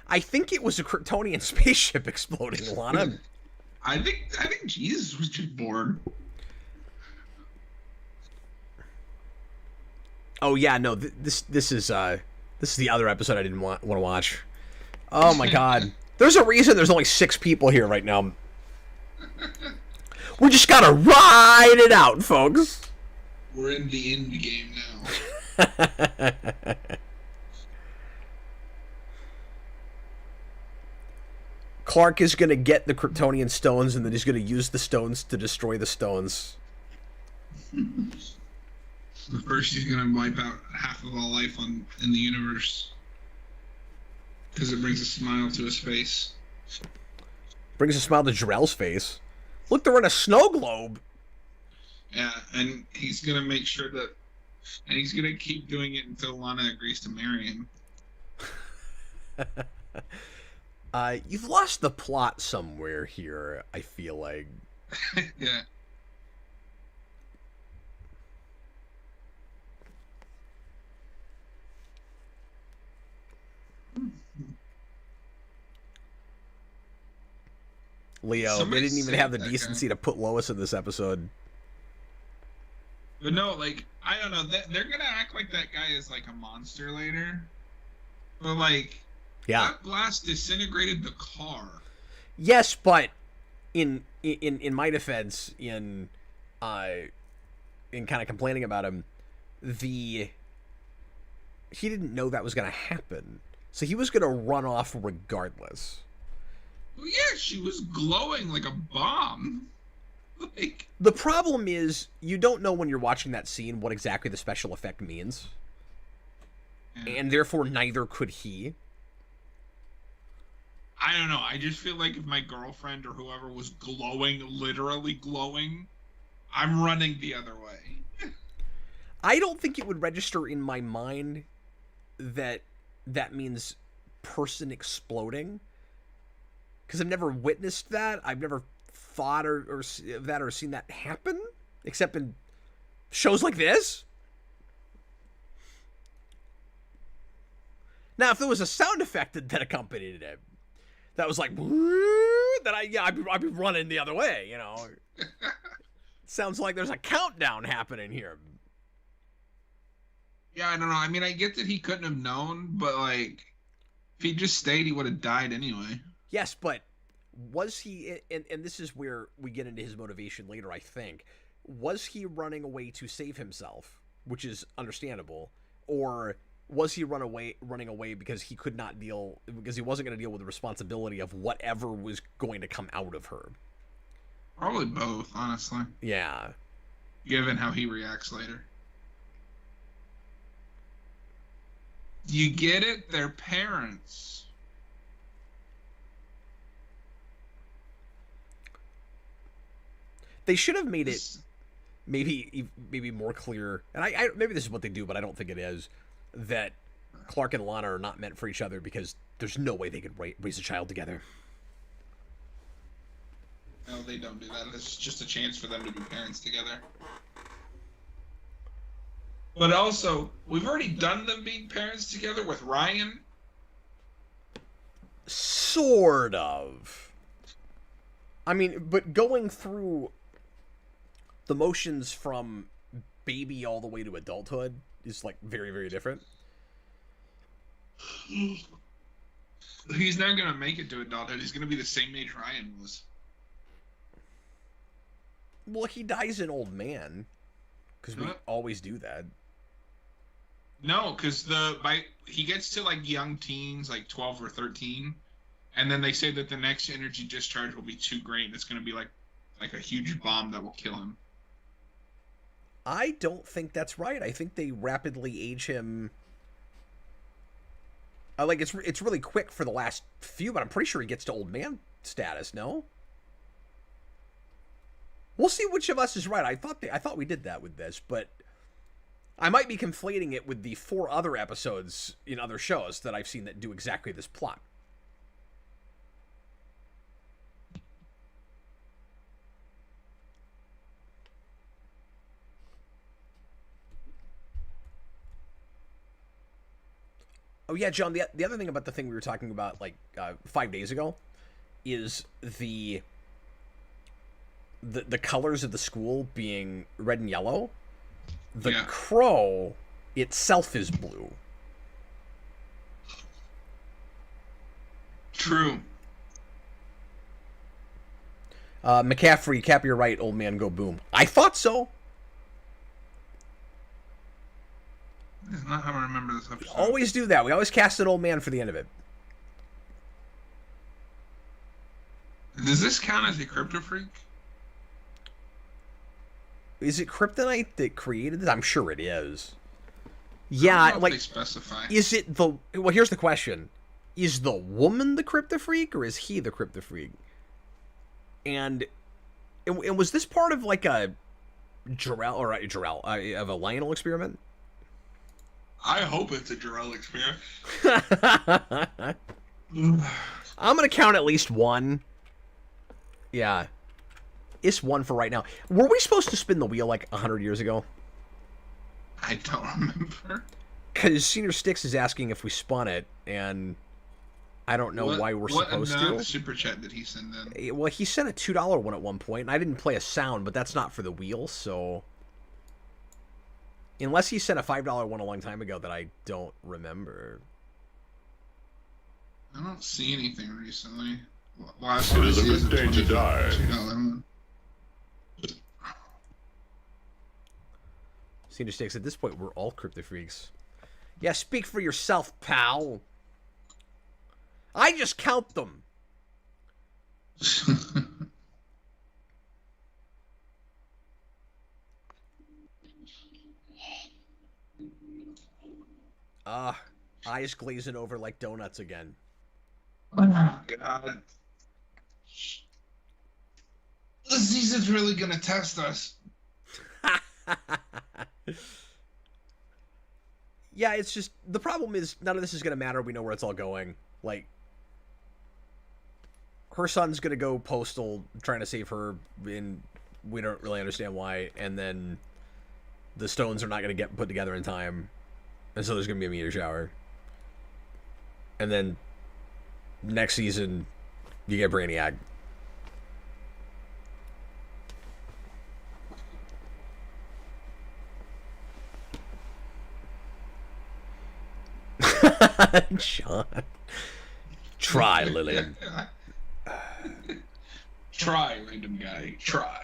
S1: I think it was a Kryptonian spaceship exploding, Lana.
S4: I think Jesus was just bored.
S1: Oh yeah, no, this is the other episode I didn't want to watch. Oh my god. There's a reason there's only 6 people here right now. We just gotta ride it out, folks.
S4: We're in the end game now.
S1: Clark is gonna get the Kryptonian stones, and then he's gonna use the stones to destroy the stones.
S4: First, he's gonna wipe out half of all life in the universe. Because it brings a smile to his face.
S1: Brings a smile to Jarrell's face. Look, they're in a snow globe.
S4: Yeah, and he's gonna make sure that... And he's gonna keep doing it until Lana agrees to marry him.
S1: You've lost the plot somewhere here, I feel like.
S4: Yeah.
S1: Leo, they didn't even have the decency to put Lois in this episode.
S4: But no, like, I don't know. They're gonna act like that guy is like a monster later. But like,
S1: yeah,
S4: that blast disintegrated the car.
S1: Yes, but in my defense, in kind of complaining about him, he didn't know that was gonna happen, so he was gonna run off regardless.
S4: Well, yeah, she was glowing like a bomb. Like,
S1: the problem is you don't know when you're watching that scene what exactly the special effect means, and therefore neither could he.
S4: I don't know. I just feel like if my girlfriend or whoever was glowing, literally glowing, I'm running the other way.
S1: I don't think it would register in my mind that means person exploding. Because I've never witnessed that. I've never thought or seen that happen, except in shows like this. Now, if there was a sound effect that accompanied it, that was like, then I'd be running the other way, you know. Sounds like there's a countdown happening here.
S4: Yeah, I don't know. I mean, I get that he couldn't have known, but like, If he just stayed, he would have died anyway.
S1: Yes, but was he, and this is where we get into his motivation later, I think, was he running away to save himself, which is understandable, or was he running away because he could not deal, because he wasn't going to deal with the responsibility of whatever was going to come out of her?
S4: Probably both, honestly.
S1: Yeah.
S4: Given how he reacts later. You get it? They're parents.
S1: They should have made it maybe more clear, and I maybe this is what they do, but I don't think it is, that Clark and Lana are not meant for each other because there's no way they could raise a child together.
S4: No, they don't do that. It's just a chance for them to be parents together. But also, we've already done them being parents together with Ryan.
S1: Sort of. I mean, but going through the motions from baby all the way to adulthood is, like, very, very different.
S4: He's not going to make it to adulthood. He's going to be the same age Ryan was.
S1: Well, he dies an old man. Because we always do that.
S4: No, because he gets to, like, young teens, like 12 or 13, and then they say that the next energy discharge will be too great, and it's going to be like a huge bomb that will kill him.
S1: I don't think that's right. I think they rapidly age him. Like, it's really quick for the last few, but I'm pretty sure he gets to old man status. No, we'll see which of us is right. I thought we did that with this, but I might be conflating it with the 4 other episodes in other shows that I've seen that do exactly this plot. Oh yeah, John, the other thing about the thing we were talking about, like, 5 days ago is the colors of the school being red and yellow. The crow itself is blue.
S4: True.
S1: McCaffrey, Cap, you're right, old man, go boom. I thought so.
S4: That's not how I remember this episode.
S1: We always do that. We always cast an old man for the end of it.
S4: Does this count as a Kryptofreak?
S1: Is it Kryptonite that created this? I'm sure it is. Yeah, like,
S4: they specify.
S1: Is it the... Well, here's the question. Is the woman the Kryptofreak, or is he the Kryptofreak? And was this part of, like, a of a Lionel experiment?
S4: I hope it's a Jarrell experiment.
S1: I'm going to count at least one. Yeah. It's one for right now. Were we supposed to spin the wheel like 100 years ago?
S4: I don't remember.
S1: Because Senior Sticks is asking if we spun it, and I don't know why we're supposed to.
S4: What super chat did he send in?
S1: Well, he sent a $2 one at one point, and I didn't play a sound, but that's not for the wheel, so... Unless he sent a $5 one a long time ago that I don't remember.
S4: I don't see anything recently.
S6: It is a mistake to die.
S1: Senior Sticks, at this point, we're all Kryptofreaks. Yeah, speak for yourself, pal. I just count them. Eyes glazing over like donuts again.
S4: Oh, God. This season's really gonna test us.
S1: Yeah, it's just... The problem is, none of this is gonna matter. We know where it's all going. Like, her son's gonna go postal trying to save her, and we don't really understand why, and then the stones are not gonna get put together in time, and so there's gonna be a meteor shower. And then next season, you get Brainiac. John. Try, Lillian.
S2: Try, random guy. Try.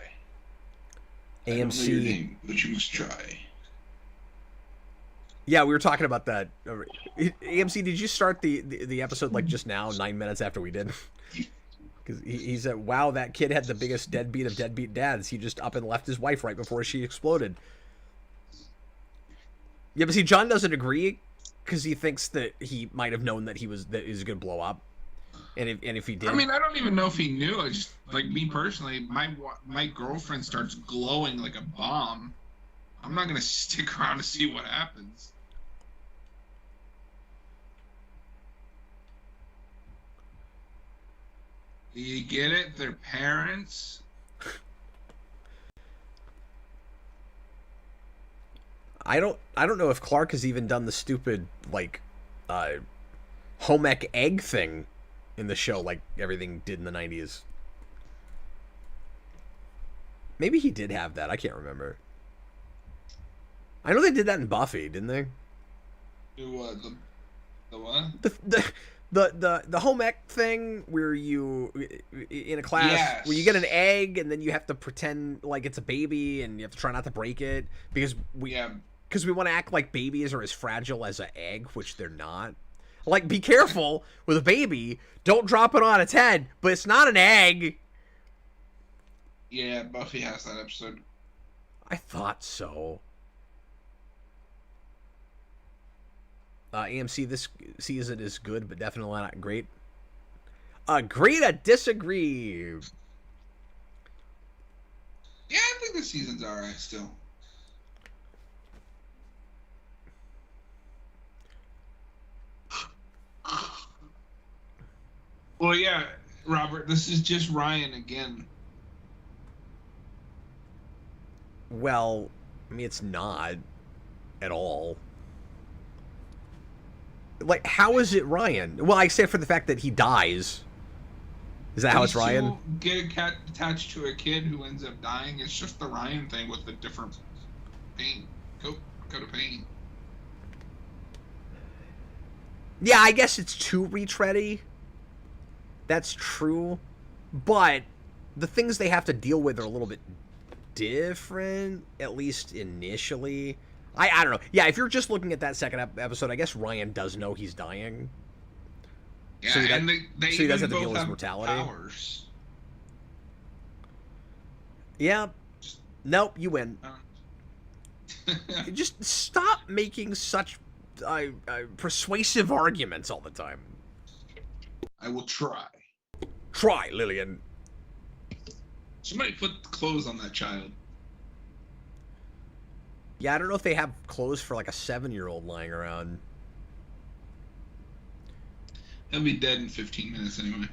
S1: AMC.
S2: I don't know your name, but you must try.
S1: Yeah, we were talking about that. AMC, did you start the episode like just now, 9 minutes after we did? Because he said, wow, that kid had the biggest deadbeat of deadbeat dads. He just up and left his wife right before she exploded. Yeah, but see, John doesn't agree because he thinks that he might have known that he was going to blow up. And if he did,
S2: I mean, I don't even know if he knew. I just, like, me personally, my girlfriend starts glowing like a bomb. I'm not gonna stick around to see what happens. Do you get it? They're parents.
S1: I don't know if Clark has even done the stupid like home ec egg thing in the show like everything did in the 90s. Maybe he did have that. I can't remember. I know they did that in Buffy, didn't they?
S2: Do what? The what?
S1: The home ec thing where you in a class where you get an egg and then you have to pretend like it's a baby and you have to try not to break it because we want to act like babies are as fragile as an egg, which they're not. Like, be careful with a baby. Don't drop it on its head, but it's not an egg.
S2: Yeah, Buffy has that episode.
S1: I thought so. AMC, this season is good, but definitely not great. Agree to disagree.
S2: Yeah, I think the season's alright still. Well, yeah, Robert, this is just Ryan again.
S1: Well, I mean, it's not at all. Like, how is it Ryan? Well, except for the fact that he dies. Is that how it's Ryan?
S2: Get attached to a kid who ends up dying. It's just the Ryan thing with a different paint. Coat of paint.
S1: Yeah, I guess it's too retready. That's true. But the things they have to deal with are a little bit different, at least initially. I don't know. Yeah, if you're just looking at that second episode, I guess Ryan does know he's dying.
S2: Yeah,
S1: so
S2: and they
S1: so he doesn't have to deal
S2: both
S1: with his
S2: have
S1: mortality.
S2: Powers.
S1: Yeah. Nope, you win. Just stop making such persuasive arguments all the time.
S2: I will try.
S1: Try, Lillian.
S2: Somebody put clothes on that child.
S1: Yeah, I don't know if they have clothes for like a 7-year-old lying around.
S2: He'll be dead in 15 minutes anyway.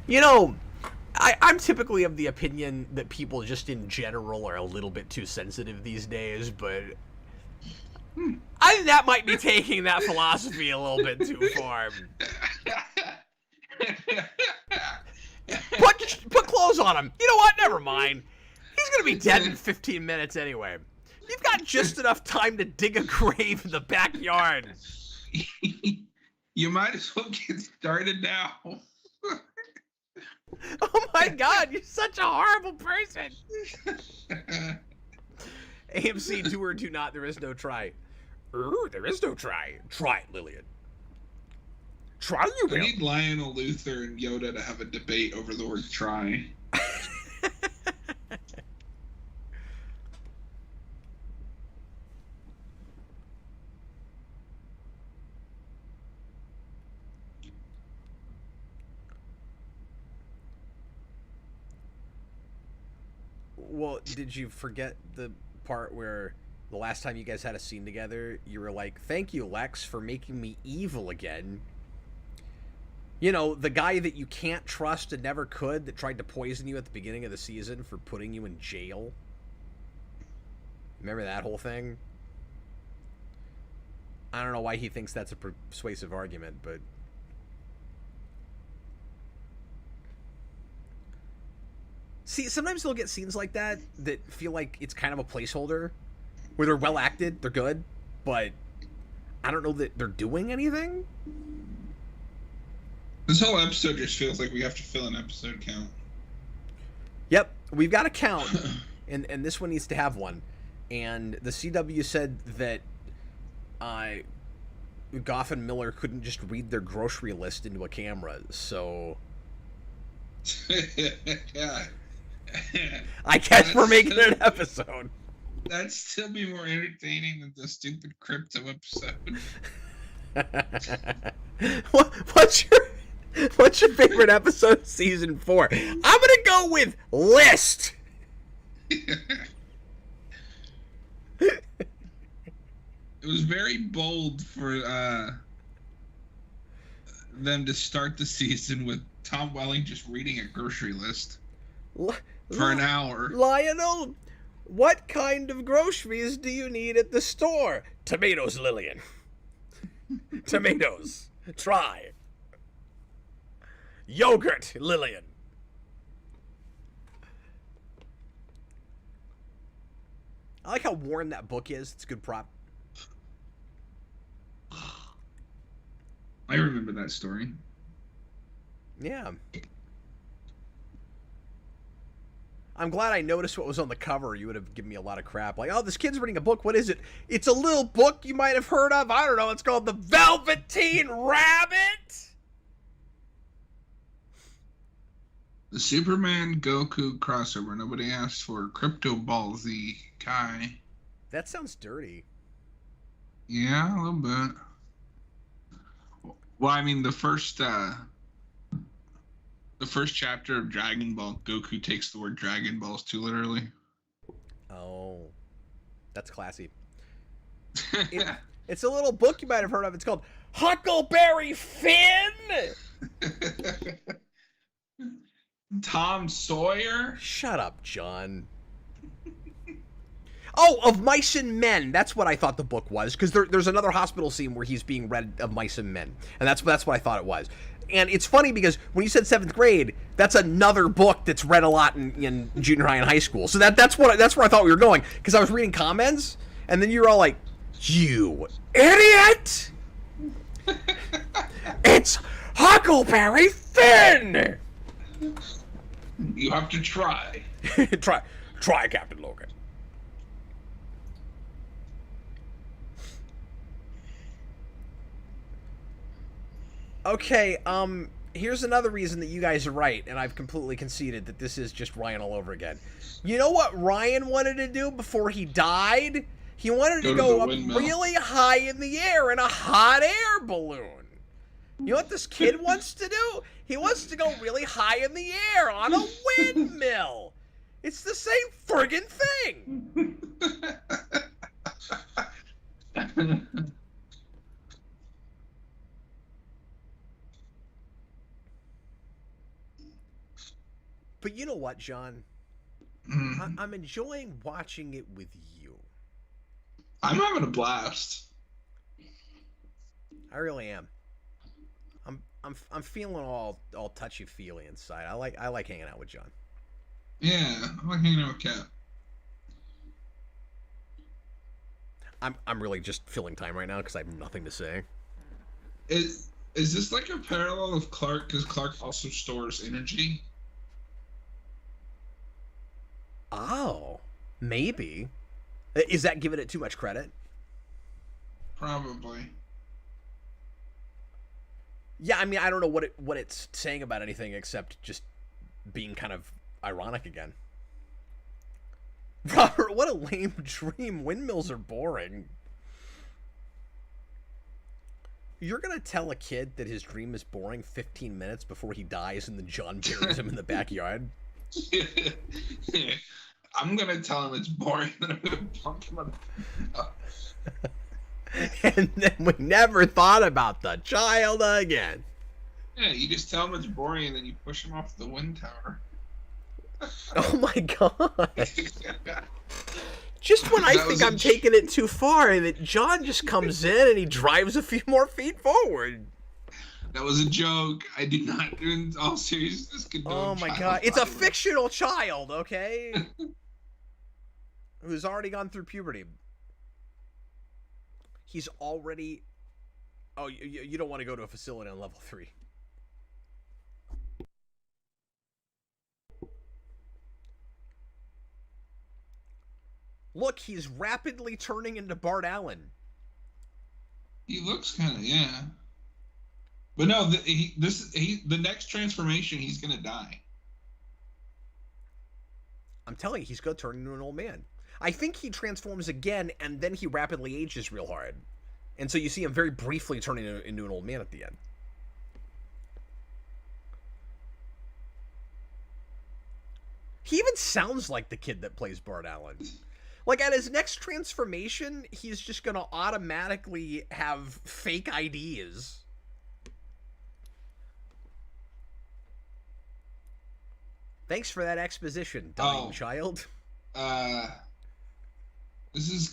S1: You know, I'm typically of the opinion that people just in general are a little bit too sensitive these days, but I think that might be taking that philosophy a little bit too far. Put clothes on him. You know what? Never mind. He's gonna be dead in 15 minutes anyway. You've got just enough time to dig a grave in the backyard.
S2: You might as well get started now.
S1: Oh my God, you're such a horrible person. AMC, do or do not, there is no try. There is no try. Try it, Lillian. Try you will.
S2: I need Lionel, Luther, and Yoda to have a debate over the word try.
S1: Well, did you forget the part where the last time you guys had a scene together, you were like, thank you, Lex, for making me evil again. You know, the guy that you can't trust and never could that tried to poison you at the beginning of the season for putting you in jail. Remember that whole thing? I don't know why he thinks that's a persuasive argument, but... See, sometimes they'll get scenes like that feel like it's kind of a placeholder, where they're well acted, they're good, but I don't know that they're doing anything.
S2: This whole episode just feels like we have to fill an episode count.
S1: Yep, we've got a count, and this one needs to have one. And the CW said that Goff and Miller couldn't just read their grocery list into a camera, so...
S2: Yeah.
S1: I guess we're making an episode.
S2: That'd still be more entertaining than the stupid crypto episode.
S1: What's your favorite episode of season 4? I'm gonna go with list.
S2: It was very bold for them to start the season with Tom Welling just reading a grocery list for an hour.
S1: Lionel, what kind of groceries do you need at the store? Tomatoes, Lillian. Tomatoes. Try. Yogurt, Lillian. I like how worn that book is. It's a good prop.
S2: I remember that story.
S1: Yeah. I'm glad I noticed what was on the cover. You would have given me a lot of crap. Like, oh, this kid's reading a book. What is it? It's a little book you might have heard of. I don't know. It's called The Velveteen Rabbit.
S2: The Superman Goku crossover. Nobody asked for Crypto Ball Z Kai.
S1: That sounds dirty.
S2: Yeah, a little bit. Well, I mean, the first chapter of Dragon Ball, Goku takes the word Dragon Balls too literally.
S1: Oh, that's classy. It's a little book you might have heard of. It's called Huckleberry Finn.
S2: Tom Sawyer.
S1: Shut up, John. Oh, of Mice and Men. That's what I thought the book was, because there's another hospital scene where he's being read of Mice and Men, and that's what I thought it was. And it's funny because when you said 7th grade, that's another book that's read a lot in junior high and high school. So that's where I thought we were going, because I was reading comments, and then you were all like, "You idiot! It's Huckleberry Finn."
S2: You have to try.
S1: Try, Captain Logan. Okay, here's another reason that you guys are right, and I've completely conceded that this is just Ryan all over again. You know what Ryan wanted to do before he died? He wanted to go up really high in the air in a hot air balloon. You know what this kid wants to do? He wants to go really high in the air on a windmill. It's the same friggin' thing. But you know what, John? I'm enjoying watching it with you.
S2: I'm having a blast.
S1: I really am. I'm feeling all touchy feely inside. I like hanging out with John.
S2: Yeah, I like hanging out with Cap.
S1: I'm really just filling time right now because I have nothing to say.
S2: Is this like a parallel of Clark? Because Clark also stores energy.
S1: Oh, maybe. Is that giving it too much credit?
S2: Probably.
S1: Yeah, I mean, I don't know what it's saying about anything except just being kind of ironic again. Robert, what a lame dream. Windmills are boring. You're going to tell a kid that his dream is boring 15 minutes before he dies and then John buries him in the backyard?
S2: I'm going to tell him it's boring, then I'm going to pump him up.
S1: And then we never thought about the child again.
S2: Yeah, you just tell him it's boring and then you push him off the wind tower.
S1: Oh my god. Just when I think I'm taking it too far, that John just comes in and he drives a few more feet forward.
S4: That was a joke. I do not, in all seriousness, condone.
S1: Oh my god, it's a fictional child, okay? Who's already gone through puberty. He's already... Oh, you don't want to go to a facility on level 3. Look, he's rapidly turning into Bart Allen.
S4: He looks kind of, yeah. But no, the next transformation, he's gonna die.
S1: I'm telling you, he's gonna turn into an old man. I think he transforms again, and then he rapidly ages real hard. And so you see him very briefly turning into an old man at the end. He even sounds like the kid that plays Bart Allen. Like, at his next transformation, he's just gonna automatically have fake IDs. Thanks for that exposition, dying child.
S4: This is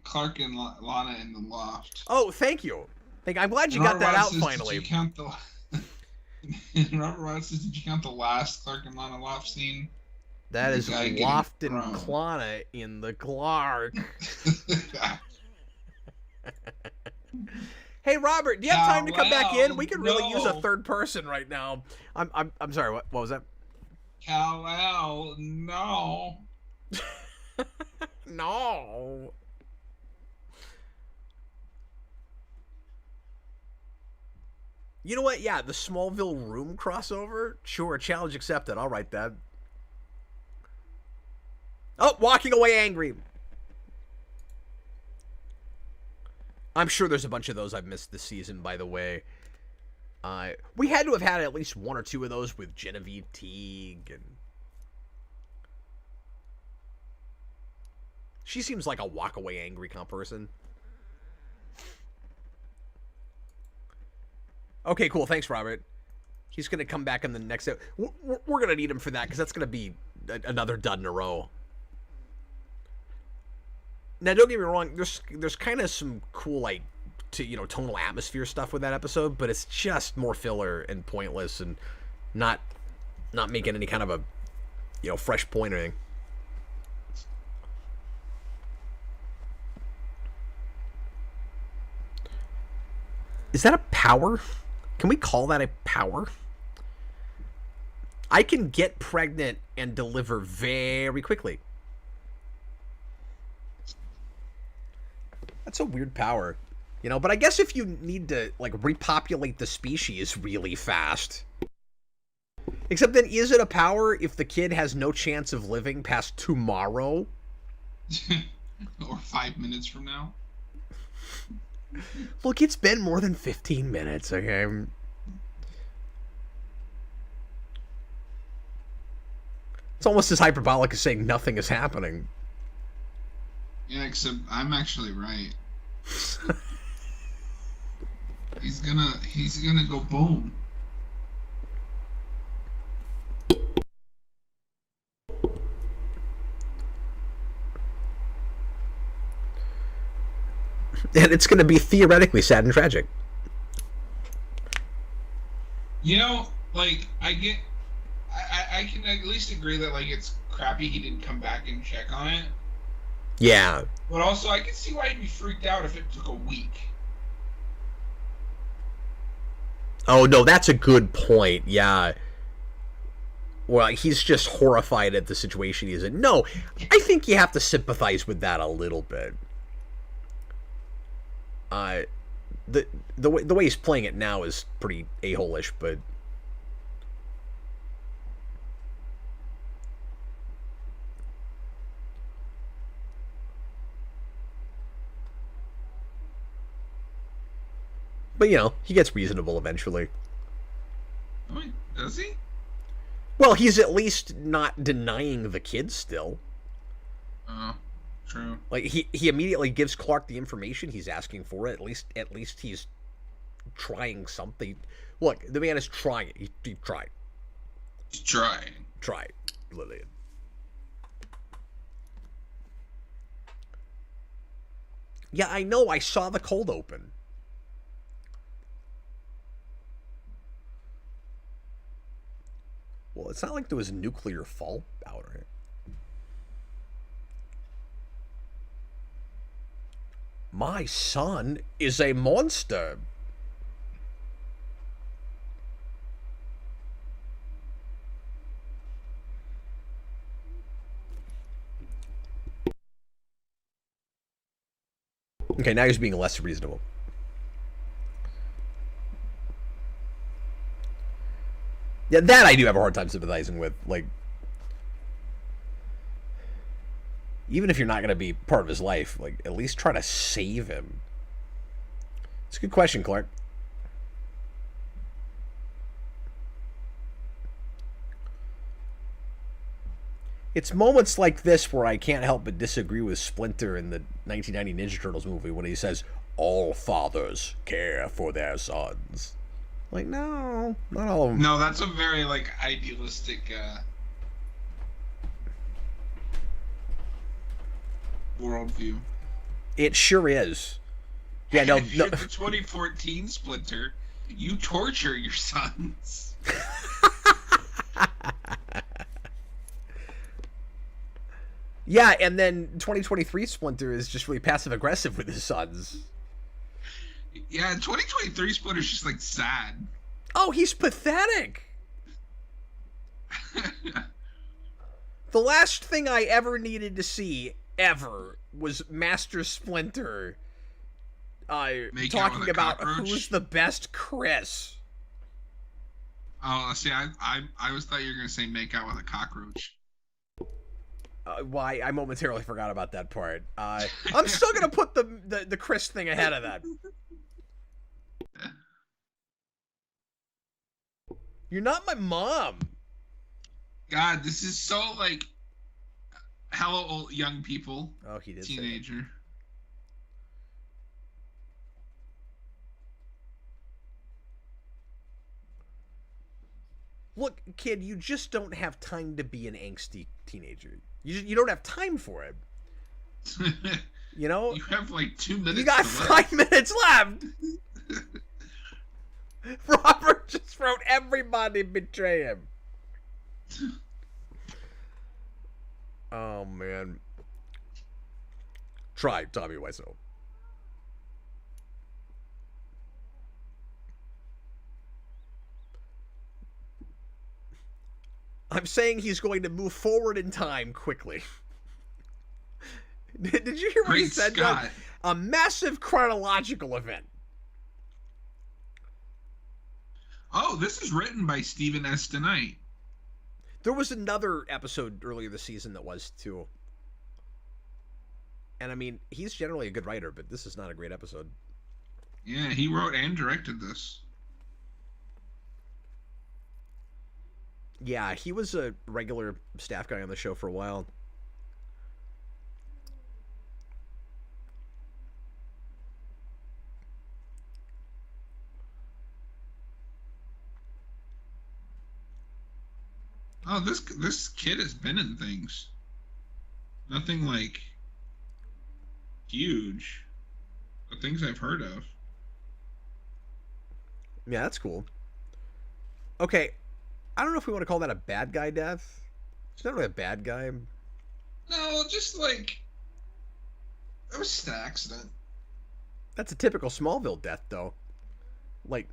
S4: Clark and Lana in the loft.
S1: Oh, thank you. I'm glad you got that out finally.
S4: Did you count Robert Ross says, did you count the last Clark and Lana loft scene?
S1: That is Loft and Lana in the Clark. Hey Robert, do you have time to come back in? We could really use a third person right now. I'm sorry. What was that?
S4: Kal-El, no.
S1: No. You know what? Yeah, the Smallville room crossover. Sure, challenge accepted. I'll write that. Oh, walking away angry. I'm sure there's a bunch of those I've missed this season, by the way. We had to have had at least one or two of those with Genevieve Teague. And she seems like a walk away angry kind of person. Okay, cool. Thanks, Robert. He's going to come back in the next... We're going to need him for that, because that's going to be another dud in a row. Now, don't get me wrong, there's kind of some cool, like, tonal atmosphere stuff with that episode, but it's just more filler and pointless and not making any kind of a, fresh point or anything. Is that a power? Can we call that a power? I can get pregnant and deliver very quickly. That's a weird power, but I guess if you need to, repopulate the species really fast. Except then, is it a power if the kid has no chance of living past tomorrow?
S4: Or 5 minutes from now?
S1: Look, it's been more than 15 minutes, okay? It's almost as hyperbolic as saying nothing is happening.
S4: Yeah, except I'm actually right. He's gonna go boom.
S1: And it's gonna be theoretically sad and tragic.
S4: I can at least agree that it's crappy he didn't come back and check on it.
S1: Yeah.
S4: But also, I can see why he'd be freaked out if it took a week.
S1: Oh, no, that's a good point. Yeah. Well, he's just horrified at the situation he's in. No, I think you have to sympathize with that a little bit. The way he's playing it now is pretty a-hole-ish, but... But, he gets reasonable eventually.
S4: Wait, does he?
S1: Well, he's at least not denying the kid still.
S4: Oh, true.
S1: He immediately gives Clark the information he's asking for. At least he's trying something. Look, the man is trying. He tried.
S4: He's trying.
S1: Tried, Lillian. Yeah, I know. I saw the cold open. Well, it's not like there was nuclear fallout, right? My son is a monster. Okay, now he's being less reasonable. Yeah, that I do have a hard time sympathizing with. Like, even if you're not going to be part of his life, like, at least try to save him. It's a good question, Clark. It's moments like this where I can't help but disagree with Splinter in the 1990 Ninja Turtles movie when he says, all fathers care for their sons. Like, no, not all of them.
S2: No, that's a very, like, idealistic, worldview.
S1: It sure is. Yeah, no.
S2: You're the 2014 Splinter. You torture your sons.
S1: Yeah, and then 2023 Splinter is just really passive-aggressive with his sons.
S2: Yeah, 2023 Splinter's just, like, sad.
S1: Oh, he's pathetic! The last thing I ever needed to see, ever, was Master Splinter talking about who's the best Chris.
S2: Oh, see, I always thought you were going to say make out with a cockroach.
S1: Why? I momentarily forgot about that part. I'm still gonna put the Chris thing ahead of that. You're not my mom.
S2: God, this is so like, hello, old young people.
S1: Oh, he did.
S2: Teenager.
S1: Look, kid, you just don't have time to be an angsty teenager. You don't have time for it. You know?
S2: You have like 2 minutes.
S1: You got 5 minutes left. Robert just wrote everybody betray him. Oh, man. Try Tommy Wiseau. I'm saying he's going to move forward in time quickly. Did you hear what he said, John? A massive chronological event.
S2: Oh, this is written by Stephen S. DeKnight.
S1: There was another episode earlier this season that was, too. And, I mean, he's generally a good writer, but this is not a great episode.
S2: Yeah, he wrote and directed this.
S1: Yeah, he was a regular staff guy on the show for a while.
S2: Oh, this kid has been in things. Nothing like huge, but things I've heard of.
S1: Yeah, that's cool. Okay, I don't know if we want to call that a bad guy death. It's not really a bad guy.
S2: No, just like it was just an accident.
S1: That's a typical Smallville death, though. Like,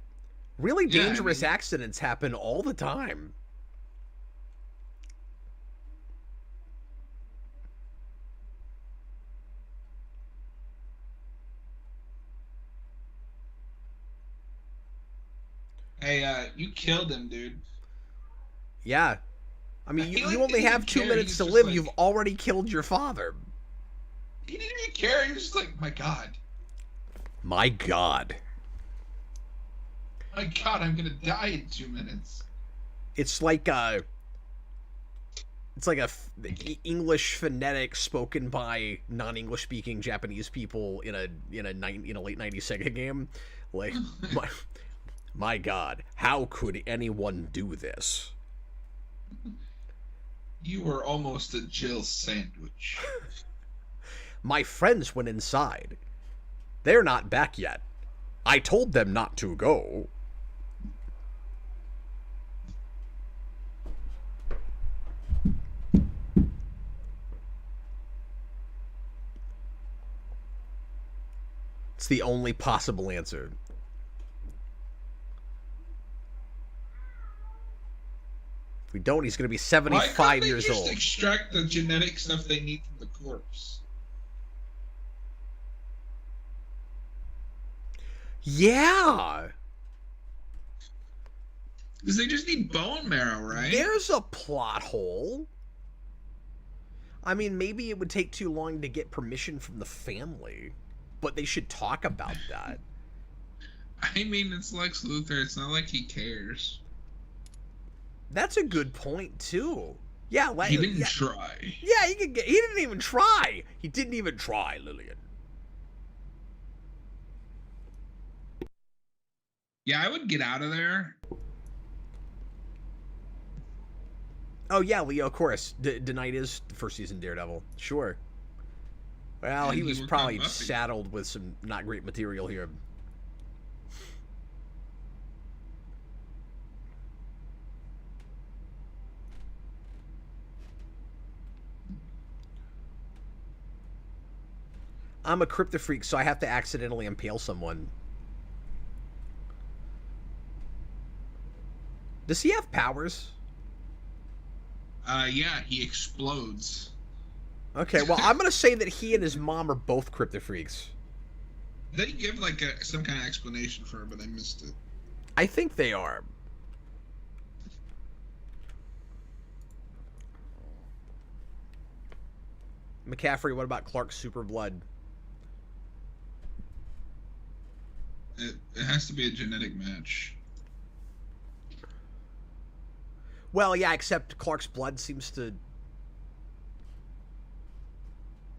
S1: really dangerous accidents happen all the time.
S2: Hey, you killed him, dude.
S1: Yeah. I mean, you only have 2 minutes to live. Like, you've already killed your father.
S2: He didn't even care. He was just like, my God.
S1: My God.
S2: My God, I'm going to die in 2 minutes.
S1: It's like a English phonetic spoken by non-English speaking Japanese people in a late 90s Sega game. Like, my God, how could anyone do this?
S2: You were almost a Jill sandwich.
S1: My friends went inside. They're not back yet. I told them not to go. It's the only possible answer. If we don't, he's going to be 75 years old.
S2: Why can't they just extract the genetic stuff they need from the corpse?
S1: Yeah.
S2: Because they just need bone marrow, right?
S1: There's a plot hole. I mean, maybe it would take too long to get permission from the family, but they should talk about that.
S2: I mean, it's Lex Luthor. It's not like he cares.
S1: That's a good point, too. Yeah,
S2: he didn't try.
S1: Yeah, he didn't even try. He didn't even try, Lillian.
S2: Yeah, I would get out of there.
S1: Oh, yeah, Leo, of course. DeKnight is the first season Daredevil. Sure. Well,
S2: And
S1: he was probably
S2: Buffy.
S1: saddled with some not great material here. I'm a Kryptofreak, so I have to accidentally impale someone. Does he have powers?
S2: Yeah, he explodes.
S1: Okay, well, I'm going to say that he and his mom are both Kryptofreaks.
S2: They give, like, some kind of explanation for it, but I missed it.
S1: I think they are. McCaffrey, what about Clark's super blood?
S2: It has to be a genetic match.
S1: Well, yeah, except Clark's blood seems to...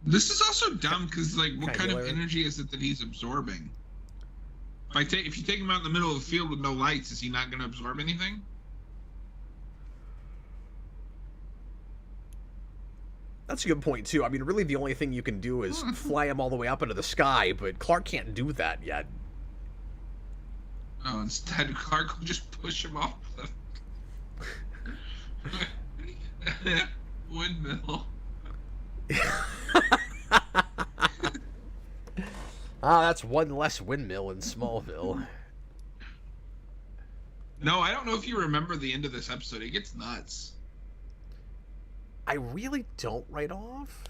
S2: This is also dumb because, like, what kind of
S1: Kinda.
S2: energy is it that he's absorbing? If you take him out in the middle of the field with no lights, is he not going to absorb anything?
S1: That's a good point, too. I mean, really the only thing you can do is fly him all the way up into the sky, but Clark can't do that yet.
S2: Oh, instead, Clark will just push him off the windmill.
S1: That's one less windmill in Smallville.
S2: No, I don't know if you remember the end of this episode. It gets nuts.
S1: I really don't right off.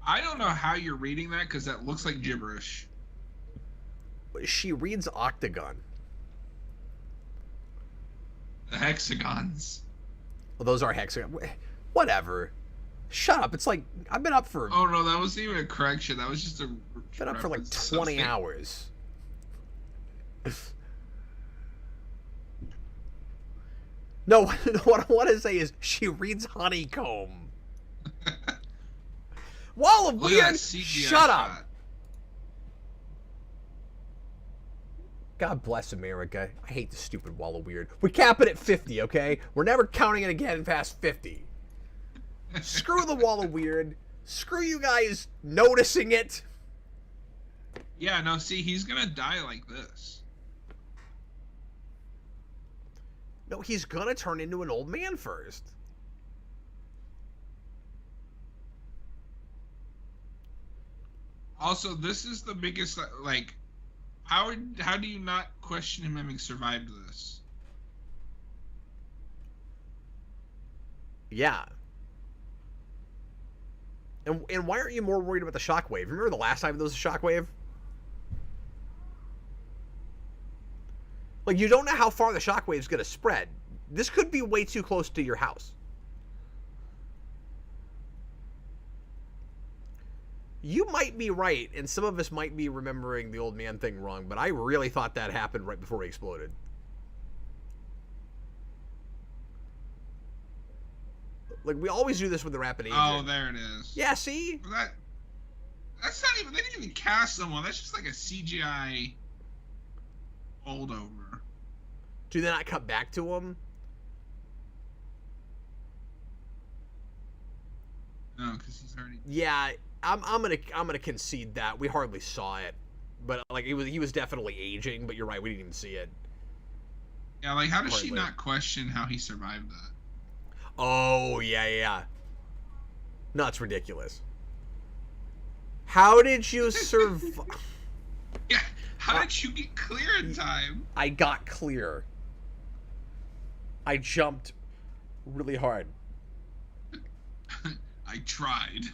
S2: I don't know how you're reading that because that looks like gibberish.
S1: She reads Octagon.
S2: The hexagons.
S1: Well, those are hexagon. Whatever. Shut up. It's like, I've been up for...
S2: Oh, no, that wasn't even a correction. That was just a...
S1: Been up for like 20 hours. No, what I want to say is she reads Honeycomb. Wall of
S2: Look at that
S1: Weird,
S2: CGI
S1: shut up.
S2: shot.
S1: God bless America. I hate the stupid Wall of Weird. We cap it at 50, okay? We're never counting it again past 50. Screw the Wall of Weird. Screw you guys noticing it.
S2: Yeah, no, see, he's gonna die like this.
S1: No, he's gonna turn into an old man first.
S2: Also, this is the biggest, like, how do you not question him having survived this?
S1: Yeah. And why aren't you more worried about the shockwave? Remember the last time there was a shockwave? Like, you don't know how far the shockwave's gonna spread. This could be way too close to your house. You might be right, and some of us might be remembering the old man thing wrong, but I really thought that happened right before he exploded. Like, we always do this with the rapid aging.
S2: Oh, there it is.
S1: Yeah, see?
S2: That's not even, they didn't even cast someone. That's just like a CGI holdover.
S1: Do they not cut back to him?
S2: No, because he's already...
S1: Yeah, I'm gonna concede that. We hardly saw it. But like he was definitely aging, but you're right, we didn't even see it.
S2: Yeah, like how does she
S1: Hardly.
S2: not question how he survived that?
S1: Oh, yeah. No, it's ridiculous. How did you survive?
S4: Yeah, how did you get clear in time?
S1: I got clear. I jumped really hard.
S4: I tried.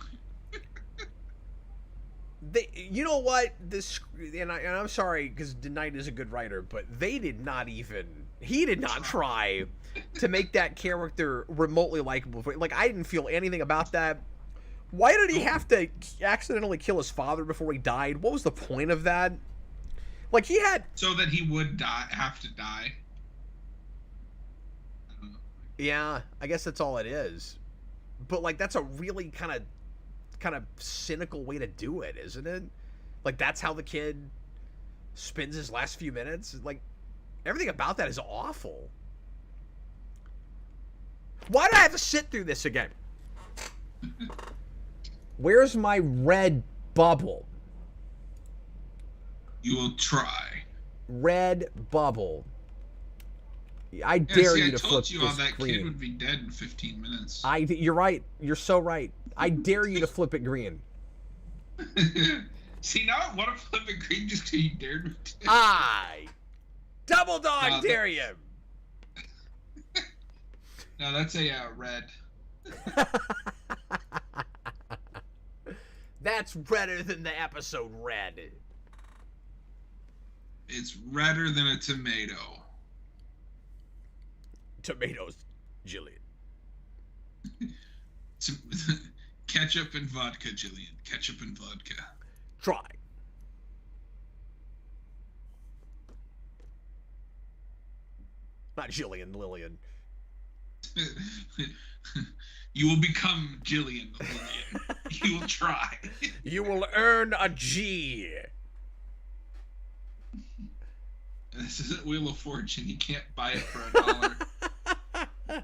S1: You know what? I'm sorry because Knight is a good writer, but they did not even. He did not try to make that character remotely likable. Like, I didn't feel anything about that. Why did he have to accidentally kill his father before he died? What was the point of that? Like, he had...
S4: So that he would have to die. I don't know.
S1: Yeah, I guess that's all it is. But, like, that's a really kind of cynical way to do it, isn't it? Like, that's how the kid spends his last few minutes? Like, everything about that is awful. Why do I have to sit through this again? Where's my red bubble?
S4: You will try.
S1: Red bubble. I dare you to flip this green.
S4: I told you all that kid would be dead in 15 minutes.
S1: You're right. You're so right. I dare you to flip it green.
S4: See, now I want to flip it green just because you dared me to.
S1: I double dog dare you.
S4: No, that's a red.
S1: That's redder than the episode red.
S4: It's redder than a tomato.
S1: Tomatoes, Jillian.
S4: Ketchup and vodka, Jillian. Ketchup and vodka.
S1: Try. Not Jillian, Lillian.
S4: You will become Jillian, Lillian. You will try.
S1: You will earn a G.
S4: This isn't Wheel of Fortune. You can't buy it for $1.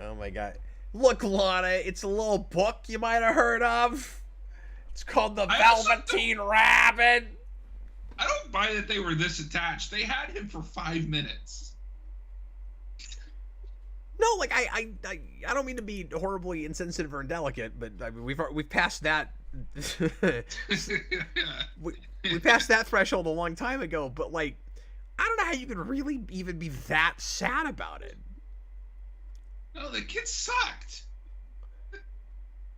S1: Oh my god. Look, Lana, it's a little book you might have heard of. It's called The Velveteen Rabbit.
S4: I don't buy that they were this attached. They had him for 5 minutes.
S1: No, like I don't mean to be horribly insensitive or indelicate, but I mean we've passed that. we passed that threshold a long time ago. But like, I don't know how you could really even be that sad about it.
S4: No, the kid sucked.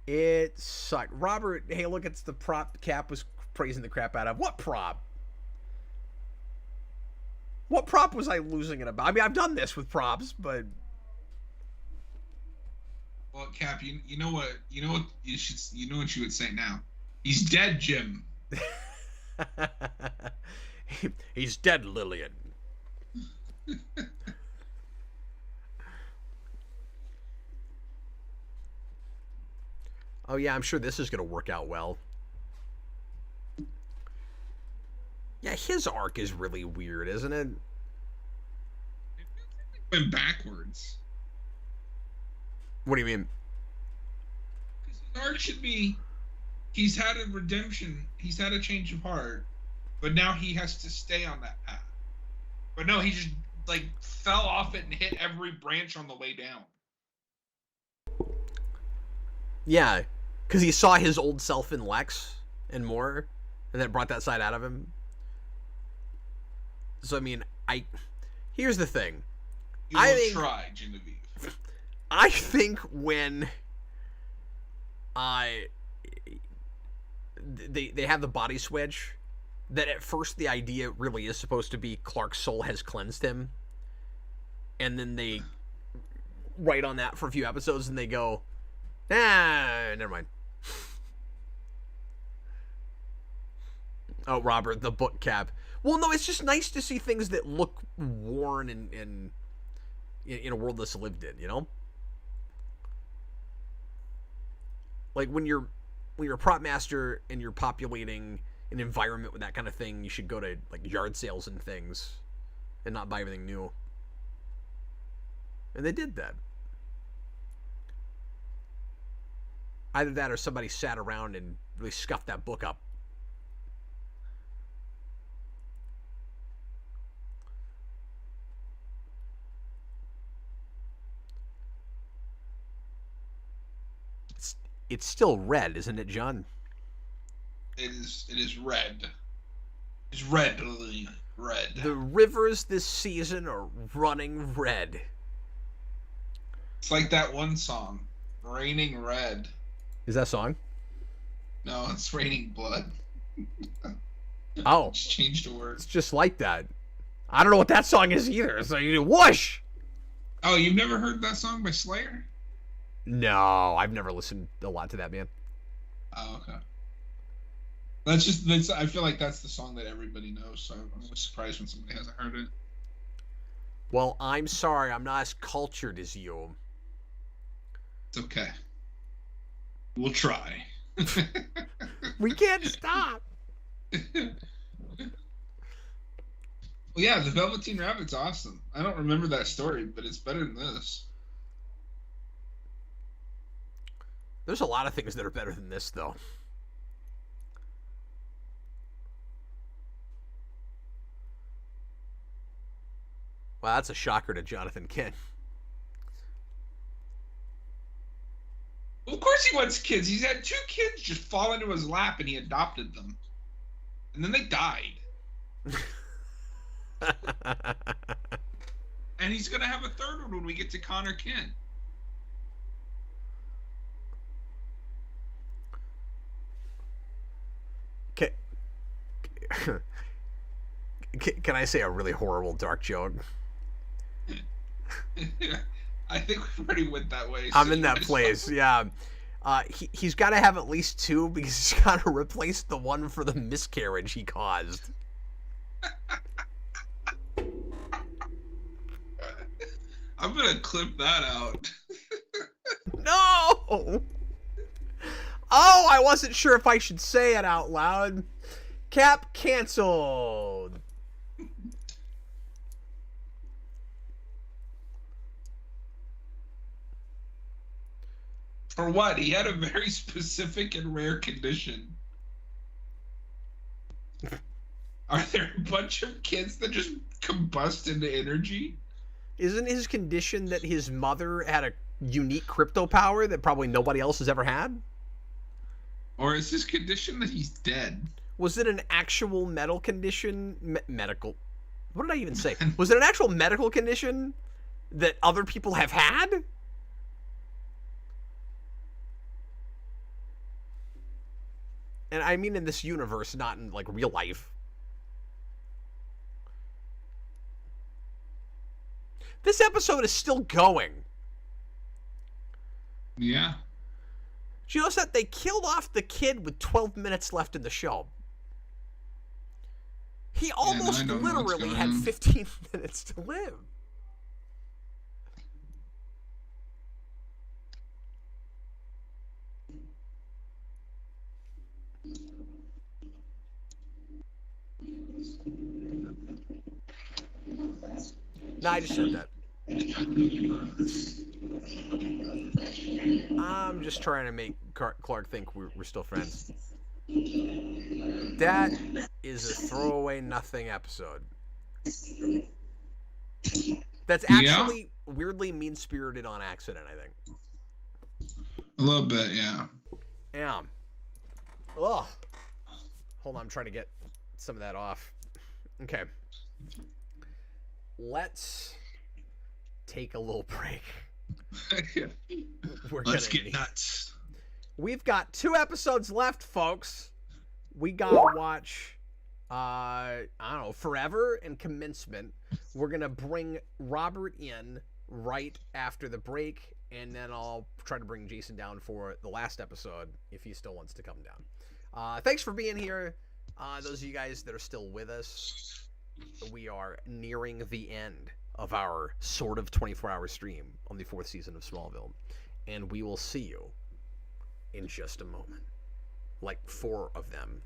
S1: It sucked. Robert, hey, look, it's the prop Cap was praising the crap out of. What prop? What prop was I losing it about? I mean, I've done this with props, but...
S4: Well, Cap, you know what you would say now. He's dead, Jim.
S1: He's dead, Lillian. Oh yeah, I'm sure this is gonna work out well. Yeah, his arc is really weird, isn't it?
S4: It went backwards.
S1: What do you mean?
S4: Because his arc should be, he's had a redemption, he's had a change of heart, but now he has to stay on that path. But no, he just like fell off it and hit every branch on the way down.
S1: Yeah, because he saw his old self in Lex and more, and that brought that side out of him. So I mean, here's the thing.
S4: You will try, Genevieve.
S1: I think when they have the body switch, that at first the idea really is supposed to be Clark's soul has cleansed him, and then they write on that for a few episodes and they go, never mind. Oh, Robert, the book Cap. Well, no, it's just nice to see things that look worn in a world that's lived in, you know? Like when you're a prop master and you're populating an environment with that kind of thing, you should go to like yard sales and things and not buy everything new. And they did that. Either that or somebody sat around and really scuffed that book up. It's still red, isn't it, John?
S2: It is red. It's red.
S1: The rivers this season are running red.
S2: It's like that one song, Raining Red.
S1: Is that a song?
S2: No, it's Raining Blood.
S1: Oh.
S2: Just changed a word.
S1: It's just like that. I don't know what that song is either, so you do whoosh!
S2: Oh, you've never heard that song by Slayer?
S1: No, I've never listened a lot to that band.
S2: Oh, okay. I feel like that's the song that everybody knows, so I'm surprised when somebody hasn't heard it.
S1: Well, I'm sorry, I'm not as cultured as you.
S2: It's okay. We'll try.
S1: We can't stop.
S2: Well, yeah, the Velveteen Rabbit's awesome. I don't remember that story, but it's better than this.
S1: There's a lot of things that are better than this, though. Wow, that's a shocker to Jonathan Kent.
S2: Well, of course he wants kids. He's had 2 kids just fall into his lap, and he adopted them. And then they died. And he's going to have a 3rd one when we get to Connor Kent.
S1: Can I say a really horrible dark joke?
S2: I think we already went that way.
S1: I'm in that place, yeah. He's got to have at least 2 because he's got to replace the one for the miscarriage he caused.
S2: I'm going to clip that out.
S1: No! Oh, I wasn't sure if I should say it out loud. Cap canceled.
S2: For what? He had a very specific and rare condition. Are there a bunch of kids that just combust into energy?
S1: Isn't his condition that his mother had a unique crypto power that probably nobody else has ever had?
S2: Or is his condition that he's dead?
S1: Was it an actual medical condition? Medical. What did I even say? Was it an actual medical condition that other people have had? And I mean in this universe, not in, like, real life. This episode is still going.
S2: Yeah.
S1: Did you notice that they killed off the kid with 12 minutes left in the show? He almost literally had 15 minutes to live. No, I just said that. I'm just trying to make Clark think we're still friends. That is a throwaway nothing episode. That's actually weirdly mean-spirited on accident, I think.
S2: A little bit, yeah.
S1: Yeah. Ugh. Hold on, I'm trying to get some of that off. Okay. Let's take a little break.
S2: Let's get nuts.
S1: We've got 2 episodes left, folks. We gotta watch, I don't know, Forever and Commencement. We're gonna bring Robert in right after the break, and then I'll try to bring Jason down for the last episode if he still wants to come down. Thanks for being here. Those of you guys that are still with us. We are nearing the end of our sort of 24-hour stream on the 4th season of Smallville. And we will see you in just a moment. Like 4 of them.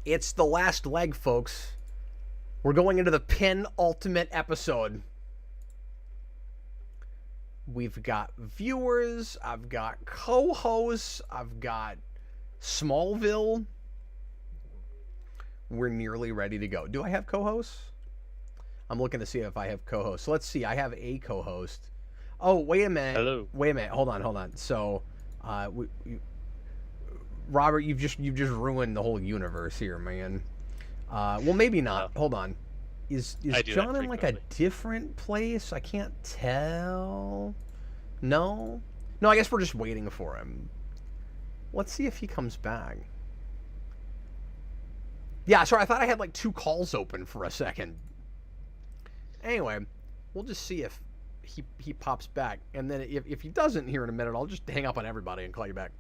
S1: It's the last leg, folks. We're going into the penultimate episode. We've got viewers. I've got co-hosts. I've got Smallville. We're nearly ready to go. Do I have co-hosts? I'm looking to see if I have co-hosts. Let's see. I have a co-host. Oh, wait a minute.
S3: Hello.
S1: Wait a minute. Hold on. So, Robert, you've just ruined the whole universe here, man. Well, maybe not. Hold on. Is John in like a different place? I can't tell. No, I guess we're just waiting for him. Let's see if he comes back. Yeah, sorry, I thought I had like 2 calls open for a second. Anyway, we'll just see if he pops back, and then if he doesn't here in a minute, I'll just hang up on everybody and call you back.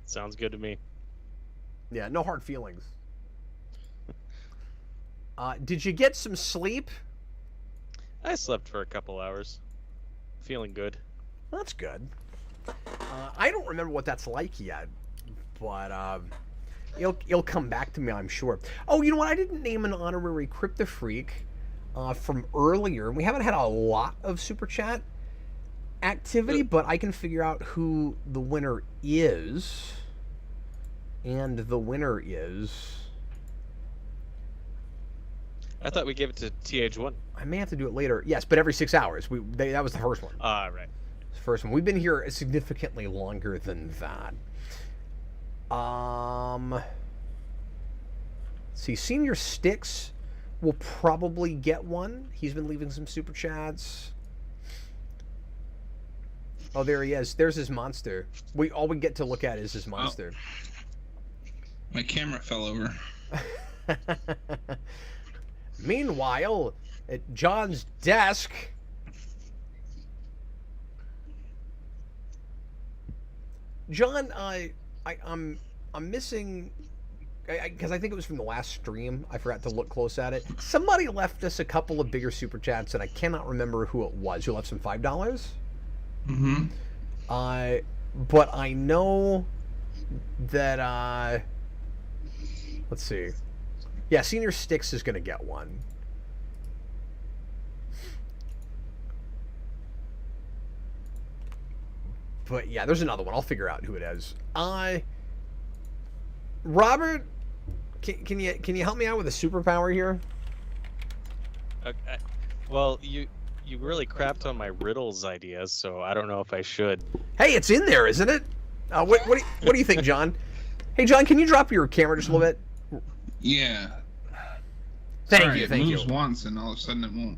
S3: Sounds good to me.
S1: Yeah, no hard feelings. Did you get some sleep?
S3: I slept for a couple hours. Feeling good.
S1: That's good. I don't remember what that's like yet, but it'll come back to me, I'm sure. Oh, you know what? I didn't name an honorary Kryptofreak from earlier. We haven't had a lot of super chat activity, but I can figure out who the winner is. And the winner is...
S3: I thought we gave it to TH1.
S1: I may have to do it later. Yes, but every 6 hours. That was the first one.
S3: Right.
S1: The first one. We've been here significantly longer than that. Let's see, Senior Sticks will probably get one. He's been leaving some super chats. Oh, there he is. There's his monster. All we get to look at is his monster.
S2: My camera fell over.
S1: Meanwhile, at John's desk, John, I'm missing, because I think it was from the last stream. I forgot to look close at it. Somebody left us a couple of bigger super chats, and I cannot remember who it was. Who left some $5?
S2: Mm-hmm.
S1: But I know that let's see. Yeah, Senior Sticks is going to get one. But yeah, there's another one. I'll figure out who it is. Robert, can you help me out with a superpower here?
S3: Okay. Well, you really crapped on my riddles ideas, so I don't know if I should.
S1: Hey, it's in there, isn't it? What do you think, John? Hey, John, can you drop your camera just a little bit?
S2: Yeah.
S1: Thank you.
S2: It moves once and all of a sudden it won't.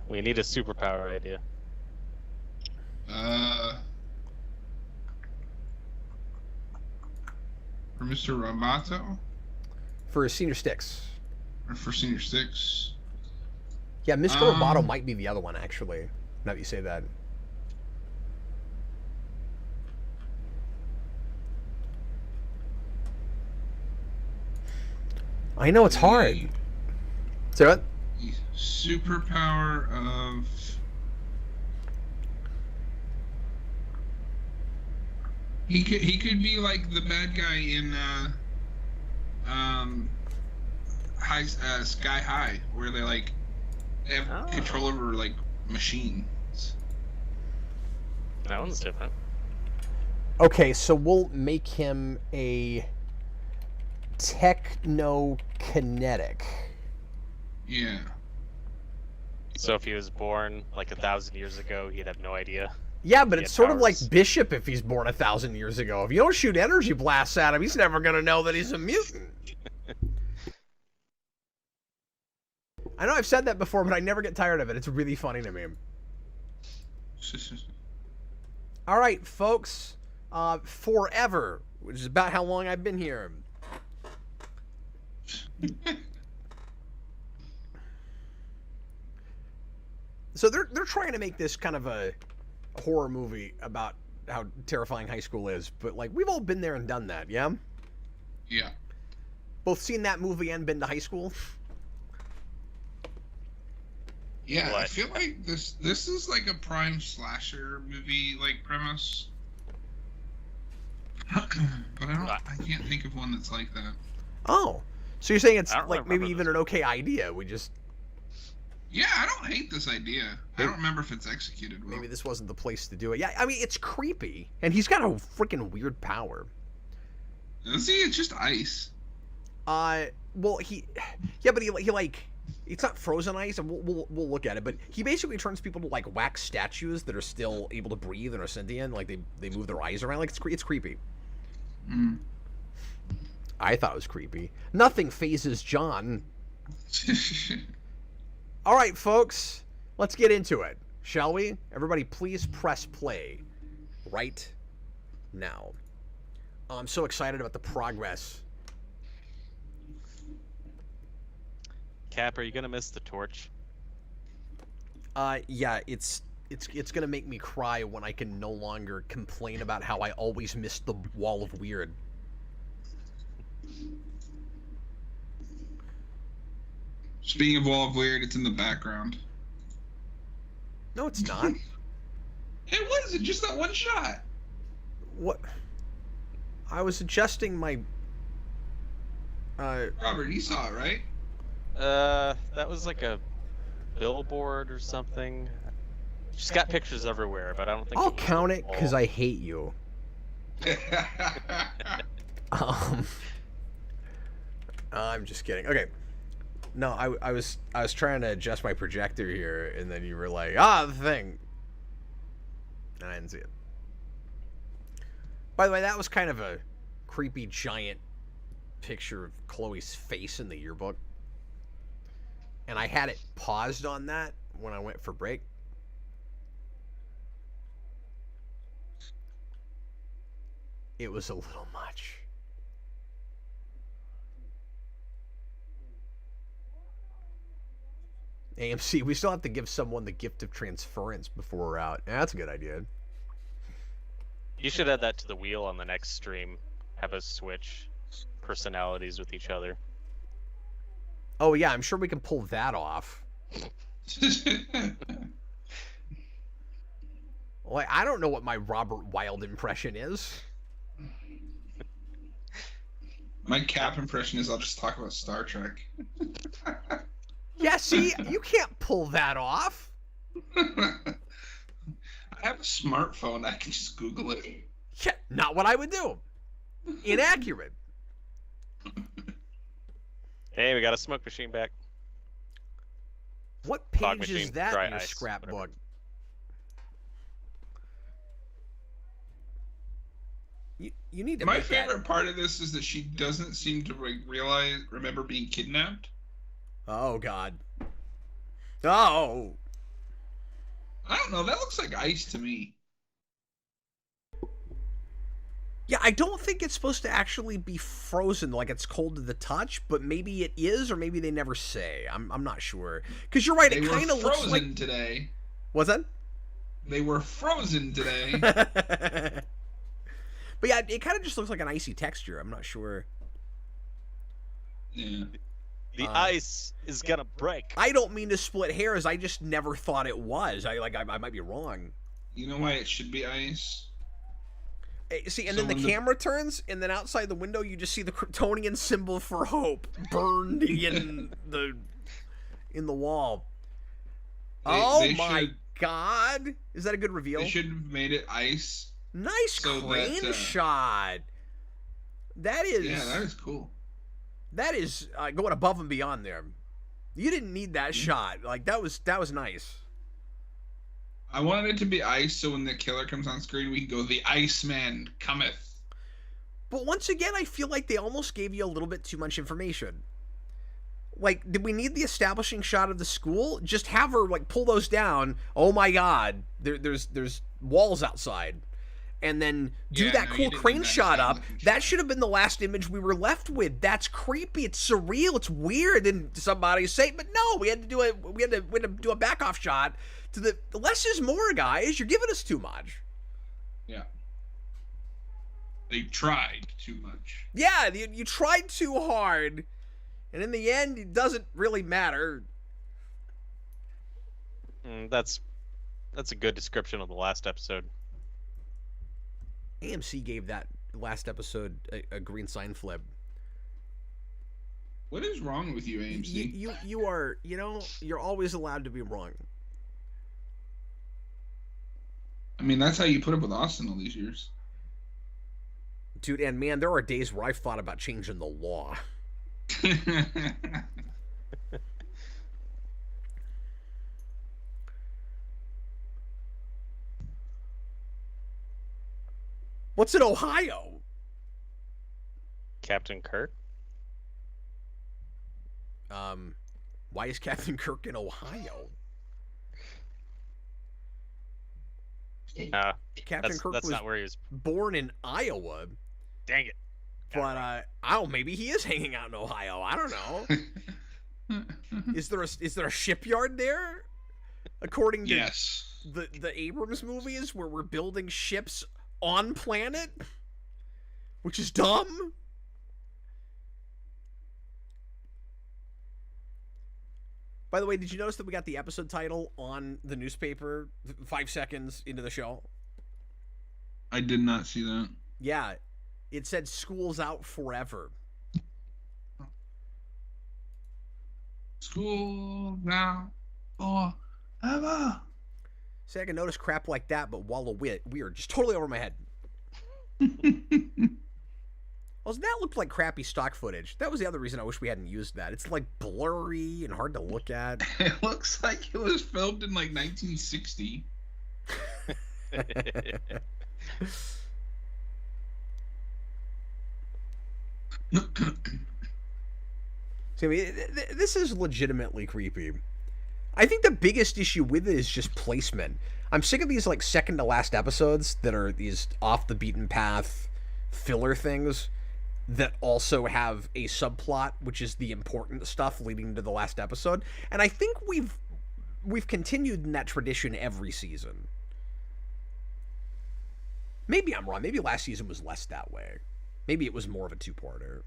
S3: We need a superpower idea.
S2: For Mr. Roboto?
S1: For Senior Sticks.
S2: Or for Senior Sticks?
S1: Yeah, Mr. Roboto might be the other one, actually. Now that you say that. I know it's hard. Say what?
S2: Superpower of... He could be like the bad guy in Sky High, where they like have control over like machines.
S3: That one's different.
S1: Okay, so we'll make him a techno-kinetic.
S2: Yeah.
S3: So if he was born like 1,000 years ago, he'd have no idea.
S1: Yeah, but it's sort of like Bishop if he's born 1,000 years ago. If you don't shoot energy blasts at him, he's never going to know that he's a mutant. I know I've said that before, but I never get tired of it. It's really funny to me. All right, folks. Forever, which is about how long I've been here. So they're trying to make this kind of a horror movie about how terrifying high school is, but like we've all been there and done that, yeah?
S2: Yeah.
S1: Both seen that movie and been to high school?
S2: Yeah, what? I feel like this is like a prime slasher movie like premise. But I can't think of one that's like that.
S1: Oh, so you're saying it's like maybe
S3: remember
S1: even
S3: this.
S1: an okay idea? We just
S4: Yeah, I don't hate this idea. I don't remember if it's executed well.
S1: maybe this wasn't the place to do it. Yeah, I mean it's creepy, and he's got a freaking weird power.
S4: See, it's just ice.
S1: Well, but he like, it's not frozen ice, and we'll look at it. But he basically turns people to like wax statues that are still able to breathe and are sentient. Like they move their eyes around. Like it's creepy.
S4: Mm.
S1: I thought it was creepy. Nothing phases John. All right, folks, let's get into it, shall we? Everybody, please press play right now. I'm so excited about the progress.
S3: Cap, are you gonna miss the torch?
S1: Yeah, it's gonna make me cry when I can no longer complain about how I always miss the wall of weird.
S4: Speaking of Wall of Weird, it's in the background.
S1: No, it's not.
S4: It was just that one shot.
S1: What? I was adjusting my.
S4: Robert, you saw it, right?
S3: That was like a billboard or something. She's got pictures everywhere, but I don't think.
S1: I'll count it because I hate you. I'm just kidding. Okay. No, I was trying to adjust my projector here, and then you were like, the thing. And I didn't see it. By the way, that was kind of a creepy giant picture of Chloe's face in the yearbook. And I had it paused on that when I went for break. It was a little much. AMC, we still have to give someone the gift of transference before we're out. Yeah, that's a good idea.
S3: You should add that to the wheel on the next stream. Have us switch personalities with each other.
S1: Oh yeah, I'm sure we can pull that off. Like, I don't know what my Robert Wilde impression is.
S4: My Cap impression is I'll just talk about Star Trek.
S1: Yeah, see, you can't pull that off.
S4: I have a smartphone. I can just Google it.
S1: Yeah, not what I would do. Inaccurate.
S3: Hey, we got a smoke machine back.
S1: What
S3: Fog
S1: page is
S3: machine,
S1: that
S3: dry
S1: in your
S3: ice,
S1: scrapbook?
S3: whatever.
S1: You need to
S4: My
S1: make
S4: favorite part of this is that she doesn't seem to remember being kidnapped.
S1: Oh, God. Oh!
S4: I don't know. That looks like ice to me.
S1: Yeah, I don't think it's supposed to actually be frozen, like it's cold to the touch, but maybe it is, or maybe they never say. I'm not sure. Because you're right,
S4: They
S1: it kind of
S4: were
S1: looks
S4: frozen
S1: like...
S4: today.
S1: What's that?
S4: They were frozen today.
S1: But yeah, it kind of just looks like an icy texture. I'm not sure.
S4: Yeah.
S3: The ice is gonna break.
S1: I don't mean to split hairs. I just never thought it was. I might be wrong.
S4: You know why it should be ice?
S1: See, and
S4: So
S1: then the
S4: when
S1: camera turns, and then outside the window, you just see the Kryptonian symbol for hope burned in the wall.
S4: They
S1: my
S4: should-
S1: God! Is that a good reveal?
S4: They should have made it ice.
S1: Nice
S4: so
S1: crane
S4: that,
S1: shot. That is.
S4: Yeah, that is cool.
S1: That is going above and beyond there. You didn't need that shot. Like that was nice.
S4: I wanted it to be ice, so when the killer comes on screen, we can go, "The Iceman cometh."
S1: But once again, I feel like they almost gave you a little bit too much information. Like, did we need the establishing shot of the school? Just have her like pull those down. Oh my God, there's walls outside, and then do
S4: Yeah,
S1: that
S4: no,
S1: cool
S4: you didn't
S1: crane
S4: need that
S1: shot up.
S4: establishing
S1: That
S4: shot.
S1: should have been the last image we were left with. That's creepy. It's surreal. It's weird. And somebody say, but no, we had to do it. We had to do a back off shot. To the less is more, guys. You're giving us too much.
S4: Yeah. They tried too much.
S1: Yeah, you tried too hard, and in the end, it doesn't really matter.
S3: That's a good description of the last episode.
S1: AMC gave that last episode a green sign flip.
S2: What is wrong with you, AMC?
S1: You are, you're always allowed to be wrong.
S2: I mean, that's how you put up with Austin all these years.
S1: Dude, and man, there are days where I've thought about changing the law. What's in Ohio?
S3: Captain Kirk?
S1: Why is Captain Kirk in Ohio? Captain Kirk
S3: that's
S1: was
S3: not where he was
S1: born in Iowa.
S3: Dang it.
S1: But maybe he is hanging out in Ohio. I don't know. Is there a shipyard there? According to the Abrams movies, where we're building ships on planet, which is dumb. By the way, did you notice that we got the episode title on the newspaper 5 seconds into the show?
S2: I did not see that.
S1: Yeah, it said "School's out forever."
S2: School's out forever.
S1: See, I can notice crap like that, but Wall of Weird just totally over my head. Well, that looked like crappy stock footage. That was the other reason I wish we hadn't used that. It's like blurry and hard to look at.
S2: It looks like it was filmed in like 1960.
S1: See, I mean, this is legitimately creepy. I think the biggest issue with it is just placement. I'm sick of these like second to last episodes that are these off the beaten path filler things that also have a subplot, which is the important stuff leading to the last episode. And I think we've continued in that tradition every season. Maybe I'm wrong. Maybe last season was less that way. Maybe it was more of a two-parter.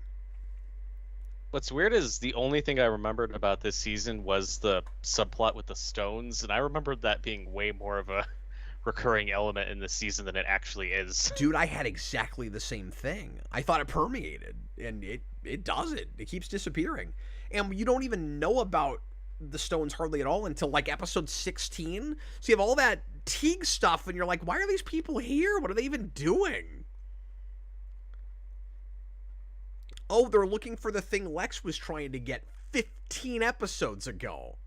S3: What's weird is the only thing I remembered about this season was the subplot with the stones, and I remembered that being way more of a recurring element in this season than it actually is.
S1: Dude, I had exactly the same thing. I thought it permeated, and it doesn't. It keeps disappearing. And you don't even know about the stones hardly at all until like episode 16. So you have all that Teague stuff, and you're like, why are these people here? What are they even doing? Oh, they're looking for the thing Lex was trying to get 15 episodes ago.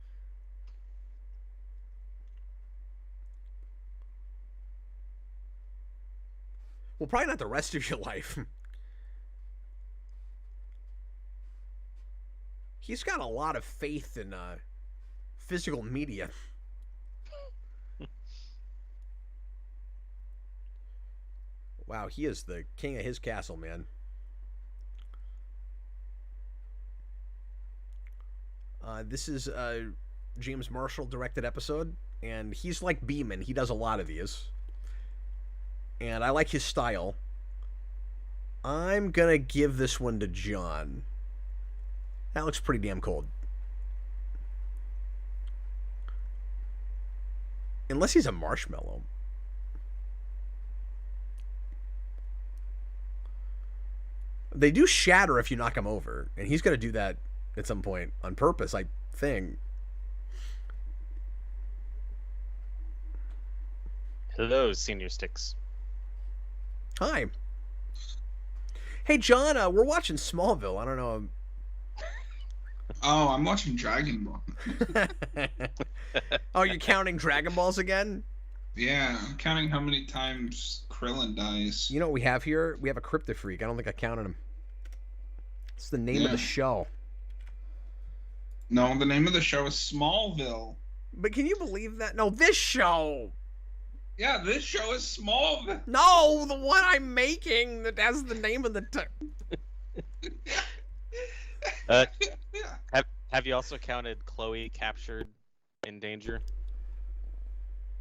S1: Well, probably not the rest of your life. He's got a lot of faith in physical media. Wow, he is the king of his castle, man. This is a James Marshall directed episode, and he's like Beeman. He does a lot of these. And I like his style. I'm going to give this one to John. That looks pretty damn cold. Unless he's a marshmallow. They do shatter if you knock him over, and he's going to do that at some point on purpose, I think.
S3: Hello, Senior Sticks.
S1: Hi. Hey, John, we're watching Smallville. I don't know.
S2: Oh, I'm watching Dragon Ball.
S1: Oh, you're counting Dragon Balls again?
S2: Yeah, I'm counting how many times Krillin dies.
S1: You know what we have here? We have a Kryptofreak. I don't think I counted him. It's the name of the show.
S2: No, the name of the show is Smallville.
S1: But can you believe that? No, this show.
S2: Yeah, this show is Smallville.
S1: No, the one I'm making that has the name of the...
S3: Have you also counted Chloe captured in danger?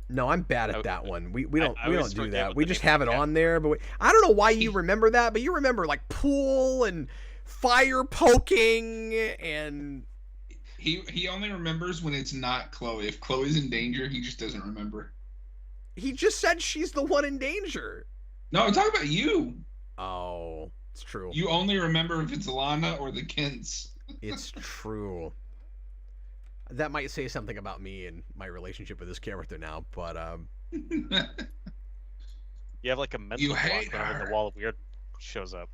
S1: No, I'm bad at that one. We don't do that. We just have it on there. But I don't know why you remember that, but you remember like pool and fire poking and...
S2: He only remembers when it's not Chloe. If Chloe's in danger, he just doesn't remember.
S1: He just said she's the one in danger.
S2: No, I'm talking about you.
S1: Oh, it's true.
S2: You only remember if it's Lana or the Kents.
S1: It's true. That might say something about me and my relationship with this character now, but
S3: You have like a mental block whenever the wall of weird shows up.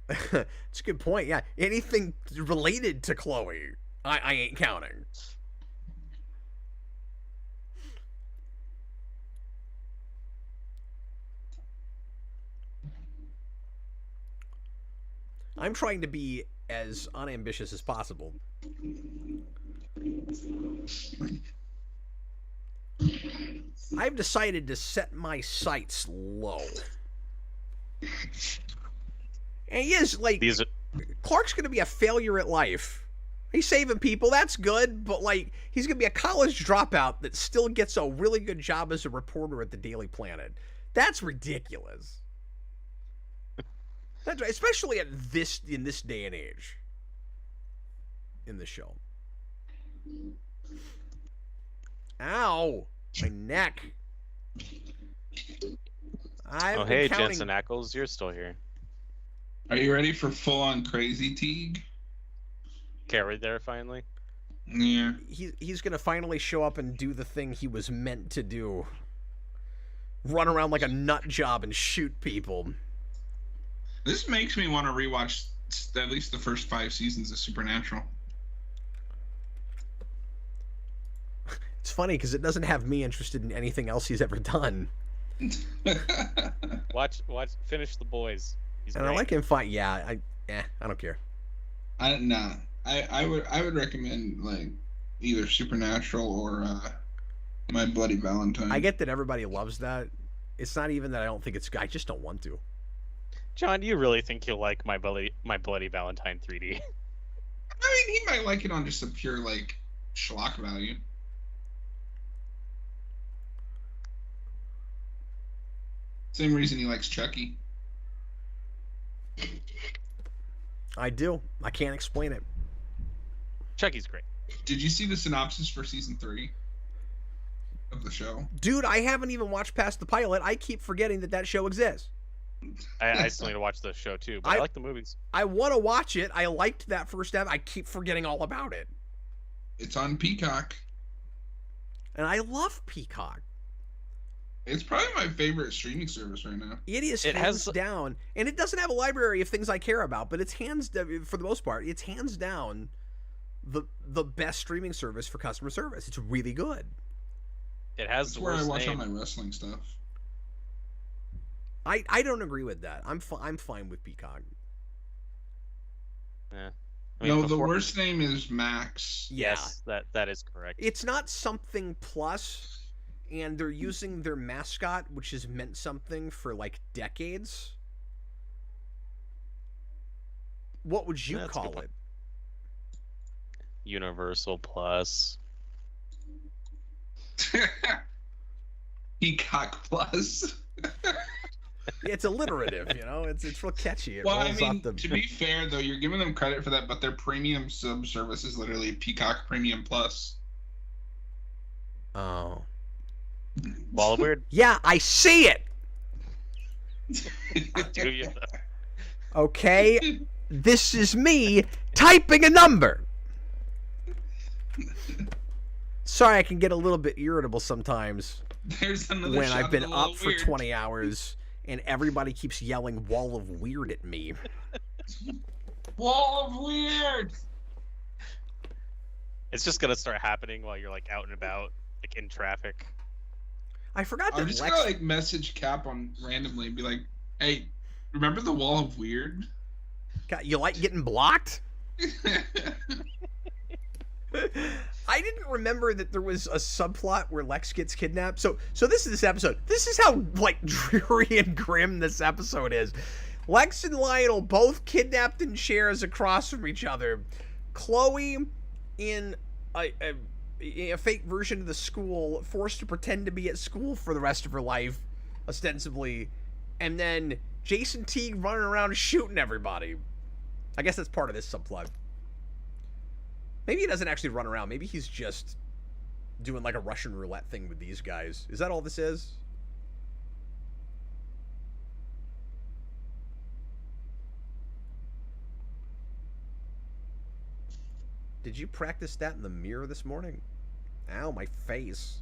S1: It's a good point. Yeah, anything related to Chloe, I ain't counting. I'm trying to be as unambitious as possible. I've decided to set my sights low. And he is, like, Clark's going to be a failure at life. He's saving people, that's good, but, like, he's going to be a college dropout that still gets a really good job as a reporter at the Daily Planet. That's ridiculous. That's right, especially in this day and age in the show. Ow, my neck.
S3: Oh, hey, Jensen Ackles, you're still here.
S2: Are you ready for full-on crazy Teague?
S3: Carried there finally.
S2: Yeah.
S1: He's gonna finally show up and do the thing he was meant to do. Run around like a nut job and shoot people.
S2: This makes me want to rewatch at least the first 5 seasons of Supernatural.
S1: It's funny because it doesn't have me interested in anything else he's ever done.
S3: Watch, finish The Boys. He's
S1: and
S3: great.
S1: I like him fine. Yeah, I don't care.
S2: I would recommend like either Supernatural or My Bloody Valentine.
S1: I get that everybody loves that. It's not even that I don't think it's. I just don't want to.
S3: John, do you really think you'll like My Bloody Valentine 3D?
S2: I mean, he might like it on just a pure like schlock value. Same reason he likes Chucky.
S1: I do. I can't explain it.
S3: Chucky's great.
S2: Did you see the synopsis for season 3 of the show?
S1: Dude, I haven't even watched past the pilot. I keep forgetting that show exists.
S3: I still need to watch the show too, but I like the movies.
S1: I want to watch it. I liked that first episode. I keep forgetting all about it.
S2: It's on Peacock.
S1: And I love Peacock.
S2: It's probably my favorite streaming service right now.
S1: It is hands down. And it doesn't have a library of things I care about, but it's for the most part, it's hands down the best streaming service for customer service. It's really good.
S3: It has
S2: That's where I watch all my wrestling stuff.
S1: I don't agree with that. I'm fine with Peacock.
S3: Yeah. I mean,
S2: the worst name is Max.
S3: Yes, that is correct.
S1: It's not something plus, and they're using their mascot, which has meant something for like decades. What would you call it?
S3: Universal Plus.
S2: Peacock Plus.
S1: It's alliterative, you know. It's real catchy.
S2: Well, I mean, to be fair though, you're giving them credit for that, but their premium sub service is literally Peacock Premium Plus.
S1: Oh.
S3: Wall of Weird?
S1: Yeah, I see it.
S3: Do you?
S1: Okay, this is me typing a number. Sorry, I can get a little bit irritable sometimes.
S2: There's another
S1: when I've been up
S2: of
S1: for
S2: weird.
S1: 20 hours and everybody keeps yelling "Wall of Weird" at me.
S2: Wall of Weird.
S3: It's just gonna start happening while you're like out and about, like in traffic.
S1: I forgot that
S2: I'm just gonna like message Cap on randomly and be like, "Hey, remember the Wall of Weird?"
S1: God, you like getting blocked? I didn't remember that there was a subplot where Lex gets kidnapped. So this is this episode. This is how like dreary and grim this episode is. Lex and Lionel both kidnapped in chairs across from each other. Chloe in a fake version of the school, forced to pretend to be at school for the rest of her life, ostensibly, and then Jason Teague running around shooting everybody. I guess that's part of this subplot. Maybe he doesn't actually run around. Maybe he's just doing like a Russian roulette thing with these guys. Is that all this is? Did you practice that in the mirror this morning? Ow, my face.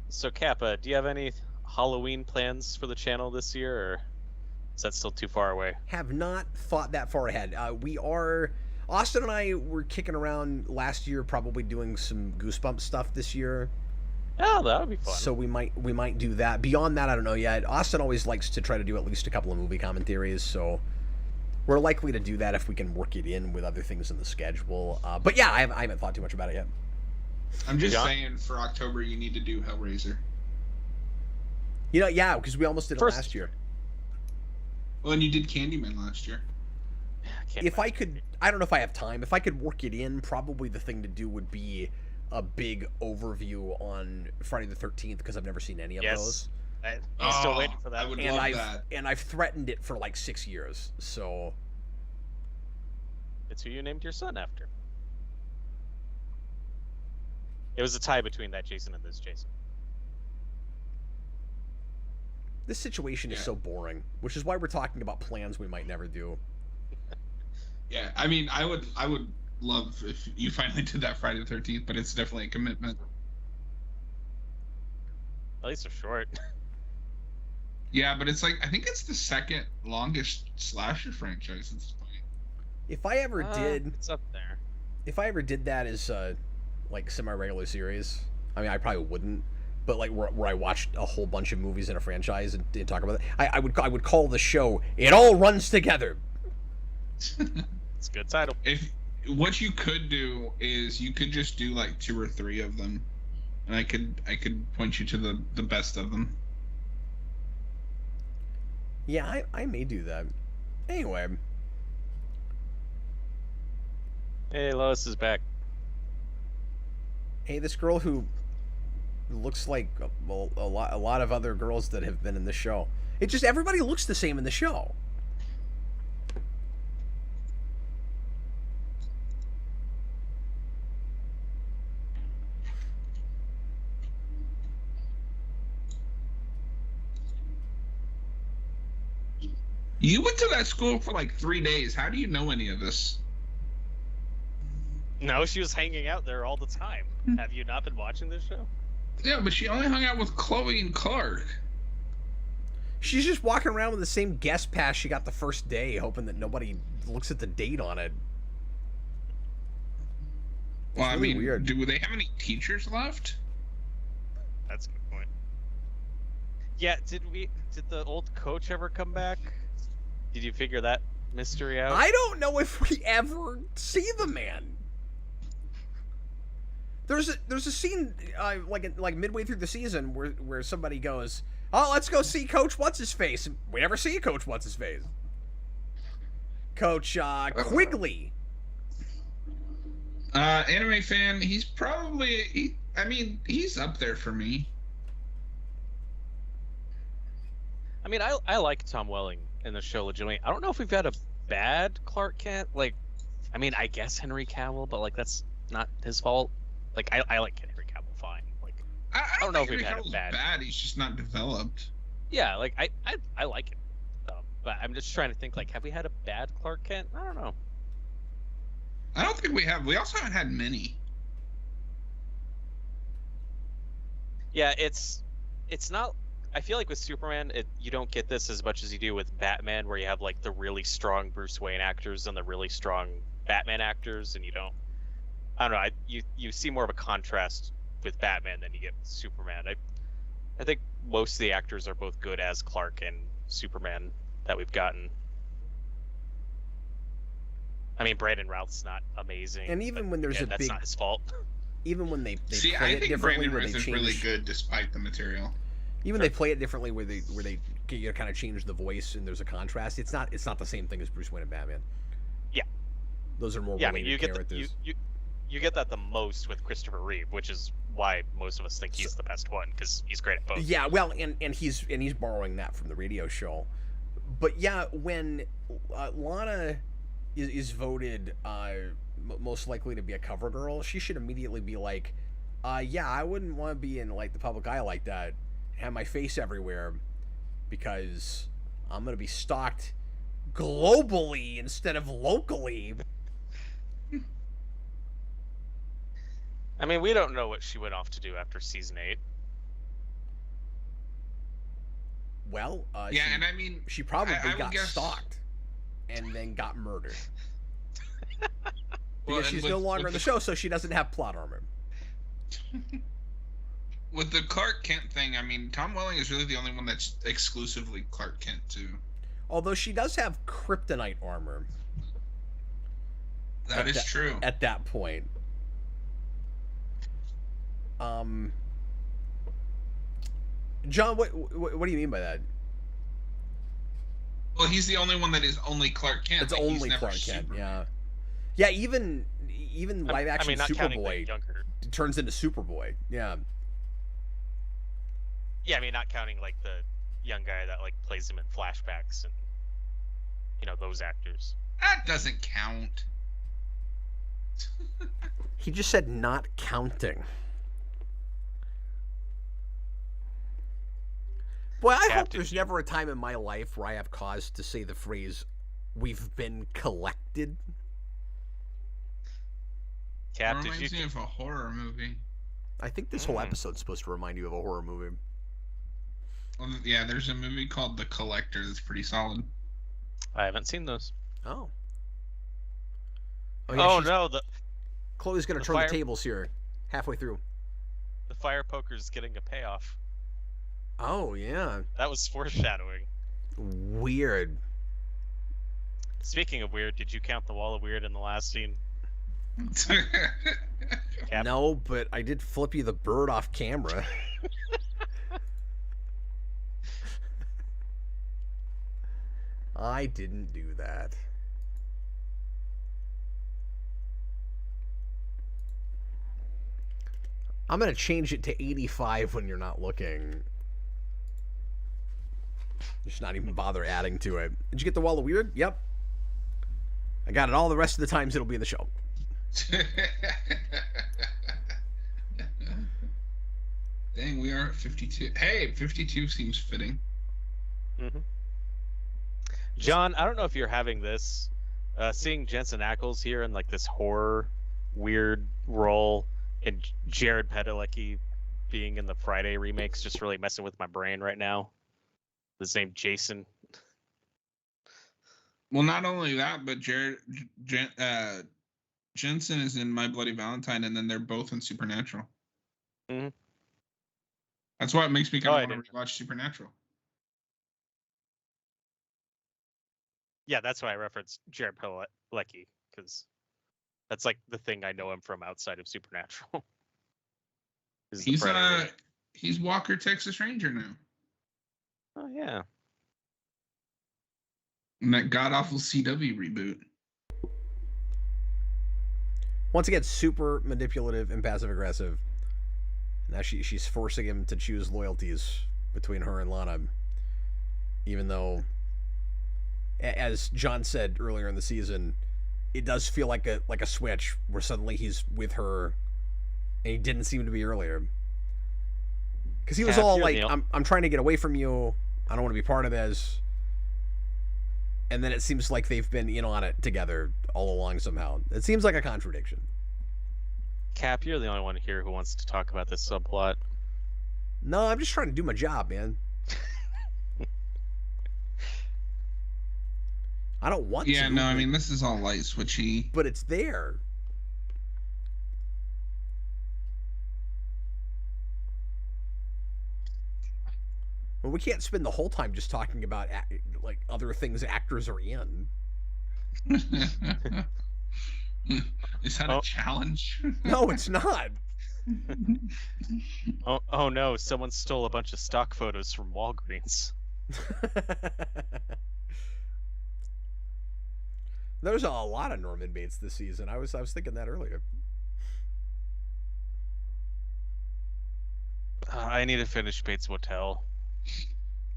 S3: So, Kappa, do you have any Halloween plans for the channel this year, or is that still too far away?
S1: Have not thought that far ahead. We are... Austin and I were kicking around last year, probably doing some Goosebumps stuff this year.
S3: Oh, that would be fun.
S1: So we might do that. Beyond that, I don't know yet. Austin always likes to try to do at least a couple of movie commentaries, so we're likely to do that if we can work it in with other things in the schedule. But yeah, I haven't thought too much about it yet.
S2: I'm just saying, for October, you need to do Hellraiser.
S1: You know, yeah, because we almost did it last year.
S2: Well, and you did Candyman last year.
S1: If I could, I don't know if I have time. If I could work it in, probably the thing to do would be a big overview on Friday the 13th, because I've never seen any of those.
S3: I'm still waiting for that.
S2: I would love that.
S1: And I've threatened it for like 6 years, so...
S3: It's who you named your son after. It was a tie between that Jason and this Jason.
S1: This situation is so boring, which is why we're talking about plans we might never do.
S2: Yeah, I mean, I would love if you finally did that Friday the 13th, but it's definitely a commitment.
S3: At least they're short.
S2: Yeah, but it's like, I think it's the second longest slasher franchise at this point.
S1: If I ever did...
S3: It's up there.
S1: If I ever did that as like semi-regular series, I mean, I probably wouldn't, but like where I watched a whole bunch of movies in a franchise and talk about it, I would call the show "It All Runs Together."
S3: It's a good title.
S2: If what you could do is you could just do like 2 or 3 of them, and I could point you to the best of them.
S1: Yeah, I may do that. Anyway.
S3: Hey, Lois is back.
S1: Hey, this girl who looks like a lot of other girls that have been in the show. It just, everybody looks the same in the show.
S2: You went to that school for like 3 days. How do you know any of this?
S3: No, she was hanging out there all the time. Have you not been watching this show?
S2: Yeah, but she only hung out with Chloe and Clark.
S1: She's just walking around with the same guest pass she got the first day, hoping that nobody looks at the date on it.
S2: Well, really, I mean, weird. Do they have any teachers left?
S3: That's a good point. Yeah, did the old coach ever come back? Did you figure that mystery out?
S1: I don't know if we ever see the man. There's a scene like midway through the season where somebody goes, "Oh, let's go see Coach What's-His-Face." We never see Coach What's-His-Face. Coach Quigley.
S2: Anime fan, he's probably... I mean, he's up there for me.
S3: I mean, I like Tom Welling in the show legitimately. I don't know if we've got a bad Clark Kent. Like, I mean, I guess Henry Cavill, but like that's not his fault. Like, I like Henry Cavill fine. Like, I don't know if we've had a bad.
S2: He's just not developed.
S3: Yeah, like I like it, but I'm just trying to think. Like, have we had a bad Clark Kent? I don't know.
S2: I don't think we have. We also haven't had many.
S3: Yeah, it's not. I feel like with Superman, you don't get this as much as you do with Batman, where you have like the really strong Bruce Wayne actors and the really strong Batman actors, and you don't. I don't know. You see more of a contrast with Batman than you get with Superman. I think most of the actors are both good as Clark and Superman that we've gotten. I mean, Brandon Routh's not amazing,
S1: and even when there's
S3: that's not his fault.
S1: Even when they
S2: see,
S1: play it differently,
S2: where they change, is really good despite the material.
S1: Even they play it differently, where they kind of change the voice and there's a contrast. It's not the same thing as Bruce Wayne and Batman.
S3: Yeah,
S1: those are more related characters.
S3: You get that the most with Christopher Reeve, which is why most of us think he's the best one, because he's great at both.
S1: Yeah, well, and he's borrowing that from the radio show. But yeah, when Lana is voted most likely to be a cover girl, she should immediately be like, yeah, I wouldn't want to be in like the public eye like that, have my face everywhere, because I'm gonna be stalked globally instead of locally.
S3: I mean, we don't know what she went off to do after season 8.
S1: Well,
S4: and I mean,
S1: she probably
S4: I
S1: got
S4: guess...
S1: stalked and then got murdered.
S4: Well,
S1: because she's no longer in the show, so she doesn't have plot armor.
S4: With the Clark Kent thing, I mean, Tom Welling is really the only one that's exclusively Clark Kent, too.
S1: Although she does have Kryptonite armor.
S4: That is true.
S1: At that point. John, what do you mean by that?
S4: Well, he's the only one that is only Clark Kent.
S1: It's only Clark Kent, yeah. Yeah, even live action Superboy turns into Superboy. Yeah.
S3: Yeah, I mean, not counting like the young guy that like plays him in flashbacks and those actors.
S4: That doesn't count.
S1: He just said not counting. Boy, I hope there's never a time in my life where I have cause to say the phrase, "We've been collected."
S3: Cap,
S4: it reminds me of a horror movie.
S1: I think this whole episode's supposed to remind you of a horror movie.
S4: Well, yeah, there's a movie called The Collector that's pretty solid.
S3: I haven't seen those.
S1: Oh.
S3: Oh no!
S1: Chloe's gonna turn the tables here, halfway through.
S3: The fire poker's getting a payoff.
S1: Oh yeah.
S3: That was foreshadowing.
S1: Weird.
S3: Speaking of weird, did you count the wall of weird in the last scene?
S1: No, but I did flip you the bird off camera. I didn't do that. I'm going to change it to 85 when you're not looking. Just not even bother adding to it. Did you get the wall of weird? Yep. I got it all the rest of the times it'll be in the show.
S4: Dang, we are at 52. Hey, 52 seems fitting.
S3: Mm-hmm. John, I don't know if you're having this. Seeing Jensen Ackles here in like this horror weird role, and Jared Padalecki being in the Friday remakes just really messing with my brain right now. His name Jason.
S4: Well, not only that, but Jensen is in My Bloody Valentine, and then they're both in Supernatural.
S3: Mm-hmm.
S4: That's why it makes me kind of want to rewatch Supernatural.
S3: Yeah, that's why I referenced Jared Padalecki, because that's like the thing I know him from outside of Supernatural.
S4: He's Walker, Texas Ranger now.
S3: Oh yeah.
S4: And that god-awful CW reboot.
S1: Once again, super manipulative and passive-aggressive. Now she's forcing him to choose loyalties between her and Lana. Even though, as John said earlier in the season, it does feel like a switch where suddenly he's with her, and he didn't seem to be earlier. Because he was all like, I'm trying to get away from you. I don't want to be part of this. And then it seems like they've been in on it together all along somehow. It seems like a contradiction.
S3: Cap, you're the only one here who wants to talk about this subplot.
S1: No, I'm just trying to do my job, man. I don't want to.
S4: Yeah, no, I mean, this is all light switchy.
S1: But it's there. Well, we can't spend the whole time just talking about like other things actors are in.
S4: Is that a challenge?
S1: No, it's not.
S3: Oh no, someone stole a bunch of stock photos from Walgreens.
S1: There's a lot of Norman Bates this season. I was thinking that earlier.
S3: I need to finish Bates Motel.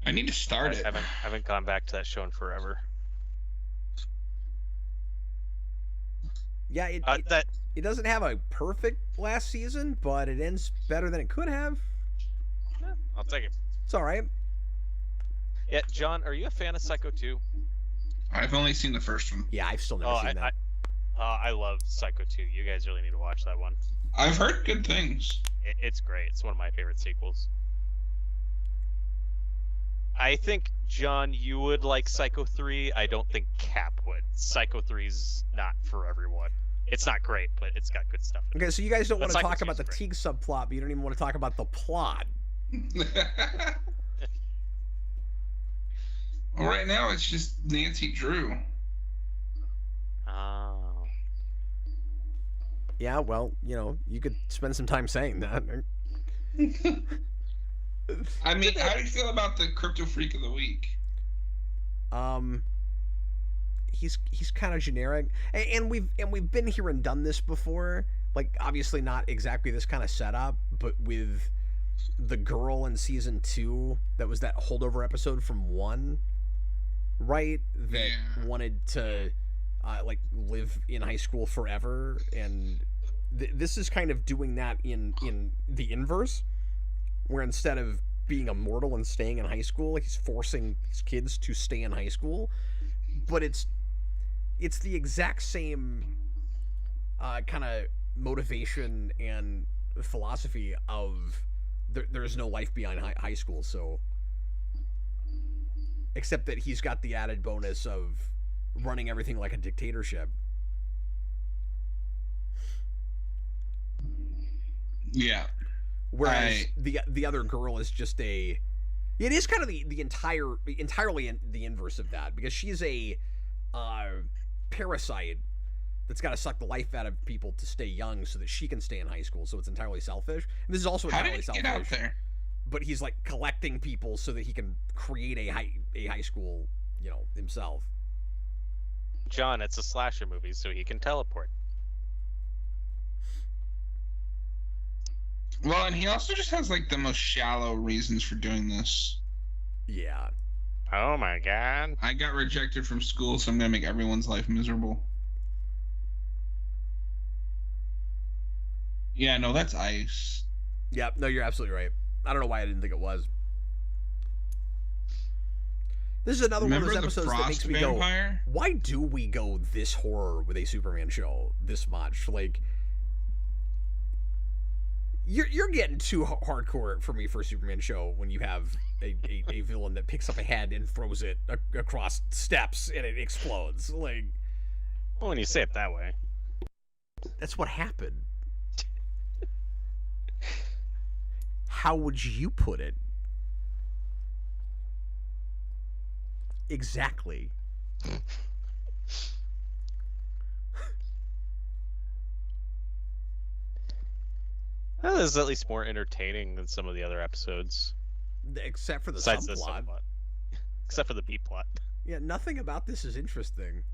S4: I need to start it.
S3: I haven't gone back to that show in forever.
S1: Yeah, it doesn't have a perfect last season, but it ends better than it could have.
S3: Yeah, I'll take it.
S1: It's all right.
S3: Yeah, John, are you a fan of Psycho 2?
S2: I've only seen the first one.
S1: Yeah, I've still never seen that.
S3: I love Psycho 2. You guys really need to watch that one.
S2: I've heard good things.
S3: It's great. It's one of my favorite sequels. I think, John, you would like Psycho 3. I don't think Cap would. Psycho 3's not for everyone. It's not great, but it's got good stuff.
S1: Okay, so you guys don't want to talk about the Teague subplot, but you don't even want to talk about the plot.
S2: Well, right now it's just Nancy Drew.
S3: Oh.
S1: Yeah, well, you could spend some time saying that.
S2: I mean, how do you feel about the Kryptofreak of the week?
S1: He's kind of generic, and we've been here and done this before. Like, obviously not exactly this kind of setup, but with the girl in season 2, that was that holdover episode from 1, right? That wanted to live in high school forever, and this is kind of doing that in the inverse, where instead of being immortal and staying in high school, he's forcing his kids to stay in high school. But it's the exact same kind of motivation and philosophy of there's no life beyond high school. So, except that he's got the added bonus of running everything like a dictatorship.
S2: Yeah.
S1: Whereas the other girl is just it is kind of the entirely the inverse of that, because she's a parasite that's got to suck the life out of people to stay young so that she can stay in high school. So it's entirely selfish. And this is also entirely selfish.
S2: How did he get out there?
S1: But he's like collecting people so that he can create a high school, himself.
S3: John, it's a slasher movie, so he can teleport.
S2: Well, and he also just has like the most shallow reasons for doing this.
S1: Yeah.
S3: Oh my god.
S2: I got rejected from school, so I'm gonna make everyone's life miserable. Yeah, no, that's ice.
S1: Yeah, no, you're absolutely right. I don't know why I didn't think it was. This is another one of those episodes that makes me go, why do we go this horror with a Superman show this much? Like, you're getting too hardcore for me for a Superman show when you have a villain that picks up a head and throws it across steps and it explodes. Like,
S3: well, when you say it that way,
S1: that's what happened. How would you put it? Exactly.
S3: Well, this is at least more entertaining than some of the other episodes.
S1: Except for the
S3: subplot. Except for the B plot.
S1: Yeah, nothing about this is interesting.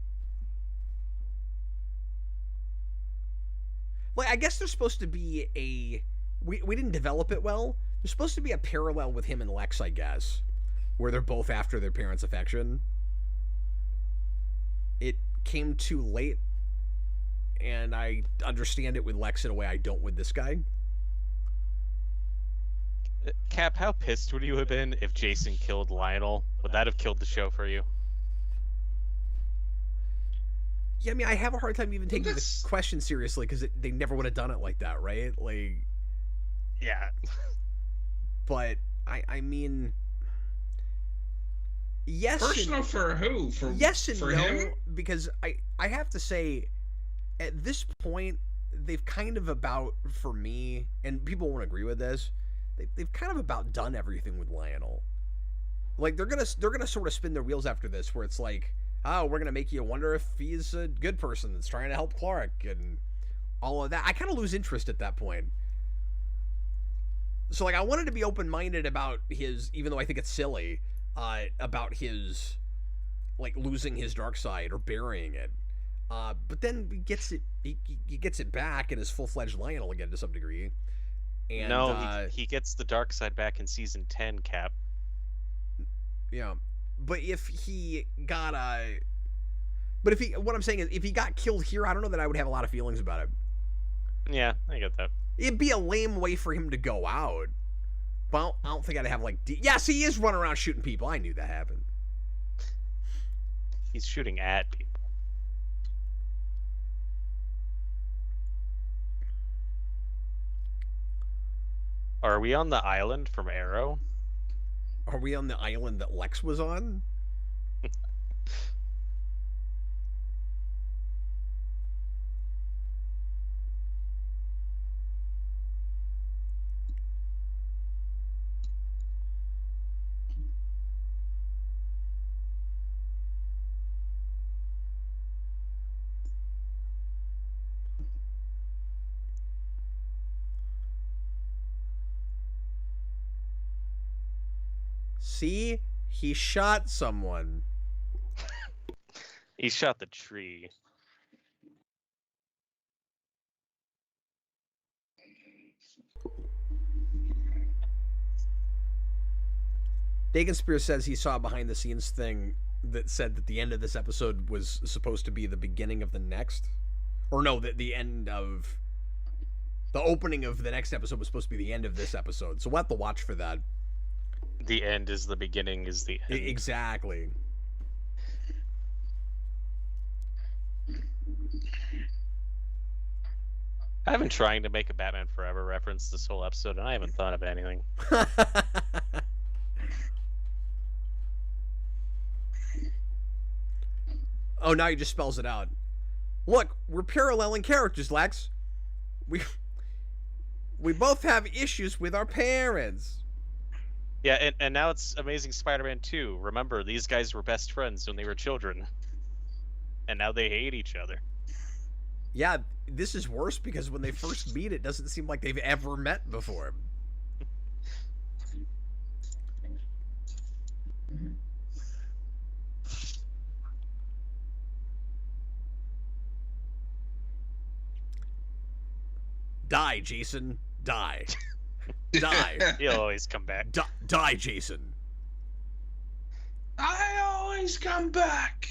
S1: Like, I guess there's supposed to be we didn't develop it well. There's supposed to be a parallel with him and Lex, I guess, where they're both after their parents' affection. It came too late, and I understand it with Lex in a way I don't with this guy.
S3: Cap, how pissed would you have been if Jason killed Lionel? Would that have killed the show for you?
S1: Yeah, I mean, I have a hard time even taking this question seriously because they never would have done it like that, right? Like,
S3: yeah.
S1: But I mean, yes.
S2: Personal for who? For
S1: yes and
S2: for
S1: no,
S2: him?
S1: Because I have to say, at this point, they've kind of about, for me, and people won't agree with this, they've kind of about done everything with Lionel. Like, they're gonna sort of spin their wheels after this, where it's like, oh, we're gonna make you wonder if he's a good person that's trying to help Clark and all of that. I kind of lose interest at that point. So, like, I wanted to be open-minded about his, even though I think it's silly, about his, like, losing his dark side or burying it. But then he gets it back and is full-fledged Lionel again to some degree. And,
S3: no, he gets the dark side back in season 10, Cap.
S1: Yeah, but if he got what I'm saying is, if he got killed here, I don't know that I would have a lot of feelings about it.
S3: Yeah, I get that.
S1: It'd be a lame way for him to go out. But I don't think I'd have, like... yes, he is running around shooting people. I knew that happened.
S3: He's shooting at people. Are we on the island from Arrow?
S1: Are we on the island that Lex was on? See? He shot someone.
S3: He shot the tree.
S1: Dagan Spears says he saw a behind the scenes thing that said that the end of this episode was supposed to be the beginning of the next. Or no, the end of... The opening of the next episode was supposed to be the end of this episode. So we'll have to watch for that.
S3: The end is the beginning is the end.
S1: Exactly.
S3: I've been trying to make a Batman Forever reference this whole episode, and I haven't thought of anything.
S1: Oh, now he just spells it out. Look, we're paralleling characters, Lex. We both have issues with our parents.
S3: Yeah, and now it's Amazing Spider-Man 2. Remember, these guys were best friends when they were children. And now they hate each other.
S1: Yeah, this is worse because when they first meet, it doesn't seem like they've ever met before. Die, Jason. Die. Die.
S3: He'll always come back.
S1: Die, Jason.
S2: I always come back.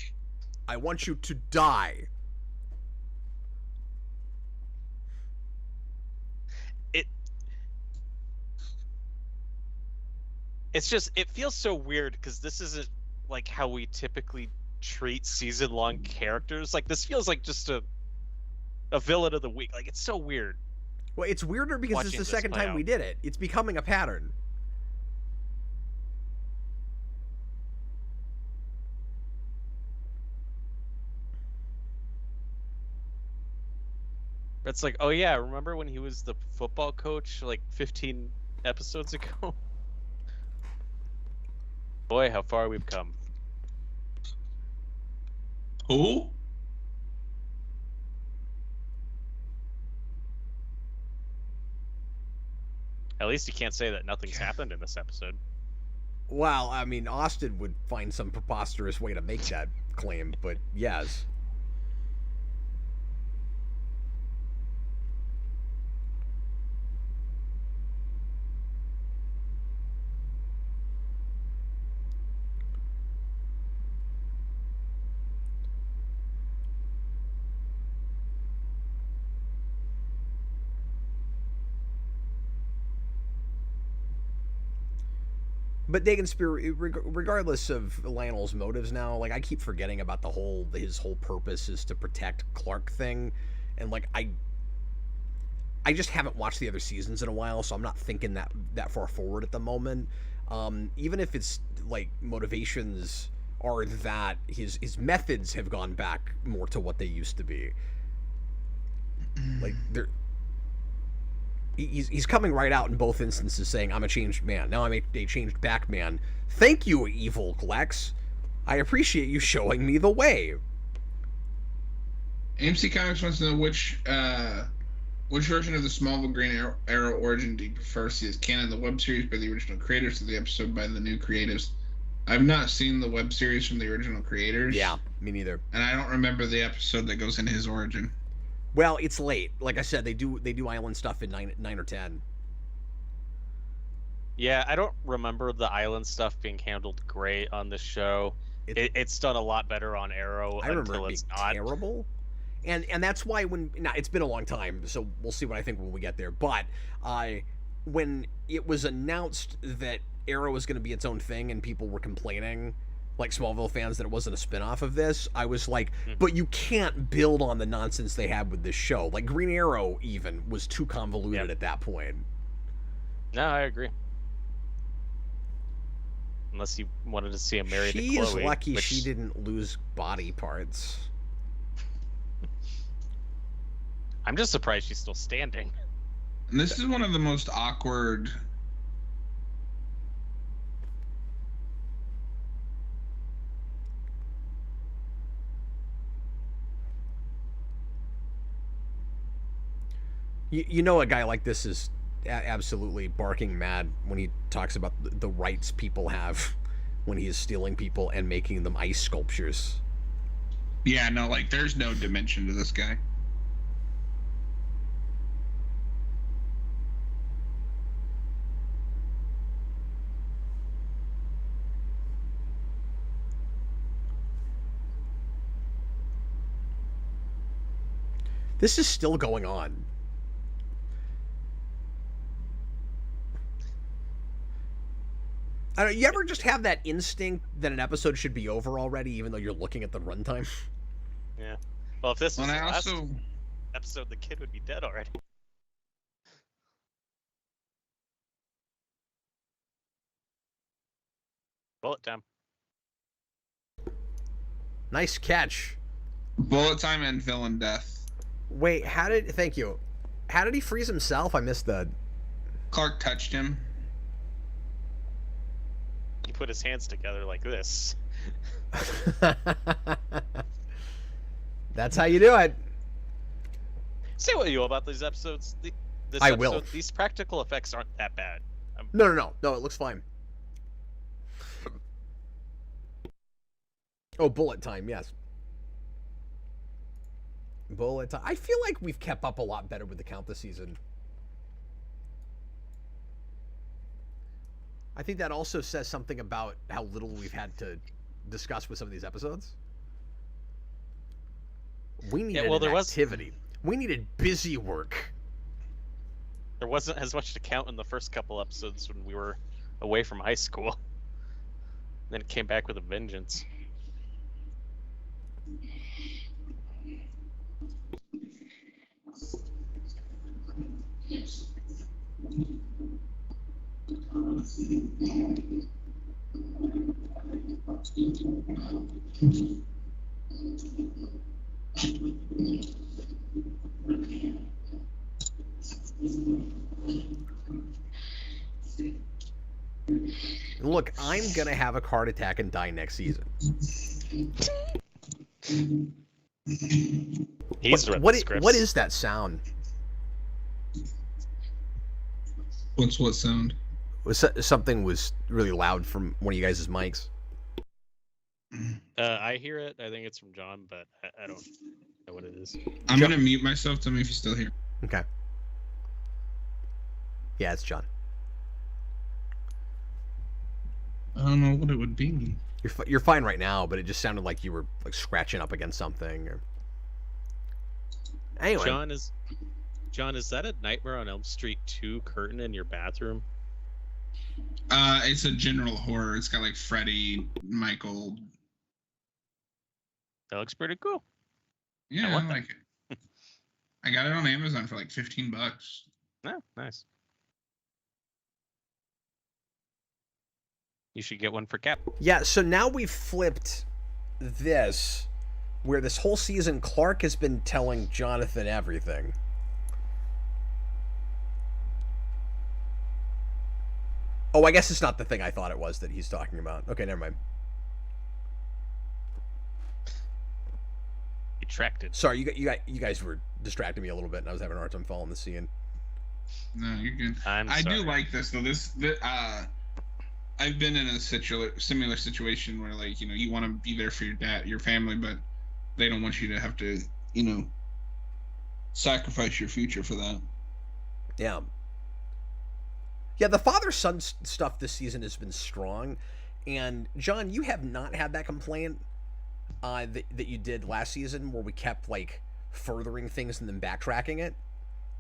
S1: I want you to die.
S3: It's just, it feels so weird because this isn't like how we typically treat season-long characters. Like, this feels like just a villain of the week. Like, it's so weird.
S1: Well, it's weirder because it's the second time we did it. It's becoming a pattern.
S3: It's like, oh yeah, remember when he was the football coach like 15 episodes ago? Boy, how far we've come.
S2: Who?
S3: At least you can't say that nothing's happened in this episode.
S1: Well, I mean, Austin would find some preposterous way to make that claim, but yes. But Dagan Spear, regardless of Lionel's motives now, like, I keep forgetting about his whole purpose is to protect Clark thing, and like I just haven't watched the other seasons in a while, so I'm not thinking that far forward at the moment. Even if it's like motivations are that his methods have gone back more to what they used to be. Like he's coming right out in both instances saying, I'm a changed man. Now I'm a changed back man. Thank you, evil Lex. I appreciate you showing me the way.
S2: AMC Comics wants to know which version of the Smallville Green Arrow origin do you prefer to see as canon, the web series by the original creators or the episode by the new creatives? I've not seen the web series from the original creators.
S1: Yeah, me neither.
S2: And I don't remember the episode that goes into his origin.
S1: Well, it's late. Like I said, they do island stuff in 9 or 10.
S3: Yeah, I don't remember the island stuff being handled great on this show. It's done a lot better on Arrow until it's not
S1: terrible. And that's why it's been a long time, so we'll see what I think when we get there. But when it was announced that Arrow was going to be its own thing and people were complaining, like Smallville fans, that it wasn't a spin-off of this. I was like, but you can't build on the nonsense they had with this show. Like Green Arrow even was too convoluted at that point.
S3: No, I agree. Unless you wanted to see him married to Chloe.
S1: She's lucky she didn't lose body parts.
S3: I'm just surprised she's still standing.
S2: And this is one of the most awkward...
S1: You know a guy like this is absolutely barking mad when he talks about the rights people have when he is stealing people and making them ice sculptures.
S2: Yeah, no, like, there's no dimension to this guy.
S1: This is still going on. I don't know, you ever just have that instinct that an episode should be over already, even though you're looking at the runtime?
S3: Yeah. Well, if this was the last episode, the kid would be dead already. Bullet time.
S1: Nice catch.
S2: Bullet time and villain death.
S1: Wait, thank you. How did he freeze himself? I missed that.
S2: Clark touched him.
S3: He put his hands together like this.
S1: That's how you do it.
S3: Say what you will about these episodes.
S1: I will.
S3: These practical effects aren't that bad.
S1: No, it looks fine. Oh, bullet time, yes. Bullet time. I feel like we've kept up a lot better with the count this season. I think that also says something about how little we've had to discuss with some of these episodes. We needed activity. We needed busy work.
S3: There wasn't as much to count in the first couple episodes when we were away from high school. Then it came back with a vengeance.
S1: Look, I'm gonna have a heart attack and die next season. What is that sound?
S2: What sound?
S1: Something was really loud from one of you guys' mics.
S3: I hear it. I think it's from John, but I don't know what it is.
S2: I'm gonna mute myself. Tell me if you're still here.
S1: Okay. Yeah, it's John.
S2: I don't know what it would be.
S1: You're fine right now, but it just sounded like you were like scratching up against something. Or... Anyway.
S3: John, is that a Nightmare on Elm Street 2 curtain in your bathroom?
S2: It's a general horror. It's got like Freddy, Michael.
S3: That looks pretty cool.
S2: Yeah, I like it. I got it on Amazon for like $15.
S3: Oh, nice. You should get one for Cap.
S1: Yeah, so now we've flipped this, where this whole season Clark has been telling Jonathan everything. Oh, I guess it's not the thing I thought it was that he's talking about. Okay, never mind.
S3: Retracted.
S1: Sorry, you guys were distracting me a little bit, and I was having a hard time following the scene.
S2: No, you're good. I do like this though. I've been in a similar situation where, like, you know, you want to be there for your family, but they don't want you to have to, you know, sacrifice your future for that.
S1: Yeah. Yeah, the father-son stuff this season has been strong, and John, you have not had that complaint that you did last season, where we kept like furthering things and then backtracking it.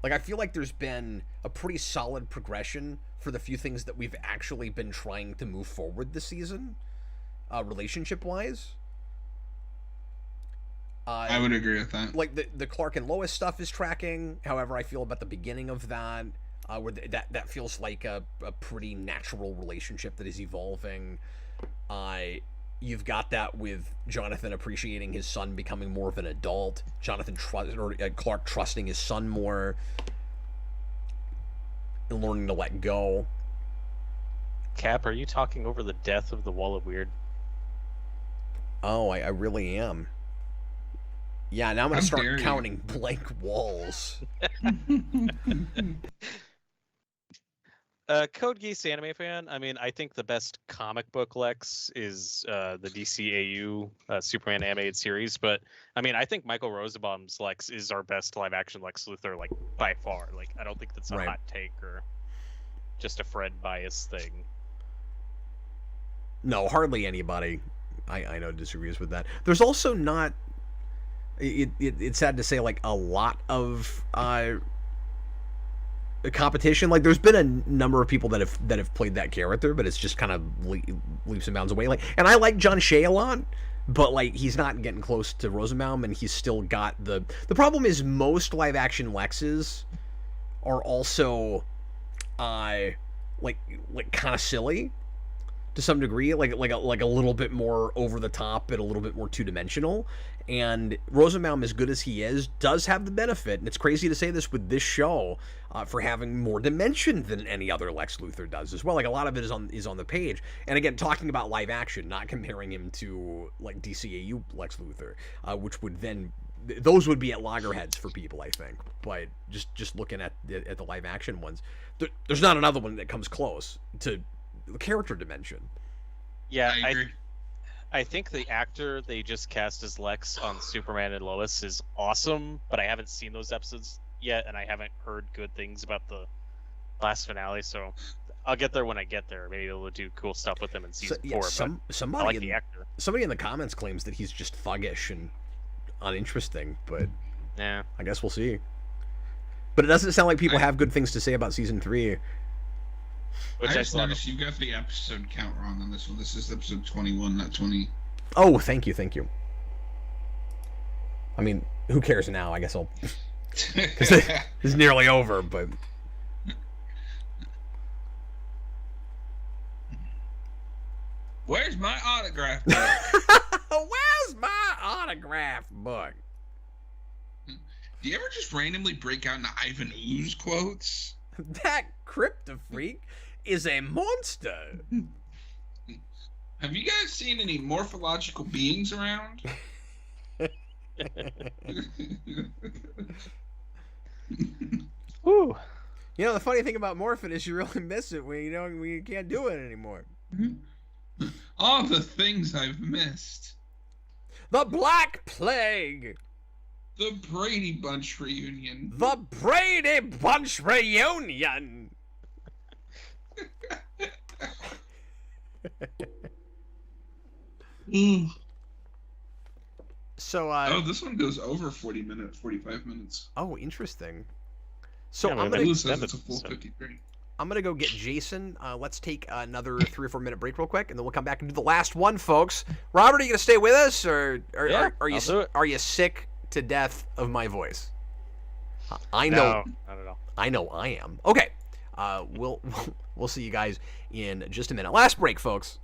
S1: Like, I feel like there's been a pretty solid progression for the few things that we've actually been trying to move forward this season. relationship-wise.
S2: I would agree with that.
S1: Like the Clark and Lois stuff is tracking. However, I feel about the beginning of that, where that feels like a pretty natural relationship that is evolving. You've got that with Jonathan appreciating his son becoming more of an adult. Clark trusting his son more and learning to let go.
S3: Cap, are you talking over the death of the Wall of Weird?
S1: Oh, I really am. Yeah, now I'm going to start counting blank walls.
S3: Code Geass anime fan. I mean, I think the best comic book Lex is the DCAU Superman animated series, but I mean, I think Michael Rosenbaum's Lex is our best live action Lex Luthor, like by far. Like, I don't think that's a hot take or just a Fred bias thing.
S1: No, hardly anybody I know disagrees with that. There's also not. It's sad to say, like, a lot of competition. Like, there's been a number of people that have played that character, but it's just kind of leaps and bounds away. Like, and I like John Shea a lot, but like, he's not getting close to Rosenbaum, and he's still got the problem is most live action Lexes are also like kind of silly to some degree, like a little bit more over the top and a little bit more two-dimensional. And Rosenbaum, as good as he is, does have the benefit, and it's crazy to say this with this show, for having more dimension than any other Lex Luthor does as well. Like, a lot of it is on the page. And again, talking about live action, not comparing him to like DCAU Lex Luthor, which would then, those would be at loggerheads for people, I think. But just looking at the live action ones, there's not another one that comes close to the character dimension.
S3: Yeah,
S2: I agree.
S3: I think the actor they just cast as Lex on Superman and Lois is awesome, but I haven't seen those episodes yet, and I haven't heard good things about the last finale, so I'll get there when I get there. Maybe they'll do cool stuff with him in season 4.
S1: Somebody
S3: I like the actor.
S1: Somebody in the comments claims that he's just thuggish and uninteresting, but
S3: yeah,
S1: I guess we'll see. But it doesn't sound like people have good things to say about season 3.
S2: I just noticed you got the episode count wrong on this one. This is episode 21, not 20.
S1: Oh, thank you. I mean, who cares now? I guess I'll... Because it's nearly over, but...
S2: Where's my autograph book?
S1: Where's my autograph book?
S2: Do you ever just randomly break out into Ivan Ooze quotes?
S1: That Kryptofreak is a monster.
S2: Have you guys seen any morphological beings around?
S3: Woo.
S1: You know, the funny thing about morphing is you really miss it when you can't do it anymore.
S2: All the things I've missed.
S1: The Black Plague.
S2: The Brady Bunch reunion.
S1: The Brady Bunch reunion. So
S2: oh, this one goes over 45 minutes.
S1: Oh, interesting. So
S3: yeah,
S2: I'm gonna says it's a full 53.
S1: I'm gonna go get Jason. Let's take another 3 or 4 minute break real quick, and then we'll come back and do the last one, folks. Robert, are you gonna stay with us, or are you sick to death of my voice? I know.
S3: No, not at all.
S1: I know I am. Okay. We'll see you guys in just a minute. Last break, folks.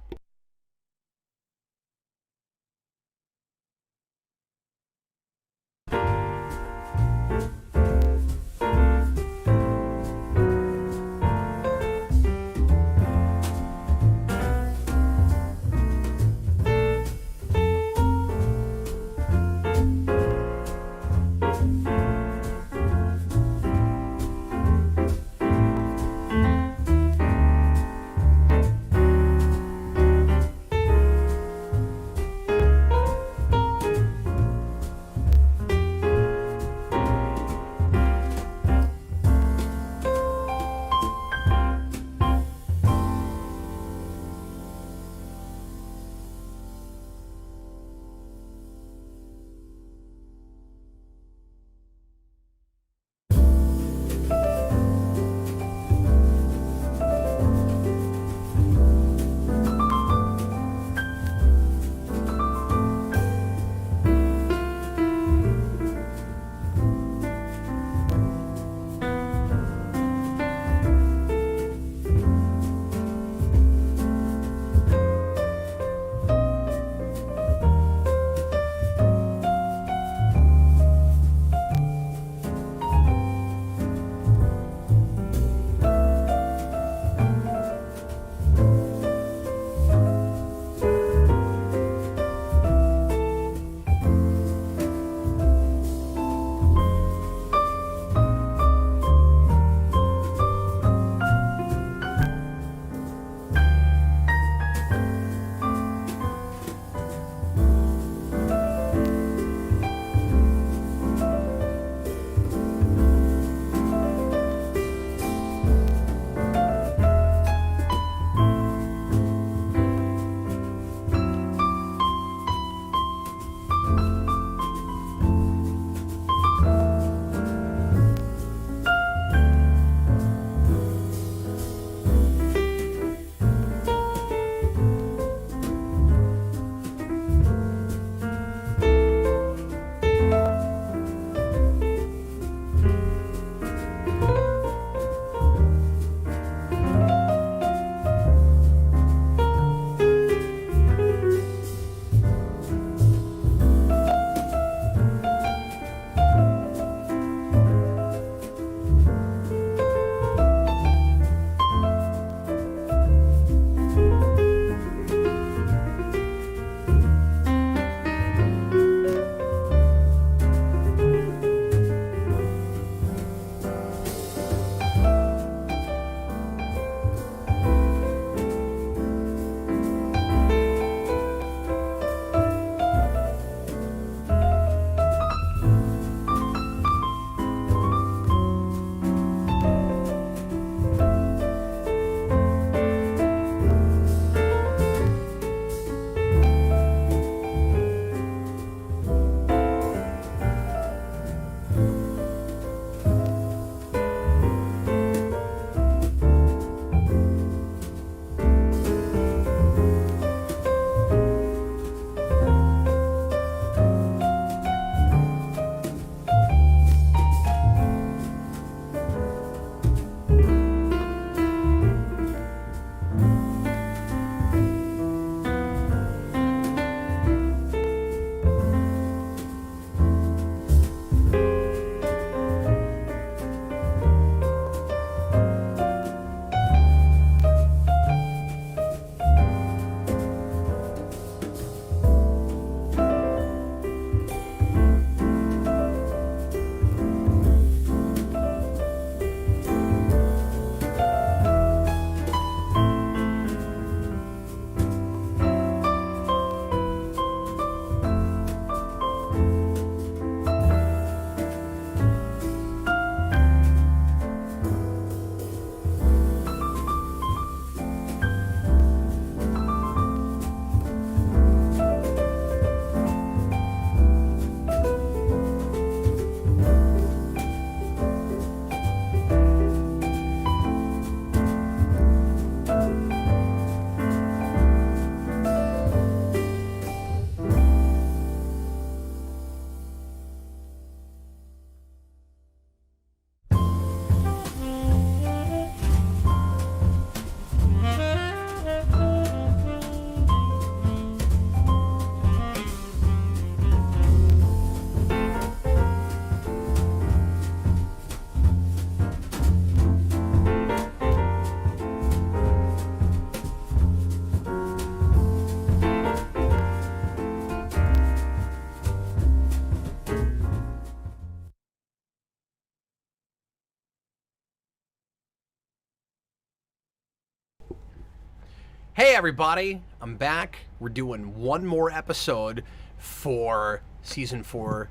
S1: Hey everybody, I'm back. We're doing one more episode for season 4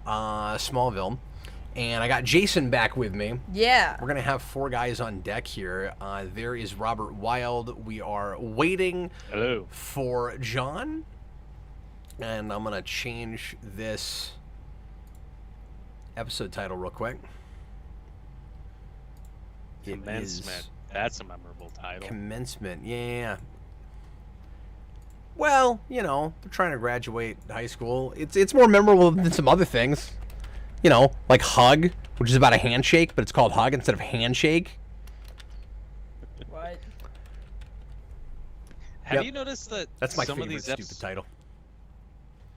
S1: Smallville. And I got Jason back with me.
S5: Yeah.
S1: We're going to have 4 guys on deck here. There is Robert Wild. We are waiting for John. And I'm going to change this episode title real quick.
S3: Commencement. That's a memorable title.
S1: Commencement, yeah. Well, you know, they're trying to graduate high school. It's more memorable than some other things. You know, like Hug, which is about a handshake, but it's called Hug instead of Handshake.
S5: What?
S3: Have you noticed that
S1: that's my
S3: some
S1: favorite
S3: of these
S1: stupid title?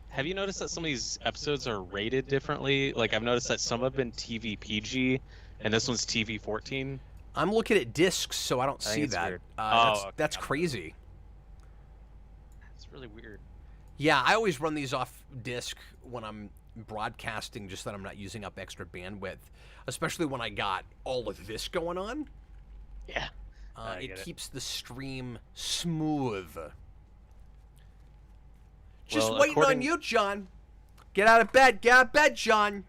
S3: Have you noticed that some of these episodes are rated differently? Like, I've noticed that some have been TV PG, and this one's TV 14.
S1: I'm looking at discs, so I don't see that.
S3: Weird.
S1: That's crazy.
S3: It's really weird.
S1: Yeah, I always run these off disc when I'm broadcasting, just that I'm not using up extra bandwidth, especially when I got all of this going on.
S3: Yeah.
S1: It keeps the stream smooth. Just
S3: Well,
S1: waiting on you, John. Get out of bed. Get out of bed, John.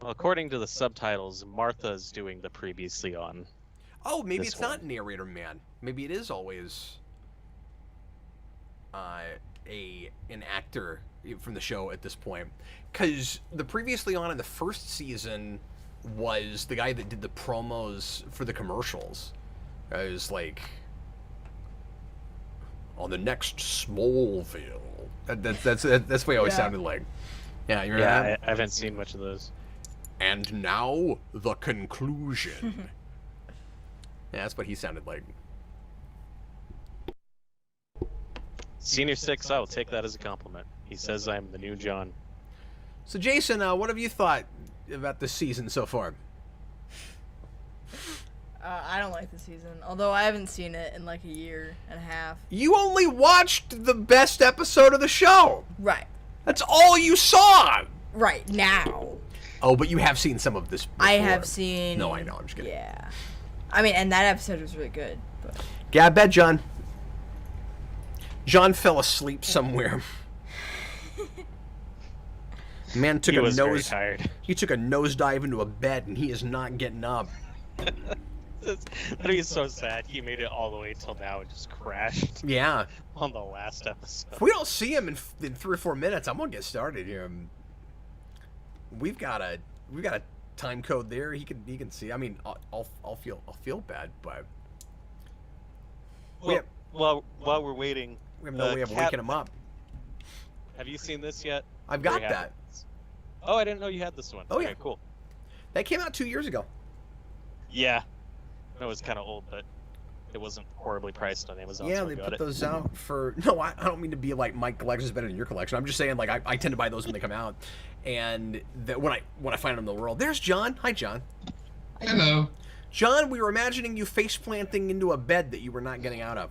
S3: Well, according to the subtitles, Martha's doing the previously on.
S1: Oh, maybe
S3: This
S1: it's not Narrator Man. Maybe it is always an actor from the show at this point. Because the previously on in the first season was the guy that did the promos for the commercials. It was like, on the next Smallville. That's what he always sounded like. Yeah, you remember that?
S3: I haven't seen much of those.
S1: And now, the conclusion. Yeah, that's what he sounded like.
S3: Senior 6, I will take that as a compliment. He says I'm the new John.
S1: So, Jason, what have you thought about this season so far?
S5: I don't like the season, although I haven't seen it in like a year and a half.
S1: You only watched the best episode of the show.
S5: Right.
S1: That's all you saw.
S5: Right, now.
S1: Oh, but you have seen some of this before.
S5: I have seen...
S1: No, I know, I'm just kidding.
S5: Yeah. I mean, and that episode was really good. But...
S1: Get out of bed, John. John fell asleep somewhere. Man took
S3: He
S1: a
S3: was very
S1: nose.
S3: tired.
S1: He took a nosedive into a bed, and he is not getting up.
S3: That is so sad. He made it all the way till now and just crashed.
S1: Yeah.
S3: On the last episode.
S1: If we don't see him in 3 or 4 minutes, I'm gonna get started here. We've got a time code there. He can see. I mean, I'll feel bad, but
S3: while we're waiting,
S1: we have no way of waking him up.
S3: Have you seen this yet?
S1: I've got that.
S3: Oh, I didn't know you had this one.
S1: Oh, yeah.
S3: Okay, cool.
S1: That came out 2 years ago.
S3: Yeah. It was kind of old, but it wasn't horribly priced on Amazon.
S1: Yeah,
S3: so
S1: they put those out for... No, I don't mean to be like my collection's better than your collection. I'm just saying, like, I tend to buy those when they come out. And that when I find them in the world... There's John. Hi, John.
S2: Hello.
S1: John, we were imagining you face-planting into a bed that you were not getting out of.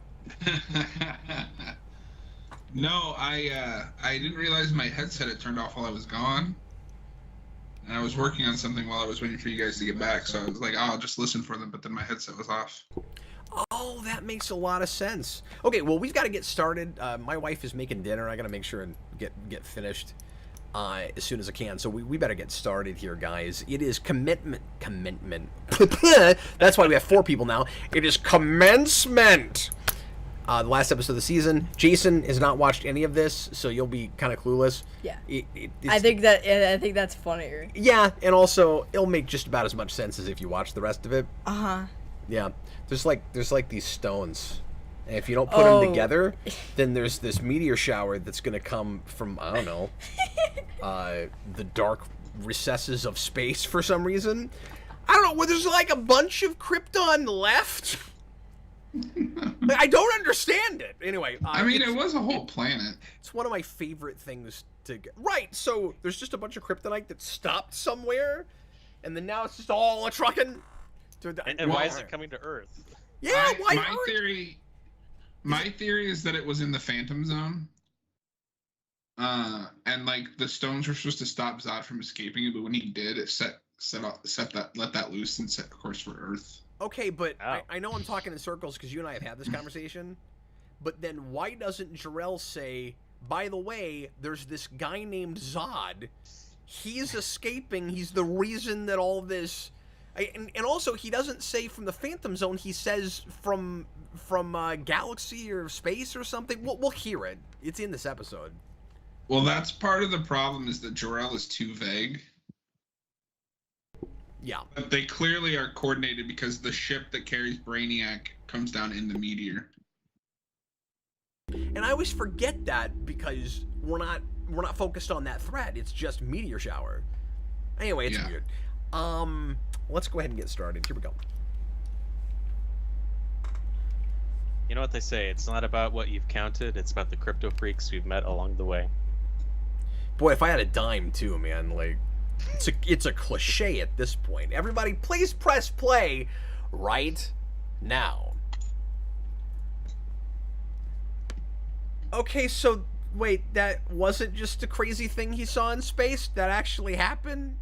S2: No, I didn't realize my headset had turned off while I was gone. And I was working on something while I was waiting for you guys to get back, so I was like, oh, I'll just listen for them, but then my headset was off.
S1: Oh, that makes a lot of sense. Okay, well, we've got to get started. My wife is making dinner. I got to make sure and get finished as soon as I can. So we better get started here, guys. It is commitment. That's why we have 4 people now. It is commencement. The last episode of the season. Jason has not watched any of this, so you'll be kind of clueless.
S5: Yeah. I think that's funnier.
S1: Yeah, and also it'll make just about as much sense as if you watch the rest of it.
S5: Uh-huh.
S1: Yeah. There's like these stones. And if you don't put them together, then there's this meteor shower that's going to come from, I don't know, the dark recesses of space for some reason. I don't know, where there's like a bunch of Krypton left. I don't understand it. Anyway,
S2: I mean, it was a whole planet.
S1: It's one of my favorite things to get. Right, so there's just a bunch of Kryptonite that stopped somewhere, and then now it's just all a trucking.
S3: And why is it coming to Earth?
S1: Yeah, why
S2: Earth? My theory is that it was in the Phantom Zone. And like the stones were supposed to stop Zod from escaping it, but when he did, it let that loose and set course for Earth.
S1: Okay, but I know I'm talking in circles because you and I have had this conversation. But then why doesn't Jor-El say, by the way, there's this guy named Zod. He's escaping. He's the reason that all this... And also, he doesn't say from the Phantom Zone. He says from galaxy or space or something. We'll hear it. It's in this episode.
S2: Well, that's part of the problem, is that Jor-El is too vague.
S1: Yeah.
S2: But they clearly are coordinated because the ship that carries Brainiac comes down in the meteor.
S1: And I always forget that because we're not focused on that threat. It's just meteor shower. Anyway, it's weird. Let's go ahead and get started. Here we go.
S3: You know what they say? It's not about what you've counted. It's about the Kryptofreaks we've met along the way.
S1: Boy, if I had a dime too, man, like it's a cliche at this point. Everybody, please press play right now. Okay, so wait, that wasn't just a crazy thing he saw in space? That actually happened?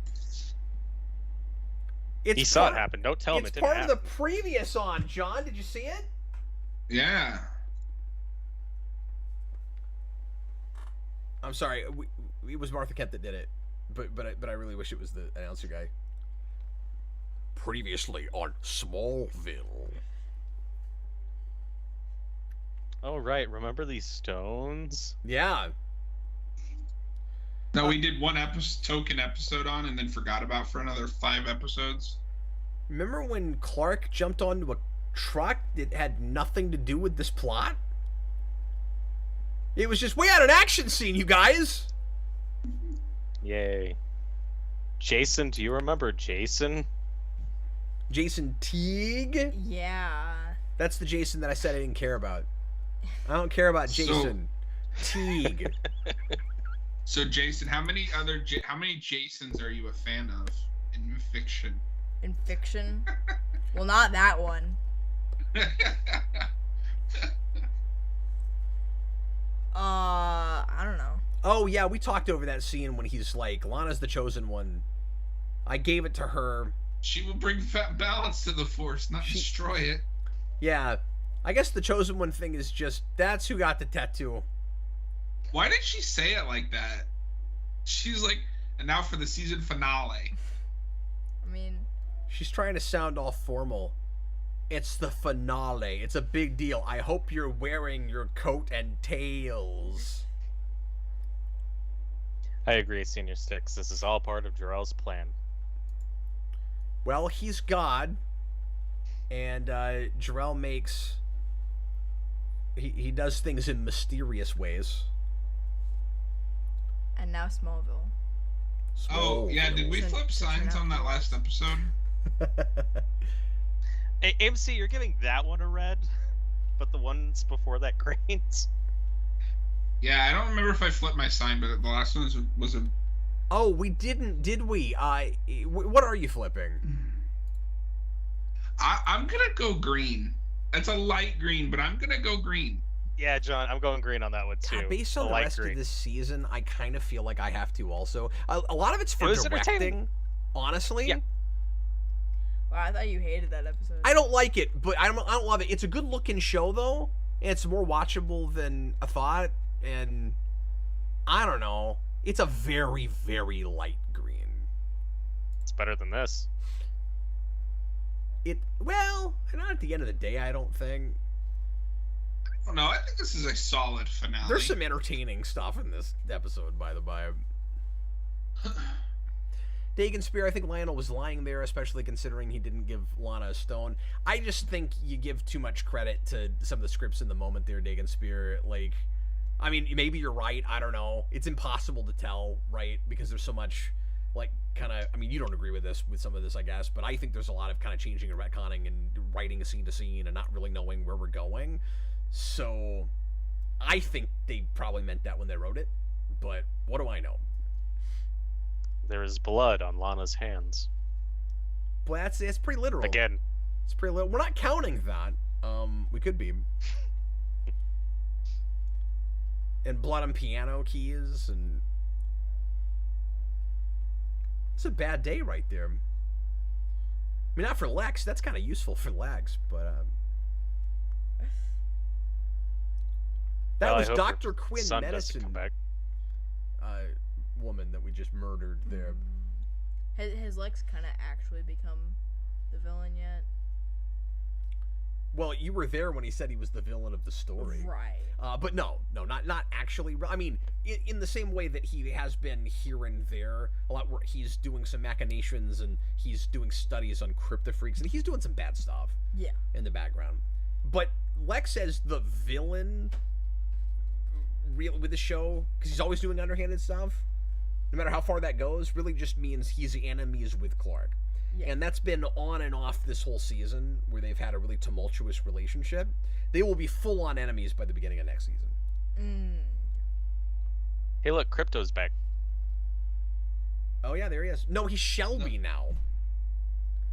S3: He saw it happen. Don't tell him it didn't happen.
S1: It's part of the previous on, John. Did you see it?
S2: Yeah.
S1: I'm sorry. It was Martha Kent that did it, but I really wish it was the announcer guy. Previously on Smallville.
S3: Oh right, remember these stones?
S1: Yeah.
S2: No, we did one token episode on and then forgot about for another 5 episodes.
S1: Remember when Clark jumped onto a truck that had nothing to do with this plot? It was just, we had an action scene, you guys!
S3: Yay. Jason, do you remember Jason?
S1: Jason Teague?
S5: Yeah.
S1: That's the Jason that I said I didn't care about. I don't care about Jason Teague.
S2: So Jason, how many Jasons are you a fan of in fiction?
S5: In fiction? Well, not that one. I don't know.
S1: Oh yeah, we talked over that scene when he's like, Lana's the chosen one. I gave it to her.
S2: She will bring balance to the Force, not destroy it.
S1: Yeah. I guess the chosen one thing is just, that's who got the tattoo.
S2: Why did she say it like that? She's like, and now for the season finale.
S5: I mean...
S1: She's trying to sound all formal. It's the finale. It's a big deal. I hope you're wearing your coat and tails.
S3: I agree, Senior Sticks. This is all part of Jor-El's plan.
S1: Well, he's God. And Jor-El makes... He does things in mysterious ways.
S5: And now Smallville.
S2: Oh, yeah, did we flip signs on that last episode?
S3: Hey, MC, you're giving that one a red, but the ones before that greens.
S2: Yeah, I don't remember if I flipped my sign, but the last one was a...
S1: Oh, we didn't, did we? What are you flipping?
S2: I'm gonna go green. It's a light green, but I'm gonna go green.
S3: Yeah, John, I'm going green on that one too.
S1: God, based on the rest of this season, I kind of feel like I have to also. A lot of it's for directing, honestly.
S3: Yeah.
S5: Wow, I thought you hated that episode.
S1: I don't like it, but I don't love it. It's a good looking show though, and it's more watchable than I thought. And I don't know, it's a very, very light green.
S3: It's better than this.
S1: Well, not at the end of the day, I don't think.
S2: I don't know. I think this is a solid finale.
S1: There's some entertaining stuff in this episode, by the by. Dagon Spear, I think Lionel was lying there, especially considering he didn't give Lana a stone. I just think you give too much credit to some of the scripts in the moment there, Dagon Spear. Like, I mean, maybe you're right. I don't know. It's impossible to tell, right? Because there's so much... like, kind of, I mean, you don't agree with some of this, I guess, but I think there's a lot of kind of changing and retconning and writing a scene to scene and not really knowing where we're going. So, I think they probably meant that when they wrote it, but what do I know?
S3: There is blood on Lana's hands.
S1: But it's pretty literal.
S3: Again.
S1: It's pretty literal. We're not counting that. We could be. And blood on piano keys, and... It's a bad day right there. mean, not for Lex. That's kind of useful for Lex, but that was Dr. Quinn, medicine woman that we just murdered there.
S5: Has Lex kind of actually become the villain yet?
S1: Well, you were there when he said he was the villain of the story.
S5: Right.
S1: But no, not actually. I mean, in the same way that he has been here and there, a lot where he's doing some machinations and he's doing studies on Kryptofreaks, and he's doing some bad stuff.
S5: Yeah. In
S1: the background. But Lex as the villain with the show, because he's always doing underhanded stuff, no matter how far that goes, really just means he's enemies with Clark. Yeah. And that's been on and off this whole season, where they've had a really tumultuous relationship. They will be full-on enemies by the beginning of next season.
S3: Hey, look, Krypto's back.
S1: Oh, yeah, there he is. No, he's Shelby now.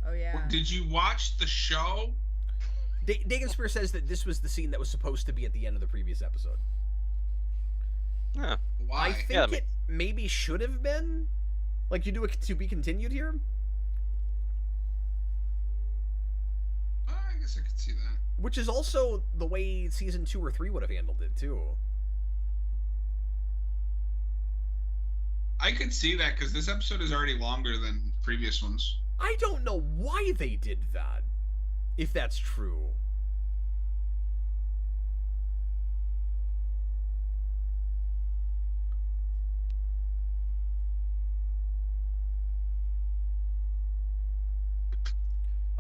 S5: Oh, yeah.
S4: Did you watch the show?
S1: Dagan Spear says that this was the scene that was supposed to be at the end of the previous episode.
S3: Huh.
S4: Why?
S1: I think it maybe should have been. Like, you do it to be continued here?
S4: I guess I could see that.
S1: Which is also the way season 2 or 3 would have handled it, too.
S4: I could see that, because this episode is already longer than previous ones.
S1: I don't know why they did that, if that's true.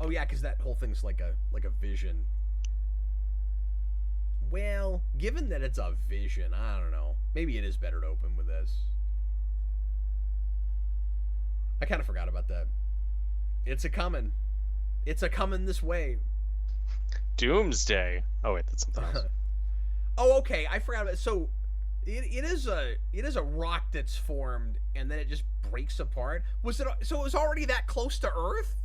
S1: Oh yeah, because that whole thing's like a vision. Well, given that it's a vision, I don't know. Maybe it is better to open with this. I kind of forgot about that. It's a coming. It's a coming this way.
S3: Doomsday. Oh wait, that's something else.
S1: Oh, okay. I forgot about it. So it is a rock that's formed and then it just breaks apart. So it was already that close to Earth?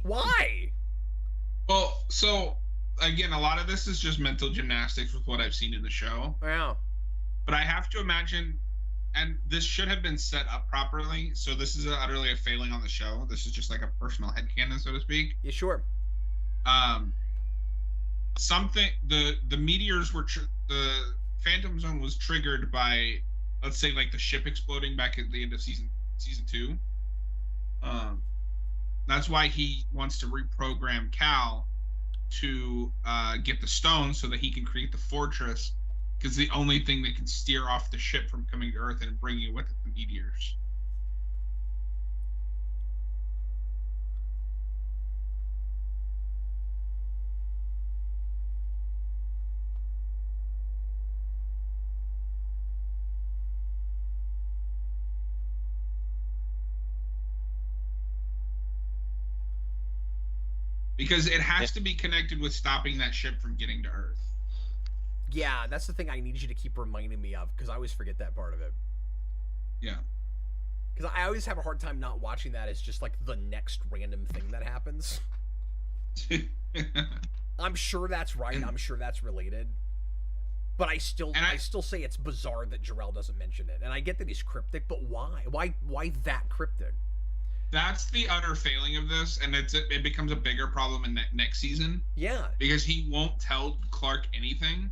S1: Why?
S4: Well, so again, a lot of this is just mental gymnastics with what I've seen in the show.
S1: Yeah.
S4: But I have to imagine, and this should have been set up properly, so this is utterly a failing on the show. This is just like a personal headcanon, so to speak.
S1: Yeah, sure.
S4: The meteors were the Phantom Zone was triggered by, let's say, like the ship exploding back at the end of season 2. That's why he wants to reprogram Cal to get the stone so that he can create the fortress, because the only thing that can steer off the ship from coming to Earth and bringing with it the meteors. Because it has to be connected with stopping that ship from getting to Earth.
S1: Yeah, that's the thing I need you to keep reminding me of, because I always forget that part of it.
S4: Yeah.
S1: Because I always have a hard time not watching that as just like the next random thing that happens. I'm sure that's right. I'm sure that's related. But I still say it's bizarre that Jor-El doesn't mention it. And I get that he's cryptic, but why? Why that cryptic?
S4: That's the utter failing of this, and it becomes a bigger problem in next season.
S1: Yeah.
S4: Because he won't tell Clark anything,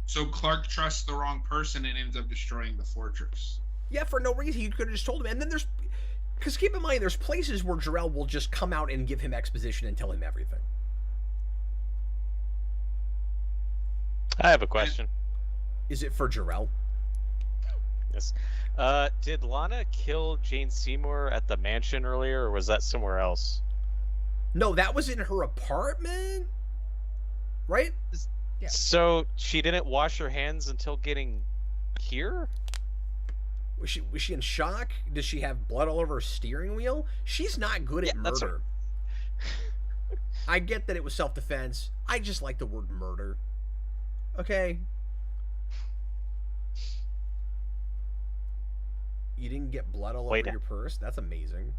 S4: so Clark trusts the wrong person and ends up destroying the fortress.
S1: Yeah, for no reason. He could have just told him. And then because keep in mind, there's places where Jor-El will just come out and give him exposition and tell him everything.
S3: I have a question.
S1: Is it for Jor-El?
S3: Yes. Did Lana kill Jane Seymour at the mansion earlier, or was that somewhere else?
S1: No, that was in her apartment, right?
S5: Yeah.
S3: So she didn't wash her hands until getting here?
S1: Was she in shock? Does she have blood all over her steering wheel? She's not good at murder. I get that it was self-defense. I just like the word murder. Okay. You didn't get blood all over your purse? That's amazing.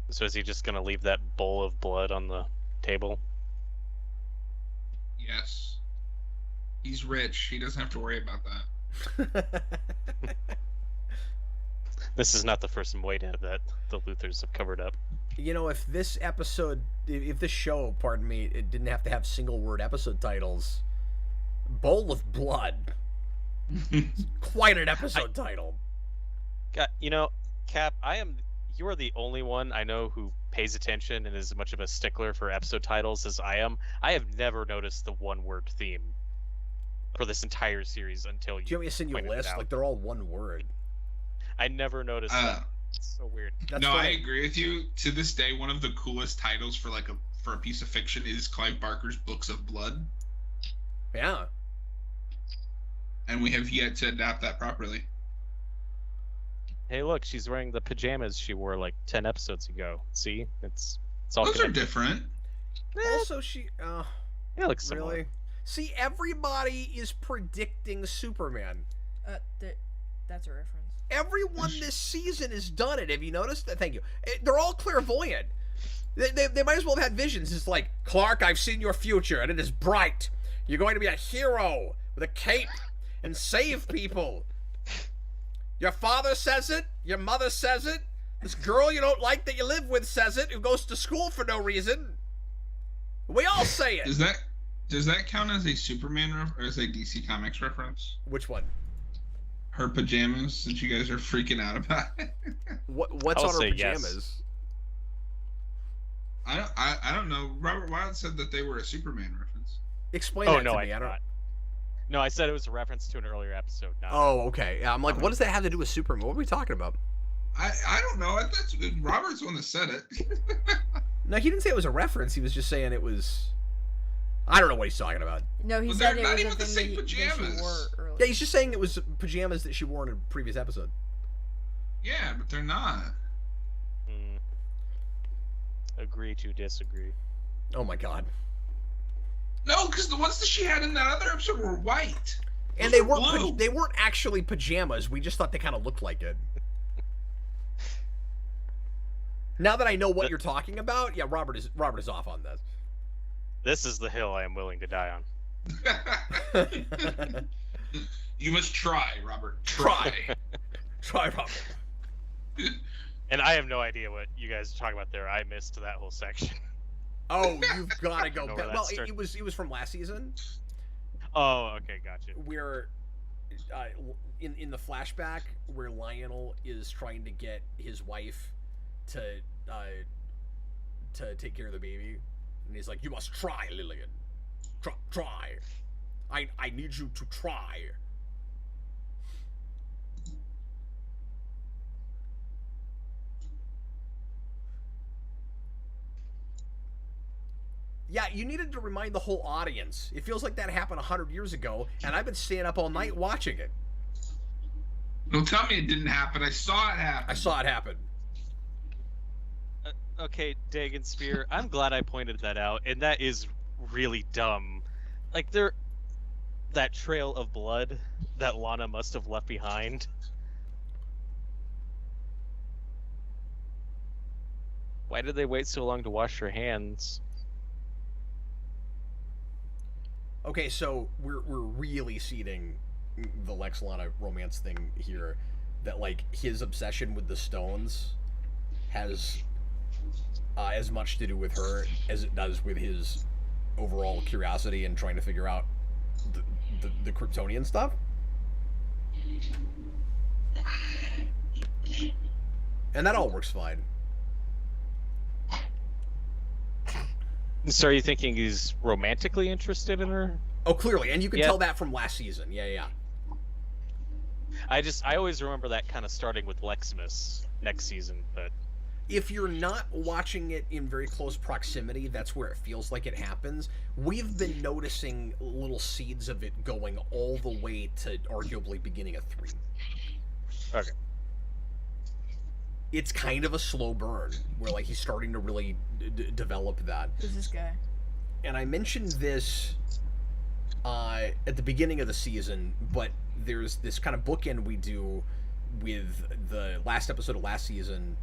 S3: So is he just going to leave that bowl of blood on the table?
S4: Yes. He's rich. He doesn't have to worry about that.
S3: This is not the first Moida that the Luthers have covered up.
S1: You know, if this show, pardon me, it didn't have to have single word episode titles, Bowl of Blood. Quite an episode title.
S3: You know, Cap, you are the only one I know who pays attention and is as much of a stickler for episode titles as I am. I have never noticed the one-word theme for this entire series until you.
S1: Do you want me to send you a list? Like, they're all one word.
S3: I never noticed that. It's so weird.
S4: That's funny. I agree with you. To this day, one of the coolest titles for a piece of fiction is Clive Barker's Books of Blood.
S1: Yeah.
S4: And we have yet to adapt that properly.
S3: Hey, look, she's wearing the pajamas she wore like 10 episodes ago. See? It's all
S4: Those
S3: connected.
S4: are different.
S1: Also, yeah,
S3: looks similar.
S1: Really? See, everybody is predicting Superman.
S5: That's a reference.
S1: Everyone this season has done it. Have you noticed that? Thank you. They're all clairvoyant. They might as well have had visions. It's like, Clark, I've seen your future, and it is bright. You're going to be a hero with a cape and save people. Your father says it. Your mother says it. This girl you don't like that you live with says it, who goes to school for no reason. We all say it.
S4: Does that count as a Superman or as a DC Comics reference?
S1: Which one?
S4: Her pajamas, since you guys are freaking out about it.
S1: What's on her pajamas?
S4: Yes. I don't know. Robert Wilde said that they were a Superman reference.
S1: Explain that to me. I don't.
S3: No, I said it was a reference to an earlier episode.
S1: Oh, okay. Yeah, I'm like, what does that have to do with Superman? What are we talking about?
S4: I don't know. That's Robert's the one that said it.
S1: No, he didn't say it was a reference. He was just saying it was. I don't know what he's talking about.
S5: No, he said it
S4: not
S5: was
S4: even
S5: a
S4: the
S5: thing
S4: same
S5: that she
S4: pajamas.
S5: wore earlier.
S1: Yeah, he's just saying it was pajamas that she wore in a previous episode.
S4: Yeah, but they're not.
S3: Agree to disagree.
S1: Oh my god.
S4: No, because the ones that she had in that other episode were white.
S1: And they weren't actually pajamas. We just thought they kind of looked like it. Now that I know what you're talking about, yeah, Robert is off on this.
S3: This is the hill I am willing to die
S4: on. You must try, Robert. Try.
S1: Try, Robert.
S3: And I have no idea what you guys are talking about there. I missed that whole section.
S1: Oh, you've got to go back. Well, it was from last season.
S3: Oh, okay, gotcha.
S1: Where, in the flashback, where Lionel is trying to get his wife to take care of the baby, and he's like, "You must try, Lillian. Try. I need you to try." Yeah, you needed to remind the whole audience. It feels like that happened 100 years ago, and I've been staying up all night watching it.
S4: Don't tell me it didn't happen. I saw it happen.
S1: I saw it happen.
S3: Okay, Dagon Spear, I'm glad I pointed that out, and that is really dumb. Like, that trail of blood that Lana must have left behind. Why did they wait so long to wash their hands?
S1: Okay, so we're really seeding the Lex Lana romance thing here. That, like, his obsession with the stones has as much to do with her as it does with his overall curiosity and trying to figure out the Kryptonian stuff. And that all works fine.
S3: So are you thinking he's romantically interested in her?
S1: Oh, clearly, and you can tell that from last season. Yeah.
S3: I always remember that kind of starting with Leximus next season, but
S1: if you're not watching it in very close proximity, that's where it feels like it happens. We've been noticing little seeds of it going all the way to arguably beginning of 3.
S3: Okay.
S1: It's kind of a slow burn, where, like, he's starting to really develop that.
S5: Who's this guy?
S1: And I mentioned this at the beginning of the season, but there's this kind of bookend we do with the last episode of last season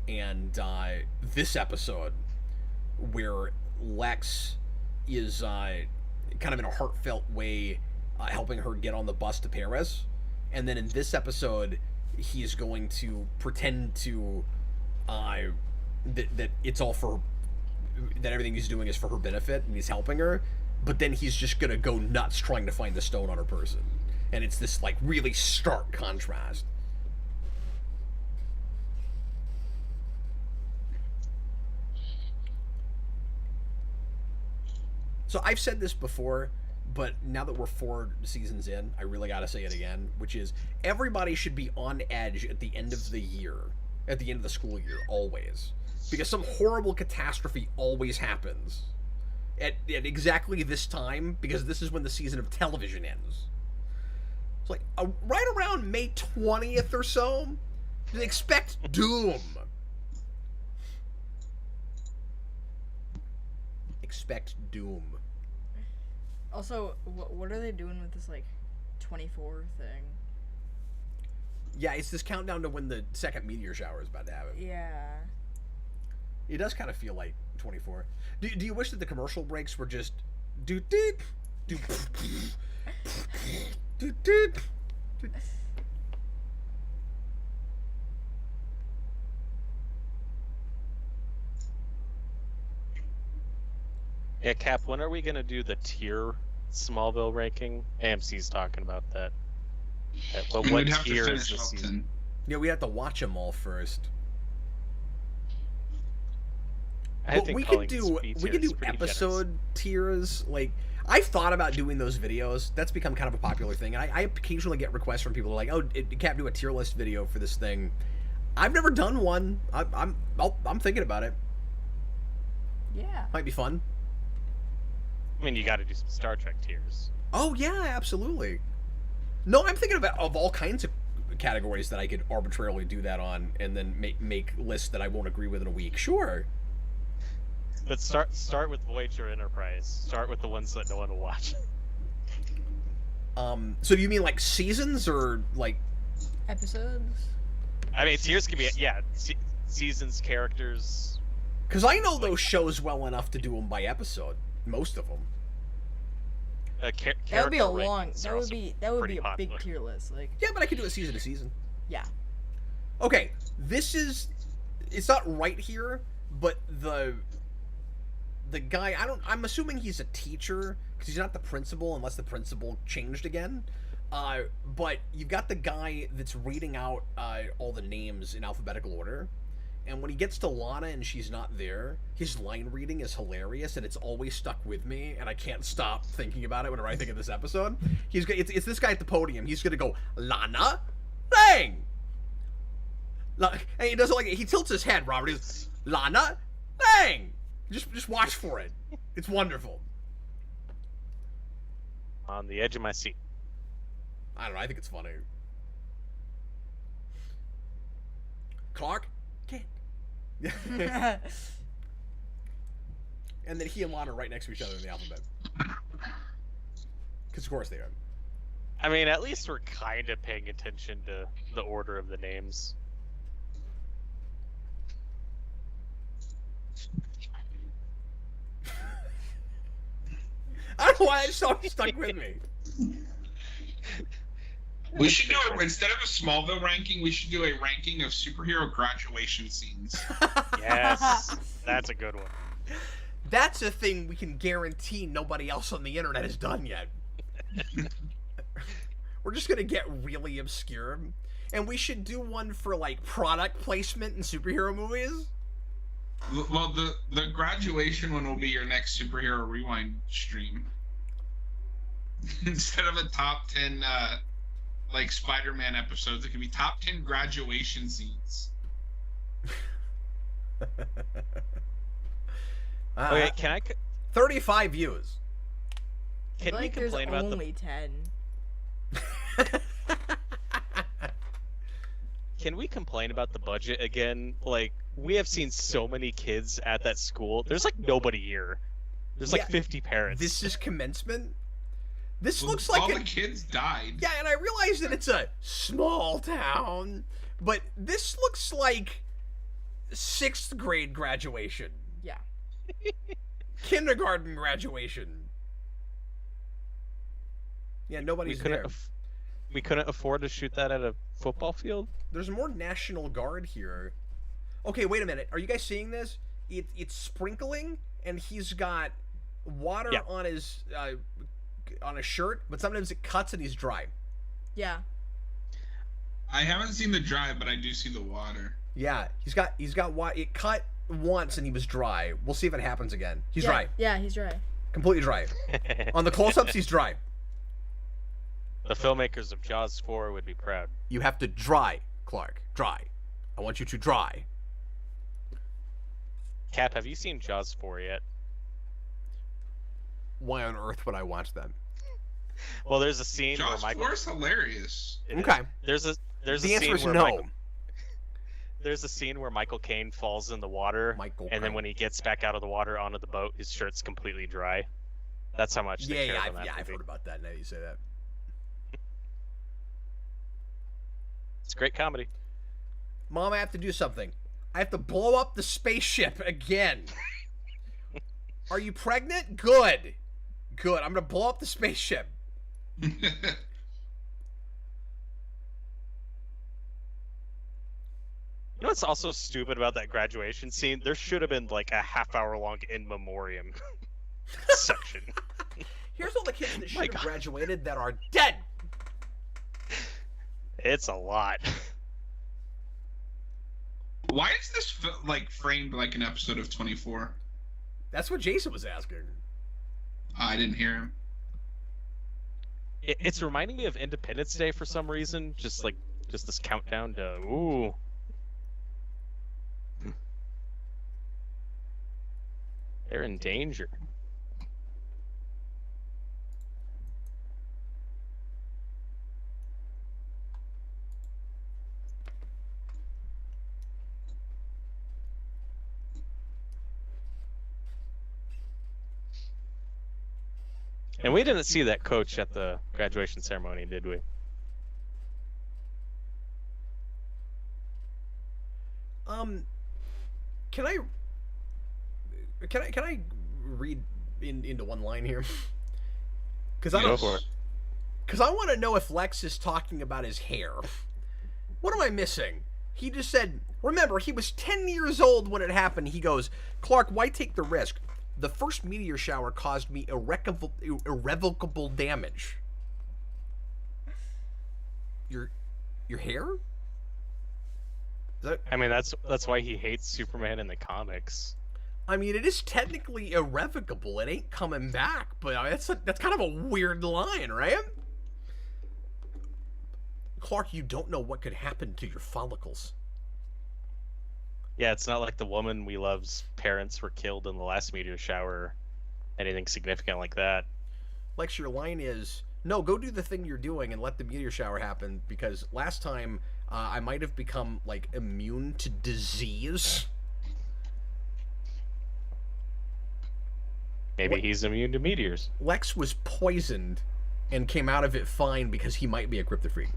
S1: and this episode, where Lex is kind of in a heartfelt way helping her get on the bus to Paris. And then in this episode, he is going to pretend to that it's all for that everything he's doing is for her benefit and he's helping her, but then he's just gonna go nuts trying to find the stone on her person, and it's this like really stark contrast. So I've said this before, but now that we're 4 seasons in, I really gotta say it again, which is everybody should be on edge at the end of the year, at the end of the school year, always. Because some horrible catastrophe always happens at exactly this time, because this is when the season of television ends. It's like, right around May 20th or so, expect doom. Expect doom.
S5: Also, what are they doing with this, like, 24 thing?
S1: Yeah, it's this countdown to when the second meteor shower is about to happen.
S5: Yeah.
S1: It does kind of feel like 24. Do you wish that the commercial breaks were just do.
S3: Yeah, Cap, when are we going to do the tier Smallville ranking? AMC's talking about that. But what tier is the season?
S1: Yeah, we have to watch them all first.
S3: But
S1: we could do episode tiers. Like, I've thought about doing those videos. That's become kind of a popular thing. And I occasionally get requests from people like, "Oh, Cap, do a tier list video for this thing." I've never done one. I'm thinking about it.
S5: Yeah.
S1: Might be fun.
S3: I mean, you got to do some Star Trek tiers.
S1: Oh yeah, absolutely. No, I'm thinking of all kinds of categories that I could arbitrarily do that on, and then make lists that I won't agree with in a week. Sure.
S3: But start with Voyager Enterprise. Start with the ones that no one will watch.
S1: So do you mean like seasons or like
S5: episodes?
S3: I mean, tiers can be seasons, characters.
S1: Because I know those shows well enough to do them by episode. Most of them.
S5: That would be a long. That would be a
S3: popular.
S5: big tier list. Like.
S1: Yeah, but I could do it season to season.
S5: Yeah.
S1: Okay, it's not right here, but the guy, I'm assuming he's a teacher, because he's not the principal, unless the principal changed again. But you've got the guy that's reading out all the names in alphabetical order, and when he gets to Lana and she's not there, his line reading is hilarious, and it's always stuck with me, and I can't stop thinking about it whenever I think of this episode. It's this guy at the podium. He's gonna go, "Lana, bang!" And he does it like, he tilts his head, Robert. He's, "Lana, bang!" Just watch for it. It's wonderful.
S3: On the edge of my seat.
S1: I don't know. I think it's funny. Clark? Kent. And then he and Lana are right next to each other in the alphabet. Because of course they are.
S3: I mean, at least we're kind of paying attention to the order of the names.
S1: I don't know why it stuck with me.
S2: We should do instead of a Smallville ranking, we should do a ranking of superhero graduation scenes.
S3: Yes, that's a good one.
S1: That's a thing we can guarantee nobody else on the internet has done yet. We're just gonna get really obscure, and we should do one for like product placement in superhero movies.
S2: Well, the graduation one will be your next superhero rewind stream. Instead of a top 10 like Spider-Man episodes, it could be top 10 graduation scenes.
S3: Okay, can I?
S1: 35 views.
S3: Can we complain about
S5: only 10?
S3: Can we complain about the budget again? Like, we have seen so many kids at that school. There's like nobody here. There's like 50 parents.
S1: This is commencement. This looks like
S2: all the kids died.
S1: Yeah, and I realize that it's a small town, but this looks like 6th grade graduation.
S5: Yeah.
S1: Kindergarten graduation. Yeah, nobody's there.
S3: We couldn't afford to shoot that at a football field?
S1: There's more National Guard here. Okay, wait a minute. Are you guys seeing this? It's sprinkling, and he's got water on his shirt, but sometimes it cuts and he's dry.
S5: Yeah.
S4: I haven't seen the dry, but I do see the water.
S1: Yeah, he's got water. It cut once and he was dry. We'll see if it happens again. He's dry.
S5: Yeah, he's dry.
S1: Completely dry. On the close-ups, he's dry.
S3: The filmmakers of Jaws 4 would be proud.
S1: You have to dry, Clark. Dry. I want you to dry.
S3: Cap, have you seen Jaws 4 yet?
S1: Why on earth would I watch them?
S3: Well, there's a scene
S4: Jaws
S3: where Michael...
S4: 4 is hilarious.
S1: Okay.
S3: There's a
S1: the answer is
S3: where
S1: no.
S3: There's a scene where Michael Caine falls in the water, then when he gets back out of the water onto the boat, his shirt's completely dry. That's how much they care about that movie.
S1: I've heard about that now you say that.
S3: It's great comedy.
S1: Mom, I have to do something. I have to blow up the spaceship again. Are you pregnant? Good. Good. I'm going to blow up the spaceship.
S3: You know what's also stupid about that graduation scene? There should have been like a half-hour-long in memoriam section.
S1: Here's all the kids that should have graduated that are dead.
S3: It's a lot.
S4: Why is this like framed like an episode of 24?
S1: That's what Jason was asking.
S4: I didn't hear him.
S3: It's reminding me of Independence Day for some reason. Just this countdown to ooh. They're in danger. And we didn't see that coach at the graduation ceremony, did we?
S1: Can I read into one line here? Because I want to know if Lex is talking about his hair. What am I missing? He just said, remember, he was 10 years old when it happened. He goes, Clark, why take the risk? The first meteor shower caused me irrevocable damage. Your hair?
S3: I mean, that's why he hates Superman in the comics.
S1: I mean, it is technically irrevocable. It ain't coming back, but that's kind of a weird line, right? Clark, you don't know what could happen to your follicles.
S3: Yeah, it's not like the woman we love's parents were killed in the last meteor shower. Anything significant like that.
S1: Lex, your line is, no, go do the thing you're doing and let the meteor shower happen, because last time I might have become, like, immune to disease.
S3: Maybe he's immune to meteors.
S1: Lex was poisoned and came out of it fine because he might be a Kryptofreak.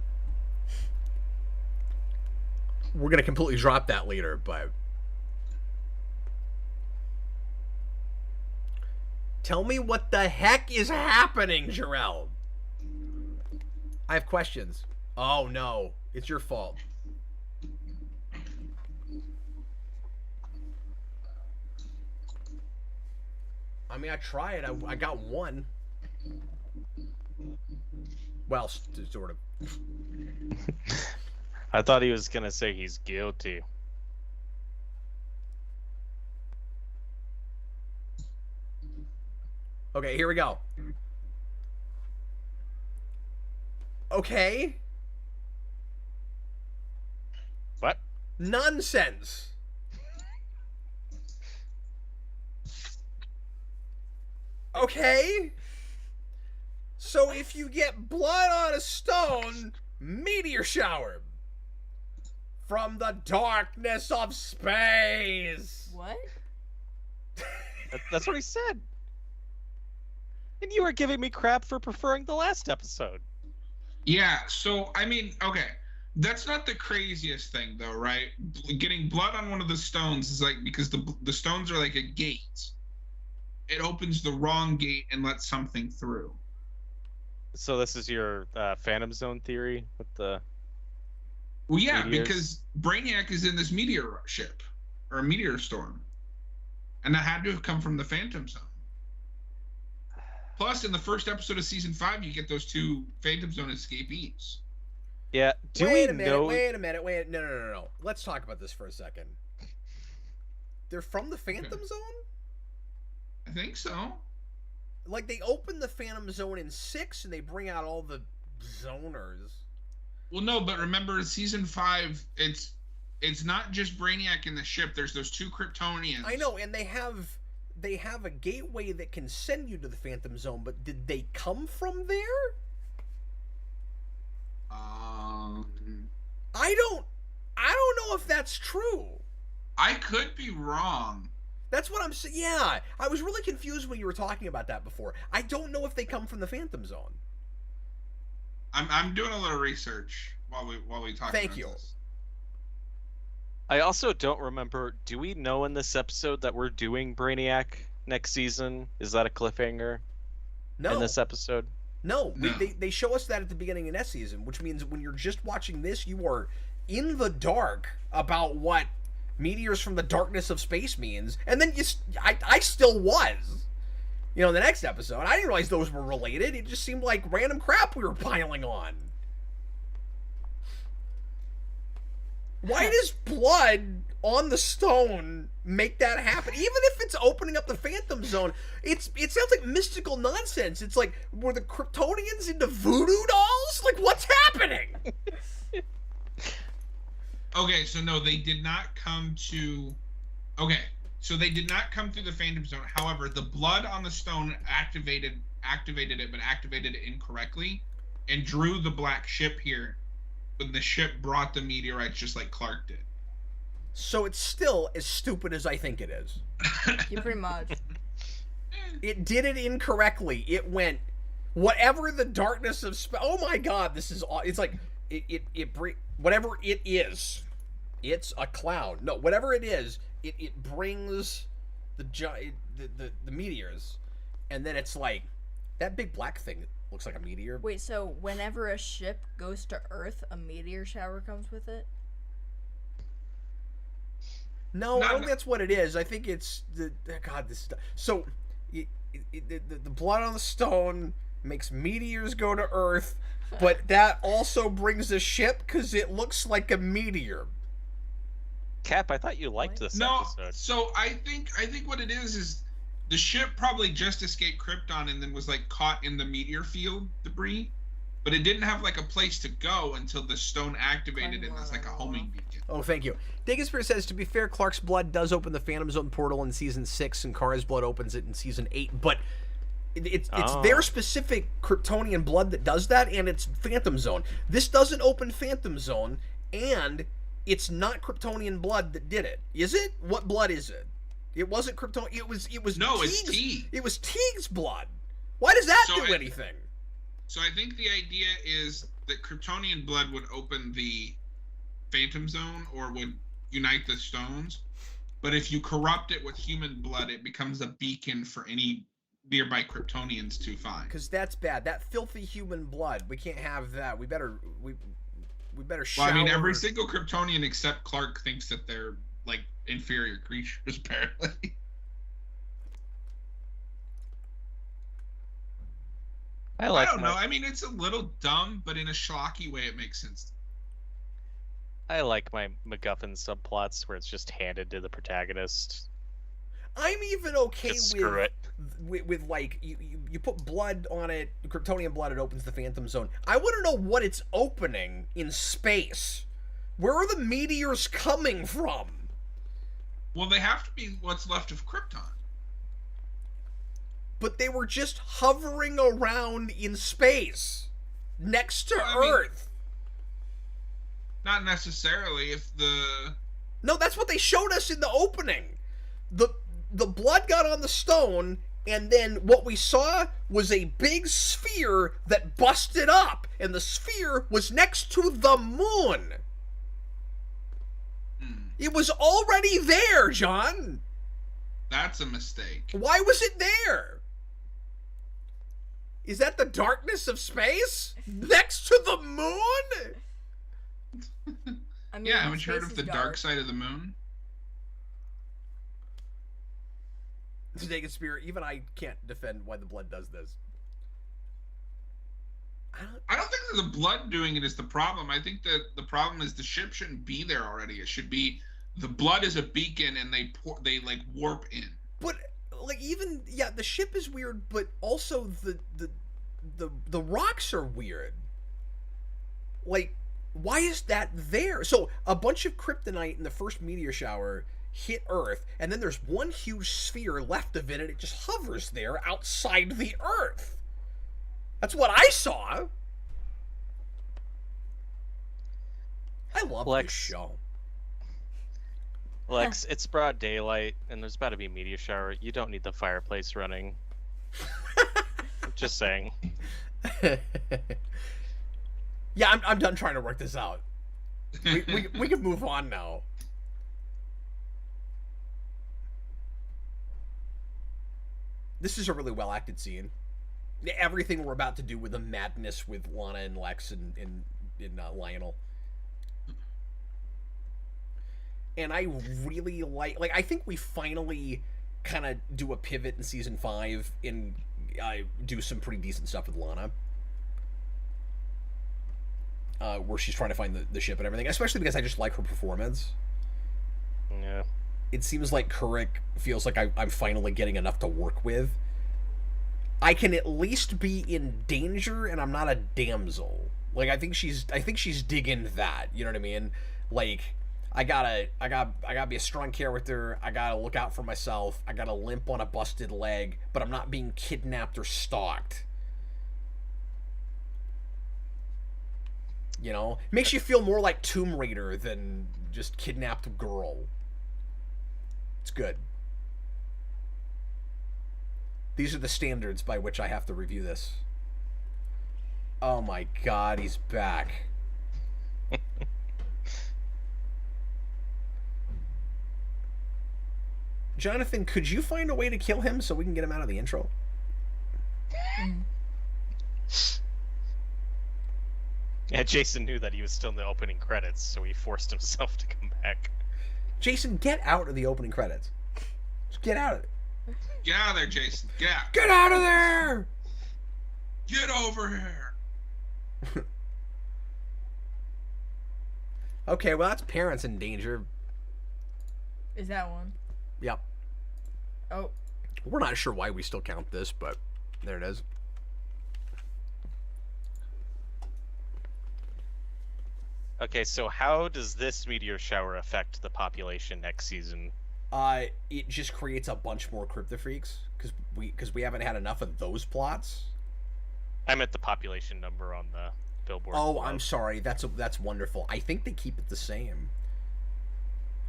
S1: We're going to completely drop that later, but... Tell me what the heck is happening, Jarrell. I have questions. Oh, no. It's your fault. I mean, I tried. I got one. Well, sort of.
S3: I thought he was gonna say he's guilty.
S1: Okay, here we go. Okay.
S3: What?
S1: Nonsense. Okay. So if you get blood on a stone, meteor shower. From the darkness of space.
S5: What?
S3: That's what he said. And you were giving me crap for preferring the last episode.
S4: Yeah, so, I mean, okay. That's not the craziest thing, though, right? Getting blood on one of the stones is like, because the stones are like a gate. It opens the wrong gate and lets something through.
S3: So this is your Phantom Zone theory with the.
S4: Well, yeah,
S3: meteors?
S4: because Brainiac is in this meteor ship or a meteor storm, and that had to have come from the Phantom Zone. Plus, in the first episode of season 5, you get those 2 Phantom Zone escapees.
S3: Yeah.
S1: Wait a minute. No. Let's talk about this for a second. They're from the Phantom Zone?
S4: I think so.
S1: Like, they open the Phantom Zone in 6, and they bring out all the zoners.
S4: Well, no, but remember, season 5, it's not just Brainiac in the ship. There's those 2 Kryptonians.
S1: I know, and they have a gateway that can send you to the Phantom Zone, but did they come from there? I don't know if that's true.
S4: I could be wrong.
S1: That's what I'm saying. Yeah, I was really confused when you were talking about that before. I don't know if they come from the Phantom Zone.
S4: I'm doing a little research while we talk.
S1: Thank you.
S4: This.
S3: I also don't remember. Do we know in this episode that we're doing Brainiac next season? Is that a cliffhanger?
S1: No.
S3: In this episode?
S1: No. They show us that at the beginning of next season, which means when you're just watching this, you are in the dark about what meteors from the darkness of space means, and then I still was. In the next episode, I didn't realize those were related. It just seemed like random crap we were piling on. Why does blood on the stone make that happen? Even if it's opening up the Phantom Zone, it sounds like mystical nonsense. It's like, were the Kryptonians into voodoo dolls? Like, what's happening?
S4: Okay, so no, they did not come to... Okay, so they did not come through the Phantom Zone. However, the blood on the stone activated it, but activated it incorrectly, and drew the black ship here when the ship brought the meteorites just like Clark did.
S1: So it's still as stupid as I think it is.
S5: Yeah, pretty much.
S1: It did it incorrectly. It went, whatever the darkness of... Oh my god, this is... It's like, whatever it is... It's a cloud. No, whatever it is, it brings the meteors, and then it's like that big black thing looks like a meteor.
S5: Wait, so whenever a ship goes to Earth, a meteor shower comes with it?
S1: No, I don't think that's what it is. I think it's so the blood on the stone makes meteors go to Earth, but that also brings a ship because it looks like a meteor.
S3: Cap, I thought you liked this episode.
S4: So I think what it is the ship probably just escaped Krypton and then was like caught in the meteor field debris, but it didn't have like a place to go until the stone activated it as like a homing beacon.
S1: Oh, thank you. Dagispear says, to be fair, Clark's blood does open the Phantom Zone portal in season 6, and Kara's blood opens it in season 8, but it's their specific Kryptonian blood that does that, and it's Phantom Zone. This doesn't open Phantom Zone, and it's not Kryptonian blood that did it. Is it? What blood is it? It wasn't Kryptonian. It was
S4: No,
S1: Teague's,
S4: it's Teague.
S1: It was Teague's blood. Why does that do anything?
S4: So I think the idea is that Kryptonian blood would open the Phantom Zone or would unite the stones. But if you corrupt it with human blood, it becomes a beacon for any nearby Kryptonians to find.
S1: Because that's bad. That filthy human blood. We can't have that. We better shower.
S4: Well, I mean, every single Kryptonian except Clark thinks that they're like inferior creatures, apparently. I don't know. I mean, it's a little dumb, but in a schlocky way, it makes sense.
S3: I like my MacGuffin subplots where it's just handed to the protagonist.
S1: I'm even okay with like you put blood on it, Kryptonian blood, it opens the Phantom Zone. I want to know what it's opening in space. Where are the meteors coming from?
S4: Well, they have to be what's left of Krypton.
S1: But they were just hovering around in space next to Earth.
S4: Not necessarily.
S1: No, that's what they showed us in the opening. The blood got on the stone, and then what we saw was a big sphere that busted up, and the sphere was next to the moon. It was already there, John.
S4: That's a mistake.
S1: Why was it there? Is that the darkness of space? Next to the moon?
S5: I mean,
S4: Yeah, haven't you heard
S5: space
S4: of the
S5: is
S4: dark side of the moon?
S1: Naked Spirit, even I can't defend why the blood does this.
S4: I don't think that the blood doing it is the problem. I think that the problem is the ship shouldn't be there already. It should be the blood is a beacon and they like warp in.
S1: But like even the ship is weird, but also the rocks are weird. Like, why is that there? So a bunch of kryptonite in the first meteor shower hit Earth, and then there's one huge sphere left of it, and it just hovers there outside the Earth. That's what I saw. I love this show.
S3: Lex, it's broad daylight, and there's about to be a meteor shower. You don't need the fireplace running. Just saying.
S1: Yeah, I'm done trying to work this out. We can move on now. This is a really well acted scene. Everything we're about to do with the madness with Lana and Lex and Lionel. And I really like I think we finally kind of do a pivot in season 5 and do some pretty decent stuff with Lana. Where she's trying to find the ship and everything, especially because I just like her performance.
S3: Yeah.
S1: It seems like Kurik feels like I'm finally getting enough to work with. I can at least be in danger, and I'm not a damsel. Like, I think she's digging that. You know what I mean? Like, I gotta be a strong character. I gotta look out for myself. I gotta limp on a busted leg, but I'm not being kidnapped or stalked. You know, makes you feel more like Tomb Raider than just kidnapped girl. It's good. These are the standards by which I have to review this. Oh my god, he's back. Jonathan, could you find a way to kill him so we can get him out of the intro?
S3: Yeah, Jason knew that he was still in the opening credits, so he forced himself to come back.
S1: Jason, get out of the opening credits. Just get out of it.
S4: Get out of there, Jason. Get out.
S1: Get out of there!
S4: Get over here.
S1: Okay, well, that's parents in danger.
S5: Is that one?
S1: Yep.
S5: Oh.
S1: We're not sure why we still count this, but there it is.
S3: Okay, so how does this meteor shower affect the population next season?
S1: It just creates a bunch more Kryptofreaks because we haven't had enough of those plots.
S3: I meant the population number on the billboard.
S1: Oh, I'm sorry. That's wonderful. I think they keep it the same.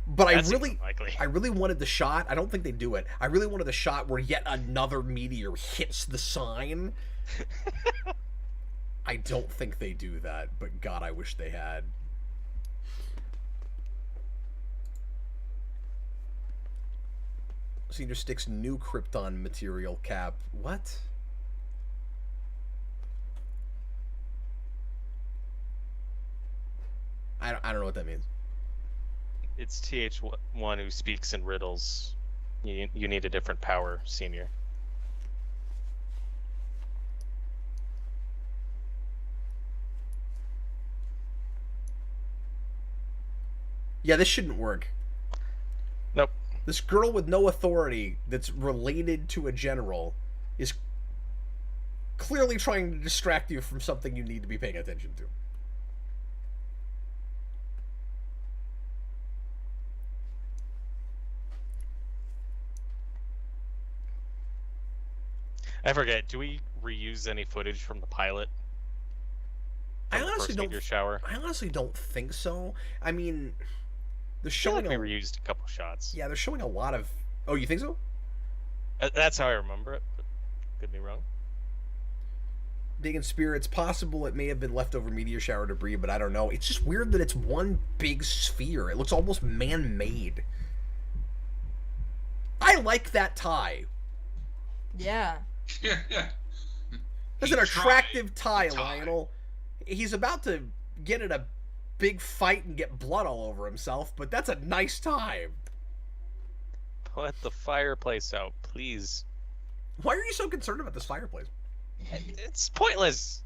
S1: But I really wanted the shot. I don't think they do it. I really wanted the shot where yet another meteor hits the sign. I don't think they do that, but God, I wish they had. Senior Stick's new Krypton material cap. What? I don't know what that means.
S3: It's TH1 who speaks in riddles. You need a different power, Senior.
S1: Yeah, this shouldn't work.
S3: Nope.
S1: This girl with no authority that's related to a general is clearly trying to distract you from something you need to be paying attention to.
S3: I forget. Do we reuse any footage from the pilot?
S1: I honestly don't think so. I mean, they're showing.
S3: I feel like we reused a couple shots.
S1: Yeah, they're showing a lot of. Oh, you think so?
S3: That's how I remember it. But could be wrong.
S1: Digging Spirit's possible it may have been leftover meteor shower debris, but I don't know. It's just weird that it's one big sphere. It looks almost man-made. I like that tie.
S5: Yeah.
S4: Yeah.
S1: That's an attractive tie, Lionel. He's about to get in a big fight and get blood all over himself, but that's a nice tie.
S3: Put the fireplace out, please.
S1: Why are you so concerned about this fireplace?
S3: It's pointless.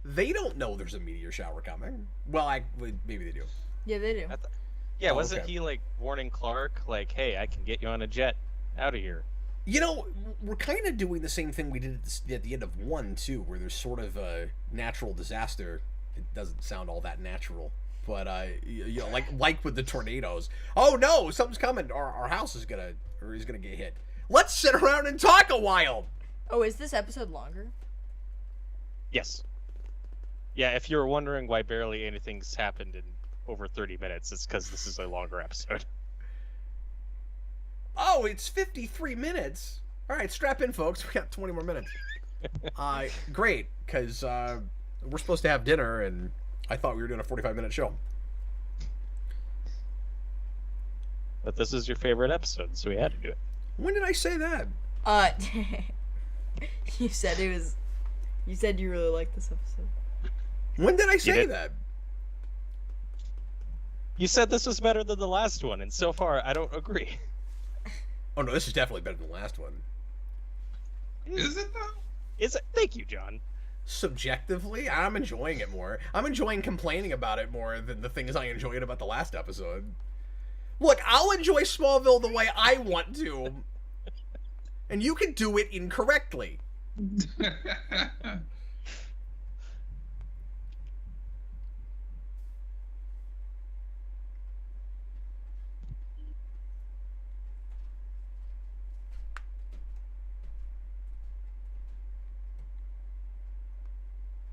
S1: They don't know there's a meteor shower coming. Well, maybe they do.
S5: Yeah, they do.
S3: Yeah, wasn't he like warning Clark, like, "Hey, I can get you on a jet out of here"?
S1: You know, we're kind of doing the same thing we did at the end of 1, too, where there's sort of a natural disaster. It doesn't sound all that natural, but you know, like with the tornadoes. Oh no, something's coming. Our house is gonna get hit. Let's sit around and talk a while.
S5: Oh, is this episode longer?
S3: Yes. Yeah, if you're wondering why barely anything's happened in over 30 minutes, it's because this is a longer episode.
S1: Oh, it's 53 minutes. All right, strap in, folks. We got 20 more minutes. Great, because we're supposed to have dinner, and I thought we were doing a 45-minute show.
S3: But this is your favorite episode, so we had to do it.
S1: When did I say that?
S5: You said it was. You said you really liked this episode.
S1: When did I say that?
S3: You said this was better than the last one, and so far I don't agree.
S1: Oh no, this is definitely better than the last one.
S4: Is it though?
S3: Is it? Thank you, John.
S1: Subjectively, I'm enjoying it more. I'm enjoying complaining about it more than the things I enjoyed about the last episode. Look, I'll enjoy Smallville the way I want to, and you can do it incorrectly.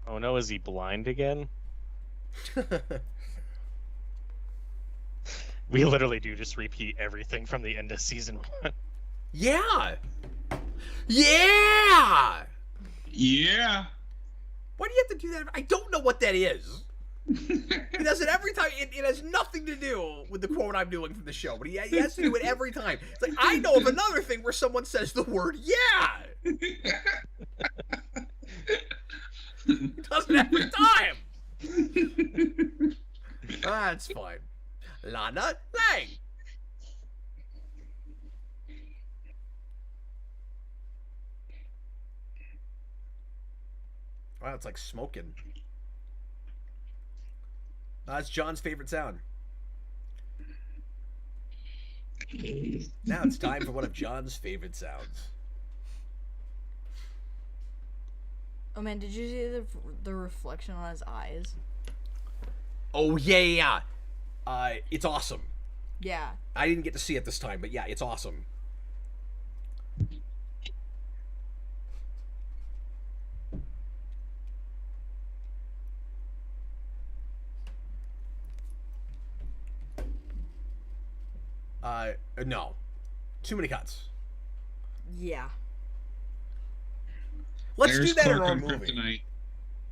S3: Oh no, is he blind again? We literally do just repeat everything from the end of season 1.
S1: Yeah! Yeah!
S4: Yeah.
S1: Why do you have to do that? I don't know what that is. He does it every time. It has nothing to do with the quote I'm doing from the show, but he has to do it every time. It's like, I know of another thing where someone says the word yeah! He does it every time! That's fine. Lana, Lang! Wow, it's like smoking. That's John's favorite sound. Now it's time for one of John's favorite sounds.
S5: Oh man, did you see the reflection on his eyes?
S1: Oh yeah. It's awesome.
S5: Yeah.
S1: I didn't get to see it this time, but yeah, it's awesome. No. Too many cuts.
S5: Yeah.
S1: Let's
S4: There's
S1: do that
S4: Clark
S1: in our
S4: on
S1: movie.
S4: Kryptonite.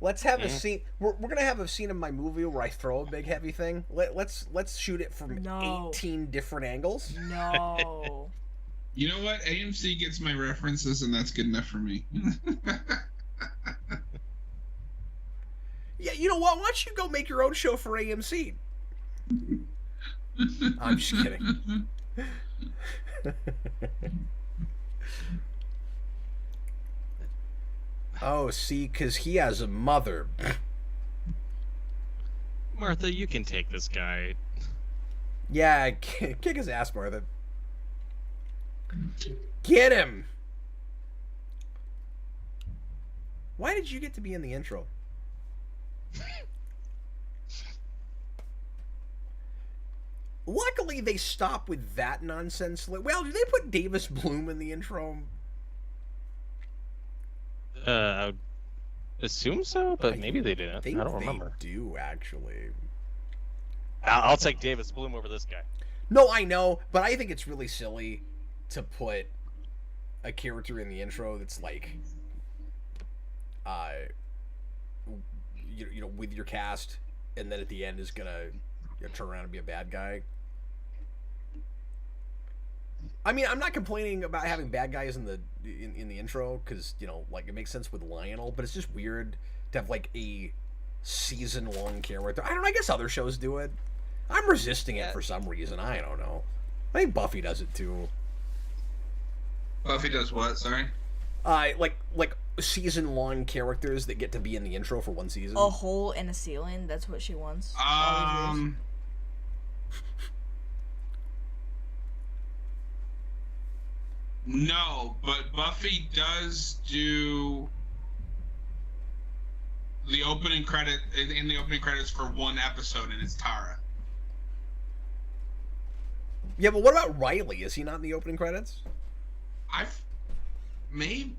S1: Let's have a scene. We're gonna have a scene in my movie where I throw a big heavy thing. Let's shoot it from 18 different angles.
S5: No.
S4: You know what? AMC gets my references, and that's good enough for me.
S1: Yeah, you know what? Why don't you go make your own show for AMC? I'm just kidding. Oh, see, because he has a mother.
S3: Martha, you can take this guy.
S1: Yeah, kick his ass, Martha. Get him! Why did you get to be in the intro? Luckily, they stop with that nonsense. Well, did they put Davis Bloom in the intro?
S3: I would assume so, but maybe they didn't. I don't remember.
S1: They do, actually.
S3: I'll take Davis Bloom over this guy.
S1: No, I know, but I think it's really silly to put a character in the intro that's like, you know, with your cast, and then at the end is gonna turn around and be a bad guy. I mean, I'm not complaining about having bad guys in the intro because like it makes sense with Lionel, but it's just weird to have like a season-long character. I don't know. I guess other shows do it. I'm resisting it for some reason. I don't know. I think Buffy does it too.
S4: Buffy does what? Sorry.
S1: Like season-long characters that get to be in the intro for one season.
S5: A hole in a ceiling. That's what she wants.
S4: No, but Buffy does do the opening credit in the opening credits for one episode, and it's Tara.
S1: Yeah, but what about Riley? Is he not in the opening credits?
S4: Maybe.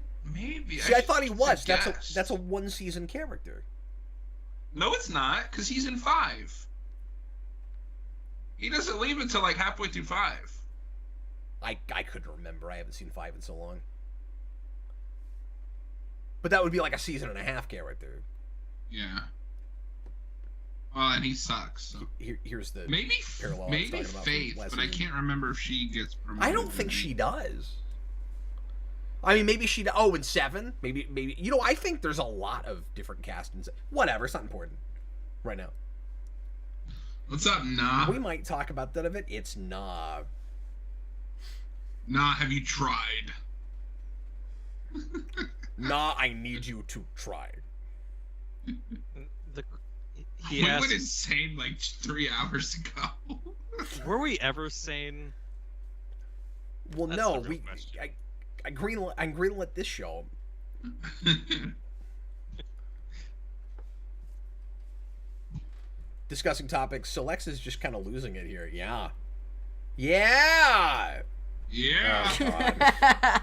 S1: See, I thought he was. That's a one-season character.
S4: No, it's not, because he's in 5. He doesn't leave until like halfway through 5.
S1: I couldn't remember. I haven't seen 5 in so long. But that would be like a season and a half character.
S4: Yeah. Well, and he sucks. So.
S1: Here's the
S4: parallel. Maybe Faith, but I can't remember if she gets promoted.
S1: I don't think she does. I mean, maybe she. Oh, in 7, maybe. I think there's a lot of different castings. Whatever, it's not important right now.
S4: What's up, Nah?
S1: We might talk about that a bit. It's Nah.
S4: Nah, have you tried?
S1: Nah, I need you to try.
S4: We went insane like 3 hours ago.
S3: Were we ever sane?
S1: Well, that's no, I greenlit this show. Discussing topics. So Lex is just kind of losing it here. Yeah.
S4: Yeah.
S1: Oh,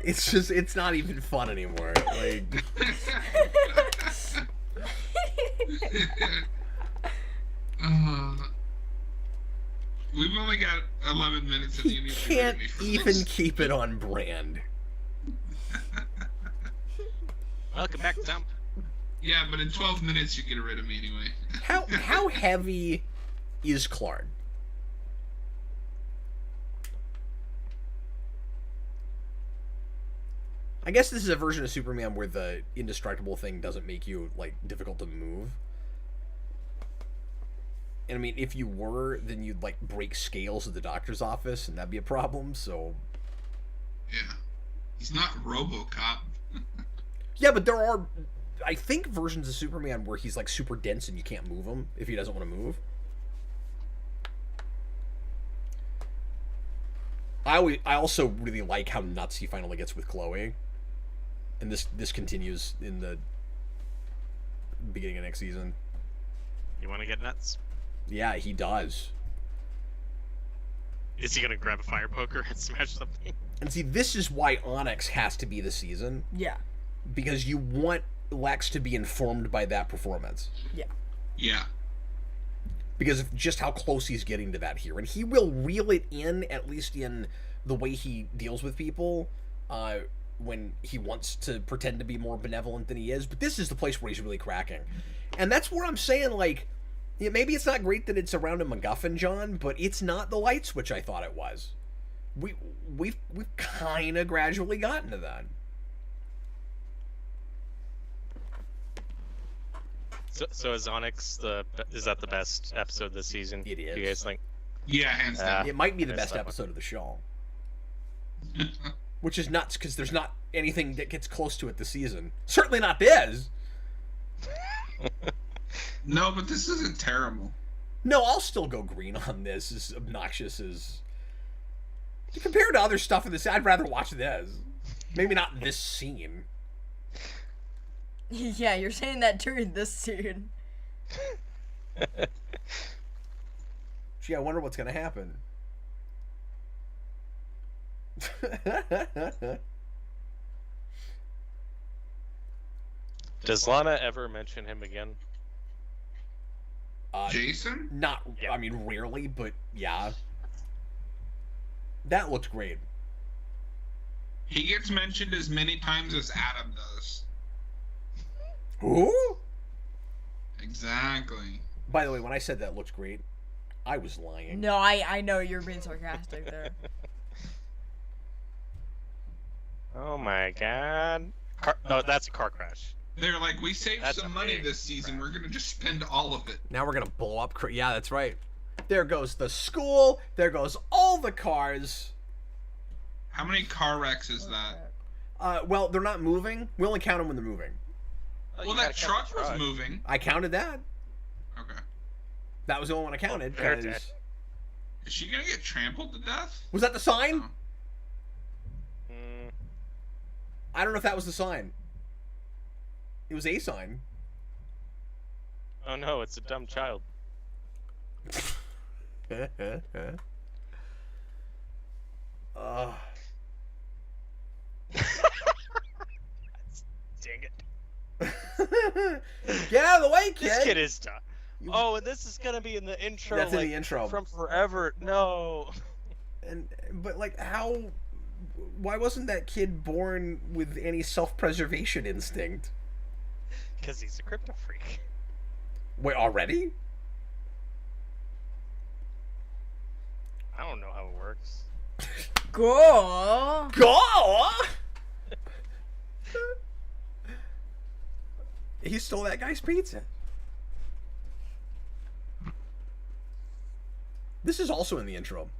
S1: it's not even fun anymore. Like.
S4: We've only got 11 minutes. And
S1: you can't even keep it on brand.
S3: Welcome back, Tom.
S4: Yeah, but in 12 minutes you get rid of me anyway.
S1: How heavy is Clark? I guess this is a version of Superman where the indestructible thing doesn't make you like difficult to move. And I mean, if you were, then you'd like break scales at the doctor's office, and that'd be a problem. So,
S4: yeah, he's not RoboCop.
S1: Yeah, but there are, I think, versions of Superman where he's like super dense and you can't move him if he doesn't want to move. I also really like how nuts he finally gets with Chloe, and this continues in the beginning of next season.
S3: You want to get nuts?
S1: Yeah, he does.
S3: Is he gonna grab a fire poker and smash something?
S1: And see, this is why Onyx has to be the season.
S5: Yeah.
S1: Because you want Lex to be informed by that performance.
S5: Yeah.
S4: Yeah.
S1: Because of just how close he's getting to that here. And he will reel it in, at least in the way he deals with people, when he wants to pretend to be more benevolent than he is. But this is the place where he's really cracking. And that's where I'm saying, like, yeah, maybe it's not great that it's around a MacGuffin, John, but it's not the light switch I thought it was. We've kind of gradually gotten to that.
S3: So is Onyx is that the best episode this season?
S1: It is.
S3: Do you guys think?
S4: Yeah, hands down.
S1: It might be the best episode of the show. Which is nuts, because there's not anything that gets close to it this season. Certainly not this.
S4: No, but this isn't terrible.
S1: No, I'll still go green on this, as obnoxious as... Compared to other stuff in this, I'd rather watch this. Maybe not this scene.
S5: Yeah, you're saying that during this scene.
S1: Gee, I wonder what's gonna happen.
S3: Does Lana ever mention him again?
S4: Jason?
S1: Not, yeah. I mean, rarely, but yeah. That looked great.
S4: He gets mentioned as many times as Adam does.
S1: Who?
S4: Exactly.
S1: By the way, when I said that looked great, I was lying.
S5: No, I know you're being sarcastic there.
S3: Oh my god. No, that's a car crash.
S4: They're like, we saved
S3: That's
S4: some
S3: a
S4: money
S3: big
S4: this season.
S3: crash.
S4: We're gonna just spend all of it.
S1: Now we're gonna blow up. Yeah, that's right. There goes the school. There goes all the cars.
S4: How many car wrecks is that?
S1: Well, they're not moving. We only count them when they're moving.
S3: Oh,
S4: Well, that truck was moving.
S1: I counted that.
S4: Okay.
S1: That was the only one I counted.
S3: they're
S1: 'Cause-
S3: dead.
S4: Is she gonna get trampled to death?
S1: Was that the sign?
S4: Oh.
S1: I don't know if that was the sign. It was a sign.
S3: Oh no, it's a dumb child. Dang it.
S1: Get out of the way, kid!
S3: This kid is dumb. Oh, and this is gonna be in the intro.
S1: That's in
S3: like,
S1: the intro.
S3: From forever. No.
S1: But like, how? Why wasn't that kid born with any self-preservation instinct?
S3: Because he's a Kryptofreak.
S1: Wait, already?
S3: I don't know how it works.
S5: Go.
S1: Go! He stole that guy's pizza. This is also in the intro.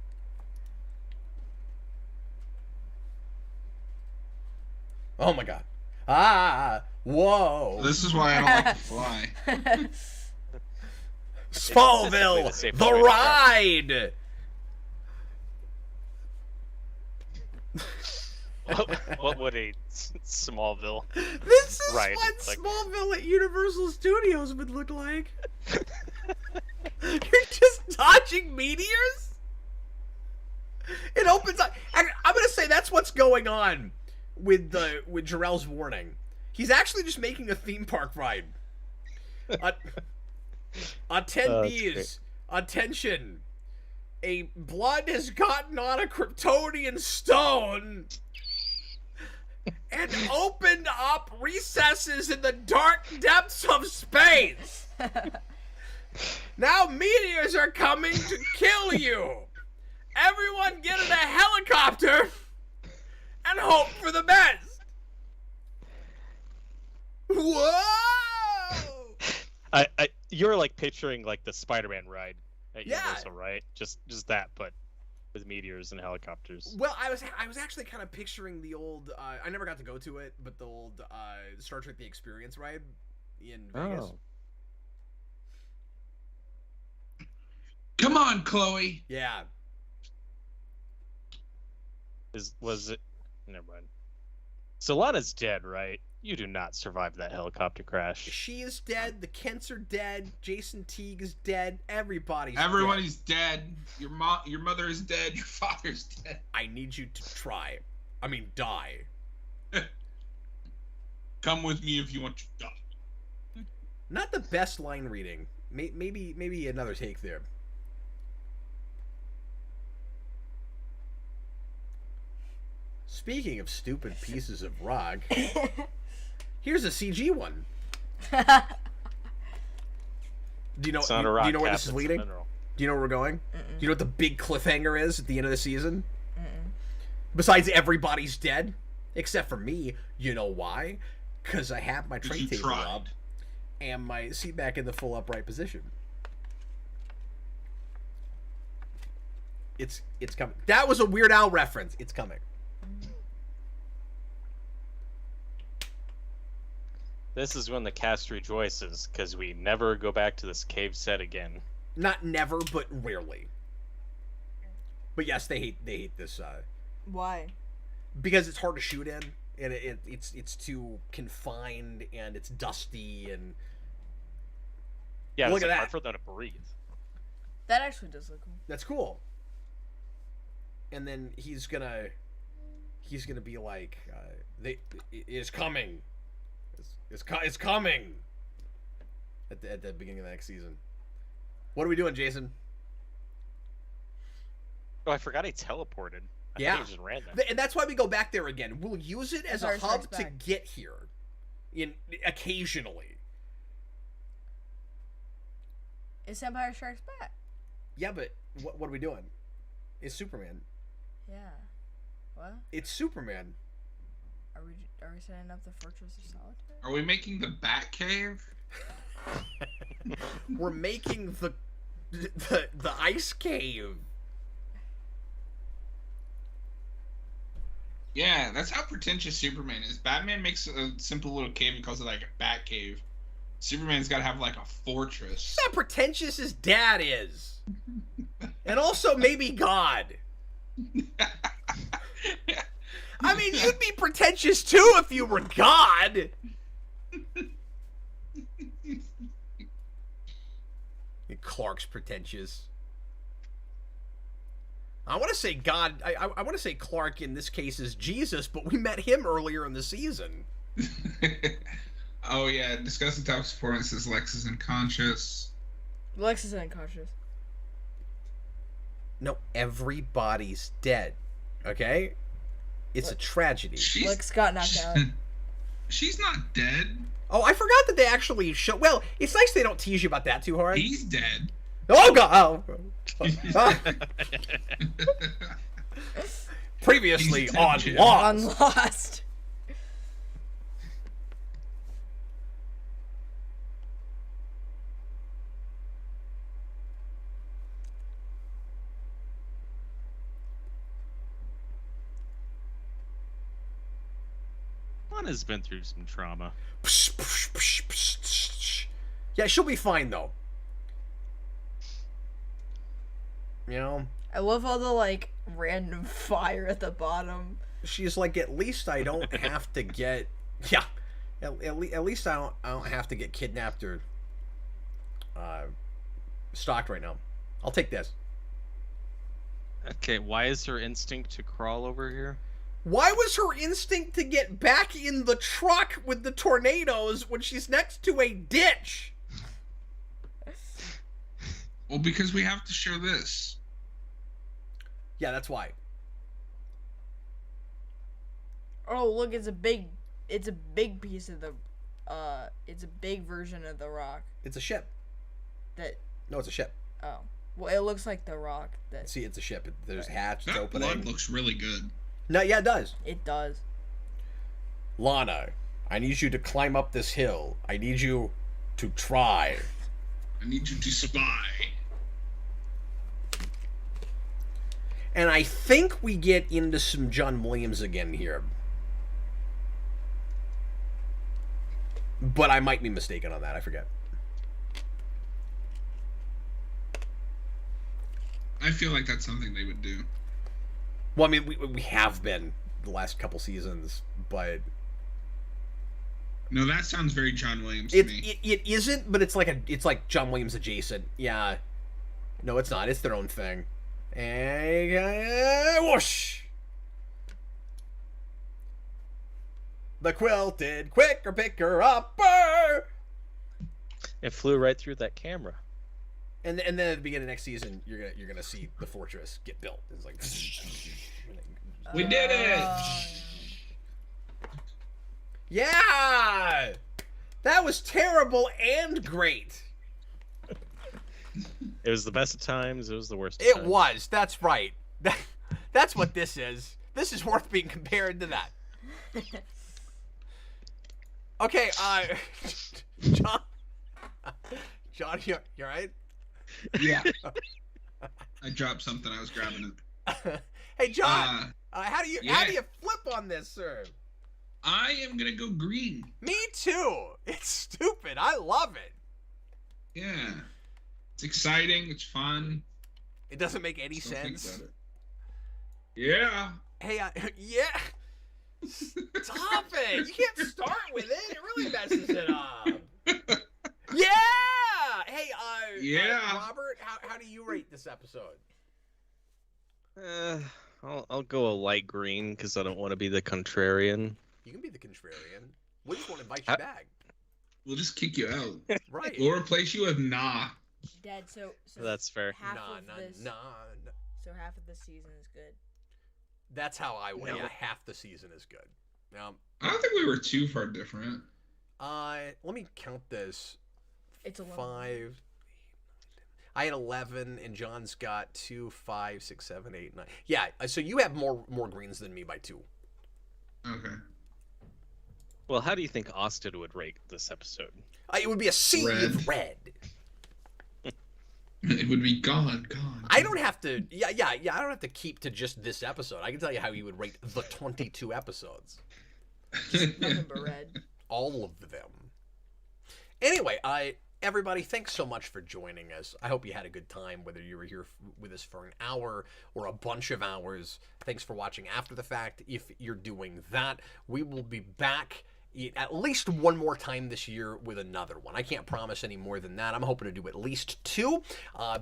S1: Oh my god. Ah! Whoa!
S4: This is why I don't like to fly.
S1: Smallville!
S3: It's the
S1: The ride!
S3: What would a Smallville?
S1: This is
S3: Right,
S1: what
S3: it's like-
S1: Smallville at Universal Studios would look like. You're just dodging meteors? It opens up. I'm gonna say that's what's going on with Jarrell's warning. He's actually just making a theme park ride. Attendees, attention! A blood has gotten on a Kryptonian stone and opened up recesses in the dark depths of space. Now meteors are coming to kill you. Everyone get in a helicopter and hope for the best. Whoa!
S3: You're like picturing like the Spider-Man ride at
S1: Yeah.
S3: Universal, right? Just that, but with meteors and helicopters.
S1: Well, I was actually kind of picturing the old. I never got to go to it, but the old Star Trek: The Experience ride in Vegas.
S3: Oh.
S4: Come on, Chloe.
S1: Yeah.
S3: Was it? Never mind. So Lana's dead, right? You do not survive that helicopter crash.
S1: She is dead. The Kents are dead. Jason Teague is dead. Everybody's
S4: Everybody's
S1: dead.
S4: dead. Your mother is dead. Your father's dead.
S1: I need you to try. I mean, die.
S4: Come with me if you want to die.
S1: Not the best line reading. Maybe another take there. Speaking of stupid pieces of rock, here's a CG one. Do you know?
S3: It's not a
S1: Do
S3: rock
S1: you know where
S3: cap,
S1: this is
S3: it's a
S1: leading?
S3: mineral.
S1: Do you know where we're going?
S5: Mm-mm.
S1: Do you know what the big cliffhanger is at the end of the season?
S5: Mm-mm.
S1: Besides, everybody's dead except for me. You know why? Because I have my tray
S4: You
S1: table
S4: tried.
S1: up and my seat back in the full upright position. It's coming. That was a Weird Al reference. It's coming.
S3: This is when the cast rejoices because we never go back to this cave set again.
S1: Not never, but rarely. But yes, they hate this
S5: Why?
S1: because it's hard to shoot in, and it's too confined, and it's dusty, and
S3: Yeah,
S1: Look
S3: it's
S1: at
S3: like
S1: that.
S3: hard for them to breathe.
S5: That actually does look cool.
S1: that's cool. And then he's gonna be like, it's coming, it's coming at the beginning of the next season. What are we doing, Jason?
S3: Oh, I forgot he teleported. I
S1: Yeah.
S3: think he just ran that.
S1: And that's why we go back there again. We'll use it as a
S5: Empire
S1: hub
S5: Strikes
S1: to
S5: Back.
S1: get here, occasionally.
S5: It's Empire Strikes Back.
S1: Yeah, but what are we doing? It's Superman.
S5: Yeah. What?
S1: It's Superman.
S5: Are we setting up the Fortress of Solitude?
S4: Are we making the Bat Cave?
S1: We're making the ice cave.
S4: Yeah, that's how pretentious Superman is. Batman makes a simple little cave and calls it like a Bat Cave. Superman's got to have like a fortress.
S1: That's how pretentious his dad is. And also maybe God. I mean, you'd be pretentious too if you were God. Clark's pretentious. I want to say God. I want to say Clark in this case is Jesus, but we met him earlier in the season.
S4: Oh yeah, discussing top performances. Lex is unconscious.
S5: Lex is unconscious.
S1: No, everybody's dead. Okay, it's a tragedy.
S5: Lex got knocked out.
S4: She's not dead.
S1: Oh, I forgot that they actually show. Well, it's nice they don't tease you about that too hard.
S4: He's dead.
S1: Oh God! Oh. Previously
S4: He's
S1: on
S4: dead,
S1: Lost.
S5: On Lost.
S3: Lana's been through some trauma.
S1: Yeah, she'll be fine though. You know?
S5: I love all the like random fire at the bottom.
S1: She's like, at least I don't have to get. Yeah, at least I don't have to get kidnapped or stalked right now. I'll take this.
S3: Okay, why is her instinct to crawl over here?
S1: Why was her instinct to get back in the truck with the tornadoes when she's next to a ditch?
S4: Well, because we have to share this.
S1: Yeah, that's why.
S5: Oh, look, it's a big piece of the it's a big version of the rock
S1: It's a ship.
S5: that
S1: No, it's a ship.
S5: oh. Well, it looks like the rock that
S1: See, it's a ship. There's hatch, it's
S4: That
S1: opening.
S4: blood looks really good.
S1: No, yeah, it does.
S5: it does.
S1: Lana, I need you to climb up this hill. I need you to try.
S4: I need you to spy.
S1: And I think we get into some John Williams again here. But I might be mistaken on that. I forget.
S4: I feel like that's something they would do.
S1: Well, I mean, we have been the last couple seasons, but
S4: No, that sounds very John Williams to me.
S1: it isn't. But it's like John Williams adjacent. Yeah. No, it's not. It's their own thing. And whoosh. The quilted quicker picker upper.
S7: It flew right through that camera.
S1: And then at the beginning of next season, you're gonna see the fortress get built. It's like
S4: We did it!
S1: yeah, that was terrible and great.
S7: It was the best of times. It was the worst of
S1: It
S7: times.
S1: was. That's right. That's what this is. This is worth being compared to that. Okay, John, you right?
S4: Yeah. I dropped something. I was grabbing it.
S1: Hey, John. How do you flip on this, sir?
S4: I am gonna go green.
S1: Me too. It's stupid. I love it.
S4: Yeah. It's exciting. It's fun.
S1: It doesn't make any
S4: Still think
S1: sense.
S4: about it. Yeah.
S1: Hey, yeah. Stop it. You can't start with it. It really messes it up. Yeah. Hey,
S4: Yeah.
S1: Robert, how do you rate this episode?
S7: I'll go a light green because I don't want to be the contrarian.
S1: You can be the contrarian. We just want to invite you back.
S4: We'll just kick you out.
S1: Right.
S4: We'll replace you with nah.
S5: Dad, so
S7: That's fair.
S5: half
S1: Nah.
S5: so half of this season is good.
S1: That's how I would.
S7: No.
S1: Yeah, half the season is good.
S4: I don't think we were too far different.
S1: Let me count this.
S5: It's 11.
S1: 5. I had 11, and John's got 2, 5, 6, 7, 8, 9. Yeah, so you have more greens than me by 2.
S4: Okay.
S7: Well, how do you think Austin would rate this episode?
S1: It would be a sea of red.
S4: It would be gone.
S1: I don't have to. Yeah. I don't have to keep to just this episode. I can tell you how he would rate the 22 episodes.
S5: Nothing but red.
S1: All of them. Anyway, everybody, thanks so much for joining us. I hope you had a good time, whether you were here with us for an hour or a bunch of hours. Thanks for watching after the fact. If you're doing that, we will be back at least one more time this year with another one. I can't promise any more than that. I'm hoping to do at least 2,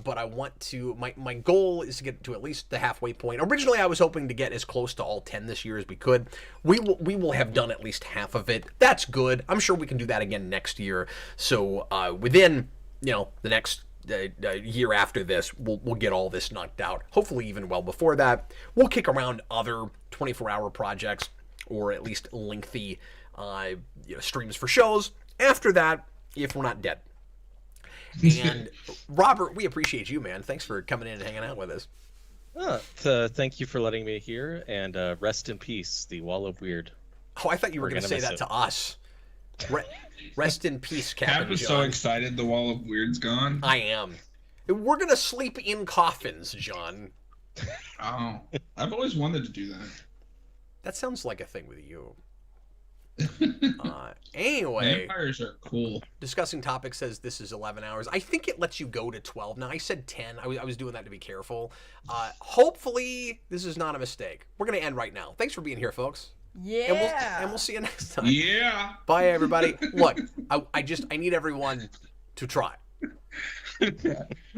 S1: but I want to, my goal is to get to at least the halfway point. Originally, I was hoping to get as close to all 10 this year as we could. We will have done at least half of it. That's good. I'm sure we can do that again next year. So within, the next year after this, we'll get all this knocked out. Hopefully even well before that. We'll kick around other 24-hour projects, or at least lengthy streams for shows after that, if we're not dead. And Robert, we appreciate you, man. Thanks for coming in and hanging out with us.
S7: Thank you for letting me here, and rest in peace, the Wall of Weird.
S1: Oh, I thought you were going to say that to us. Rest in peace, Captain
S4: Cap is
S1: John.
S4: so excited the Wall of Weird's gone.
S1: I am. We're going to sleep in coffins, John.
S4: Oh, I've always wanted to do that.
S1: That sounds like a thing with you. Anyway,
S4: vampires are cool.
S1: Discussing topics says this is 11 hours. I think it lets you go to 12 now. I said 10. I was doing that to be careful. Hopefully this is not a mistake. We're gonna end right now. Thanks for being here, folks.
S5: Yeah.
S1: And we'll see you next time.
S4: Yeah.
S1: Bye, everybody. Look, I need everyone to try.